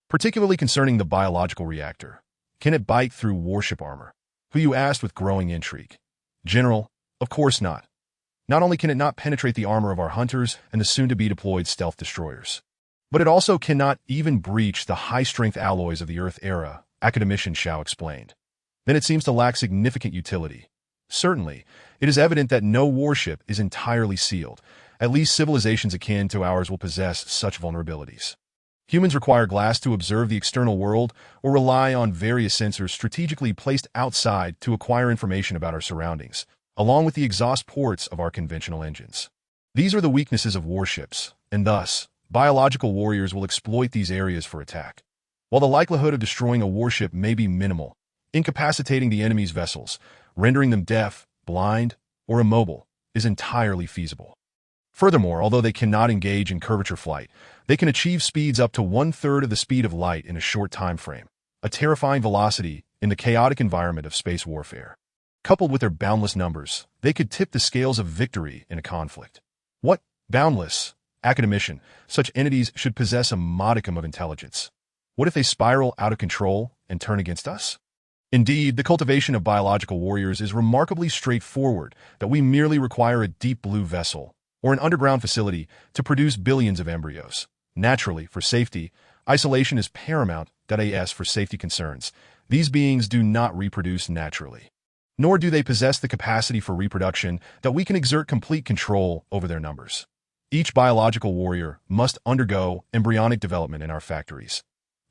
Particularly concerning the biological reactor. Can it bite through warship armor? Who you asked with growing intrigue. General, of course not. Not only can it not penetrate the armor of our hunters and the soon-to-be deployed stealth destroyers, but it also cannot even breach the high-strength alloys of the Earth era, academician Shao explained. Then it seems to lack significant utility. Certainly, it is evident that no warship is entirely sealed. At least civilizations akin to ours will possess such vulnerabilities. Humans require glass to observe the external world or rely on various sensors strategically placed outside to acquire information about our surroundings, along with the exhaust ports of our conventional engines. These are the weaknesses of warships, and thus, biological warriors will exploit these areas for attack. While the likelihood of destroying a warship may be minimal, incapacitating the enemy's vessels, rendering them deaf, blind, or immobile, is entirely feasible. Furthermore, although they cannot engage in curvature flight, they can achieve speeds up to one-third of the speed of light in a short time frame, a terrifying velocity in the chaotic environment of space warfare. Coupled with their boundless numbers, they could tip the scales of victory in a conflict. What? Boundless? Academician, such entities should possess a modicum of intelligence. What if they spiral out of control and turn against us? Indeed, the cultivation of biological warriors is remarkably straightforward, that we merely require a deep blue vessel, or an underground facility, to produce billions of embryos. Naturally, for safety, isolation is paramount, as for safety concerns. These beings do not reproduce naturally. Nor do they possess the capacity for reproduction that we can exert complete control over their numbers. Each biological warrior must undergo embryonic development in our factories.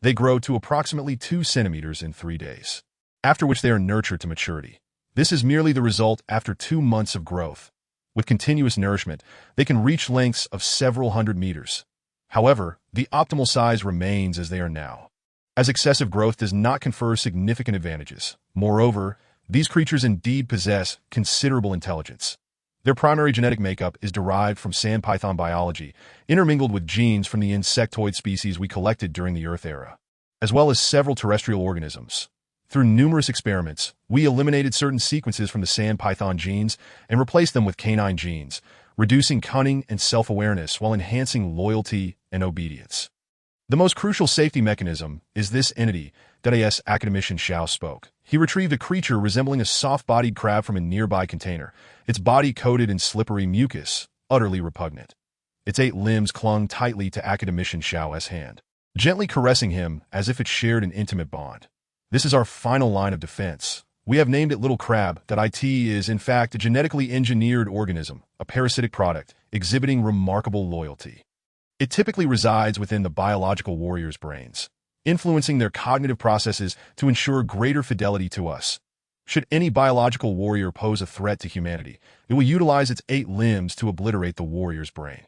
They grow to approximately 2 centimeters in 3 days, after which they are nurtured to maturity. This is merely the result after 2 months of growth. With continuous nourishment, they can reach lengths of several hundred meters. However, the optimal size remains as they are now, as excessive growth does not confer significant advantages. Moreover, these creatures indeed possess considerable intelligence. Their primary genetic makeup is derived from sand python biology, intermingled with genes from the insectoid species we collected during the Earth era, as well as several terrestrial organisms. Through numerous experiments, we eliminated certain sequences from the sand python genes and replaced them with canine genes, reducing cunning and self-awareness while enhancing loyalty and obedience. The most crucial safety mechanism is this entity, academician Shao spoke. He retrieved a creature resembling a soft-bodied crab from a nearby container, its body coated in slippery mucus, utterly repugnant. Its 8 limbs clung tightly to academician Shao's hand, gently caressing him as if it shared an intimate bond. This is our final line of defense. We have named it Little Crab. It is, in fact, a genetically engineered organism, a parasitic product, exhibiting remarkable loyalty. It typically resides within the biological warrior's brains, influencing their cognitive processes to ensure greater fidelity to us. Should any biological warrior pose a threat to humanity, it will utilize its 8 limbs to obliterate the warrior's brain.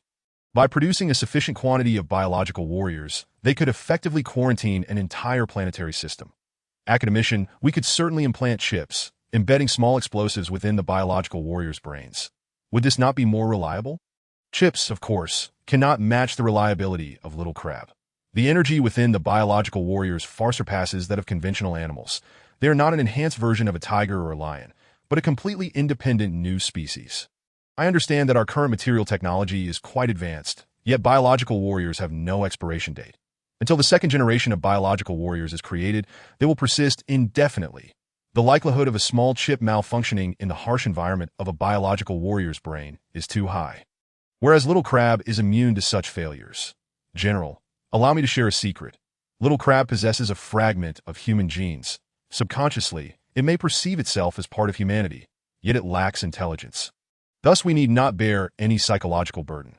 By producing a sufficient quantity of biological warriors, they could effectively quarantine an entire planetary system. Academician, we could certainly implant chips, embedding small explosives within the biological warrior's brains. Would this not be more reliable? Chips, of course, cannot match the reliability of Little Crab. The energy within the biological warriors far surpasses that of conventional animals. They are not an enhanced version of a tiger or a lion, but a completely independent new species. I understand that our current material technology is quite advanced, yet biological warriors have no expiration date. Until the second generation of biological warriors is created, they will persist indefinitely. The likelihood of a small chip malfunctioning in the harsh environment of a biological warrior's brain is too high. Whereas Little Crab is immune to such failures. General, allow me to share a secret. Little Crab possesses a fragment of human genes. Subconsciously, it may perceive itself as part of humanity, yet it lacks intelligence. Thus, we need not bear any psychological burden.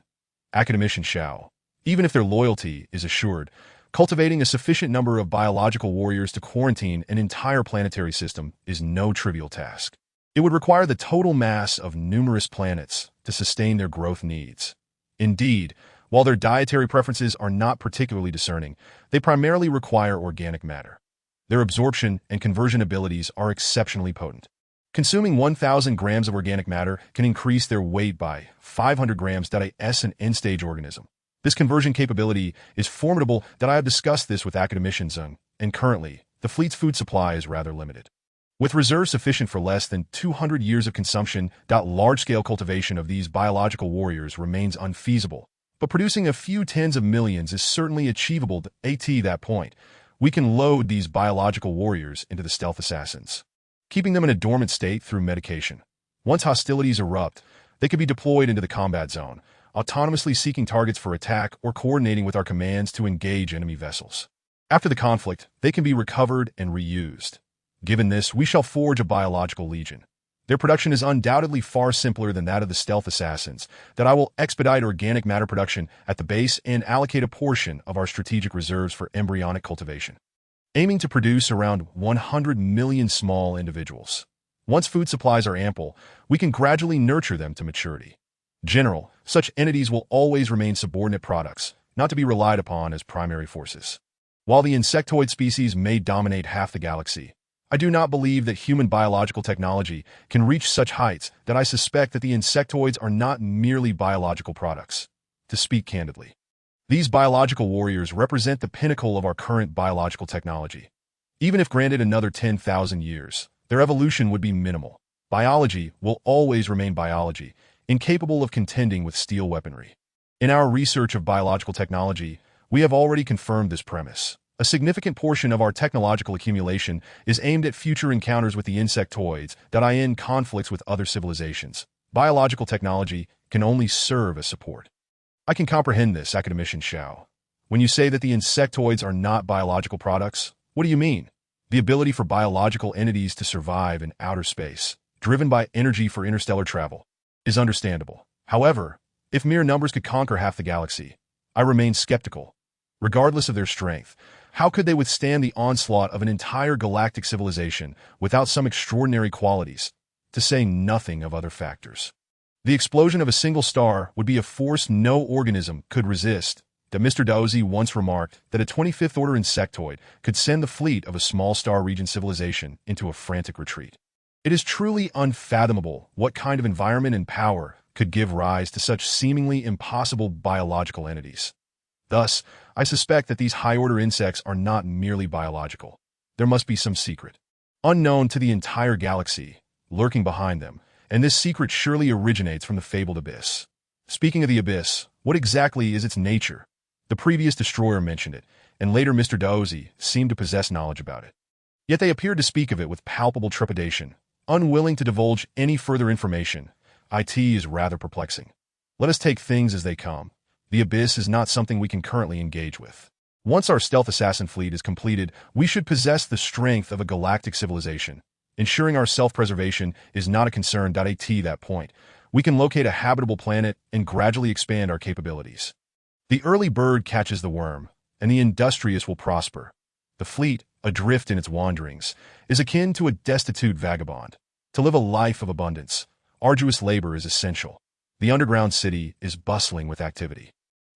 Academician shall, even if their loyalty is assured, cultivating a sufficient number of biological warriors to quarantine an entire planetary system is no trivial task. It would require the total mass of numerous planets to sustain their growth needs. Indeed, while their dietary preferences are not particularly discerning, they primarily require organic matter. Their absorption and conversion abilities are exceptionally potent. Consuming 1,000 grams of organic matter can increase their weight by 500 grams. A an end-stage organism. This conversion capability is formidable. I have discussed this with academicians, and currently, the fleet's food supply is rather limited. With reserves sufficient for less than 200 years of consumption, large-scale cultivation of these biological warriors remains unfeasible. But producing a few tens of millions is certainly achievable. At that point, we can load these biological warriors into the stealth assassins, keeping them in a dormant state through medication. Once hostilities erupt, they could be deployed into the combat zone, autonomously seeking targets for attack or coordinating with our commands to engage enemy vessels. After the conflict, they can be recovered and reused. Given this, we shall forge a biological legion. Their production is undoubtedly far simpler than that of the stealth assassins. I will expedite organic matter production at the base and allocate a portion of our strategic reserves for embryonic cultivation, aiming to produce around 100 million small individuals. Once food supplies are ample, we can gradually nurture them to maturity. General, such entities will always remain subordinate products, not to be relied upon as primary forces. While the insectoid species may dominate half the galaxy, I do not believe that human biological technology can reach such heights. I suspect that the insectoids are not merely biological products. To speak candidly, these biological warriors represent the pinnacle of our current biological technology. Even if granted another 10,000 years, their evolution would be minimal. Biology will always remain biology, incapable of contending with steel weaponry. In our research of biological technology, we have already confirmed this premise. A significant portion of our technological accumulation is aimed at future encounters with the insectoids. In conflicts with other civilizations, biological technology can only serve as support. I can comprehend this, academician shall. When you say that the insectoids are not biological products, what do you mean? The ability for biological entities to survive in outer space, driven by energy for interstellar travel, is understandable. However, if mere numbers could conquer half the galaxy, I remain skeptical. Regardless of their strength, how could they withstand the onslaught of an entire galactic civilization without some extraordinary qualities, to say nothing of other factors? The explosion of a single star would be a force no organism could resist. Mr. Daozi once remarked that a 25th-order insectoid could send the fleet of a small star region civilization into a frantic retreat. It is truly unfathomable what kind of environment and power could give rise to such seemingly impossible biological entities. Thus, I suspect that these high-order insects are not merely biological. There must be some secret, unknown to the entire galaxy, lurking behind them, and this secret surely originates from the fabled abyss. Speaking of the abyss, what exactly is its nature? The previous destroyer mentioned it, and later Mr. Daozi seemed to possess knowledge about it. Yet they appeared to speak of it with palpable trepidation, unwilling to divulge any further information. It is rather perplexing. Let us take things as they come. The abyss is not something we can currently engage with. Once our stealth assassin fleet is completed, we should possess the strength of a galactic civilization. Ensuring our self-preservation is not a concern. At that point, we can locate a habitable planet and gradually expand our capabilities. The early bird catches the worm, and the industrious will prosper. The fleet, adrift in its wanderings, is akin to a destitute vagabond. To live a life of abundance, arduous labor is essential. The underground city is bustling with activity,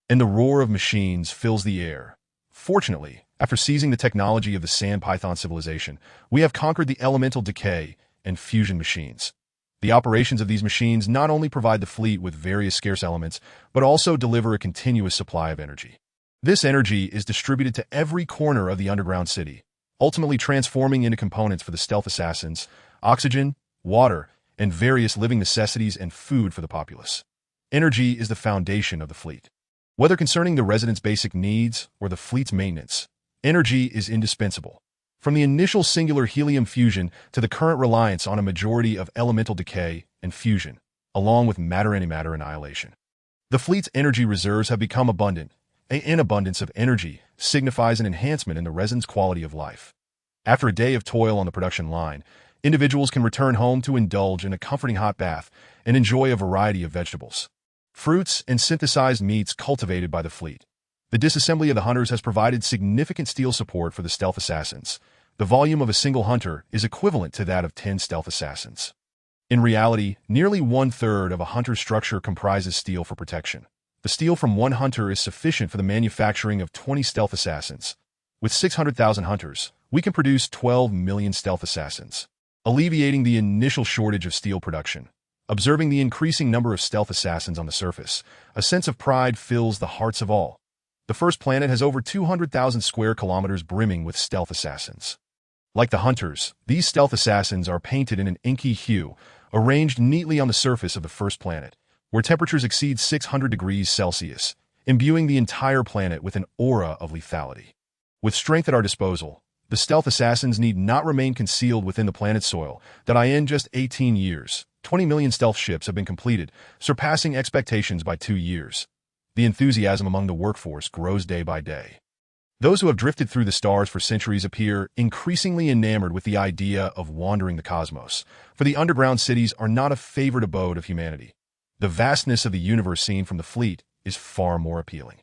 and the roar of machines fills the air. Fortunately, after seizing the technology of the sand python civilization, we have conquered the elemental decay and fusion machines. The operations of these machines not only provide the fleet with various scarce elements, but also deliver a continuous supply of energy. This energy is distributed to every corner of the underground city, ultimately transforming into components for the stealth assassins, oxygen, water, and various living necessities and food for the populace. Energy is the foundation of the fleet. Whether concerning the residents' basic needs or the fleet's maintenance, energy is indispensable. From the initial singular helium fusion to the current reliance on a majority of elemental decay and fusion, along with matter-antimatter annihilation. The fleet's energy reserves have become abundant. An abundance of energy signifies an enhancement in the residents' quality of life. After a day of toil on the production line, individuals can return home to indulge in a comforting hot bath and enjoy a variety of vegetables, fruits, and synthesized meats cultivated by the fleet. The disassembly of the hunters has provided significant steel support for the stealth assassins. The volume of a single hunter is equivalent to that of 10 stealth assassins. In reality, nearly one-third of a hunter's structure comprises steel for protection. The steel from one hunter is sufficient for the manufacturing of 20 stealth assassins. With 600,000 hunters, we can produce 12 million stealth assassins, alleviating the initial shortage of steel production. Observing the increasing number of stealth assassins on the surface, a sense of pride fills the hearts of all. The first planet has over 200,000 square kilometers brimming with stealth assassins. Like the hunters, these stealth assassins are painted in an inky hue, arranged neatly on the surface of the first planet, where temperatures exceed 600 degrees Celsius, imbuing the entire planet with an aura of lethality. With strength at our disposal, the stealth assassins need not remain concealed within the planet's soil. In just 18 years, 20 million stealth ships have been completed, surpassing expectations by 2 years. The enthusiasm among the workforce grows day by day. Those who have drifted through the stars for centuries appear increasingly enamored with the idea of wandering the cosmos, for the underground cities are not a favored abode of humanity. The vastness of the universe seen from the fleet is far more appealing.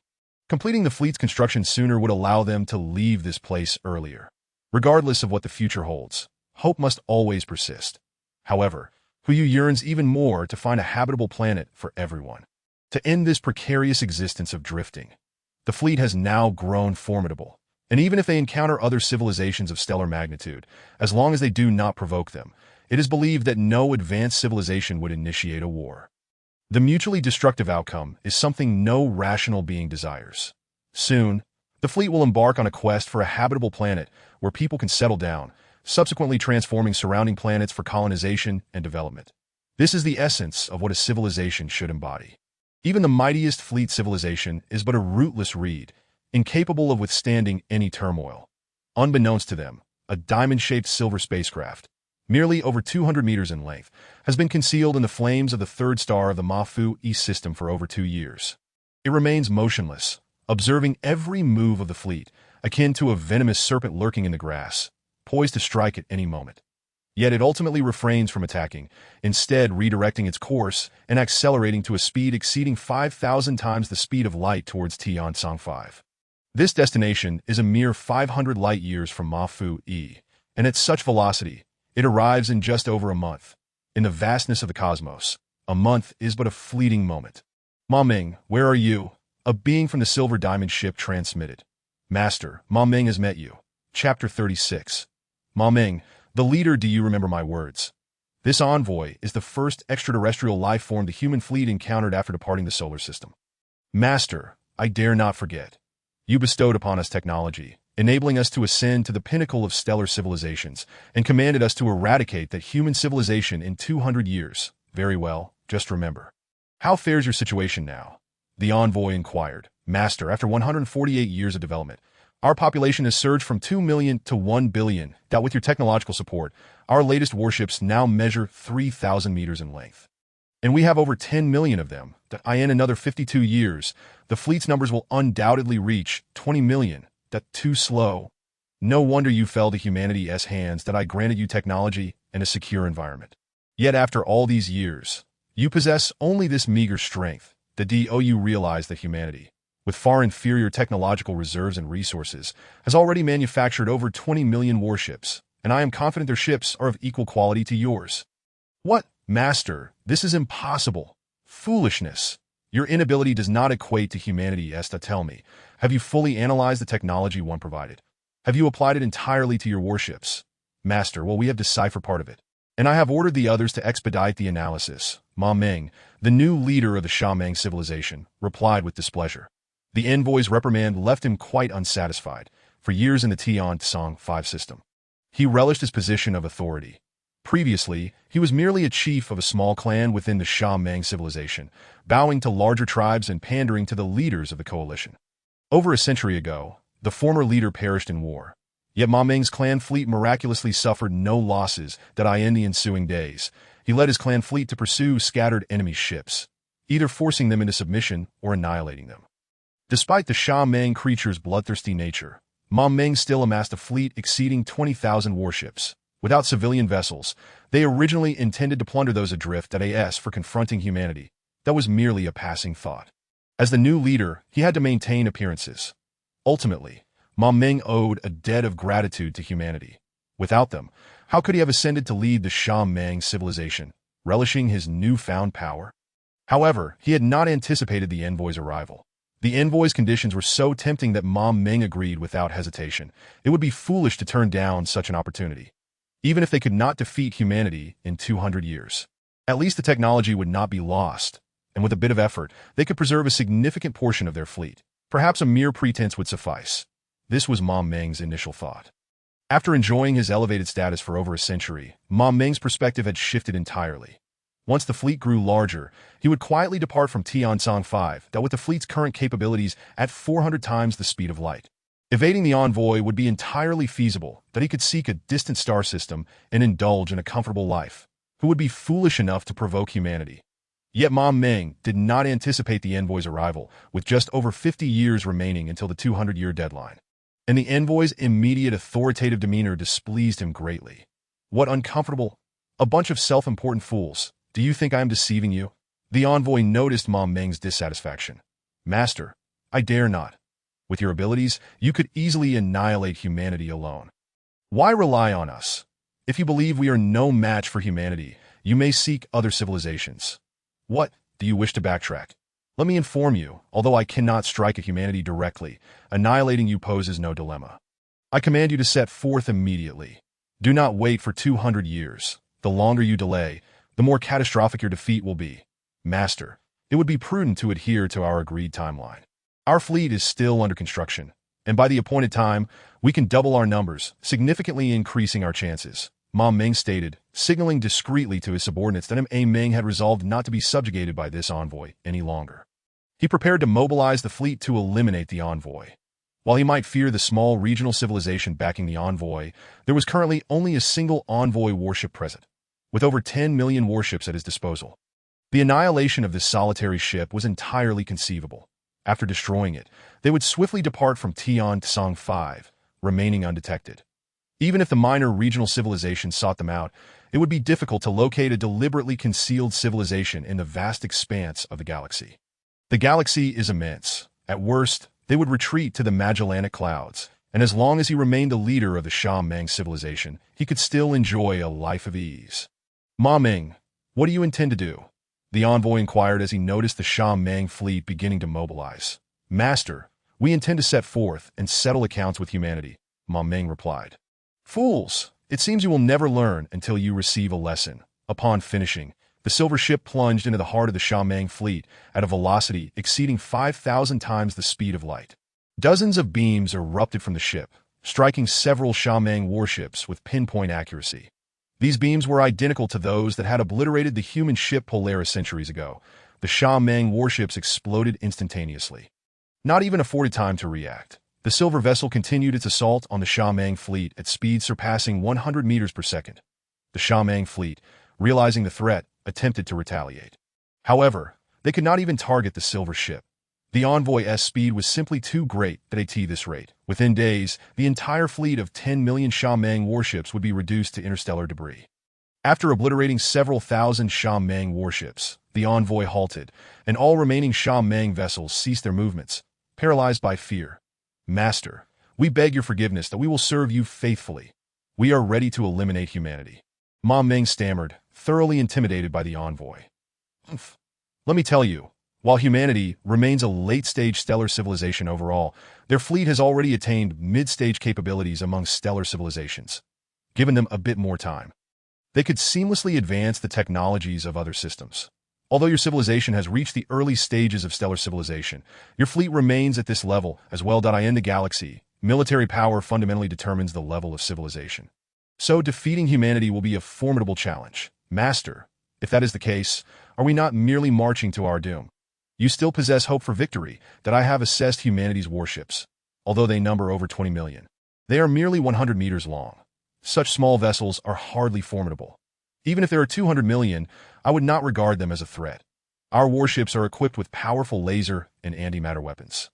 Completing the fleet's construction sooner would allow them to leave this place earlier. Regardless of what the future holds, hope must always persist. However, Huyu yearns even more to find a habitable planet for everyone. To end this precarious existence of drifting, the fleet has now grown formidable, and even if they encounter other civilizations of stellar magnitude, as long as they do not provoke them, it is believed that no advanced civilization would initiate a war. The mutually destructive outcome is something no rational being desires. Soon, the fleet will embark on a quest for a habitable planet where people can settle down, subsequently transforming surrounding planets for colonization and development. This is the essence of what a civilization should embody. Even the mightiest fleet civilization is but a rootless reed, incapable of withstanding any turmoil. Unbeknownst to them, a diamond-shaped silver spacecraft, merely over 200 meters in length, has been concealed in the flames of the third star of the Mafu East system for over 2 years. It remains motionless, observing every move of the fleet, akin to a venomous serpent lurking in the grass, poised to strike at any moment. Yet it ultimately refrains from attacking, instead redirecting its course and accelerating to a speed exceeding 5,000 times the speed of light towards Tiansong 5. This destination is a mere 500 light-years from Mafu E, and at such velocity, it arrives in just over a month. In the vastness of the cosmos, a month is but a fleeting moment. Ma Ming, where are you? A being from the Silver Diamond ship transmitted. Master, Ma Ming has met you. Chapter 36. Ma Ming, the leader, do you remember my words? This envoy is the first extraterrestrial life form the human fleet encountered after departing the solar system. Master, I dare not forget. You bestowed upon us technology, enabling us to ascend to the pinnacle of stellar civilizations, and commanded us to eradicate that human civilization in 200 years. Very well, just remember. How fares your situation now? The envoy inquired. Master, after 148 years of development, our population has surged from 2 million to 1 billion. With your technological support, our latest warships now measure 3,000 meters in length. And we have over 10 million of them. In another 52 years, the fleet's numbers will undoubtedly reach 20 million. Too slow. No wonder you fell to humanity's hands that I granted you technology and a secure environment. Yet after all these years, you possess only this meager strength. You realize that humanity, with far inferior technological reserves and resources, has already manufactured over 20 million warships, and I am confident their ships are of equal quality to yours. What, Master? This is impossible. Foolishness. Your inability does not equate to humanity. Tell me, have you fully analyzed the technology one provided? Have you applied it entirely to your warships? Master, well, we have deciphered part of it, and I have ordered the others to expedite the analysis. Ma Ming, the new leader of the Shamang civilization, replied with displeasure. The envoy's reprimand left him quite unsatisfied. For years in the Tiansong 5 system, he relished his position of authority. Previously, he was merely a chief of a small clan within the Shamang civilization, bowing to larger tribes and pandering to the leaders of the coalition. Over a century ago, the former leader perished in war. Yet Ma Meng's clan fleet miraculously suffered no losses in the ensuing days. He led his clan fleet to pursue scattered enemy ships, either forcing them into submission or annihilating them. Despite the Sha Meng creature's bloodthirsty nature, Ma Meng still amassed a fleet exceeding 20,000 warships. Without civilian vessels, they originally intended to plunder those adrift at AS for confronting humanity. That was merely a passing thought. As the new leader, he had to maintain appearances. Ultimately, Ma Meng owed a debt of gratitude to humanity. Without them, how could he have ascended to lead the Sha Meng civilization, relishing his newfound power? However, he had not anticipated the envoy's arrival. The envoy's conditions were so tempting that Ma Meng agreed without hesitation. It would be foolish to turn down such an opportunity, even if they could not defeat humanity in 200 years. At least the technology would not be lost, and with a bit of effort, they could preserve a significant portion of their fleet. Perhaps a mere pretense would suffice. This was Ma Meng's initial thought. After enjoying his elevated status for over a century, Ma Meng's perspective had shifted entirely. Once the fleet grew larger, he would quietly depart from Tiansong 5, that with the fleet's current capabilities at 400 times the speed of light. Evading the envoy would be entirely feasible, that he could seek a distant star system and indulge in a comfortable life. Who would be foolish enough to provoke humanity? Yet Ma Meng did not anticipate the envoy's arrival, with just over 50 years remaining until the 200-year deadline. And the envoy's immediate authoritative demeanor displeased him greatly. What uncomfortable! A bunch of self-important fools. Do you think I am deceiving you? The envoy noticed Ma Meng's dissatisfaction. Master, I dare not. With your abilities, you could easily annihilate humanity alone. Why rely on us? If you believe we are no match for humanity, you may seek other civilizations. What? Do you wish to backtrack? Let me inform you, although I cannot strike at humanity directly, annihilating you poses no dilemma. I command you to set forth immediately. Do not wait for 200 years. The longer you delay, the more catastrophic your defeat will be. Master, it would be prudent to adhere to our agreed timeline. Our fleet is still under construction, and by the appointed time, we can double our numbers, significantly increasing our chances, Ma Meng stated, signaling discreetly to his subordinates that Ma Meng had resolved not to be subjugated by this envoy any longer. He prepared to mobilize the fleet to eliminate the envoy. While he might fear the small regional civilization backing the envoy, there was currently only a single envoy warship present, with over 10 million warships at his disposal. The annihilation of this solitary ship was entirely conceivable. After destroying it, they would swiftly depart from Tiansong 5, remaining undetected. Even if the minor regional civilization sought them out, it would be difficult to locate a deliberately concealed civilization in the vast expanse of the galaxy. The galaxy is immense. At worst, they would retreat to the Magellanic Clouds, and as long as he remained the leader of the Sha Meng civilization, he could still enjoy a life of ease. Ma Meng, what do you intend to do? The envoy inquired as he noticed the Sha Meng fleet beginning to mobilize. Master, we intend to set forth and settle accounts with humanity, Ma Meng replied. Fools! It seems you will never learn until you receive a lesson. Upon finishing, the silver ship plunged into the heart of the Sha Meng fleet at a velocity exceeding 5,000 times the speed of light. Dozens of beams erupted from the ship, striking several Sha Meng warships with pinpoint accuracy. These beams were identical to those that had obliterated the human ship Polaris centuries ago. The Sha Meng warships exploded instantaneously. Not even afforded time to react. The silver vessel continued its assault on the Sha Meng fleet at speeds surpassing 100 meters per second. The Sha Meng fleet, realizing the threat, attempted to retaliate. However, they could not even target the silver ship. The envoy's speed was simply too great at this rate. Within days, the entire fleet of 10 million Sha Meng warships would be reduced to interstellar debris. After obliterating several thousand Sha Meng warships, the envoy halted, and all remaining Sha Meng vessels ceased their movements, paralyzed by fear. Master, we beg your forgiveness that we will serve you faithfully. We are ready to eliminate humanity. Ma Meng stammered, thoroughly intimidated by the envoy. Let me tell you, while humanity remains a late-stage stellar civilization overall, their fleet has already attained mid-stage capabilities among stellar civilizations. Given them a bit more time, they could seamlessly advance the technologies of other systems. Although your civilization has reached the early stages of stellar civilization, your fleet remains at this level as well. In the galaxy, military power fundamentally determines the level of civilization. So defeating humanity will be a formidable challenge. Master, if that is the case, are we not merely marching to our doom? You still possess hope for victory, that I have assessed humanity's warships, although they number over 20 million. They are merely 100 meters long. Such small vessels are hardly formidable. Even if there are 200 million, I would not regard them as a threat. Our warships are equipped with powerful laser and antimatter weapons.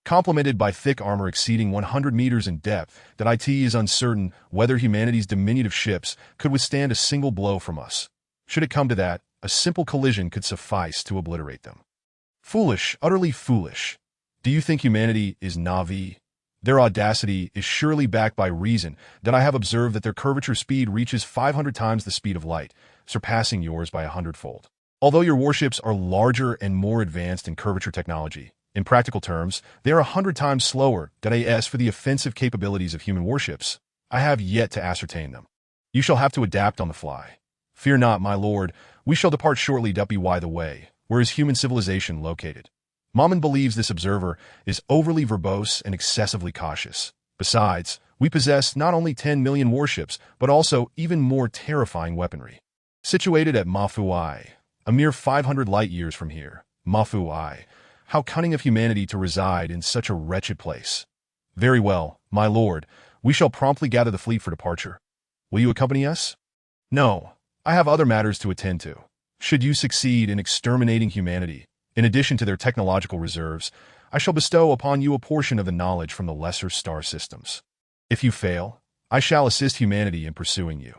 Complemented by thick armor exceeding 100 meters in depth, that it is uncertain whether humanity's diminutive ships could withstand a single blow from us. Should it come to that, a simple collision could suffice to obliterate them. Foolish, utterly foolish. Do you think humanity is naive? Their audacity is surely backed by reason that I have observed that their curvature speed reaches 500 times the speed of light, surpassing yours by 100-fold. Although your warships are larger and more advanced in curvature technology, in practical terms, they are 100 times slower than as for the offensive capabilities of human warships. I have yet to ascertain them. You shall have to adapt on the fly. Fear not, my lord, we shall depart shortly by the way, where is human civilization located. Mammon believes this observer is overly verbose and excessively cautious. Besides, we possess not only 10 million warships, but also even more terrifying weaponry. Situated at Milky, a mere 500 light-years from here, Milky, how cunning of humanity to reside in such a wretched place. Very well, my lord, we shall promptly gather the fleet for departure. Will you accompany us? No, I have other matters to attend to. Should you succeed in exterminating humanity, in addition to their technological reserves, I shall bestow upon you a portion of the knowledge from the lesser star systems. If you fail, I shall assist humanity in pursuing you.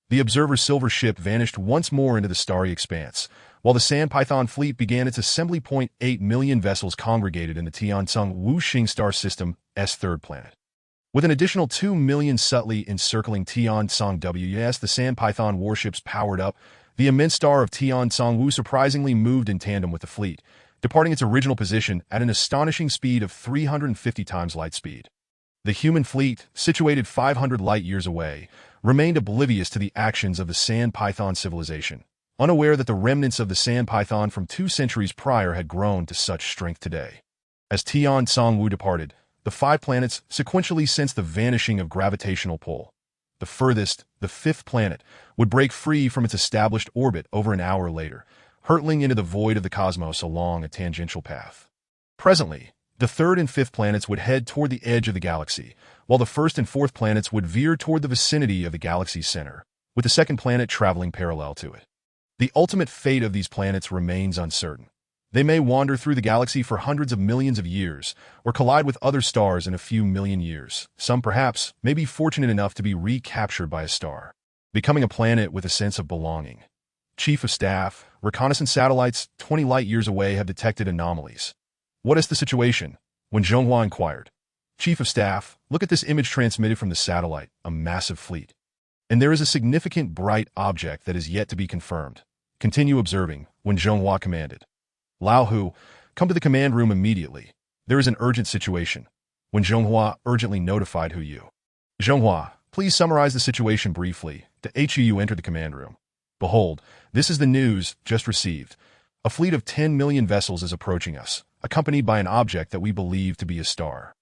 The Observer's silver ship vanished once more into the starry expanse, while the Sand Python fleet began its assembly. 8 million vessels congregated in the Tianzheng Wuxing star system's third planet. With an additional 2 million subtly encircling Tianzheng WS, the Sand Python warships powered up, the immense star of Tianzheng Wu surprisingly moved in tandem with the fleet, departing its original position at an astonishing speed of 350 times light speed. The human fleet, situated 500 light-years away, remained oblivious to the actions of the Sand Python civilization, unaware that the remnants of the Sand Python from 2 centuries prior had grown to such strength today. As Tianzheng Wu departed, the 5 planets sequentially sensed the vanishing of gravitational pull. The furthest, the 5th planet, would break free from its established orbit over an hour later, hurtling into the void of the cosmos along a tangential path. Presently, the 3rd and 5th planets would head toward the edge of the galaxy, while the 1st and 4th planets would veer toward the vicinity of the galaxy's center, with the 2nd planet traveling parallel to it. The ultimate fate of these planets remains uncertain. They may wander through the galaxy for hundreds of millions of years, or collide with other stars in a few million years. Some, perhaps, may be fortunate enough to be recaptured by a star, becoming a planet with a sense of belonging. Chief of Staff, reconnaissance satellites 20 light-years away have detected anomalies. What is the situation? When Zhonghua inquired. Chief of Staff, look at this image transmitted from the satellite, a massive fleet. And there is a significant bright object that is yet to be confirmed. Continue observing, when Zhonghua commanded. Lao Hu, come to the command room immediately. There is an urgent situation. When Zhonghua urgently notified Hu Yu. Zhonghua, please summarize the situation briefly. The Hu entered the command room. Behold, this is the news just received. A fleet of 10 million vessels is approaching us, accompanied by an object that we believe to be a star.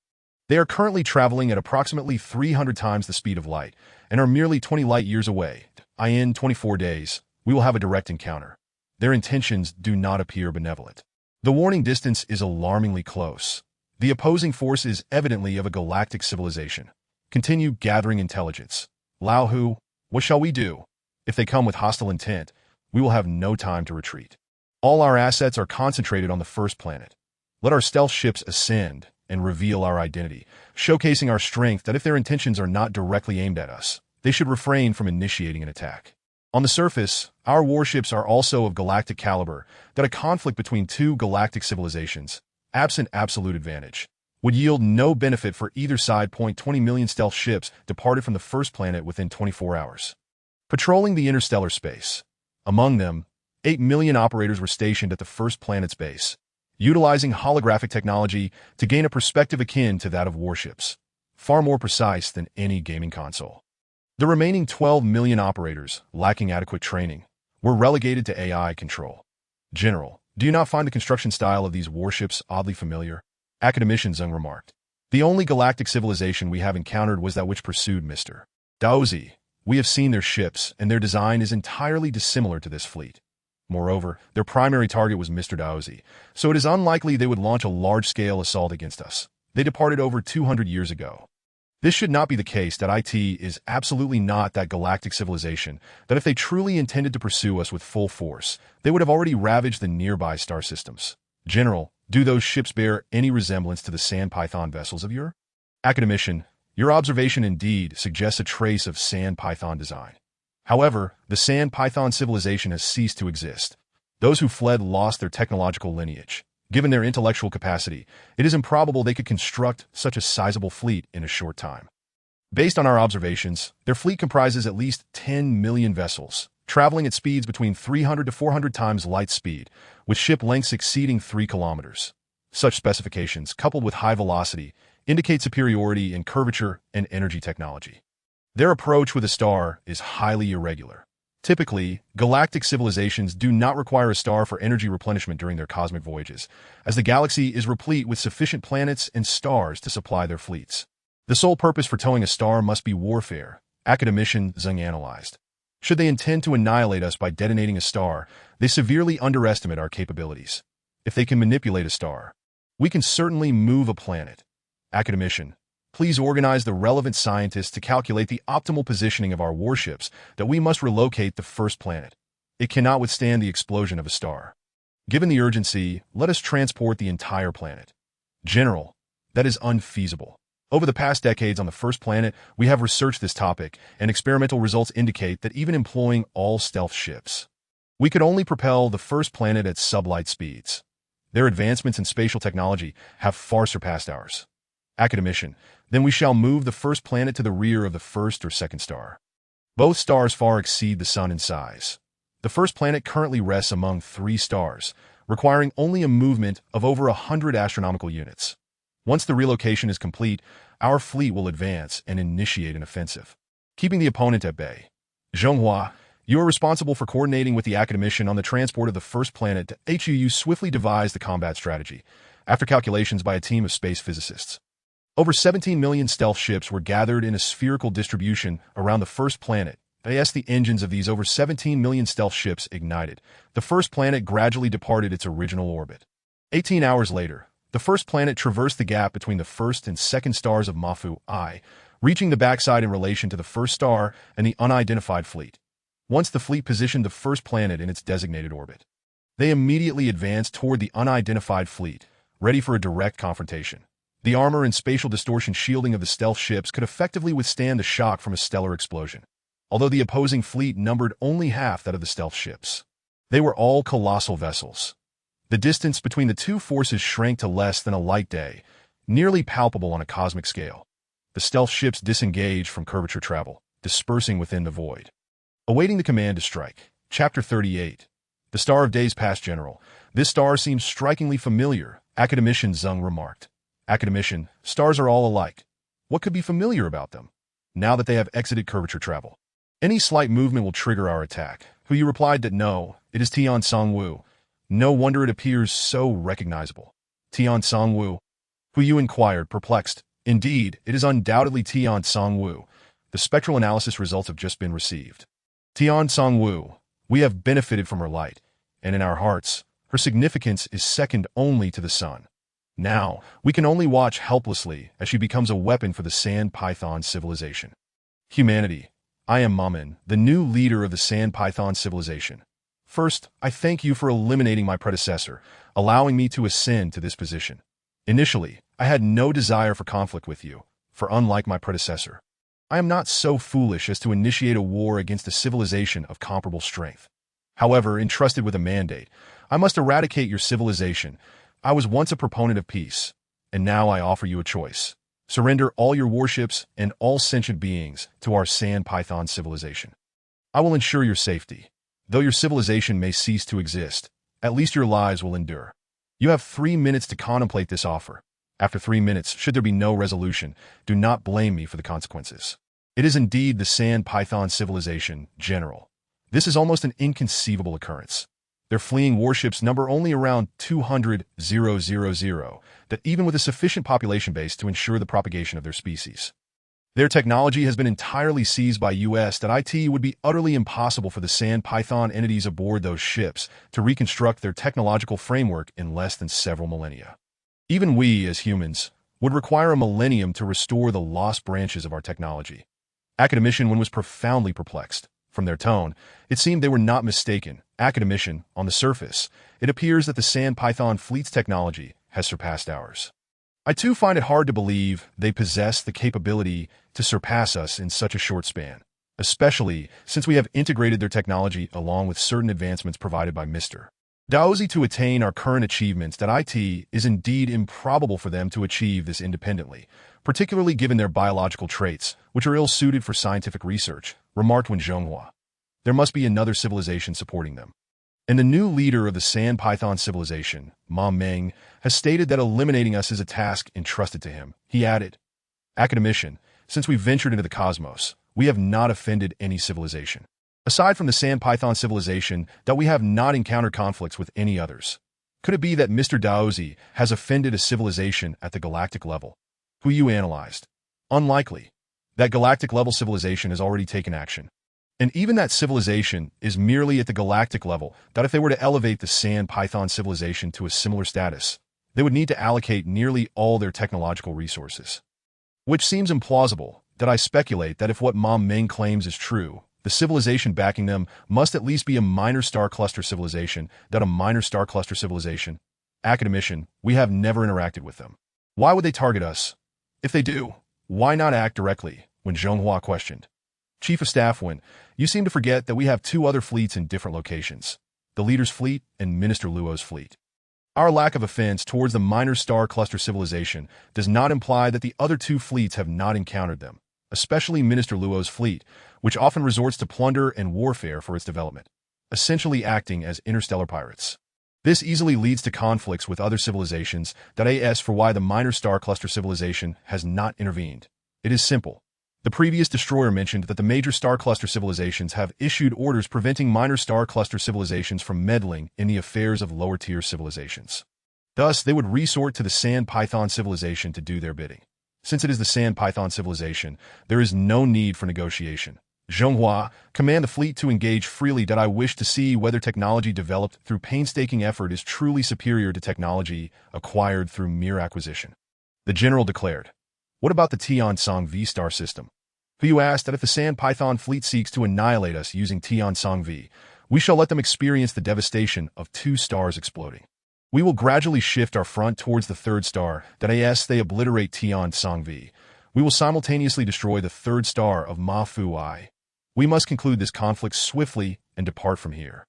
They are currently traveling at approximately 300 times the speed of light and are merely 20 light-years away. In 24 days, we will have a direct encounter. Their intentions do not appear benevolent. The warning distance is alarmingly close. The opposing force is evidently of a galactic civilization. Continue gathering intelligence. Lao Hu, what shall we do? If they come with hostile intent, we will have no time to retreat. All our assets are concentrated on the 1st planet. Let our stealth ships ascend and reveal our identity, showcasing our strength that if their intentions are not directly aimed at us, they should refrain from initiating an attack. On the surface, our warships are also of galactic caliber that a conflict between 2 galactic civilizations, absent absolute advantage, would yield no benefit for either side. 20 million stealth ships departed from the 1st planet within 24 hours. Patrolling the interstellar space. Among them, 8 million operators were stationed at the 1st planet's base, utilizing holographic technology to gain a perspective akin to that of warships, far more precise than any gaming console. The remaining 12 million operators, lacking adequate training, were relegated to AI control. General, do you not find the construction style of these warships oddly familiar? Academician Zeng remarked. The only galactic civilization we have encountered was that which pursued Mr. Daozi. We have seen their ships, and their design is entirely dissimilar to this fleet. Moreover, their primary target was Mr. Daozi, so it is unlikely they would launch a large-scale assault against us. They departed over 200 years ago. This should not be the case. That IT is absolutely not that galactic civilization, that if they truly intended to pursue us with full force, they would have already ravaged the nearby star systems. General, do those ships bear any resemblance to the sand python vessels of your academician? Your observation indeed suggests a trace of sand python design. However, the sand python civilization has ceased to exist. Those who fled lost their technological lineage. Given their intellectual capacity, it is improbable they could construct such a sizable fleet in a short time. Based on our observations, their fleet comprises at least 10 million vessels, traveling at speeds between 300 to 400 times light speed, with ship lengths exceeding 3 kilometers. Such specifications, coupled with high velocity, indicate superiority in curvature and energy technology. Their approach with a star is highly irregular. Typically, galactic civilizations do not require a star for energy replenishment during their cosmic voyages, as the galaxy is replete with sufficient planets and stars to supply their fleets. The sole purpose for towing a star must be warfare, academician Zeng analyzed. Should they intend to annihilate us by detonating a star, they severely underestimate our capabilities. If they can manipulate a star, we can certainly move a planet. Academician, please organize the relevant scientists to calculate the optimal positioning of our warships that we must relocate the first planet. It cannot withstand the explosion of a star. Given the urgency, let us transport the entire planet. General, that is unfeasible. Over the past decades on the first planet, we have researched this topic, and experimental results indicate that even employing all stealth ships, we could only propel the first planet at sublight speeds. Their advancements in spatial technology have far surpassed ours. Academician, then we shall move the first planet to the rear of the first or second star. Both stars far exceed the Sun in size. The first planet currently rests among 3 stars, requiring only a movement of over 100 astronomical units. Once the relocation is complete, our fleet will advance and initiate an offensive, keeping the opponent at bay. Zhonghua, you are responsible for coordinating with the academician on the transport of the first planet to HUU swiftly devised the combat strategy, after calculations by a team of space physicists. Over 17 million stealth ships were gathered in a spherical distribution around the first planet. As the engines of these over 17 million stealth ships ignited, the first planet gradually departed its original orbit. 18 hours later, the first planet traversed the gap between the first and second stars of Mafu I, reaching the backside in relation to the first star and the unidentified fleet. Once the fleet positioned the first planet in its designated orbit, they immediately advanced toward the unidentified fleet, ready for a direct confrontation. The armor and spatial distortion shielding of the stealth ships could effectively withstand the shock from a stellar explosion, although the opposing fleet numbered only half that of the stealth ships. They were all colossal vessels. The distance between the two forces shrank to less than a light day, nearly palpable on a cosmic scale. The stealth ships disengaged from curvature travel, dispersing within the void. Awaiting the command to strike. Chapter 38. The Star of Days Past General. This star seems strikingly familiar, academician Zeng remarked. Academician, stars are all alike. What could be familiar about them? Now that they have exited curvature travel, any slight movement will trigger our attack. Hu replied that no, it is Tian Songwu. No wonder it appears so recognizable. Tian Songwu? Hu inquired, perplexed. Indeed, it is undoubtedly Tian Songwu. The spectral analysis results have just been received. Tian Songwu, we have benefited from her light, and in our hearts, her significance is second only to the sun. Now, we can only watch helplessly as she becomes a weapon for the sand python civilization. Humanity, I am Mamin, the new leader of the sand python civilization. First, I thank you for eliminating my predecessor, allowing me to ascend to this position. Initially, I had no desire for conflict with you, for unlike my predecessor, I am not so foolish as to initiate a war against a civilization of comparable strength. However, entrusted with a mandate, I must eradicate your civilization. I was once a proponent of peace, and now I offer you a choice. Surrender all your warships and all sentient beings to our sand python civilization. I will ensure your safety. Though your civilization may cease to exist, at least your lives will endure. You have 3 minutes to contemplate this offer. After 3 minutes, should there be no resolution, do not blame me for the consequences. It is indeed the sand python civilization, General. This is almost an inconceivable occurrence. Their fleeing warships number only around 200,000, that even with a sufficient population base to ensure the propagation of their species. Their technology has been entirely seized by US. That it would be utterly impossible for the sand python entities aboard those ships to reconstruct their technological framework in less than several millennia. Even we, as humans, would require a millennium to restore the lost branches of our technology. Academician was profoundly perplexed. From their tone, it seemed they were not mistaken. Academician, on the surface, it appears that the Sand Python fleet's technology has surpassed ours. I too find it hard to believe they possess the capability to surpass us in such a short span, especially since we have integrated their technology along with certain advancements provided by Mr. Daozi to attain our current achievements. That it is indeed improbable for them to achieve this independently, particularly given their biological traits, which are ill-suited for scientific research, remarked Wen Zhonghua. There must be another civilization supporting them. And the new leader of the Sand Python civilization, Ma Meng, has stated that eliminating us is a task entrusted to him. He added, Academician, since we ventured into the cosmos, we have not offended any civilization. Aside from the Sand Python civilization, that we have not encountered conflicts with any others. Could it be that Mr. Daozi has offended a civilization at the galactic level? Who you analyzed? Unlikely. That galactic level civilization has already taken action. And even that civilization is merely at the galactic level, that if they were to elevate the Sand Python civilization to a similar status, they would need to allocate nearly all their technological resources. Which seems implausible, that I speculate that if what Ma Meng claims is true, the civilization backing them must at least be a minor star cluster civilization, that a minor star cluster civilization. Academician, we have never interacted with them. Why would they target us? If they do, why not act directly? When Zhonghua questioned. Chief of Staff Wen, you seem to forget that we have two other fleets in different locations, the leader's fleet and Minister Luo's fleet. Our lack of offense towards the minor star cluster civilization does not imply that the other two fleets have not encountered them, especially Minister Luo's fleet, which often resorts to plunder and warfare for its development, essentially acting as interstellar pirates. This easily leads to conflicts with other civilizations. As for why the minor star cluster civilization has not intervened, it is simple. The previous destroyer mentioned that the major star cluster civilizations have issued orders preventing minor star cluster civilizations from meddling in the affairs of lower-tier civilizations. Thus, they would resort to the Sand Python civilization to do their bidding. Since it is the Sand Python civilization, there is no need for negotiation. Zhonghua, command the fleet to engage freely. I wish to see whether technology developed through painstaking effort is truly superior to technology acquired through mere acquisition. The general declared. What about the Tiansong V star system? Hu asked that if the Sand Python fleet seeks to annihilate us using Tiansong V, we shall let them experience the devastation of two stars exploding. We will gradually shift our front towards the third star. As they obliterate Tiansong V, we will simultaneously destroy the third star of Ma Fu I. We must conclude this conflict swiftly and depart from here.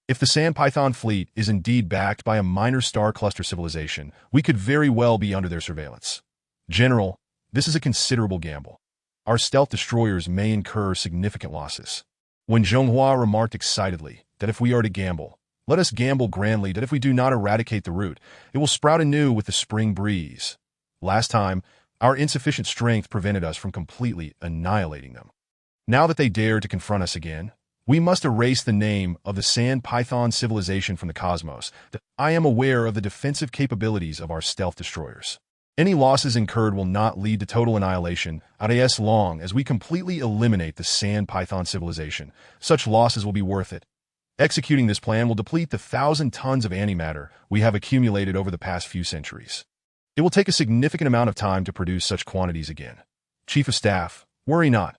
If the Sand Python fleet is indeed backed by a minor star cluster civilization, we could very well be under their surveillance. General, this is a considerable gamble. Our stealth destroyers may incur significant losses. When Zhonghua remarked excitedly that if we are to gamble, let us gamble grandly. That if we do not eradicate the root, it will sprout anew with the spring breeze. Last time, our insufficient strength prevented us from completely annihilating them. Now that they dare to confront us again, we must erase the name of the Sand Python civilization from the cosmos. I am aware of the defensive capabilities of our stealth destroyers. Any losses incurred will not lead to total annihilation, as long as we completely eliminate the Sand Python civilization. Such losses will be worth it. Executing this plan will deplete the 1,000 tons of antimatter we have accumulated over the past few centuries. It will take a significant amount of time to produce such quantities again. Chief of Staff, worry not.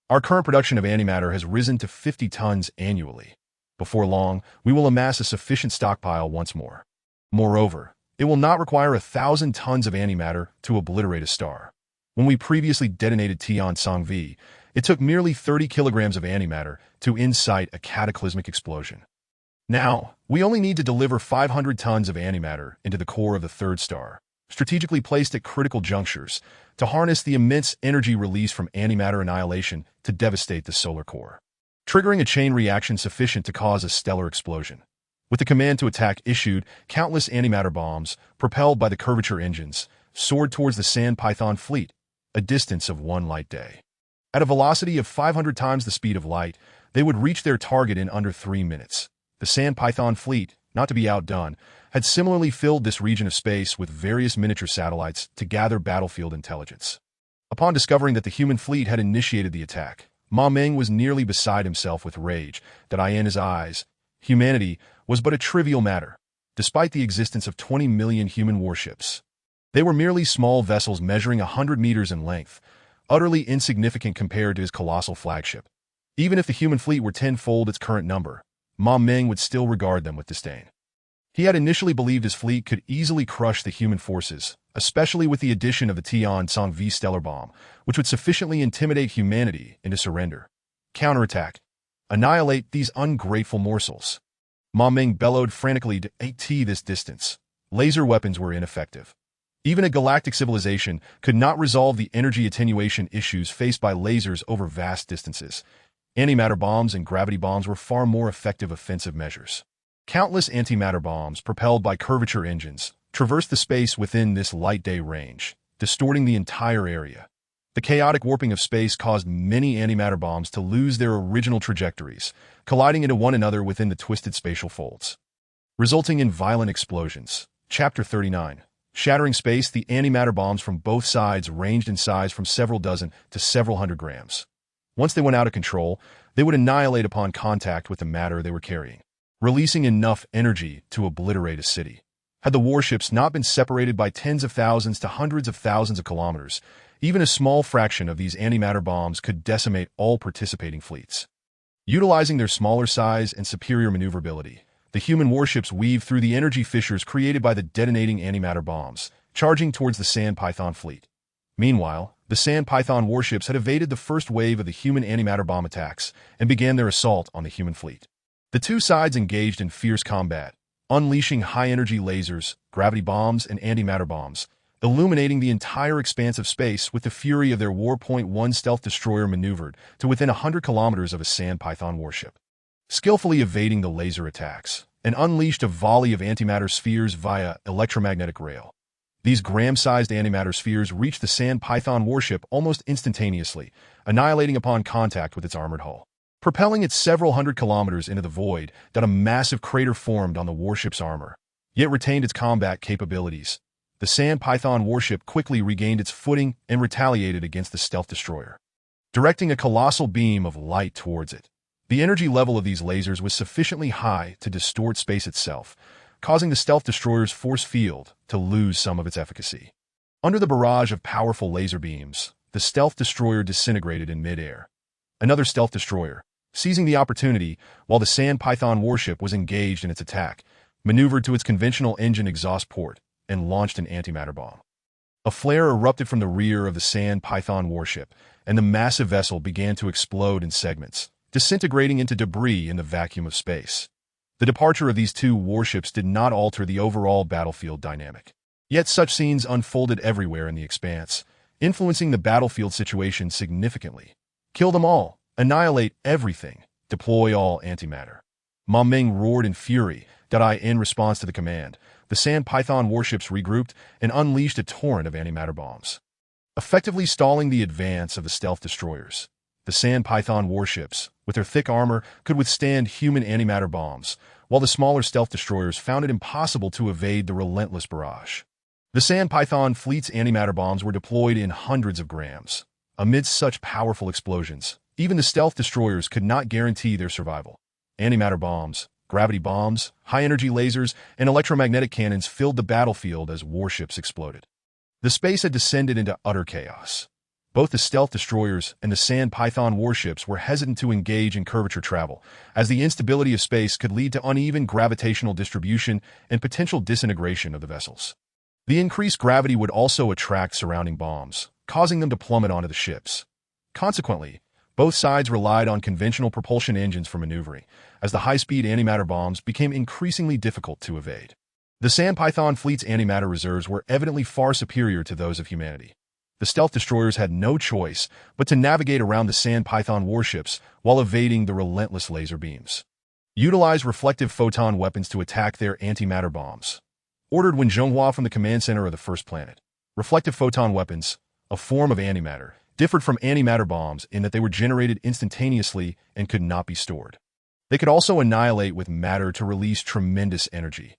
Our current production of antimatter has risen to 50 tons annually. Before long, we will amass a sufficient stockpile once more. Moreover, it will not require 1,000 tons of antimatter to obliterate a star. When we previously detonated Tiansong V, it took merely 30 kilograms of antimatter to incite a cataclysmic explosion. Now, we only need to deliver 500 tons of antimatter into the core of the third star, strategically placed at critical junctures, to harness the immense energy released from antimatter annihilation to devastate the solar core, triggering a chain reaction sufficient to cause a stellar explosion. With the command to attack issued, countless antimatter bombs, propelled by the curvature engines, soared towards the Sand Python fleet, a distance of 1 light day. At a velocity of 500 times the speed of light, they would reach their target in under 3 minutes. The Sand Python fleet, not to be outdone, had similarly filled this region of space with various miniature satellites to gather battlefield intelligence. Upon discovering that the human fleet had initiated the attack, Ma Meng was nearly beside himself with rage. In his eyes, humanity was but a trivial matter, despite the existence of 20 million human warships. They were merely small vessels measuring 100 meters in length, utterly insignificant compared to his colossal flagship. Even if the human fleet were tenfold its current number, Ma Meng would still regard them with disdain. He had initially believed his fleet could easily crush the human forces, especially with the addition of the Tian-Tsang V stellar bomb, which would sufficiently intimidate humanity into surrender. Counterattack. Annihilate these ungrateful morsels. Ma Meng bellowed frantically to AT this distance. Laser weapons were ineffective. Even a galactic civilization could not resolve the energy attenuation issues faced by lasers over vast distances. Antimatter bombs and gravity bombs were far more effective offensive measures. Countless antimatter bombs, propelled by curvature engines, traversed the space within this light day range, distorting the entire area. The chaotic warping of space caused many antimatter bombs to lose their original trajectories, colliding into one another within the twisted spatial folds, resulting in violent explosions. Chapter 39. Shattering space, the antimatter bombs from both sides ranged in size from several dozen to several hundred grams. Once they went out of control, they would annihilate upon contact with the matter they were carrying, releasing enough energy to obliterate a city. Had the warships not been separated by tens of thousands to hundreds of thousands of kilometers, even a small fraction of these antimatter bombs could decimate all participating fleets. Utilizing their smaller size and superior maneuverability, the human warships weaved through the energy fissures created by the detonating antimatter bombs, charging towards the Sand Python fleet. Meanwhile, the Sand Python warships had evaded the first wave of the human antimatter bomb attacks and began their assault on the human fleet. The two sides engaged in fierce combat, unleashing high-energy lasers, gravity bombs, and antimatter bombs, illuminating the entire expanse of space with the fury of their War.1 stealth destroyer maneuvered to within 100 kilometers of a Sand Python warship, skillfully evading the laser attacks, and unleashed a volley of antimatter spheres via electromagnetic rail. These gram-sized antimatter spheres reached the Sand Python warship almost instantaneously, annihilating upon contact with its armored hull. Propelling it several hundred kilometers into the void that a massive crater formed on the warship's armor, yet retained its combat capabilities. The Sand Python warship quickly regained its footing and retaliated against the stealth destroyer, directing a colossal beam of light towards it. The energy level of these lasers was sufficiently high to distort space itself, causing the stealth destroyer's force field to lose some of its efficacy. Under the barrage of powerful laser beams, the stealth destroyer disintegrated in midair. Another stealth destroyer, seizing the opportunity while the Sand Python warship was engaged in its attack, maneuvered to its conventional engine exhaust port and launched an antimatter bomb. A flare erupted from the rear of the Sand Python warship, and the massive vessel began to explode in segments, disintegrating into debris in the vacuum of space. The departure of these two warships did not alter the overall battlefield dynamic. Yet such scenes unfolded everywhere in the expanse, influencing the battlefield situation significantly. Kill them all, annihilate everything, deploy all antimatter. Ma Meng roared in fury. In response to the command, the Sand Python warships regrouped and unleashed a torrent of antimatter bombs, effectively stalling the advance of the stealth destroyers. The Sand Python warships, with their thick armor, could withstand human antimatter bombs, while the smaller stealth destroyers found it impossible to evade the relentless barrage. The Sand Python fleet's antimatter bombs were deployed in hundreds of grams. Amidst such powerful explosions, even the stealth destroyers could not guarantee their survival. Antimatter bombs, gravity bombs, high-energy lasers, and electromagnetic cannons filled the battlefield as warships exploded. The space had descended into utter chaos. Both the stealth destroyers and the Sand Python warships were hesitant to engage in curvature travel, as the instability of space could lead to uneven gravitational distribution and potential disintegration of the vessels. The increased gravity would also attract surrounding bombs, causing them to plummet onto the ships. Consequently, both sides relied on conventional propulsion engines for maneuvering, as the high-speed antimatter bombs became increasingly difficult to evade. The Sand Python fleet's antimatter reserves were evidently far superior to those of humanity. The stealth destroyers had no choice but to navigate around the Sand Python warships while evading the relentless laser beams. Utilize reflective photon weapons to attack their antimatter bombs. Ordered Wen Zhonghua from the command center of the first planet. Reflective photon weapons, a form of antimatter, differed from antimatter bombs in that they were generated instantaneously and could not be stored. They could also annihilate with matter to release tremendous energy.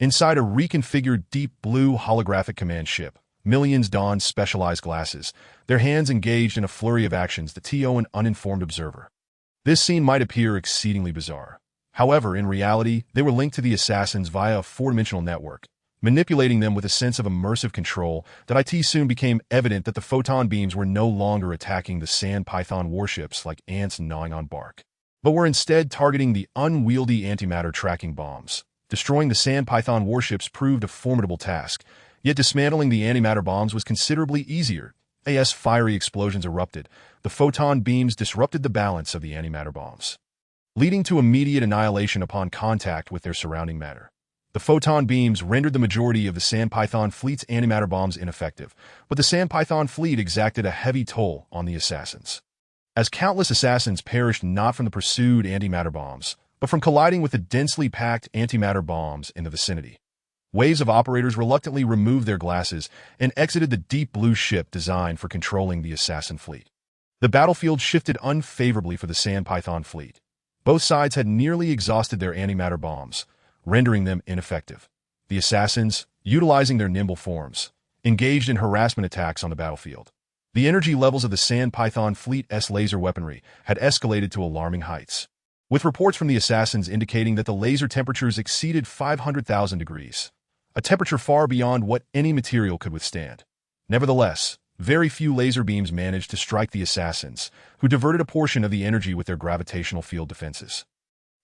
Inside a reconfigured deep blue holographic command ship, millions donned specialized glasses, their hands engaged in a flurry of actions that to an uninformed observer. This scene might appear exceedingly bizarre. However, in reality, they were linked to the assassins via a four-dimensional network, manipulating them with a sense of immersive control. That it soon became evident that the photon beams were no longer attacking the sand python warships like ants gnawing on bark, but were instead targeting the unwieldy antimatter tracking bombs. Destroying the sand python warships proved a formidable task, yet dismantling the antimatter bombs was considerably easier. As fiery explosions erupted, the photon beams disrupted the balance of the antimatter bombs, leading to immediate annihilation upon contact with their surrounding matter. The photon beams rendered the majority of the Sand Python fleet's antimatter bombs ineffective, but the Sand Python fleet exacted a heavy toll on the assassins, as countless assassins perished not from the pursued antimatter bombs, but from colliding with the densely packed antimatter bombs in the vicinity. Waves of operators reluctantly removed their glasses and exited the deep blue ship designed for controlling the assassin fleet. The battlefield shifted unfavorably for the Sand Python fleet. Both sides had nearly exhausted their antimatter bombs, rendering them ineffective. The assassins, utilizing their nimble forms, engaged in harassment attacks on the battlefield. The energy levels of the Sand Python fleet's laser weaponry had escalated to alarming heights, with reports from the assassins indicating that the laser temperatures exceeded 500,000 degrees, a temperature far beyond what any material could withstand. Nevertheless, very few laser beams managed to strike the assassins, who diverted a portion of the energy with their gravitational field defenses,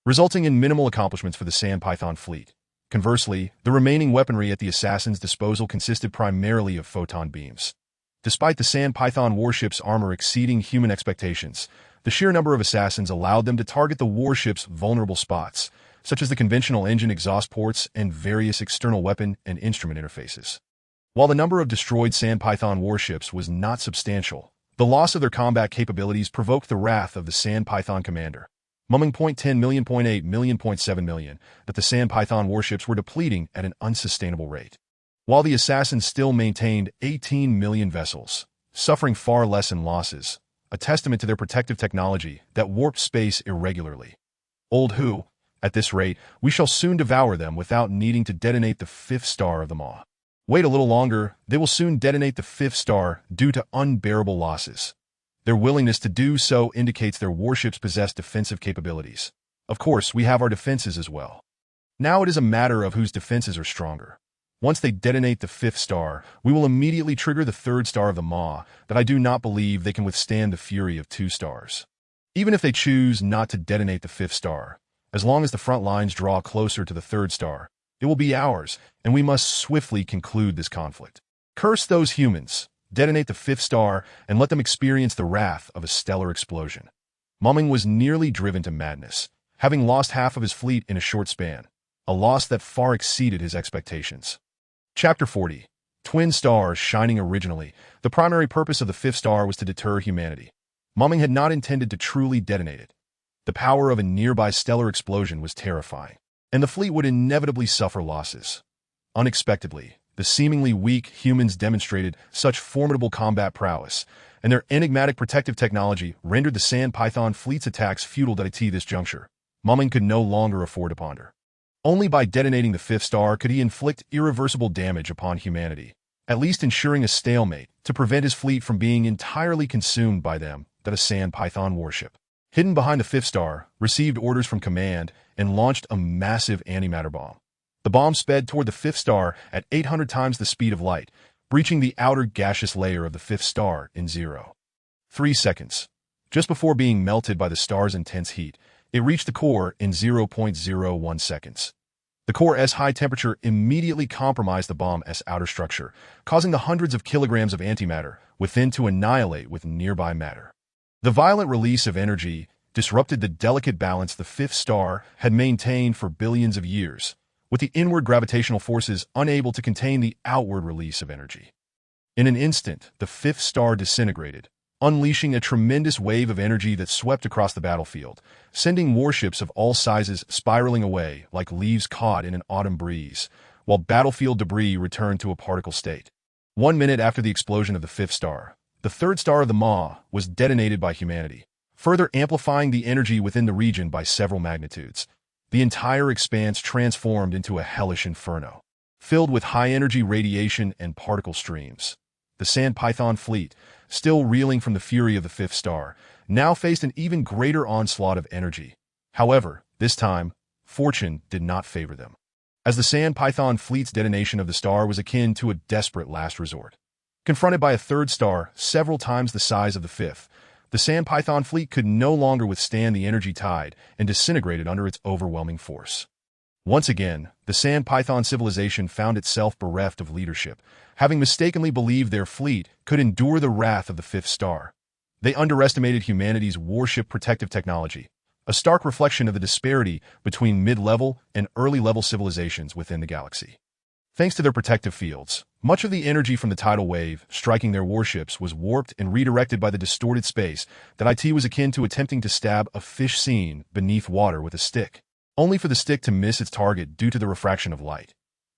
resulting in minimal accomplishments for the Sand Python fleet. Conversely, the remaining weaponry at the assassins' disposal consisted primarily of photon beams. Despite the Sand Python warship's armor exceeding human expectations, the sheer number of assassins allowed them to target the warship's vulnerable spots, such as the conventional engine exhaust ports and various external weapon and instrument interfaces. While the number of destroyed Sand Python warships was not substantial, the loss of their combat capabilities provoked the wrath of the Sand Python commander, mumming .10 million, .8 million, .7 million, that the Sand Python warships were depleting at an unsustainable rate, while the assassins still maintained 18 million vessels, suffering far less in losses, a testament to their protective technology that warped space irregularly. Old who, at this rate, we shall soon devour them without needing to detonate the fifth star of the Maw. Wait a little longer, they will soon detonate the fifth star due to unbearable losses. Their willingness to do so indicates their warships possess defensive capabilities. Of course, we have our defenses as well. Now it is a matter of whose defenses are stronger. Once they detonate the fifth star, we will immediately trigger the third star of the Maw. That I do not believe they can withstand the fury of two stars. Even if they choose not to detonate the fifth star, as long as the front lines draw closer to the third star, it will be ours, and we must swiftly conclude this conflict. Curse those humans, detonate the fifth star, and let them experience the wrath of a stellar explosion. Mumming was nearly driven to madness, having lost half of his fleet in a short span, a loss that far exceeded his expectations. Chapter 40. Twin Stars Shining. Originally, the primary purpose of the fifth star was to deter humanity. Mumming had not intended to truly detonate it. The power of a nearby stellar explosion was terrifying, and the fleet would inevitably suffer losses. Unexpectedly, the seemingly weak humans demonstrated such formidable combat prowess, and their enigmatic protective technology rendered the Sand Python fleet's attacks futile. At this juncture, Mumming could no longer afford to ponder. Only by detonating the fifth star could he inflict irreversible damage upon humanity, at least ensuring a stalemate to prevent his fleet from being entirely consumed by them. That a Sand Python warship, hidden behind the fifth star, received orders from command and launched a massive antimatter bomb. The bomb sped toward the fifth star at 800 times the speed of light, breaching the outer gaseous layer of the fifth star in 0.3 seconds. Just before being melted by the star's intense heat, it reached the core in 0.01 seconds. The core's high temperature immediately compromised the bomb's outer structure, causing the hundreds of kilograms of antimatter within to annihilate with nearby matter. The violent release of energy disrupted the delicate balance the fifth star had maintained for billions of years, with the inward gravitational forces unable to contain the outward release of energy. In an instant, the fifth star disintegrated, unleashing a tremendous wave of energy that swept across the battlefield, sending warships of all sizes spiraling away like leaves caught in an autumn breeze, while battlefield debris returned to a particle state. 1 minute after the explosion of the fifth star, the third star of the Maw was detonated by humanity, further amplifying the energy within the region by several magnitudes. The entire expanse transformed into a hellish inferno, filled with high-energy radiation and particle streams. The Sand Python fleet, still reeling from the fury of the fifth star, now faced an even greater onslaught of energy. However, this time, fortune did not favor them. as the Sand Python fleet's detonation of the star was akin to a desperate last resort. Confronted by a third star, several times the size of the fifth, the Sand Python fleet could no longer withstand the energy tide and disintegrated under its overwhelming force. Once again, the Sand Python civilization found itself bereft of leadership, having mistakenly believed their fleet could endure the wrath of the fifth star. They underestimated humanity's warship protective technology, a stark reflection of the disparity between mid-level and early-level civilizations within the galaxy. Thanks to their protective fields, much of the energy from the tidal wave striking their warships was warped and redirected by the distorted space that it was akin to attempting to stab a fish scene beneath water with a stick, only for the stick to miss its target due to the refraction of light.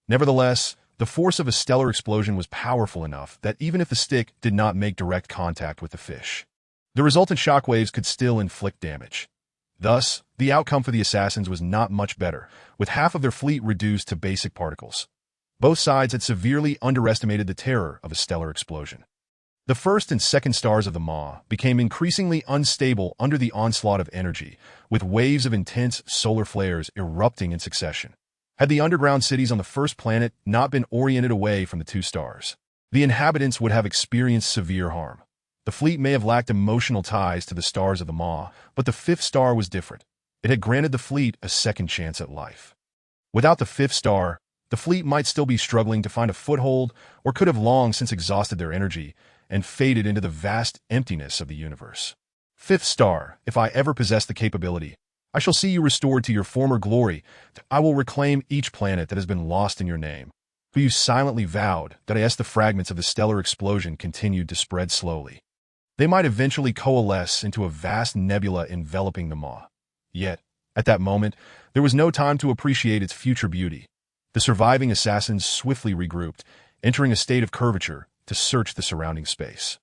Nevertheless, the force of a stellar explosion was powerful enough that even if the stick did not make direct contact with the fish, the resultant shockwaves could still inflict damage. Thus, the outcome for the assassins was not much better, with half of their fleet reduced to basic particles. Both sides had severely underestimated the terror of a stellar explosion. The first and second stars of the Maw became increasingly unstable under the onslaught of energy, with waves of intense solar flares erupting in succession. Had the underground cities on the first planet not been oriented away from the two stars, the inhabitants would have experienced severe harm. The fleet may have lacked emotional ties to the stars of the Maw, but the fifth star was different. It had granted the fleet a second chance at life. Without the fifth star, the fleet might still be struggling to find a foothold or could have long since exhausted their energy and faded into the vast emptiness of the universe. Fifth star, if I ever possess the capability, I shall see you restored to your former glory. I will reclaim each planet that has been lost in your name. For you silently vowed that as the fragments of the stellar explosion continued to spread slowly, they might eventually coalesce into a vast nebula enveloping the Maw. Yet, at that moment, there was no time to appreciate its future beauty. The surviving assassins swiftly regrouped, entering a state of curvature to search the surrounding space.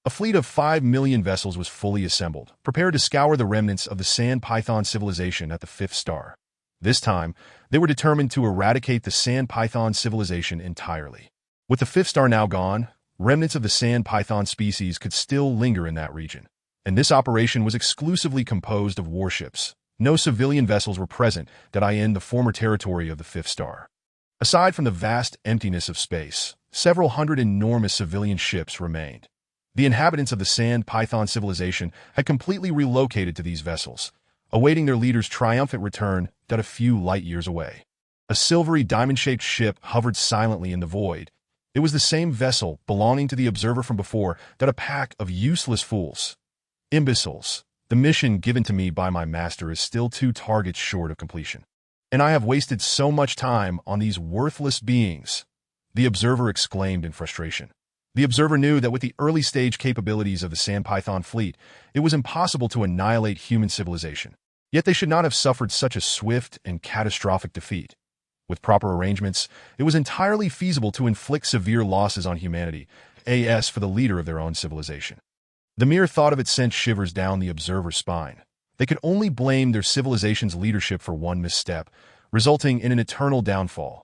A fleet of 5 million vessels was fully assembled, prepared to scour the remnants of the Sand Python civilization at the fifth star. This time, they were determined to eradicate the Sand Python civilization entirely. With the fifth star now gone, remnants of the Sand Python species could still linger in that region, and this operation was exclusively composed of warships. No civilian vessels were present in the former territory of the fifth star. Aside from the vast emptiness of space, several hundred enormous civilian ships remained. The inhabitants of the Sand Python civilization had completely relocated to these vessels, awaiting their leader's triumphant return a few light years away. A silvery diamond-shaped ship hovered silently in the void. It was the same vessel belonging to the observer from before, a pack of useless fools. Imbeciles. The mission given to me by my master is still 2 targets short of completion, and I have wasted so much time on these worthless beings, the observer exclaimed in frustration. The observer knew that with the early-stage capabilities of the Sand Python fleet, it was impossible to annihilate human civilization. Yet they should not have suffered such a swift and catastrophic defeat. With proper arrangements, it was entirely feasible to inflict severe losses on humanity, for the leader of their own civilization. The mere thought of it sent shivers down the observer's spine. They could only blame their civilization's leadership for one misstep, resulting in an eternal downfall.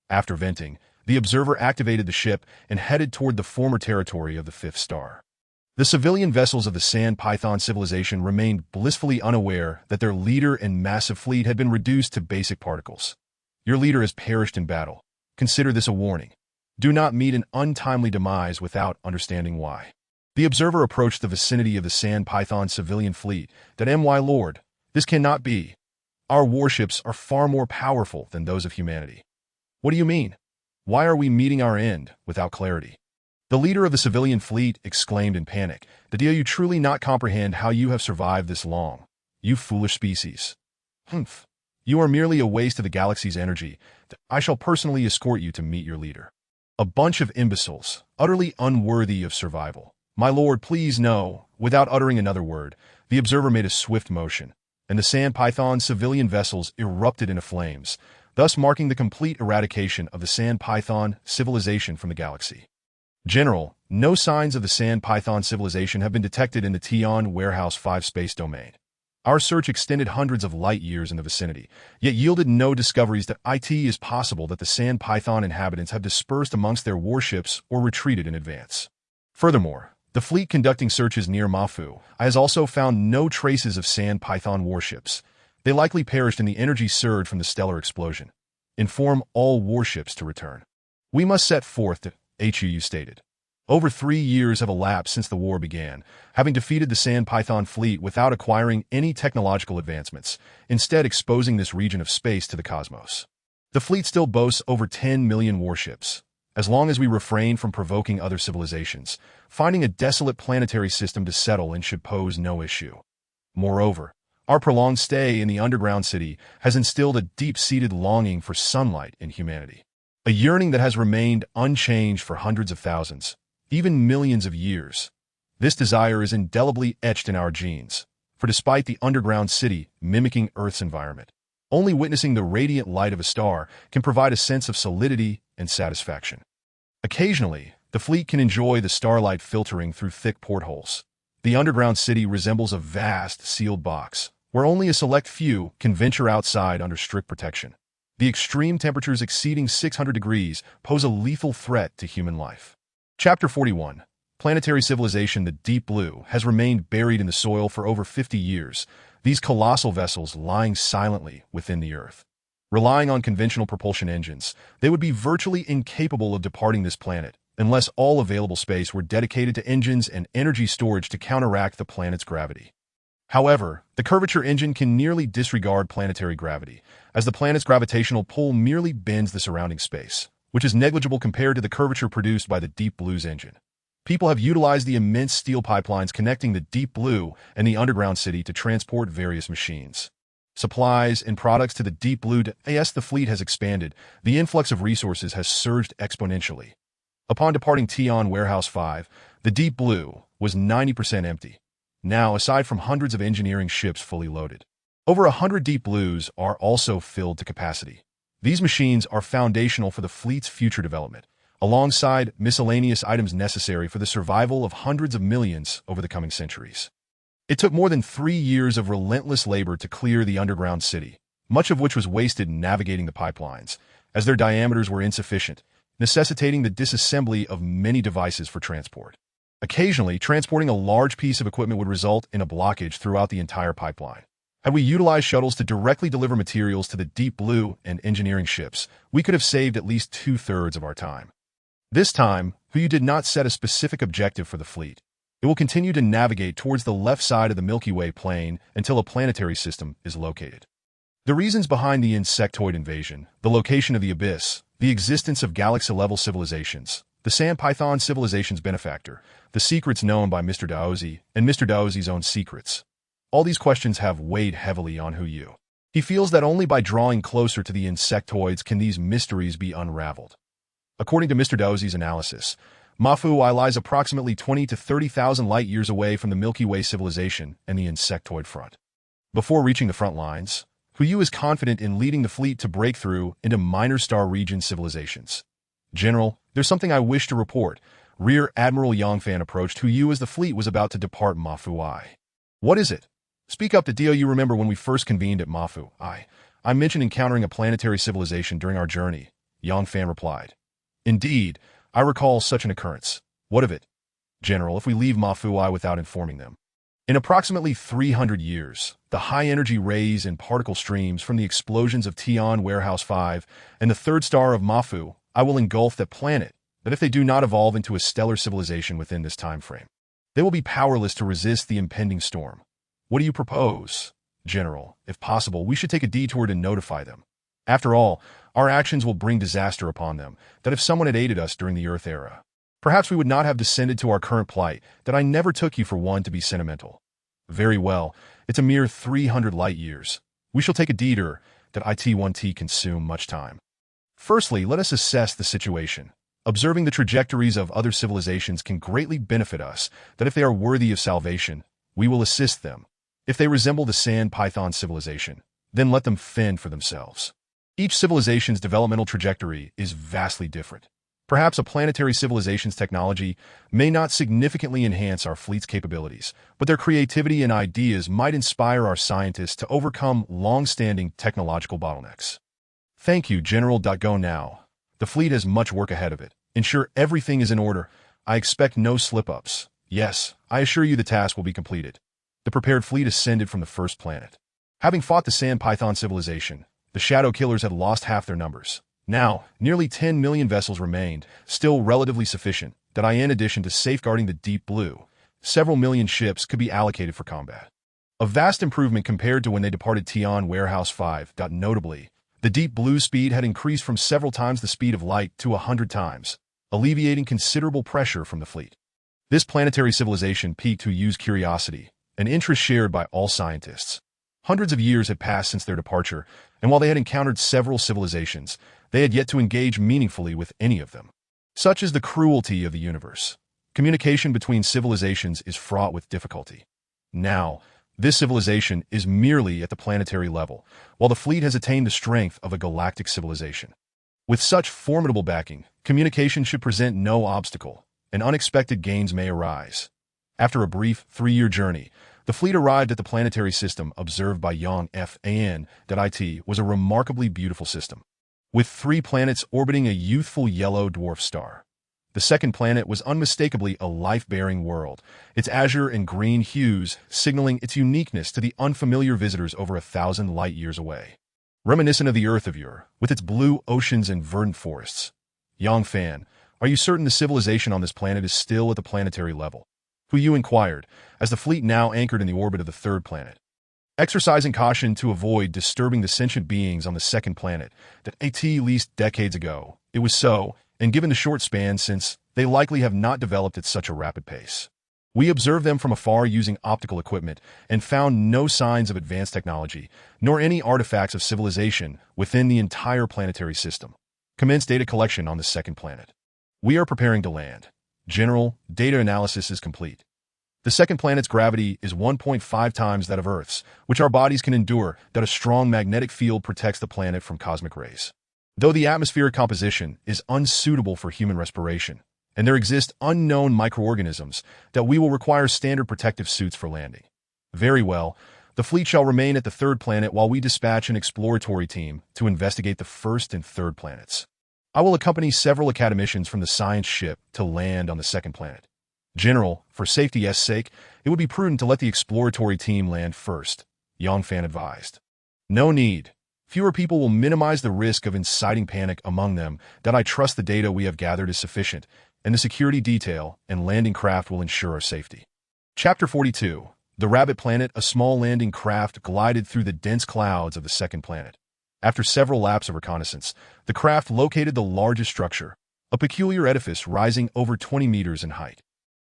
After venting, the observer activated the ship and headed toward the former territory of the fifth star. The civilian vessels of the Sand Python civilization remained blissfully unaware that their leader and massive fleet had been reduced to basic particles. Your leader has perished in battle. Consider this a warning. Do not meet an untimely demise without understanding why. The observer approached the vicinity of the Sand Python civilian fleet. My lord, this cannot be. Our warships are far more powerful than those of humanity. What do you mean? Why are we meeting our end without clarity? The leader of the civilian fleet exclaimed in panic. Do you truly not comprehend how you have survived this long? You foolish species. Humph. You are merely a waste of the galaxy's energy. I shall personally escort you to meet your leader. A bunch of imbeciles, utterly unworthy of survival. My lord, please no. Without uttering another word, the observer made a swift motion, and the Sand Python civilian vessels erupted into flames, thus marking the complete eradication of the Sand Python civilization from the galaxy. General, no signs of the Sand Python civilization have been detected in the Tion Warehouse 5 space domain. Our search extended hundreds of light years in the vicinity, yet yielded no discoveries that it is possible that the Sand Python inhabitants have dispersed amongst their warships or retreated in advance. Furthermore, the fleet conducting searches near Mafu has also found no traces of Sand Python warships. They likely perished in the energy surge from the stellar explosion. Inform all warships to return. We must set forth to HUU stated. Over 3 years have elapsed since the war began, having defeated the Sand Python fleet without acquiring any technological advancements, instead exposing this region of space to the cosmos. The fleet still boasts over 10 million warships. As long as we refrain from provoking other civilizations, finding a desolate planetary system to settle in should pose no issue. Moreover, our prolonged stay in the underground city has instilled a deep-seated longing for sunlight in humanity. A yearning that has remained unchanged for hundreds of thousands, even millions of years. This desire is indelibly etched in our genes, for despite the underground city mimicking Earth's environment, only witnessing the radiant light of a star can provide a sense of solidity and satisfaction. Occasionally, the fleet can enjoy the starlight filtering through thick portholes. The underground city resembles a vast, sealed box, where only a select few can venture outside under strict protection. The extreme temperatures exceeding 600 degrees pose a lethal threat to human life. Chapter 41. Planetary civilization. The Deep Blue has remained buried in the soil for over 50 years, these colossal vessels lying silently within the Earth. Relying on conventional propulsion engines, they would be virtually incapable of departing this planet, unless all available space were dedicated to engines and energy storage to counteract the planet's gravity. However, the curvature engine can nearly disregard planetary gravity, as the planet's gravitational pull merely bends the surrounding space, which is negligible compared to the curvature produced by the Deep Blue's engine. People have utilized the immense steel pipelines connecting the Deep Blue and the underground city to transport various machines, supplies, and products to the Deep Blue. As the fleet has expanded, the influx of resources has surged exponentially. Upon departing Tion Warehouse 5, the Deep Blue was 90% empty. Now, aside from hundreds of engineering ships fully loaded, over 100 Deep Blues are also filled to capacity. These machines are foundational for the fleet's future development, alongside miscellaneous items necessary for the survival of hundreds of millions over the coming centuries. It took more than 3 years of relentless labor to clear the underground city, much of which was wasted in navigating the pipelines, as their diameters were insufficient, necessitating the disassembly of many devices for transport. Occasionally, transporting a large piece of equipment would result in a blockage throughout the entire pipeline. Had we utilized shuttles to directly deliver materials to the Deep Blue and engineering ships, we could have saved at least 2/3 of our time. This time, HUU did not set a specific objective for the fleet. It will continue to navigate towards the left side of the Milky Way plane until a planetary system is located. The reasons behind the insectoid invasion, the location of the abyss, the existence of galaxy-level civilizations, the Sand Python civilization's benefactor, the secrets known by Mr. Daozi, and Mr. Daozi's own secrets. All these questions have weighed heavily on HUU. He feels that only by drawing closer to the insectoids can these mysteries be unraveled. According to Mr. Daozi's analysis, Milky lies approximately 20 to 30,000 light-years away from the Milky Way civilization and the insectoid front. Before reaching the front lines, HUU is confident in leading the fleet to break through into minor star region civilizations. General, there's something I wish to report. Rear Admiral Yangfan approached HUU as the fleet was about to depart Milky. What is it? Speak up. Do you remember when we first convened at Milky? I mentioned encountering a planetary civilization during our journey, Yangfan replied. Indeed, I recall such an occurrence. What of it? General, if we leave Milky without informing them. In approximately 300 years, the high-energy rays and particle streams from the explosions of Tion Warehouse 5 and the third star of Milky I will engulf that planet, that if they do not evolve into a stellar civilization within this time frame, they will be powerless to resist the impending storm. What do you propose? General, if possible, we should take a detour to notify them. After all, our actions will bring disaster upon them, that if someone had aided us during the Earth era, perhaps we would not have descended to our current plight, that I never took you for one to be sentimental. Very well, it's a mere 300 light-years. We shall take a detour, that it won't consume much time. Firstly, let us assess the situation. Observing the trajectories of other civilizations can greatly benefit us, that if they are worthy of salvation, we will assist them. If they resemble the Sand Python civilization, then let them fend for themselves. Each civilization's developmental trajectory is vastly different. Perhaps a planetary civilization's technology may not significantly enhance our fleet's capabilities, but their creativity and ideas might inspire our scientists to overcome long-standing technological bottlenecks. Thank you, General. Go now. The fleet has much work ahead of it. Ensure everything is in order. I expect no slip-ups. Yes, I assure you the task will be completed. The prepared fleet ascended from the first planet. Having fought the Sand Python civilization, The Shadow Killers had lost half their numbers. Now, nearly 10 million vessels remained, still relatively sufficient, that in addition to safeguarding the Deep Blue, several million ships could be allocated for combat. A vast improvement compared to when they departed Tian Warehouse 5. Notably, the Deep Blue speed had increased from several times the speed of light to 100 times, alleviating considerable pressure from the fleet. This planetary civilization piqued Hu's curiosity, an interest shared by all scientists. Hundreds of years had passed since their departure, and while they had encountered several civilizations, they had yet to engage meaningfully with any of them. Such is the cruelty of the universe. Communication between civilizations is fraught with difficulty. Now, this civilization is merely at the planetary level, while the fleet has attained the strength of a galactic civilization. With such formidable backing, communication should present no obstacle, and unexpected gains may arise. After a brief 3-year journey, the fleet arrived at the planetary system observed by Yang Fan. It was a remarkably beautiful system, with 3 planets orbiting a youthful yellow dwarf star. The second planet was unmistakably a life-bearing world, its azure and green hues signaling its uniqueness to the unfamiliar visitors over 1,000 light-years away. Reminiscent of the Earth of yore, with its blue oceans and verdant forests. Yang Fan, are you certain the civilization on this planet is still at the planetary level? Hu inquired, as the fleet now anchored in the orbit of the third planet. Exercising caution to avoid disturbing the sentient beings on the second planet, that at least decades ago, it was so, and given the short span since, they likely have not developed at such a rapid pace. We observed them from afar using optical equipment and found no signs of advanced technology, nor any artifacts of civilization within the entire planetary system. Commence data collection on the second planet. We are preparing to land. General, data analysis is complete. The second planet's gravity is 1.5 times that of Earth's, which our bodies can endure, that a strong magnetic field protects the planet from cosmic rays. Though the atmospheric composition is unsuitable for human respiration, and there exist unknown microorganisms, that we will require standard protective suits for landing. Very well, the fleet shall remain at the third planet while we dispatch an exploratory team to investigate the first and third planets. I will accompany several academicians from the science ship to land on the second planet. General, for safety's sake, it would be prudent to let the exploratory team land first, Yang Fan advised. No need. Fewer people will minimize the risk of inciting panic among them. That I trust the data we have gathered is sufficient, and the security detail and landing craft will ensure our safety. Chapter 42. The Rabbit Planet. A small landing craft glided through the dense clouds of the second planet. After several laps of reconnaissance, the craft located the largest structure, a peculiar edifice rising over 20 meters in height.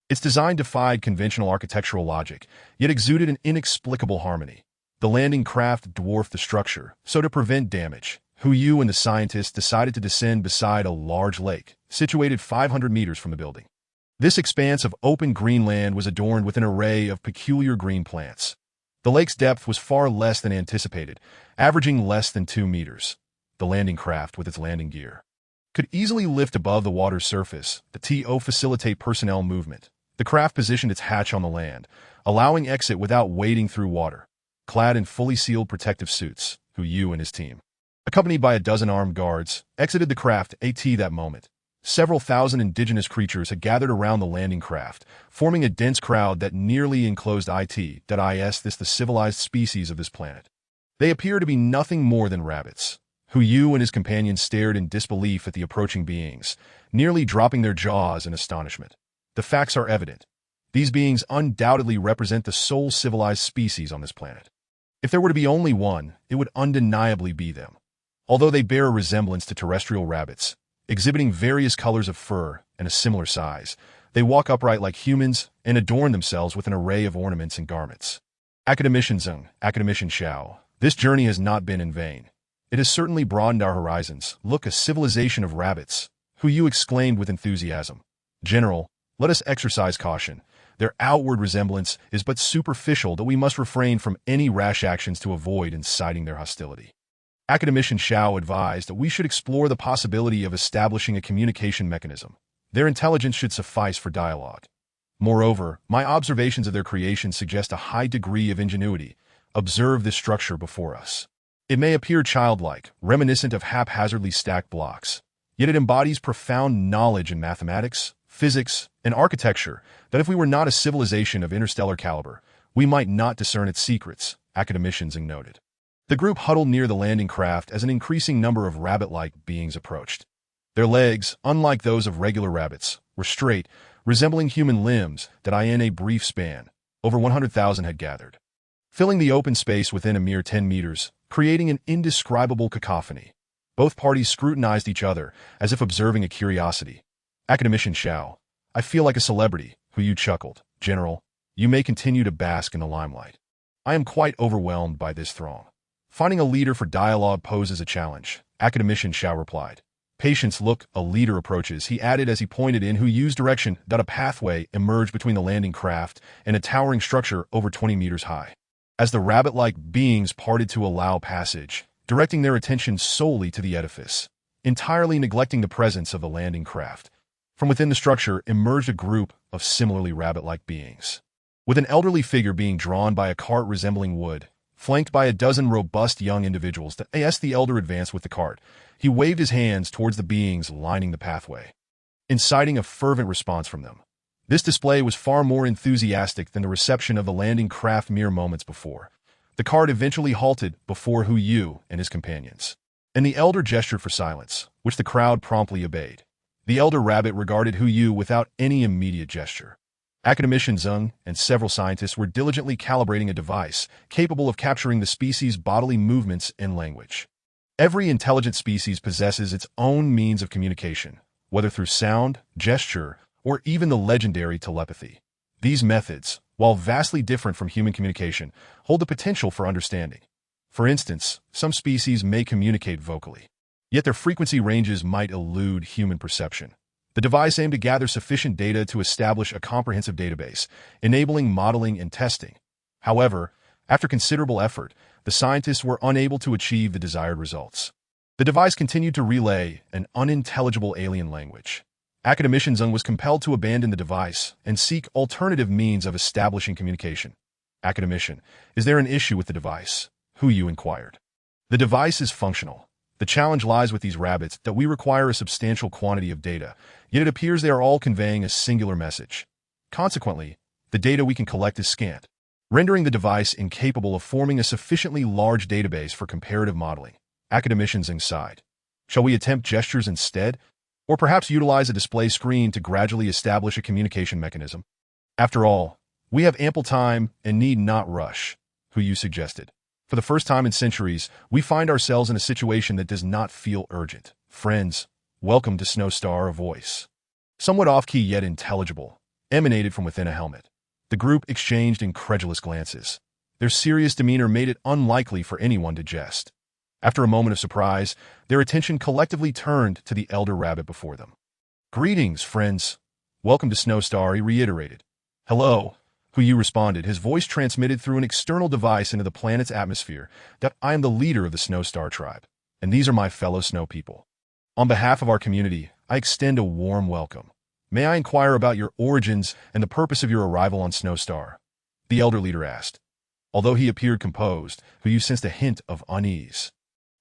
Its design defied conventional architectural logic, yet exuded an inexplicable harmony. The landing craft dwarfed the structure, so to prevent damage, Hu and the scientists decided to descend beside a large lake, situated 500 meters from the building. This expanse of open green land was adorned with an array of peculiar green plants. The lake's depth was far less than anticipated, averaging less than 2 meters. The landing craft, with its landing gear, could easily lift above the water's surface, to facilitate personnel movement. The craft positioned its hatch on the land, allowing exit without wading through water. Clad in fully sealed protective suits, Hu and his team, accompanied by a dozen armed guards, exited the craft at that moment. Several thousand indigenous creatures had gathered around the landing craft, forming a dense crowd that nearly enclosed the civilized species of this planet. They appear to be nothing more than rabbits. Hu and his companions stared in disbelief at the approaching beings, nearly dropping their jaws in astonishment. The facts are evident. These beings undoubtedly represent the sole civilized species on this planet. If there were to be only one, it would undeniably be them. Although they bear a resemblance to terrestrial rabbits, exhibiting various colors of fur and a similar size, they walk upright like humans and adorn themselves with an array of ornaments and garments. Academician Zeng, Academician Xiao, this journey has not been in vain. It has certainly broadened our horizons. Look, a civilization of rabbits, Hu exclaimed with enthusiasm. General, let us exercise caution. Their outward resemblance is but superficial, that we must refrain from any rash actions to avoid inciting their hostility. Academician Xiao advised that we should explore the possibility of establishing a communication mechanism. Their intelligence should suffice for dialogue. Moreover, my observations of their creation suggest a high degree of ingenuity. Observe this structure before us. It may appear childlike, reminiscent of haphazardly stacked blocks, yet it embodies profound knowledge in mathematics, physics, and architecture that if we were not a civilization of interstellar caliber, we might not discern its secrets, Academician Zeng noted. The group huddled near the landing craft as an increasing number of rabbit-like beings approached. Their legs, unlike those of regular rabbits, were straight, resembling human limbs that in a brief span, over 100,000 had gathered, filling the open space within a mere 10 meters, creating an indescribable cacophony. Both parties scrutinized each other, as if observing a curiosity. Academician Xiao, I feel like a celebrity, Hu Yu chuckled. General, you may continue to bask in the limelight. I am quite overwhelmed by this throng. Finding a leader for dialogue poses a challenge, Academician Xiao replied. Patience, look, a leader approaches, he added as he pointed in Hu Yu's direction. A pathway emerged between the landing craft and a towering structure over 20 meters high. As the rabbit-like beings parted to allow passage, directing their attention solely to the edifice, entirely neglecting the presence of the landing craft. From within the structure emerged a group of similarly rabbit-like beings, with an elderly figure being drawn by a cart resembling wood, flanked by a dozen robust young individuals. As the elder advanced with the cart, he waved his hands towards the beings lining the pathway, inciting a fervent response from them. This display was far more enthusiastic than the reception of the landing craft mere moments before. The cart eventually halted before Hu Yu and his companions, and the elder gestured for silence, which the crowd promptly obeyed. The elder rabbit regarded Hu Yu without any immediate gesture. Academician Zeng and several scientists were diligently calibrating a device capable of capturing the species' bodily movements and language. Every intelligent species possesses its own means of communication, whether through sound, gesture, or even the legendary telepathy. These methods, while vastly different from human communication, hold the potential for understanding. For instance, some species may communicate vocally, yet their frequency ranges might elude human perception. The device aimed to gather sufficient data to establish a comprehensive database, enabling modeling and testing. However, after considerable effort, the scientists were unable to achieve the desired results. The device continued to relay an unintelligible alien language. Academician Zeng was compelled to abandon the device and seek alternative means of establishing communication. Academician, is there an issue with the device? Hu Yu inquired. The device is functional. The challenge lies with these rabbits that we require a substantial quantity of data, yet it appears they are all conveying a singular message. Consequently, the data we can collect is scant, rendering the device incapable of forming a sufficiently large database for comparative modeling. Academician Zeng sighed. Shall we attempt gestures instead? Or perhaps utilize a display screen to gradually establish a communication mechanism? After all, we have ample time and need not rush, Hu Yu suggested. For the first time in centuries, we find ourselves in a situation that does not feel urgent. Friends, welcome to Snowstar, a voice, somewhat off-key yet intelligible, emanated from within a helmet. The group exchanged incredulous glances. Their serious demeanor made it unlikely for anyone to jest. After a moment of surprise, their attention collectively turned to the elder rabbit before them. Greetings, friends. Welcome to Snowstar, he reiterated. Hello, Hu Yu responded, his voice transmitted through an external device into the planet's atmosphere. That I am the leader of the Snowstar tribe, and these are my fellow snow people. On behalf of our community, I extend a warm welcome. May I inquire about your origins and the purpose of your arrival on Snowstar? The elder leader asked. Although he appeared composed, Hu Yu sensed a hint of unease.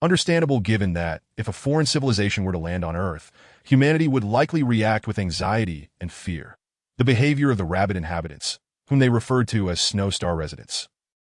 Understandable, given that, if a foreign civilization were to land on Earth, humanity would likely react with anxiety and fear. The behavior of the rabbit inhabitants, whom they referred to as Snowstar residents,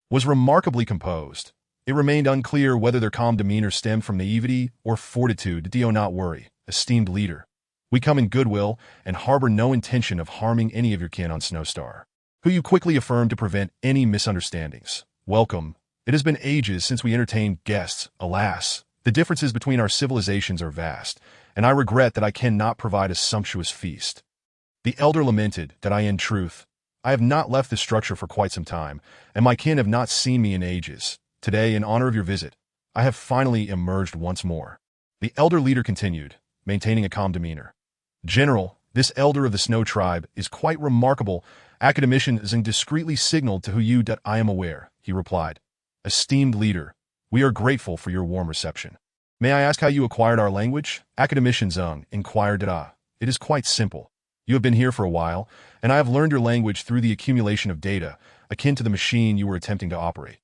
was remarkably composed. It remained unclear whether their calm demeanor stemmed from naivety or fortitude. Do not worry, esteemed leader. We come in goodwill and harbor no intention of harming any of your kin on Snowstar. Hu Yu quickly affirmed to prevent any misunderstandings. Welcome. It has been ages since we entertained guests. Alas, the differences between our civilizations are vast, and I regret that I cannot provide a sumptuous feast. The elder lamented that in truth, I have not left this structure for quite some time, and my kin have not seen me in ages. Today, in honor of your visit, I have finally emerged once more. The elder leader continued, maintaining a calm demeanor. General, this elder of the Snow Tribe is quite remarkable. Academician Zeng discreetly signaled to Hu Yu that I am aware, he replied. Esteemed leader, we are grateful for your warm reception. May I ask how you acquired our language? Academician Zeng inquired. It is quite simple. You have been here for a while, and I have learned your language through the accumulation of data, akin to the machine you were attempting to operate.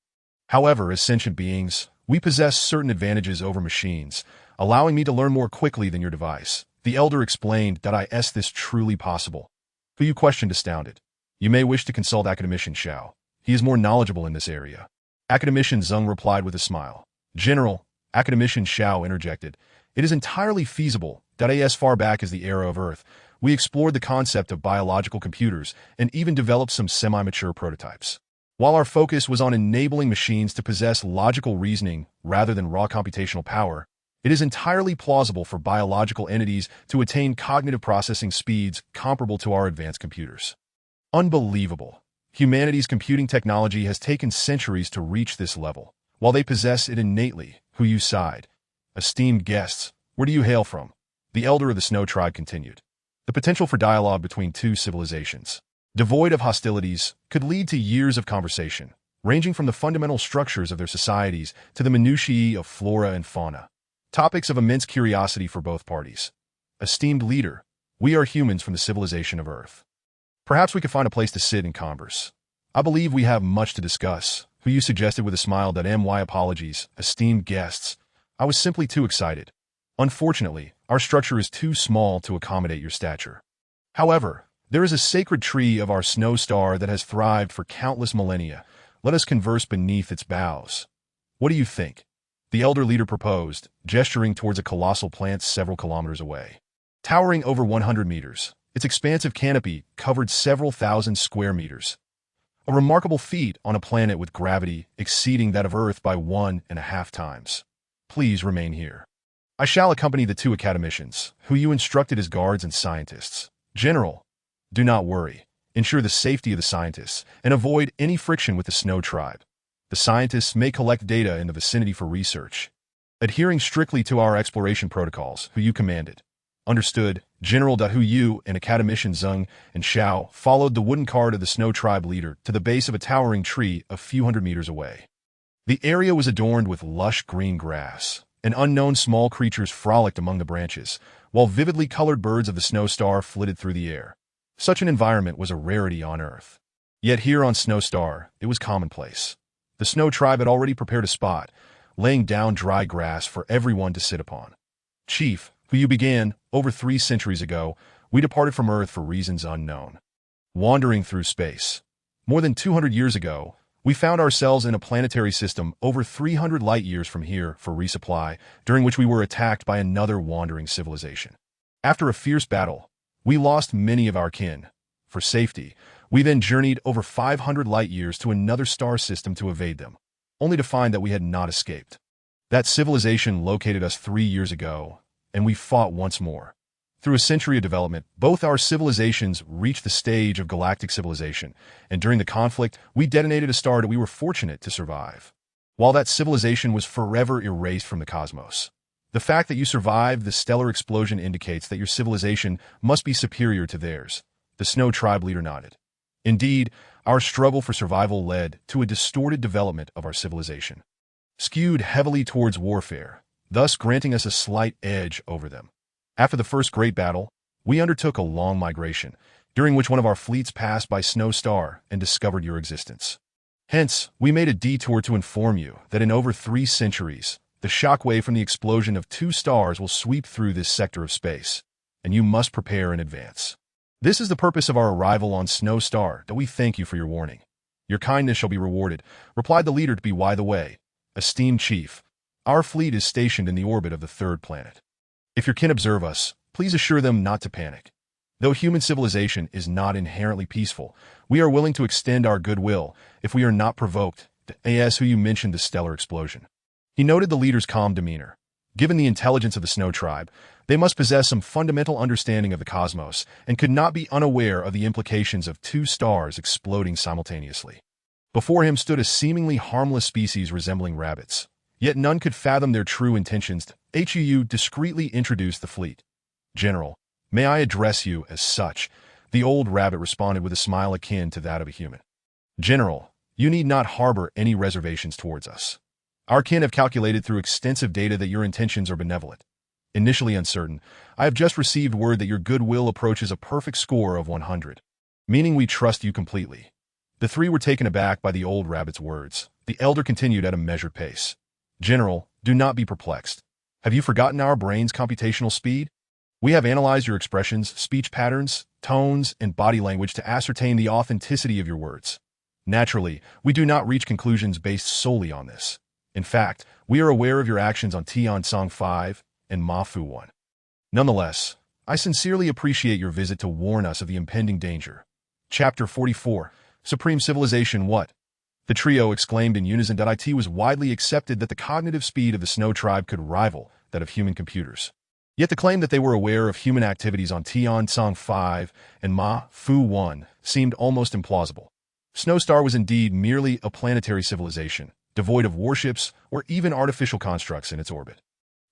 However, as sentient beings, we possess certain advantages over machines, allowing me to learn more quickly than your device. The elder explained that is this truly possible? Hu Yu questioned, astounded. You may wish to consult Academician Xiao. He is more knowledgeable in this area. Academician Zeng replied with a smile. General, Academician Xiao interjected, it is entirely feasible that as far back as the era of Earth, we explored the concept of biological computers and even developed some semi-mature prototypes. While our focus was on enabling machines to possess logical reasoning rather than raw computational power, it is entirely plausible for biological entities to attain cognitive processing speeds comparable to our advanced computers. Unbelievable. Humanity's computing technology has taken centuries to reach this level, while they possess it innately. Who you sighed? Esteemed guests, where do you hail from? The elder of the Snow tribe continued. The potential for dialogue between two civilizations, devoid of hostilities, could lead to years of conversation, ranging from the fundamental structures of their societies to the minutiae of flora and fauna. Topics of immense curiosity for both parties. Esteemed leader, we are humans from the civilization of Earth. Perhaps we could find a place to sit and converse. I believe we have much to discuss. Who you suggested with a smile that my apologies, esteemed guests. I was simply too excited. Unfortunately, our structure is too small to accommodate your stature. However, there is a sacred tree of our snow star that has thrived for countless millennia. Let us converse beneath its boughs. What do you think? The elder leader proposed, gesturing towards a colossal plant several kilometers away. Towering over 100 meters, its expansive canopy covered several thousand square meters. A remarkable feat on a planet with gravity exceeding that of Earth by 1.5 times. Please remain here. I shall accompany the two academicians, who you instructed as guards and scientists. General, do not worry. Ensure the safety of the scientists, and avoid any friction with the Snow tribe. The scientists may collect data in the vicinity for research, adhering strictly to our exploration protocols. Who you commanded. Understood. General Hu Yu and Academician Zeng and Xiao followed the wooden cart of the Snow tribe leader to the base of a towering tree a few hundred meters away. The area was adorned with lush green grass, and unknown small creatures frolicked among the branches, while vividly colored birds of the Snow Star flitted through the air. Such an environment was a rarity on Earth. Yet here on Snow Star, it was commonplace. The Snow tribe had already prepared a spot, laying down dry grass for everyone to sit upon. Chief, who you began, over 3 centuries ago, we departed from Earth for reasons unknown. Wandering through space. More than 200 years ago, we found ourselves in a planetary system over 300 light-years from here for resupply, during which we were attacked by another wandering civilization. After a fierce battle, we lost many of our kin. For safety, we then journeyed over 500 light-years to another star system to evade them, only to find that we had not escaped. That civilization located us 3 years ago, and we fought once more. Through a century of development, both our civilizations reached the stage of galactic civilization, and during the conflict, we detonated a star that we were fortunate to survive. While that civilization was forever erased from the cosmos. The fact that you survived the stellar explosion indicates that your civilization must be superior to theirs. The Snow tribe leader nodded. Indeed, our struggle for survival led to a distorted development of our civilization, skewed heavily towards warfare, thus granting us a slight edge over them. After the first great battle, we undertook a long migration, during which one of our fleets passed by Snow Star and discovered your existence. Hence, we made a detour to inform you that in over 3 centuries, the shockwave from the explosion of 2 stars will sweep through this sector of space, and you must prepare in advance. This is the purpose of our arrival on Snow Star, that we thank you for your warning. Your kindness shall be rewarded, replied the leader to be by the way. Esteemed chief, our fleet is stationed in the orbit of the 3rd planet. If your kin observe us, please assure them not to panic. Though human civilization is not inherently peaceful, we are willing to extend our goodwill if we are not provoked. As who you mentioned the stellar explosion. He noted the leader's calm demeanor. Given the intelligence of the Snow tribe, they must possess some fundamental understanding of the cosmos and could not be unaware of the implications of 2 stars exploding simultaneously. Before him stood a seemingly harmless species resembling rabbits. Yet none could fathom their true intentions. HUU discreetly introduced the fleet. General, may I address you as such? The old rabbit responded with a smile akin to that of a human. General, you need not harbor any reservations towards us. Our kin have calculated through extensive data that your intentions are benevolent. Initially uncertain, I have just received word that your goodwill approaches a perfect score of 100, meaning we trust you completely. The 3 were taken aback by the old rabbit's words. The elder continued at a measured pace. General, do not be perplexed. Have you forgotten our brain's computational speed? We have analyzed your expressions, speech patterns, tones, and body language to ascertain the authenticity of your words. Naturally, we do not reach conclusions based solely on this. In fact, we are aware of your actions on Tiansong 5 and Mafu 1. Nonetheless, I sincerely appreciate your visit to warn us of the impending danger. Chapter 44, Supreme Civilization What? The trio exclaimed in unison that it was widely accepted that the cognitive speed of the Snow Tribe could rival that of human computers. Yet the claim that they were aware of human activities on Tiansong 5 and Mafu 1 seemed almost implausible. Snowstar was indeed merely a planetary civilization, devoid of warships or even artificial constructs in its orbit.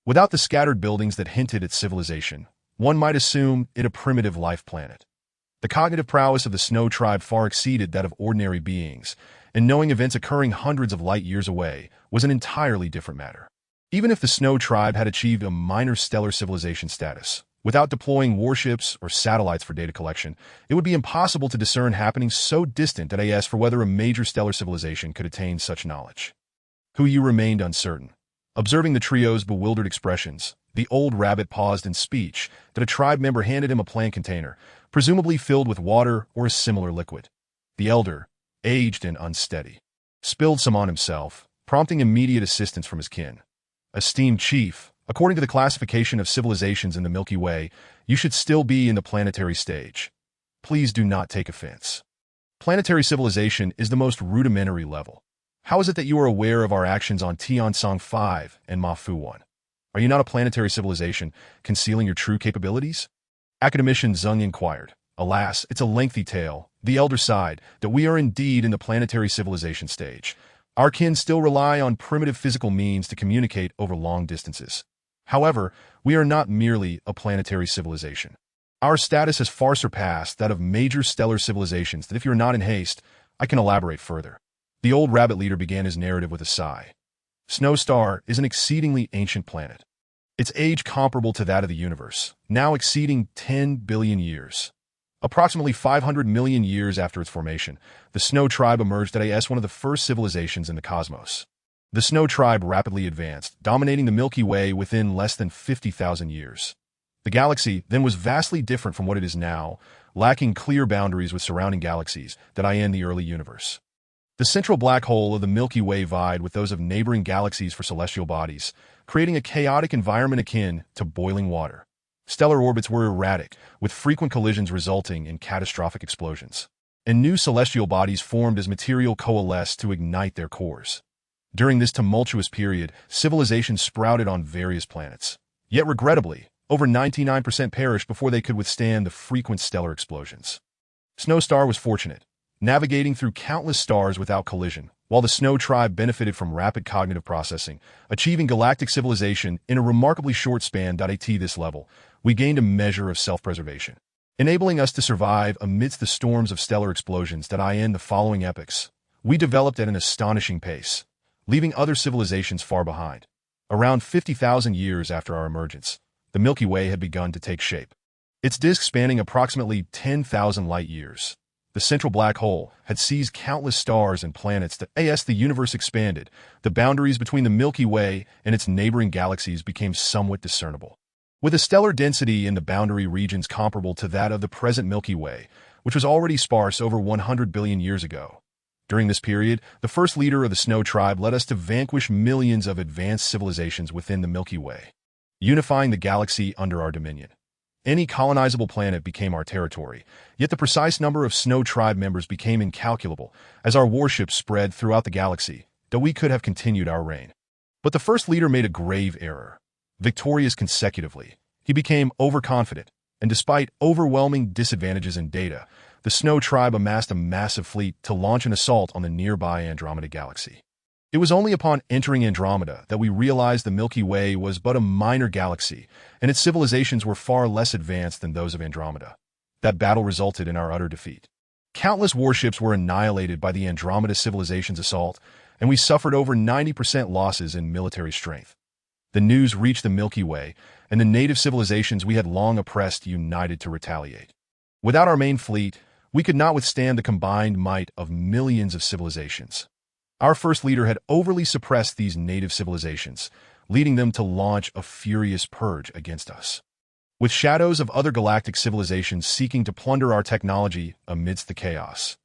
Without the scattered buildings that hinted at civilization, one might assume it a primitive life planet. The cognitive prowess of the Snow Tribe far exceeded that of ordinary beings, and knowing events occurring hundreds of light years away was an entirely different matter. Even if the Snow Tribe had achieved a minor stellar civilization status, without deploying warships or satellites for data collection, it would be impossible to discern happenings so distant that I asked for whether a major stellar civilization could attain such knowledge. Hu remained uncertain. Observing the trio's bewildered expressions, the old rabbit paused in speech that a tribe member handed him a plant container, presumably filled with water or a similar liquid. The elder, aged and unsteady, spilled some on himself, prompting immediate assistance from his kin. Esteemed chief, according to the classification of civilizations in the Milky Way, you should still be in the planetary stage. Please do not take offense. Planetary civilization is the most rudimentary level. How is it that you are aware of our actions on Tiansong 5 and Mafu 1? Are you not a planetary civilization, concealing your true capabilities? Academician Zeng inquired. Alas, it's a lengthy tale. The elder sighed, that we are indeed in the planetary civilization stage. Our kin still rely on primitive physical means to communicate over long distances. However, we are not merely a planetary civilization. Our status has far surpassed that of major stellar civilizations that if you're not in haste, I can elaborate further. The old rabbit leader began his narrative with a sigh. Snowstar is an exceedingly ancient planet. Its age comparable to that of the universe, now exceeding 10 billion years. Approximately 500 million years after its formation, the Snow Tribe emerged as one of the first civilizations in the cosmos. The Snow Tribe rapidly advanced, dominating the Milky Way within less than 50,000 years. The galaxy then was vastly different from what it is now, lacking clear boundaries with surrounding galaxies that in the early universe. The central black hole of the Milky Way vied with those of neighboring galaxies for celestial bodies, creating a chaotic environment akin to boiling water. Stellar orbits were erratic, with frequent collisions resulting in catastrophic explosions. And new celestial bodies formed as material coalesced to ignite their cores. During this tumultuous period, civilizations sprouted on various planets. Yet regrettably, over 99% perished before they could withstand the frequent stellar explosions. Snowstar was fortunate, navigating through countless stars without collision, while the Snow Tribe benefited from rapid cognitive processing, achieving galactic civilization in a remarkably short span. At this level, we gained a measure of self-preservation, enabling us to survive amidst the storms of stellar explosions that in the following epochs. We developed at an astonishing pace, leaving other civilizations far behind. Around 50,000 years after our emergence, the Milky Way had begun to take shape. Its disk spanning approximately 10,000 light years. The central black hole had seized countless stars and planets that as the universe expanded, the boundaries between the Milky Way and its neighboring galaxies became somewhat discernible. With a stellar density in the boundary regions comparable to that of the present Milky Way, which was already sparse over 100 billion years ago. During this period, the first leader of the Snow Tribe led us to vanquish millions of advanced civilizations within the Milky Way, unifying the galaxy under our dominion. Any colonizable planet became our territory, yet the precise number of Snow Tribe members became incalculable as our warships spread throughout the galaxy, though we could have continued our reign. But the first leader made a grave error. Victorious consecutively, he became overconfident, and despite overwhelming disadvantages in data, the Snow Tribe amassed a massive fleet to launch an assault on the nearby Andromeda galaxy. It was only upon entering Andromeda that we realized the Milky Way was but a minor galaxy, and its civilizations were far less advanced than those of Andromeda. That battle resulted in our utter defeat. Countless warships were annihilated by the Andromeda civilization's assault, and we suffered over 90% losses in military strength. The news reached the Milky Way, and the native civilizations we had long oppressed united to retaliate. Without our main fleet, we could not withstand the combined might of millions of civilizations. Our first leader had overly suppressed these native civilizations, leading them to launch a furious purge against us. With shadows of other galactic civilizations seeking to plunder our technology amidst the chaos.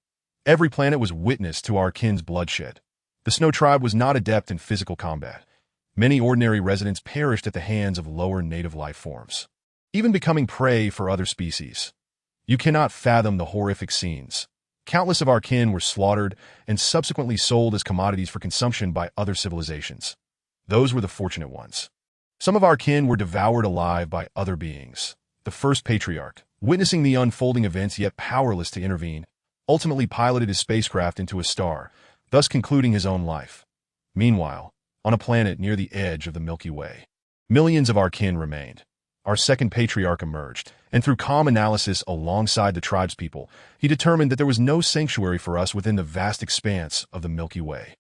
Every planet was witness to our kin's bloodshed. The Snow Tribe was not adept in physical combat. Many ordinary residents perished at the hands of lower native life forms, even becoming prey for other species. You cannot fathom the horrific scenes. Countless of our kin were slaughtered and subsequently sold as commodities for consumption by other civilizations. Those were the fortunate ones. Some of our kin were devoured alive by other beings. The first patriarch, witnessing the unfolding events yet powerless to intervene, ultimately piloted his spacecraft into a star, thus concluding his own life. Meanwhile, on a planet near the edge of the Milky Way, millions of our kin remained. Our second patriarch emerged, and through calm analysis alongside the tribespeople, he determined that there was no sanctuary for us within the vast expanse of the Milky Way.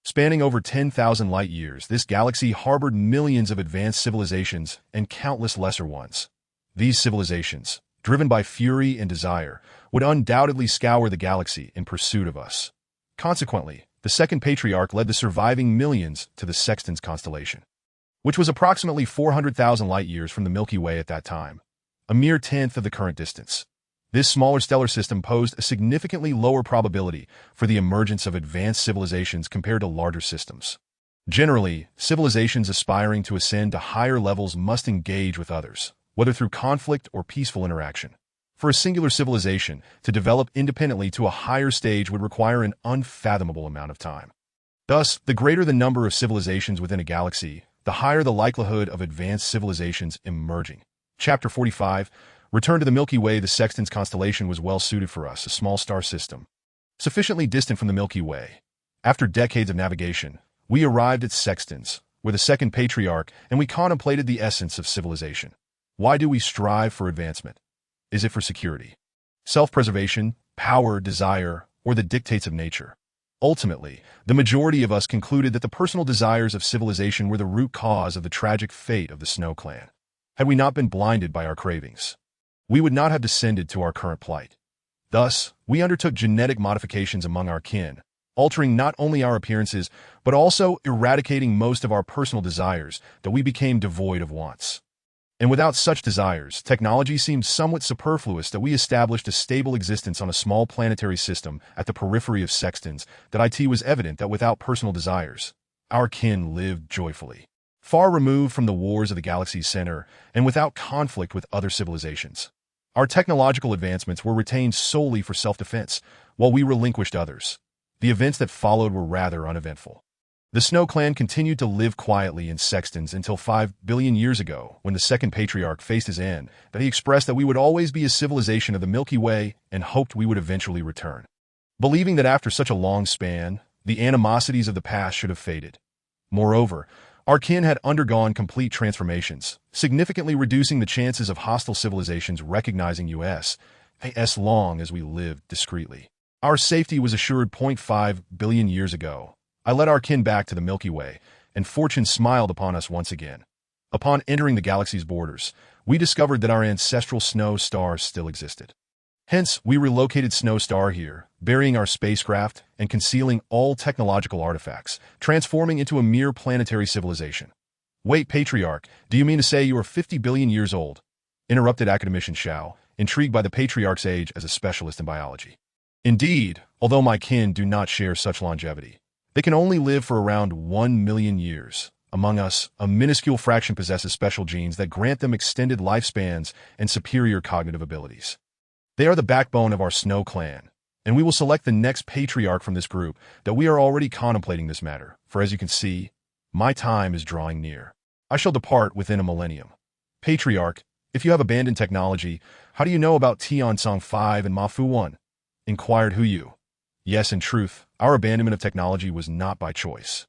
Spanning over 10,000 light-years, this galaxy harbored millions of advanced civilizations and countless lesser ones. These civilizations, driven by fury and desire, would undoubtedly scour the galaxy in pursuit of us. Consequently, the second patriarch led the surviving millions to the Sextans constellation, which was approximately 400,000 light-years from the Milky Way at that time, a mere tenth of the current distance. This smaller stellar system posed a significantly lower probability for the emergence of advanced civilizations compared to larger systems. Generally, civilizations aspiring to ascend to higher levels must engage with others, whether through conflict or peaceful interaction. For a singular civilization to develop independently to a higher stage would require an unfathomable amount of time. Thus, the greater the number of civilizations within a galaxy, the higher the likelihood of advanced civilizations emerging. Chapter 45. Return to the Milky Way. The Sextans constellation was well suited for us, a small star system, sufficiently distant from the Milky Way. After decades of navigation, we arrived at Sextans, where the second patriarch, and we contemplated the essence of civilization. Why do we strive for advancement? Is it for security, self-preservation, power, desire, or the dictates of nature? Ultimately, the majority of us concluded that the personal desires of civilization were the root cause of the tragic fate of the Snow Clan. Had we not been blinded by our cravings, we would not have descended to our current plight. Thus, we undertook genetic modifications among our kin, altering not only our appearances, but also eradicating most of our personal desires, that we became devoid of wants. And without such desires, technology seemed somewhat superfluous that we established a stable existence on a small planetary system at the periphery of Sextans, that it was evident that without personal desires, our kin lived joyfully, far removed from the wars of the galaxy's center, and without conflict with other civilizations. Our technological advancements were retained solely for self-defense, while we relinquished others. The events that followed were rather uneventful. The Snow Clan continued to live quietly in Sextans until 5 billion years ago, when the second patriarch faced his end, that he expressed that we would always be a civilization of the Milky Way and hoped we would eventually return. Believing that after such a long span, the animosities of the past should have faded. Moreover, our kin had undergone complete transformations, significantly reducing the chances of hostile civilizations recognizing us, as long as we lived discreetly. Our safety was assured 0.5 billion years ago. I led our kin back to the Milky Way, and fortune smiled upon us once again. Upon entering the galaxy's borders, we discovered that our ancestral snow star still existed. Hence, we relocated Snow Star here, burying our spacecraft and concealing all technological artifacts, transforming into a mere planetary civilization. Wait, Patriarch, do you mean to say you are 50 billion years old? Interrupted Academician Shao, intrigued by the Patriarch's age as a specialist in biology. Indeed, although my kin do not share such longevity. They can only live for around 1 million years. Among us, a minuscule fraction possesses special genes that grant them extended lifespans and superior cognitive abilities. They are the backbone of our Snow Clan, and we will select the next patriarch from this group that we are already contemplating this matter, for as you can see, my time is drawing near. I shall depart within a millennium. Patriarch, if you have abandoned technology, how do you know about Tiansong 5 and Mafu 1? Inquired Hu Yu. Yes, in truth, our abandonment of technology was not by choice.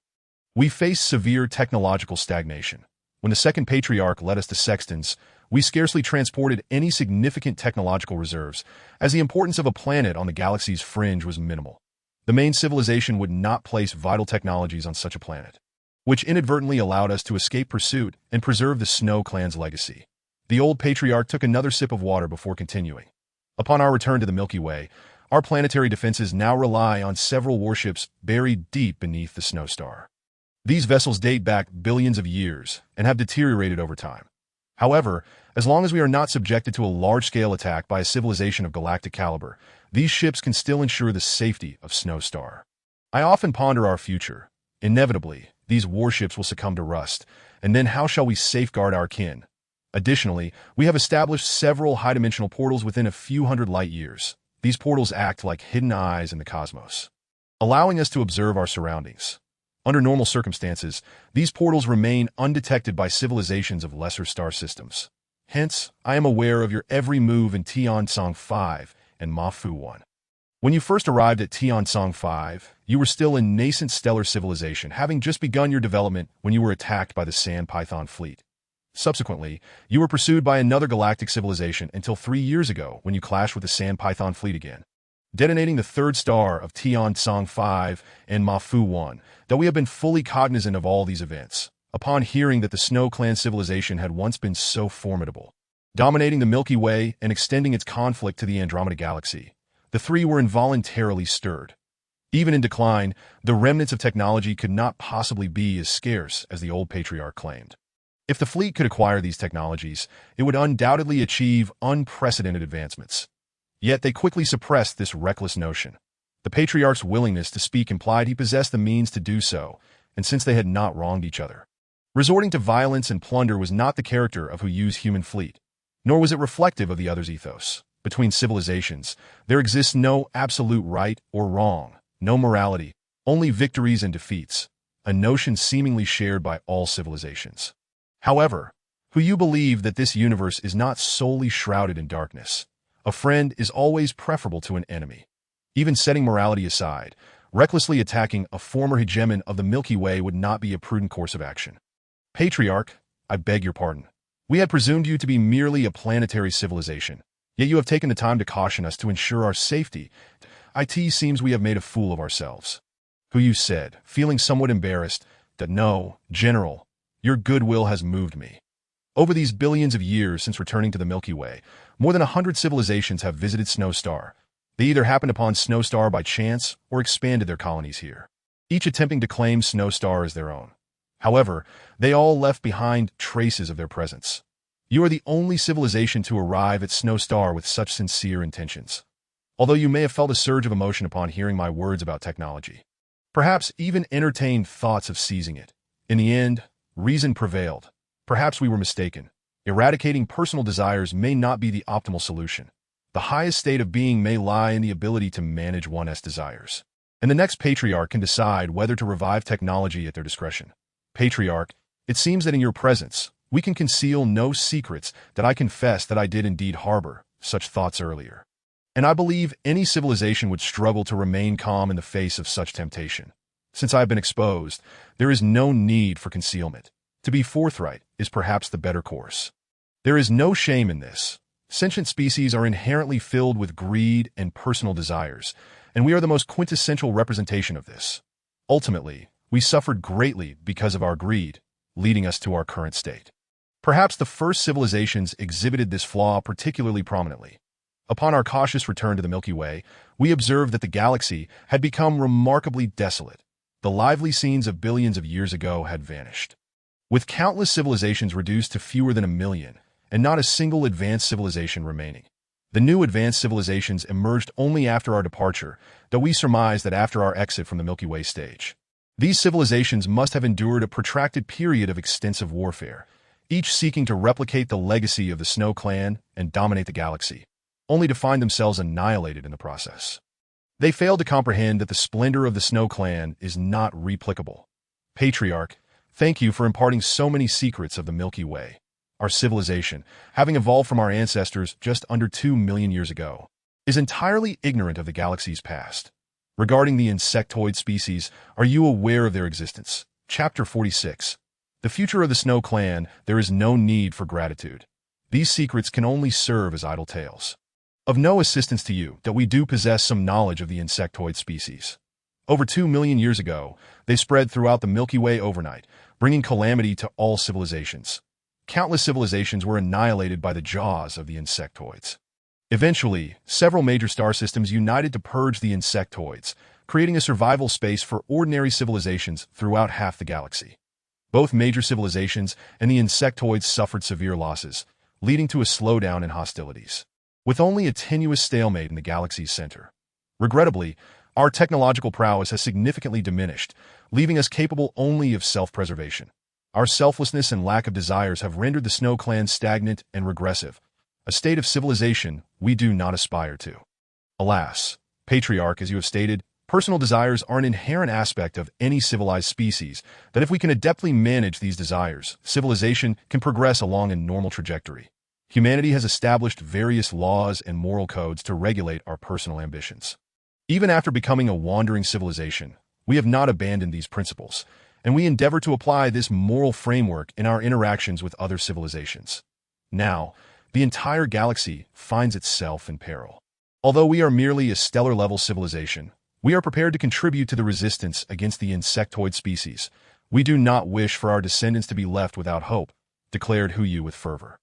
We faced severe technological stagnation. When the second patriarch led us to Sextans, we scarcely transported any significant technological reserves, as the importance of a planet on the galaxy's fringe was minimal. The main civilization would not place vital technologies on such a planet, which inadvertently allowed us to escape pursuit and preserve the Snow Clan's legacy. The old patriarch took another sip of water before continuing. Upon our return to the Milky Way, our planetary defenses now rely on several warships buried deep beneath the Snow Star. These vessels date back billions of years and have deteriorated over time. However, as long as we are not subjected to a large-scale attack by a civilization of galactic caliber, these ships can still ensure the safety of Snowstar. I often ponder our future. Inevitably, these warships will succumb to rust, and then how shall we safeguard our kin? Additionally, we have established several high-dimensional portals within a few hundred light-years. These portals act like hidden eyes in the cosmos, allowing us to observe our surroundings. Under normal circumstances, these portals remain undetected by civilizations of lesser star systems. Hence, I am aware of your every move in Tiansong 5 and Mafu 1. When you first arrived at Tiansong 5, you were still a nascent stellar civilization, having just begun your development when you were attacked by the Sand Python fleet. Subsequently, you were pursued by another galactic civilization until 3 years ago when you clashed with the Sand Python fleet again, detonating the third star of Tiansong 5 and Mafu 1, though we have been fully cognizant of all these events. Upon hearing that the Snow Clan civilization had once been so formidable, dominating the Milky Way and extending its conflict to the Andromeda Galaxy, the three were involuntarily stirred. Even in decline, the remnants of technology could not possibly be as scarce as the old patriarch claimed. If the fleet could acquire these technologies, it would undoubtedly achieve unprecedented advancements. Yet they quickly suppressed this reckless notion. The patriarch's willingness to speak implied he possessed the means to do so, and since they had not wronged each other, resorting to violence and plunder was not the character of who used human fleet, nor was it reflective of the other's ethos. Between civilizations, there exists no absolute right or wrong, no morality, only victories and defeats, a notion seemingly shared by all civilizations. However, who you believe that this universe is not solely shrouded in darkness. A friend is always preferable to an enemy. Even setting morality aside, recklessly attacking a former hegemon of the Milky Way would not be a prudent course of action. Patriarch, I beg your pardon. We had presumed you to be merely a planetary civilization, yet you have taken the time to caution us to ensure our safety. It seems we have made a fool of ourselves. Who you said, feeling somewhat embarrassed, that no, General, your goodwill has moved me. Over these billions of years since returning to the Milky Way, more than 100 civilizations have visited Snowstar. They either happened upon Snowstar by chance or expanded their colonies here, each attempting to claim Snowstar as their own. However, they all left behind traces of their presence. You are the only civilization to arrive at Snowstar with such sincere intentions. Although you may have felt a surge of emotion upon hearing my words about technology, perhaps even entertained thoughts of seizing it. In the end, reason prevailed. Perhaps we were mistaken. Eradicating personal desires may not be the optimal solution. The highest state of being may lie in the ability to manage one's desires. And the next patriarch can decide whether to revive technology at their discretion. Patriarch, it seems that in your presence, we can conceal no secrets that I confess that I did indeed harbor such thoughts earlier. And I believe any civilization would struggle to remain calm in the face of such temptation. Since I have been exposed, there is no need for concealment. To be forthright is perhaps the better course. There is no shame in this. Sentient species are inherently filled with greed and personal desires, and we are the most quintessential representation of this. Ultimately, we suffered greatly because of our greed, leading us to our current state. Perhaps the first civilizations exhibited this flaw particularly prominently. Upon our cautious return to the Milky Way, we observed that the galaxy had become remarkably desolate. The lively scenes of billions of years ago had vanished. With countless civilizations reduced to fewer than 1 million, and not a single advanced civilization remaining. The new advanced civilizations emerged only after our departure, though we surmise that after our exit from the Milky Way stage. These civilizations must have endured a protracted period of extensive warfare, each seeking to replicate the legacy of the Snow Clan and dominate the galaxy, only to find themselves annihilated in the process. They failed to comprehend that the splendor of the Snow Clan is not replicable. Patriarch, thank you for imparting so many secrets of the Milky Way. Our civilization, having evolved from our ancestors just under 2 million years ago, is entirely ignorant of the galaxy's past. Regarding the insectoid species, are you aware of their existence? Chapter 46. The future of the Snow Clan, there is no need for gratitude. These secrets can only serve as idle tales. Of no assistance to you that we do possess some knowledge of the insectoid species. Over 2 million years ago, they spread throughout the Milky Way overnight, bringing calamity to all civilizations. Countless civilizations were annihilated by the jaws of the insectoids. Eventually, several major star systems united to purge the insectoids, creating a survival space for ordinary civilizations throughout half the galaxy. Both major civilizations and the insectoids suffered severe losses, leading to a slowdown in hostilities. with only a tenuous stalemate in the galaxy's center. Regrettably, our technological prowess has significantly diminished, leaving us capable only of self-preservation. Our selflessness and lack of desires have rendered the Snow Clan stagnant and regressive, a state of civilization we do not aspire to. Alas, Patriarch, as you have stated, personal desires are an inherent aspect of any civilized species, that if we can adeptly manage these desires, civilization can progress along a normal trajectory. Humanity has established various laws and moral codes to regulate our personal ambitions. Even after becoming a wandering civilization, we have not abandoned these principles, and we endeavor to apply this moral framework in our interactions with other civilizations. Now, the entire galaxy finds itself in peril. Although we are merely a stellar-level civilization, we are prepared to contribute to the resistance against the insectoid species. We do not wish for our descendants to be left without hope, declared Huyu with fervor.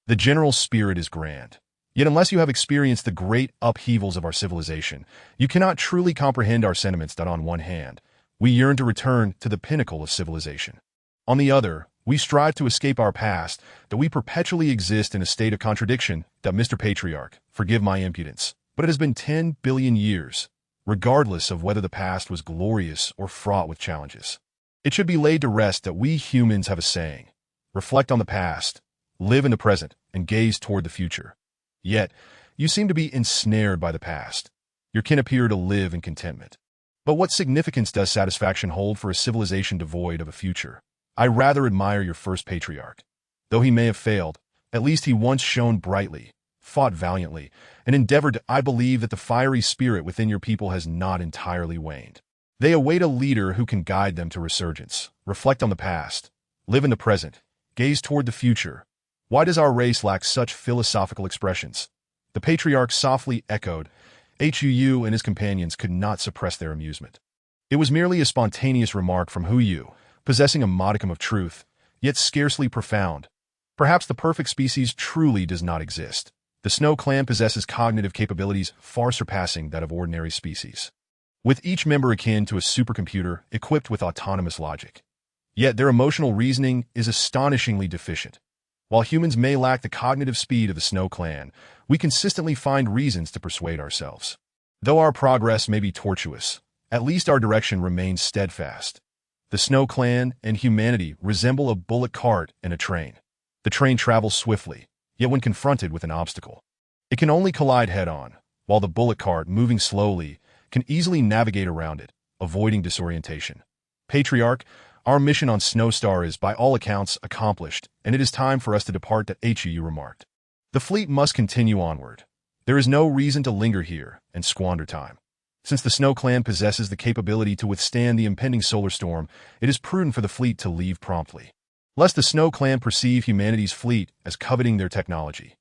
The general spirit is grand. Yet unless you have experienced the great upheavals of our civilization, you cannot truly comprehend our sentiments that on one hand, we yearn to return to the pinnacle of civilization. On the other, we strive to escape our past, that we perpetually exist in a state of contradiction, that Mr. Patriarch, forgive my impudence, but it has been 10 billion years, regardless of whether the past was glorious or fraught with challenges. It should be laid to rest that we humans have a saying: reflect on the past, live in the present, and gaze toward the future. Yet, you seem to be ensnared by the past. Your kin appear to live in contentment. But what significance does satisfaction hold for a civilization devoid of a future? I rather admire your first patriarch. Though he may have failed, at least he once shone brightly, fought valiantly, and endeavored. I believe that the fiery spirit within your people has not entirely waned. They await a leader who can guide them to resurgence. Reflect on the past, live in the present, gaze toward the future. Why does our race lack such philosophical expressions? The patriarch softly echoed. Huyu and his companions could not suppress their amusement. It was merely a spontaneous remark from Huyu, possessing a modicum of truth, yet scarcely profound. Perhaps the perfect species truly does not exist. The Snow Clan possesses cognitive capabilities far surpassing that of ordinary species, with each member akin to a supercomputer equipped with autonomous logic. Yet their emotional reasoning is astonishingly deficient. While humans may lack the cognitive speed of the Snow Clan, we consistently find reasons to persuade ourselves. Though our progress may be tortuous, at least our direction remains steadfast. The Snow Clan and humanity resemble a bullock cart and a train. The train travels swiftly, yet when confronted with an obstacle, it can only collide head-on, while the bullock cart, moving slowly, can easily navigate around it, avoiding disorientation. Patriarch, our mission on Snowstar is, by all accounts, accomplished, and it is time for us to depart, that Huyu remarked. The fleet must continue onward. There is no reason to linger here and squander time. Since the Snow Clan possesses the capability to withstand the impending solar storm, it is prudent for the fleet to leave promptly, lest the Snow Clan perceive humanity's fleet as coveting their technology.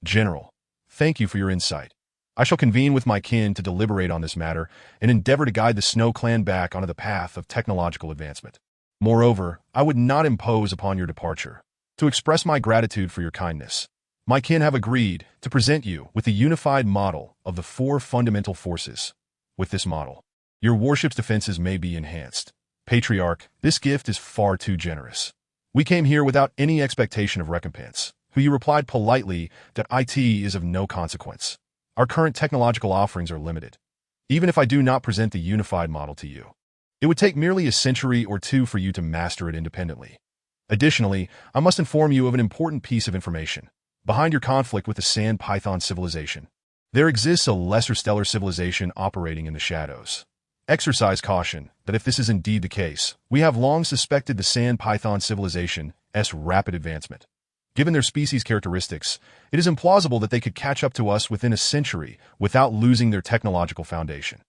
General, thank you for your insight. I shall convene with my kin to deliberate on this matter and endeavor to guide the Snow Clan back onto the path of technological advancement. Moreover, I would not impose upon your departure. To express my gratitude for your kindness, my kin have agreed to present you with a unified model of the 4 fundamental forces. With this model, your warship's defenses may be enhanced. Patriarch, this gift is far too generous. We came here without any expectation of recompense. Huyu replied politely that it is of no consequence. Our current technological offerings are limited. Even if I do not present the unified model to you, it would take merely a century or 2 for you to master it independently. Additionally, I must inform you of an important piece of information. Behind your conflict with the Sand Python civilization, there exists a lesser stellar civilization operating in the shadows. Exercise caution that if this is indeed the case, we have long suspected the Sand Python civilization's rapid advancement. Given their species characteristics, it is implausible that they could catch up to us within a century without losing their technological foundation.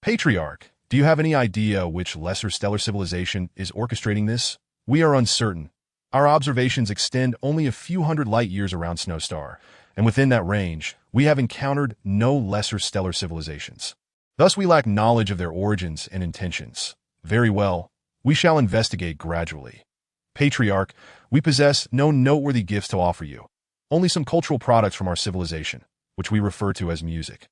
Patriarch, do you have any idea which lesser stellar civilization is orchestrating this? We are uncertain. Our observations extend only a few hundred light-years around Snowstar, and within that range, we have encountered no lesser stellar civilizations. Thus, we lack knowledge of their origins and intentions. Very well, we shall investigate gradually. Patriarch, we possess no noteworthy gifts to offer you, only some cultural products from our civilization, which we refer to as music.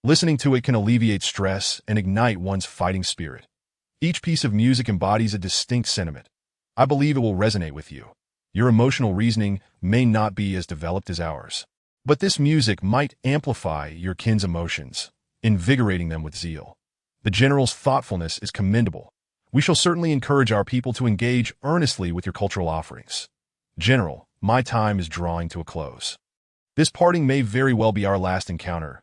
Listening to it can alleviate stress and ignite one's fighting spirit. Each piece of music embodies a distinct sentiment. I believe it will resonate with you. Your emotional reasoning may not be as developed as ours. But this music might amplify your kin's emotions, invigorating them with zeal. The general's thoughtfulness is commendable. We shall certainly encourage our people to engage earnestly with your cultural offerings. General, my time is drawing to a close. This parting may very well be our last encounter.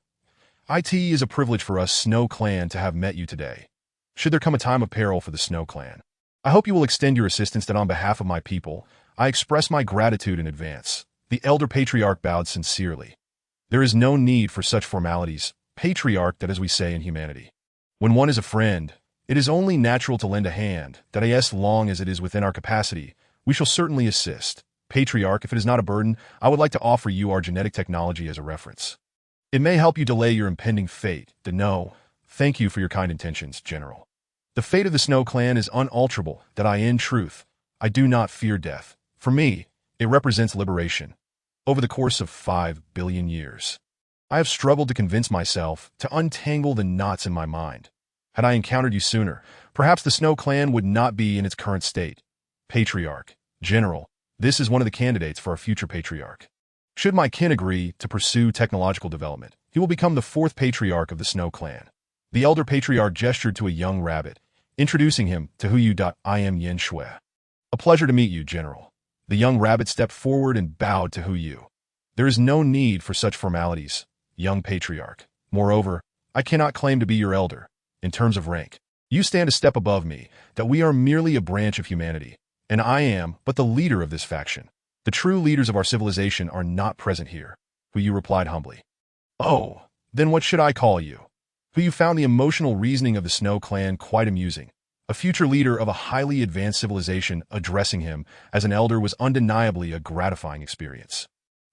It is a privilege for us Snow Clan to have met you today. Should there come a time of peril for the Snow Clan, I hope you will extend your assistance. That on behalf of my people, I express my gratitude in advance. The elder patriarch bowed sincerely. There is no need for such formalities, patriarch, that as we say in humanity. When one is a friend, it is only natural to lend a hand, that as long as it is within our capacity, we shall certainly assist. Patriarch, if it is not a burden, I would like to offer you our genetic technology as a reference. It may help you delay your impending fate. Thank you for your kind intentions, General. The fate of the Snow Clan is unalterable, that in truth, I do not fear death. For me, it represents liberation. Over the course of 5 billion years, I have struggled to convince myself to untangle the knots in my mind. Had I encountered you sooner, perhaps the Snow Clan would not be in its current state. Patriarch, General, this is one of the candidates for our future patriarch. Should my kin agree to pursue technological development, he will become the 4th patriarch of the Snow Clan. The elder patriarch gestured to a young rabbit, introducing him to Hu Yu. I am Yen Shui. A pleasure to meet you, General. The young rabbit stepped forward and bowed to Hu Yu. There is no need for such formalities, young patriarch. Moreover, I cannot claim to be your elder. In terms of rank, you stand a step above me, that we are merely a branch of humanity, and I am but the leader of this faction. The true leaders of our civilization are not present here, Hu Yu replied humbly. Oh, then what should I call you? Hu Yu found the emotional reasoning of the Snow Clan quite amusing. A future leader of a highly advanced civilization addressing him as an elder was undeniably a gratifying experience.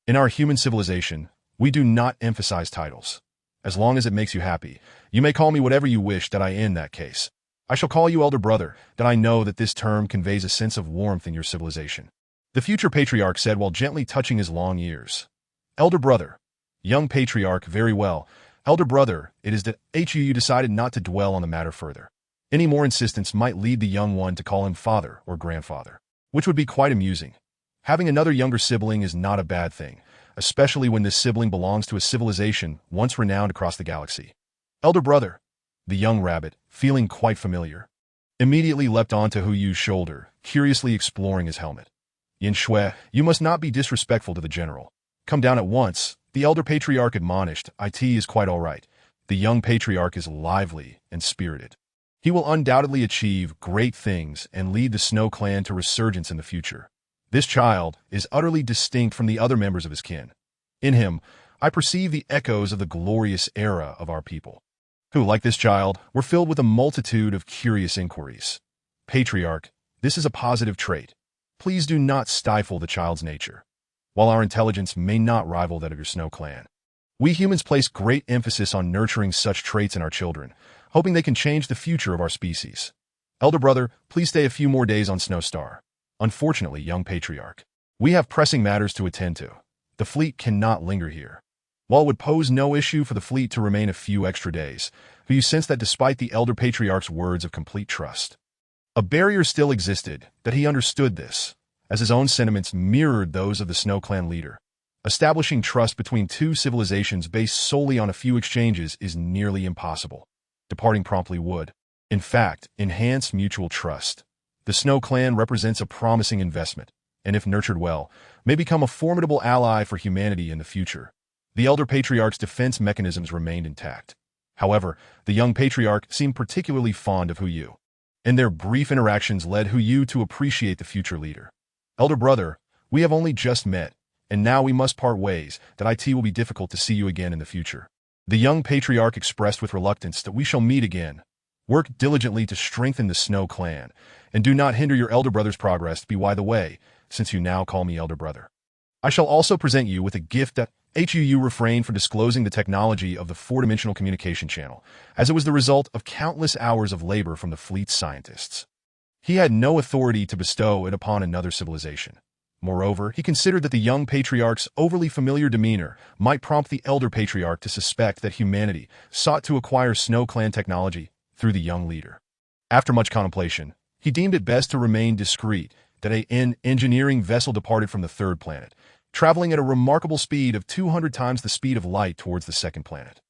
In our human civilization, we do not emphasize titles. As long as it makes you happy, you may call me whatever you wish. In that case, I shall call you elder brother, that I know that this term conveys a sense of warmth in your civilization. The future patriarch said while gently touching his long ears. Elder brother. Young patriarch, very well. Elder brother, it is that Hu decided not to dwell on the matter further. Any more insistence might lead the young one to call him father or grandfather, which would be quite amusing. Having another younger sibling is not a bad thing, especially when this sibling belongs to a civilization once renowned across the galaxy. Elder brother, the young rabbit, feeling quite familiar, immediately leapt onto Hu Yu's shoulder, curiously exploring his helmet. Yen Shui, you must not be disrespectful to the general. Come down at once, the elder patriarch admonished. It is quite all right. The young patriarch is lively and spirited. He will undoubtedly achieve great things and lead the Snow Clan to resurgence in the future. This child is utterly distinct from the other members of his kin. In him, I perceive the echoes of the glorious era of our people, who, like this child, were filled with a multitude of curious inquiries. Patriarch, this is a positive trait. Please do not stifle the child's nature. While our intelligence may not rival that of your Snow Clan, we humans place great emphasis on nurturing such traits in our children, hoping they can change the future of our species. Elder brother, please stay a few more days on Snow Star. Unfortunately, young patriarch, we have pressing matters to attend to. The fleet cannot linger here. While it would pose no issue for the fleet to remain a few extra days, you sense that despite the elder patriarch's words of complete trust, a barrier still existed, that he understood this, as his own sentiments mirrored those of the Snow Clan leader. Establishing trust between two civilizations based solely on a few exchanges is nearly impossible. Departing promptly would, in fact, enhance mutual trust. The Snow Clan represents a promising investment, and if nurtured well, may become a formidable ally for humanity in the future. The elder patriarch's defense mechanisms remained intact. However, the young patriarch seemed particularly fond of Hu Yu, and their brief interactions led Hu Yu to appreciate the future leader. Elder brother, we have only just met, and now we must part ways, that it will be difficult to see you again in the future. The young patriarch expressed with reluctance that we shall meet again. Work diligently to strengthen the Snow Clan, and do not hinder your elder brother's progress. By the way, since you now call me elder brother, I shall also present you with a gift. That Hu refrained from disclosing the technology of the four-dimensional communication channel, as it was the result of countless hours of labor from the fleet's scientists. He had no authority to bestow it upon another civilization. Moreover, he considered that the young patriarch's overly familiar demeanor might prompt the elder patriarch to suspect that humanity sought to acquire Snow Clan technology through the young leader. After much contemplation, he deemed it best to remain discreet that an engineering vessel departed from the third planet, traveling at a remarkable speed of 200 times the speed of light towards the second planet.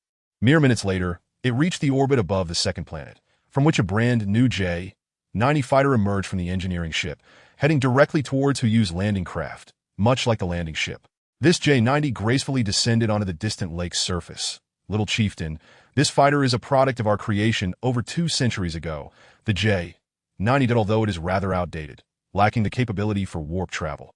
Mere minutes later, it reached the orbit above the second planet, from which a brand new J-90 fighter emerged from the engineering ship, heading directly towards Huyu's landing craft, much like the landing ship. This J-90 gracefully descended onto the distant lake's surface. Little Chieftain, this fighter is a product of our creation over 2 centuries ago. The J-90 did, although it is rather outdated, lacking the capability for warp travel.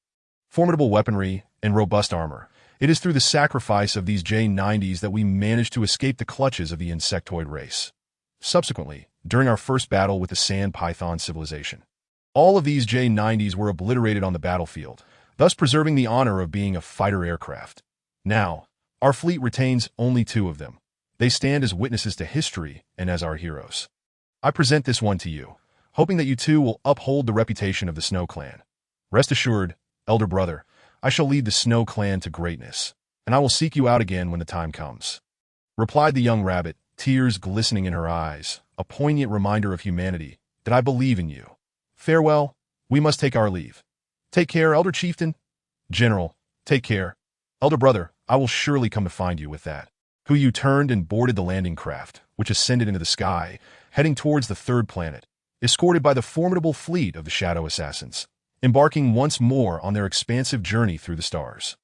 Formidable weaponry and robust armor. It is through the sacrifice of these J-90s that we managed to escape the clutches of the insectoid race. Subsequently, during our first battle with the sand python civilization, all of these J-90s were obliterated on the battlefield, thus preserving the honor of being a fighter aircraft. Now, our fleet retains only 2 of them. They stand as witnesses to history and as our heroes. I present this one to you, hoping that you too will uphold the reputation of the Snow Clan. Rest assured, elder brother, I shall lead the Snow Clan to greatness, and I will seek you out again when the time comes," replied the young rabbit, tears glistening in her eyes, a poignant reminder of humanity, that I believe in you. Farewell, we must take our leave. Take care, elder chieftain. General, take care. Elder brother, I will surely come to find you with that. Huyu turned and boarded the landing craft, which ascended into the sky, heading towards the third planet, escorted by the formidable fleet of the Shadow Assassins, embarking once more on their expansive journey through the stars.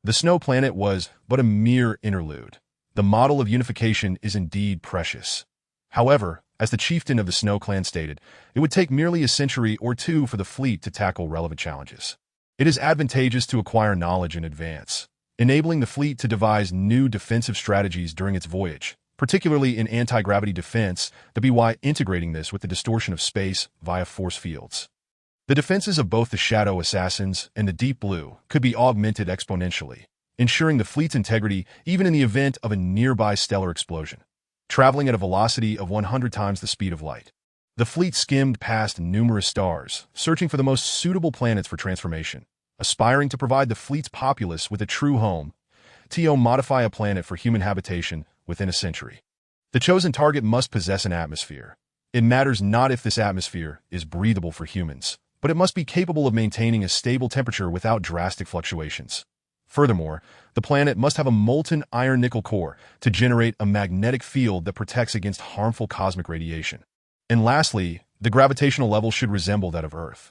The Snow Planet was but a mere interlude. The model of unification is indeed precious. However, as the chieftain of the Snow Clan stated, it would take merely a century or 2 for the fleet to tackle relevant challenges. It is advantageous to acquire knowledge in advance, enabling the fleet to devise new defensive strategies during its voyage, particularly in anti-gravity defense, by integrating this with the distortion of space via force fields. The defenses of both the Shadow Assassins and the Deep Blue could be augmented exponentially, ensuring the fleet's integrity even in the event of a nearby stellar explosion. Traveling at a velocity of 100 times the speed of light, the fleet skimmed past numerous stars, searching for the most suitable planets for transformation, aspiring to provide the fleet's populace with a true home. Modify a planet for human habitation within a century. The chosen target must possess an atmosphere. It matters not if this atmosphere is breathable for humans, but it must be capable of maintaining a stable temperature without drastic fluctuations. Furthermore, the planet must have a molten iron-nickel core to generate a magnetic field that protects against harmful cosmic radiation. And lastly, the gravitational level should resemble that of Earth.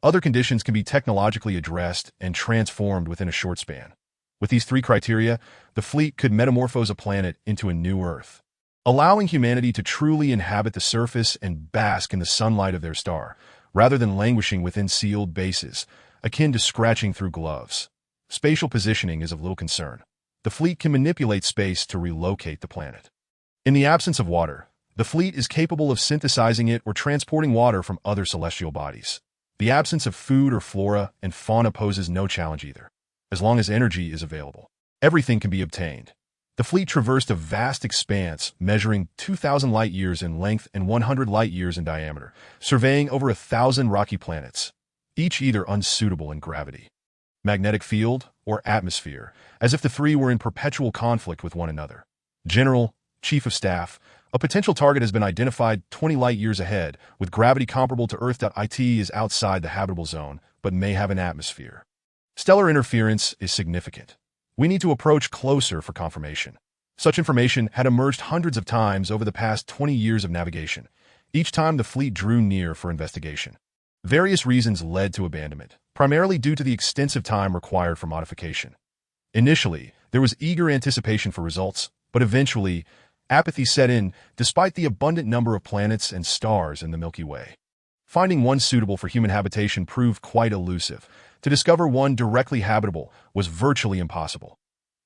Other conditions can be technologically addressed and transformed within a short span. With these 3 criteria, the fleet could metamorphose a planet into a new Earth, allowing humanity to truly inhabit the surface and bask in the sunlight of their star, rather than languishing within sealed bases, akin to scratching through gloves. Spatial positioning is of little concern. The fleet can manipulate space to relocate the planet. In the absence of water, the fleet is capable of synthesizing it or transporting water from other celestial bodies. The absence of food or flora and fauna poses no challenge either. As long as energy is available, everything can be obtained. The fleet traversed a vast expanse measuring 2,000 light-years in length and 100 light-years in diameter, surveying over 1,000 rocky planets, each either unsuitable in gravity, magnetic field, or atmosphere, as if the 3 were in perpetual conflict with one another. General, Chief of Staff, a potential target has been identified 20 light-years ahead, with gravity comparable to Earth. It is outside the habitable zone, but may have an atmosphere. Stellar interference is significant. We need to approach closer for confirmation. Such information had emerged hundreds of times over the past 20 years of navigation, each time the fleet drew near for investigation. Various reasons led to abandonment, primarily due to the extensive time required for modification. Initially, there was eager anticipation for results, but eventually, apathy set in despite the abundant number of planets and stars in the Milky Way. Finding one suitable for human habitation proved quite elusive. To discover one directly habitable was virtually impossible.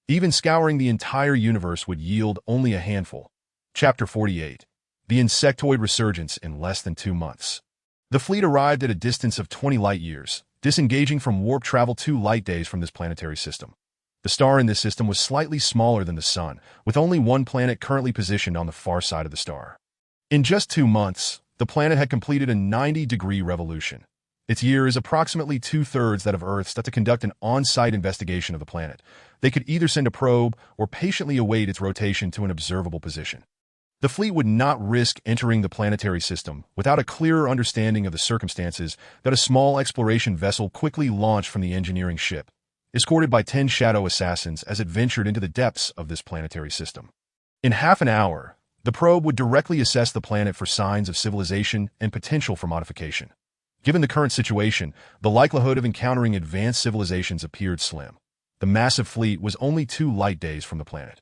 Even scouring the entire universe would yield only a handful. Chapter 48. The Insectoid Resurgence in less than 2 months. The fleet arrived at a distance of 20 light-years, disengaging from warp travel 2 light days from this planetary system. The star in this system was slightly smaller than the Sun, with only one planet currently positioned on the far side of the star. In just 2 months, the planet had completed a 90-degree revolution. Its year is approximately 2/3 that of Earth's. To conduct an on-site investigation of the planet, they could either send a probe or patiently await its rotation to an observable position. The fleet would not risk entering the planetary system without a clearer understanding of the circumstances that a small exploration vessel quickly launched from the engineering ship. escorted by 10 shadow assassins as it ventured into the depths of this planetary system. In half an hour, the probe would directly assess the planet for signs of civilization and potential for modification. Given the current situation, the likelihood of encountering advanced civilizations appeared slim. The massive fleet was only 2 light days from the planet,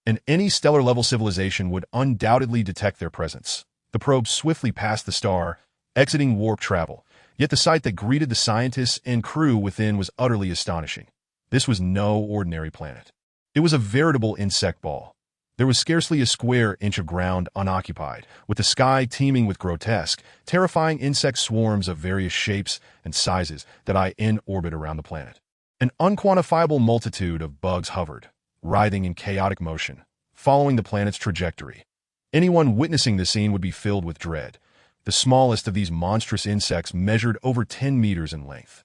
and any stellar-level civilization would undoubtedly detect their presence. The probe swiftly passed the star, exiting warp travel, yet the sight that greeted the scientists and crew within was utterly astonishing. This was no ordinary planet. It was a veritable insect ball. There was scarcely a square inch of ground unoccupied, with the sky teeming with grotesque, terrifying insect swarms of various shapes and sizes that lie in orbit around the planet. An unquantifiable multitude of bugs hovered, writhing in chaotic motion, following the planet's trajectory. Anyone witnessing the scene would be filled with dread. The smallest of these monstrous insects measured over 10 meters in length,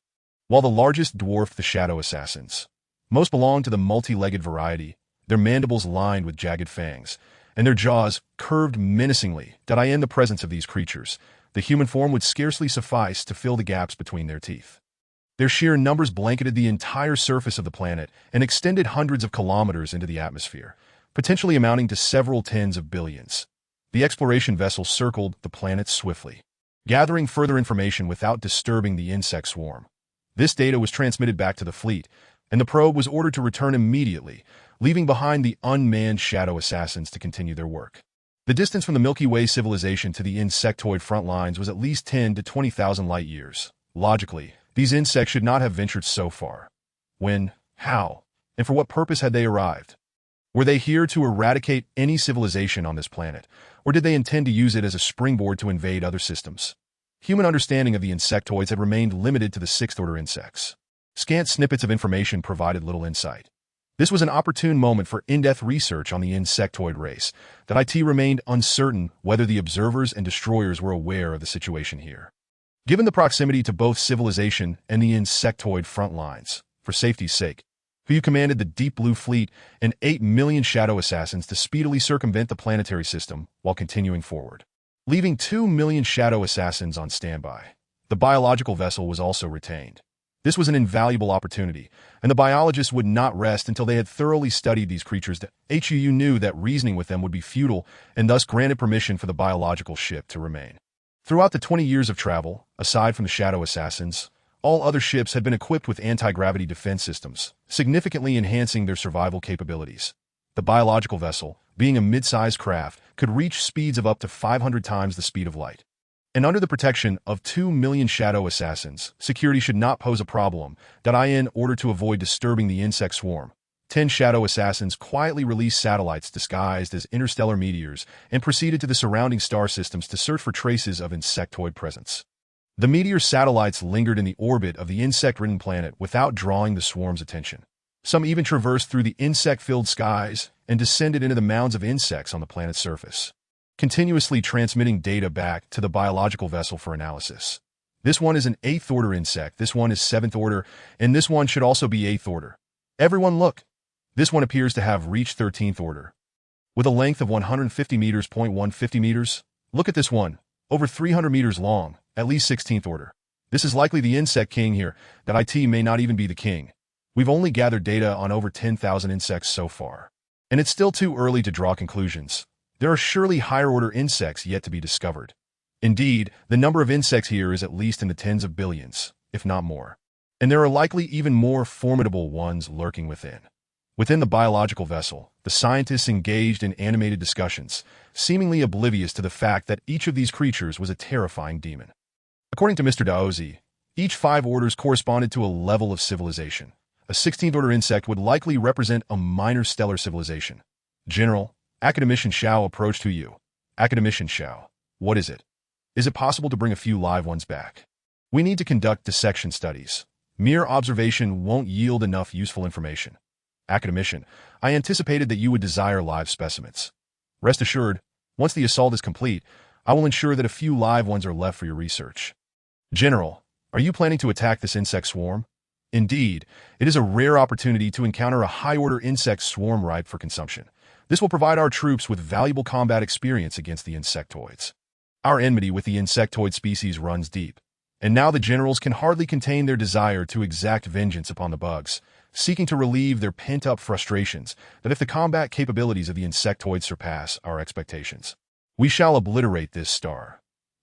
while the largest dwarfed the shadow assassins. Most belonged to the multi-legged variety, their mandibles lined with jagged fangs, and their jaws curved menacingly. In the presence of these creatures, the human form would scarcely suffice to fill the gaps between their teeth. Their sheer numbers blanketed the entire surface of the planet and extended hundreds of kilometers into the atmosphere, potentially amounting to several tens of billions. The exploration vessel circled the planet swiftly, gathering further information without disturbing the insect swarm. This data was transmitted back to the fleet, and the probe was ordered to return immediately, leaving behind the unmanned shadow assassins to continue their work. The distance from the Milky Way civilization to the insectoid front lines was at least 10 to 20,000 light-years. Logically, these insects should not have ventured so far. When, how, and for what purpose had they arrived? Were they here to eradicate any civilization on this planet, or did they intend to use it as a springboard to invade other systems? Human understanding of the insectoids had remained limited to the sixth-order insects. Scant snippets of information provided little insight. This was an opportune moment for in-depth research on the insectoid race, that it remained uncertain whether the observers and destroyers were aware of the situation here. Given the proximity to both civilization and the insectoid front lines, for safety's sake, who commanded the Deep Blue Fleet and 8 million shadow assassins to speedily circumvent the planetary system while continuing forward, leaving 2 million shadow assassins on standby. The biological vessel was also retained. This was an invaluable opportunity, and the biologists would not rest until they had thoroughly studied these creatures. HUU knew that reasoning with them would be futile, and thus granted permission for the biological ship to remain. Throughout the 20 years of travel, aside from the shadow assassins, all other ships had been equipped with anti-gravity defense systems, significantly enhancing their survival capabilities. The biological vessel, being a mid-sized craft, could reach speeds of up to 500 times the speed of light. And under the protection of 2 million shadow assassins, security should not pose a problem. In order to avoid disturbing the insect swarm, 10 shadow assassins quietly released satellites disguised as interstellar meteors and proceeded to the surrounding star systems to search for traces of insectoid presence. The meteor satellites lingered in the orbit of the insect-ridden planet without drawing the swarm's attention. Some even traversed through the insect-filled skies and descended into the mounds of insects on the planet's surface, continuously transmitting data back to the biological vessel for analysis. This one is an 8th-order insect, this one is 7th order, and this one should also be 8th order. Everyone look! This one appears to have reached 13th order. With a length of 150 meters, 150 meters, look at this one, over 300 meters long, at least 16th order. This is likely the insect king here, it may not even be the king. We've only gathered data on over 10,000 insects so far, and it's still too early to draw conclusions. There are surely higher-order insects yet to be discovered. Indeed, the number of insects here is at least in the tens of billions, if not more. And there are likely even more formidable ones lurking within. Within the biological vessel, the scientists engaged in animated discussions, seemingly oblivious to the fact that each of these creatures was a terrifying demon. According to Mr. Daozi, each 5 orders corresponded to a level of civilization. A 16th-order insect would likely represent a minor stellar civilization. General, Academician Xiao approached you. Academician Xiao, what is it? Is it possible to bring a few live ones back? We need to conduct dissection studies. Mere observation won't yield enough useful information. Academician, I anticipated that you would desire live specimens. Rest assured, once the assault is complete, I will ensure that a few live ones are left for your research. General, are you planning to attack this insect swarm? Indeed, it is a rare opportunity to encounter a high-order insect swarm ripe for consumption. This will provide our troops with valuable combat experience against the insectoids. Our enmity with the insectoid species runs deep, and now the generals can hardly contain their desire to exact vengeance upon the bugs. seeking to relieve their pent-up frustrations that if the combat capabilities of the insectoids surpass our expectations, we shall obliterate this star.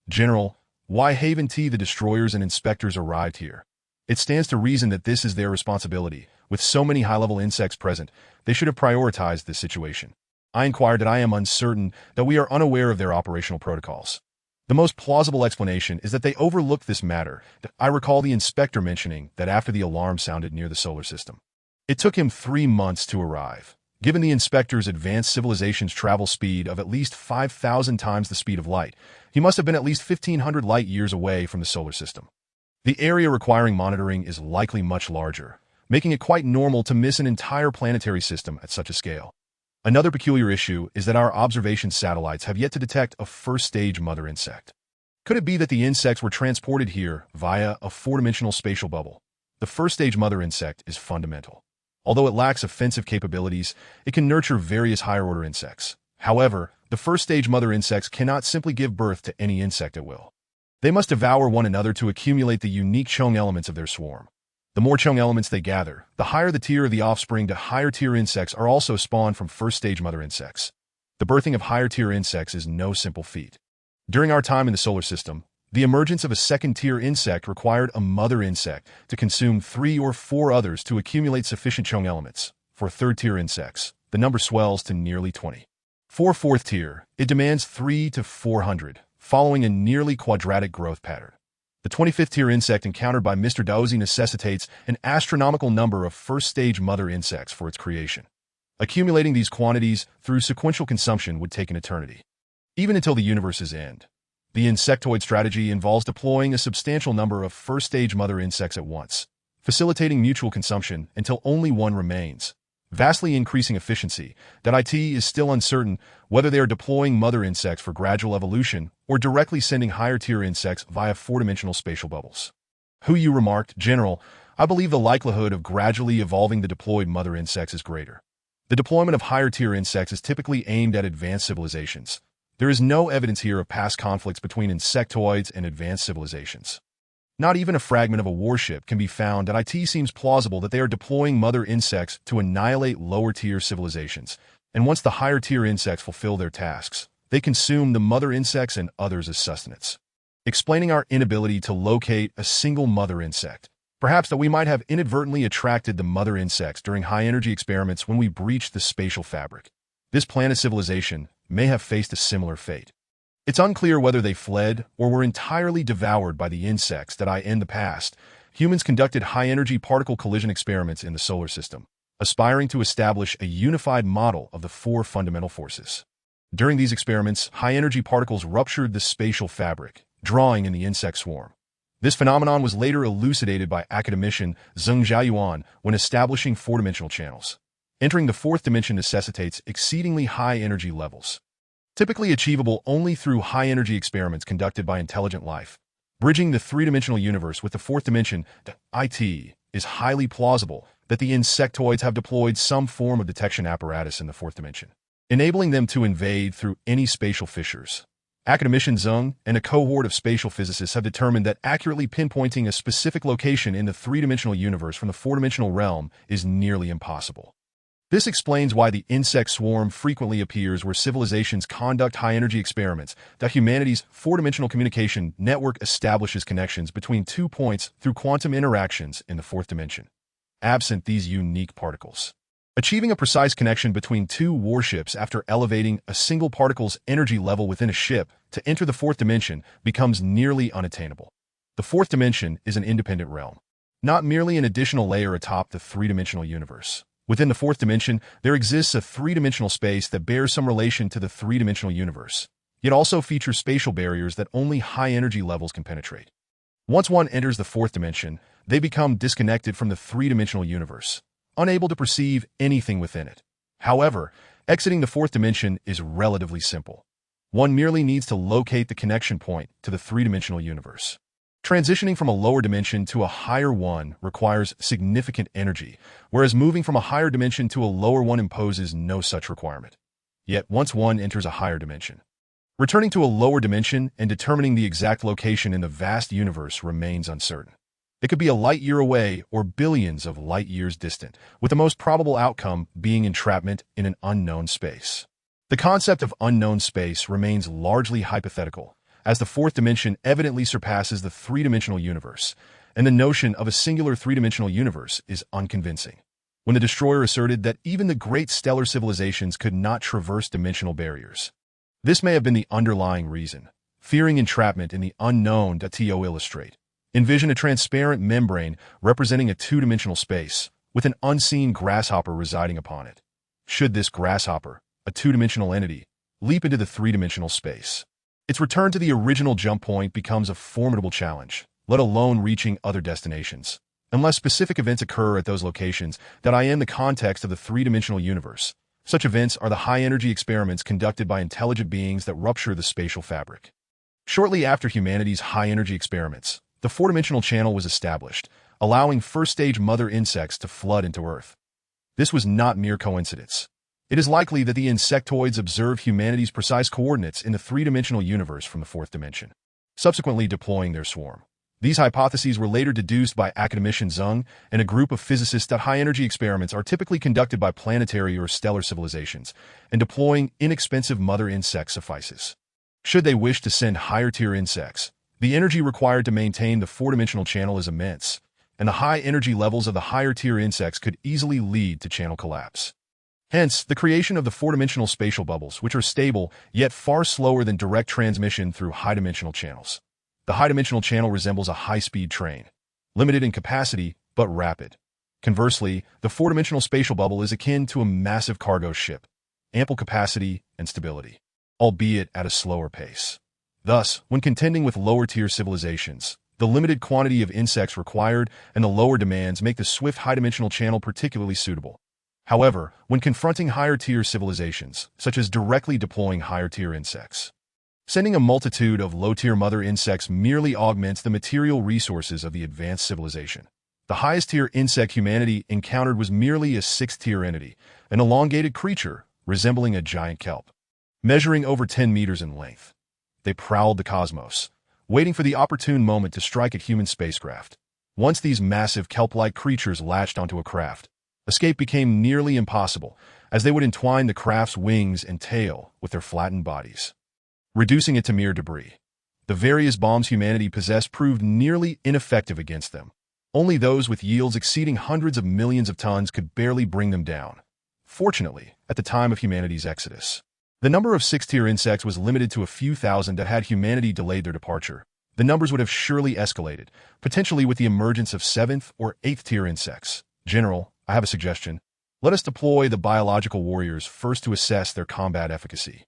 General, why haven't the destroyers and inspectors arrived here? It stands to reason that this is their responsibility. With so many high-level insects present, they should have prioritized this situation. I inquired that I am uncertain that we are unaware of their operational protocols. The most plausible explanation is that they overlooked this matter. I recall the inspector mentioning that after the alarm sounded near the solar system, it took him 3 months to arrive. Given the inspector's advanced civilization's travel speed of at least 5,000 times the speed of light, he must have been at least 1,500 light-years away from the solar system. The area requiring monitoring is likely much larger, making it quite normal to miss an entire planetary system at such a scale. Another peculiar issue is that our observation satellites have yet to detect a first-stage mother insect. Could it be that the insects were transported here via a four-dimensional spatial bubble? The first-stage mother insect is fundamental. Although it lacks offensive capabilities, it can nurture various higher-order insects. However, the first-stage mother insects cannot simply give birth to any insect at will. They must devour one another to accumulate the unique chung elements of their swarm. The more chung elements they gather, the higher the tier of the offspring to higher-tier insects are also spawned from first-stage mother insects. The birthing of higher-tier insects is no simple feat. During our time in the solar system, the emergence of a second-tier insect required a mother insect to consume 3 or 4 others to accumulate sufficient chung elements. For third-tier insects, the number swells to nearly 20. For fourth tier, it demands 3 to 400, following a nearly quadratic growth pattern. The 25th tier insect encountered by Mr. Daozi necessitates an astronomical number of first-stage mother insects for its creation. Accumulating these quantities through sequential consumption would take an eternity, even until the universe's end. The insectoid strategy involves deploying a substantial number of first-stage mother insects at once, facilitating mutual consumption until only one remains, vastly increasing efficiency. That IT is still uncertain whether they are deploying mother insects for gradual evolution or directly sending higher-tier insects via four-dimensional spatial bubbles. You remarked, General, I believe the likelihood of gradually evolving the deployed mother insects is greater. The deployment of higher-tier insects is typically aimed at advanced civilizations. There is no evidence here of past conflicts between insectoids and advanced civilizations. Not even a fragment of a warship can be found, and it seems plausible that they are deploying mother insects to annihilate lower-tier civilizations, and once the higher-tier insects fulfill their tasks, they consume the mother insects and others as sustenance. Explaining our inability to locate a single mother insect, perhaps that we might have inadvertently attracted the mother insects during high-energy experiments when we breached the spatial fabric. This planet civilization may have faced a similar fate. It's unclear whether they fled or were entirely devoured by the insects that in the past, humans conducted high-energy particle collision experiments in the solar system, aspiring to establish a unified model of the 4 fundamental forces. During these experiments, high-energy particles ruptured the spatial fabric, drawing in the insect swarm. This phenomenon was later elucidated by academician Zheng Xiaoyuan when establishing 4-dimensional channels. Entering the 4th dimension necessitates exceedingly high energy levels, typically achievable only through high-energy experiments conducted by intelligent life. Bridging the 3-dimensional universe with the 4th dimension, it is highly plausible that the insectoids have deployed some form of detection apparatus in the 4th dimension, enabling them to invade through any spatial fissures. Academician Zheng and a cohort of spatial physicists have determined that accurately pinpointing a specific location in the 3-dimensional universe from the 4-dimensional realm is nearly impossible. This explains why the insect swarm frequently appears where civilizations conduct high-energy experiments, that humanity's 4-dimensional communication network establishes connections between 2 points through quantum interactions in the 4th dimension. Absent these unique particles, achieving a precise connection between 2 warships after elevating a single particle's energy level within a ship to enter the 4th dimension becomes nearly unattainable. The 4th dimension is an independent realm, not merely an additional layer atop the 3-dimensional universe. Within the 4th dimension, there exists a 3-dimensional space that bears some relation to the 3-dimensional universe, yet also features spatial barriers that only high energy levels can penetrate. Once one enters the 4th dimension, they become disconnected from the 3-dimensional universe, unable to perceive anything within it. However, exiting the 4th dimension is relatively simple. One merely needs to locate the connection point to the 3-dimensional universe. Transitioning from a lower dimension to a higher one requires significant energy, whereas moving from a higher dimension to a lower one imposes no such requirement. Yet once one enters a higher dimension, returning to a lower dimension and determining the exact location in the vast universe remains uncertain. It could be a light year away or billions of light years distant, with the most probable outcome being entrapment in an unknown space. The concept of unknown space remains largely hypothetical, as the fourth dimension evidently surpasses the three-dimensional universe, and the notion of a singular three-dimensional universe is unconvincing. When the Destroyer asserted that even the great stellar civilizations could not traverse dimensional barriers. This may have been the underlying reason. Fearing entrapment in the unknown to illustrate. Envision a transparent membrane representing a two-dimensional space, with an unseen grasshopper residing upon it. Should this grasshopper, a two-dimensional entity, leap into the three-dimensional space, its return to the original jump point becomes a formidable challenge, let alone reaching other destinations. Unless specific events occur at those locations that are in the context of the three-dimensional universe, such events are the high-energy experiments conducted by intelligent beings that rupture the spatial fabric. Shortly after humanity's high-energy experiments, the four-dimensional channel was established, allowing first-stage mother insects to flood into Earth. This was not mere coincidence. It is likely that the insectoids observed humanity's precise coordinates in the three-dimensional universe from the fourth dimension, subsequently deploying their swarm. These hypotheses were later deduced by academician Zhang and a group of physicists that high-energy experiments are typically conducted by planetary or stellar civilizations, and deploying inexpensive mother insects suffices. Should they wish to send higher-tier insects, the energy required to maintain the four-dimensional channel is immense, and the high energy levels of the higher-tier insects could easily lead to channel collapse. Hence, the creation of the four-dimensional spatial bubbles, which are stable, yet far slower than direct transmission through high-dimensional channels. The high-dimensional channel resembles a high-speed train, limited in capacity, but rapid. Conversely, the four-dimensional spatial bubble is akin to a massive cargo ship, ample capacity and stability, albeit at a slower pace. Thus, when contending with lower-tier civilizations, the limited quantity of insects required and the lower demands make the swift high-dimensional channel particularly suitable. However, when confronting higher-tier civilizations, such as directly deploying higher-tier insects, sending a multitude of low-tier mother insects merely augments the material resources of the advanced civilization. The highest-tier insect humanity encountered was merely a sixth-tier entity, an elongated creature resembling a giant kelp, measuring over 10 meters in length. They prowled the cosmos, waiting for the opportune moment to strike at human spacecraft. Once these massive kelp-like creatures latched onto a craft, escape became nearly impossible, as they would entwine the craft's wings and tail with their flattened bodies, reducing it to mere debris. The various bombs humanity possessed proved nearly ineffective against them. Only those with yields exceeding hundreds of millions of tons could barely bring them down. Fortunately, at the time of humanity's exodus, the number of sixth-tier insects was limited to a few thousand that had humanity delayed their departure. The numbers would have surely escalated, potentially with the emergence of seventh- or eighth-tier insects. General, I have a suggestion. Let us deploy the biological warriors first to assess their combat efficacy.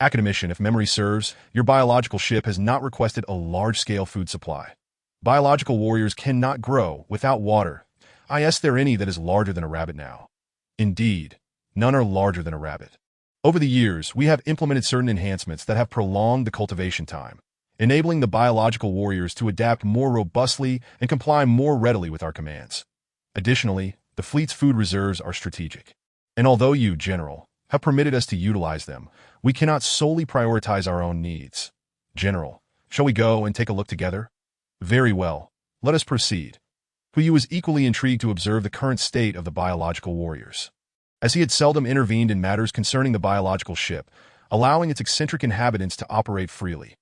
Academician, if memory serves, your biological ship has not requested a large-scale food supply. Biological warriors cannot grow without water. Is there any that is larger than a rabbit now? Indeed, none are larger than a rabbit. Over the years, we have implemented certain enhancements that have prolonged the cultivation time, enabling the biological warriors to adapt more robustly and comply more readily with our commands. Additionally, the fleet's food reserves are strategic. And although you, General, have permitted us to utilize them, we cannot solely prioritize our own needs. General, shall we go and take a look together? Very well. Let us proceed. Huyu was equally intrigued to observe the current state of the biological warriors, as he had seldom intervened in matters concerning the biological ship, allowing its eccentric inhabitants to operate freely.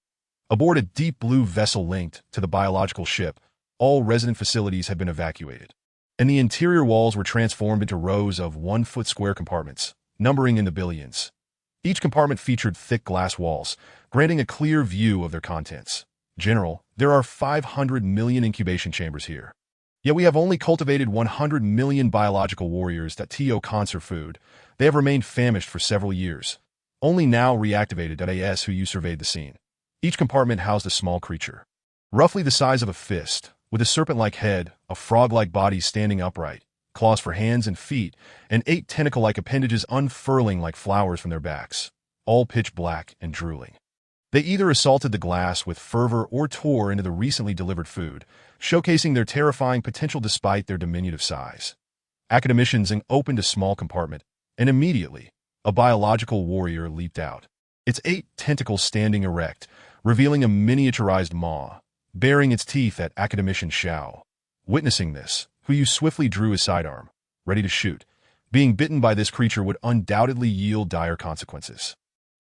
Aboard a deep blue vessel linked to the biological ship, all resident facilities had been evacuated, and the interior walls were transformed into rows of 1-foot square compartments, numbering in the billions. Each compartment featured thick glass walls, granting a clear view of their contents. General, there are 500 million incubation chambers here. Yet we have only cultivated 100 million biological warriors that conserve food. They have remained famished for several years, only now reactivated as who you surveyed the scene. Each compartment housed a small creature, roughly the size of a fist, with a serpent-like head, a frog-like body standing upright, claws for hands and feet, and 8 tentacle-like appendages unfurling like flowers from their backs, all pitch black and drooling. They either assaulted the glass with fervor or tore into the recently delivered food, showcasing their terrifying potential despite their diminutive size. Academicians opened a small compartment, and immediately, a biological warrior leaped out, its 8 tentacles standing erect, revealing a miniaturized maw, baring its teeth at academician Xiao. Witnessing this, Yu swiftly drew his sidearm, ready to shoot. Being bitten by this creature would undoubtedly yield dire consequences.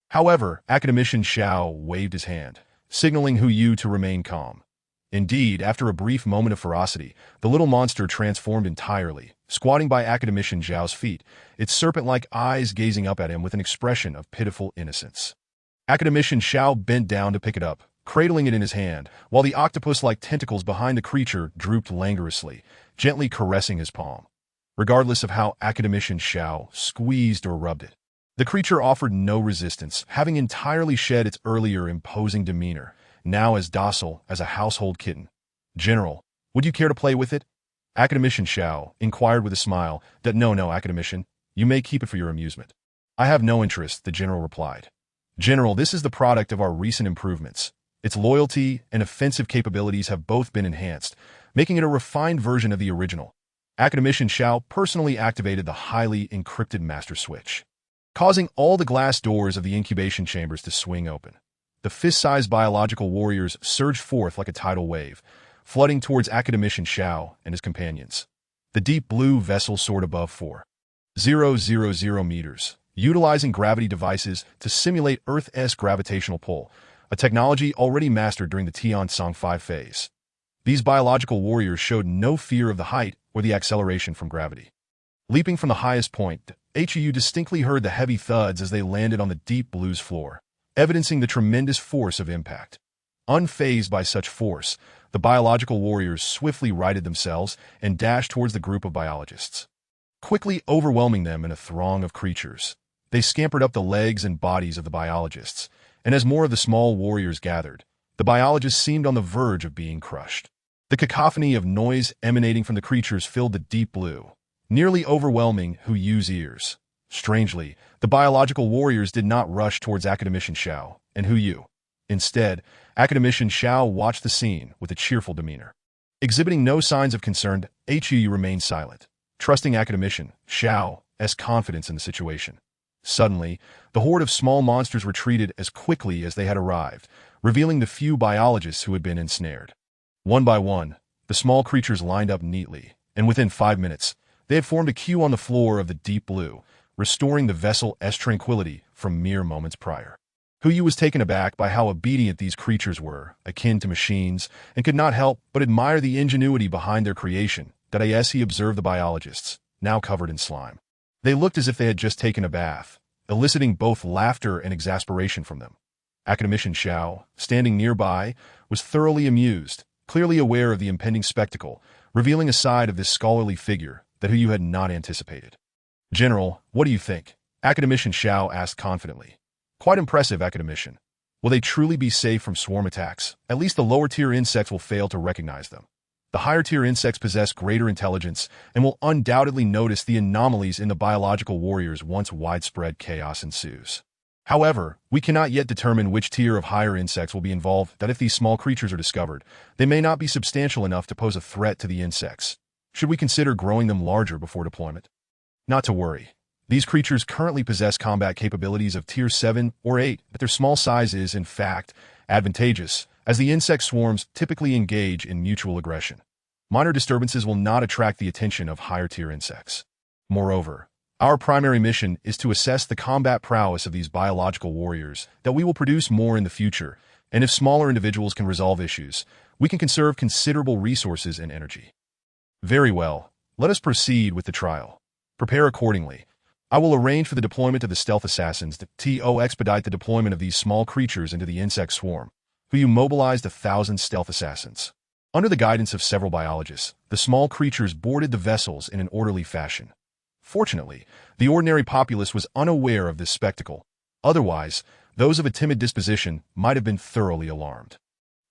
However, Academician Xiao waved his hand, signaling Yu to remain calm. Indeed, after a brief moment of ferocity, the little monster transformed entirely, squatting by Academician Xiao's feet, its serpent-like eyes gazing up at him with an expression of pitiful innocence. Academician Xiao bent down to pick it up, cradling it in his hand, while the octopus-like tentacles behind the creature drooped languorously, gently caressing his palm. Regardless of how Academician Xiao squeezed or rubbed it, the creature offered no resistance, having entirely shed its earlier imposing demeanor, now as docile as a household kitten. "General, would you care to play with it?" Academician Xiao inquired with a smile. "That no, Academician, you may keep it for your amusement." "I have no interest," the general replied. "General, this is the product of our recent improvements. Its loyalty and offensive capabilities have both been enhanced, making it a refined version of the original." Academician Xiao personally activated the highly encrypted master switch, causing all the glass doors of the incubation chambers to swing open. The fist-sized biological warriors surged forth like a tidal wave, flooding towards Academician Xiao and his companions. The deep blue vessel soared above 4,000 meters, utilizing gravity devices to simulate Earth's gravitational pull, a technology already mastered during the Tiansong 5 phase. These biological warriors showed no fear of the height or the acceleration from gravity. Leaping from the highest point, Hu distinctly heard the heavy thuds as they landed on the deep blue's floor, evidencing the tremendous force of impact. Unfazed by such force, the biological warriors swiftly righted themselves and dashed towards the group of biologists, quickly overwhelming them in a throng of creatures. They scampered up the legs and bodies of the biologists, and as more of the small warriors gathered, the biologists seemed on the verge of being crushed. The cacophony of noise emanating from the creatures filled the deep blue, nearly overwhelming Yu's ears. Strangely, the biological warriors did not rush towards Academician Xiao and Yu. Instead, Academician Xiao watched the scene with a cheerful demeanor. Exhibiting no signs of concern, Hu remained silent, trusting Academician Xiao's confidence in the situation. Suddenly, the horde of small monsters retreated as quickly as they had arrived, revealing the few biologists who had been ensnared. One by one, the small creatures lined up neatly, and within 5 minutes, they had formed a queue on the floor of the deep blue, restoring the vessel's tranquility from mere moments prior. Yu was taken aback by how obedient these creatures were, akin to machines, and could not help but admire the ingenuity behind their creation. That as he observed the biologists, now covered in slime. They looked as if they had just taken a bath, eliciting both laughter and exasperation from them. Academician Xiao, standing nearby, was thoroughly amused, clearly aware of the impending spectacle, revealing a side of this scholarly figure that Yu had not anticipated. "General, what do you think?" Academician Xiao asked confidently. "Quite impressive, Academician. Will they truly be safe from swarm attacks? At least the lower-tier insects will fail to recognize them. The higher-tier insects possess greater intelligence and will undoubtedly notice the anomalies in the biological warriors once widespread chaos ensues. However, we cannot yet determine which tier of higher insects will be involved. That if these small creatures are discovered, they may not be substantial enough to pose a threat to the insects. Should we consider growing them larger before deployment?" "Not to worry. These creatures currently possess combat capabilities of Tier 7 or 8, but their small size is, in fact, advantageous, as the insect swarms typically engage in mutual aggression. Minor disturbances will not attract the attention of higher-tier insects. Moreover, our primary mission is to assess the combat prowess of these biological warriors, that we will produce more in the future, and if smaller individuals can resolve issues, we can conserve considerable resources and energy." "Very well. Let us proceed with the trial. Prepare accordingly. I will arrange for the deployment of the stealth assassins to expedite the deployment of these small creatures into the insect swarm." Yu mobilized 1,000 stealth assassins. Under the guidance of several biologists, the small creatures boarded the vessels in an orderly fashion. Fortunately, the ordinary populace was unaware of this spectacle. Otherwise, those of a timid disposition might have been thoroughly alarmed.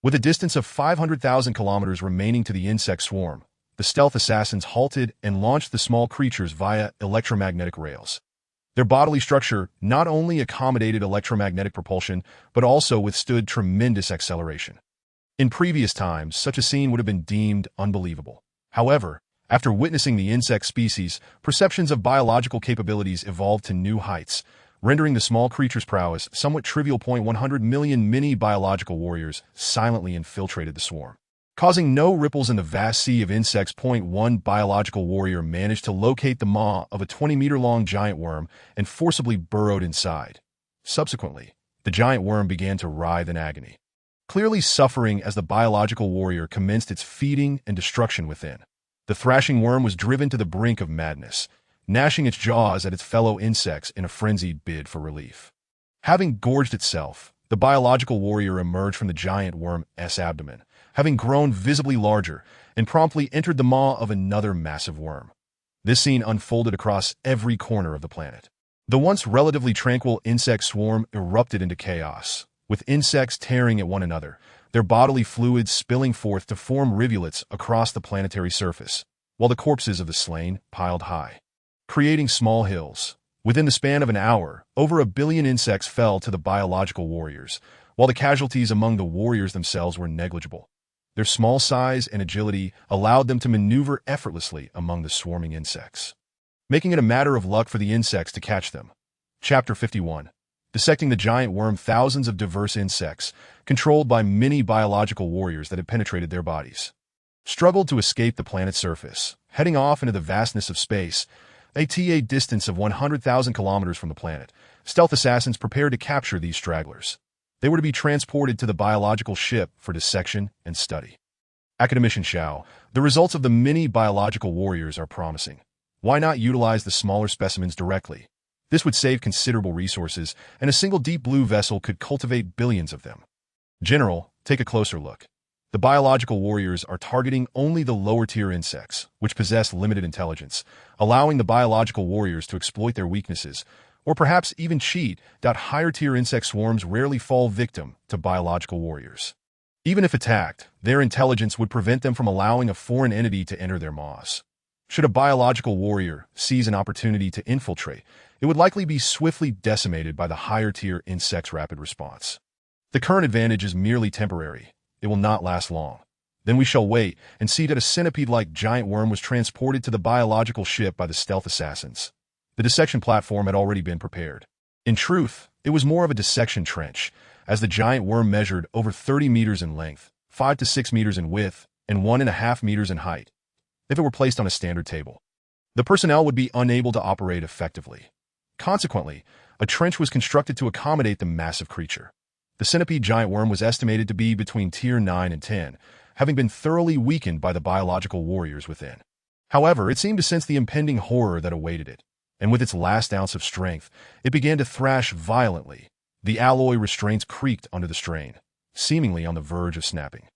With a distance of 500,000 kilometers remaining to the insect swarm, the stealth assassins halted and launched the small creatures via electromagnetic rails. Their bodily structure not only accommodated electromagnetic propulsion, but also withstood tremendous acceleration. In previous times, such a scene would have been deemed unbelievable. However, after witnessing the insect species, perceptions of biological capabilities evolved to new heights, rendering the small creature's prowess somewhat trivial. 100 million mini-biological warriors silently infiltrated the swarm. Causing no ripples in the vast sea of insects. One biological warrior managed to locate the maw of a 20-meter-long giant worm and forcibly burrowed inside. Subsequently, the giant worm began to writhe in agony, clearly suffering as the biological warrior commenced its feeding and destruction within. The thrashing worm was driven to the brink of madness, gnashing its jaws at its fellow insects in a frenzied bid for relief. Having gorged itself, the biological warrior emerged from the giant worm's abdomen, having grown visibly larger, and promptly entered the maw of another massive worm. This scene unfolded across every corner of the planet. The once relatively tranquil insect swarm erupted into chaos, with insects tearing at one another, their bodily fluids spilling forth to form rivulets across the planetary surface, while the corpses of the slain piled high, creating small hills. Within the span of an hour, over 1 billion insects fell to the biological warriors, while the casualties among the warriors themselves were negligible. Their small size and agility allowed them to maneuver effortlessly among the swarming insects, making it a matter of luck for the insects to catch them. Chapter 51. Dissecting the giant worm. Thousands of diverse insects, controlled by many biological warriors that had penetrated their bodies, struggled to escape the planet's surface, heading off into the vastness of space. At a distance of 100,000 kilometers from the planet, stealth assassins prepared to capture these stragglers. They were to be transported to the biological ship for dissection and study. Academician Xiao, the results of the many biological warriors are promising. Why not utilize the smaller specimens directly? This would save considerable resources, and a single deep blue vessel could cultivate billions of them. General, take a closer look. The biological warriors are targeting only the lower-tier insects, which possess limited intelligence, allowing the biological warriors to exploit their weaknesses, or perhaps even cheat. Higher-tier insect swarms rarely fall victim to biological warriors. Even if attacked, their intelligence would prevent them from allowing a foreign entity to enter their maws. Should a biological warrior seize an opportunity to infiltrate, it would likely be swiftly decimated by the higher-tier insect's rapid response. The current advantage is merely temporary. It will not last long. Then we shall wait and see that a centipede-like giant worm was transported to the biological ship by the stealth assassins. The dissection platform had already been prepared. In truth, it was more of a dissection trench, as the giant worm measured over 30 meters in length, 5 to 6 meters in width, and 1.5 meters in height. If it were placed on a standard table, the personnel would be unable to operate effectively. Consequently, a trench was constructed to accommodate the massive creature. The centipede giant worm was estimated to be between Tier 9 and 10, having been thoroughly weakened by the biological warriors within. However, it seemed to sense the impending horror that awaited it, and with its last ounce of strength, it began to thrash violently. The alloy restraints creaked under the strain, seemingly on the verge of snapping.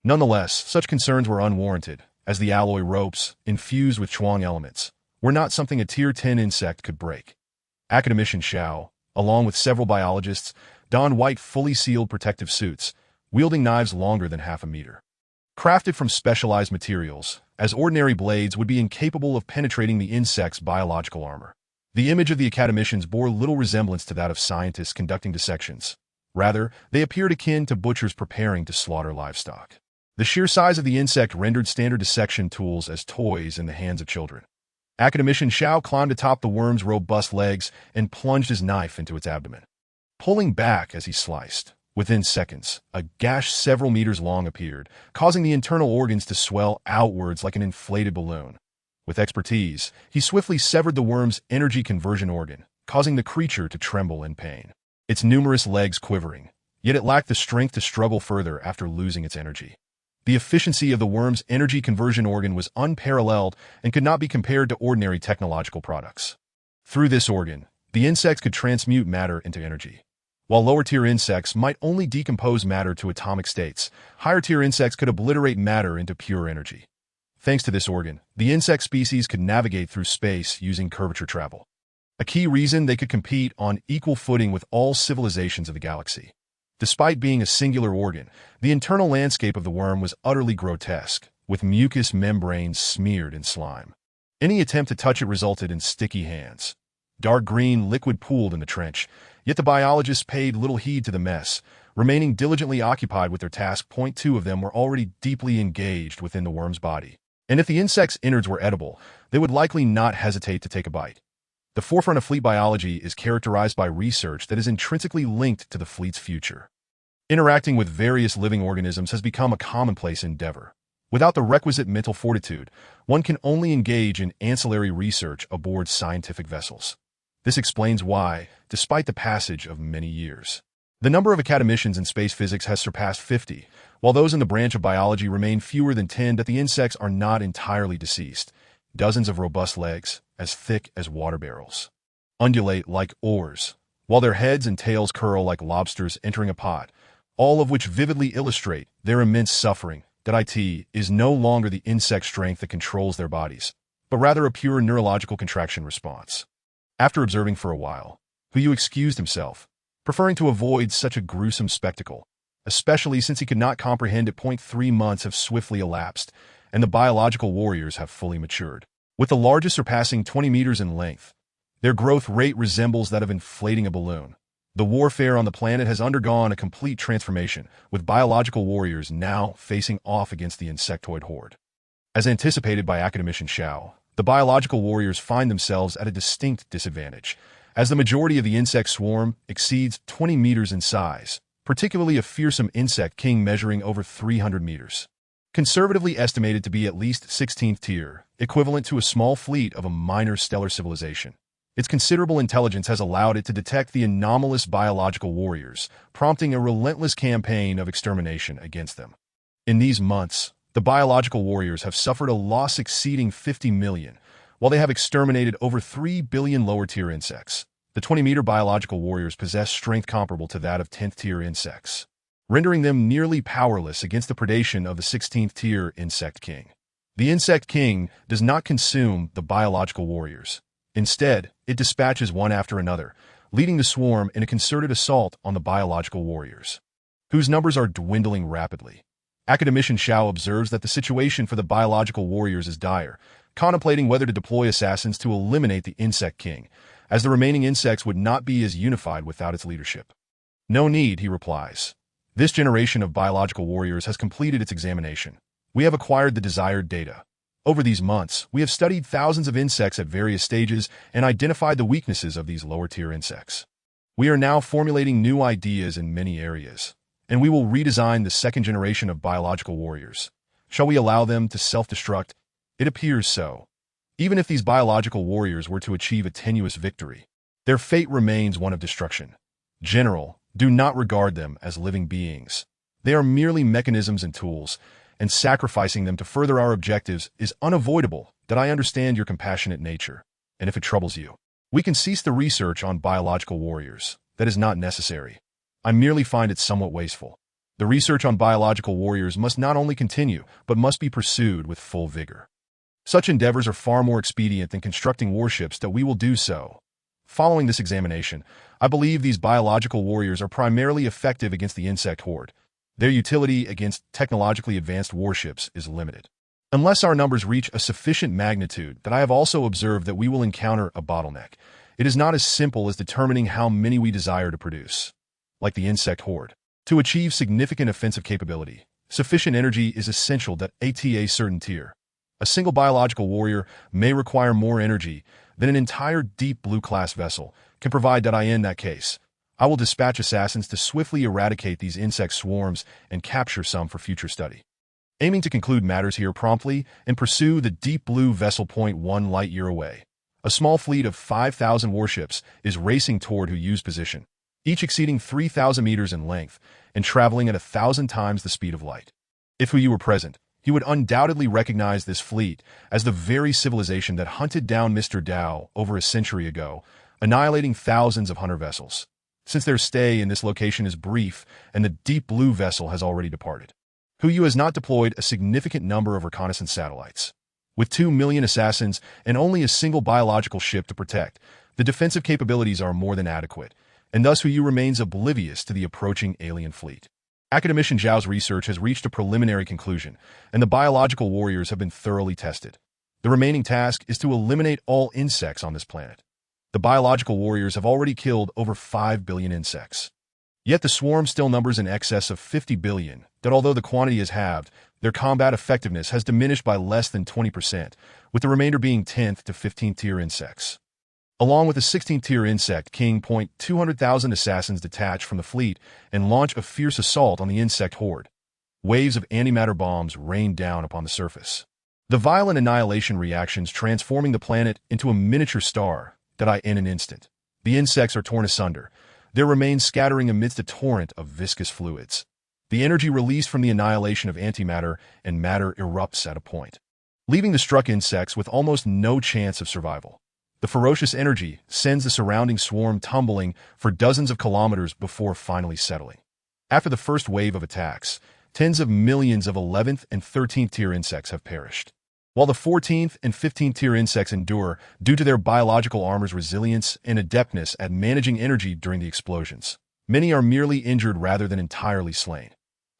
Nonetheless, such concerns were unwarranted, as the alloy ropes, infused with Chuang elements, were not something a Tier 10 insect could break. Academician Xiao, along with several biologists, donned white fully sealed protective suits, wielding knives longer than half a meter. Crafted from specialized materials, as ordinary blades would be incapable of penetrating the insect's biological armor. The image of the academicians bore little resemblance to that of scientists conducting dissections. Rather, they appeared akin to butchers preparing to slaughter livestock. The sheer size of the insect rendered standard dissection tools as toys in the hands of children. Academician Xiao climbed atop the worm's robust legs and plunged his knife into its abdomen. Pulling back as he sliced, within seconds, a gash several meters long appeared, causing the internal organs to swell outwards like an inflated balloon. With expertise, he swiftly severed the worm's energy conversion organ, causing the creature to tremble in pain, its numerous legs quivering, yet it lacked the strength to struggle further after losing its energy. The efficiency of the worm's energy conversion organ was unparalleled and could not be compared to ordinary technological products. Through this organ, the insects could transmute matter into energy. While lower-tier insects might only decompose matter to atomic states, higher-tier insects could obliterate matter into pure energy. Thanks to this organ, the insect species could navigate through space using curvature travel, a key reason they could compete on equal footing with all civilizations of the galaxy. Despite being a singular organ, the internal landscape of the worm was utterly grotesque, with mucous membranes smeared in slime. Any attempt to touch it resulted in sticky hands. Dark green liquid pooled in the trench, yet the biologists paid little heed to the mess, remaining diligently occupied with their task. 2 of them were already deeply engaged within the worm's body, and if the insect's innards were edible, they would likely not hesitate to take a bite. The forefront of fleet biology is characterized by research that is intrinsically linked to the fleet's future. Interacting with various living organisms has become a commonplace endeavor. Without the requisite mental fortitude, one can only engage in ancillary research aboard scientific vessels. This explains why, despite the passage of many years, the number of academicians in space physics has surpassed 50, while those in the branch of biology remain fewer than 10. That the insects are not entirely deceased. Dozens of robust legs, as thick as water barrels, undulate like oars, while their heads and tails curl like lobsters entering a pot, all of which vividly illustrate their immense suffering. That it is no longer the insect strength that controls their bodies, but rather a pure neurological contraction response. After observing for a while, Hu excused himself, preferring to avoid such a gruesome spectacle, especially since he could not comprehend at 3 months have swiftly elapsed, and the biological warriors have fully matured. With the largest surpassing 20 meters in length, their growth rate resembles that of inflating a balloon. The warfare on the planet has undergone a complete transformation, with biological warriors now facing off against the insectoid horde. As anticipated by academician Xiao, the biological warriors find themselves at a distinct disadvantage, as the majority of the insect swarm exceeds 20 meters in size, particularly a fearsome insect king measuring over 300 meters. Conservatively estimated to be at least 16th tier, equivalent to a small fleet of a minor stellar civilization. Its considerable intelligence has allowed it to detect the anomalous biological warriors, prompting a relentless campaign of extermination against them. In these months, the biological warriors have suffered a loss exceeding 50 million, while they have exterminated over 3 billion lower-tier insects. The 20-meter biological warriors possess strength comparable to that of 10th-tier insects, rendering them nearly powerless against the predation of the 16th-tier insect king. The insect king does not consume the biological warriors. Instead, it dispatches one after another, leading the swarm in a concerted assault on the biological warriors, whose numbers are dwindling rapidly. Academician Xiao observes that the situation for the biological warriors is dire, contemplating whether to deploy assassins to eliminate the insect king, as the remaining insects would not be as unified without its leadership. No need, he replies. This generation of biological warriors has completed its examination. We have acquired the desired data. Over these months, we have studied thousands of insects at various stages and identified the weaknesses of these lower-tier insects. We are now formulating new ideas in many areas, and we will redesign the second generation of biological warriors. Shall we allow them to self-destruct? It appears so. Even if these biological warriors were to achieve a tenuous victory, their fate remains one of destruction. General, do not regard them as living beings. They are merely mechanisms and tools, and sacrificing them to further our objectives is unavoidable. That I understand your compassionate nature, and if it troubles you, we can cease the research on biological warriors. That is not necessary. I merely find it somewhat wasteful. The research on biological warriors must not only continue, but must be pursued with full vigor. Such endeavors are far more expedient than constructing warships. That we will do so. Following this examination, I believe these biological warriors are primarily effective against the insect horde. Their utility against technologically advanced warships is limited, unless our numbers reach a sufficient magnitude. That I have also observed that we will encounter a bottleneck. It is not as simple as determining how many we desire to produce. Like the insect horde, to achieve significant offensive capability, sufficient energy is essential. That at a certain tier, a single biological warrior may require more energy than an entire deep blue class vessel can provide. That in that case, I will dispatch assassins to swiftly eradicate these insect swarms and capture some for future study. Aiming to conclude matters here promptly and pursue the deep blue vessel. 1 light-year away, a small fleet of 5,000 warships is racing toward Huyu's position, each exceeding 3,000 meters in length and traveling at 1,000 times the speed of light. If Huyu were present, he would undoubtedly recognize this fleet as the very civilization that hunted down Mr. Dao over a century ago, annihilating thousands of hunter vessels. Since their stay in this location is brief and the deep blue vessel has already departed, Huyu has not deployed a significant number of reconnaissance satellites. With 2 million assassins and only a single biological ship to protect, the defensive capabilities are more than adequate, and thus Huyu remains oblivious to the approaching alien fleet. Academician Zhao's research has reached a preliminary conclusion, and the biological warriors have been thoroughly tested. The remaining task is to eliminate all insects on this planet. The biological warriors have already killed over 5 billion insects. Yet the swarm still numbers in excess of 50 billion. That although the quantity is halved, their combat effectiveness has diminished by less than 20%, with the remainder being 10th to 15th tier insects. Along with the 16th tier insect king, 200,000 assassins detach from the fleet and launch a fierce assault on the insect horde. Waves of antimatter bombs rain down upon the surface. The violent annihilation reactions transforming the planet into a miniature star in an instant. The insects are torn asunder, their remains scattering amidst a torrent of viscous fluids. The energy released from the annihilation of antimatter and matter erupts at a point, leaving the struck insects with almost no chance of survival. The ferocious energy sends the surrounding swarm tumbling for dozens of kilometers before finally settling. After the first wave of attacks, tens of millions of 11th and 13th tier insects have perished, while the 14th and 15th tier insects endure due to their biological armor's resilience and adeptness at managing energy during the explosions. Many are merely injured rather than entirely slain.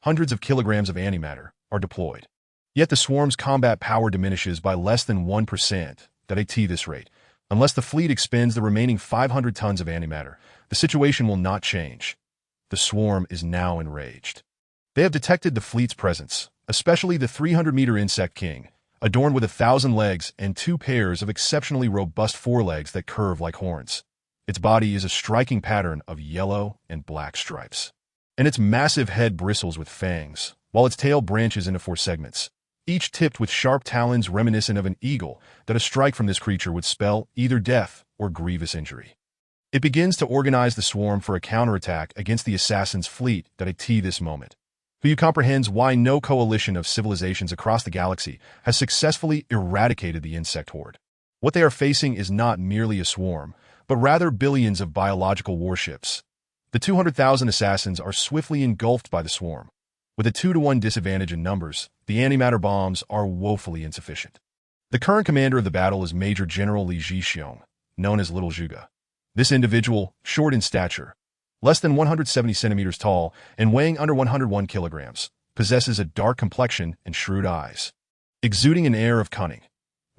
Hundreds of kilograms of antimatter are deployed. Yet the swarm's combat power diminishes by less than 1% at this rate. Unless the fleet expends the remaining 500 tons of antimatter, the situation will not change. The swarm is now enraged. They have detected the fleet's presence, especially the 300-meter insect king, adorned with 1,000 legs and 2 pairs of exceptionally robust forelegs that curve like horns. Its body is a striking pattern of yellow and black stripes, and its massive head bristles with fangs, while its tail branches into 4 segments, each tipped with sharp talons reminiscent of an eagle. A strike from this creature would spell either death or grievous injury. It begins to organize the swarm for a counterattack against the assassin's fleet at this moment. Who comprehends why no coalition of civilizations across the galaxy has successfully eradicated the insect horde. What they are facing is not merely a swarm, but rather billions of biological warships. The 200,000 assassins are swiftly engulfed by the swarm. With a 2-to-1 disadvantage in numbers, the antimatter bombs are woefully insufficient. The current commander of the battle is Major General Li Zhixiong, known as Little Zhuge. This individual, short in stature, less than 170 centimeters tall, and weighing under 101 kilograms, possesses a dark complexion and shrewd eyes, exuding an air of cunning.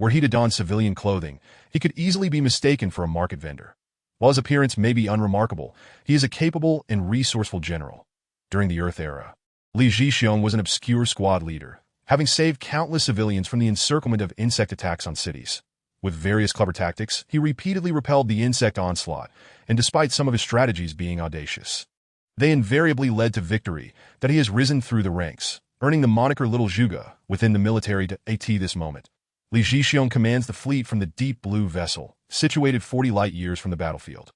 Were he to don civilian clothing, he could easily be mistaken for a market vendor. While his appearance may be unremarkable, he is a capable and resourceful general. During the Earth era, Li Zhixiong was an obscure squad leader, having saved countless civilians from the encirclement of insect attacks on cities. With various clever tactics, he repeatedly repelled the insect onslaught, and despite some of his strategies being audacious, they invariably led to victory. He has risen through the ranks, earning the moniker Little Zhuge within the military this moment. Li Zhixiong commands the fleet from the Deep Blue vessel, situated 40 light-years from the battlefield.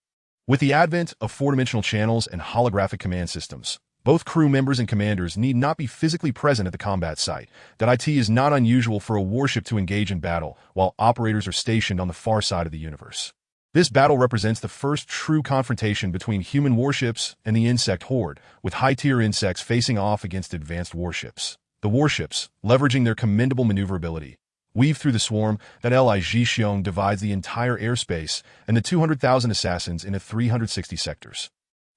With the advent of 4-dimensional channels and holographic command systems, both crew members and commanders need not be physically present at the combat site. It is not unusual for a warship to engage in battle while operators are stationed on the far side of the universe. This battle represents the first true confrontation between human warships and the insect horde, with high-tier insects facing off against advanced warships. The warships, leveraging their commendable maneuverability, weave through the swarm. Li Zhixiong divides the entire airspace and the 200,000 assassins into 360 sectors.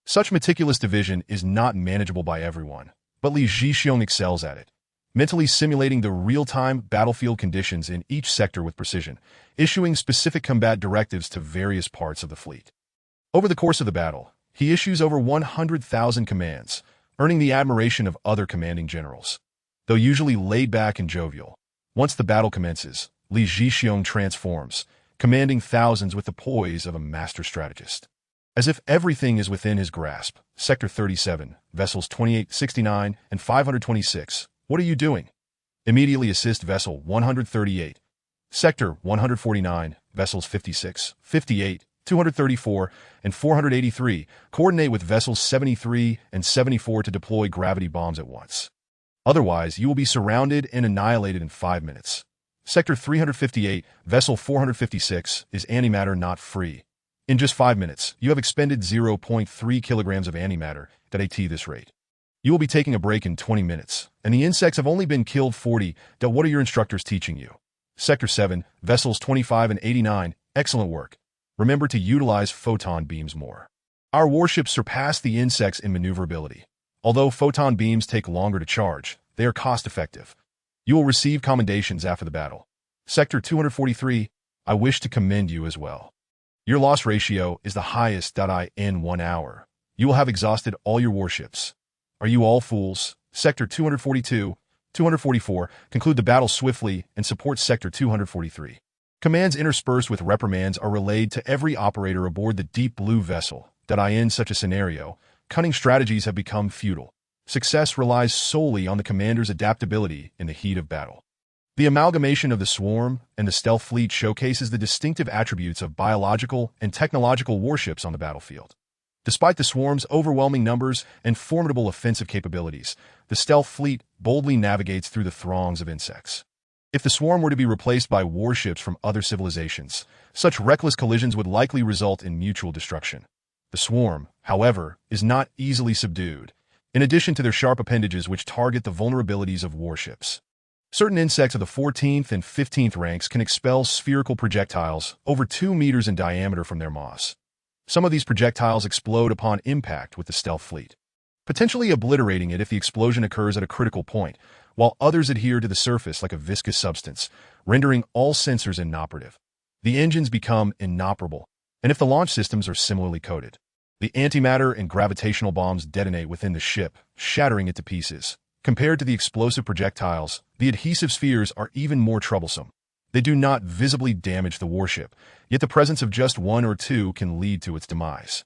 Such meticulous division is not manageable by everyone, but Li Zhixiong excels at it, mentally simulating the real-time battlefield conditions in each sector with precision, issuing specific combat directives to various parts of the fleet. Over the course of the battle, he issues over 100,000 commands, earning the admiration of other commanding generals. Though usually laid back and jovial, once the battle commences, Li Zhixiong transforms, commanding thousands with the poise of a master strategist. As if everything is within his grasp, Sector 37, Vessels 28, 69, and 526, what are you doing? Immediately assist Vessel 138. Sector 149, Vessels 56, 58, 234, and 483, coordinate with Vessels 73 and 74 to deploy gravity bombs at once. Otherwise, you will be surrounded and annihilated in 5 minutes. Sector 358, Vessel 456, is antimatter not free. In just 5 minutes, you have expended 0.3 kilograms of antimatter at this rate. You will be taking a break in 20 minutes, and the insects have only been killed 40. What are your instructors teaching you? Sector 7, Vessels 25 and 89, excellent work. Remember to utilize photon beams more. Our warships surpass the insects in maneuverability. Although photon beams take longer to charge, they are cost-effective. You will receive commendations after the battle. Sector 243, I wish to commend you as well. Your loss ratio is the highest in 1 hour. You will have exhausted all your warships. Are you all fools? Sector 242, 244, conclude the battle swiftly and support Sector 243. Commands interspersed with reprimands are relayed to every operator aboard the Deep Blue vessel that in such a scenario, cunning strategies have become futile. Success relies solely on the commander's adaptability in the heat of battle. The amalgamation of the swarm and the stealth fleet showcases the distinctive attributes of biological and technological warships on the battlefield. Despite the swarm's overwhelming numbers and formidable offensive capabilities, the stealth fleet boldly navigates through the throngs of insects. If the swarm were to be replaced by warships from other civilizations, such reckless collisions would likely result in mutual destruction. The swarm, however, is not easily subdued, in addition to their sharp appendages which target the vulnerabilities of warships. Certain insects of the 14th and 15th ranks can expel spherical projectiles over 2 meters in diameter from their maws. Some of these projectiles explode upon impact with the stealth fleet, potentially obliterating it if the explosion occurs at a critical point, while others adhere to the surface like a viscous substance, rendering all sensors inoperative. The engines become inoperable, and if the launch systems are similarly coated, the antimatter and gravitational bombs detonate within the ship, shattering it to pieces. Compared to the explosive projectiles, the adhesive spheres are even more troublesome. They do not visibly damage the warship, yet the presence of just one or two can lead to its demise.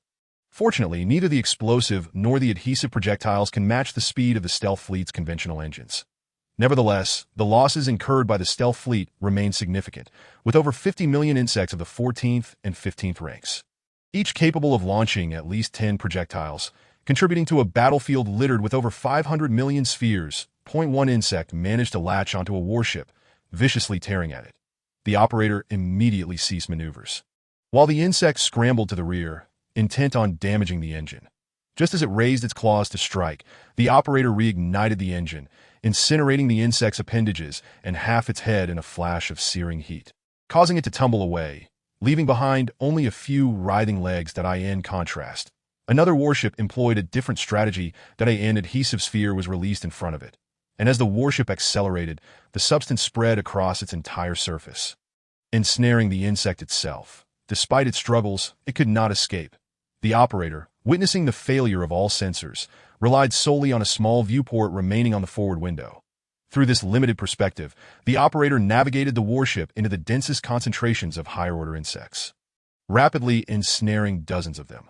Fortunately, neither the explosive nor the adhesive projectiles can match the speed of the stealth fleet's conventional engines. Nevertheless, the losses incurred by the stealth fleet remain significant, with over 50 million insects of the 14th and 15th ranks, each capable of launching at least 10 projectiles, contributing to a battlefield littered with over 500 million spheres. One insect managed to latch onto a warship, viciously tearing at it. The operator immediately ceased maneuvers, while the insect scrambled to the rear, intent on damaging the engine. Just as it raised its claws to strike, the operator reignited the engine, incinerating the insect's appendages and half its head in a flash of searing heat, causing it to tumble away, leaving behind only a few writhing legs. In contrast, another warship employed a different strategy. An adhesive sphere was released in front of it, and as the warship accelerated, the substance spread across its entire surface, ensnaring the insect itself. Despite its struggles, it could not escape. The operator, witnessing the failure of all sensors, relied solely on a small viewport remaining on the forward window. Through this limited perspective, the operator navigated the warship into the densest concentrations of higher-order insects, rapidly ensnaring dozens of them.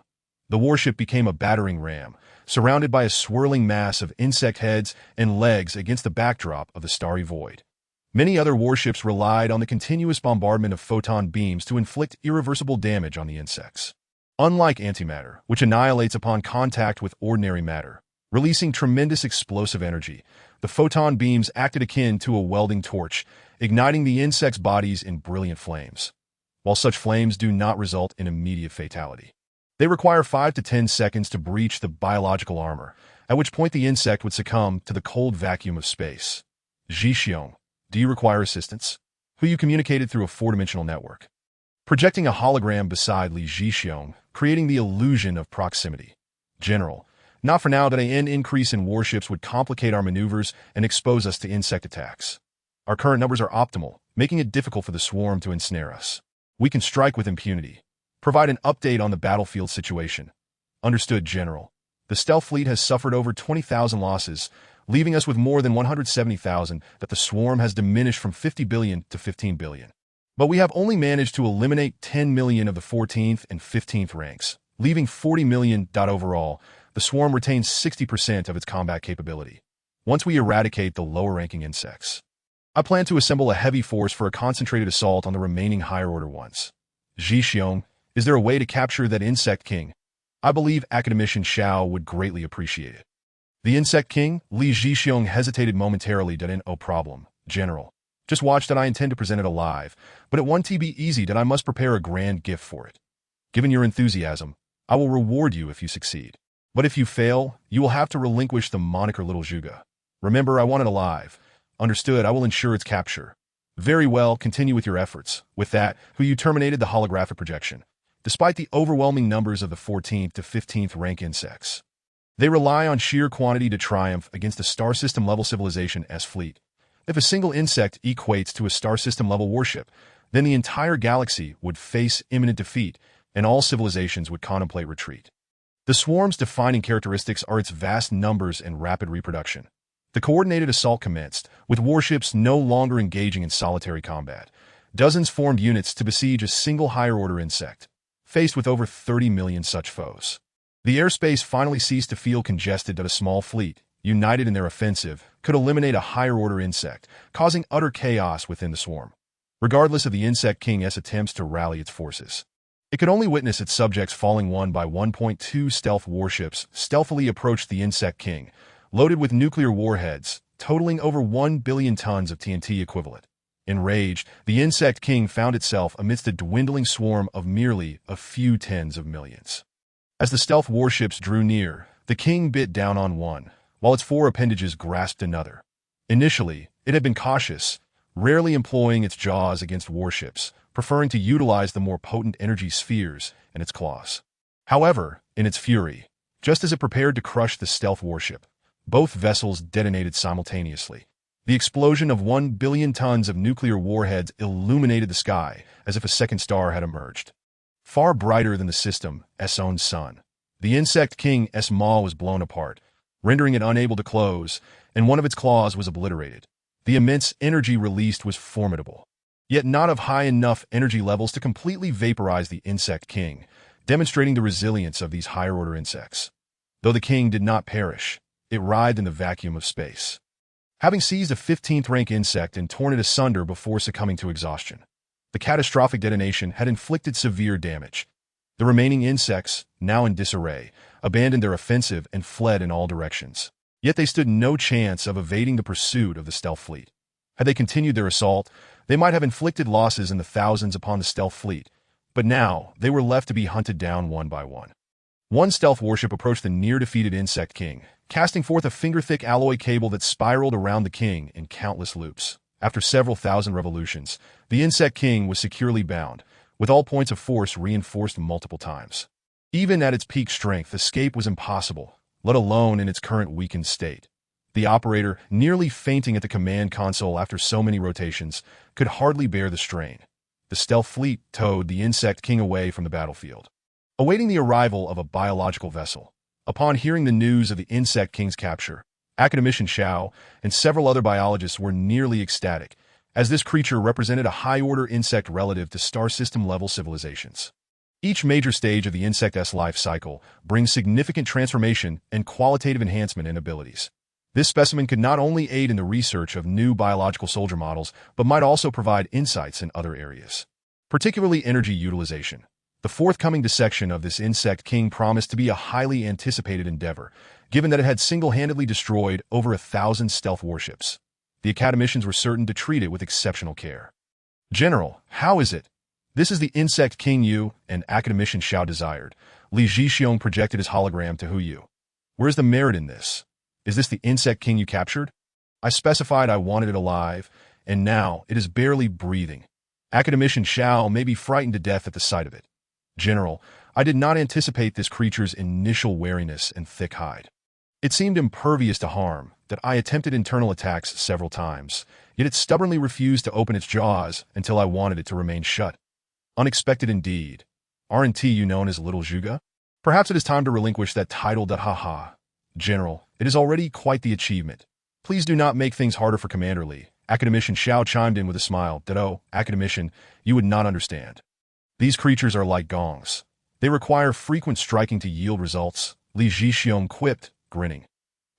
The warship became a battering ram, surrounded by a swirling mass of insect heads and legs against the backdrop of the starry void. Many other warships relied on the continuous bombardment of photon beams to inflict irreversible damage on the insects. Unlike antimatter, which annihilates upon contact with ordinary matter, releasing tremendous explosive energy, the photon beams acted akin to a welding torch, igniting the insects' bodies in brilliant flames. While such flames do not result in immediate fatality, they require 5 to 10 seconds to breach the biological armor, at which point the insect would succumb to the cold vacuum of space. Ji-xiong, do you require assistance? Who you communicated through a 4-dimensional network, projecting a hologram beside Li Ji-xiong, creating the illusion of proximity. General, not for now. An increase in warships would complicate our maneuvers and expose us to insect attacks. Our current numbers are optimal, making it difficult for the swarm to ensnare us. We can strike with impunity. Provide an update on the battlefield situation. Understood, General. The stealth fleet has suffered over 20,000 losses, leaving us with more than 170,000. The swarm has diminished from 50 billion to 15 billion. But we have only managed to eliminate 10 million of the 14th and 15th ranks, leaving 40 million. Overall, the swarm retains 60% of its combat capability. Once we eradicate the lower-ranking insects, I plan to assemble a heavy force for a concentrated assault on the remaining higher-order ones. Ji-xiong, is there a way to capture that insect king? I believe Academician Xiao would greatly appreciate it. The insect king? Li Ji-xiong hesitated momentarily. No problem, General. Just watch. I intend to present it alive, but it won't be easy. I must prepare a grand gift for it. Given your enthusiasm, I will reward you if you succeed. But if you fail, you will have to relinquish the moniker Little Zhuge. Remember, I want it alive. Understood, I will ensure its capture. Very well, continue with your efforts. With that, you terminated the holographic projection. Despite the overwhelming numbers of the 14th to 15th rank insects, they rely on sheer quantity to triumph against a star system level civilization S fleet. If a single insect equates to a star system level warship, then the entire galaxy would face imminent defeat, and all civilizations would contemplate retreat. The swarm's defining characteristics are its vast numbers and rapid reproduction. The coordinated assault commenced, with warships no longer engaging in solitary combat. Dozens formed units to besiege a single higher-order insect, faced with over 30 million such foes. The airspace finally ceased to feel congested that a small fleet, united in their offensive, could eliminate a higher-order insect, causing utter chaos within the swarm. Regardless of the Insect King's attempts to rally its forces, it could only witness its subjects falling one by 1.2 stealth warships stealthily approached the Insect King, loaded with nuclear warheads, totaling over 1 billion tons of TNT equivalent. Enraged, the Insect King found itself amidst a dwindling swarm of merely a few tens of millions. As the stealth warships drew near, the king bit down on one, while its four appendages grasped another. Initially, it had been cautious, rarely employing its jaws against warships, preferring to utilize the more potent energy spheres and its claws. However, in its fury, just as it prepared to crush the stealth warship, both vessels detonated simultaneously. The explosion of 1 billion tons of nuclear warheads illuminated the sky as if a second star had emerged. Far brighter than the system's own sun, the Insect King's maw was blown apart, rendering it unable to close, and one of its claws was obliterated. The immense energy released was formidable, yet not of high enough energy levels to completely vaporize the Insect King, demonstrating the resilience of these higher-order insects. Though the king did not perish, it writhed in the vacuum of space, having seized a 15th-rank insect and torn it asunder before succumbing to exhaustion. The catastrophic detonation had inflicted severe damage. The remaining insects, now in disarray, abandoned their offensive and fled in all directions. Yet they stood no chance of evading the pursuit of the stealth fleet. Had they continued their assault, they might have inflicted losses in the thousands upon the stealth fleet, but now they were left to be hunted down one by one. One stealth warship approached the near-defeated Insect King, casting forth a finger-thick alloy cable that spiraled around the king in countless loops. After several thousand revolutions, the Insect King was securely bound, with all points of force reinforced multiple times. Even at its peak strength, escape was impossible, let alone in its current weakened state. The operator, nearly fainting at the command console after so many rotations, could hardly bear the strain. The stealth fleet towed the Insect King away from the battlefield, awaiting the arrival of a biological vessel. Upon hearing the news of the Insect King's capture, academician Xiao and several other biologists were nearly ecstatic, as this creature represented a high-order insect relative to star system-level civilizations. Each major stage of the insect's life cycle brings significant transformation and qualitative enhancement in abilities. This specimen could not only aid in the research of new biological soldier models, but might also provide insights in other areas, particularly energy utilization. The forthcoming dissection of this Insect King promised to be a highly anticipated endeavor, given that it had single-handedly destroyed over 1,000 stealth warships. The academicians were certain to treat it with exceptional care. "General, how is it? This is the Insect King you and academician Xiao desired." Li Zhixiong projected his hologram to Hu Yu. "Where's the merit in this? Is this the Insect King you captured? I specified I wanted it alive, and now it is barely breathing." Academician Xiao may be frightened to death at the sight of it. "General, I did not anticipate this creature's initial wariness and thick hide. It seemed impervious to harm, that I attempted internal attacks several times, yet it stubbornly refused to open its jaws until I wanted it to remain shut. Unexpected indeed. Aren't you known as Little Zhuge? Perhaps it is time to relinquish that title. Haha. General, it is already quite the achievement. Please do not make things harder for Commander Li." Academician Xiao chimed in with a smile. "Oh, Academician, you would not understand. These creatures are like gongs. They require frequent striking to yield results," Li Zhixiong quipped, grinning.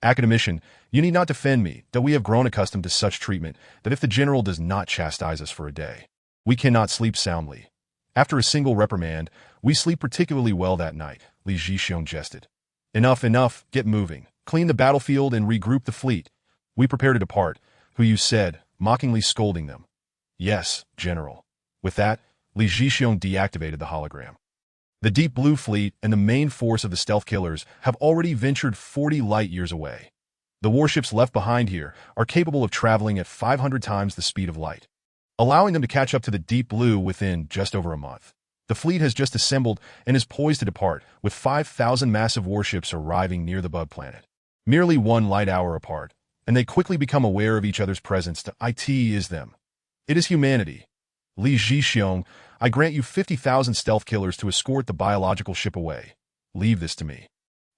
"Academician, you need not defend me, though we have grown accustomed to such treatment that if the general does not chastise us for a day, we cannot sleep soundly. After a single reprimand, we sleep particularly well that night," Li Zhixiong jested. Enough, get moving. Clean the battlefield and regroup the fleet. We prepare to depart," Hu Yu said, mockingly scolding them. "Yes, General." With that, Li Zhixiong deactivated the hologram. The Deep Blue Fleet and the main force of the stealth killers have already ventured 40 light-years away. The warships left behind here are capable of traveling at 500 times the speed of light, allowing them to catch up to the Deep Blue within just over a month. The fleet has just assembled and is poised to depart, with 5,000 massive warships arriving near the bug planet, merely 1 light hour apart, and they quickly become aware of each other's presence. It is them. It is humanity. Li Zhixiong, I grant you 50,000 stealth killers to escort the biological ship away. Leave this to me.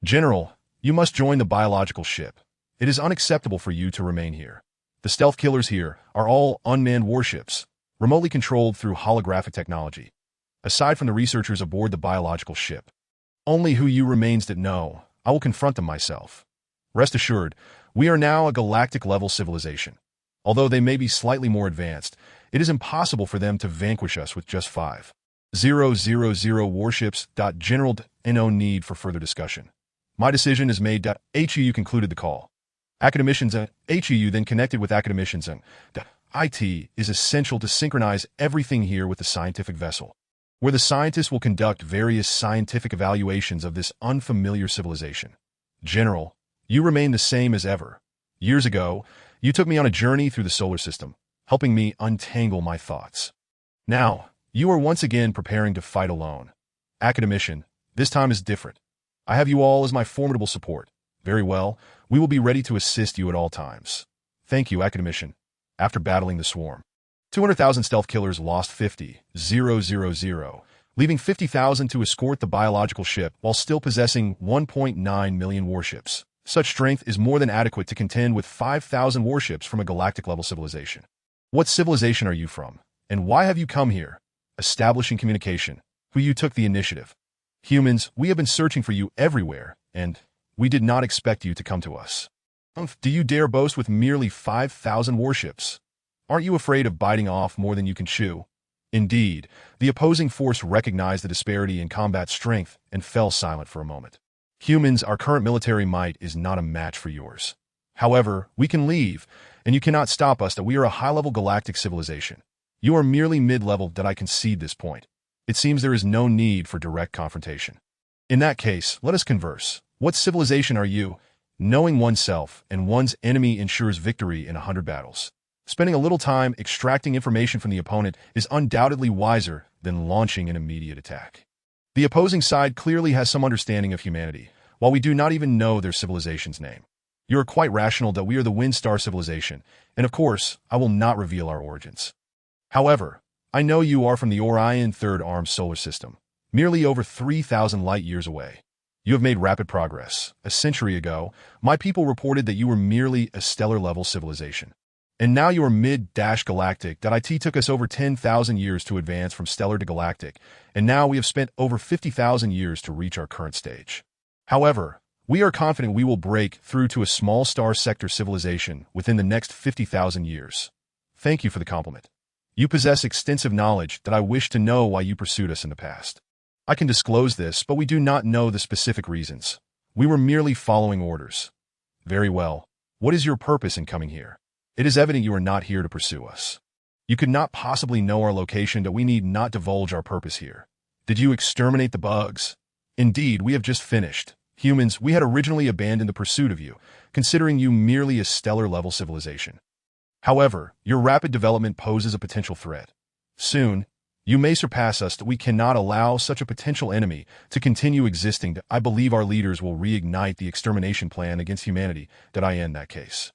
General, you must join the biological ship. It is unacceptable for you to remain here. The stealth killers here are all unmanned warships. remotely controlled through holographic technology. Aside from the researchers aboard the biological ship, only who you remains that know. I will confront them myself. Rest assured, we are now a galactic-level civilization. Although they may be slightly more advanced, it is impossible for them to vanquish us with just 5,000 warships. General, no need for further discussion. My decision is made. HEU concluded the call. Academicians HEU then connected with academicians and IT is essential to synchronize everything here with the scientific vessel, where the scientists will conduct various scientific evaluations of this unfamiliar civilization. General, you remain the same as ever. Years ago, you took me on a journey through the solar system, helping me untangle my thoughts. Now, you are once again preparing to fight alone. Academician, this time is different. I have you all as my formidable support. Very well, we will be ready to assist you at all times. Thank you, Academician. After battling the swarm, 200,000 stealth killers lost 50,000, leaving 50,000 to escort the biological ship while still possessing 1.9 million warships. Such strength is more than adequate to contend with 5,000 warships from a galactic-level civilization. What civilization are you from? And why have you come here? Establishing communication. Who you took the initiative? Humans, we have been searching for you everywhere, and we did not expect you to come to us. Do you dare boast with merely 5,000 warships? Aren't you afraid of biting off more than you can chew? Indeed, the opposing force recognized the disparity in combat strength and fell silent for a moment. Humans, our current military might is not a match for yours. However, we can leave, and you cannot stop us that we are a high-level galactic civilization. You are merely mid-level that I concede this point. It seems there is no need for direct confrontation. In that case, let us converse. What civilization are you? Knowing oneself and one's enemy ensures victory in 100 battles. Spending a little time extracting information from the opponent is undoubtedly wiser than launching an immediate attack. The opposing side clearly has some understanding of humanity, while we do not even know their civilization's name. You are quite rational that we are the Wind Star civilization, and of course, I will not reveal our origins. However, I know you are from the Orion Third Arm solar system, merely over 3,000 light-years away. You have made rapid progress. A century ago, my people reported that you were merely a stellar-level civilization. And now you are mid-galactic. IT took us over 10,000 years to advance from stellar to galactic, and now we have spent over 50,000 years to reach our current stage. However, we are confident we will break through to a small star sector civilization within the next 50,000 years. Thank you for the compliment. You possess extensive knowledge that I wish to know why you pursued us in the past. I can disclose this, but we do not know the specific reasons. We were merely following orders. Very well. What is your purpose in coming here? It is evident you are not here to pursue us. You could not possibly know our location, that we need not divulge our purpose here. Did you exterminate the bugs? Indeed, we have just finished. Humans, we had originally abandoned the pursuit of you, considering you merely a stellar-level civilization. However, your rapid development poses a potential threat. Soon, you may surpass us. That we cannot allow such a potential enemy to continue existing. I believe our leaders will reignite the extermination plan against humanity. That I end that case.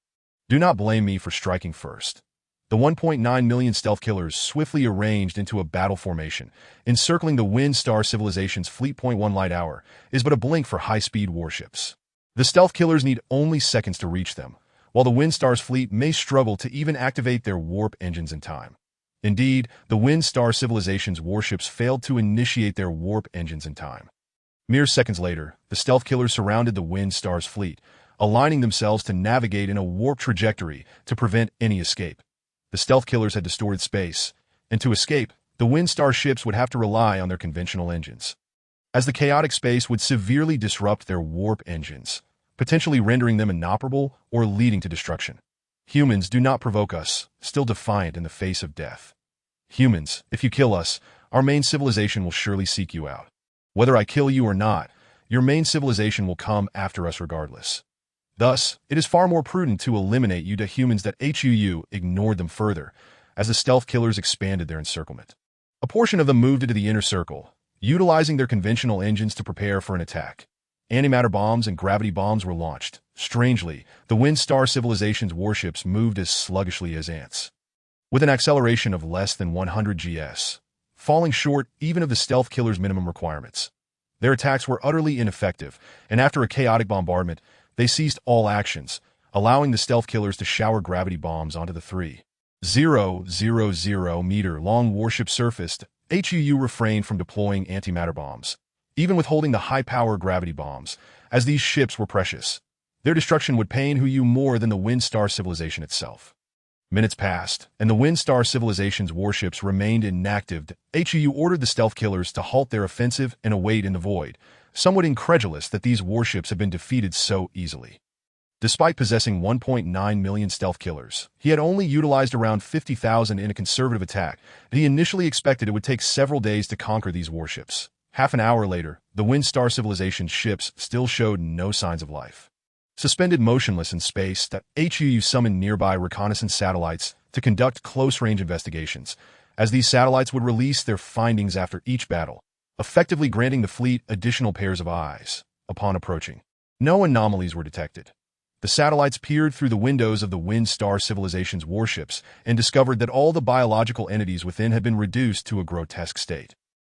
Do not blame me for striking first. The 1.9 million stealth killers swiftly arranged into a battle formation, encircling the Wind Star civilization's fleet. 1 light hour is but a blink for high-speed warships. The stealth killers need only seconds to reach them, while the Wind Star's fleet may struggle to even activate their warp engines in time. Indeed, the Wind Star civilization's warships failed to initiate their warp engines in time. Mere seconds later, the stealth killers surrounded the Wind Star's fleet, aligning themselves to navigate in a warp trajectory to prevent any escape. The stealth killers had distorted space, and to escape, the Wind Star ships would have to rely on their conventional engines, as the chaotic space would severely disrupt their warp engines, potentially rendering them inoperable or leading to destruction. Humans, do not provoke us, still defiant in the face of death. Humans, if you kill us, our main civilization will surely seek you out. Whether I kill you or not, your main civilization will come after us regardless. Thus, it is far more prudent to eliminate you. To humans, that HUU ignored them further, as the stealth killers expanded their encirclement. A portion of them moved into the inner circle, utilizing their conventional engines to prepare for an attack. Antimatter bombs and gravity bombs were launched. Strangely, the Wind Star civilization's warships moved as sluggishly as ants, with an acceleration of less than 100 gs, falling short even of the stealth killers' minimum requirements. Their attacks were utterly ineffective, and after a chaotic bombardment, they ceased all actions, allowing the stealth killers to shower gravity bombs onto the 3,000 0.000-meter-long warship surfaced, HUU refrained from deploying antimatter bombs, even withholding the high-power gravity bombs, as these ships were precious. Their destruction would pain HUU more than the Windstar civilization itself. Minutes passed, and the Windstar civilization's warships remained inactive. HUU ordered the stealth killers to halt their offensive and await in the void, somewhat incredulous that these warships had been defeated so easily. Despite possessing 1.9 million stealth killers, he had only utilized around 50,000 in a conservative attack, and he initially expected it would take several days to conquer these warships. Half an hour later, the Windstar civilization's ships still showed no signs of life. Suspended motionless in space, HUU summoned nearby reconnaissance satellites to conduct close-range investigations, as these satellites would release their findings after each battle, effectively granting the fleet additional pairs of eyes. Upon approaching, no anomalies were detected. The satellites peered through the windows of the Windstar civilization's warships and discovered that all the biological entities within had been reduced to a grotesque state.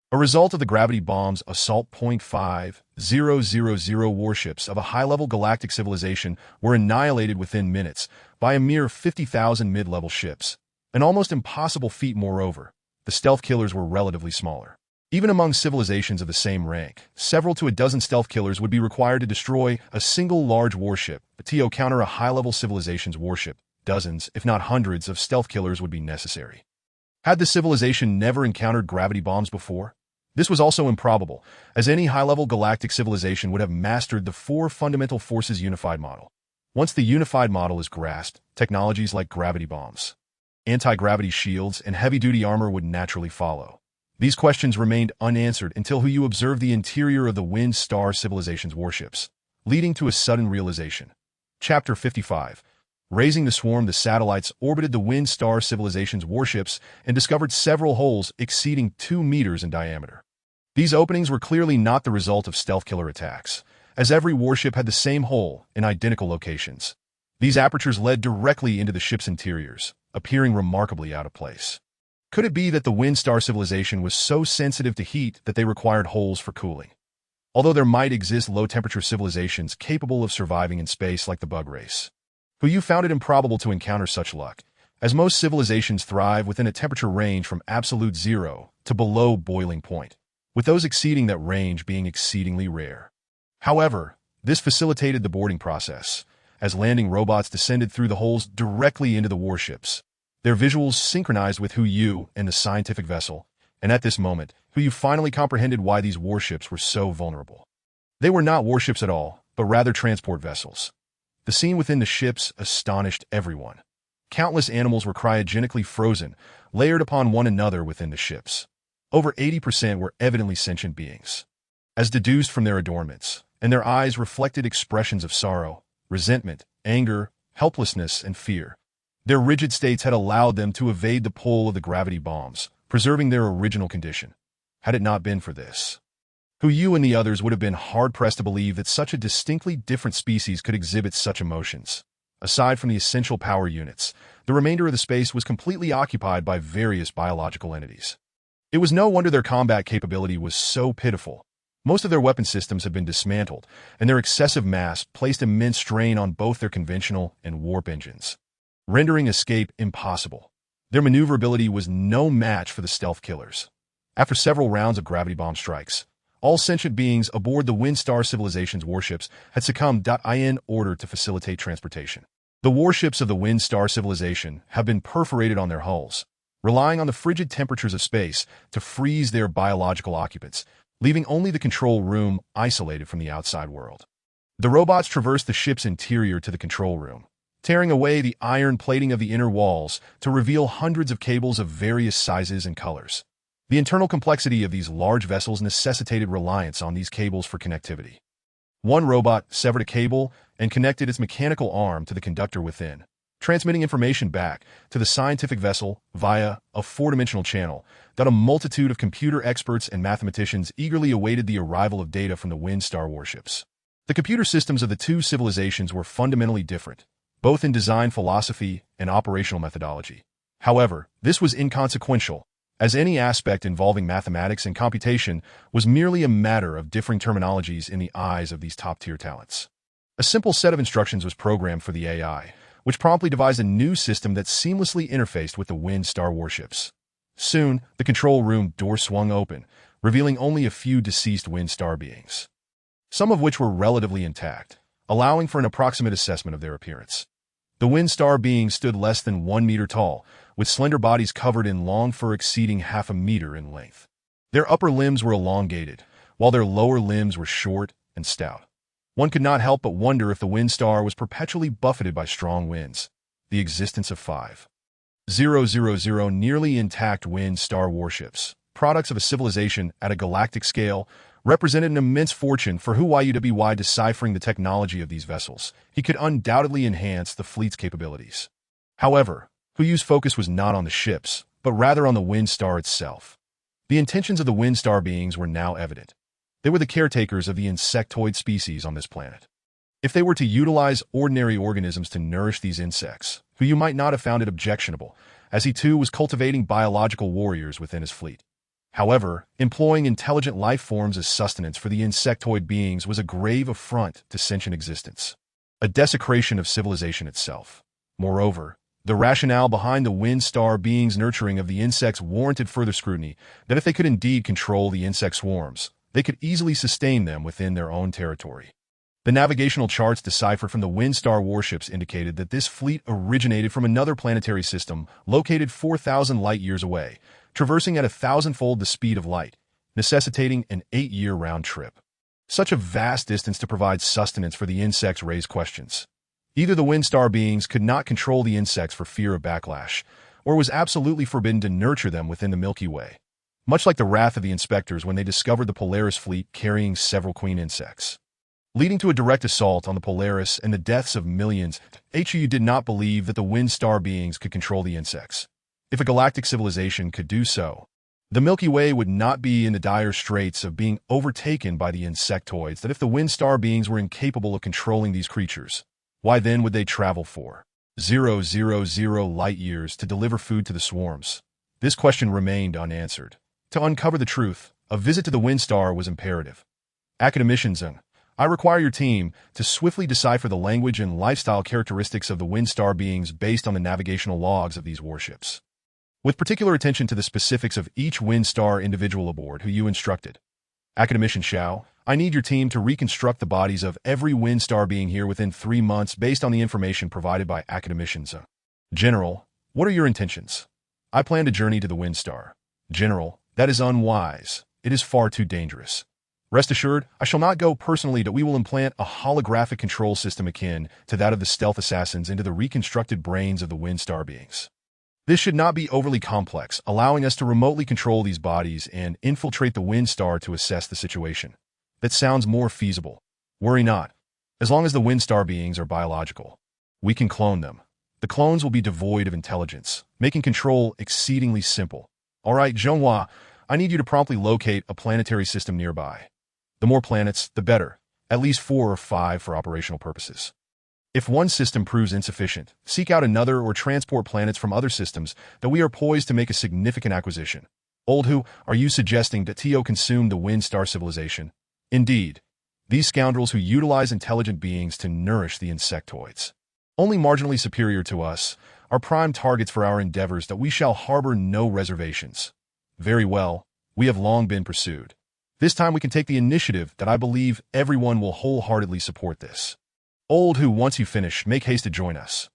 A result of the gravity bomb's Assault .5000 warships of a high-level galactic civilization were annihilated within minutes by a mere 50,000 mid-level ships. An almost impossible feat, moreover. The stealth killers were relatively smaller. Even among civilizations of the same rank, several to a dozen stealth killers would be required to destroy a single large warship, but to counter a high-level civilization's warship, dozens, if not hundreds, of stealth killers would be necessary. Had the civilization never encountered gravity bombs before? This was also improbable, as any high-level galactic civilization would have mastered the four fundamental forces unified model. Once the unified model is grasped, technologies like gravity bombs, anti-gravity shields, and heavy-duty armor would naturally follow. These questions remained unanswered until HUU observed the interior of the Windstar civilization's warships, leading to a sudden realization. Chapter 55. Raising the swarm, the satellites orbited the Windstar civilization's warships and discovered several holes exceeding 2 meters in diameter. These openings were clearly not the result of stealth killer attacks, as every warship had the same hole in identical locations. These apertures led directly into the ship's interiors, appearing remarkably out of place. Could it be that the Windstar civilization was so sensitive to heat that they required holes for cooling? Although there might exist low-temperature civilizations capable of surviving in space like the bug race, HUU found it improbable to encounter such luck, as most civilizations thrive within a temperature range from absolute zero to below boiling point, with those exceeding that range being exceedingly rare. However, this facilitated the boarding process, as landing robots descended through the holes directly into the warships. Their visuals synchronized with HUU and the scientific vessel, and at this moment, HUU finally comprehended why these warships were so vulnerable. They were not warships at all, but rather transport vessels. The scene within the ships astonished everyone. Countless animals were cryogenically frozen, layered upon one another within the ships. Over 80% were evidently sentient beings, as deduced from their adornments, and their eyes reflected expressions of sorrow, resentment, anger, helplessness, and fear. Their rigid states had allowed them to evade the pull of the gravity bombs, preserving their original condition. Had it not been for this, HUU and the others would have been hard-pressed to believe that such a distinctly different species could exhibit such emotions. Aside from the essential power units, the remainder of the space was completely occupied by various biological entities. It was no wonder their combat capability was so pitiful. Most of their weapon systems had been dismantled, and their excessive mass placed immense strain on both their conventional and warp engines, rendering escape impossible. Their maneuverability was no match for the stealth killers. After several rounds of gravity bomb strikes, all sentient beings aboard the Windstar civilization's warships had succumbed in order to facilitate transportation. The warships of the Windstar civilization have been perforated on their hulls, relying on the frigid temperatures of space to freeze their biological occupants, leaving only the control room isolated from the outside world. The robots traversed the ship's interior to the control room, tearing away the iron plating of the inner walls to reveal hundreds of cables of various sizes and colors. The internal complexity of these large vessels necessitated reliance on these cables for connectivity. One robot severed a cable and connected its mechanical arm to the conductor within, transmitting information back to the scientific vessel via a four-dimensional channel that a multitude of computer experts and mathematicians eagerly awaited the arrival of data from the Windstar warships. The computer systems of the two civilizations were fundamentally different, both in design philosophy and operational methodology. However, this was inconsequential, as any aspect involving mathematics and computation was merely a matter of differing terminologies in the eyes of these top-tier talents. A simple set of instructions was programmed for the AI, which promptly devised a new system that seamlessly interfaced with the Wind Star warships. Soon, the control room door swung open, revealing only a few deceased Wind Star beings, some of which were relatively intact, allowing for an approximate assessment of their appearance. The Wind Star beings stood less than 1 meter tall, with slender bodies covered in long fur exceeding half a meter in length. Their upper limbs were elongated, while their lower limbs were short and stout. One could not help but wonder if the Wind Star was perpetually buffeted by strong winds. The existence of 5,000 nearly intact Wind Star warships, products of a civilization at a galactic scale, represented an immense fortune for Huayuwy. Deciphering the technology of these vessels, he could undoubtedly enhance the fleet's capabilities. However, Huyu's focus was not on the ships, but rather on the Wind Star itself. The intentions of the Wind Star beings were now evident. They were the caretakers of the insectoid species on this planet. If they were to utilize ordinary organisms to nourish these insects, Huyu might not have found it objectionable, as he too was cultivating biological warriors within his fleet. However, employing intelligent life forms as sustenance for the insectoid beings was a grave affront to sentient existence, a desecration of civilization itself. Moreover, the rationale behind the Wind Star beings' nurturing of the insects warranted further scrutiny, that if they could indeed control the insect swarms, they could easily sustain them within their own territory. The navigational charts deciphered from the Wind Star warships indicated that this fleet originated from another planetary system located 4,000 light-years away, traversing at 1,000-fold the speed of light, necessitating an 8-year round trip. Such a vast distance to provide sustenance for the insects raised questions. Either the Wind Star beings could not control the insects for fear of backlash, or was absolutely forbidden to nurture them within the Milky Way, much like the wrath of the inspectors when they discovered the Polaris fleet carrying several queen insects, leading to a direct assault on the Polaris and the deaths of millions. HU did not believe that the Wind Star beings could control the insects. If a galactic civilization could do so, the Milky Way would not be in the dire straits of being overtaken by the insectoids. That if the Wind Star beings were incapable of controlling these creatures, why then would they travel 4,000 light-years to deliver food to the swarms? This question remained unanswered. To uncover the truth, a visit to the Wind Star was imperative. Academicians, I require your team to swiftly decipher the language and lifestyle characteristics of the Wind Star beings based on the navigational logs of these warships, with particular attention to the specifics of each Wind Star individual aboard who you instructed. Academician Xiao, I need your team to reconstruct the bodies of every Wind Star being here within 3 months based on the information provided by academicians. General, what are your intentions? I plan to journey to the Wind Star. General, that is unwise. It is far too dangerous. Rest assured, I shall not go personally. That we will implant a holographic control system akin to that of the stealth assassins into the reconstructed brains of the Wind Star beings. This should not be overly complex, allowing us to remotely control these bodies and infiltrate the Wind Star to assess the situation. That sounds more feasible. Worry not. As long as the Wind Star beings are biological, we can clone them. The clones will be devoid of intelligence, making control exceedingly simple. All right, Zhonghua, I need you to promptly locate a planetary system nearby. The more planets, the better. At least 4 or 5 for operational purposes. If one system proves insufficient, seek out another or transport planets from other systems that we are poised to make a significant acquisition. Old Hu, are you suggesting that Tio consumed the Wind Star civilization? Indeed. These scoundrels who utilize intelligent beings to nourish the insectoids, only marginally superior to us, are prime targets for our endeavors. That we shall harbor no reservations. Very well, we have long been pursued. This time we can take the initiative. That I believe everyone will wholeheartedly support this. Old Hu, once you finish, make haste to join us.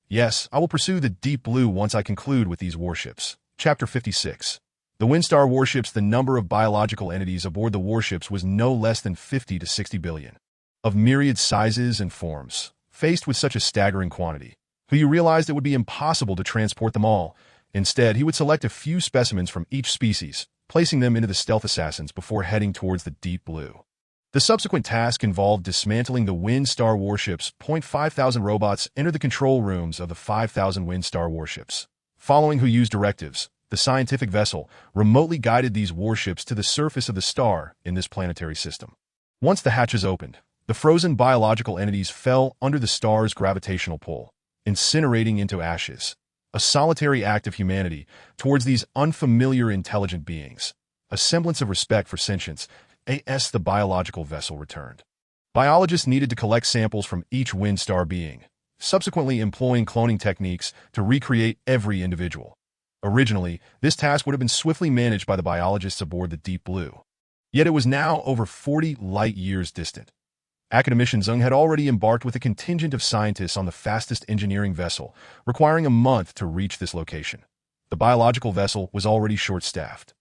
Yes, I will pursue the Deep Blue once I conclude with these warships. Chapter 56. The Wind Star warships. The number of biological entities aboard the warships was no less than 50 to 60 billion. Of myriad sizes and forms. Faced with such a staggering quantity, Hu realized it would be impossible to transport them all. Instead, he would select a few specimens from each species, placing them into the stealth assassins before heading towards the Deep Blue. The subsequent task involved dismantling the Wind Star warships. 5,000 robots entered the control rooms of the 5,000 Wind Star warships. Following Huyu's directives, the scientific vessel remotely guided these warships to the surface of the star in this planetary system. Once the hatches opened, the frozen biological entities fell under the star's gravitational pull, incinerating into ashes. A solitary act of humanity towards these unfamiliar intelligent beings. A semblance of respect for sentience. As the biological vessel returned, biologists needed to collect samples from each Wind Star being. subsequently employing cloning techniques to recreate every individual. Originally, this task would have been swiftly managed by the biologists aboard the Deep Blue. Yet it was now over 40 light-years distant. Academician Zeng had already embarked with a contingent of scientists on the fastest engineering vessel, requiring a month to reach this location. The biological vessel was already short-staffed,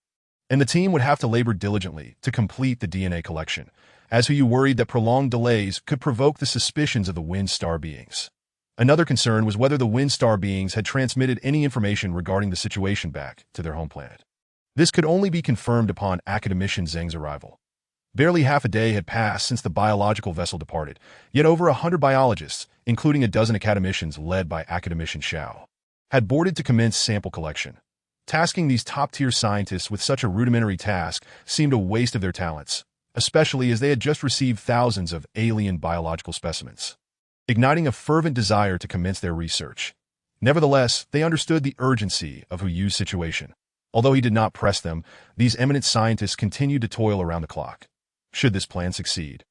and the team would have to labor diligently to complete the DNA collection, as Hu Yu worried that prolonged delays could provoke the suspicions of the Wind Star beings. Another concern was whether the Wind Star beings had transmitted any information regarding the situation back to their home planet. This could only be confirmed upon Academician Zeng's arrival. Barely half a day had passed since the biological vessel departed, yet over 100 biologists, including a dozen academicians led by Academician Xiao, had boarded to commence sample collection. Tasking these top-tier scientists with such a rudimentary task seemed a waste of their talents, especially as they had just received thousands of alien biological specimens, igniting a fervent desire to commence their research. Nevertheless, they understood the urgency of Hu Yu's situation. Although he did not press them, these eminent scientists continued to toil around the clock. Should this plan succeed,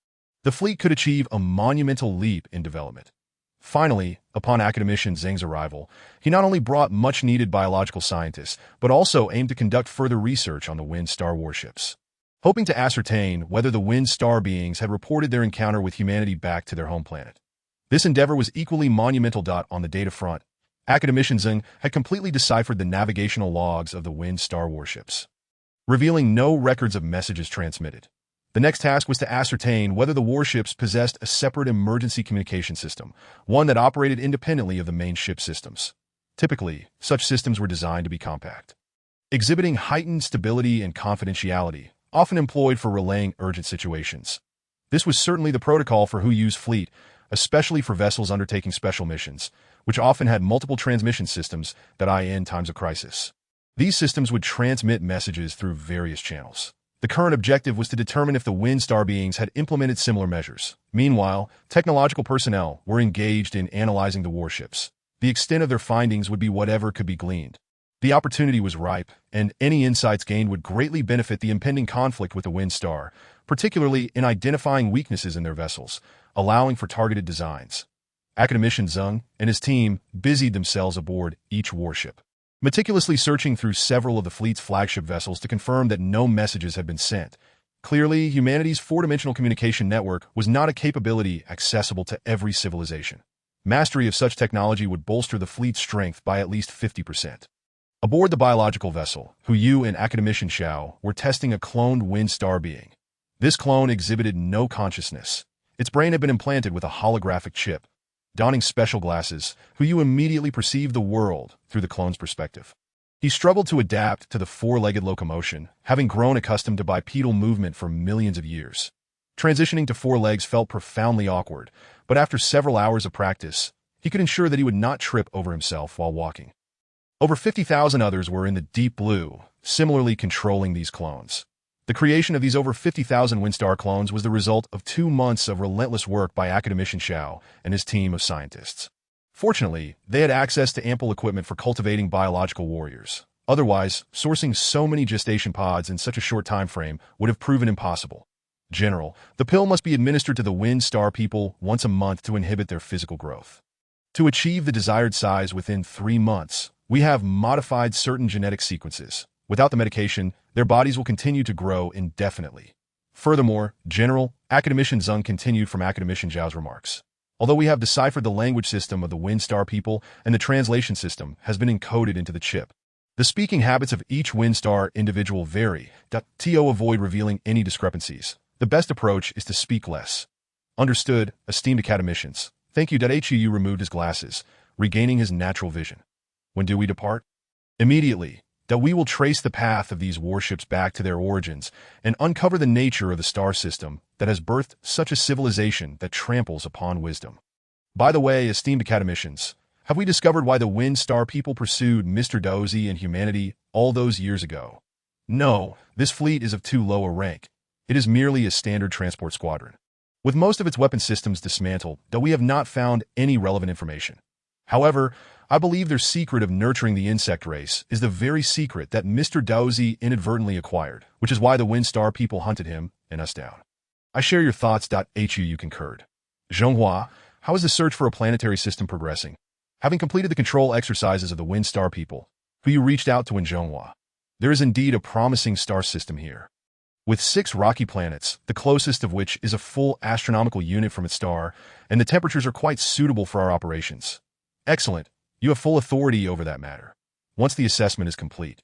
the fleet could achieve a monumental leap in development. Finally, upon Academician Zeng's arrival, he not only brought much-needed biological scientists, but also aimed to conduct further research on the Wind Star warships. Hoping to ascertain whether the Wind Star beings had reported their encounter with humanity back to their home planet. This endeavor was equally monumental. On the data front, Academician Zeng had completely deciphered the navigational logs of the Wind Star warships, revealing no records of messages transmitted. The next task was to ascertain whether the warships possessed a separate emergency communication system, one that operated independently of the main ship systems. Typically, such systems were designed to be compact, exhibiting heightened stability and confidentiality, often employed for relaying urgent situations. This was certainly the protocol for Hu Yu's fleet, especially for vessels undertaking special missions, which often had multiple transmission systems in times of crisis. These systems would transmit messages through various channels. The current objective was to determine if the Wind Star beings had implemented similar measures. Meanwhile, technological personnel were engaged in analyzing the warships. The extent of their findings would be whatever could be gleaned. The opportunity was ripe, and any insights gained would greatly benefit the impending conflict with the Wind Star, particularly in identifying weaknesses in their vessels, allowing for targeted designs. Academician Zeng and his team busied themselves aboard each warship, meticulously searching through several of the fleet's flagship vessels to confirm that no messages had been sent. Clearly, humanity's four-dimensional communication network was not a capability accessible to every civilization. Mastery of such technology would bolster the fleet's strength by at least 50%. Aboard the biological vessel, Hu Yu and Academician Xiao were testing a cloned Wind Star being. This clone exhibited no consciousness. Its brain had been implanted with a holographic chip. Donning special glasses, Hu Yu immediately perceived the world through the clone's perspective. He struggled to adapt to the four-legged locomotion, having grown accustomed to bipedal movement for millions of years. Transitioning to four legs felt profoundly awkward, but after several hours of practice, he could ensure that he would not trip over himself while walking. Over 50,000 others were in the Deep Blue, similarly controlling these clones. The creation of these over 50,000 Windstar clones was the result of 2 months of relentless work by Academician Xiao and his team of scientists. Fortunately, they had access to ample equipment for cultivating biological warriors. Otherwise, sourcing so many gestation pods in such a short time frame would have proven impossible. General, the pill must be administered to the Wind Star people once a month to inhibit their physical growth. To achieve the desired size within 3 months, we have modified certain genetic sequences. Without the medication, their bodies will continue to grow indefinitely. Furthermore, General, Academician Zeng continued from Academician Zhao's remarks. Although we have deciphered the language system of the Wind Star people and the translation system has been encoded into the chip, the speaking habits of each Wind Star individual vary. To avoid revealing any discrepancies, the best approach is to speak less. Understood, esteemed academicians. Thank you. Hu removed his glasses, regaining his natural vision. When do we depart? Immediately. We will trace the path of these warships back to their origins and uncover the nature of the star system that has birthed such a civilization that tramples upon wisdom. By the way, esteemed academicians, have we discovered why the Wind Star people pursued Mr. Dozy and humanity all those years ago? No, this fleet is of too low a rank. It is merely a standard transport squadron. With most of its weapon systems dismantled, we have not found any relevant information. However, I believe their secret of nurturing the insect race is the very secret that Mr. Dozy inadvertently acquired, which is why the Wind Star people hunted him and us down. I share your thoughts. Hu concurred. Zhonghua, how is the search for a planetary system progressing? Having completed the control exercises of the Wind Star people, who you reached out to in Zhonghua, there is indeed a promising star system here. With 6 rocky planets, the closest of which is a full astronomical unit from its star, and the temperatures are quite suitable for our operations. Excellent. You have full authority over that matter. Once the assessment is complete,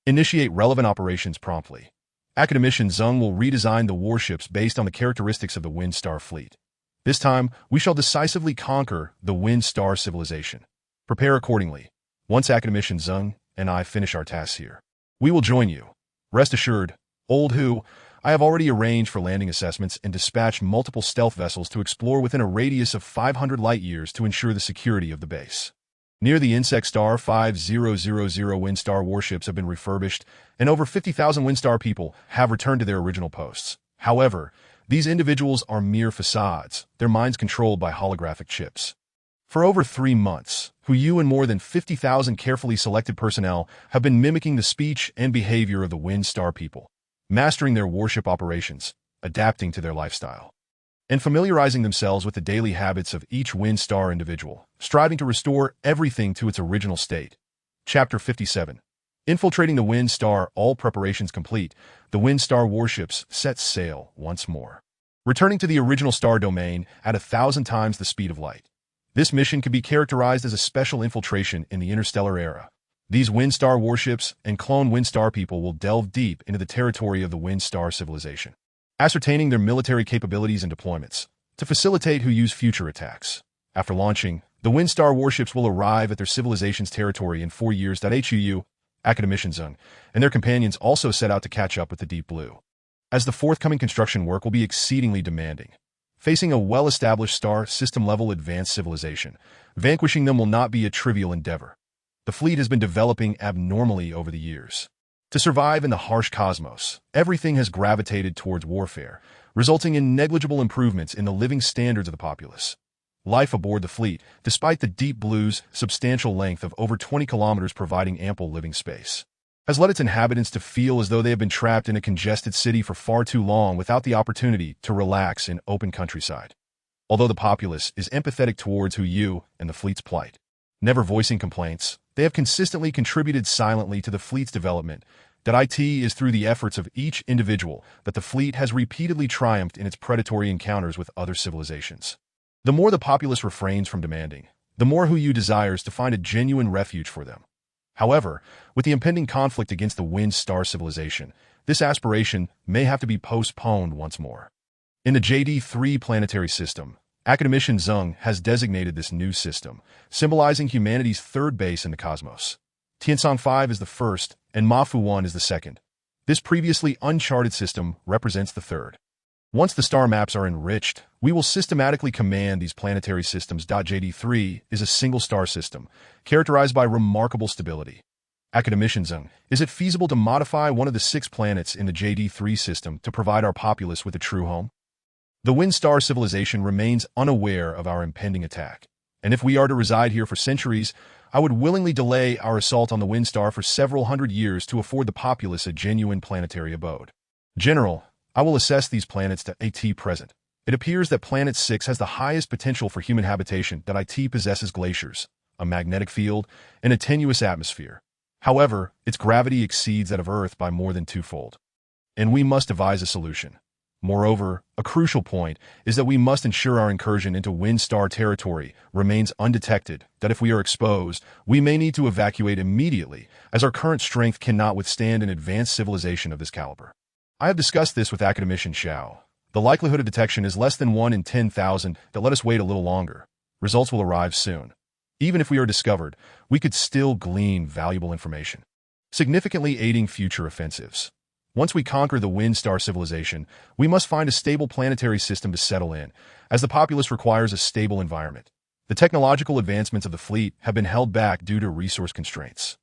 initiate relevant operations promptly. Academician Zeng will redesign the warships based on the characteristics of the Wind Star fleet. This time, we shall decisively conquer the Wind Star civilization. Prepare accordingly. Once Academician Zeng and I finish our tasks here, we will join you. Rest assured, Old Hu, I have already arranged for landing assessments and dispatched multiple stealth vessels to explore within a radius of 500 light-years to ensure the security of the base. Near the Insect Star 5000 Wind Star warships have been refurbished, and over 50,000 Wind Star people have returned to their original posts. However, these individuals are mere facades, their minds controlled by holographic chips. For over 3 months, Hu and more than 50,000 carefully selected personnel have been mimicking the speech and behavior of the Wind Star people, mastering their warship operations, adapting to their lifestyle, and familiarizing themselves with the daily habits of each Wind Star individual, striving to restore everything to its original state. Chapter 57. Infiltrating the Wind Star. All preparations complete, the Wind Star warships set sail once more, returning to the original star domain at 1,000 times the speed of light. This mission could be characterized as a special infiltration in the interstellar era. These Wind Star warships and clone Wind Star people will delve deep into the territory of the Wind Star civilization, ascertaining their military capabilities and deployments to facilitate Hu's future attacks. After launching, the Wind Star warships will arrive at their civilization's territory in 4 years. Hu, Academician Zeng, and their companions also set out to catch up with the Deep Blue, as the forthcoming construction work will be exceedingly demanding. Facing a well-established star system-level advanced civilization, vanquishing them will not be a trivial endeavor. The fleet has been developing abnormally over the years. To survive in the harsh cosmos, everything has gravitated towards warfare, resulting in negligible improvements in the living standards of the populace. Life aboard the fleet, despite the Deep Blue's substantial length of over 20 kilometers providing ample living space, has led its inhabitants to feel as though they have been trapped in a congested city for far too long without the opportunity to relax in open countryside. Although the populace is empathetic towards Hu and the fleet's plight, never voicing complaints, they have consistently contributed silently to the fleet's development. It is through the efforts of each individual that the fleet has repeatedly triumphed in its predatory encounters with other civilizations. The more the populace refrains from demanding, the more Hu desires to find a genuine refuge for them. However, with the impending conflict against the Wind Star civilization, this aspiration may have to be postponed once more. In the JD3 planetary system, Academician Zeng has designated this new system, symbolizing humanity's third base in the cosmos. Tiansong 5 is the first, and Mafu 1 is the second. This previously uncharted system represents the third. Once the star maps are enriched, we will systematically command these planetary systems. JD3 is a single star system, characterized by remarkable stability. Academician Zeng, is it feasible to modify one of the 6 planets in the JD3 system to provide our populace with a true home? The Wind Star civilization remains unaware of our impending attack, and if we are to reside here for centuries, I would willingly delay our assault on the Wind Star for several hundred years to afford the populace a genuine planetary abode. General, I will assess these planets at present. It appears that Planet 6 has the highest potential for human habitation. It possesses glaciers, a magnetic field, and a tenuous atmosphere. However, its gravity exceeds that of Earth by more than 2-fold, and we must devise a solution. Moreover, a crucial point is that we must ensure our incursion into Wind Star territory remains undetected. If we are exposed, we may need to evacuate immediately, as our current strength cannot withstand an advanced civilization of this caliber. I have discussed this with Academician Xiao. The likelihood of detection is less than 1 in 10,000. Let us wait a little longer. Results will arrive soon. Even if we are discovered, we could still glean valuable information, significantly aiding future offensives. Once we conquer the Wind Star civilization, we must find a stable planetary system to settle in, as the populace requires a stable environment. The technological advancements of the fleet have been held back due to resource constraints,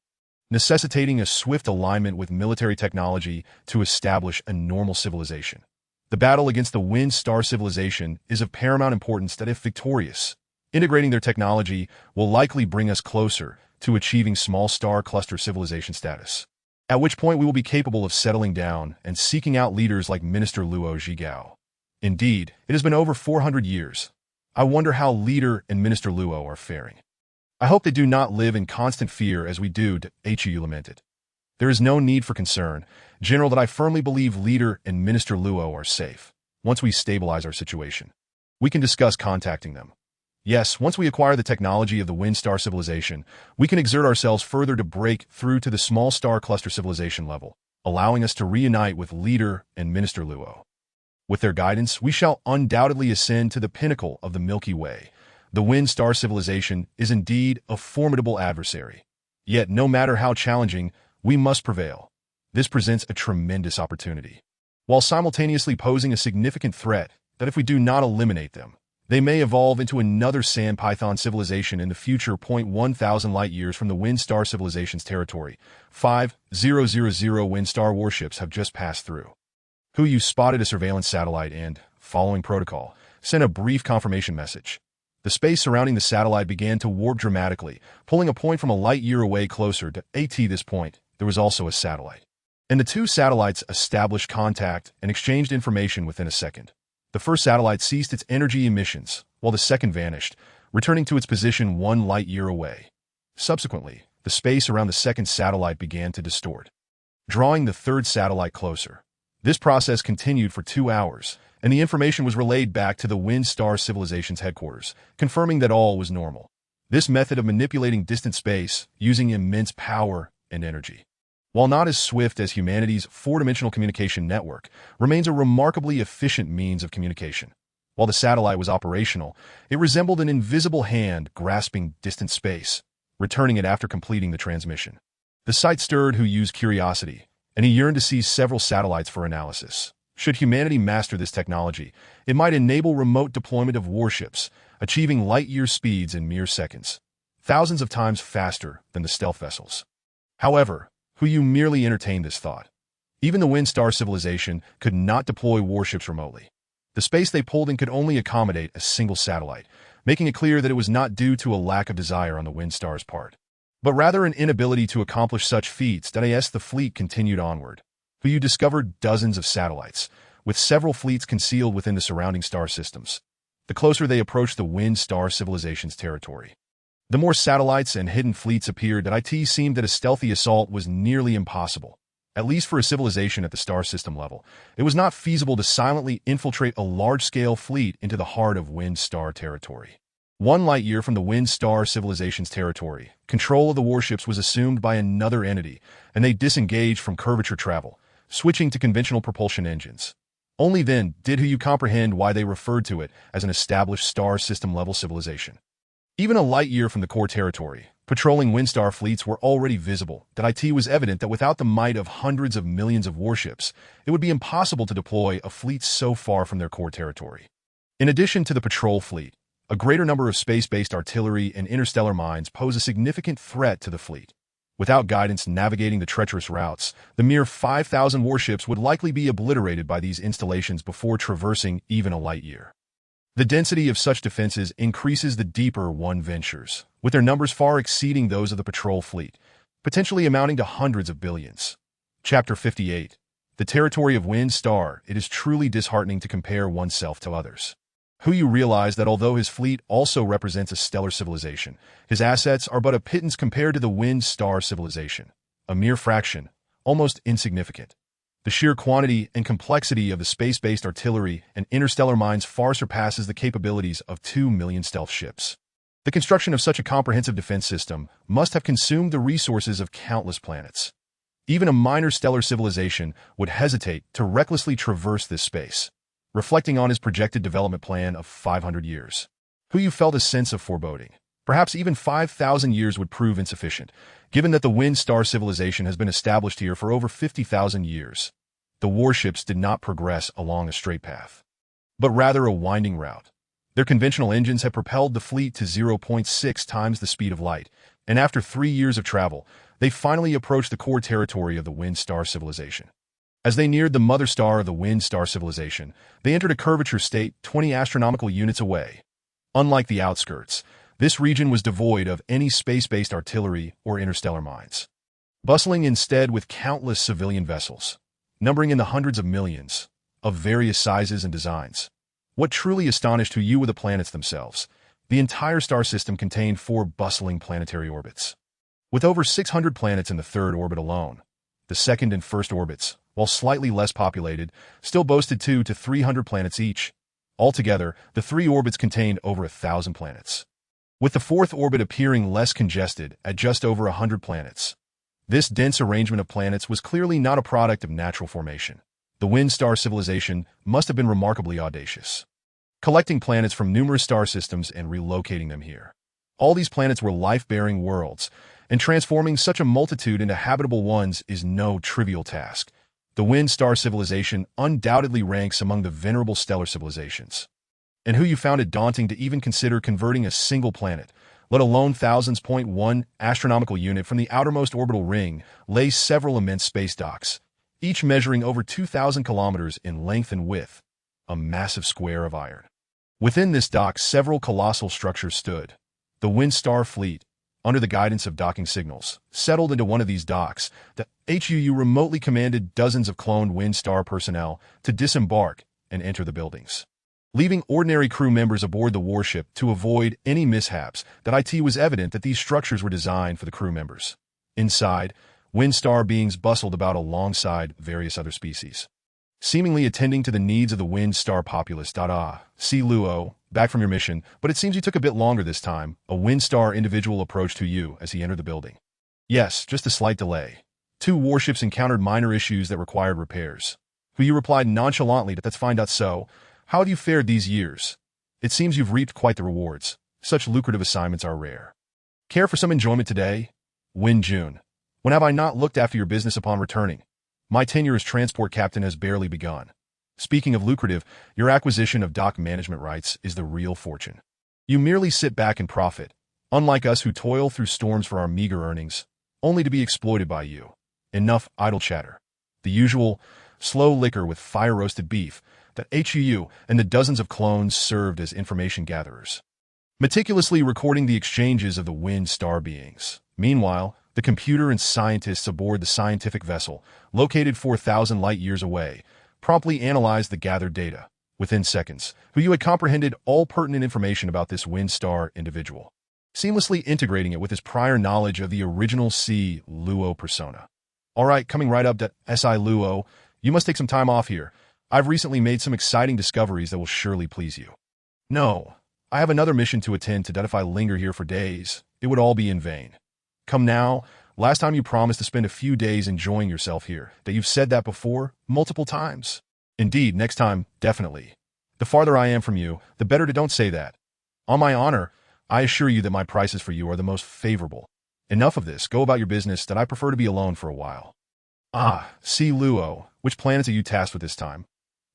necessitating a swift alignment with military technology to establish a normal civilization. The battle against the Wind Star civilization is of paramount importance. If victorious, integrating their technology will likely bring us closer to achieving small star cluster civilization status, at which point we will be capable of settling down and seeking out leaders like Minister Luo Zhigao. Indeed, it has been over 400 years. I wonder how Leader and Minister Luo are faring. I hope they do not live in constant fear as we do, Hu lamented. There is no need for concern, General, that I firmly believe Leader and Minister Luo are safe. Once we stabilize our situation, we can discuss contacting them. Yes, once we acquire the technology of the Wind Star civilization, we can exert ourselves further to break through to the small star cluster civilization level, allowing us to reunite with Leader and Minister Luo. With their guidance, we shall undoubtedly ascend to the pinnacle of the Milky Way. The Wind Star civilization is indeed a formidable adversary. Yet, no matter how challenging, we must prevail. This presents a tremendous opportunity, while simultaneously posing a significant threat that if we do not eliminate them, they may evolve into another sand python civilization in the future. 1,000 light-years from the Wind Star civilization's territory, 5,000 Wind Star warships have just passed through. Hu spotted a surveillance satellite and, following protocol, sent a brief confirmation message. The space surrounding the satellite began to warp dramatically, pulling a point from a light-year away closer to this point. There was also a satellite, and the two satellites established contact and exchanged information within a second. The first satellite ceased its energy emissions, while the second vanished, returning to its position 1 light-year away. Subsequently, the space around the second satellite began to distort, drawing the third satellite closer. This process continued for 2 hours, and the information was relayed back to the Wind Star civilization's headquarters, confirming that all was normal. This method of manipulating distant space, using immense power and energy, while not as swift as humanity's four-dimensional communication network, remains a remarkably efficient means of communication. While the satellite was operational, it resembled an invisible hand grasping distant space, returning it after completing the transmission. The sight stirred Hu's curiosity, and he yearned to see several satellites for analysis. Should humanity master this technology, it might enable remote deployment of warships, achieving light-year speeds in mere seconds, thousands of times faster than the stealth vessels. However, Hu merely entertained this thought. Even the Wind Star civilization could not deploy warships remotely. The space they pulled in could only accommodate a single satellite, making it clear that it was not due to a lack of desire on the Wind Star's part, but rather an inability to accomplish such feats. The fleet continued onward. Hu discovered dozens of satellites, with several fleets concealed within the surrounding star systems. The closer they approached the Wind Star civilization's territory, the more satellites and hidden fleets appeared. It seemed that a stealthy assault was nearly impossible. At least for a civilization at the star system level, it was not feasible to silently infiltrate a large-scale fleet into the heart of Wind Star territory. 1 light-year from the Wind Star civilization's territory, control of the warships was assumed by another entity, and they disengaged from curvature travel, switching to conventional propulsion engines. Only then did Hu comprehend why they referred to it as an established star system-level civilization. Even a light-year from the core territory, patrolling Wind Star fleets were already visible. It was evident that without the might of hundreds of millions of warships, it would be impossible to deploy a fleet so far from their core territory. In addition to the patrol fleet, a greater number of space-based artillery and interstellar mines pose a significant threat to the fleet. Without guidance navigating the treacherous routes, the mere 5,000 warships would likely be obliterated by these installations before traversing even a light-year. The density of such defenses increases the deeper one ventures, with their numbers far exceeding those of the patrol fleet, potentially amounting to hundreds of billions. Chapter 58. The territory of Wind Star. It is truly disheartening to compare oneself to others. Hu realized that although his fleet also represents a stellar civilization, his assets are but a pittance compared to the Wind Star civilization, a mere fraction, almost insignificant. The sheer quantity and complexity of the space-based artillery and interstellar mines far surpasses the capabilities of 2 million stealth ships. The construction of such a comprehensive defense system must have consumed the resources of countless planets. Even a minor stellar civilization would hesitate to recklessly traverse this space. Reflecting on his projected development plan of 500 years, Hu felt a sense of foreboding. Perhaps even 5,000 years would prove insufficient, given that the Wind Star civilization has been established here for over 50,000 years. The warships did not progress along a straight path, but rather a winding route. Their conventional engines had propelled the fleet to 0.6 times the speed of light, and after 3 years of travel, they finally approached the core territory of the Wind Star civilization. As they neared the mother star of the Wind Star civilization, they entered a curvature state 20 astronomical units away. Unlike the outskirts, this region was devoid of any space-based artillery or interstellar mines, bustling instead with countless civilian vessels, numbering in the hundreds of millions, of various sizes and designs. What truly astonished you were the planets themselves. The entire star system contained 4 bustling planetary orbits. With over 600 planets in the third orbit alone, the second and first orbits, while slightly less populated, still boasted 200 to 300 planets each. Altogether, the 3 orbits contained over 1,000 planets, with the fourth orbit appearing less congested at just over 100 planets. This dense arrangement of planets was clearly not a product of natural formation. The Wind Star civilization must have been remarkably audacious, collecting planets from numerous star systems and relocating them here. All these planets were life-bearing worlds, and transforming such a multitude into habitable ones is no trivial task. The Wind Star civilization undoubtedly ranks among the venerable stellar civilizations, and who you found it daunting to even consider converting a single planet, let alone thousands. 1 astronomical unit from the outermost orbital ring lay several immense space docks, each measuring over 2,000 kilometers in length and width, a massive square of iron. Within this dock, several colossal structures stood. The Wind Star fleet, under the guidance of docking signals, settled into one of these docks. The HUU remotely commanded dozens of cloned Wind Star personnel to disembark and enter the buildings, leaving ordinary crew members aboard the warship to avoid any mishaps. It was evident that these structures were designed for the crew members. Inside, Wind Star beings bustled about alongside various other species, seemingly attending to the needs of the Wind Star populace. See Luo, back from your mission, but it seems you took a bit longer this time. A Wind Star individual approached to you as he entered the building. Yes, just a slight delay. 2 warships encountered minor issues that required repairs. You replied nonchalantly, that's fine. So, how have you fared these years? It seems you've reaped quite the rewards. Such lucrative assignments are rare. Care for some enjoyment today? Win June. When have I not looked after your business upon returning? My tenure as transport captain has barely begun. Speaking of lucrative, your acquisition of dock management rights is the real fortune. You merely sit back and profit, unlike us who toil through storms for our meager earnings, only to be exploited by you. Enough idle chatter. The usual slow liquor with fire-roasted beef, that HUU and the dozens of clones served as information gatherers, meticulously recording the exchanges of the Wind Star beings. Meanwhile, the computer and scientists aboard the scientific vessel, located 4,000 light-years away, promptly analyzed the gathered data. Within seconds, you had comprehended all pertinent information about this Wind Star individual, seamlessly integrating it with his prior knowledge of the original C. Luo persona. All right, coming right up to Si Luo, you must take some time off here. I've recently made some exciting discoveries that will surely please you. No, I have another mission to attend to. If I linger here for days, it would all be in vain. Come now, last time you promised to spend a few days enjoying yourself here. You've said that before, multiple times. Indeed, next time, definitely. The farther I am from you, the better. Don't say that. On my honor, I assure you that my prices for you are the most favorable. Enough of this, go about your business. I prefer to be alone for a while. See Luo, which planets are you tasked with this time?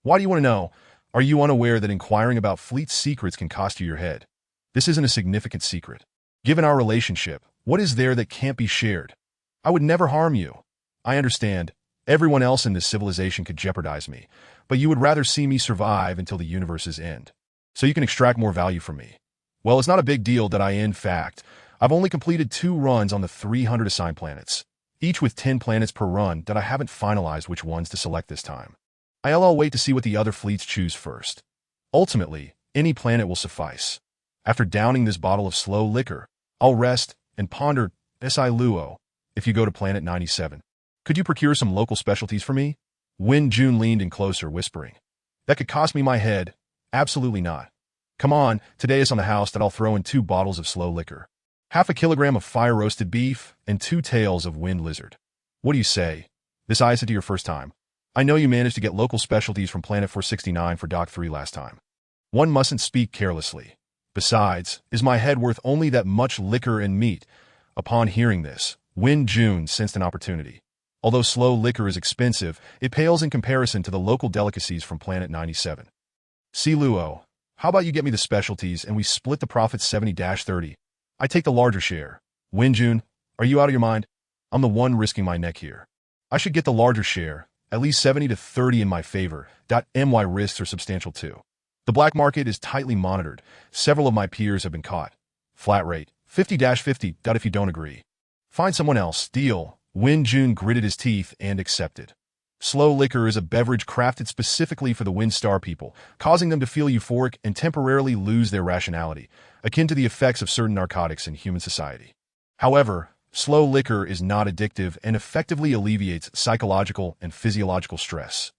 Why do you want to know? Are you unaware that inquiring about fleet secrets can cost you your head? This isn't a significant secret. Given our relationship, what is there that can't be shared? I would never harm you. I understand. Everyone else in this civilization could jeopardize me, but you would rather see me survive until the universe's end, so you can extract more value from me. Well, it's not a big deal. In fact, I've only completed 2 runs on the 300 assigned planets, each with 10 planets per run. I haven't finalized which ones to select this time. I'll wait to see what the other fleets choose first. Ultimately, any planet will suffice. After downing this bottle of slow liquor, I'll rest and ponder. Si Luo, if you go to planet 97, could you procure some local specialties for me? Win Jun leaned in closer, whispering. That could cost me my head. Absolutely not. Come on, today is on the house. I'll throw in 2 bottles of slow liquor, half a kilogram of fire-roasted beef, and 2 tails of wind lizard. What do you say? This isn't your first time. I know you managed to get local specialties from Planet 469 for Dock 3 last time. One mustn't speak carelessly. Besides, is my head worth only that much liquor and meat? Upon hearing this, Win Jun sensed an opportunity. Although slow liquor is expensive, it pales in comparison to the local delicacies from Planet 97. See Luo, how about you get me the specialties and we split the profits 70-30? I take the larger share. Win Jun, are you out of your mind? I'm the one risking my neck here. I should get the larger share, at least 70-30 in my favor. My risks are substantial too. The black market is tightly monitored. Several of my peers have been caught. Flat rate, 50-50. If you don't agree, find someone else. Deal. Win Jun gritted his teeth and accepted. Slow liquor is a beverage crafted specifically for the Wind Star people, causing them to feel euphoric and temporarily lose their rationality, akin to the effects of certain narcotics in human society. However, slow liquor is not addictive and effectively alleviates psychological and physiological stress.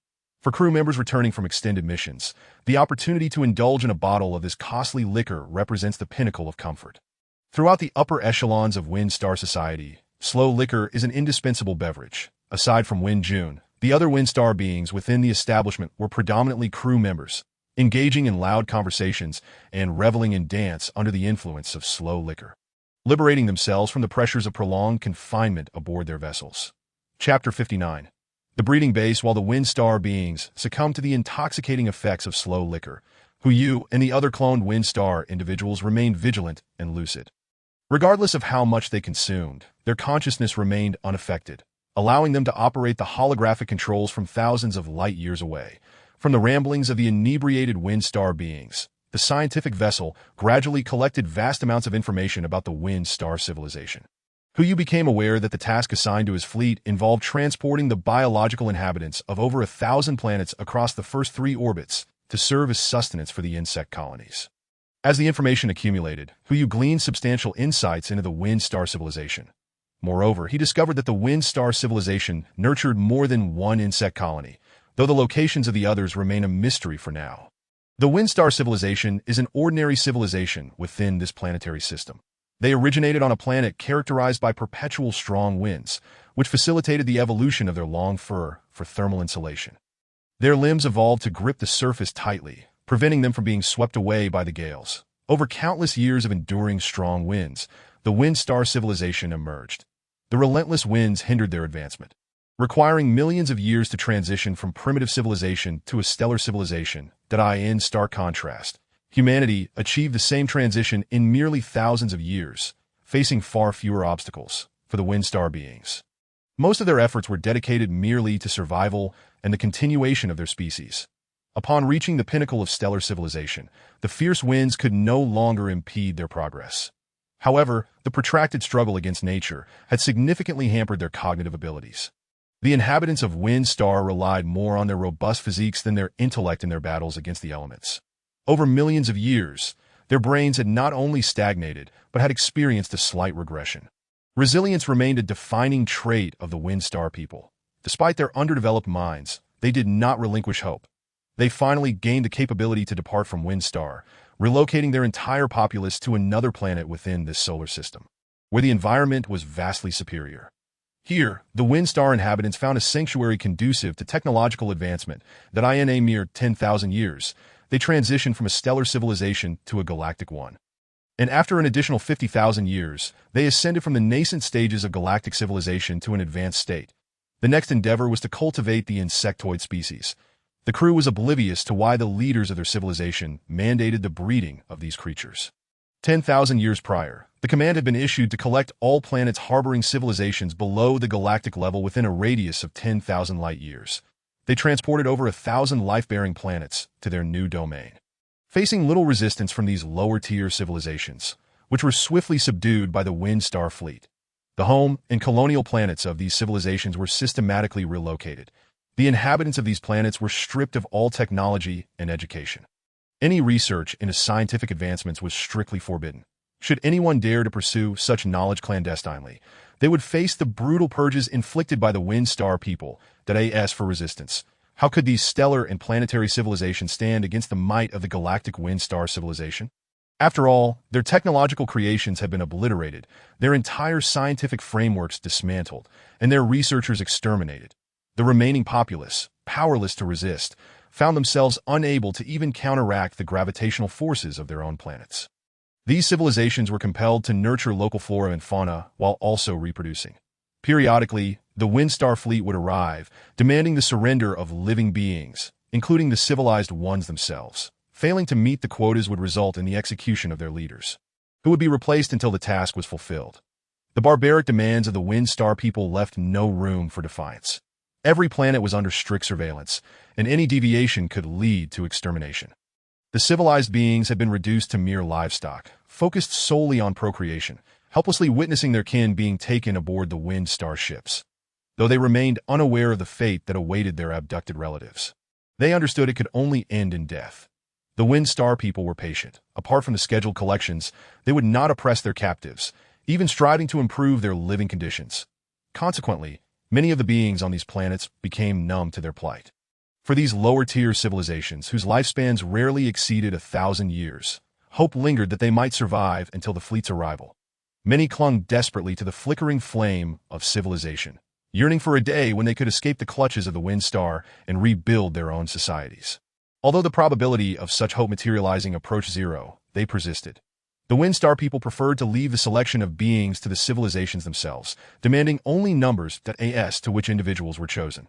For crew members returning from extended missions, the opportunity to indulge in a bottle of this costly liquor represents the pinnacle of comfort. Throughout the upper echelons of Wind Star society, slow liquor is an indispensable beverage. Aside from Wind June, the other Wind Star beings within the establishment were predominantly crew members, engaging in loud conversations and reveling in dance under the influence of slow liquor, liberating themselves from the pressures of prolonged confinement aboard their vessels. Chapter 59. The breeding base. While the Wind Star beings succumbed to the intoxicating effects of slow liquor, Hu and the other cloned Wind Star individuals remained vigilant and lucid. Regardless of how much they consumed, their consciousness remained unaffected, allowing them to operate the holographic controls from thousands of light years away. From the ramblings of the inebriated Wind Star beings, the scientific vessel gradually collected vast amounts of information about the Wind Star civilization. Hu became aware that the task assigned to his fleet involved transporting the biological inhabitants of over 1,000 planets across the first 3 orbits to serve as sustenance for the insect colonies. As the information accumulated, Hu gleaned substantial insights into the Wind Star civilization. Moreover, he discovered that the Wind Star civilization nurtured more than one insect colony, though the locations of the others remain a mystery for now. The Wind Star civilization is an ordinary civilization within this planetary system. They originated on a planet characterized by perpetual strong winds, which facilitated the evolution of their long fur for thermal insulation. Their limbs evolved to grip the surface tightly, preventing them from being swept away by the gales. Over countless years of enduring strong winds, the Wind Star civilization emerged. The relentless winds hindered their advancement, requiring millions of years to transition from primitive civilization to a stellar civilization. In stark contrast, humanity achieved the same transition in merely thousands of years, facing far fewer obstacles for the Wind Star beings. Most of their efforts were dedicated merely to survival and the continuation of their species. Upon reaching the pinnacle of stellar civilization, the fierce winds could no longer impede their progress. However, the protracted struggle against nature had significantly hampered their cognitive abilities. The inhabitants of Wind Star relied more on their robust physiques than their intellect in their battles against the elements. Over millions of years, their brains had not only stagnated, but had experienced a slight regression. Resilience remained a defining trait of the Wind Star people. Despite their underdeveloped minds, they did not relinquish hope. They finally gained the capability to depart from Wind Star, relocating their entire populace to another planet within this solar system, where the environment was vastly superior. Here, the Wind Star inhabitants found a sanctuary conducive to technological advancement. In a mere 10,000 years, they transitioned from a stellar civilization to a galactic one. And after an additional 50,000 years, they ascended from the nascent stages of galactic civilization to an advanced state. The next endeavor was to cultivate the insectoid species. The crew was oblivious to why the leaders of their civilization mandated the breeding of these creatures. 10,000 years prior, the command had been issued to collect all planets harboring civilizations below the galactic level within a radius of 10,000 light years. They transported over 1,000 life-bearing planets to their new domain, facing little resistance from these lower-tier civilizations, which were swiftly subdued by the Wind Star fleet. The home and colonial planets of these civilizations were systematically relocated. The inhabitants of these planets were stripped of all technology and education. Any research into scientific advancements was strictly forbidden. Should anyone dare to pursue such knowledge clandestinely, they would face the brutal purges inflicted by the Wind Star people. As for resistance, how could these stellar and planetary civilizations stand against the might of the galactic Wind Star civilization? After all, their technological creations had been obliterated, their entire scientific frameworks dismantled, and their researchers exterminated. The remaining populace, powerless to resist, found themselves unable to even counteract the gravitational forces of their own planets. These civilizations were compelled to nurture local flora and fauna while also reproducing. Periodically, the Wind Star fleet would arrive, demanding the surrender of living beings, including the civilized ones themselves. Failing to meet the quotas would result in the execution of their leaders, who would be replaced until the task was fulfilled. The barbaric demands of the Wind Star people left no room for defiance. Every planet was under strict surveillance, and any deviation could lead to extermination. The civilized beings had been reduced to mere livestock, focused solely on procreation, helplessly witnessing their kin being taken aboard the Wind Star ships. though they remained unaware of the fate that awaited their abducted relatives. They understood it could only end in death. The Wind Star people were patient. Apart from the scheduled collections, they would not oppress their captives, even striving to improve their living conditions. Consequently, many of the beings on these planets became numb to their plight. For these lower-tier civilizations, whose lifespans rarely exceeded 1,000 years, hope lingered that they might survive until the fleet's arrival. Many clung desperately to the flickering flame of civilization, yearning for a day when they could escape the clutches of the Wind Star and rebuild their own societies. Although the probability of such hope materializing approached zero, they persisted. The Wind Star people preferred to leave the selection of beings to the civilizations themselves, demanding only numbers as to which individuals were chosen.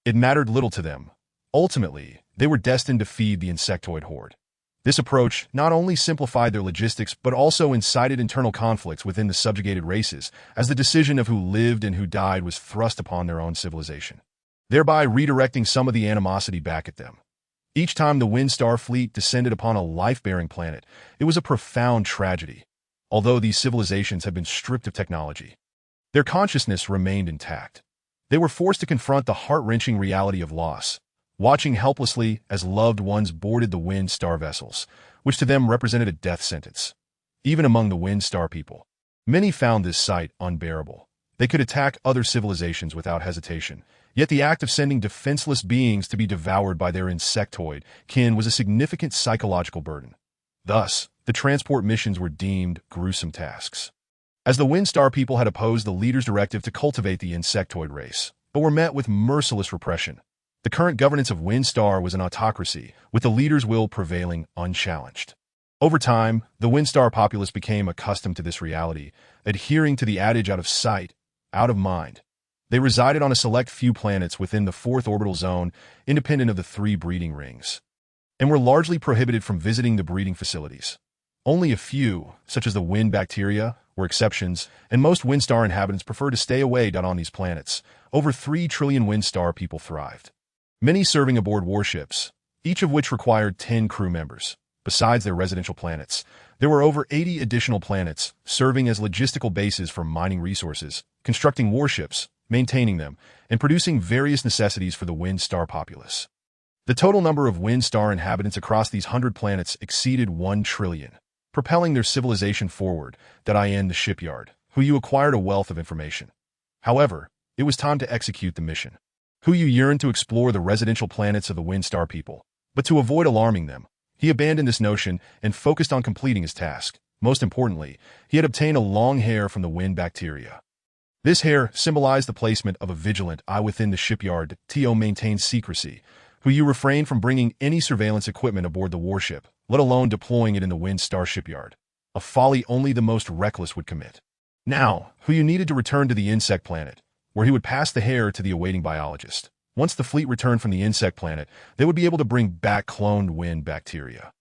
It mattered little to them. Ultimately, they were destined to feed the insectoid horde. This approach not only simplified their logistics but also incited internal conflicts within the subjugated races, as the decision of who lived and who died was thrust upon their own civilization, thereby redirecting some of the animosity back at them. Each time the Wind Star fleet descended upon a life-bearing planet, it was a profound tragedy. Although these civilizations had been stripped of technology, their consciousness remained intact. They were forced to confront the heart-wrenching reality of loss, watching helplessly as loved ones boarded the Wind Star vessels, which to them represented a death sentence. Even among the Wind Star people, many found this sight unbearable. They could attack other civilizations without hesitation, yet the act of sending defenseless beings to be devoured by their insectoid kin was a significant psychological burden. Thus, the transport missions were deemed gruesome tasks. As the Wind Star people had opposed the leader's directive to cultivate the insectoid race, but were met with merciless repression. The current governance of Wind Star was an autocracy, with the leader's will prevailing unchallenged. Over time, the Wind Star populace became accustomed to this reality, adhering to the adage out of sight, out of mind. They resided on a select few planets within the fourth orbital zone, independent of the 3 breeding rings, and were largely prohibited from visiting the breeding facilities. Only a few, such as the wind bacteria, were exceptions, and most Wind Star inhabitants preferred to stay away on these planets. Over 3 trillion Wind Star people thrived, many serving aboard warships, each of which required 10 crew members. Besides their residential planets, there were over 80 additional planets, serving as logistical bases for mining resources, constructing warships, maintaining them, and producing various necessities for the Wind Star populace. The total number of Wind Star inhabitants across these 100 planets exceeded 1 trillion, propelling their civilization forward. The shipyard, who acquired a wealth of information. However, it was time to execute the mission. Who yearned to explore the residential planets of the Wind Star people, but to avoid alarming them, he abandoned this notion and focused on completing his task. Most importantly, he had obtained a long hair from the wind bacteria. This hair symbolized the placement of a vigilant eye within the shipyard. To maintain secrecy, who refrained from bringing any surveillance equipment aboard the warship, let alone deploying it in the Wind Star shipyard, a folly only the most reckless would commit. Now, who needed to return to the insect planet, where he would pass the hair to the awaiting biologist. Once the fleet returned from the insect planet, they would be able to bring back cloned wind bacteria.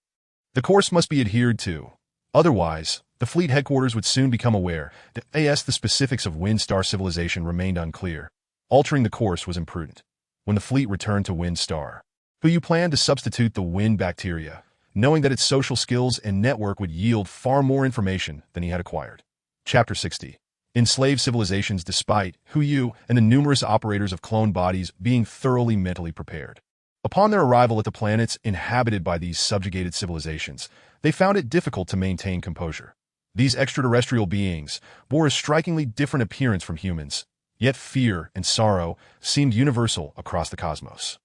The course must be adhered to. Otherwise, the fleet headquarters would soon become aware that the specifics of Wind Star civilization remained unclear. Altering the course was imprudent. When the fleet returned to Wind Star, who planned to substitute the wind bacteria, knowing that its social skills and network would yield far more information than he had acquired. Chapter 60. Enslaved civilizations. Despite who and the numerous operators of cloned bodies being thoroughly mentally prepared, upon their arrival at the planets inhabited by these subjugated civilizations, they found it difficult to maintain composure. These extraterrestrial beings bore a strikingly different appearance from humans, yet fear and sorrow seemed universal across the cosmos.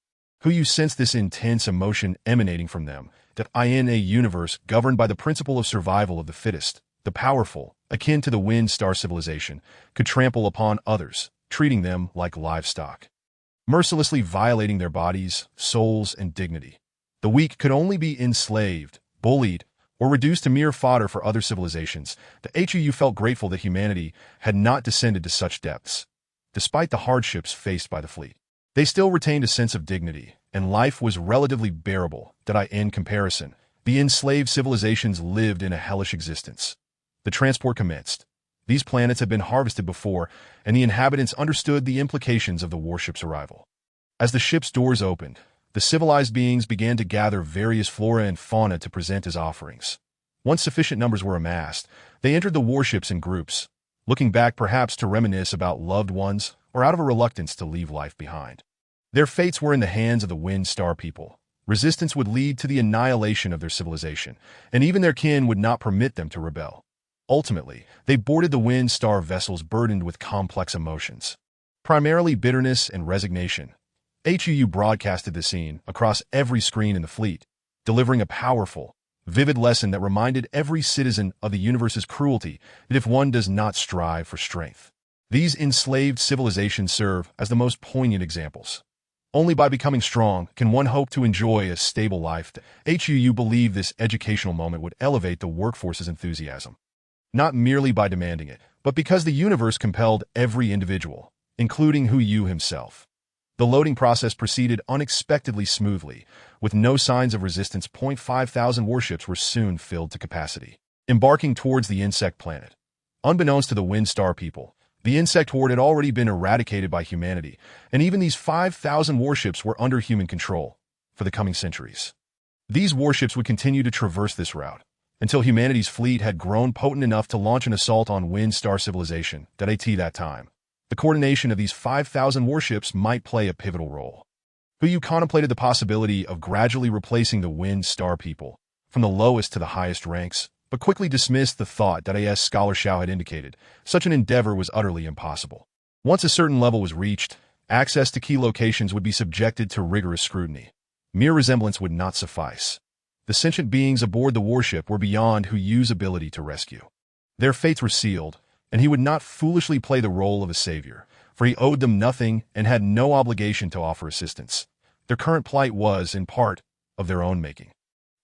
Who sensed this intense emotion emanating from them, in a universe governed by the principle of survival of the fittest, the powerful, akin to the Wind Star civilization, could trample upon others, treating them like livestock, mercilessly violating their bodies, souls, and dignity. The weak could only be enslaved, bullied, or reduced to mere fodder for other civilizations. The HU felt grateful that humanity had not descended to such depths. Despite the hardships faced by the fleet, they still retained a sense of dignity, and life was relatively bearable. In comparison, the enslaved civilizations lived in a hellish existence. The transport commenced. These planets had been harvested before, and the inhabitants understood the implications of the warship's arrival. As the ship's doors opened, the civilized beings began to gather various flora and fauna to present as offerings. Once sufficient numbers were amassed, they entered the warships in groups. looking back perhaps to reminisce about loved ones or out of a reluctance to leave life behind. Their fates were in the hands of the Wind Star people. Resistance would lead to the annihilation of their civilization, and even their kin would not permit them to rebel. Ultimately, they boarded the Wind Star vessels burdened with complex emotions, primarily bitterness and resignation. HUU broadcasted the scene across every screen in the fleet, delivering a powerful, vivid lesson that reminded every citizen of the universe's cruelty that if one does not strive for strength. These enslaved civilizations serve as the most poignant examples. Only by becoming strong can one hope to enjoy a stable life. HUU believed this educational moment would elevate the workforce's enthusiasm, not merely by demanding it, but because the universe compelled every individual, including HUU himself. The loading process proceeded unexpectedly smoothly, with no signs of resistance. 5,000 warships were soon filled to capacity, embarking towards the insect planet. Unbeknownst to the Wind Star people, the insect horde had already been eradicated by humanity, and even these 5,000 warships were under human control for the coming centuries. These warships would continue to traverse this route until humanity's fleet had grown potent enough to launch an assault on Wind Star civilization. At that time, the coordination of these 5,000 warships might play a pivotal role. HUU contemplated the possibility of gradually replacing the Wind Star people from the lowest to the highest ranks, but quickly dismissed the thought that, as Scholar Shao had indicated, such an endeavor was utterly impossible. Once a certain level was reached, access to key locations would be subjected to rigorous scrutiny. Mere resemblance would not suffice. The sentient beings aboard the warship were beyond HUU's ability to rescue. Their fates were sealed, and he would not foolishly play the role of a savior, for he owed them nothing and had no obligation to offer assistance. Their current plight was, in part, of their own making.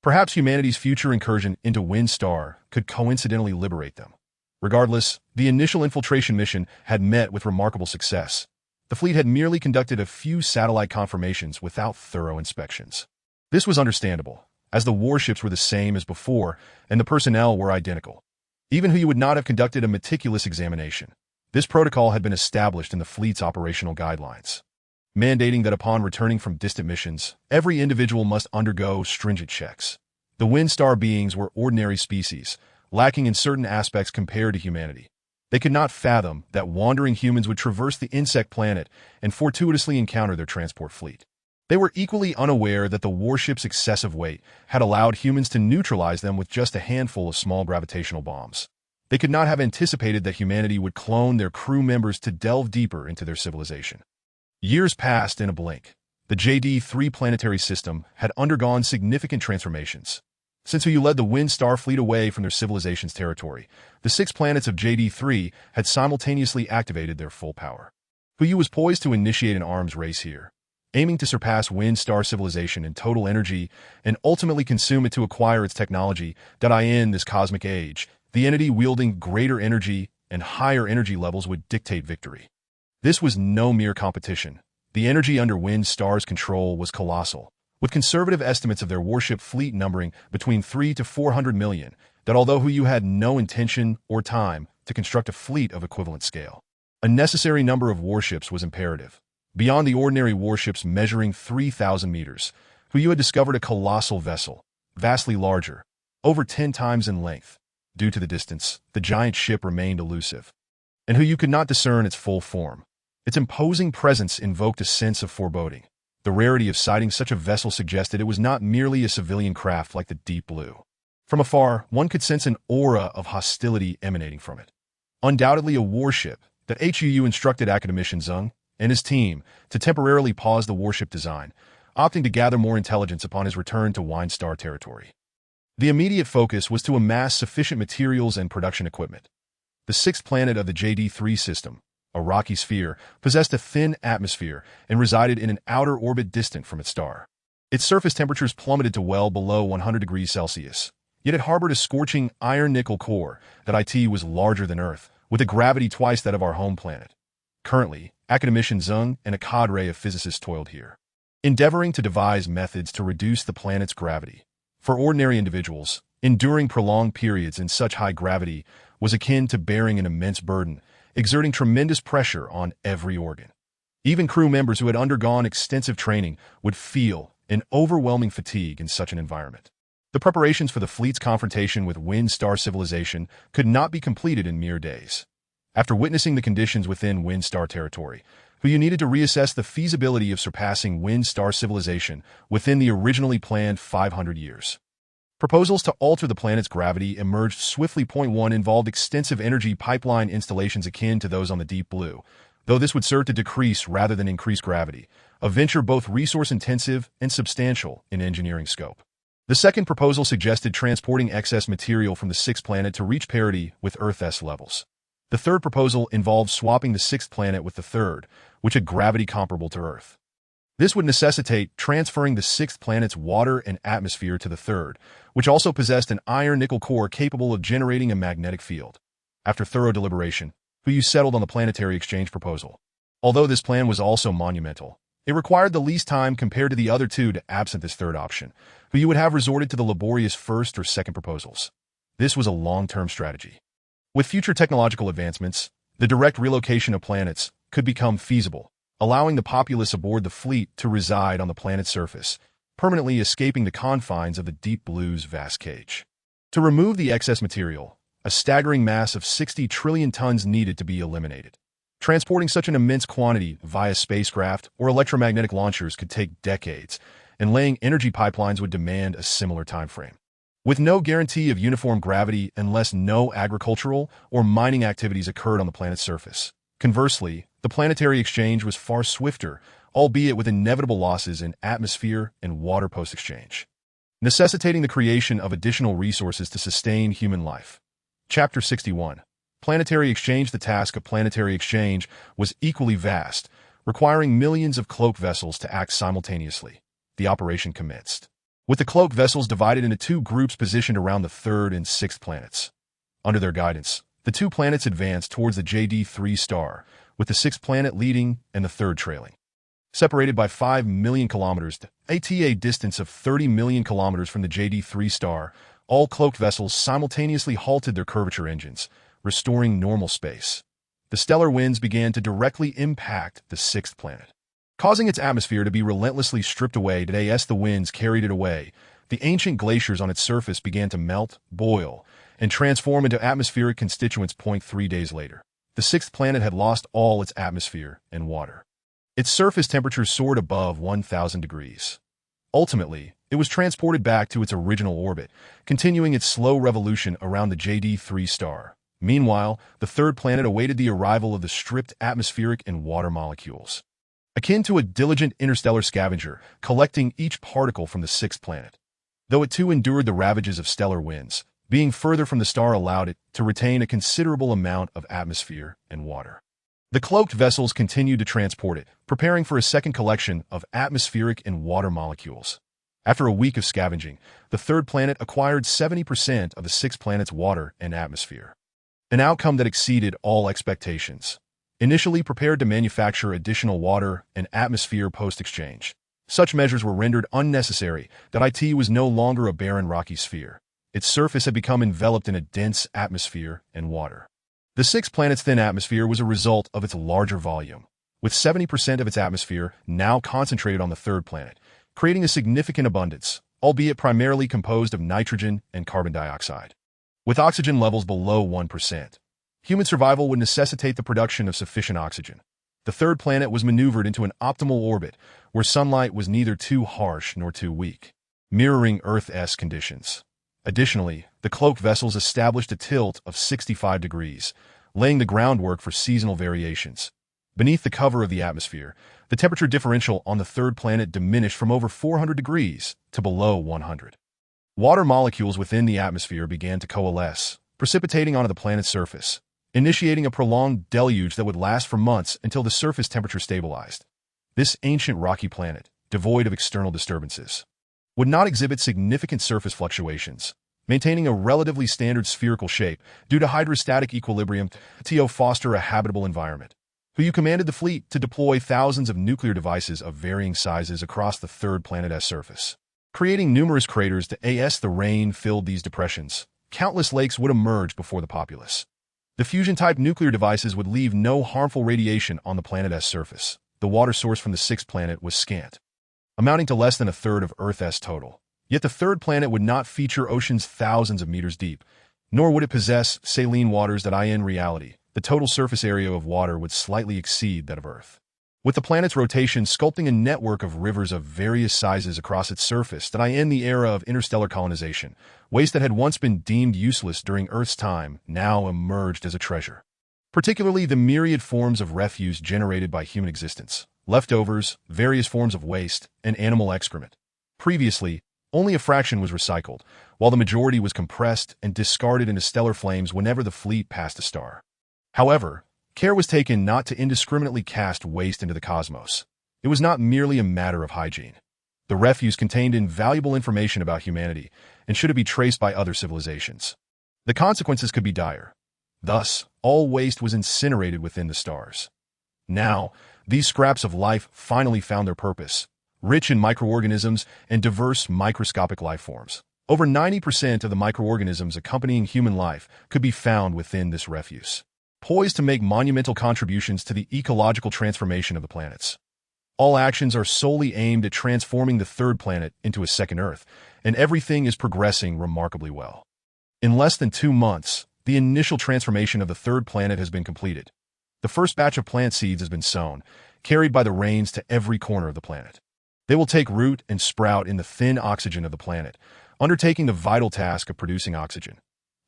Perhaps humanity's future incursion into Wind Star could coincidentally liberate them. Regardless, the initial infiltration mission had met with remarkable success. The fleet had merely conducted a few satellite confirmations without thorough inspections. This was understandable, as the warships were the same as before and the personnel were identical. Even HUU would not have conducted a meticulous examination. This protocol had been established in the fleet's operational guidelines, mandating that upon returning from distant missions, every individual must undergo stringent checks. The Wind Star beings were ordinary species, lacking in certain aspects compared to humanity. They could not fathom that wandering humans would traverse the insect planet and fortuitously encounter their transport fleet. They were equally unaware that the warship's excessive weight had allowed humans to neutralize them with just a handful of small gravitational bombs. They could not have anticipated that humanity would clone their crew members to delve deeper into their civilization. Years passed in a blink. The JD-3 planetary system had undergone significant transformations. Since HUU led the Wind Star fleet away from their civilization's territory, the 6 planets of JD-3 had simultaneously activated their full power. HUU was poised to initiate an arms race here, aiming to surpass Wind Star civilization in total energy and ultimately consume it to acquire its technology. In this cosmic age, the entity wielding greater energy and higher energy levels would dictate victory. This was no mere competition. The energy under Wind Star's control was colossal, with conservative estimates of their warship fleet numbering between 300 to 400 million, although HUU had no intention or time to construct a fleet of equivalent scale. A necessary number of warships was imperative. Beyond the ordinary warships measuring 3,000 meters, HUU had discovered a colossal vessel, vastly larger, over 10 times in length. Due to the distance, the giant ship remained elusive, and HUU could not discern its full form. Its imposing presence invoked a sense of foreboding. The rarity of sighting such a vessel suggested it was not merely a civilian craft like the Deep Blue. From afar, one could sense an aura of hostility emanating from it. Undoubtedly a warship that HUU instructed Academician Zeng and his team to temporarily pause the warship design, opting to gather more intelligence upon his return to Wind Star territory. The immediate focus was to amass sufficient materials and production equipment. The 6th planet of the JD-3 system, a rocky sphere, possessed a thin atmosphere and resided in an outer orbit distant from its star. Its surface temperatures plummeted to well below 100 degrees Celsius, yet it harbored a scorching iron-nickel core that was larger than Earth, with a gravity twice that of our home planet. Currently, Academician Zeng and a cadre of physicists toiled here, endeavoring to devise methods to reduce the planet's gravity. For ordinary individuals, enduring prolonged periods in such high gravity was akin to bearing an immense burden, exerting tremendous pressure on every organ. Even crew members who had undergone extensive training would feel an overwhelming fatigue in such an environment. The preparations for the fleet's confrontation with Wind Star civilization could not be completed in mere days. After witnessing the conditions within Wind Star territory, you needed to reassess the feasibility of surpassing Wind Star civilization within the originally planned 500 years. Proposals to alter the planet's gravity emerged swiftly. Point 1 involved extensive energy pipeline installations akin to those on the Deep Blue, though this would serve to decrease rather than increase gravity, a venture both resource-intensive and substantial in engineering scope. The second proposal suggested transporting excess material from the sixth planet to reach parity with Earth's levels. The third proposal involved swapping the sixth planet with the third, which had gravity comparable to Earth. This would necessitate transferring the sixth planet's water and atmosphere to the third, which also possessed an iron-nickel core capable of generating a magnetic field. After thorough deliberation, you settled on the planetary exchange proposal. Although this plan was also monumental, it required the least time compared to the other two to absent this third option, you would have resorted to the laborious first or second proposals. This was a long-term strategy. With future technological advancements, the direct relocation of planets could become feasible, allowing the populace aboard the fleet to reside on the planet's surface, permanently escaping the confines of the Deep Blue's vast cage. To remove the excess material, a staggering mass of 60 trillion tons needed to be eliminated. Transporting such an immense quantity via spacecraft or electromagnetic launchers could take decades, and laying energy pipelines would demand a similar time frame. With no guarantee of uniform gravity unless no agricultural or mining activities occurred on the planet's surface. Conversely, the planetary exchange was far swifter, albeit with inevitable losses in atmosphere and water post-exchange, necessitating the creation of additional resources to sustain human life. Chapter 61. Planetary Exchange. The task of planetary exchange was equally vast, requiring millions of cloak vessels to act simultaneously. The operation commenced, with the cloak vessels divided into two groups positioned around the third and sixth planets. Under their guidance, the two planets advanced towards the JD3 star, with the sixth planet leading and the third trailing. Separated by 5 million kilometers, a distance of 30 million kilometers from the JD3 star, all cloaked vessels simultaneously halted their curvature engines, restoring normal space. The stellar winds began to directly impact the sixth planet, causing its atmosphere to be relentlessly stripped away. As the winds carried it away, the ancient glaciers on its surface began to melt, boil, and transform into atmospheric constituents. 3 days later, the sixth planet had lost all its atmosphere and water. Its surface temperature soared above 1,000 degrees. Ultimately, it was transported back to its original orbit, continuing its slow revolution around the JD3 star. Meanwhile, the third planet awaited the arrival of the stripped atmospheric and water molecules, akin to a diligent interstellar scavenger, collecting each particle from the sixth planet. Though it too endured the ravages of stellar winds, being further from the star allowed it to retain a considerable amount of atmosphere and water. The cloaked vessels continued to transport it, preparing for a second collection of atmospheric and water molecules. After a week of scavenging, the third planet acquired 70% of the sixth planet's water and atmosphere, an outcome that exceeded all expectations. Initially prepared to manufacture additional water and atmosphere post-exchange, such measures were rendered unnecessary that it was no longer a barren rocky sphere. Its surface had become enveloped in a dense atmosphere and water. The sixth planet's thin atmosphere was a result of its larger volume, with 70% of its atmosphere now concentrated on the third planet, creating a significant abundance, albeit primarily composed of nitrogen and carbon dioxide. With oxygen levels below 1%, human survival would necessitate the production of sufficient oxygen. The third planet was maneuvered into an optimal orbit where sunlight was neither too harsh nor too weak, mirroring Earth's conditions. Additionally, the cloaked vessels established a tilt of 65 degrees, laying the groundwork for seasonal variations. Beneath the cover of the atmosphere, the temperature differential on the third planet diminished from over 400 degrees to below 100. Water molecules within the atmosphere began to coalesce, precipitating onto the planet's surface, initiating a prolonged deluge that would last for months until the surface temperature stabilized. This ancient rocky planet, devoid of external disturbances, would not exhibit significant surface fluctuations, maintaining a relatively standard spherical shape due to hydrostatic equilibrium to foster a habitable environment. You commanded the fleet to deploy thousands of nuclear devices of varying sizes across the third planet's surface, creating numerous craters. The rain filled these depressions. Countless lakes would emerge before the populace. The fusion-type nuclear devices would leave no harmful radiation on the planet's surface. The water source from the sixth planet was scant, amounting to less than a third of Earth's total. Yet the third planet would not feature oceans thousands of meters deep, nor would it possess saline waters that in reality the total surface area of water would slightly exceed that of Earth. With the planet's rotation sculpting a network of rivers of various sizes across its surface that end the era of interstellar colonization, waste that had once been deemed useless during Earth's time now emerged as a treasure. Particularly the myriad forms of refuse generated by human existence, leftovers, various forms of waste, and animal excrement. Previously, only a fraction was recycled, while the majority was compressed and discarded into stellar flames whenever the fleet passed a star. However, care was taken not to indiscriminately cast waste into the cosmos. It was not merely a matter of hygiene. The refuse contained invaluable information about humanity, and should it be traced by other civilizations, the consequences could be dire. Thus, all waste was incinerated within the stars. Now, these scraps of life finally found their purpose, rich in microorganisms and diverse microscopic life forms. Over 90% of the microorganisms accompanying human life could be found within this refuse, poised to make monumental contributions to the ecological transformation of the planets. All actions are solely aimed at transforming the third planet into a second Earth, and everything is progressing remarkably well. In less than 2 months, the initial transformation of the third planet has been completed. The first batch of plant seeds has been sown, carried by the rains to every corner of the planet. They will take root and sprout in the thin oxygen of the planet, undertaking the vital task of producing oxygen.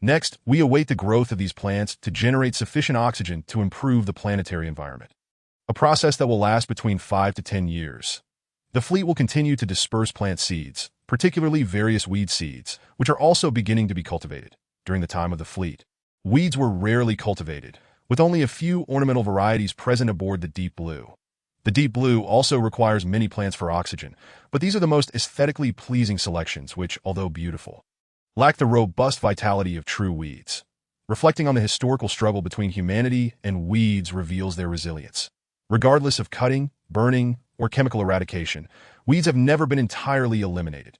Next, we await the growth of these plants to generate sufficient oxygen to improve the planetary environment, a process that will last between 5 to 10 years. The fleet will continue to disperse plant seeds, particularly various weed seeds, which are also beginning to be cultivated. During the time of the fleet, weeds were rarely cultivated, with only a few ornamental varieties present aboard the Deep Blue. The Deep Blue also requires many plants for oxygen, but these are the most aesthetically pleasing selections which, although beautiful, lack the robust vitality of true weeds. Reflecting on the historical struggle between humanity and weeds reveals their resilience. Regardless of cutting, burning, or chemical eradication, weeds have never been entirely eliminated.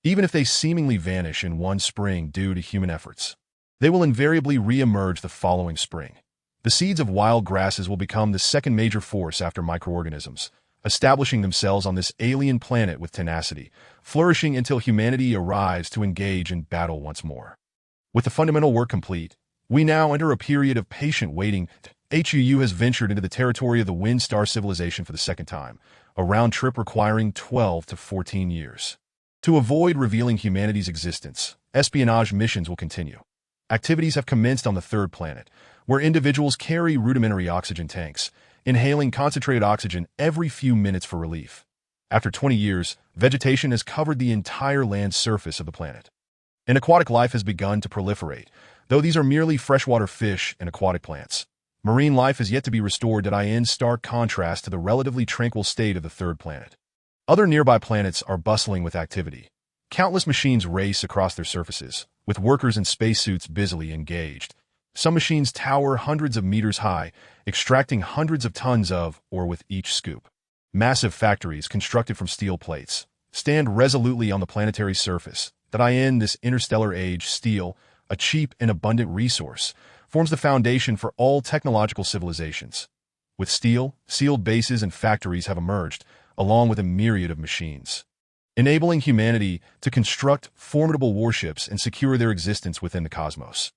Even if they seemingly vanish in one spring due to human efforts, they will invariably re-emerge the following spring. The seeds of wild grasses will become the second major force after microorganisms, establishing themselves on this alien planet with tenacity, flourishing until humanity arrives to engage in battle once more. With the fundamental work complete, we now enter a period of patient waiting. HUU has ventured into the territory of the Wind Star civilization for the second time, a round trip requiring 12 to 14 years. To avoid revealing humanity's existence, espionage missions will continue. Activities have commenced on the third planet, where individuals carry rudimentary oxygen tanks, inhaling concentrated oxygen every few minutes for relief. After 20 years, vegetation has covered the entire land surface of the planet, and aquatic life has begun to proliferate, though these are merely freshwater fish and aquatic plants. Marine life has yet to be restored in stark contrast to the relatively tranquil state of the third planet. Other nearby planets are bustling with activity. Countless machines race across their surfaces, with workers in spacesuits busily engaged. Some machines tower hundreds of meters high, extracting hundreds of tons of ore with each scoop. Massive factories constructed from steel plates stand resolutely on the planetary surface. This interstellar age steel, a cheap and abundant resource, forms the foundation for all technological civilizations. With steel, sealed bases and factories have emerged, along with a myriad of machines, enabling humanity to construct formidable warships and secure their existence within the cosmos.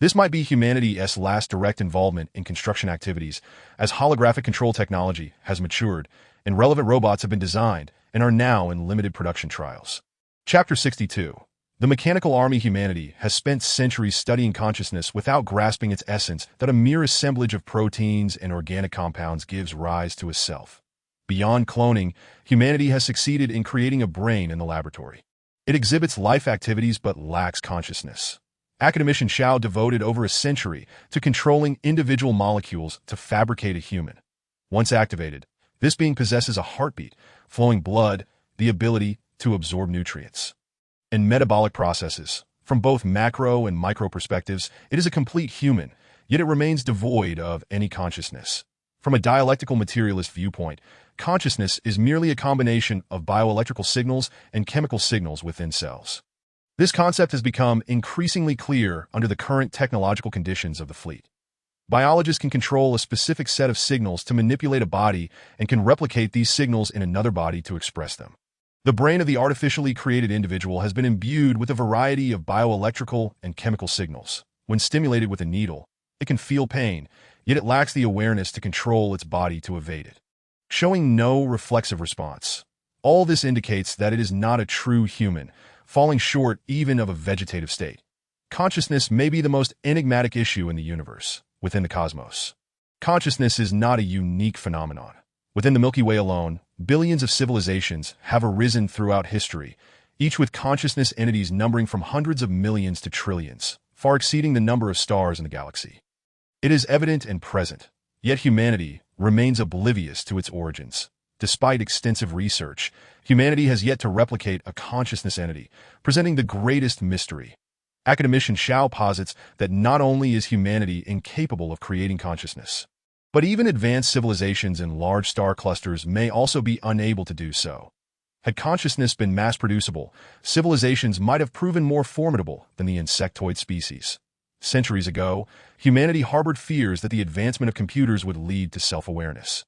This might be humanity's last direct involvement in construction activities, as holographic control technology has matured and relevant robots have been designed and are now in limited production trials. Chapter 62. The mechanical army. Humanity has spent centuries studying consciousness without grasping its essence, that a mere assemblage of proteins and organic compounds gives rise to a self. Beyond cloning, humanity has succeeded in creating a brain in the laboratory. It exhibits life activities but lacks consciousness. Academician Shao devoted over a century to controlling individual molecules to fabricate a human. Once activated, this being possesses a heartbeat, flowing blood, the ability to absorb nutrients, and metabolic processes. From both macro and micro perspectives, it is a complete human, yet it remains devoid of any consciousness. From a dialectical materialist viewpoint, consciousness is merely a combination of bioelectrical signals and chemical signals within cells. This concept has become increasingly clear under the current technological conditions of the fleet. Biologists can control a specific set of signals to manipulate a body and can replicate these signals in another body to express them. The brain of the artificially created individual has been imbued with a variety of bioelectrical and chemical signals. When stimulated with a needle, It can feel pain, yet it lacks the awareness to control its body to evade it, showing no reflexive response. All this indicates that it is not a true human, falling short even of a vegetative state. Consciousness may be the most enigmatic issue in the universe, within the cosmos. Consciousness is not a unique phenomenon. Within the Milky Way alone, billions of civilizations have arisen throughout history, each with consciousness entities numbering from hundreds of millions to trillions, far exceeding the number of stars in the galaxy. It is evident and present, yet humanity remains oblivious to its origins. Despite extensive research, humanity has yet to replicate a consciousness entity, presenting the greatest mystery. Academician Xiao posits that not only is humanity incapable of creating consciousness, but even advanced civilizations in large star clusters may also be unable to do so. Had consciousness been mass-producible, civilizations might have proven more formidable than the insectoid species. Centuries ago, humanity harbored fears that the advancement of computers would lead to self-awareness,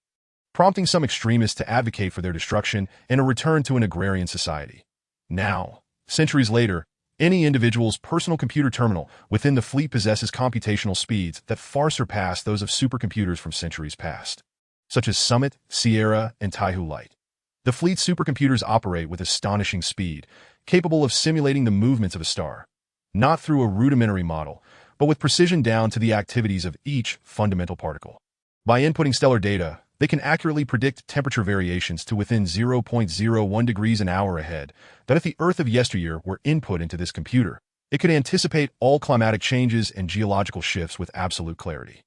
prompting some extremists to advocate for their destruction and a return to an agrarian society. Now, centuries later, any individual's personal computer terminal within the fleet possesses computational speeds that far surpass those of supercomputers from centuries past, such as Summit, Sierra, and Taihu Light. The fleet's supercomputers operate with astonishing speed, capable of simulating the movements of a star, not through a rudimentary model, but with precision down to the activities of each fundamental particle. By inputting stellar data, they can accurately predict temperature variations to within 0.01 degrees an hour ahead, that if the Earth of yesteryear were input into this computer, it could anticipate all climatic changes and geological shifts with absolute clarity.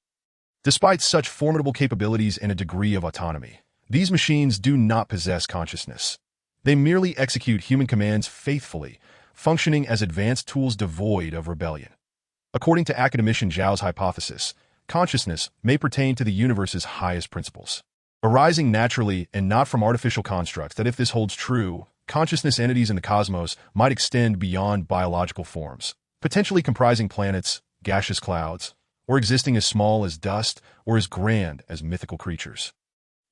Despite such formidable capabilities and a degree of autonomy, these machines do not possess consciousness. They merely execute human commands faithfully, functioning as advanced tools devoid of rebellion. According to academician Zhao's hypothesis, consciousness may pertain to the universe's highest principles, arising naturally and not from artificial constructs. That if this holds true, consciousness entities in the cosmos might extend beyond biological forms, potentially comprising planets, gaseous clouds, or existing as small as dust or as grand as mythical creatures.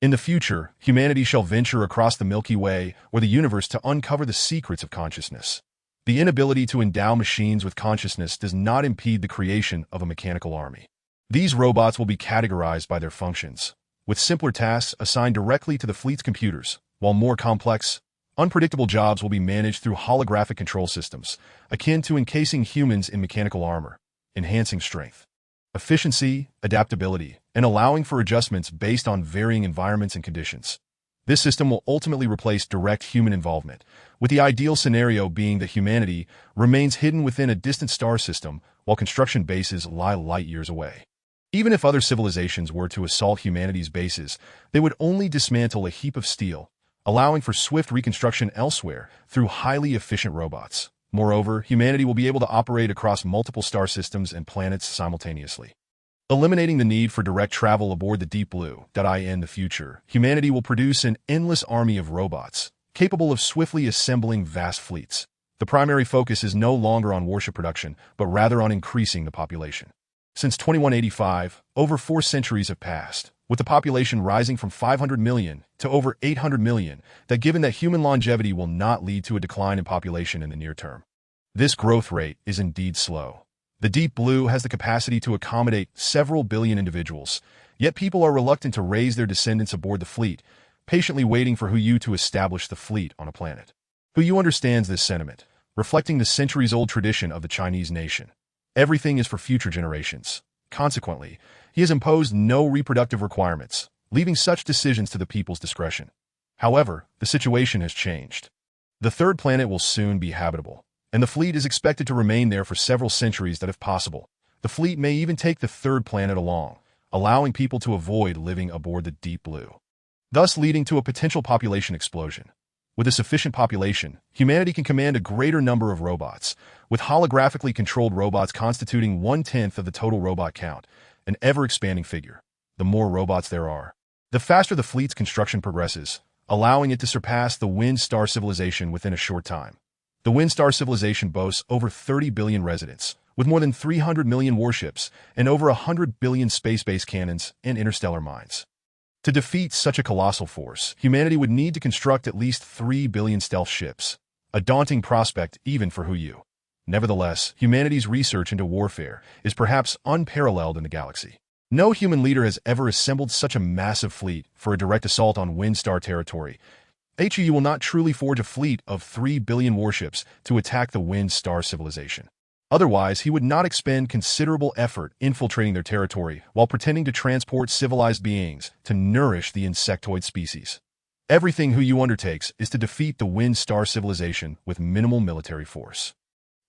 In the future, humanity shall venture across the Milky Way or the universe to uncover the secrets of consciousness. The inability to endow machines with consciousness does not impede the creation of a mechanical army. These robots will be categorized by their functions, with simpler tasks assigned directly to the fleet's computers, while more complex, unpredictable jobs will be managed through holographic control systems, akin to encasing humans in mechanical armor, enhancing strength, efficiency, adaptability, and allowing for adjustments based on varying environments and conditions. This system will ultimately replace direct human involvement, with the ideal scenario being that humanity remains hidden within a distant star system while construction bases lie light years away. Even if other civilizations were to assault humanity's bases, they would only dismantle a heap of steel, allowing for swift reconstruction elsewhere through highly efficient robots. Moreover, humanity will be able to operate across multiple star systems and planets simultaneously, eliminating the need for direct travel aboard the Deep Blue. In the future, humanity will produce an endless army of robots, capable of swiftly assembling vast fleets. The primary focus is no longer on warship production, but rather on increasing the population. Since 2185, over 4 centuries have passed, with the population rising from 500 million to over 800 million, that given that human longevity will not lead to a decline in population in the near term. This growth rate is indeed slow. The Deep Blue has the capacity to accommodate several billion individuals, yet people are reluctant to raise their descendants aboard the fleet, patiently waiting for Hu to establish the fleet on a planet. Hu understands this sentiment, reflecting the centuries-old tradition of the Chinese nation. Everything is for future generations. Consequently, he has imposed no reproductive requirements, leaving such decisions to the people's discretion. However, the situation has changed. The third planet will soon be habitable, and the fleet is expected to remain there for several centuries. That if possible, the fleet may even take the third planet along, allowing people to avoid living aboard the Deep Blue, thus leading to a potential population explosion. With a sufficient population, humanity can command a greater number of robots, with holographically controlled robots constituting 1/10 of the total robot count, an ever-expanding figure. The more robots there are, the faster the fleet's construction progresses, allowing it to surpass the Wind Star civilization within a short time. The Wind Star civilization boasts over 30 billion residents, with more than 300 million warships and over 100 billion space-based cannons and interstellar mines. To defeat such a colossal force, humanity would need to construct at least 3 billion stealth ships, a daunting prospect even for Hu. Nevertheless, humanity's research into warfare is perhaps unparalleled in the galaxy. No human leader has ever assembled such a massive fleet for a direct assault on Windstar territory. HU will not truly forge a fleet of 3 billion warships to attack the Windstar civilization. Otherwise, he would not expend considerable effort infiltrating their territory while pretending to transport civilized beings to nourish the insectoid species. Everything HU undertakes is to defeat the Windstar civilization with minimal military force.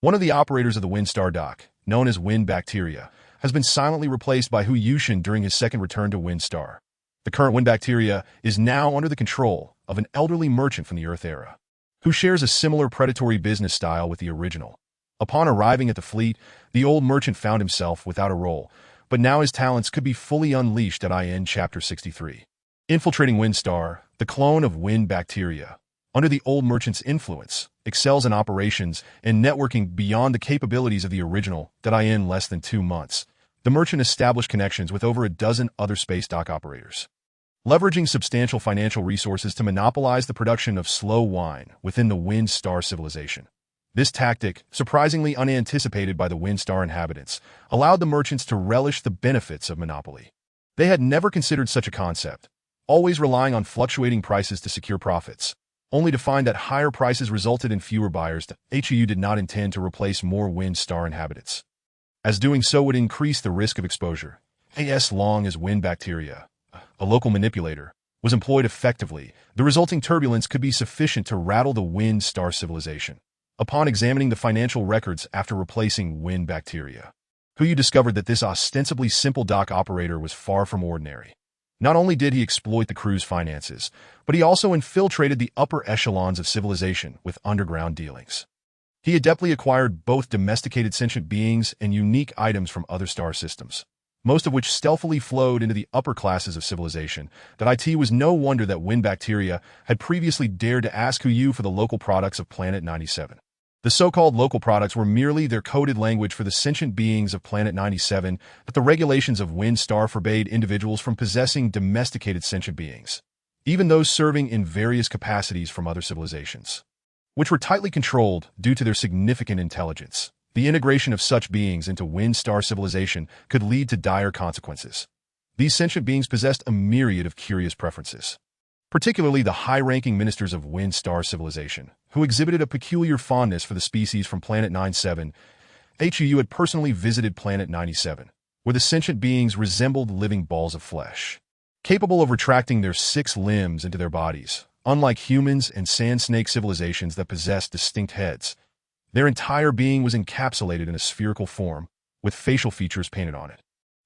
One of the operators of the Windstar dock, known as Wind Bacteria, has been silently replaced by Hu Yushin during his second return to Windstar. The current Wind Bacteria is now under the control of an elderly merchant from the Earth era, who shares a similar predatory business style with the original. Upon arriving at the fleet, the old merchant found himself without a role, but now his talents could be fully unleashed at IN Chapter 63. Infiltrating Windstar, the clone of Wind Bacteria, under the old merchant's influence, excels in operations and networking beyond the capabilities of the original in less than 2 months. The merchant established connections with over a dozen other space dock operators, leveraging substantial financial resources to monopolize the production of slow wine within the Windstar civilization. This tactic, surprisingly unanticipated by the Windstar inhabitants, allowed the merchants to relish the benefits of monopoly. They had never considered such a concept, always relying on fluctuating prices to secure profits, only to find that higher prices resulted in fewer buyers. HU did not intend to replace more Windstar inhabitants, as doing so would increase the risk of exposure. As long as Wind Bacteria, a local manipulator, was employed effectively, the resulting turbulence could be sufficient to rattle the Windstar civilization. Upon examining the financial records after replacing Wind Bacteria, HU discovered that this ostensibly simple dock operator was far from ordinary. Not only did he exploit the crew's finances, but he also infiltrated the upper echelons of civilization with underground dealings. He adeptly acquired both domesticated sentient beings and unique items from other star systems, most of which stealthily flowed into the upper classes of civilization. It was no wonder that Wind Bacteria had previously dared to ask HU for the local products of Planet 97. The so-called local products were merely their coded language for the sentient beings of Planet 97, but the regulations of Windstar forbade individuals from possessing domesticated sentient beings, even those serving in various capacities from other civilizations, which were tightly controlled due to their significant intelligence. The integration of such beings into Windstar civilization could lead to dire consequences. These sentient beings possessed a myriad of curious preferences, particularly the high-ranking ministers of Windstar civilization, who exhibited a peculiar fondness for the species from Planet 97. HU had personally visited Planet 97, where the sentient beings resembled living balls of flesh, capable of retracting their 6 limbs into their bodies. Unlike humans and sand snake civilizations that possessed distinct heads, their entire being was encapsulated in a spherical form, with facial features painted on it.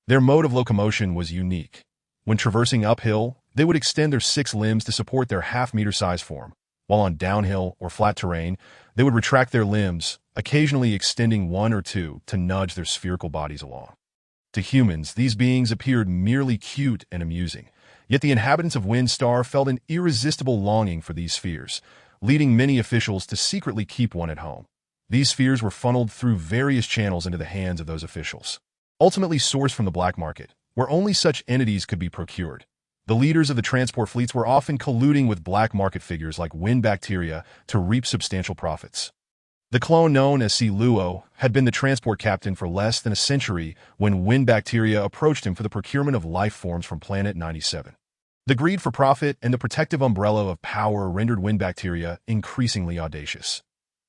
Their mode of locomotion was unique. When traversing uphill, they would extend their 6 limbs to support their half-meter size form, while on downhill or flat terrain, they would retract their limbs, occasionally extending 1 or 2 to nudge their spherical bodies along. To humans, these beings appeared merely cute and amusing, yet the inhabitants of Windstar felt an irresistible longing for these spheres, leading many officials to secretly keep one at home. These spheres were funneled through various channels into the hands of those officials, ultimately sourced from the black market, where only such entities could be procured. The leaders of the transport fleets were often colluding with black market figures like Wind Bacteria to reap substantial profits. The clone known as Luo had been the transport captain for less than a century when Wind Bacteria approached him for the procurement of life forms from Planet 97. The greed for profit and the protective umbrella of power rendered Wind Bacteria increasingly audacious.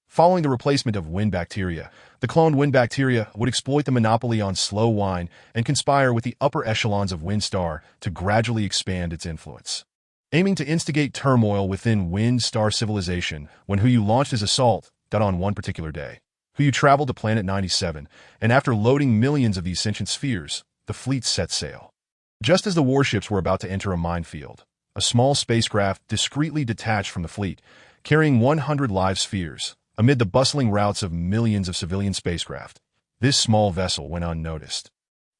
Following the replacement of Wind Bacteria, the cloned Wind Bacteria would exploit the monopoly on slow wine and conspire with the upper echelons of Windstar to gradually expand its influence. Aiming to instigate turmoil within Windstar civilization when HU launched his assault, on one particular day, HU traveled to Planet 97, and after loading millions of these sentient spheres, the fleet set sail. Just as the warships were about to enter a minefield, a small spacecraft discreetly detached from the fleet, carrying 100 live spheres. Amid the bustling routes of millions of civilian spacecraft, this small vessel went unnoticed,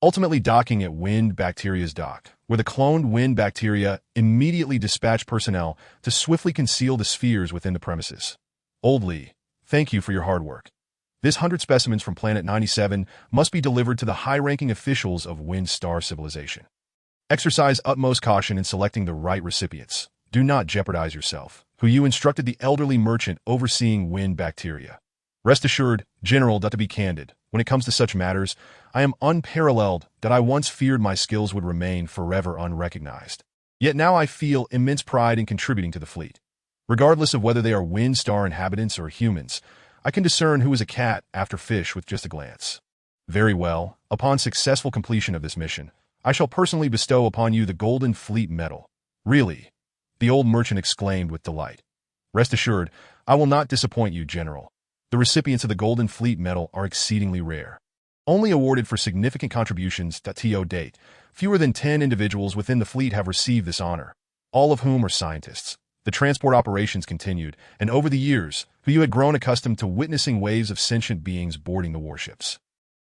ultimately docking at Wind Bacteria's dock, where the cloned Wind Bacteria immediately dispatched personnel to swiftly conceal the spheres within the premises. Old Lee, thank you for your hard work. This 100 specimens from Planet 97 must be delivered to the high-ranking officials of Windstar civilization. Exercise utmost caution in selecting the right recipients. Do not jeopardize yourself. HU instructed the elderly merchant overseeing Wind Bacteria. Rest assured, General, to be candid, when it comes to such matters, I am unparalleled that I once feared my skills would remain forever unrecognized. Yet now I feel immense pride in contributing to the fleet. Regardless of whether they are Wind Star inhabitants or humans, I can discern who is a cat after fish with just a glance. Very well, upon successful completion of this mission, I shall personally bestow upon you the Golden Fleet Medal. Really? The old merchant exclaimed with delight. Rest assured, I will not disappoint you, General. The recipients of the Golden Fleet Medal are exceedingly rare. Only awarded for significant contributions to date, fewer than 10 individuals within the fleet have received this honor, all of whom are scientists. The transport operations continued, and over the years, you had grown accustomed to witnessing waves of sentient beings boarding the warships.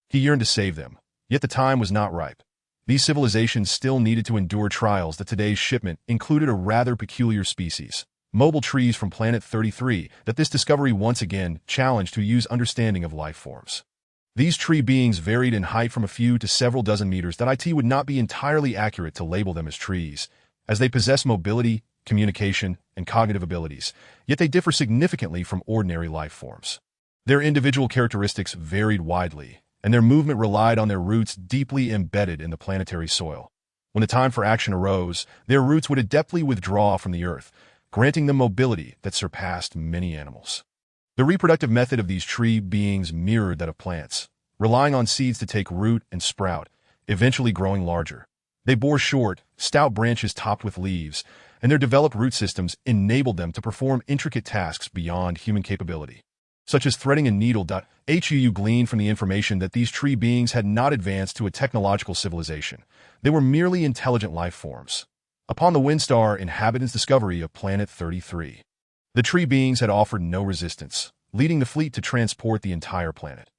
He yearned to save them, yet the time was not ripe. These civilizations still needed to endure trials that today's shipment included a rather peculiar species, mobile trees from Planet 33, that this discovery once again challenged to use understanding of life forms. These tree beings varied in height from a few to several dozen meters that it would not be entirely accurate to label them as trees, as they possess mobility, communication, and cognitive abilities, yet they differ significantly from ordinary life forms. Their individual characteristics varied widely, and their movement relied on their roots deeply embedded in the planetary soil. When the time for action arose, their roots would adeptly withdraw from the earth, granting them mobility that surpassed many animals. The reproductive method of these tree beings mirrored that of plants, relying on seeds to take root and sprout, eventually growing larger. They bore short, stout branches topped with leaves, and their developed root systems enabled them to perform intricate tasks beyond human capability, such as threading a needle. HUU gleaned from the information that these tree beings had not advanced to a technological civilization. They were merely intelligent life forms. Upon the Windstar inhabitants' discovery of Planet 33, the tree beings had offered no resistance, leading the fleet to transport the entire planet.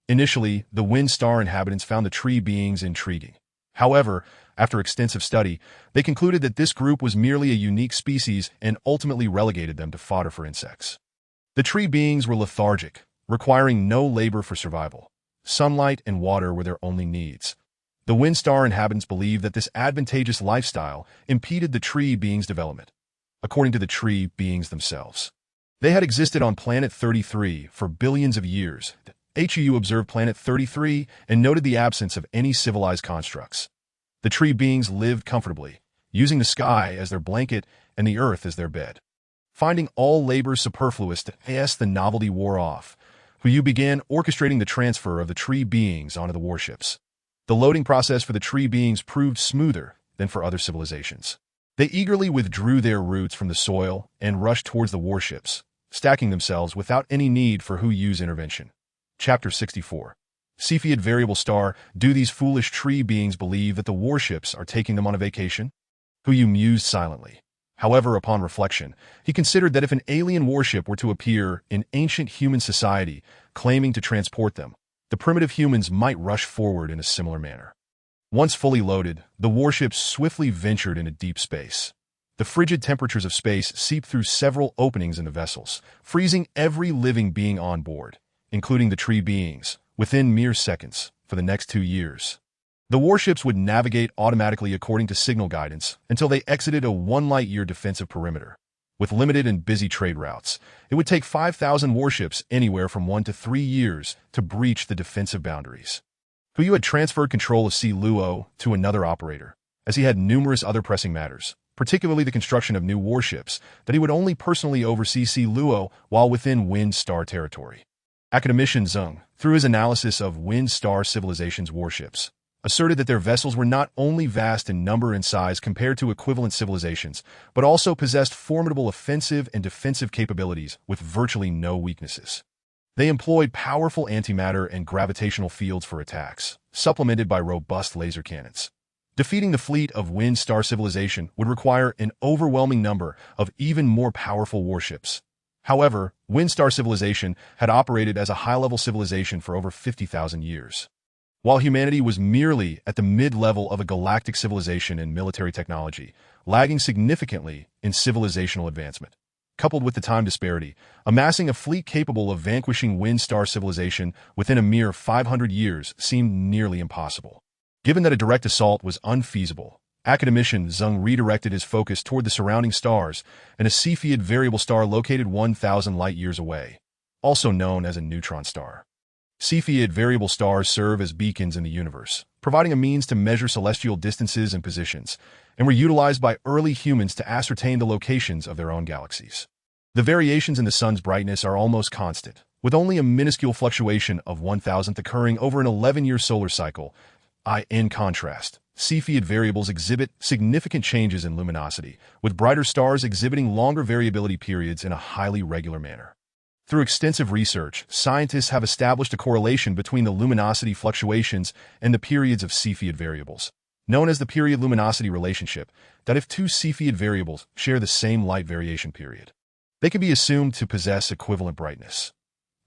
Initially, the Windstar inhabitants found the tree beings intriguing. However, after extensive study, they concluded that this group was merely a unique species and ultimately relegated them to fodder for insects. The tree beings were lethargic, requiring no labor for survival. Sunlight and water were their only needs. The Windstar inhabitants believed that this advantageous lifestyle impeded the tree beings' development. According to the tree beings themselves, they had existed on Planet 33 for billions of years. HUU observed Planet 33 and noted the absence of any civilized constructs. The tree beings lived comfortably, using the sky as their blanket and the earth as their bed. Finding all labor superfluous, the novelty wore off. HUU began orchestrating the transfer of the tree beings onto the warships. The loading process for the tree beings proved smoother than for other civilizations. They eagerly withdrew their roots from the soil and rushed towards the warships, stacking themselves without any need for HUU's intervention. Chapter 64. Cepheid Variable Star. Do these foolish tree beings believe that the warships are taking them on a vacation? HUU mused silently. However, upon reflection, he considered that if an alien warship were to appear in ancient human society, claiming to transport them, the primitive humans might rush forward in a similar manner. Once fully loaded, the warships swiftly ventured into deep space. The frigid temperatures of space seeped through several openings in the vessels, freezing every living being on board, including the tree beings, within mere seconds for the next 2 years. The warships would navigate automatically according to signal guidance until they exited a 1-light-year defensive perimeter. With limited and busy trade routes, it would take 5,000 warships anywhere from 1 to 3 years to breach the defensive boundaries. HUU had transferred control of Sea Luo to another operator, as he had numerous other pressing matters, particularly the construction of new warships, that he would only personally oversee Sea Luo while within Wind Star territory. Academician Zeng, through his analysis of Wind Star Civilization's warships, asserted that their vessels were not only vast in number and size compared to equivalent civilizations, but also possessed formidable offensive and defensive capabilities with virtually no weaknesses. They employed powerful antimatter and gravitational fields for attacks, supplemented by robust laser cannons. Defeating the fleet of Wind Star Civilization would require an overwhelming number of even more powerful warships. However, Wind Star Civilization had operated as a high-level civilization for over 50,000 years. While humanity was merely at the mid-level of a galactic civilization in military technology, lagging significantly in civilizational advancement. Coupled with the time disparity, amassing a fleet capable of vanquishing Wind Star Civilization within a mere 500 years seemed nearly impossible. Given that a direct assault was unfeasible, academician Zeng redirected his focus toward the surrounding stars and a Cepheid variable star located 1,000 light-years away. also known as a neutron star. Cepheid variable stars serve as beacons in the universe, providing a means to measure celestial distances and positions, and were utilized by early humans to ascertain the locations of their own galaxies. The variations in the sun's brightness are almost constant, with only a minuscule fluctuation of 1,000th occurring over an 11-year solar cycle. In contrast, Cepheid variables exhibit significant changes in luminosity, with brighter stars exhibiting longer variability periods in a highly regular manner. Through extensive research, scientists have established a correlation between the luminosity fluctuations and the periods of Cepheid variables, known as the period-luminosity relationship, that if two Cepheid variables share the same light variation period, they can be assumed to possess equivalent brightness.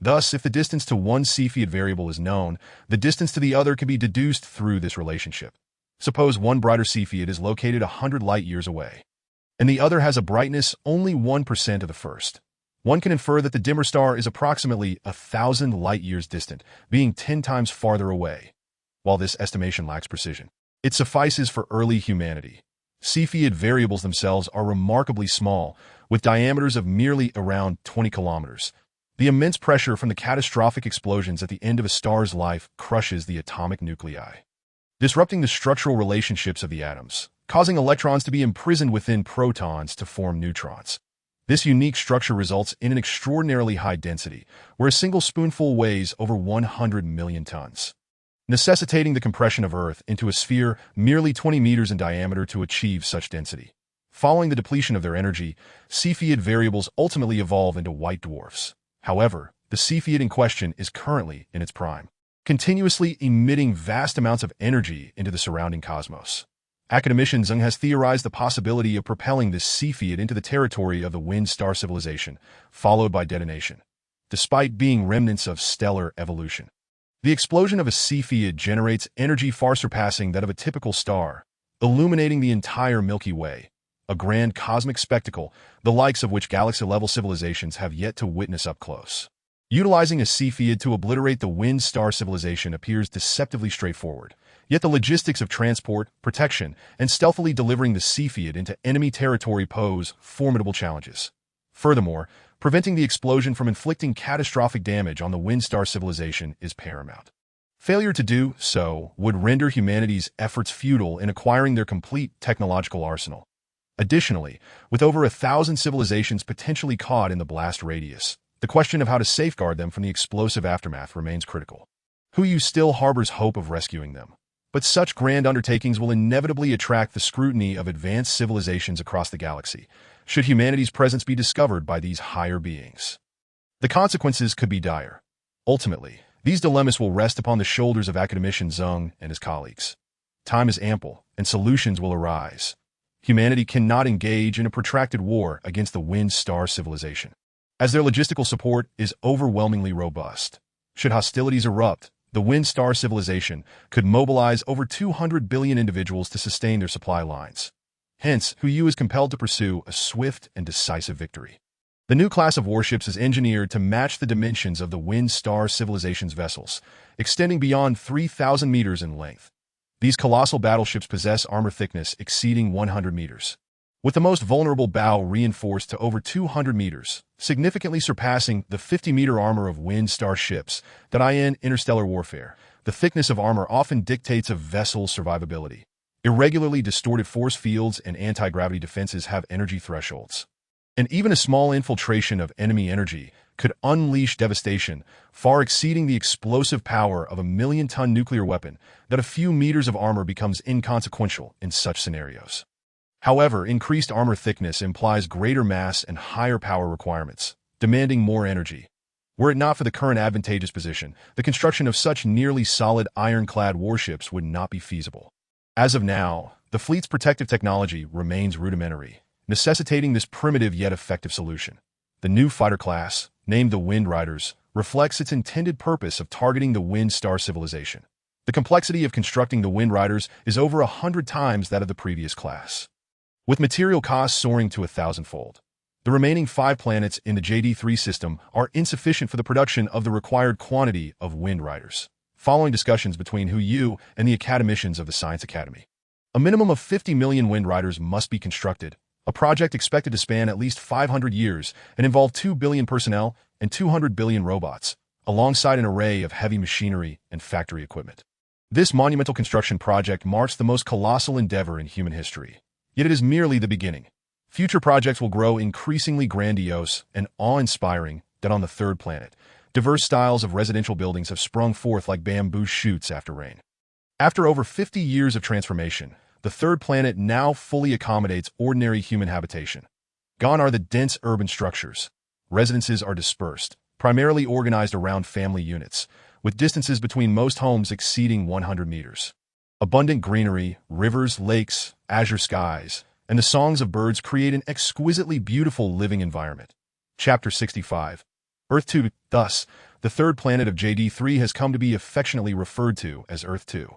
Thus, if the distance to one Cepheid variable is known, the distance to the other can be deduced through this relationship. Suppose one brighter Cepheid is located 100 light-years away, and the other has a brightness only 1% of the first. One can infer that the dimmer star is approximately 1,000 light-years distant, being 10 times farther away. While this estimation lacks precision, it suffices for early humanity. Cepheid variables themselves are remarkably small, with diameters of merely around 20 kilometers. The immense pressure from the catastrophic explosions at the end of a star's life crushes the atomic nuclei, disrupting the structural relationships of the atoms, causing electrons to be imprisoned within protons to form neutrons. This unique structure results in an extraordinarily high density, where a single spoonful weighs over 100 million tons, necessitating the compression of Earth into a sphere merely 20 meters in diameter to achieve such density. Following the depletion of their energy, Cepheid variables ultimately evolve into white dwarfs. However, the Cepheid in question is currently in its prime, continuously emitting vast amounts of energy into the surrounding cosmos. Academician has theorized the possibility of propelling this Cepheid into the territory of the wind star civilization, followed by detonation, despite being remnants of stellar evolution. The explosion of a Cepheid generates energy far surpassing that of a typical star, illuminating the entire Milky Way, a grand cosmic spectacle, the likes of which galaxy-level civilizations have yet to witness up close. Utilizing a Cepheid to obliterate the wind star civilization appears deceptively straightforward, yet the logistics of transport, protection, and stealthily delivering the Cepheid into enemy territory pose formidable challenges. Furthermore, preventing the explosion from inflicting catastrophic damage on the wind star civilization is paramount. Failure to do so would render humanity's efforts futile in acquiring their complete technological arsenal. Additionally, with over 1,000 civilizations potentially caught in the blast radius, the question of how to safeguard them from the explosive aftermath remains critical. Who still harbors hope of rescuing them? But such grand undertakings will inevitably attract the scrutiny of advanced civilizations across the galaxy, should humanity's presence be discovered by these higher beings. The consequences could be dire. Ultimately, these dilemmas will rest upon the shoulders of academician Zheng and his colleagues. Time is ample, and solutions will arise. Humanity cannot engage in a protracted war against the wind star civilization, as their logistical support is overwhelmingly robust. Should hostilities erupt, the wind star civilization could mobilize over 200 billion individuals to sustain their supply lines. Hence, Hu is compelled to pursue a swift and decisive victory. The new class of warships is engineered to match the dimensions of the wind star civilization's vessels, extending beyond 3,000 meters in length. These colossal battleships possess armor thickness exceeding 100 meters, with the most vulnerable bow reinforced to over 200 meters, significantly surpassing the 50-meter armor of wind star ships that in interstellar warfare. The thickness of armor often dictates a vessel's survivability. Irregularly distorted force fields and anti-gravity defenses have energy thresholds, and even a small infiltration of enemy energy could unleash devastation far exceeding the explosive power of a million-ton nuclear weapon. That a few meters of armor becomes inconsequential in such scenarios. However, increased armor thickness implies greater mass and higher power requirements, demanding more energy. Were it not for the current advantageous position, the construction of such nearly solid ironclad warships would not be feasible. As of now, the fleet's protective technology remains rudimentary, necessitating this primitive yet effective solution. The new fighter class, named the Wind Riders, reflects its intended purpose of targeting the wind star civilization. The complexity of constructing the Wind Riders is over 100 times that of the previous class, with material costs soaring to 1,000-fold. The remaining 5 planets in the JD3 system are insufficient for the production of the required quantity of Wind Riders. Following discussions between Hu and the academicians of the Science Academy, a minimum of 50 million Wind Riders must be constructed, a project expected to span at least 500 years and involve 2 billion personnel and 200 billion robots, alongside an array of heavy machinery and factory equipment. This monumental construction project marks the most colossal endeavor in human history. Yet it is merely the beginning. Future projects will grow increasingly grandiose and awe-inspiring than on the third planet. Diverse styles of residential buildings have sprung forth like bamboo shoots after rain. After over 50 years of transformation, the third planet now fully accommodates ordinary human habitation. Gone are the dense urban structures. Residences are dispersed, primarily organized around family units, with distances between most homes exceeding 100 meters. Abundant greenery, rivers, lakes, azure skies, and the songs of birds create an exquisitely beautiful living environment. Chapter 65. Earth 2. Thus, the third planet of JD3 has come to be affectionately referred to as Earth 2.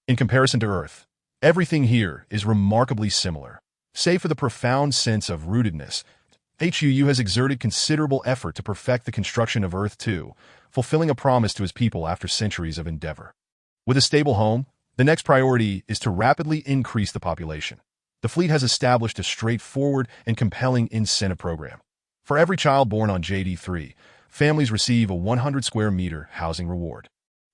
In comparison to Earth, everything here is remarkably similar. Save for the profound sense of rootedness, HUU has exerted considerable effort to perfect the construction of Earth 2, fulfilling a promise to his people after centuries of endeavor. With a stable home, the next priority is to rapidly increase the population. The fleet has established a straightforward and compelling incentive program. For every child born on JD3, families receive a 100 square meter housing reward.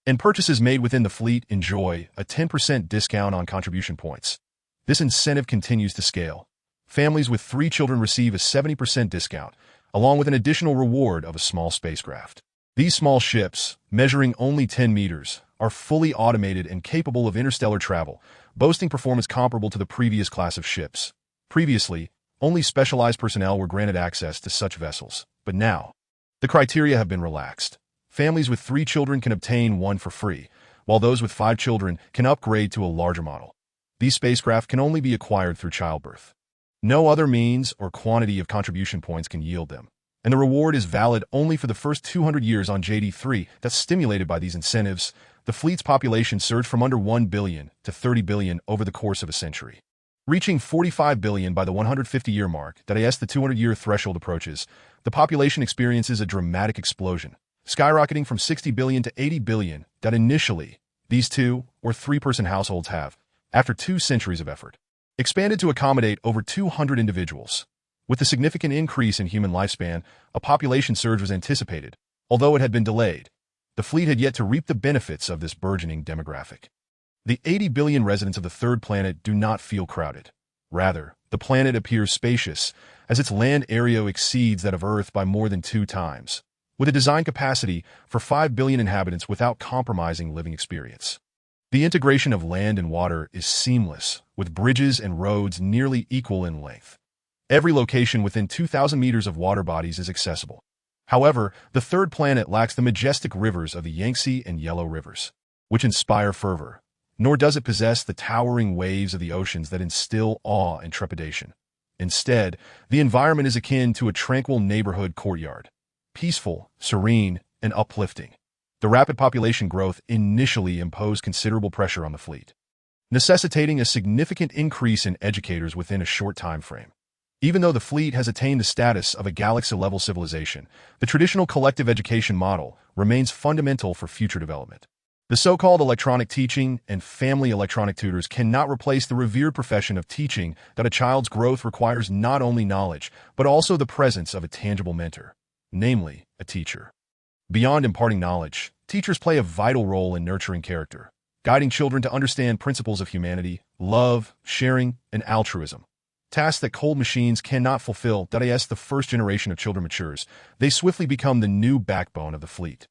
And purchases made within the fleet enjoy a 10% discount on contribution points. This incentive continues to scale. Families with 3 children receive a 70% discount, along with an additional reward of a small spacecraft. These small ships, measuring only 10 meters, are fully automated and capable of interstellar travel, boasting performance comparable to the previous class of ships. Previously, only specialized personnel were granted access to such vessels, but now, the criteria have been relaxed. Families with 3 children can obtain one for free, while those with 5 children can upgrade to a larger model. These spacecraft can only be acquired through childbirth. No other means or quantity of contribution points can yield them, and the reward is valid only for the first 200 years on JD3. That's stimulated by these incentives. The fleet's population surged from under 1 billion to 30 billion over the course of a century. Reaching 45 billion by the 150-year mark, that is, the 200-year threshold approaches, the population experiences a dramatic explosion, skyrocketing from 60 billion to 80 billion that initially these 2- or 3-person households have, after 2 centuries of effort, expanded to accommodate over 200 individuals. With the significant increase in human lifespan, a population surge was anticipated, although it had been delayed. The fleet had yet to reap the benefits of this burgeoning demographic. The 80 billion residents of the third planet do not feel crowded. Rather, the planet appears spacious, as its land area exceeds that of Earth by more than 2 times, with a design capacity for 5 billion inhabitants without compromising living experience. The integration of land and water is seamless, with bridges and roads nearly equal in length. Every location within 2,000 meters of water bodies is accessible. However, the third planet lacks the majestic rivers of the Yangtze and Yellow rivers, which inspire fervor, nor does it possess the towering waves of the oceans that instill awe and trepidation. Instead, the environment is akin to a tranquil neighborhood courtyard, peaceful, serene, and uplifting. The rapid population growth initially imposed considerable pressure on the fleet, necessitating a significant increase in educators within a short time frame. Even though the fleet has attained the status of a galaxy-level civilization, the traditional collective education model remains fundamental for future development. The so-called electronic teaching and family electronic tutors cannot replace the revered profession of teaching that a child's growth requires not only knowledge, but also the presence of a tangible mentor, namely, a teacher. Beyond imparting knowledge, teachers play a vital role in nurturing character, guiding children to understand principles of humanity, love, sharing, and altruism. Tasks that cold machines cannot fulfill. As the first generation of children matures, they swiftly become the new backbone of the fleet.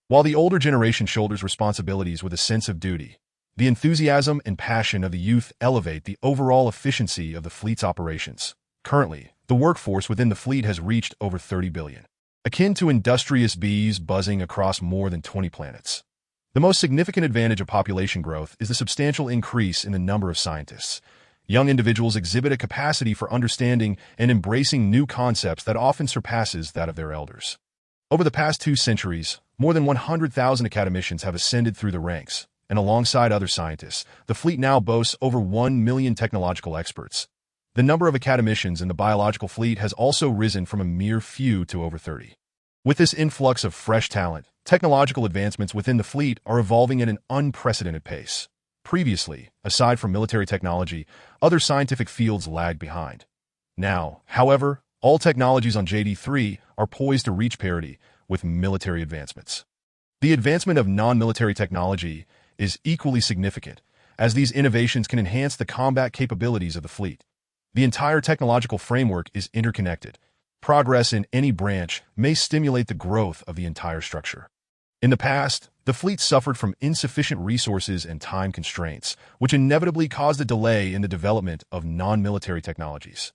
While the older generation shoulders responsibilities with a sense of duty, the enthusiasm and passion of the youth elevate the overall efficiency of the fleet's operations. Currently, the workforce within the fleet has reached over 30 billion, akin to industrious bees buzzing across more than 20 planets. The most significant advantage of population growth is the substantial increase in the number of scientists. Young individuals exhibit a capacity for understanding and embracing new concepts that often surpasses that of their elders. Over the past 2 centuries, more than 100,000 academicians have ascended through the ranks, and alongside other scientists, the fleet now boasts over 1 million technological experts. The number of academicians in the biological fleet has also risen from a mere few to over 30. With this influx of fresh talent, technological advancements within the fleet are evolving at an unprecedented pace. Previously, aside from military technology, other scientific fields lagged behind. Now, however, all technologies on JD3 are poised to reach parity with military advancements. The advancement of non-military technology is equally significant, as these innovations can enhance the combat capabilities of the fleet. The entire technological framework is interconnected. Progress in any branch may stimulate the growth of the entire structure. In the past, the fleet suffered from insufficient resources and time constraints, which inevitably caused a delay in the development of non-military technologies.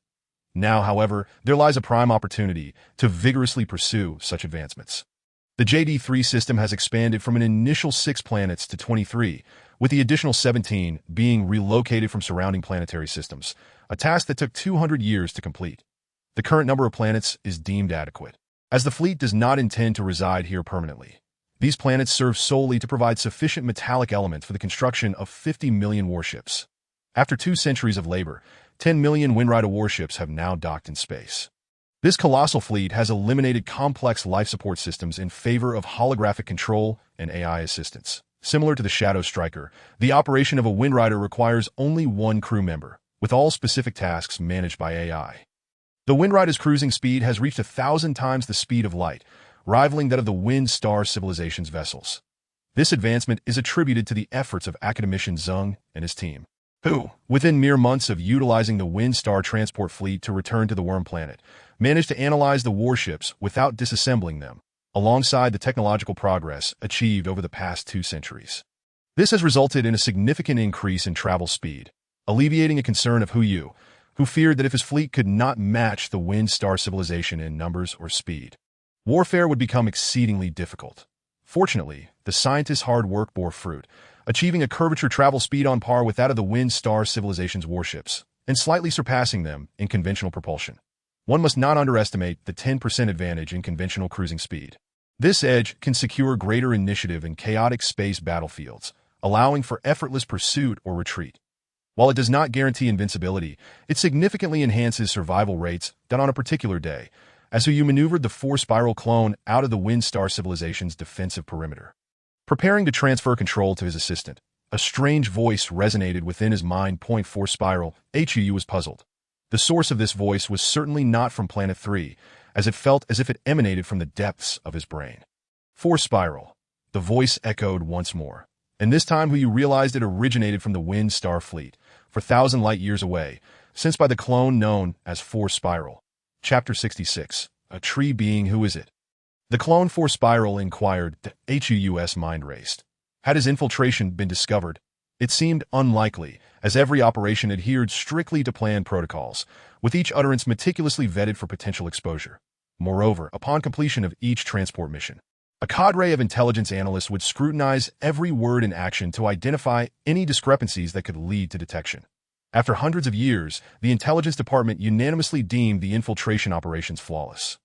Now, however, there lies a prime opportunity to vigorously pursue such advancements. The JD3 system has expanded from an initial 6 planets to 23, with the additional 17 being relocated from surrounding planetary systems, a task that took 200 years to complete. The current number of planets is deemed adequate, as the fleet does not intend to reside here permanently. These planets serve solely to provide sufficient metallic elements for the construction of 50 million warships. After 2 centuries of labor, 10 million Windrider warships have now docked in space. This colossal fleet has eliminated complex life support systems in favor of holographic control and AI assistance. Similar to the Shadow Striker, the operation of a Windrider requires only 1 crew member, with all specific tasks managed by AI. The Windrider's cruising speed has reached 1,000 times the speed of light, rivaling that of the Wind Star civilization's vessels. This advancement is attributed to the efforts of academician Zung and his team, who, within mere months of utilizing the Wind Star transport fleet to return to the Worm Planet, managed to analyze the warships without disassembling them, alongside the technological progress achieved over the past 2 centuries. This has resulted in a significant increase in travel speed, alleviating a concern of Hu, who feared that if his fleet could not match the Wind Star civilization in numbers or speed, warfare would become exceedingly difficult. Fortunately, the scientists' hard work bore fruit, achieving a curvature travel speed on par with that of the Wind Star civilization's warships, and slightly surpassing them in conventional propulsion. One must not underestimate the 10% advantage in conventional cruising speed. This edge can secure greater initiative in chaotic space battlefields, allowing for effortless pursuit or retreat. While it does not guarantee invincibility, it significantly enhances survival rates that on a particular day, as Hu maneuvered the 4-spiral clone out of the Wind Star civilization's defensive perimeter. Preparing to transfer control to his assistant, a strange voice resonated within his mind. 4 spiral, Hu was puzzled. The source of this voice was certainly not from Planet 3, as it felt as if it emanated from the depths of his brain. 4 spiral, the voice echoed once more, and this time Hu realized it originated from the Wind Star fleet, 4,000 light-years away, sent by the clone known as 4 spiral. Chapter 66, A Tree Being. Who is it? The clone 4 spiral inquired. The Hu's mind raced. Had his infiltration been discovered? It seemed unlikely, as every operation adhered strictly to planned protocols, with each utterance meticulously vetted for potential exposure. Moreover, upon completion of each transport mission, a cadre of intelligence analysts would scrutinize every word and action to identify any discrepancies that could lead to detection. After hundreds of years, the intelligence department unanimously deemed the infiltration operations flawless.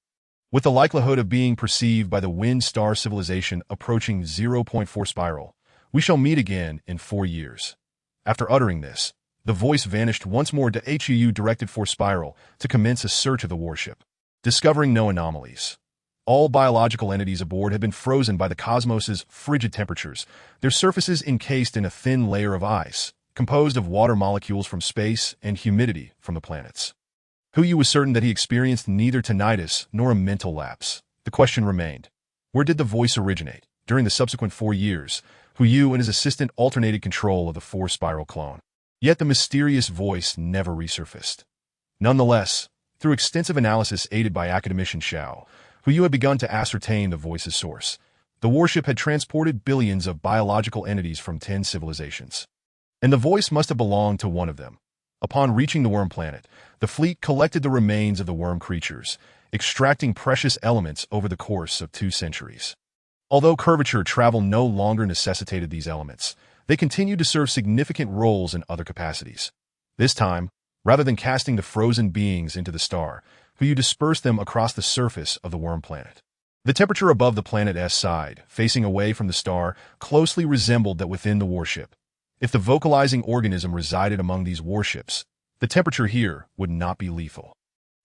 With the likelihood of being perceived by the Wind Star civilization approaching 0.4 spiral, we shall meet again in 4 years. After uttering this, the voice vanished once more. Hu directed 4 spiral to commence a search of the warship, discovering no anomalies. All biological entities aboard had been frozen by the cosmos's frigid temperatures, their surfaces encased in a thin layer of ice, composed of water molecules from space and humidity from the planets. Hu was certain that he experienced neither tinnitus nor a mental lapse. The question remained, where did the voice originate? During the subsequent 4 years, Hu and his assistant alternated control of the 4 spiral clone. Yet the mysterious voice never resurfaced. Nonetheless, through extensive analysis aided by academician Xiao, Hu had begun to ascertain the voice's source. The warship had transported billions of biological entities from 10 civilizations, and the voice must have belonged to one of them. Upon reaching the Worm Planet, the fleet collected the remains of the worm creatures, extracting precious elements over the course of 2 centuries. Although curvature travel no longer necessitated these elements, they continued to serve significant roles in other capacities. This time, rather than casting the frozen beings into the star, Hu dispersed them across the surface of the Worm Planet. The temperature above the planet's side, facing away from the star, closely resembled that within the warship. If the vocalizing organism resided among these warships, the temperature here would not be lethal.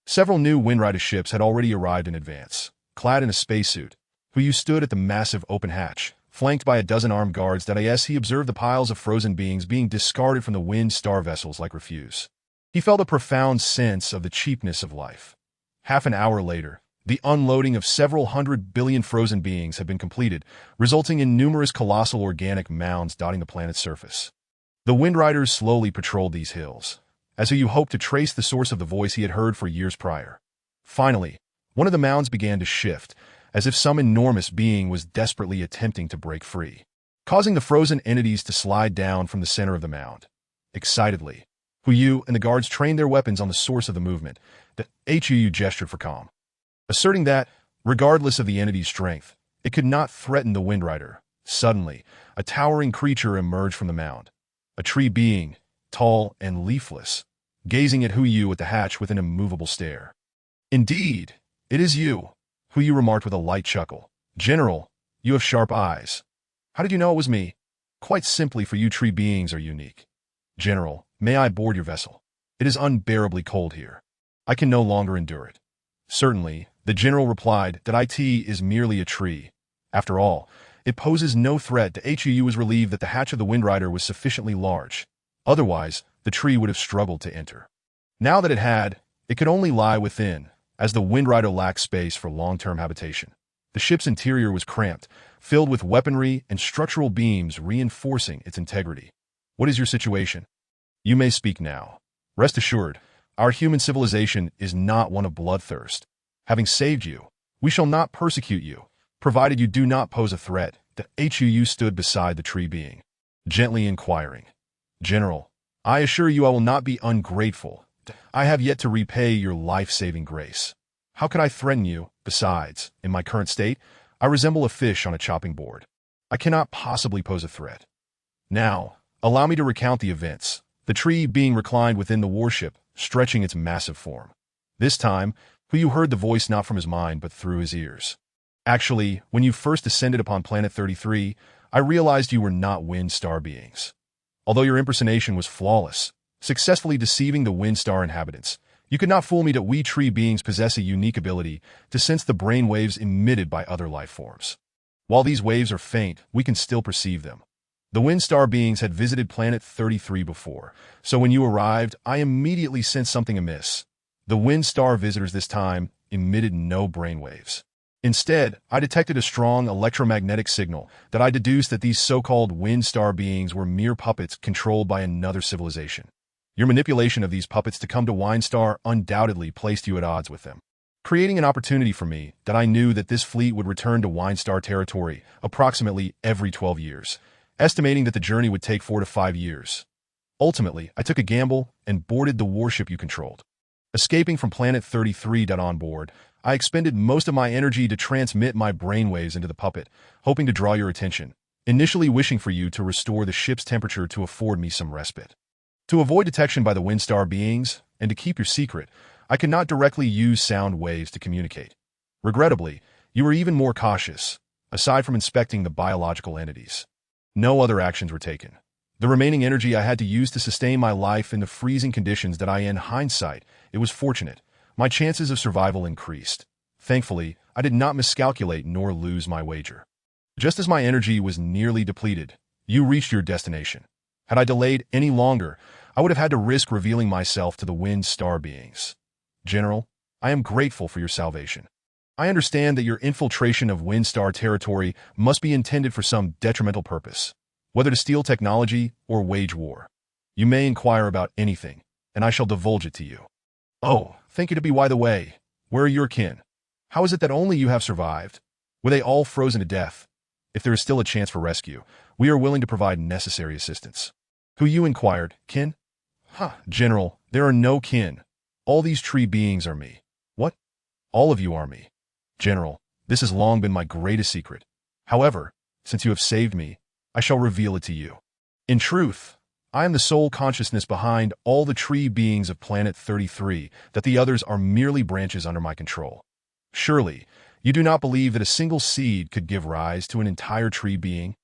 Several new Windrider ships had already arrived in advance. Clad in a spacesuit, Hu stood at the massive open hatch, flanked by a dozen armed guards. As he observed the piles of frozen beings being discarded from the Wind Star vessels like refuse. He felt a profound sense of the cheapness of life. Half an hour later, the unloading of several 100 billion frozen beings had been completed, resulting in numerous colossal organic mounds dotting the planet's surface. The Wind Riders slowly patrolled these hills, as he hoped to trace the source of the voice he had heard for years prior. Finally, one of the mounds began to shift, as if some enormous being was desperately attempting to break free, causing the frozen entities to slide down from the center of the mound. Excitedly, Huyu and the guards trained their weapons on the source of the movement. The Huyu gestured for calm, asserting that, regardless of the entity's strength, it could not threaten the Wind Rider. Suddenly, a towering creature emerged from the mound, a tree being, tall and leafless, gazing at Huyu at the hatch with an immovable stare. "Indeed, it is you," Huyu remarked with a light chuckle. "General, you have sharp eyes. How did you know it was me?" "Quite simply, for you tree beings are unique. General, may I board your vessel? It is unbearably cold here. I can no longer endure it." "Certainly," the general replied, "that it is merely a tree. After all, it poses no threat." The Huyu was relieved that the hatch of the Wind Rider was sufficiently large. Otherwise, the tree would have struggled to enter. Now that it could only lie within, as the Wind Rider lacked space for long-term habitation. The ship's interior was cramped, filled with weaponry and structural beams reinforcing its integrity. "What is your situation? You may speak now. Rest assured, our human civilization is not one of bloodthirst. Having saved you, we shall not persecute you, provided you do not pose a threat." The Huyu stood beside the tree being, gently inquiring. "General, I assure you I will not be ungrateful. I have yet to repay your life-saving grace. How could I threaten you? Besides, in my current state, I resemble a fish on a chopping board. I cannot possibly pose a threat. Now, allow me to recount the events." The tree being reclined within the warship, stretching its massive form. This time, Huyu heard the voice not from his mind but through his ears. "Actually, when you first descended upon Planet 33, I realized you were not wind star beings. Although your impersonation was flawless, successfully deceiving the wind star inhabitants, you could not fool me that we tree beings possess a unique ability to sense the brain waves emitted by other life forms. While these waves are faint, we can still perceive them. The wind star beings had visited Planet 33 before, so when you arrived, I immediately sensed something amiss. The wind star visitors this time emitted no brainwaves. Instead, I detected a strong electromagnetic signal that I deduced that these so-called wind star beings were mere puppets controlled by another civilization. Your manipulation of these puppets to come to Windstar undoubtedly placed you at odds with them, creating an opportunity for me that I knew that this fleet would return to Windstar territory approximately every 12 years, estimating that the journey would take 4 to 5 years. Ultimately, I took a gamble and boarded the warship you controlled. Escaping from Planet 33. On board, I expended most of my energy to transmit my brainwaves into the puppet, hoping to draw your attention, initially wishing for you to restore the ship's temperature to afford me some respite. To avoid detection by the Windstar beings, and to keep your secret, I could not directly use sound waves to communicate. Regrettably, you were even more cautious, aside from inspecting the biological entities. No other actions were taken. The remaining energy I had to use to sustain my life in the freezing conditions that in hindsight, it was fortunate. My chances of survival increased. Thankfully, I did not miscalculate nor lose my wager. Just as my energy was nearly depleted, you reached your destination. Had I delayed any longer, I would have had to risk revealing myself to the wind star beings. General, I am grateful for your salvation. I understand that your infiltration of Windstar territory must be intended for some detrimental purpose, whether to steal technology or wage war. You may inquire about anything, and I shall divulge it to you. Oh, thank you. By the way, where are your kin? How is it that only you have survived? Were they all frozen to death? If there is still a chance for rescue, we are willing to provide necessary assistance." Huyu inquired. "Kin? General, there are no kin. All these tree beings are me." "What? All of you are me?" "General, this has long been my greatest secret. However, since you have saved me, I shall reveal it to you. In truth, I am the sole consciousness behind all the tree beings of Planet 33, that the others are merely branches under my control. Surely, you do not believe that a single seed could give rise to an entire tree being?